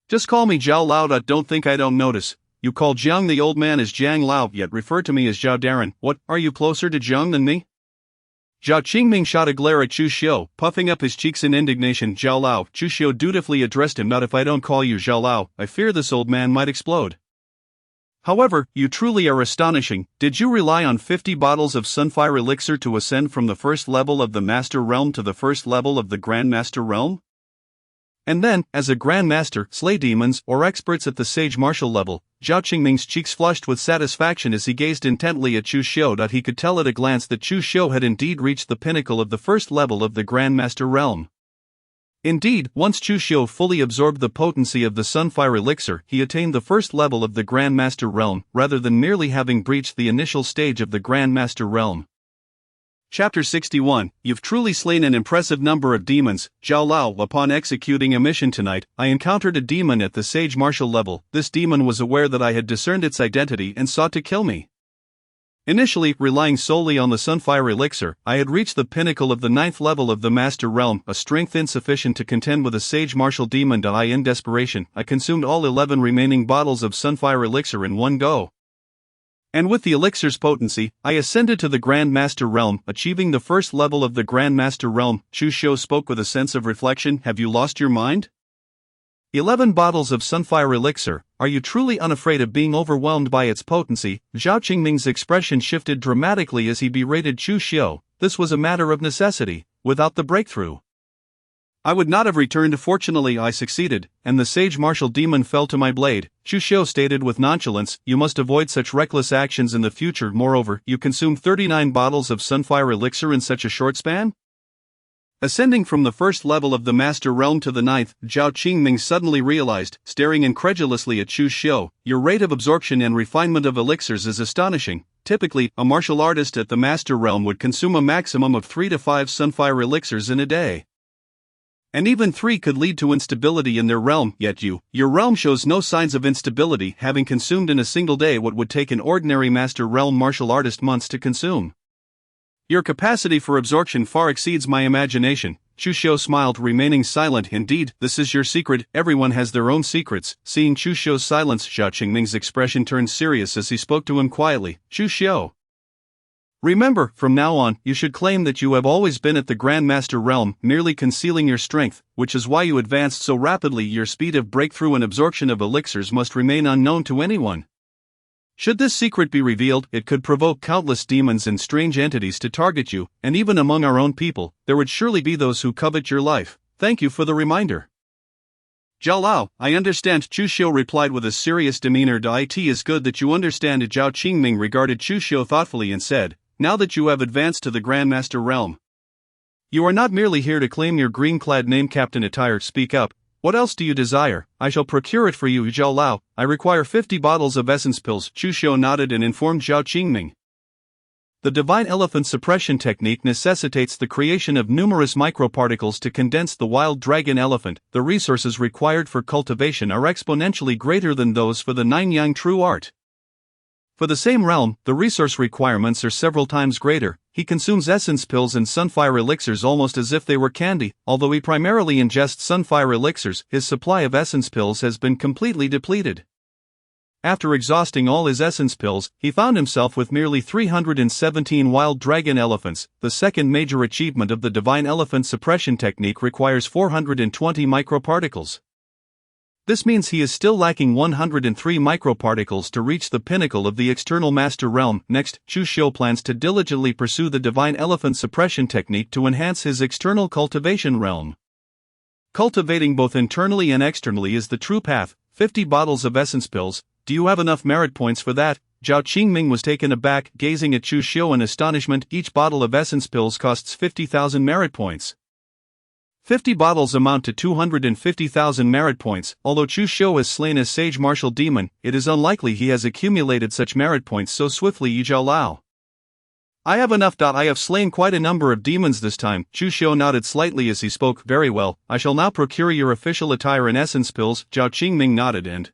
Just call me Zhao Lao. Don't think I don't notice. You call Jiang the old man as Jiang Lao, yet refer to me as Zhao Darren. What, are you closer to Jiang than me? Zhao Qingming shot a glare at Chu Xiu, puffing up his cheeks in indignation. Zhao Lao, Chu Xiu dutifully addressed him. Not if I don't call you Zhao Lao, I fear this old man might explode. However, you truly are astonishing. Did you rely on 50 bottles of Sunfire Elixir to ascend from the first level of the Master Realm to the first level of the Grand Master Realm? And then, as a Grand Master, slay demons or experts at the Sage Martial level? Zhao Qingming's cheeks flushed with satisfaction as he gazed intently at Chu Xiu. He could tell at a glance that Chu Xiu had indeed reached the pinnacle of the first level of the Grand Master Realm. Indeed, once Chu Xiu fully absorbed the potency of the Sunfire Elixir, he attained the first level of the Grand Master Realm, rather than merely having breached the initial stage of the Grand Master Realm. Chapter 61, You've truly slain an impressive number of demons, Zhao Lao. Upon executing a mission tonight, I encountered a demon at the Sage Martial level. This demon was aware that I had discerned its identity and sought to kill me. Initially, relying solely on the Sunfire Elixir, I had reached the pinnacle of the 9th level of the Master Realm, a strength insufficient to contend with a Sage Martial demon. In desperation, I consumed all 11 remaining bottles of Sunfire Elixir in one go. And with the elixir's potency, I ascended to the Grand Master Realm, achieving the first level of the Grand Master Realm. Chu Xiu spoke with a sense of reflection. Have you lost your mind? 11 bottles of Sunfire Elixir, are you truly unafraid of being overwhelmed by its potency? Zhao Qingming's expression shifted dramatically as he berated Chu Xiu. This was a matter of necessity. Without the breakthrough, I would not have returned. Fortunately I succeeded, and the Sage Martial demon fell to my blade, Chu Xiu stated with nonchalance. You must avoid such reckless actions in the future. Moreover, you consumed 39 bottles of Sunfire Elixir in such a short span? Ascending from the first level of the Master Realm to the 9th, Zhao Qingming suddenly realized, staring incredulously at Chu Xiu, your rate of absorption and refinement of elixirs is astonishing. Typically, a martial artist at the Master Realm would consume a maximum of 3 to 5 Sunfire Elixirs in a day. And even 3 could lead to instability in their realm, yet your realm shows no signs of instability, having consumed in a single day what would take an ordinary Master Realm martial artist months to consume. Your capacity for absorption far exceeds my imagination. Chu Xiu smiled, remaining silent. Indeed, this is your secret. Everyone has their own secrets. Seeing Chu Xiu's silence, Zhao Qingming's expression turned serious as he spoke to him quietly. Chu Xiu, remember, from now on, you should claim that you have always been at the Grand Master Realm, merely concealing your strength, which is why you advanced so rapidly. Your speed of breakthrough and absorption of elixirs must remain unknown to anyone. Should this secret be revealed, it could provoke countless demons and strange entities to target you, and even among our own people, there would surely be those who covet your life. Thank you for the reminder. Zhao Lao, I understand, Chu Xiu replied with a serious demeanor. It is good that you understand. Zhao Qingming regarded Chu Xiu thoughtfully and said, now that you have advanced to the Grand Master Realm, you are not merely here to claim your green-clad name captain attire. Speak up. What else do you desire? I shall procure it for you. Zhao Lao, I require 50 bottles of essence pills. Chu Xiu nodded and informed Zhao Qingming. The Divine Elephant Suppression Technique necessitates the creation of numerous microparticles to condense the wild dragon elephant. The resources required for cultivation are exponentially greater than those for the Nine Yang True Art. For the same realm, the resource requirements are several times greater. He consumes essence pills and Sunfire Elixirs almost as if they were candy. Although he primarily ingests Sunfire Elixirs, his supply of essence pills has been completely depleted. After exhausting all his essence pills, he found himself with merely 317 wild dragon elephants. The second major achievement of the Divine Elephant Suppression Technique requires 420 microparticles. This means he is still lacking 103 microparticles to reach the pinnacle of the external Master Realm. Next, Chu Xiu plans to diligently pursue the Divine Elephant Suppression Technique to enhance his external cultivation realm. Cultivating both internally and externally is the true path. 50 bottles of essence pills. Do you have enough merit points for that? Zhao Qingming was taken aback, gazing at Chu Xiu in astonishment. Each bottle of essence pills costs 50,000 merit points. 50 bottles amount to 250,000 merit points. Although Chu Xiu has slain a sage martial demon, it is unlikely he has accumulated such merit points so swiftly. Yi Zhao Lao. I have enough. I have slain quite a number of demons this time. Chu Xiu nodded slightly as he spoke. Very well, I shall now procure your official attire and essence pills. Zhao Qingming nodded and,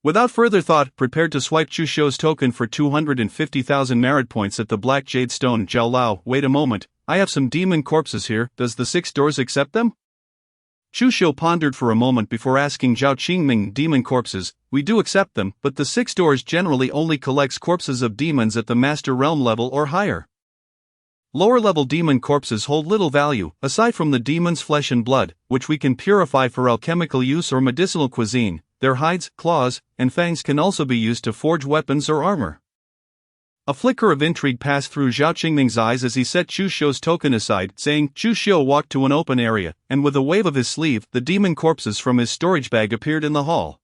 without further thought, prepared to swipe Chu Xiu's token for 250,000 merit points at the Black Jade Stone. Zhao Lao, wait a moment, I have some demon corpses here. Does the 6 doors accept them? Chu Xiu pondered for a moment before asking Zhao Qingming. Demon corpses, we do accept them, but the 6 doors generally only collects corpses of demons at the Master Realm level or higher. Lower level demon corpses hold little value, aside from the demon's flesh and blood, which we can purify for alchemical use or medicinal cuisine. Their hides, claws, and fangs can also be used to forge weapons or armor. A flicker of intrigue passed through Zhao Qingming's eyes as he set Chu Xiu's token aside, saying. Chu Xiu walked to an open area, and with a wave of his sleeve, the demon corpses from his storage bag appeared in the hall.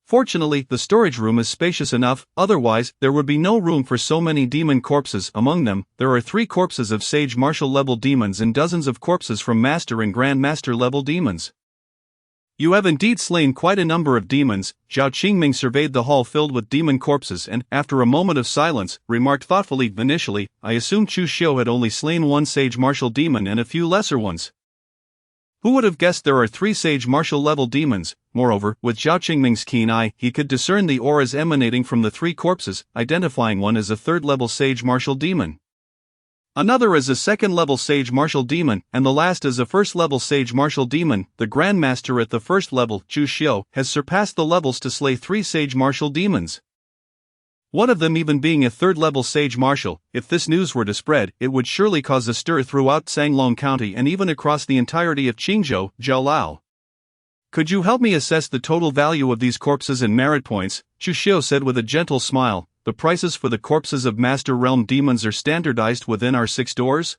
Fortunately, the storage room is spacious enough, otherwise, there would be no room for so many demon corpses. Among them, there are 3 corpses of sage martial level demons and dozens of corpses from master and grand master level demons. You have indeed slain quite a number of demons. Zhao Qingming surveyed the hall filled with demon corpses and, after a moment of silence, remarked thoughtfully. Initially, I assumed Chu Xiu had only slain 1 sage martial demon and a few lesser ones. Who would have guessed there are 3 sage martial level demons? Moreover, with Zhao Qingming's keen eye, he could discern the auras emanating from the 3 corpses, identifying one as a 3rd level sage martial demon, another as a 2nd level sage martial demon, and the last as a 1st level sage martial demon. The Grandmaster at the 1st level, Chu Xiu, has surpassed the levels to slay 3 sage martial demons, one of them even being a 3rd level sage martial. If this news were to spread, it would surely cause a stir throughout Sanglong County and even across the entirety of Qingzhou. Zhao Lao, could you help me assess the total value of these corpses in merit points? Chu Xiu said with a gentle smile. The prices for the corpses of Master Realm demons are standardized within our 6 doors.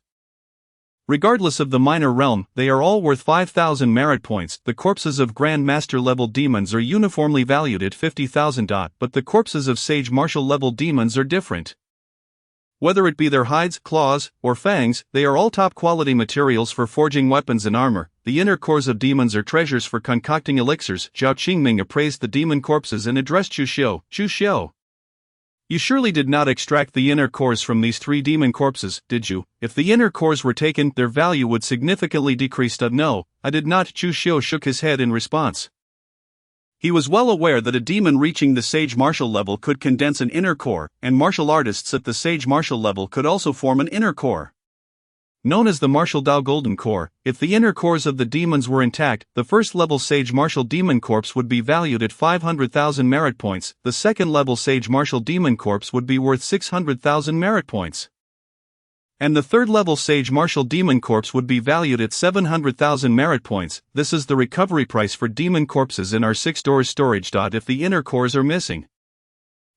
Regardless of the minor realm, they are all worth 5,000 merit points. The corpses of Grand Master level demons are uniformly valued at 50,000. But the corpses of Sage Martial level demons are different. Whether it be their hides, claws, or fangs, they are all top quality materials for forging weapons and armor. The inner cores of demons are treasures for concocting elixirs. Zhao Qingming appraised the demon corpses and addressed Chu Xiu. Chu Xiu, you surely did not extract the inner cores from these 3 demon corpses, did you? If the inner cores were taken, their value would significantly decrease. No, I did not. Chu Xiu shook his head in response. He was well aware that a demon reaching the Sage Martial level could condense an inner core, and martial artists at the Sage Martial level could also form an inner core, known as the Martial Dao Golden Core. If the inner cores of the demons were intact, the 1st level Sage Martial Demon Corpse would be valued at 500,000 merit points, the 2nd level Sage Martial Demon Corpse would be worth 600,000 merit points, and the 3rd level Sage Martial Demon Corpse would be valued at 700,000 merit points. This is the recovery price for demon corpses in our 6 doors storage. If the inner cores are missing,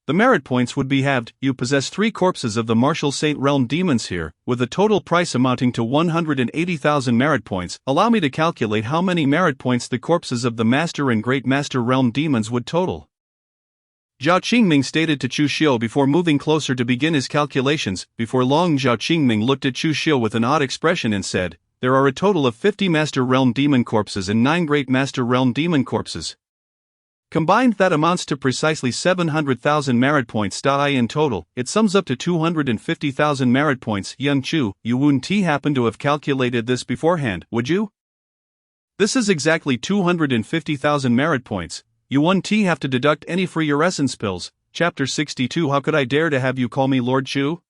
the merit points would be halved. You possess 3 corpses of the Martial Saint Realm demons here, with a total price amounting to 180,000 merit points. Allow me to calculate how many merit points the corpses of the Master and Great Master Realm demons would total. Zhao Qingming stated to Chu Xiu before moving closer to begin his calculations. Before long, Zhao Qingming looked at Chu Xiu with an odd expression and said, there are a total of 50 Master Realm demon corpses and 9 Great Master Realm demon corpses. Combined, that amounts to precisely 700,000 merit points. In total, it sums up to 250,000 merit points. Young Chu, you wouldn't happen to have calculated this beforehand, would you? This is exactly 250,000 merit points. You wouldn't have to deduct any for your essence pills. Chapter 62. How could I dare to have you call me Lord Chu?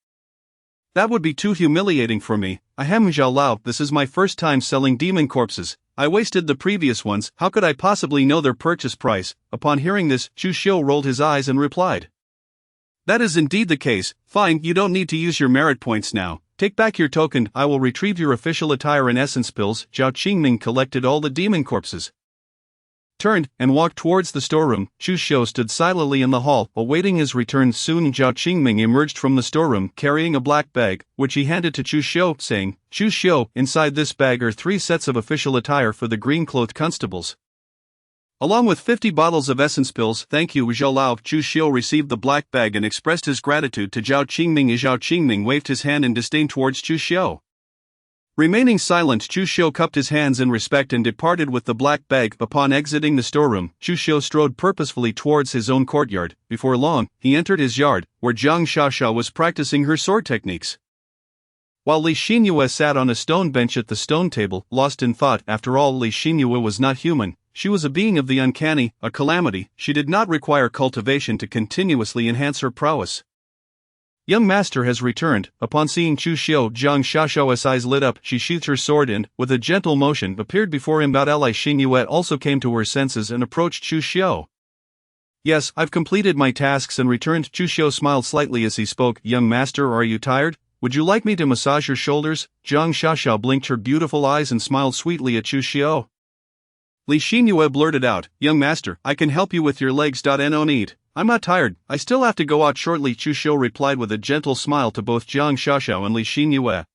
That would be too humiliating for me. Ahem. Zhao Lao, this is my first time selling demon corpses. I wasted the previous ones. How could I possibly know their purchase price? Upon hearing this, Chu Xiu rolled his eyes and replied, that is indeed the case. Fine, you don't need to use your merit points now. Take back your token. I will retrieve your official attire and essence pills. Zhao Qingming collected all the demon corpses. turned, and walked towards the storeroom. Chu Xiu stood silently in the hall, awaiting his return. Soon Zhao Qingming emerged from the storeroom, carrying a black bag, which he handed to Chu Xiu, saying, "Chu Xiu, inside this bag are 3 sets of official attire for the green-clothed constables, along with 50 bottles of essence pills." "Thank you, Zhao Lao." Chu Xiu received the black bag and expressed his gratitude to Zhao Qingming. Zhao Qingming waved his hand in disdain towards Chu Xiu. Remaining silent, Chu Xiu cupped his hands in respect and departed with the black bag. Upon exiting the storeroom, Chu Xiu strode purposefully towards his own courtyard. Before long, he entered his yard, where Jiang Xiaoxiao was practicing her sword techniques, while Li Xinyue sat on a stone bench at the stone table, lost in thought. After all, Li Xinyue was not human. She was a being of the uncanny, a calamity. She did not require cultivation to continuously enhance her prowess. "Young master has returned." Upon seeing Chu Xiu, Jiang Xiaoxiao's eyes lit up. She sheathed her sword and, with a gentle motion, appeared before him. Li Xinyue also came to her senses and approached Chu Xiu. "Yes, I've completed my tasks and returned." Chu Xiu smiled slightly as he spoke. "Young master, are you tired? Would you like me to massage your shoulders?" Jiang Xiaoxiao blinked her beautiful eyes and smiled sweetly at Chu Xiu. Li Xinyue blurted out, "Young master, I can help you with your legs. No need. I'm not tired. I still have to go out shortly." Chu Xiu replied with a gentle smile to both Jiang Xiaoxiao and Li Xinyue.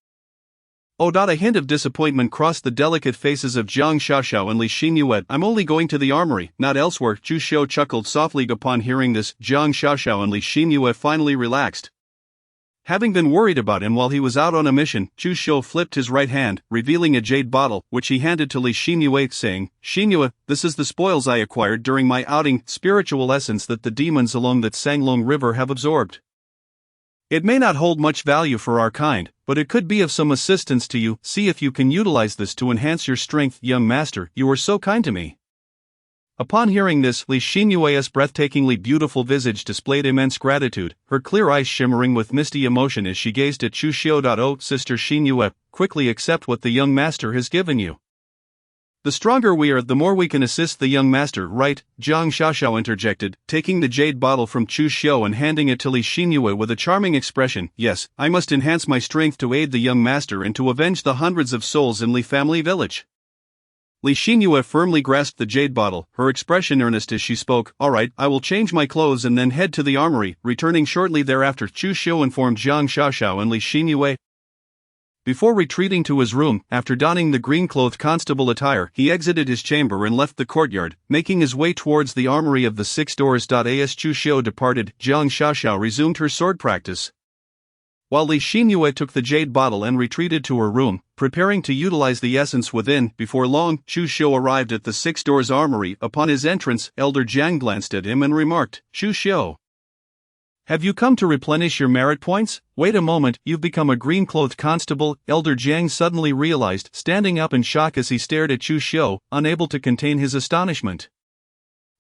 A hint of disappointment crossed the delicate faces of Jiang Xiaoxiao and Li Xinyue. "I'm only going to the armory, not elsewhere." Chu Xiu chuckled softly. Upon hearing this, Jiang Xiaoxiao and Li Xinyue finally relaxed. Having been worried about him while he was out on a mission, Chu Xiu flipped his right hand, revealing a jade bottle, which he handed to Li Xinyue, saying, "Xinyue, this is the spoils I acquired during my outing, spiritual essence that the demons along that Sanglong River have absorbed. It may not hold much value for our kind, but it could be of some assistance to you. See if you can utilize this to enhance your strength." "Young master, you were so kind to me." Upon hearing this, Li Xinyue's breathtakingly beautiful visage displayed immense gratitude, her clear eyes shimmering with misty emotion as she gazed at Chu Xiu. "Oh, Sister Xinyue, quickly accept what the young master has given you. The stronger we are, the more we can assist the young master, right?" Jiang Xiaoxiao interjected, taking the jade bottle from Chu Xiu and handing it to Li Xinyue with a charming expression. "Yes, I must enhance my strength to aid the young master and to avenge the hundreds of souls in Li family village." Li Xinyue firmly grasped the jade bottle, her expression earnest as she spoke. "All right, I will change my clothes and then head to the armory." Returning shortly thereafter, Chu Xiu informed Jiang Xiaoxiao and Li Xinyue. Before retreating to his room, after donning the green-clothed constable attire, he exited his chamber and left the courtyard, making his way towards the armory of the 6 doors. As Chu Xiu departed, Jiang Xiaoxiao resumed her sword practice, while Li Xinyue took the jade bottle and retreated to her room, preparing to utilize the essence within. Before long, Chu Xiu arrived at the 6 doors armory. Upon his entrance, Elder Jiang glanced at him and remarked, "Chu Xiu, have you come to replenish your merit points? Wait a moment, you've become a green-clothed constable." Elder Jiang suddenly realized, standing up in shock as he stared at Chu Xiu, unable to contain his astonishment.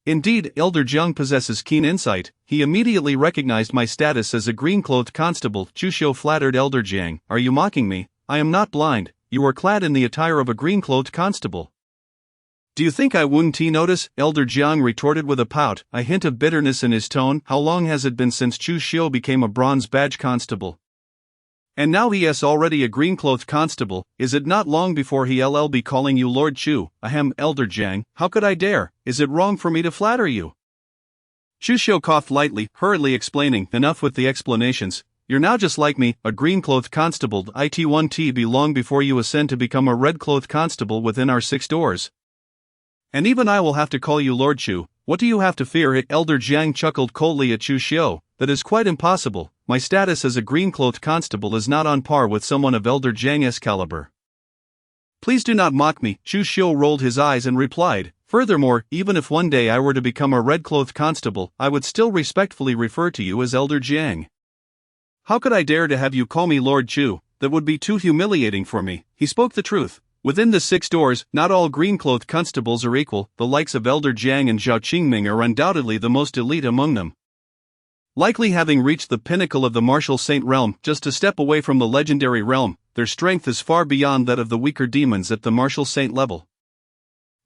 Indeed, Elder Jiang possesses keen insight. He immediately recognized my status as a green-clothed constable. Chu Xiu flattered Elder Jiang, "Are you mocking me? I am not blind. You are clad in the attire of a green-clothed constable. Do you think I wouldn't notice?" Elder Jiang retorted with a pout, a hint of bitterness in his tone. How long has it been since Chu Xiu became a bronze badge constable? And now he is already a green-clothed constable. Is it not long before he'll be calling you Lord Chu? Ahem, Elder Jiang, how could I dare? Is it wrong for me to flatter you? Chu Xiu coughed lightly, hurriedly explaining, "Enough with the explanations. You're now just like me, a green-clothed constable. It won't be long before you ascend to become a red-clothed constable within our 6 doors. And even I will have to call you Lord Chu. What do you have to fear?" Elder Jiang chuckled coldly at Chu Xiu. "That is quite impossible. My status as a green-clothed constable is not on par with someone of Elder Jiang's caliber." "Please do not mock me." Chu Xiu rolled his eyes and replied, "Furthermore, even if one day I were to become a red-clothed constable, I would still respectfully refer to you as Elder Jiang. How could I dare to have you call me Lord Chu? That would be too humiliating for me." He spoke the truth. Within the 6 doors, not all green-clothed constables are equal. The likes of Elder Jiang and Zhao Qingming are undoubtedly the most elite among them, likely having reached the pinnacle of the martial saint realm. Just a step away from the legendary realm, their strength is far beyond that of the weaker demons at the martial saint level.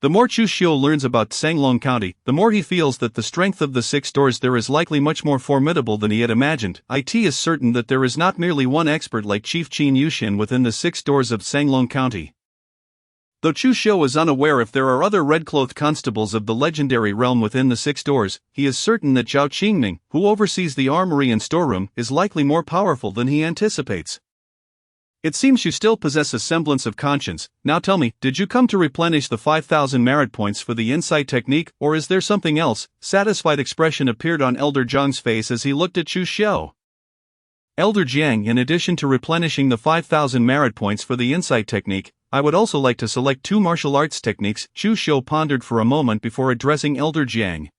The more Chu Xiu learns about Sanglong County, the more he feels that the strength of the 6 doors there is likely much more formidable than he had imagined. It is certain that there is not merely one expert like Chief Qin Yushin within the 6 doors of Sanglong County.
Though Chu Shou is unaware if there are other red-clothed constables of the legendary realm within the 6 doors, he is certain that Zhao Qingming, who oversees the armory and storeroom, is likely more powerful than he anticipates. It seems you still possess a semblance of conscience. Now tell me, did you come to replenish the 5,000 merit points for the insight technique, or is there something else? Satisfied expression appeared on Elder Jiang's face as he looked at Chu Shou. Elder Jiang, in addition to replenishing the 5,000 merit points for the insight technique, I would also like to select 2 martial arts techniques. Chu Shou pondered for a moment before addressing Elder Jiang.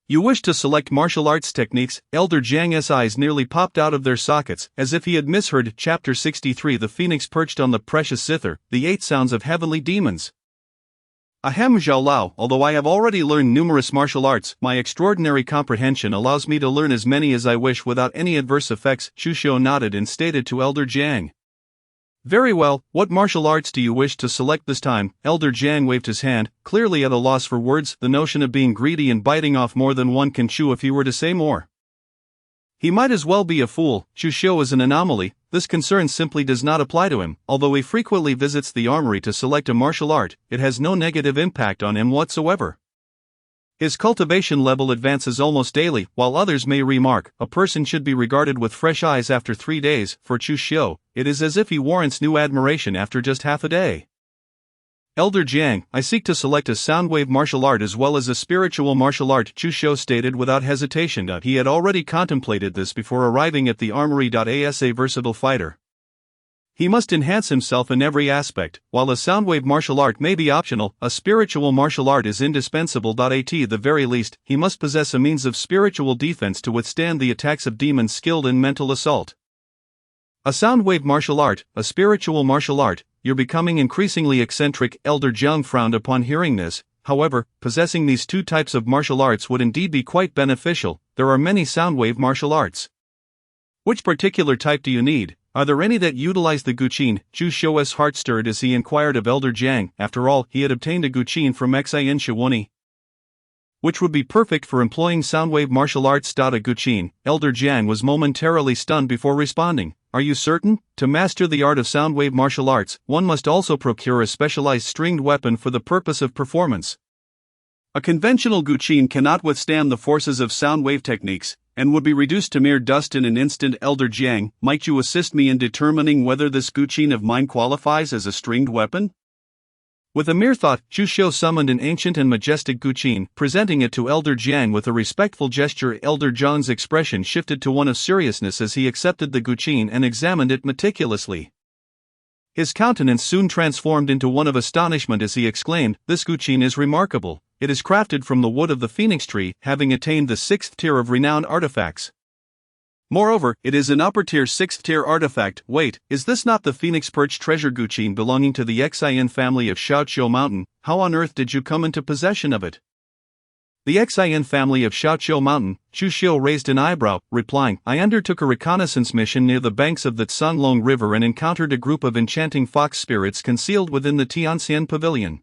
You wish to select martial arts techniques? Elder Jiang's eyes nearly popped out of their sockets, as if he had misheard. Chapter 63. The Phoenix perched on the precious zither, the 8 sounds of heavenly demons. Ahem, Zhao Lao, although I have already learned numerous martial arts, my extraordinary comprehension allows me to learn as many as I wish without any adverse effects. Chu Shou nodded and stated to Elder Jiang. Very well, what martial arts do you wish to select this time? Elder Jiang waved his hand, clearly at a loss for words. The notion of being greedy and biting off more than one can chew if he were to say more. He might as well be a fool. Chu Shou is an anomaly. This concern simply does not apply to him. Although he frequently visits the armory to select a martial art, it has no negative impact on him whatsoever. His cultivation level advances almost daily. While others may remark, a person should be regarded with fresh eyes after 3 days, for Chu Shou, it is as if he warrants new admiration after just half a day. Elder Jiang, I seek to select a soundwave martial art as well as a spiritual martial art, Chu Shou stated without hesitation. He had already contemplated this before arriving at the armory. As a versatile fighter, he must enhance himself in every aspect. While a soundwave martial art may be optional, a spiritual martial art is indispensable. At the very least, he must possess a means of spiritual defense to withstand the attacks of demons skilled in mental assault. A soundwave martial art, a spiritual martial art, you're becoming increasingly eccentric. Elder Jiang frowned upon hearing this. However, possessing these 2 types of martial arts would indeed be quite beneficial. There are many soundwave martial arts. Which particular type do you need? Are there any that utilize the guqin? Chu Shou's heart stirred as he inquired of Elder Jiang. After all, he had obtained a guqin from Xin Shiwani, which would be perfect for employing soundwave martial arts. A guqin. Elder Jiang was momentarily stunned before responding. Are you certain? To master the art of soundwave martial arts, one must also procure a specialized stringed weapon for the purpose of performance. A conventional guqin cannot withstand the forces of soundwave techniques, and would be reduced to mere dust in an instant. Elder Jiang, might you assist me in determining whether this guqin of mine qualifies as a stringed weapon? With a mere thought, Chu Shou summoned an ancient and majestic guqin, presenting it to Elder Jiang with a respectful gesture. Elder Jiang's expression shifted to one of seriousness as he accepted the guqin and examined it meticulously. His countenance soon transformed into one of astonishment as he exclaimed, "This guqin is remarkable. It is crafted from the wood of the phoenix tree, having attained the 6th tier of renowned artifacts. Moreover, it is an upper-tier 6th-tier artifact. Wait, is this not the Phoenix Perch treasure guqin belonging to the Xin family of Shaoqiu Mountain? How on earth did you come into possession of it?" The Xin family of Shaoqiu Mountain. Chu Shou raised an eyebrow, replying, "I undertook a reconnaissance mission near the banks of the Canlong River and encountered a group of enchanting fox spirits concealed within the Tianxian Pavilion.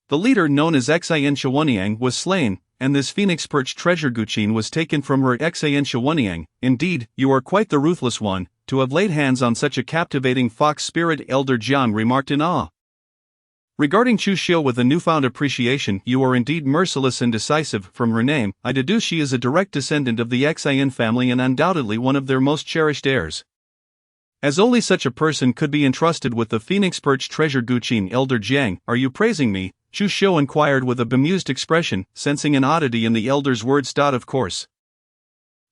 The leader, known as Xin Shiwaniang, was slain, and this Phoenix Perch treasure guqin was taken from her. Xin Shiwaniang, indeed, you are quite the ruthless one, to have laid hands on such a captivating fox spirit," Elder Jiang remarked in awe. Regarding Chu Shou with a newfound appreciation, "You are indeed merciless and decisive. From her name, I deduce she is a direct descendant of the Xin family and undoubtedly one of their most cherished heirs. As only such a person could be entrusted with the Phoenix Perch treasure guqin." Elder Jiang, are you praising me? Chu Shou inquired with a bemused expression, sensing an oddity in the elder's words. Of course.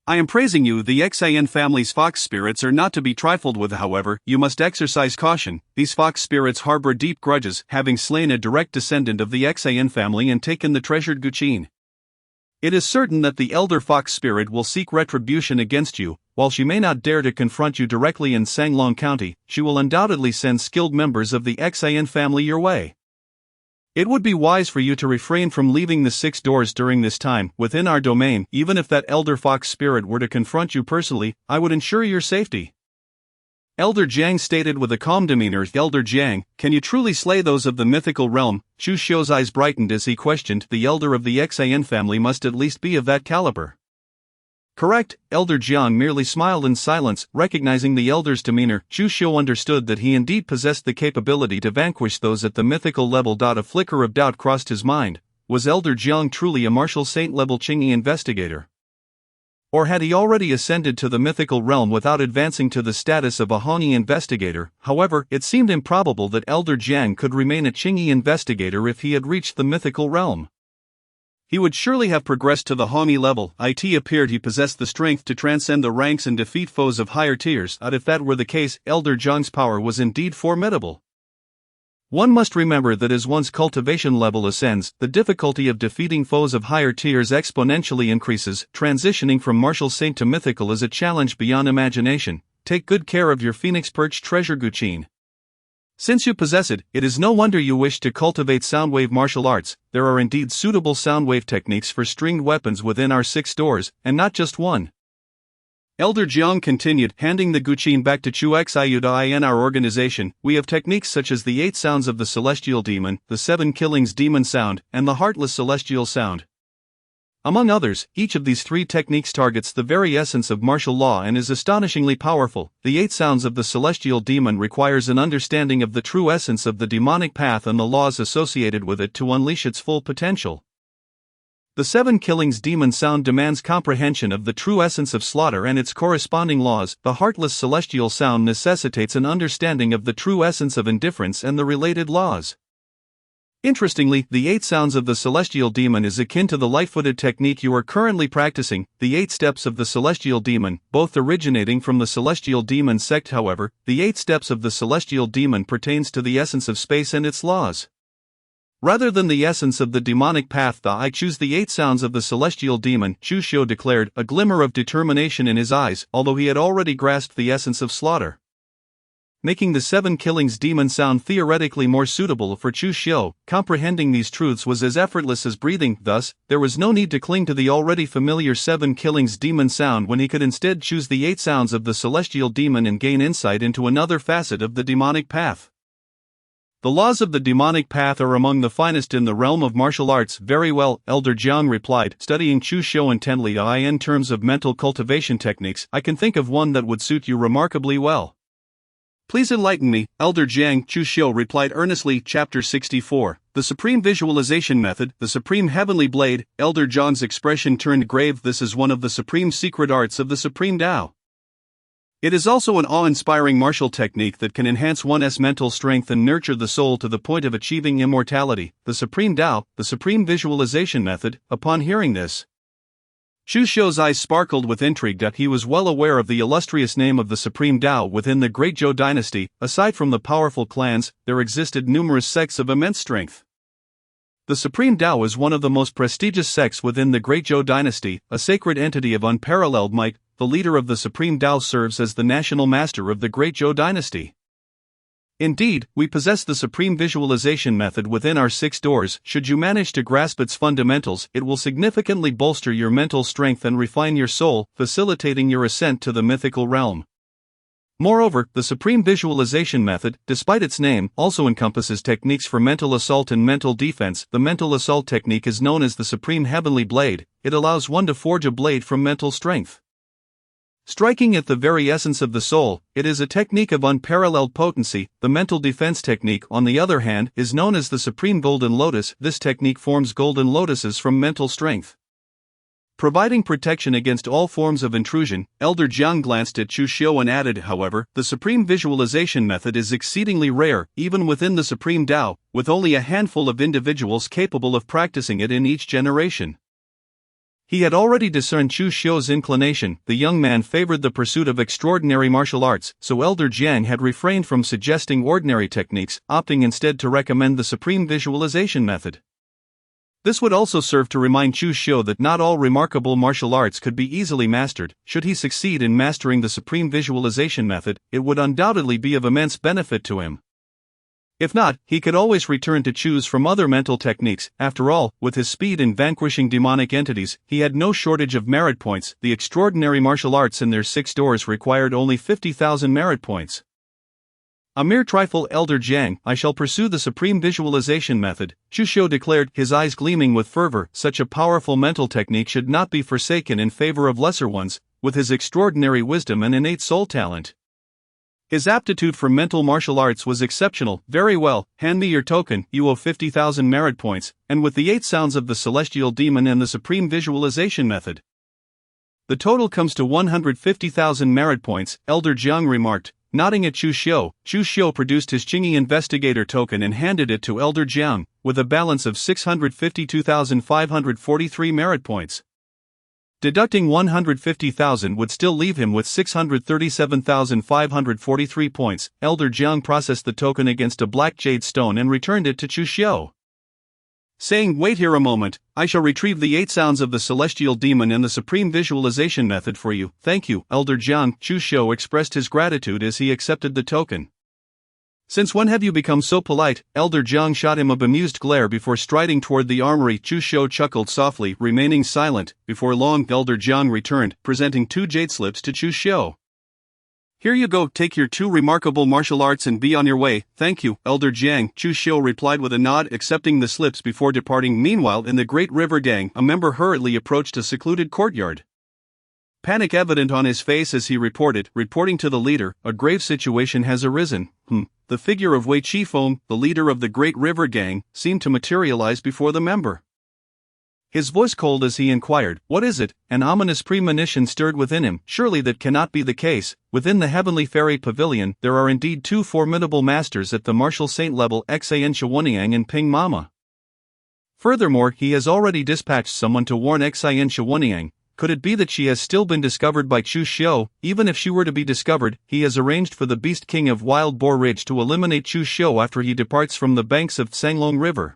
I am praising you. The Xin family's fox spirits are not to be trifled with. However, you must exercise caution. These fox spirits harbor deep grudges, having slain a direct descendant of the Xin family and taken the treasured guqin. It is certain that the elder fox spirit will seek retribution against you. While she may not dare to confront you directly in Sanglong County, she will undoubtedly send skilled members of the Xin family your way. It would be wise for you to refrain from leaving the 6 doors during this time. Within our domain, even if that elder fox spirit were to confront you personally, I would ensure your safety." Elder Jiang stated with a calm demeanor. "Elder Jiang, can you truly slay those of the mythical realm?" Chu Shou's eyes brightened as he questioned. The elder of the Xin family must at least be of that caliber.
Correct, Elder Jiang merely smiled in silence, recognizing the elder's demeanor. Chu Xiu understood that he indeed possessed the capability to vanquish those at the mythical level. A flicker of doubt crossed his mind. Was Elder Jiang truly a martial saint-level Qingyi investigator? Or had he already ascended to the mythical realm without advancing to the status of a Hongyi investigator? However, it seemed improbable that Elder Jiang could remain a Qingyi investigator if he had reached the mythical realm. He would surely have progressed to the Hongyi level. It appeared he possessed the strength to transcend the ranks and defeat foes of higher tiers. If that were the case, Elder Jiang's power was indeed formidable. One must remember that as one's cultivation level ascends, the difficulty of defeating foes of higher tiers exponentially increases. Transitioning from martial saint to mythical is a challenge beyond imagination. Take good care of your phoenix perch treasure Guqin. Since you possess it, it is no wonder you wish to cultivate soundwave martial arts. There are indeed suitable soundwave techniques for stringed weapons within our 6 stores, and not just one. Elder Jiang continued, handing the Guqin back to Chu Xiu. In our organization, we have techniques such as the 8 sounds of the celestial demon, the 7 killings demon sound, and the heartless celestial sound. Among others, each of these 3 techniques targets the very essence of martial law and is astonishingly powerful. The 8 sounds of the celestial demon requires an understanding of the true essence of the demonic path and the laws associated with it to unleash its full potential. The 7 killings demon sound demands comprehension of the true essence of slaughter and its corresponding laws. The heartless celestial sound necessitates an understanding of the true essence of indifference and the related laws. Interestingly, the 8 sounds of the celestial demon is akin to the light-footed technique you are currently practicing, the 8 steps of the celestial demon, both originating from the celestial demon sect. However, the 8 steps of the celestial demon pertains to the essence of space and its laws. Rather than the essence of the demonic path, I choose the 8 sounds of the celestial demon, Chu Xiu declared, a glimmer of determination in his eyes, although he had already grasped the essence of slaughter. Making the 7 killings demon sound theoretically more suitable for Chu Xiu, comprehending these truths was as effortless as breathing. Thus, there was no need to cling to the already familiar 7 killings demon sound when he could instead choose the 8 sounds of the celestial demon and gain insight into another facet of the demonic path. The laws of the demonic path are among the finest in the realm of martial arts. Very well, Elder Jiang replied, studying Chu Xiu intently. In terms of mental cultivation techniques, I can think of one that would suit you remarkably well. Please enlighten me, Elder Jiang, Chu Xiu replied earnestly. Chapter 64, The Supreme Visualization Method, the Supreme Heavenly Blade. Elder Jiang's expression turned grave. This is one of the supreme secret arts of the Supreme Tao. It is also an awe-inspiring martial technique that can enhance one's mental strength and nurture the soul to the point of achieving immortality. The Supreme Tao, the Supreme Visualization Method. Upon hearing this, Chu Xiu's eyes sparkled with intrigue. He was well aware of the illustrious name of the Supreme Tao within the Great Zhou dynasty. Aside from the powerful clans, there existed numerous sects of immense strength. The Supreme Tao is one of the most prestigious sects within the Great Zhou dynasty, a sacred entity of unparalleled might. The leader of the Supreme Tao serves as the national master of the Great Zhou dynasty. Indeed, we possess the Supreme Visualization Method within our 6 doors. Should you manage to grasp its fundamentals, it will significantly bolster your mental strength and refine your soul, facilitating your ascent to the mythical realm. Moreover, the Supreme Visualization Method, despite its name, also encompasses techniques for mental assault and mental defense. The mental assault technique is known as the Supreme Heavenly Blade. It allows one to forge a blade from mental strength, striking at the very essence of the soul. It is a technique of unparalleled potency. The mental defense technique, on the other hand, is known as the Supreme Golden Lotus. This technique forms golden lotuses from mental strength, providing protection against all forms of intrusion. Elder Jiang glanced at Chu Xiu and added, however, the Supreme Visualization Method is exceedingly rare, even within the Supreme Tao, with only a handful of individuals capable of practicing it in each generation. He had already discerned Chu Xiu's inclination. The young man favored the pursuit of extraordinary martial arts, so Elder Jiang had refrained from suggesting ordinary techniques, opting instead to recommend the Supreme Visualization Method. This would also serve to remind Chu Xiu that not all remarkable martial arts could be easily mastered. Should he succeed in mastering the Supreme Visualization Method, it would undoubtedly be of immense benefit to him. If not, he could always return to choose from other mental techniques. After all, with his speed in vanquishing demonic entities, he had no shortage of merit points. The extraordinary martial arts in their 6 doors required only 50,000 merit points. A mere trifle, Elder Jiang. I shall pursue the supreme visualization method, Chu Xiu declared, his eyes gleaming with fervor. Such a powerful mental technique should not be forsaken in favor of lesser ones, with his extraordinary wisdom and innate soul talent. His aptitude for mental martial arts was exceptional. Very well, hand me your token, you owe 50,000 merit points, and with the 8 sounds of the celestial demon and the supreme visualization method. The total comes to 150,000 merit points, Elder Jiang remarked. Nodding at Chu Xiu produced his Qingyi investigator token and handed it to Elder Jiang, with a balance of 652,543 merit points. Deducting 150,000 would still leave him with 637,543 points. Elder Jiang processed the token against a black jade stone and returned it to Chu Xiu, saying, "Wait here a moment, I shall retrieve the 8 sounds of the celestial demon and the supreme visualization method for you." "Thank you, Elder Jiang." Chu Xiu expressed his gratitude as he accepted the token. "Since when have you become so polite?" Elder Jiang shot him a bemused glare before striding toward the armory. Chu Xiu chuckled softly, remaining silent. Before long, Elder Jiang returned, presenting 2 jade slips to Chu Xiu. "Here you go, take your 2 remarkable martial arts and be on your way." "Thank you, Elder Jiang," Chu Xiu replied with a nod, accepting the slips before departing. Meanwhile, in the Great River Gang, a member hurriedly approached a secluded courtyard, panic evident on his face as he reporting to the leader, "A grave situation has arisen." The figure of Wei Qifeng, the leader of the Great River Gang, seemed to materialize before the member. His voice cold as he inquired, "What is it?" An ominous premonition stirred within him. Surely that cannot be the case. Within the Heavenly Fairy Pavilion, there are indeed 2 formidable masters at the martial saint level, Xan Shuaniang and Ping Mama. Furthermore, he has already dispatched someone to warn Xan Shuaniang. Could it be that she has still been discovered by Chu Xiu? Even if she were to be discovered, he has arranged for the Beast King of Wild Boar Ridge to eliminate Chu Xiu after he departs from the banks of Tsanglong River.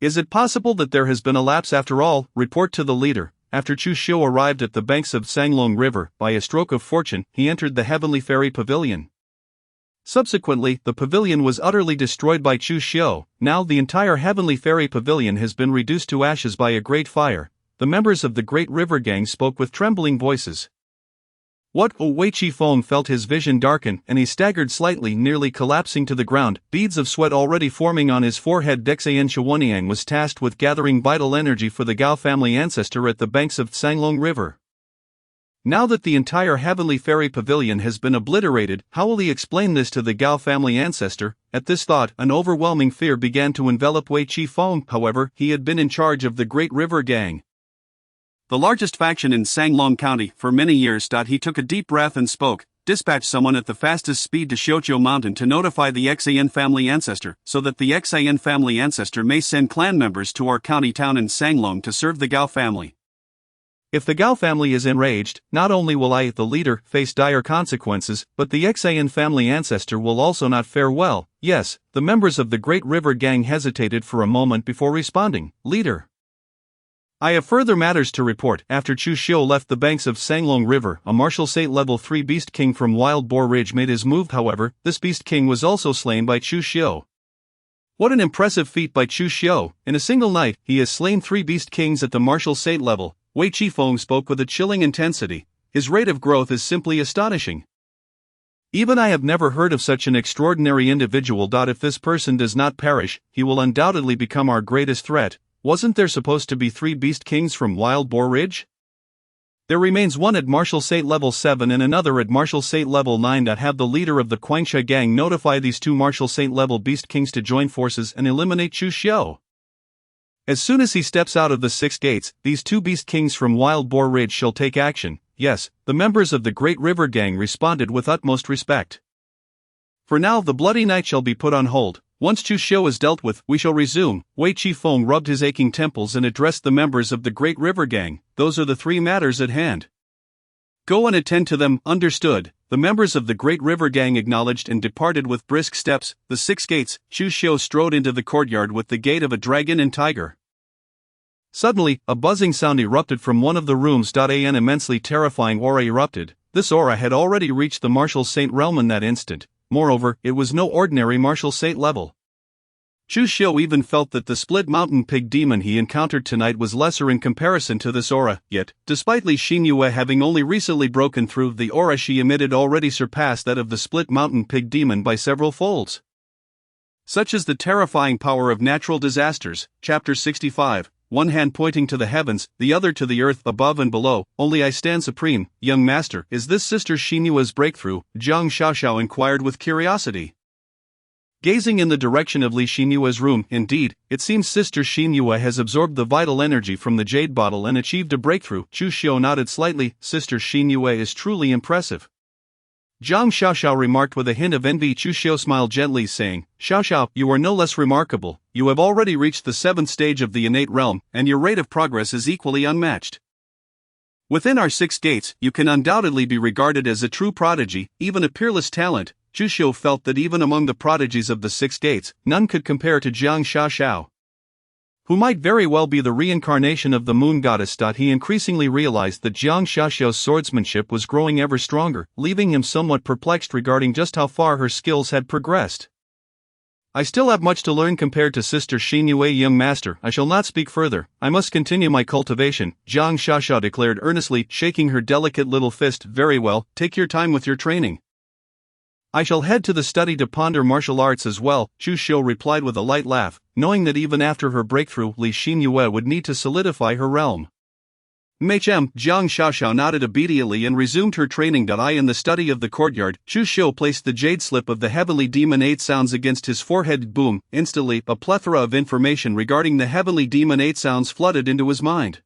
Is it possible that there has been a lapse after all? Report to the leader. After Chu Xiu arrived at the banks of Tsanglong River, by a stroke of fortune, he entered the Heavenly Fairy Pavilion. Subsequently, the pavilion was utterly destroyed by Chu Xiu. Now the entire Heavenly Fairy Pavilion has been reduced to ashes by a great fire. The members of the Great River Gang spoke with trembling voices. "What?" Wei Qifeng felt his vision darken, and he staggered slightly, nearly collapsing to the ground, beads of sweat already forming on his forehead. Xan Shuaniang was tasked with gathering vital energy for the Gao family ancestor at the banks of Tsanglong River. Now that the entire Heavenly Fairy Pavilion has been obliterated, how will he explain this to the Gao family ancestor? At this thought, an overwhelming fear began to envelop Wei Qifeng. However, he had been in charge of the Great River Gang, the largest faction in Sanglong County, for many years. He took a deep breath and spoke. "Dispatch someone at the fastest speed to Xiuqiu Mountain to notify the Xan family ancestor, so that the Xan family ancestor may send clan members to our county town in Sanglong to serve the Gao family. If the Gao family is enraged, not only will I, the leader, face dire consequences, but the Xan family ancestor will also not fare well." "Yes." The members of the Great River Gang hesitated for a moment before responding. "Leader, I have further matters to report." After Chu Xiu left the banks of Sanglong River, a martial saint level 3 Beast King from Wild Boar Ridge made his move. However, this Beast King was also slain by Chu Xiu. What an impressive feat by Chu Xiu! In a single night, he has slain 3 Beast Kings at the martial saint level. Wei Qifeng spoke with a chilling intensity. His rate of growth is simply astonishing. Even I have never heard of such an extraordinary individual. If this person does not perish, he will undoubtedly become our greatest threat. Wasn't there supposed to be 3 Beast Kings from Wild Boar Ridge? There remains one at Martial Saint level 7 and another at Martial Saint level 9. Have the leader of the Quangsha Gang notify these 2 Martial Saint level Beast Kings to join forces and eliminate Chu Xiu. As soon as he steps out of the 6 gates, these 2 Beast Kings from Wild Boar Ridge shall take action. Yes, the members of the Great River Gang responded with utmost respect. For now, the bloody night shall be put on hold. Once Chu Xiu is dealt with, we shall resume. Wei Qifeng rubbed his aching temples and addressed the members of the Great River Gang. Those are the 3 matters at hand. Go and attend to them. Understood. The members of the Great River Gang acknowledged and departed with brisk steps. The 6 gates. Chu Xiu strode into the courtyard with the gait of a dragon and tiger. Suddenly, a buzzing sound erupted from one of the rooms. An immensely terrifying aura erupted. This aura had already reached the Martial Saint realm in that instant. Moreover, it was no ordinary Martial Saint level.
Chu Xiu even felt that the split mountain pig demon he encountered tonight was lesser in comparison to this aura, yet, despite Li Xinyue having only recently broken through, the aura she emitted already surpassed that of the split mountain pig demon by several folds. Such is the terrifying power of natural disasters. Chapter 65, one hand pointing to the heavens, the other to the earth above and below. Only I stand supreme, young master. Is this Sister Xinyue's breakthrough? Zhang Xiaoxiao inquired with curiosity. Gazing in the direction of Li Xinyue's room, indeed, it seems Sister Xinyue has absorbed the vital energy from the jade bottle and achieved a breakthrough. Chu Xiu nodded slightly. Sister Xinyue is truly impressive. Zhang Xiaoxiao remarked with a hint of envy. Chu Xiu smiled gently, saying, Xiaoxiao, you are no less remarkable. You have already reached the 7th stage of the innate realm, and your rate of progress is equally unmatched. Within our 6 gates, you can undoubtedly be regarded as a true prodigy, even a peerless talent. Chu Xiu felt that even among the prodigies of the 6 gates, none could compare to Zhang Xiaoxiao, who might very well be the reincarnation of the moon goddess. He increasingly realized that Zhang Xiaoxiao's swordsmanship was growing ever stronger, leaving him somewhat perplexed regarding just how far her skills had progressed. I still have much to learn compared to Sister Xinyue, young master. I shall not speak further. I must continue my cultivation, Zhang Xiaoxiao declared earnestly, shaking her delicate little fist. Very well, take your time with your training. I shall head to the study to ponder martial arts as well, Chu Xiu replied with a light laugh, knowing that even after her breakthrough, Li Xinyue would need to solidify her realm. Zhang Xiaoxiao nodded obediently and resumed her training. In the study of the courtyard, Chu Xiu placed the jade slip of the heavenly demon 8 sounds against his forehead. Boom! Instantly, a plethora of information regarding the heavenly demon 8 sounds flooded into his mind.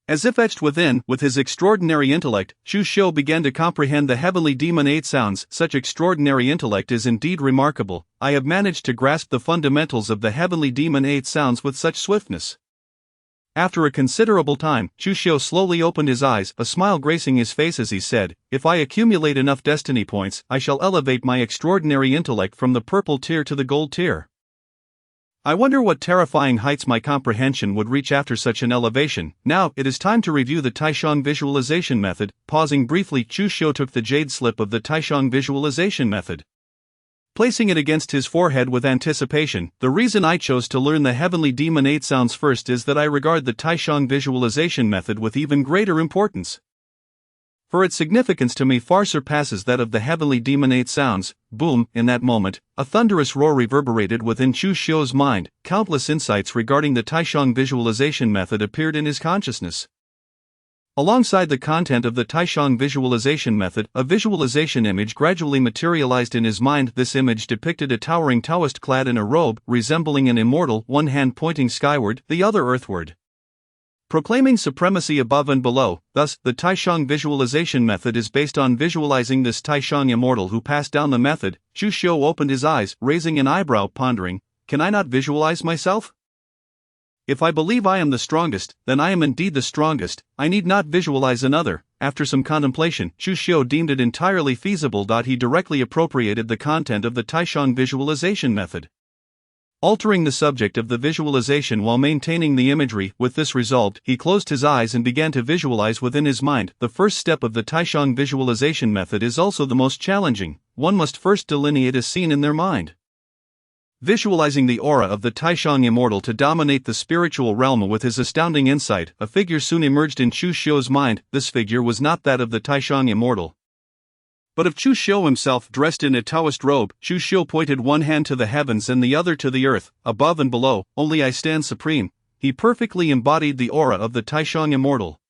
As if etched within, with his extraordinary intellect, Chu Xiu began to comprehend the heavenly demon 8 sounds. Such extraordinary intellect is indeed remarkable. I have managed to grasp the fundamentals of the heavenly demon 8 sounds with such swiftness. After a considerable time, Chu Xiu slowly opened his eyes, a smile gracing his face as he said, If I accumulate enough destiny points, I shall elevate my extraordinary intellect from the purple tier to the gold tier. I wonder what terrifying heights my comprehension would reach after such an elevation. Now, it is time to review the Taishang visualization method. Pausing briefly, Chu Xiu took the jade slip of the Taishang visualization method, placing it against his forehead with anticipation. The reason I chose to learn the heavenly demon 8 sounds first is that I regard the Taishang visualization method with even greater importance, for its significance to me far surpasses that of the heavenly demon 8 sounds. Boom! In that moment, a thunderous roar reverberated within Chu Xiu's mind. Countless insights regarding the Taishang visualization method appeared in his consciousness. Alongside the content of the Taishang visualization method, a visualization image gradually materialized in his mind. This image depicted a towering Taoist clad in a robe, resembling an immortal, one hand pointing skyward, the other earthward, proclaiming supremacy above and below. Thus, the Taishang visualization method is based on visualizing this Taishang immortal who passed down the method. Chu Xiu opened his eyes, raising an eyebrow, pondering, Can I not visualize myself? If I believe I am the strongest, then I am indeed the strongest. I need not visualize another. After some contemplation, Chu Xiu deemed it entirely feasible. He directly appropriated the content of the Taishang visualization method, altering the subject of the visualization while maintaining the imagery. With this resolved, he closed his eyes and began to visualize within his mind. The first step of the Taishang visualization method is also the most challenging. One must first delineate a scene in their mind, visualizing the aura of the Taishang immortal to dominate the spiritual realm. With his astounding insight, a figure soon emerged in Chu Xiu's mind. This figure was not that of the Taishang immortal, but of Chu Xiu himself, dressed in a Taoist robe. Chu Xiu pointed one hand to the heavens and the other to the earth, above and below. Only I stand supreme. He perfectly embodied the aura of the Taishang immortal,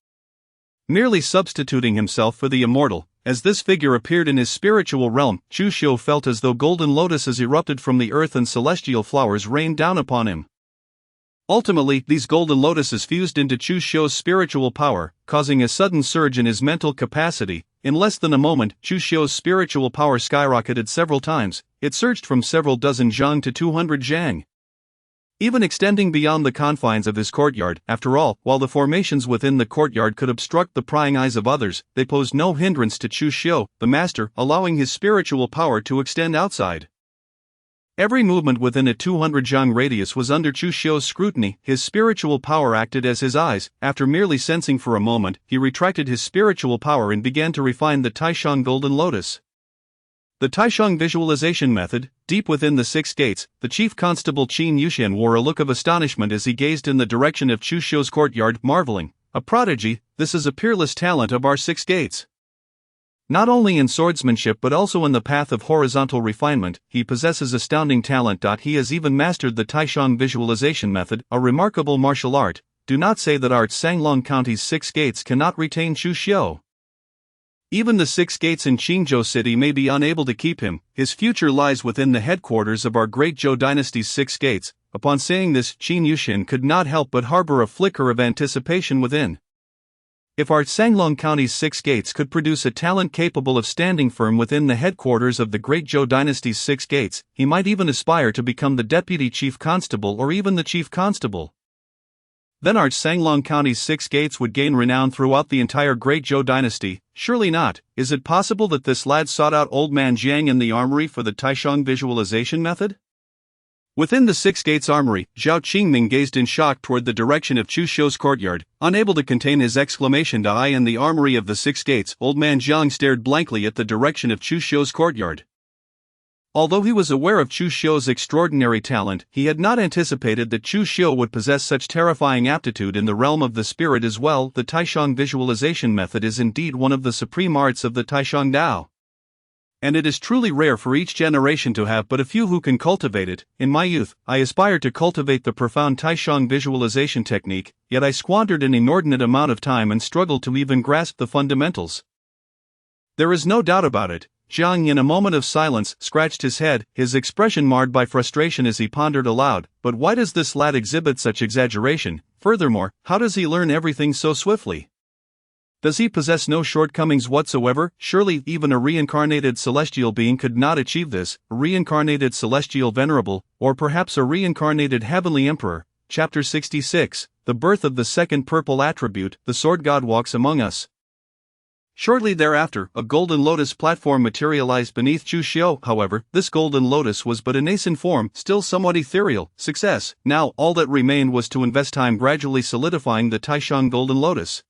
merely substituting himself for the immortal. As this figure appeared in his spiritual realm, Chu Xiu felt as though golden lotuses erupted from the earth and celestial flowers rained down upon him. Ultimately, these golden lotuses fused into Chu Xiu's spiritual power, causing a sudden surge in his mental capacity. In less than a moment, Chu Xiu's spiritual power skyrocketed several times. It surged from several dozen zhang to 200 zhang, even extending beyond the confines of his courtyard. After all, while the formations within the courtyard could obstruct the prying eyes of others, they posed no hindrance to Chu Xiu, the master, allowing his spiritual power to extend outside. Every movement within a 200 zhang radius was under Chu Xiu's scrutiny. His spiritual power acted as his eyes. After merely sensing for a moment, he retracted his spiritual power and began to refine the Taishang golden lotus.
The Taishang visualization method. Deep within the six gates, the chief constable Qin Yushen wore a look of astonishment as he gazed in the direction of Chu Xiu's courtyard, marveling, "A prodigy, this is a peerless talent of our six gates." Not only in swordsmanship but also in the path of horizontal refinement, he possesses astounding talent. He has even mastered the Taishang visualization method, a remarkable martial art. Do not say that our Sanglong County's six gates cannot retain Chu Xiu. Even the six gates in Qingzhou City may be unable to keep him. His future lies within the headquarters of our great Zhou dynasty's six gates. Upon saying this, Qin Yushin could not help but harbor a flicker of anticipation within. If our Sanglong County's six gates could produce a talent capable of standing firm within the headquarters of the great Zhou dynasty's six gates, he might even aspire to become the deputy chief constable or even the chief constable. Then our Sanglong County's six gates would gain renown throughout the entire great Zhou dynasty. Surely not. Is it possible that this lad sought out old man Jiang in the armory for the Taishang visualization method? Within the six gates armory, Zhao Qingming gazed in shock toward the direction of Chu Xiu's courtyard, unable to contain his exclamation. In the armory of the six gates, old man Jiang stared blankly at the direction of Chu Xiu's courtyard. Although he was aware of Chu Xiu's extraordinary talent, he had not anticipated that Chu Xiu would possess such terrifying aptitude in the realm of the spirit as well. The Taishang visualization method is indeed one of the supreme arts of the Taishang Dao. And it is truly rare for each generation to have but a few who can cultivate it. In my youth, I aspired to cultivate the profound Taishang visualization technique, yet I squandered an inordinate amount of time and struggled to even grasp the fundamentals. There is no doubt about it. Jiang, in a moment of silence, scratched his head, his expression marred by frustration as he pondered aloud. But why does this lad exhibit such exaggeration? Furthermore, how does he learn everything so swiftly? Does he possess no shortcomings whatsoever? Surely even a reincarnated celestial being could not achieve this, a reincarnated celestial venerable, or perhaps a reincarnated heavenly emperor. Chapter 66, The Birth of the Second Purple Attribute. The Sword God walks among us. Shortly thereafter, a golden lotus platform materialized beneath Chu Xiu. However, this golden lotus was but a nascent form, still somewhat ethereal. Success. Now, all that remained was to invest time gradually solidifying the Taishang golden lotus,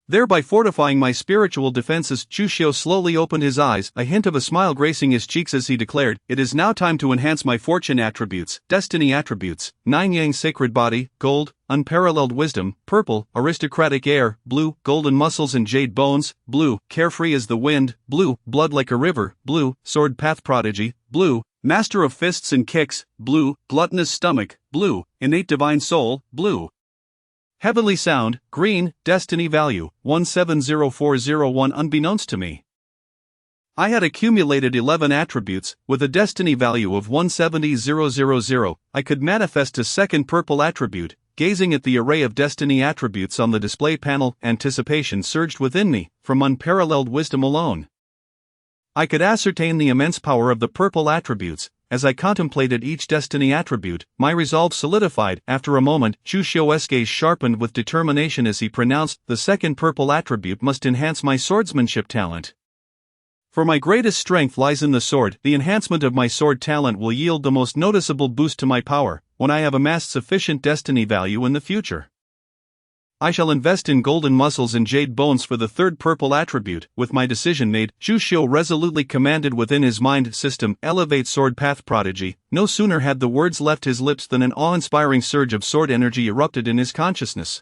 thereby fortifying my spiritual defenses. Chu Xiu slowly opened his eyes, a hint of a smile gracing his cheeks as he declared, "It is now time to enhance my fortune attributes, destiny attributes, 9 yang sacred body, gold, unparalleled wisdom, purple, aristocratic air, blue, golden muscles and jade bones, blue, carefree as the wind, blue, blood like a river, blue, sword path prodigy, blue, master of fists and kicks, blue, gluttonous stomach, blue, innate divine soul, blue, heavenly sound, green, destiny value, 170401." Unbeknownst to me, I had accumulated 11 attributes, with a destiny value of 170000. I could manifest a second purple attribute. Gazing at the array of destiny attributes on the display panel, anticipation surged within me. From unparalleled wisdom alone, I could ascertain the immense power of the purple attributes. As I contemplated each destiny attribute, my resolve solidified. After a moment, Chu Xiu's gaze sharpened with determination as he pronounced, "The second purple attribute must enhance my swordsmanship talent. For my greatest strength lies in the sword. The enhancement of my sword talent will yield the most noticeable boost to my power, when I have amassed sufficient destiny value in the future. I shall invest in golden muscles and jade bones for the third purple attribute." With my decision made, Chu Xiu resolutely commanded within his mind system, "Elevate sword path prodigy." No sooner had the words left his lips than an awe-inspiring surge of sword energy erupted in his consciousness.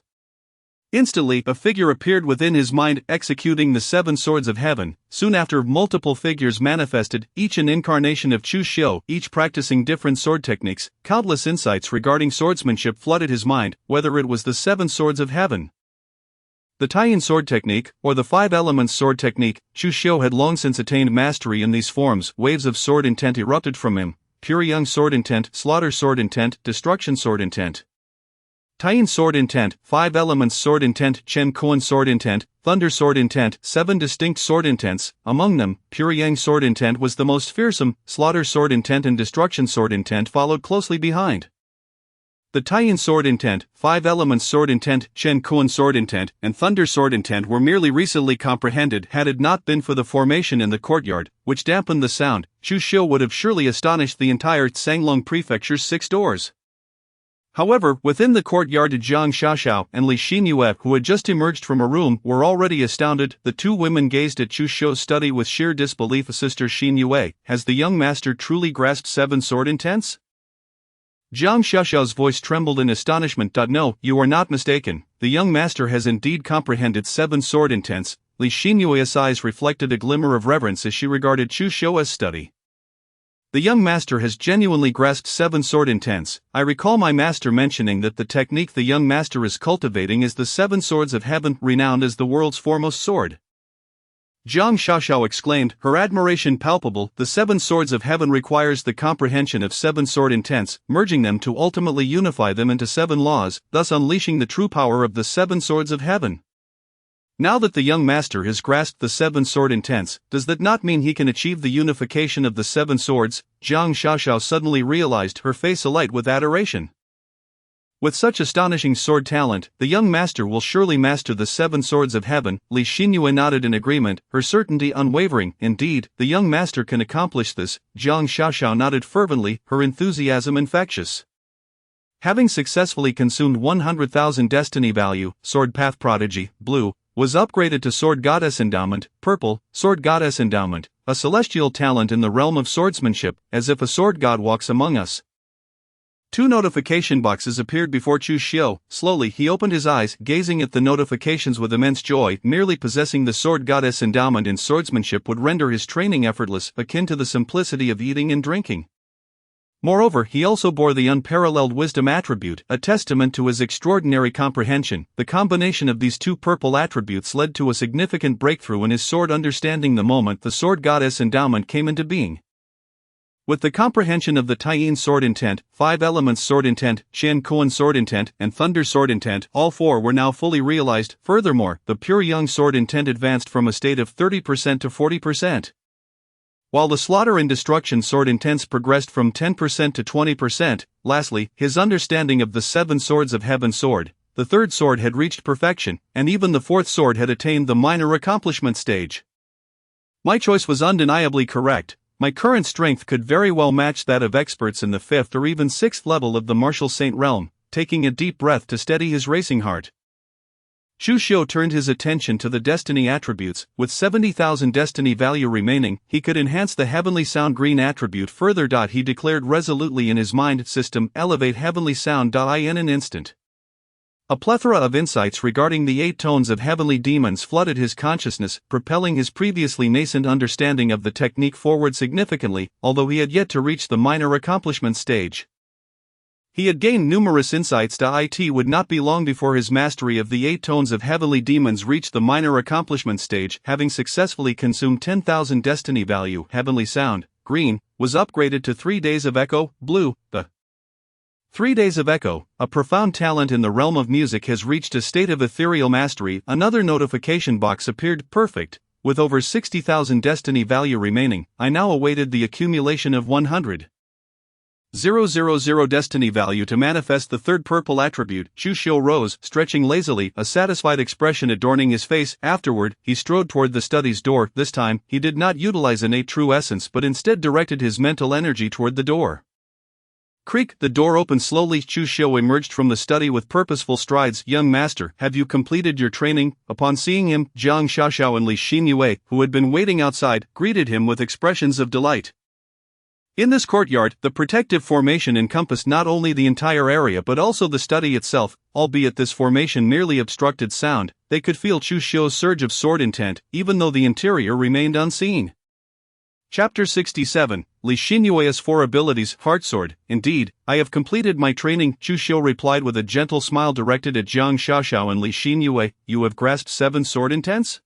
Instantly, a figure appeared within his mind, executing the 7 swords of heaven. Soon after, multiple figures manifested, each an incarnation of Chu Xiu, each practicing different sword techniques. Countless insights regarding swordsmanship flooded his mind, whether it was the 7 swords of heaven, the Taiyin sword technique, or the 5 elements sword technique. Chu Xiu had long since attained mastery in these forms. Waves of sword intent erupted from him. Pure young sword intent, slaughter sword intent, destruction sword intent, Taiyin sword intent, 5 elements sword intent, Chen Kuan sword intent, thunder sword intent, 7 distinct sword intents. Among them, pure yang sword intent was the most fearsome. Slaughter sword intent and destruction sword intent followed closely behind. The Taiyin sword intent, 5 elements sword intent, Chen Kuan sword intent, and thunder sword intent were merely recently comprehended. Had it not been for the formation in the courtyard, which dampened the sound, Chu Xiu would have surely astonished the entire Sanglong prefecture's 6 doors. However, within the courtyard, Zhang Xiaoxiao and Li Xinyue, who had just emerged from a room, were already astounded. The two women gazed at Chu Xiu's study with sheer disbelief. Sister Xinyue, has the young master truly grasped seven sword intents? Zhang Xiaoxiao's voice trembled in astonishment. No, you are not mistaken. The young master has indeed comprehended seven sword intents. Li Xinyue's eyes reflected a glimmer of reverence as she regarded Chu Xiu's study. The young master has genuinely grasped seven sword intents. I recall my master mentioning that the technique the young master is cultivating is the seven swords of heaven, renowned as the world's foremost sword. Zhang Xiaoxiao exclaimed, her admiration palpable. The seven swords of heaven requires the comprehension of seven sword intents, merging them to ultimately unify them into seven laws, thus unleashing the true power of the seven swords of heaven. Now that the young master has grasped the seven sword intents, does that not mean he can achieve the unification of the seven swords? Zhang Xiaoxiao suddenly realized, her face alight with adoration. With such astonishing sword talent, the young master will surely master the seven swords of heaven. Li Xinyue nodded in agreement, her certainty unwavering. Indeed, the young master can accomplish this. Zhang Xiaoxiao nodded fervently, her enthusiasm infectious. Having successfully consumed 100,000 destiny value, Sword Path Prodigy, Blue, was upgraded to Sword Goddess Endowment, Purple, Sword Goddess Endowment, a celestial talent in the realm of swordsmanship, as if a sword god walks among us. Two notification boxes appeared before Chu Xiu. Slowly he opened his eyes, gazing at the notifications with immense joy. Merely possessing the Sword Goddess Endowment in swordsmanship would render his training effortless, akin to the simplicity of eating and drinking. Moreover, he also bore the unparalleled wisdom attribute, a testament to his extraordinary comprehension. The combination of these two purple attributes led to a significant breakthrough in his sword understanding the moment the Sword Goddess Endowment came into being. With the comprehension of the Taiyin Sword Intent, Five Elements Sword Intent, Shan Kuan Sword Intent, and Thunder Sword Intent, all four were now fully realized. Furthermore, the Pure Young Sword Intent advanced from a state of 30% to 40%. While the Slaughter and Destruction Sword Intents progressed from 10% to 20%, lastly, his understanding of the seven swords of heaven sword, the third sword had reached perfection, and even the fourth sword had attained the minor accomplishment stage. My choice was undeniably correct. My current strength could very well match that of experts in the fifth or even sixth level of the martial saint realm. Taking a deep breath to steady his racing heart, Chu Xiu turned his attention to the destiny attributes. With 70,000 destiny value remaining, he could enhance the heavenly sound green attribute further. He declared resolutely in his mind system, elevate heavenly sound. In an instant, a plethora of insights regarding the 8 tones of heavenly demons flooded his consciousness, propelling his previously nascent understanding of the technique forward significantly, although he had yet to reach the minor accomplishment stage. He had gained numerous insights. It would not be long before his mastery of the 8 tones of heavenly demons reached the minor accomplishment stage. Having successfully consumed 10,000 destiny value, heavenly sound, green, was upgraded to 3 days of echo, blue. The 3 days of echo, a profound talent in the realm of music, has reached a state of ethereal mastery. Another notification box appeared, perfect. With over 60,000 destiny value remaining, I now awaited the accumulation of 100,000 destiny value to manifest the third purple attribute. Chu Xiu rose, stretching lazily, a satisfied expression adorning his face. Afterward, he strode toward the study's door. This time, he did not utilize innate true essence but instead directed his mental energy toward the door. Creak, the door opened slowly. Chu Xiu emerged from the study with purposeful strides. Young master, have you completed your training? Upon seeing him, Zhang Xiaoxiao and Li Xinyue, who had been waiting outside, greeted him with expressions of delight. In this courtyard, the protective formation encompassed not only the entire area but also the study itself. Albeit this formation merely obstructed sound, they could feel Chu Xiu's surge of sword intent, even though the interior remained unseen. Chapter 67, Li Xinyue's 4 abilities. Heartsword. Indeed, I have completed my training, Chu Xiu replied with a gentle smile directed at Zhang Xiaoxiao and Li Xinyue. You have grasped 7 sword intents?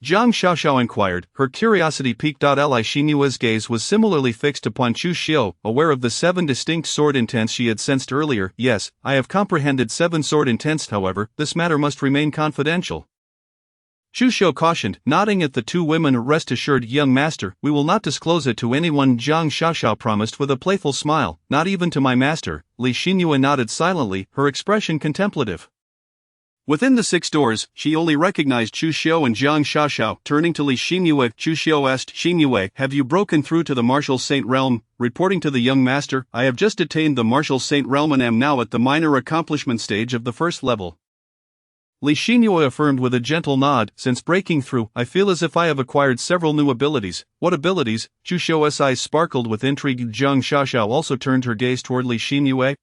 Zhang Xiaoxiao inquired, her curiosity piqued. Li Xinyue's gaze was similarly fixed upon Chu Xiu, aware of the 7 distinct sword intents she had sensed earlier. Yes, I have comprehended 7 sword intents. However, this matter must remain confidential, Chu Xiu cautioned, nodding at the 2 women. Rest assured, young master, we will not disclose it to anyone, Zhang Xiaoxiao promised with a playful smile. Not even to my master. Li Xinyue nodded silently, her expression contemplative.
Within the 6 doors, she only recognized Chu Xiu and Jiang Xiaoxiao. Turning to Li Xinyue, Chu Xiu asked, Xinyue, have you broken through to the Martial Saint Realm? Reporting to the young master, I have just attained the Martial Saint Realm and am now at the minor accomplishment stage of the first level. Li Xinyue affirmed with a gentle nod, since breaking through, I feel as if I have acquired several new abilities. What abilities? Chu Xiu's eyes sparkled with intrigue. Jiang Xiaoxiao also turned her gaze toward Li Xinyue,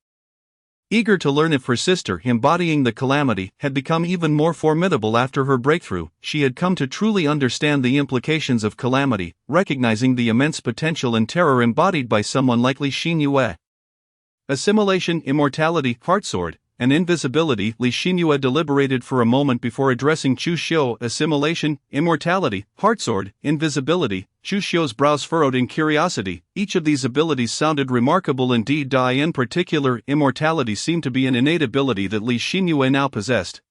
eager to learn if her sister, embodying the calamity, had become even more formidable after her breakthrough. She had come to truly understand the implications of calamity, recognizing the immense potential and terror embodied by someone like Li Xinyue. Assimilation, immortality, heartsword, and invisibility. Li Xinyue deliberated for a moment before addressing Chu Xiu. Assimilation, immortality, heartsword, invisibility. Chu Xiu's brows furrowed in curiosity. Each of these abilities sounded remarkable indeed. In particular, immortality seemed to be an innate ability that Li Xinyue now possessed.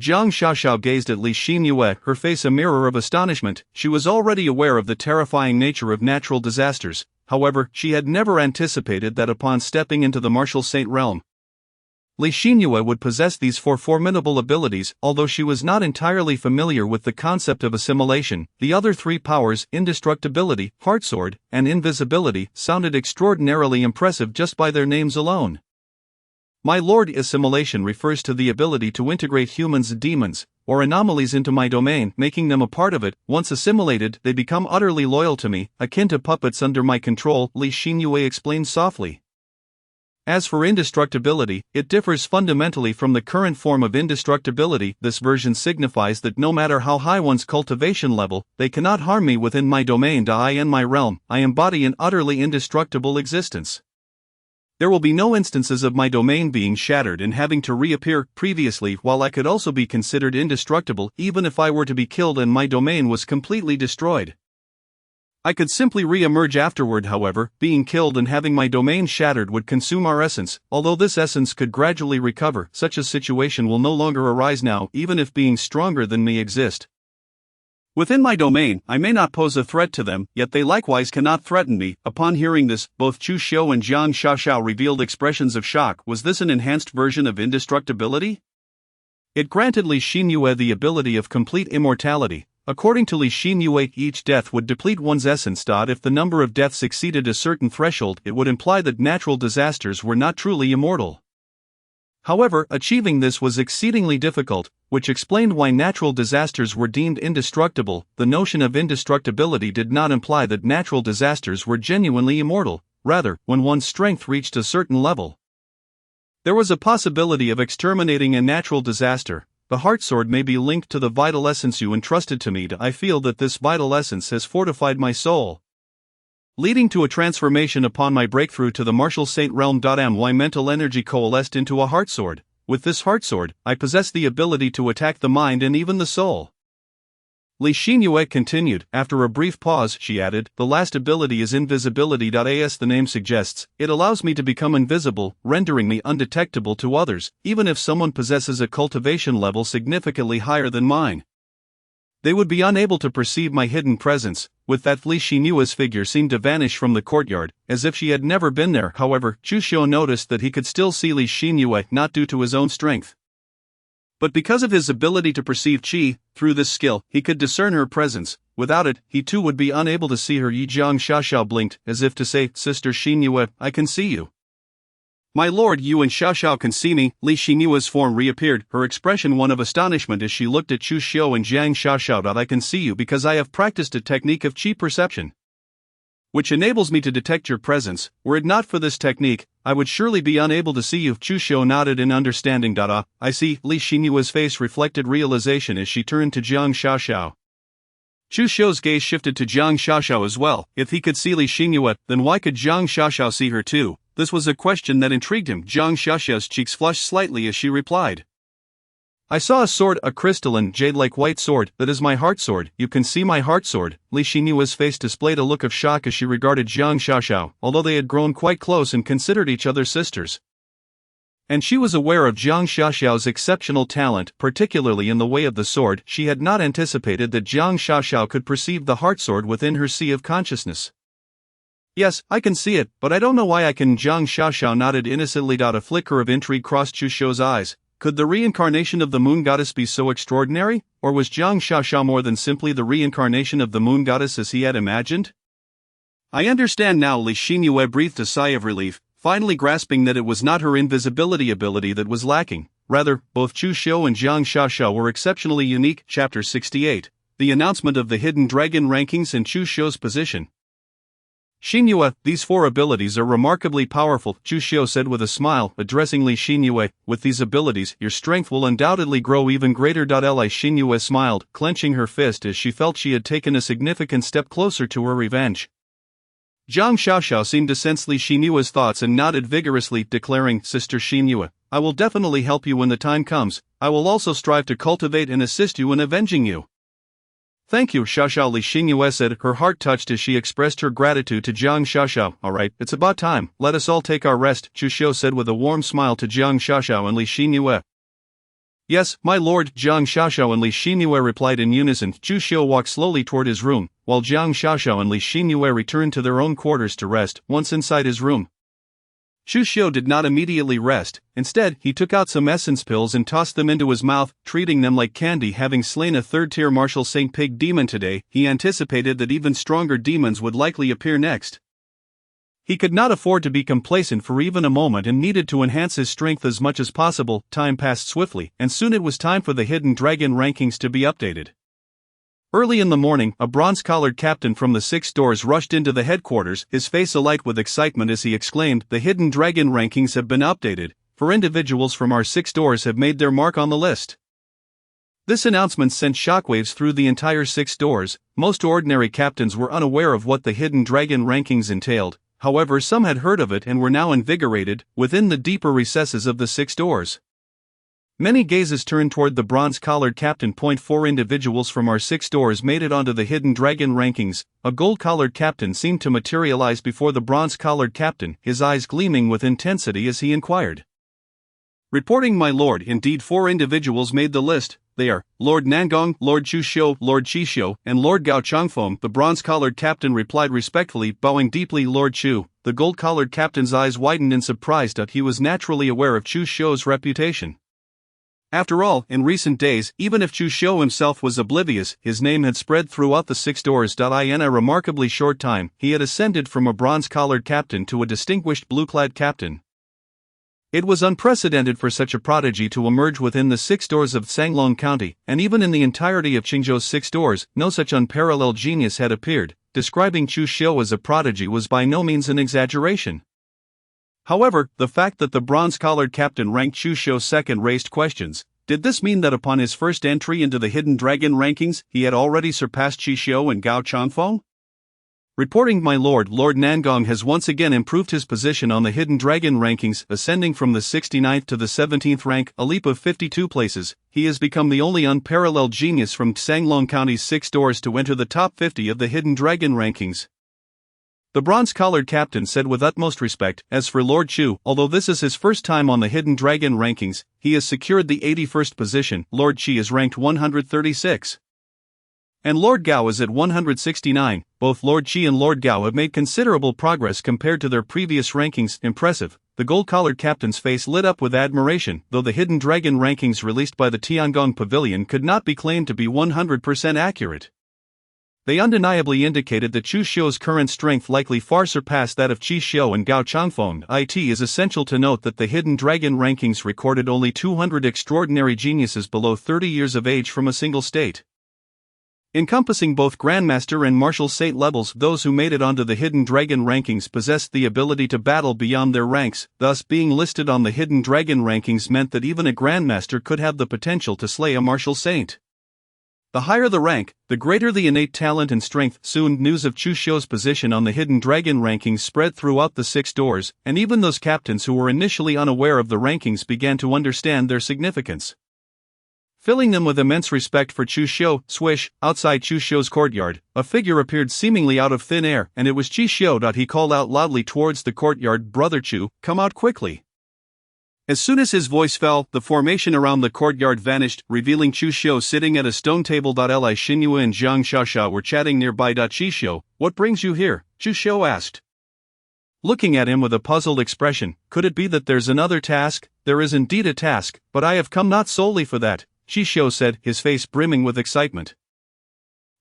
Jiang Xiaoxiao gazed at Li Xinyue, her face a mirror of astonishment. She was already aware of the terrifying nature of natural disasters. However, she had never anticipated that upon stepping into the Martial Saint Realm, Li Xinyue would possess these 4 formidable abilities. Although she was not entirely familiar with the concept of assimilation, the other 3 powers, indestructibility, heartsword, and invisibility, sounded extraordinarily impressive just by their names alone. My lord, assimilation refers to the ability to integrate humans, demons, or anomalies into my domain, making them a part of it. Once assimilated, they become utterly loyal to me, akin to puppets under my control, Li Xinyue explained softly. As for indestructibility, it differs fundamentally from the current form of indestructibility. This version signifies that no matter how high one's cultivation level, they cannot harm me within my domain. In my realm, I embody an utterly indestructible existence. There will be no instances of my domain being shattered and having to reappear. Previously, while I could also be considered indestructible even if I were to be killed and my domain was completely destroyed, I could simply re-emerge afterward. However, being killed and having my domain shattered would consume our essence. Although this essence could gradually recover, such a situation will no longer arise now, even if beings stronger than me exist. Within my domain, I may not pose a threat to them, yet they likewise cannot threaten me. Upon hearing this, both Chu Xiu and Jiang Xiaoxiao revealed expressions of shock. Was this an enhanced version of indestructibility? It granted Li Xinyue the ability of complete immortality. According to Li Xinyue, each death would deplete one's essence. If the number of deaths exceeded a certain threshold, it would imply that natural disasters were not truly immortal. However, achieving this was exceedingly difficult, which explained why natural disasters were deemed indestructible. The notion of indestructibility did not imply that natural disasters were genuinely immortal. Rather, when one's strength reached a certain level, there was a possibility of exterminating a natural disaster. The heartsword may be linked to the vital essence you entrusted to me. I feel that this vital essence has fortified my soul, leading to a transformation upon my breakthrough to the Martial Saint Realm. My mental energy coalesced into a heartsword. With this heartsword, I possess the ability to attack the mind and even the soul. Li Xinyue continued. After a brief pause, she added, the last ability is invisibility. As the name suggests, it allows me to become invisible, rendering me undetectable to others, even if someone possesses a cultivation level significantly higher than mine. They would be unable to perceive my hidden presence. With that, Li Xinyue's figure seemed to vanish from the courtyard, as if she had never been there. However, Chu Xiu noticed that he could still see Li Xinyue, not due to his own strength, but because of his ability to perceive qi. Through this skill, he could discern her presence. Without it, he too would be unable to see her. Jiang Xiaoxiao blinked, as if to say, Sister Xinyue, I can see you. My lord, you and Xiaoxiao can see me. Li Xinyue's form reappeared, her expression one of astonishment as she looked at Chu Xiu and Jiang Xiaoxiao. I can see you because I have practiced a technique of qi perception, which enables me to detect your presence. Were it not for this technique, I would surely be unable to see you. Chu Xiu nodded in understanding. I see. Li Xinyue's face reflected realization as she turned to Jiang Xiaoxiao. Chu Xiu's gaze shifted to Jiang Xiaoxiao as well. If he could see Li Xinyue, then why could Jiang Xiaoxiao see her too? This was a question that intrigued him. Jiang Xiaoxiao's cheeks flushed slightly as she replied, I saw a sword, a crystalline, jade-like white sword. That is my heart sword. You can see my heart sword. Li Xinyue's face displayed a look of shock as she regarded Jiang Xiaoxiao, although they had grown quite close and considered each other sisters. And she was aware of Jiang Xiaoxiao's exceptional talent, particularly in the way of the sword. She had not anticipated that Jiang Xiaoxiao could perceive the heart sword within her sea of consciousness. Yes, I can see it, but I don't know why I can. Jiang Xiaoxiao nodded innocently. A flicker of intrigue crossed Chu Xiu's eyes.
Could the reincarnation of the moon goddess be so extraordinary, or was Jiang Xiaoxiao more than simply the reincarnation of the moon goddess as he had imagined?
I understand now. Li Xinyue breathed a sigh of relief, finally grasping that it was not her invisibility ability that was lacking. Rather, both Chu Xiu and Jiang Xiaoxiao were exceptionally unique. Chapter 68. The announcement of the hidden dragon rankings and Chu Xiu's position. Xinyue, these four abilities are remarkably powerful, Chu Xiu said with a smile, addressing Li Xinyue. With these abilities, your strength will undoubtedly grow even greater. Li Xinyue smiled, clenching her fist as she felt she had taken a significant step closer to her revenge. Jiang Xiaoxiao seemed to sense Li Xinyue's thoughts and nodded vigorously, declaring, Sister Xinyue, I will definitely help you when the time comes. I will also strive to cultivate and assist you in avenging you. Thank you, Xiaoxiao. Li Xinyue said, her heart touched as she expressed her gratitude to Jiang Xiaoxiao. Alright, it's about time, let us all take our rest, Chu Xiu said with a warm smile to Jiang Xiaoxiao and Li Xinyue. Yes, my lord, Jiang Xiaoxiao and Li Xinyue replied in unison. Chu Xiu walked slowly toward his room, while Jiang Xiaoxiao and Li Xinyue returned to their own quarters to rest. Once inside his room, Chu Xiu did not immediately rest. Instead, he took out some essence pills and tossed them into his mouth, treating them like candy. Having slain a third-tier martial Saint Pig demon today, he anticipated that even stronger demons would likely appear next. He could not afford to be complacent for even a moment and needed to enhance his strength as much as possible. Time passed swiftly, and soon it was time for the hidden dragon rankings to be updated. Early in the morning, a bronze-collared captain from the 6 doors rushed into the headquarters, his face alight with excitement as he exclaimed, The hidden dragon rankings have been updated. 4 individuals from our 6 doors have made their mark on the list. This announcement sent shockwaves through the entire 6 doors. Most ordinary captains were unaware of what the hidden dragon rankings entailed, however some had heard of it and were now invigorated, within the deeper recesses of the 6 doors. Many gazes turned toward the bronze-collared captain. 4 individuals from our 6 doors made it onto the hidden dragon rankings. A gold-collared captain seemed to materialize before the bronze-collared captain, his eyes gleaming with intensity as he inquired. Reporting, my lord, indeed 4 individuals made the list. They are Lord Nangong, Lord Chu Xiu, Lord Qi Xiu, and Lord Gao Changfeng. The bronze-collared captain replied respectfully, bowing deeply. Lord Chu. The gold-collared captain's eyes widened in surprise that he was naturally aware of Chu Xiu's reputation. After all, in recent days, even if Chu Xiu himself was oblivious, his name had spread throughout the 6 doors. In a remarkably short time, he had ascended from a bronze-collared captain to a distinguished blue-clad captain. It was unprecedented for such a prodigy to emerge within the 6 doors of Sanglong County, and even in the entirety of Qingzhou's 6 doors, no such unparalleled genius had appeared. Describing Chu Xiu as a prodigy was by no means an exaggeration. However, the fact that the bronze-collared captain ranked Chu Xiu second raised questions. Did this mean that upon his first entry into the hidden dragon rankings, he had already surpassed Qi Xiu and Gao Changfeng? Reporting, my lord, Lord Nangong has once again improved his position on the hidden dragon rankings, ascending from the 69th to the 17th rank, a leap of 52 places. He has become the only unparalleled genius from Sanglong County's 6 doors to enter the top 50 of the hidden dragon rankings. The bronze-collared captain said with utmost respect. As for Lord Chu, although this is his first time on the hidden dragon rankings, he has secured the 81st position. Lord Qi is ranked 136. And Lord Gao is at 169. Both Lord Qi and Lord Gao have made considerable progress compared to their previous rankings. Impressive. The gold-collared captain's face lit up with admiration, though the hidden dragon rankings released by the Tiangong Pavilion could not be claimed to be 100% accurate. They undeniably indicated that Chu Xiu's current strength likely far surpassed that of Qi Xiu and Gao Changfeng. It is essential to note that the hidden dragon rankings recorded only 200 extraordinary geniuses below 30 years of age from a single state. Encompassing both Grandmaster and Martial Saint levels, those who made it onto the hidden dragon rankings possessed the ability to battle beyond their ranks. Thus, being listed on the hidden dragon rankings meant that even a Grandmaster could have the potential to slay a Martial Saint. The higher the rank, the greater the innate talent and strength. Soon news of Chu Xiu's position on the hidden dragon rankings spread throughout the 6 doors, and even those captains who were initially unaware of the rankings began to understand their significance. Filling them with immense respect for Chu Xiu, swish, outside Chu Xiu's courtyard, a figure appeared seemingly out of thin air, and it was Qi Xiu. He called out loudly towards the courtyard, Brother Chu, come out quickly. As soon as his voice fell, the formation around the courtyard vanished, revealing Chu Xiu sitting at a stone table. Li Xinyue and Jiang Xiaoxiao were chatting nearby. Qi Xiu, what brings you here? Chu Xiu asked.
looking at him with a puzzled expression. Could it be that there's another task? There is indeed a task, but I have come not solely for that, Shisho said, his face brimming with excitement.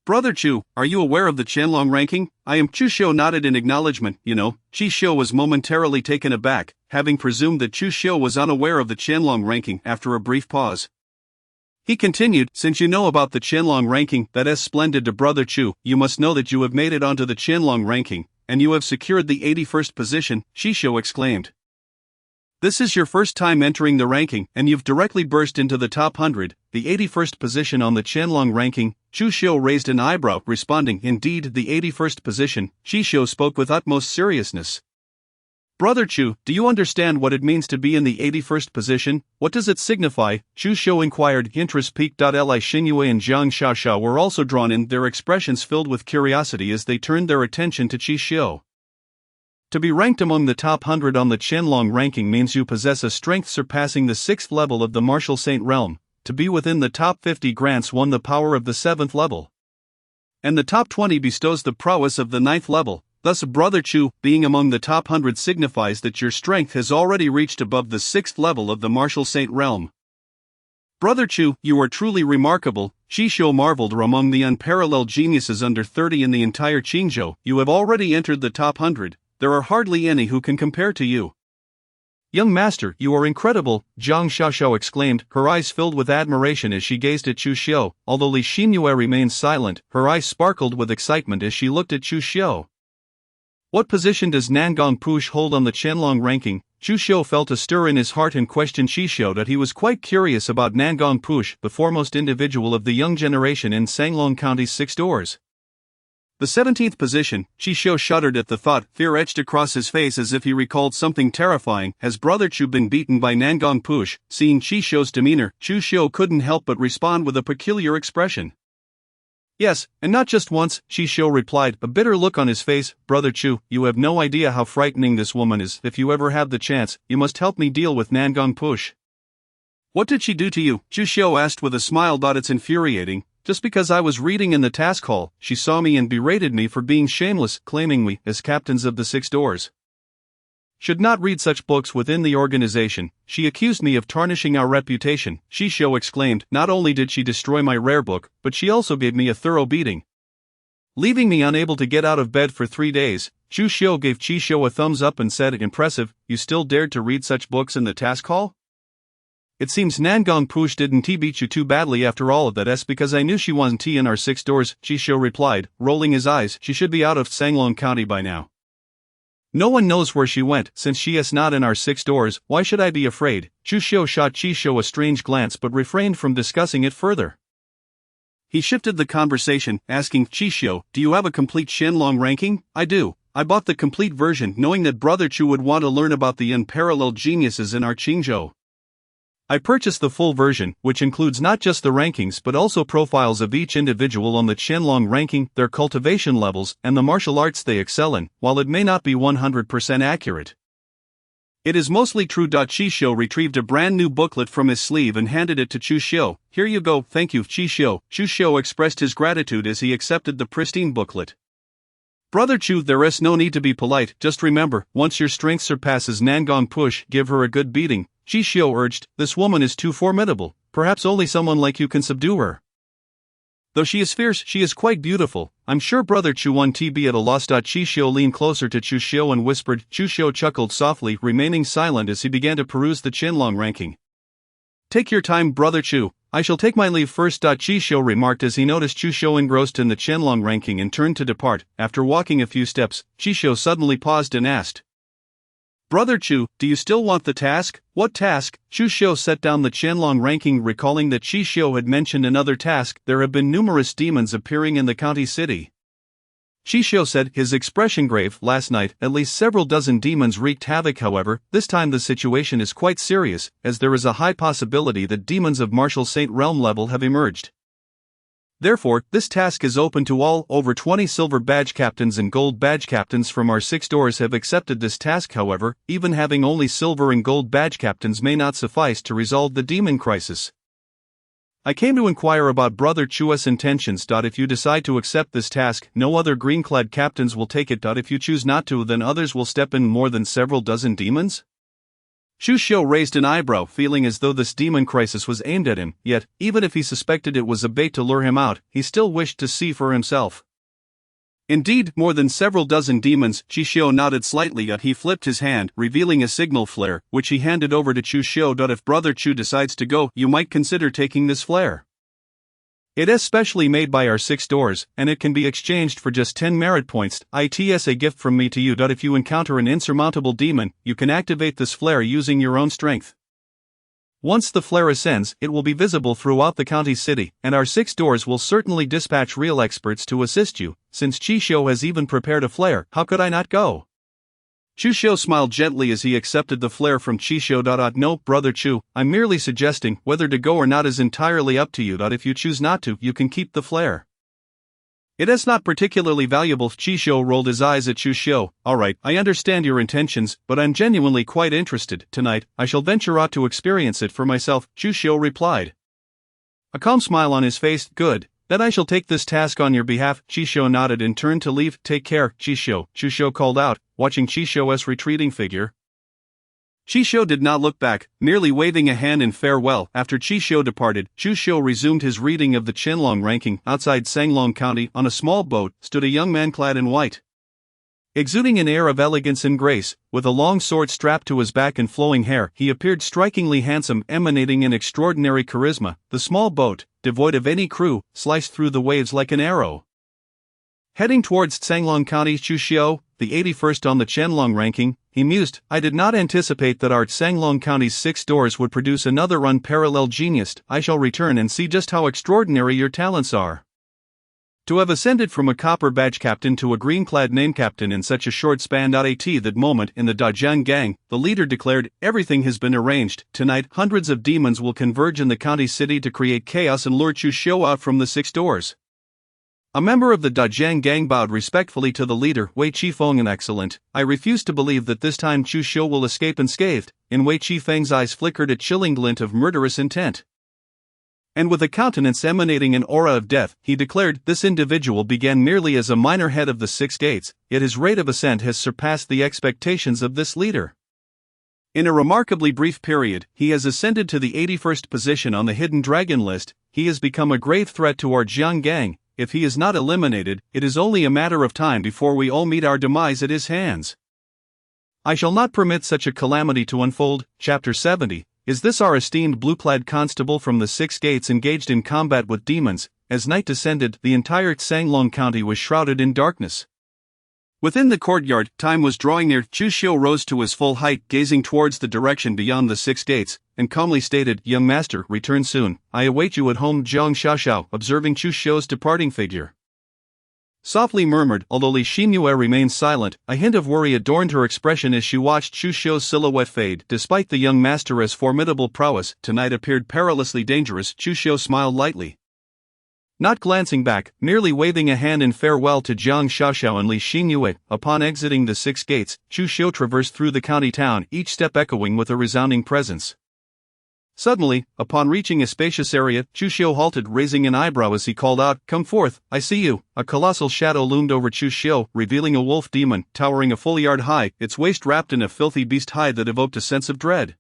Brother Chu, are you aware of the Qianlong ranking? I am. Chusho nodded in acknowledgement. Shisho was momentarily taken aback, having presumed that Chusho was unaware of the Qianlong ranking after a brief pause. He continued, since you know about the Qianlong ranking, that is splendid to Brother Chu, you must know that you have made it onto the Qianlong ranking, and you have secured the 81st position, Shisho exclaimed. This is your first time entering the ranking, and you've directly burst into the top 100, the 81st position on the Qianlong ranking. Chusho raised an eyebrow, responding, indeed, the 81st position. Shisho spoke with utmost seriousness. Brother Chu, do you understand what it means to be in the 81st position? What does it signify? Chusho inquired. Interest peaked. Li Xinyue and Jiang Xiaoxia were also drawn in, their expressions filled with curiosity as they turned their attention to Chusho. To be ranked among the top 100 on the Qianlong ranking means you possess a strength surpassing the 6th level of the martial saint realm. To be within the top 50 grants one the power of the 7th level. And the top 20 bestows the prowess of the 9th level. Thus, Brother Chu, being among the top 100 signifies that your strength has already reached above the 6th level of the martial saint realm. Brother Chu, you are truly remarkable, Shisho marveled. Among the unparalleled geniuses under 30 in the entire Qingzhou, you have already entered the top 100. There are hardly any who can compare to you. Young master, you are incredible, Jiang Xiaoxiao exclaimed, her eyes filled with admiration as she gazed at Chusho. Although Li Xinyue remained silent, her eyes sparkled with excitement as she looked at Chusho. What position does Nangong Push hold on the Qianlong ranking? Chusho felt a stir in his heart and questioned Shisho that he was quite curious about Nangong Push, the foremost individual of the young generation in Sanglong County's 6 doors. The 17th position. Shisho shuddered at the thought, fear etched across his face as if he recalled something terrifying. Has Brother Chu been beaten by Nangong Push? Seeing Shisho's demeanor, Chusho couldn't help but respond with a peculiar expression. Yes, and not just once, Shisho replied, a bitter look on his face. Brother Chu, you have no idea how frightening this woman is. If you ever have the chance, you must help me deal with Nangong Push. What did she do to you? Chusho asked with a smile. It's infuriating. Just because I was reading in the task hall, she saw me and berated me for being shameless, claiming we, as captains of the 6 doors, should not read such books within the organization. She accused me of tarnishing our reputation, Shisho exclaimed. Not only did she destroy my rare book, but she also gave me a thorough beating, leaving me unable to get out of bed for 3 days. Chusho gave Shisho a thumbs up and said, impressive, you still dared to read such books in the task hall? It seems Nangong Push didn't beat you too badly after all of that. That's because I knew she wasn't in our 6 doors, Shisho replied, rolling his eyes. She should be out of Sanglong County by now. No one knows where she went. Since she is not in our 6 doors, why should I be afraid? Chusho shot Shisho a strange glance but refrained from discussing it further. He shifted the conversation, asking, Shisho, do you have a complete Qianlong ranking? I do. I bought the complete version knowing that Brother Chu would want to learn about the unparalleled geniuses in our Qingzhou. I purchased the full version, which includes not just the rankings but also profiles of each individual on the Qianlong ranking, their cultivation levels, and the martial arts they excel in. While it may not be 100% accurate, it is mostly true. Shisho retrieved a brand new booklet from his sleeve and handed it to Chusho. Here you go, thank you, Shisho. Chusho expressed his gratitude as he accepted the pristine booklet. Brother Chu, there is no need to be polite, just remember, once your strength surpasses Nangong Push, give her a good beating. Shisho urged, this woman is too formidable, perhaps only someone like you can subdue her. Though she is fierce, she is quite beautiful. I'm sure Brother Chu won't be at a loss. Shisho leaned closer to Chusho and whispered. Chusho chuckled softly, remaining silent as he began to peruse the Qianlong ranking. Take your time, Brother Chu. I shall take my leave first. Shisho remarked as he noticed Chusho engrossed in the Qianlong ranking and turned to depart. After walking a few steps, Shisho suddenly paused and asked, Brother Chu, do you still want the task? What task? Chusho set down the Qianlong ranking, recalling that Shisho had mentioned another task. There have been numerous demons appearing in the county city, Shisho said, his expression grave. Last night, at least several dozen demons wreaked havoc. However, this time the situation is quite serious, as there is a high possibility that demons of martial saint realm level have emerged. Therefore, this task is open to all. Over 20 silver badge captains and gold badge captains from our 6 doors have accepted this task. However, even having only silver and gold badge captains may not suffice to resolve the demon crisis.
I came to inquire about Brother Chua's intentions. If you decide to accept this task, no other green-clad captains will take it. If you choose not to, then others will step in. More than several dozen demons? Chu Xiu raised an eyebrow, feeling as though this demon crisis was aimed at him, yet, even if he suspected it was a bait to lure him out, he still wished to see for himself. Indeed, more than several dozen demons. Chi Xiu nodded slightly, yet he flipped his hand, revealing a signal flare, which he handed over to Chu Xiu. If Brother Chu decides to go, you might consider taking this flare. It is specially made by our 6 doors, and it can be exchanged for just 10 merit points. It's a gift from me to you. If you encounter an insurmountable demon, you can activate this flare using your own strength. Once the flare ascends, it will be visible throughout the county city, and our 6 doors will certainly dispatch real experts to assist you. Since Chi Xiu has even prepared a flare, how could I not go? Chu Xiu smiled gently as he accepted the flare from Chi Xiu. No, Brother Chu, I'm merely suggesting whether to go or not is entirely up to you. If you choose not to, you can keep the flare. It is not particularly valuable. Chi Xiu rolled his eyes at Chu Xiu. Alright, I understand your intentions, but I'm genuinely quite interested. Tonight, I shall venture out to experience it for myself, Chu Xiu replied. A calm smile on his face. Good. Then I shall take this task on your behalf. Chi Xiu nodded and turned to leave. Take care, Chi Xiu, Chu Xiu called out, watching Chi Xiu's retreating figure. Chi Xiu did not look back, merely waving a hand in farewell. After Chi Xiu departed, Chu Xiu resumed his reading of the Qianlong ranking. Outside Sanglong County, on a small boat, stood a young man clad in white. Exuding an air of elegance and grace, with a long sword strapped to his back and flowing hair, he appeared strikingly handsome, emanating an extraordinary charisma. The small boat, devoid of any crew, sliced through the waves like an arrow. Heading towards Sanglong County, Chu Xiu, the 81st on the Qianlong ranking, he mused, I did not anticipate that our Sanglong County's 6 doors would produce another unparalleled genius. I shall return and see just how extraordinary your talents are. To have ascended from a copper badge captain to a green-clad name captain in such a short span. At that moment in the Dajiang gang, the leader declared, everything has been arranged. Tonight, hundreds of demons will converge in the county city to create chaos and lure Chu Xiu out from the 6 doors. A member of the Dajiang gang bowed respectfully to the leader, Wei Qifeng. An excellent. I refuse to believe that this time Chu Xiu will escape unscathed. In Wei Qifeng's eyes flickered a chilling glint of murderous intent. And with a countenance emanating an aura of death, he declared, this individual began merely as a minor head of the 6 gates, yet his rate of ascent has surpassed the expectations of this leader. In a remarkably brief period, he has ascended to the 81st position on the hidden dragon list. He has become a grave threat to our Jiang gang. If he is not eliminated, it is only a matter of time before we all meet our demise at his hands. I shall not permit such a calamity to unfold. Chapter 70. Is this our esteemed blue-clad constable from the 6 gates engaged in combat with demons? As night descended, the entire Sanglong County was shrouded in darkness. Within the courtyard, time was drawing near. Chu Xiu rose to his full height, gazing towards the direction beyond the 6 gates, and calmly stated, Young master, return soon. I await you at home. Zhang Xiaoxiao, observing Chu Xiu's departing figure, softly murmured. Although Li Xingyue remained silent, a hint of worry adorned her expression as she watched Chu Xiu's silhouette fade. Despite the young master's formidable prowess, tonight appeared perilously dangerous. Chu Xiu smiled lightly, not glancing back, merely waving a hand in farewell to Zhang Xiaoxiao and Li Xingyue. Upon exiting the 6 gates, Chu Xiu traversed through the county town, each step echoing with a resounding presence. Suddenly, upon reaching a spacious area, Chu Xiu halted, raising an eyebrow as he called out, Come forth, I see you. A colossal shadow loomed over Chu Xiu, revealing a wolf demon, towering a full yard high, its waist wrapped in a filthy beast hide that evoked a sense of dread.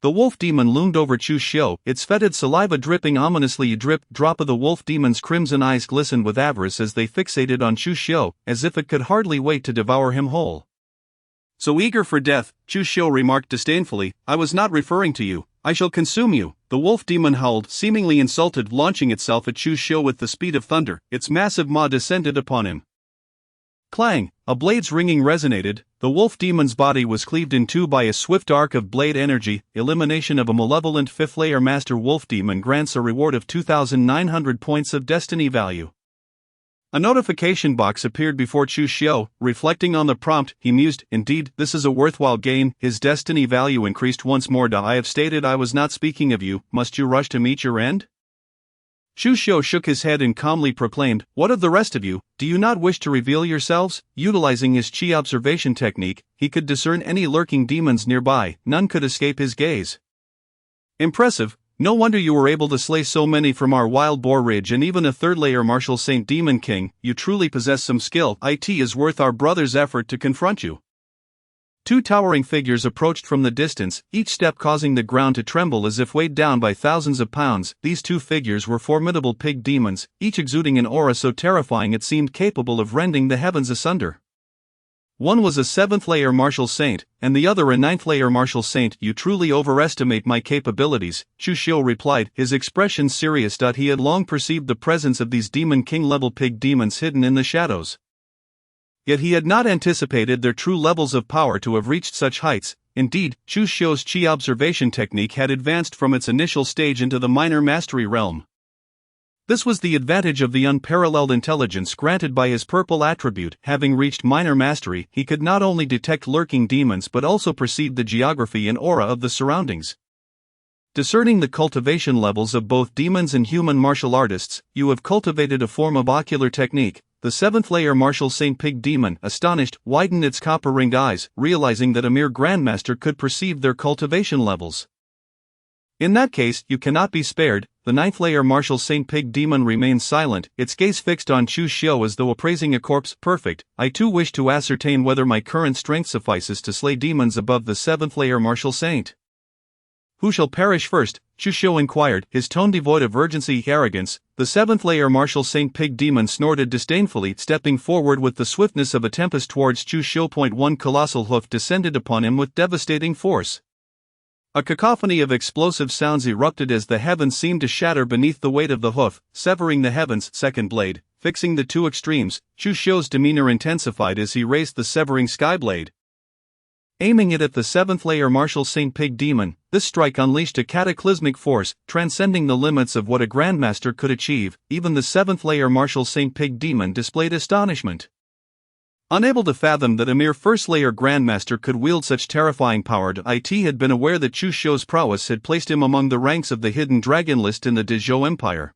The wolf demon loomed over Chu Xiu, its fetid saliva dripping ominously. A drop of the wolf demon's crimson eyes glistened with avarice as they fixated on Chu Xiu, as if it could hardly wait to devour him whole. So eager for death, Chu Xiu remarked disdainfully, I was not referring to you. I shall consume you. The wolf demon howled, seemingly insulted, launching itself at Chu Xiu with the speed of thunder. Its massive maw descended upon him. Clang! A blade's ringing resonated. The wolf demon's body was cleaved in two by a swift arc of blade energy. Elimination of a malevolent 5th-layer master wolf demon grants a reward of 2,900 points of destiny value. A notification box appeared before Chu Xiu. Reflecting on the prompt, he mused, Indeed, this is a worthwhile gain. His destiny value increased once more. I have stated I was not speaking of you. Must you rush to meet your end? Chu Xiu shook his head and calmly proclaimed, What of the rest of you? Do you not wish to reveal yourselves? Utilizing his Qi observation technique, he could discern any lurking demons nearby. None could escape his gaze. Impressive. No wonder you were able to slay so many from our wild boar ridge and even a third-layer martial Saint Demon King. You truly possess some skill. It is worth our brother's effort to confront you. Two towering figures approached from the distance, each step causing the ground to tremble as if weighed down by thousands of pounds. These two figures were formidable pig demons, each exuding an aura so terrifying it seemed capable of rending the heavens asunder. One was a 7th-layer martial saint, and the other a 9th-layer martial saint. You truly overestimate my capabilities, Chu Xiu replied, his expression serious. He had long perceived the presence of these demon king-level pig demons hidden in the shadows. Yet he had not anticipated their true levels of power to have reached such heights. Indeed, Chu Xiu's Qi observation technique had advanced from its initial stage into the minor mastery realm. This was the advantage of the unparalleled intelligence granted by his purple attribute. Having reached minor mastery, he could not only detect lurking demons but also perceive the geography and aura of the surroundings. Discerning the cultivation levels of both demons and human martial artists, you have cultivated a form of ocular technique. The 7th-layer martial Saint Pig Demon, astonished, widened its copper-ringed eyes, realizing that a mere grandmaster could perceive their cultivation levels. In that case, you cannot be spared. The 9th-layer martial Saint Pig Demon remained silent, its gaze fixed on Chu Xiu as though appraising a corpse. Perfect. I too wish to ascertain whether my current strength suffices to slay demons above the 7th-layer martial saint. Who shall perish first? Chu Xiu inquired, his tone devoid of urgency arrogance. The 7th-layer martial Saint Pig Demon snorted disdainfully, stepping forward with the swiftness of a tempest towards Chu Xiu. One colossal hoof descended upon him with devastating force. A cacophony of explosive sounds erupted as the heavens seemed to shatter beneath the weight of the hoof, severing the heavens. Second blade, fixing the two extremes, Chu Xiu's demeanor intensified as he raised the severing sky blade. Aiming it at the 7th-layer martial Saint Pig Demon, this strike unleashed a cataclysmic force, transcending the limits of what a grandmaster could achieve. Even the 7th-layer martial Saint Pig Demon displayed astonishment. Unable to fathom that a mere first-layer grandmaster could wield such terrifying power, it had been aware that Chu Xiu's prowess had placed him among the ranks of the hidden dragon list in the Dezhou Empire.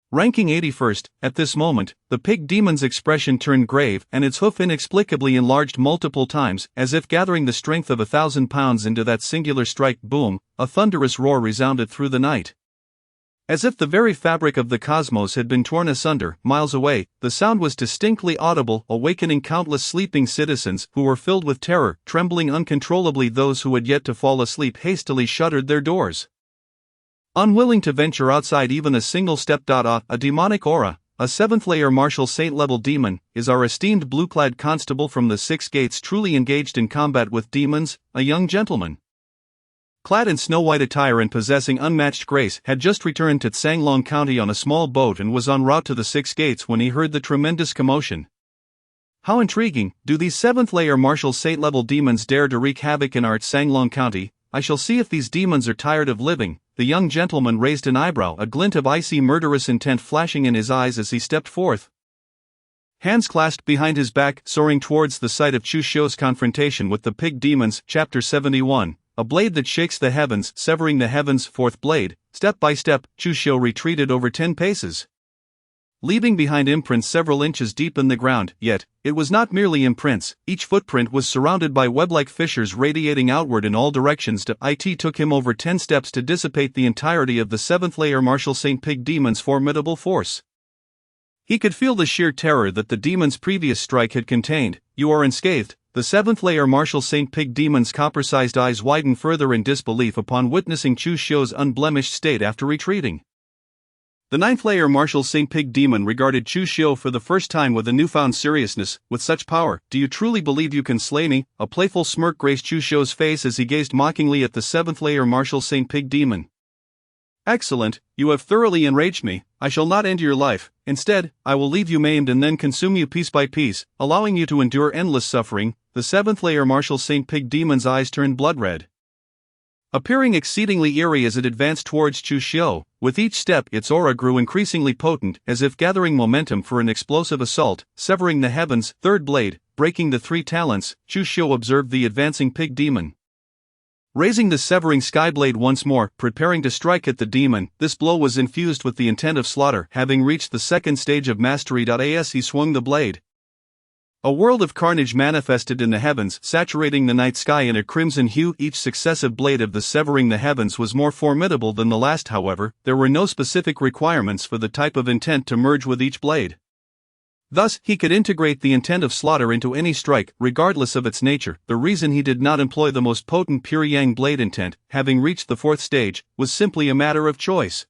Ranking 81st, at this moment, the pig demon's expression turned grave and its hoof inexplicably enlarged multiple times, as if gathering the strength of 1,000 pounds into that singular strike. Boom, a thunderous roar resounded through the night. As if the very fabric of the cosmos had been torn asunder. Miles away, the sound was distinctly audible, awakening countless sleeping citizens who were filled with terror. Trembling uncontrollably, those who had yet to fall asleep hastily shuttered their doors, unwilling to venture outside even a single step. A demonic aura, a 7th-layer martial saint-level demon, is our esteemed blue-clad constable from the 6 gates truly engaged in combat with demons? A young gentleman, clad in snow-white attire and possessing unmatched grace, had just returned to Tsanglong County on a small boat and was en route to the 6 gates when he heard the tremendous commotion. How intriguing! Do these 7th-layer martial saint-level demons dare to wreak havoc in our Tsanglong County? I shall see if these demons are tired of living. The young gentleman raised an eyebrow, a glint of icy murderous intent flashing in his eyes as he stepped forth. Hands clasped behind his back, soaring towards the site of Chu Xiu's confrontation with the pig demons. Chapter 71. A blade that shakes the heavens, severing the heavens. 4th blade. Step by step, Chu Xiu retreated over 10 paces, leaving behind imprints several inches deep in the ground. Yet, it was not merely imprints, each footprint was surrounded by web-like fissures radiating outward in all directions. It took him over 10 steps to dissipate the entirety of the 7th-layer martial Saint Pig Demon's formidable force. He could feel the sheer terror that the demon's previous strike had contained. You are unscathed. The 7th-layer martial Saint Pig Demon's copper-sized eyes widened further in disbelief upon witnessing Chu Xiu's unblemished state after retreating. The 9th-layer martial Saint Pig Demon regarded Chu Xiu for the first time with a newfound seriousness. With such power, do you truly believe you can slay me? A playful smirk graced Chu Xiu's face as he gazed mockingly at the 7th-layer martial Saint Pig Demon. Excellent, you have thoroughly enraged me. I shall not end your life. Instead, I will leave you maimed and then consume you piece by piece, allowing you to endure endless suffering. The 7th-layer martial Saint Pig Demon's eyes turned blood red, appearing exceedingly eerie as it advanced towards Chu Xiu. With each step, its aura grew increasingly potent, as if gathering momentum for an explosive assault, severing the heavens. 3rd blade, breaking the 3 talents. Chu Xiu observed the advancing pig demon, raising the severing skyblade once more, preparing to strike at the demon. This blow was infused with the intent of slaughter. Having reached the 2nd stage of mastery. As he swung the blade, A world of carnage manifested in the heavens, saturating the night sky in a crimson hue. Each successive blade of the severing the heavens was more formidable than the last. However, there were no specific requirements for the type of intent to merge with each blade. Thus, he could integrate the intent of slaughter into any strike, regardless of its nature. The reason he did not employ the most potent pure yang blade intent, having reached the fourth stage, was simply a matter of choice.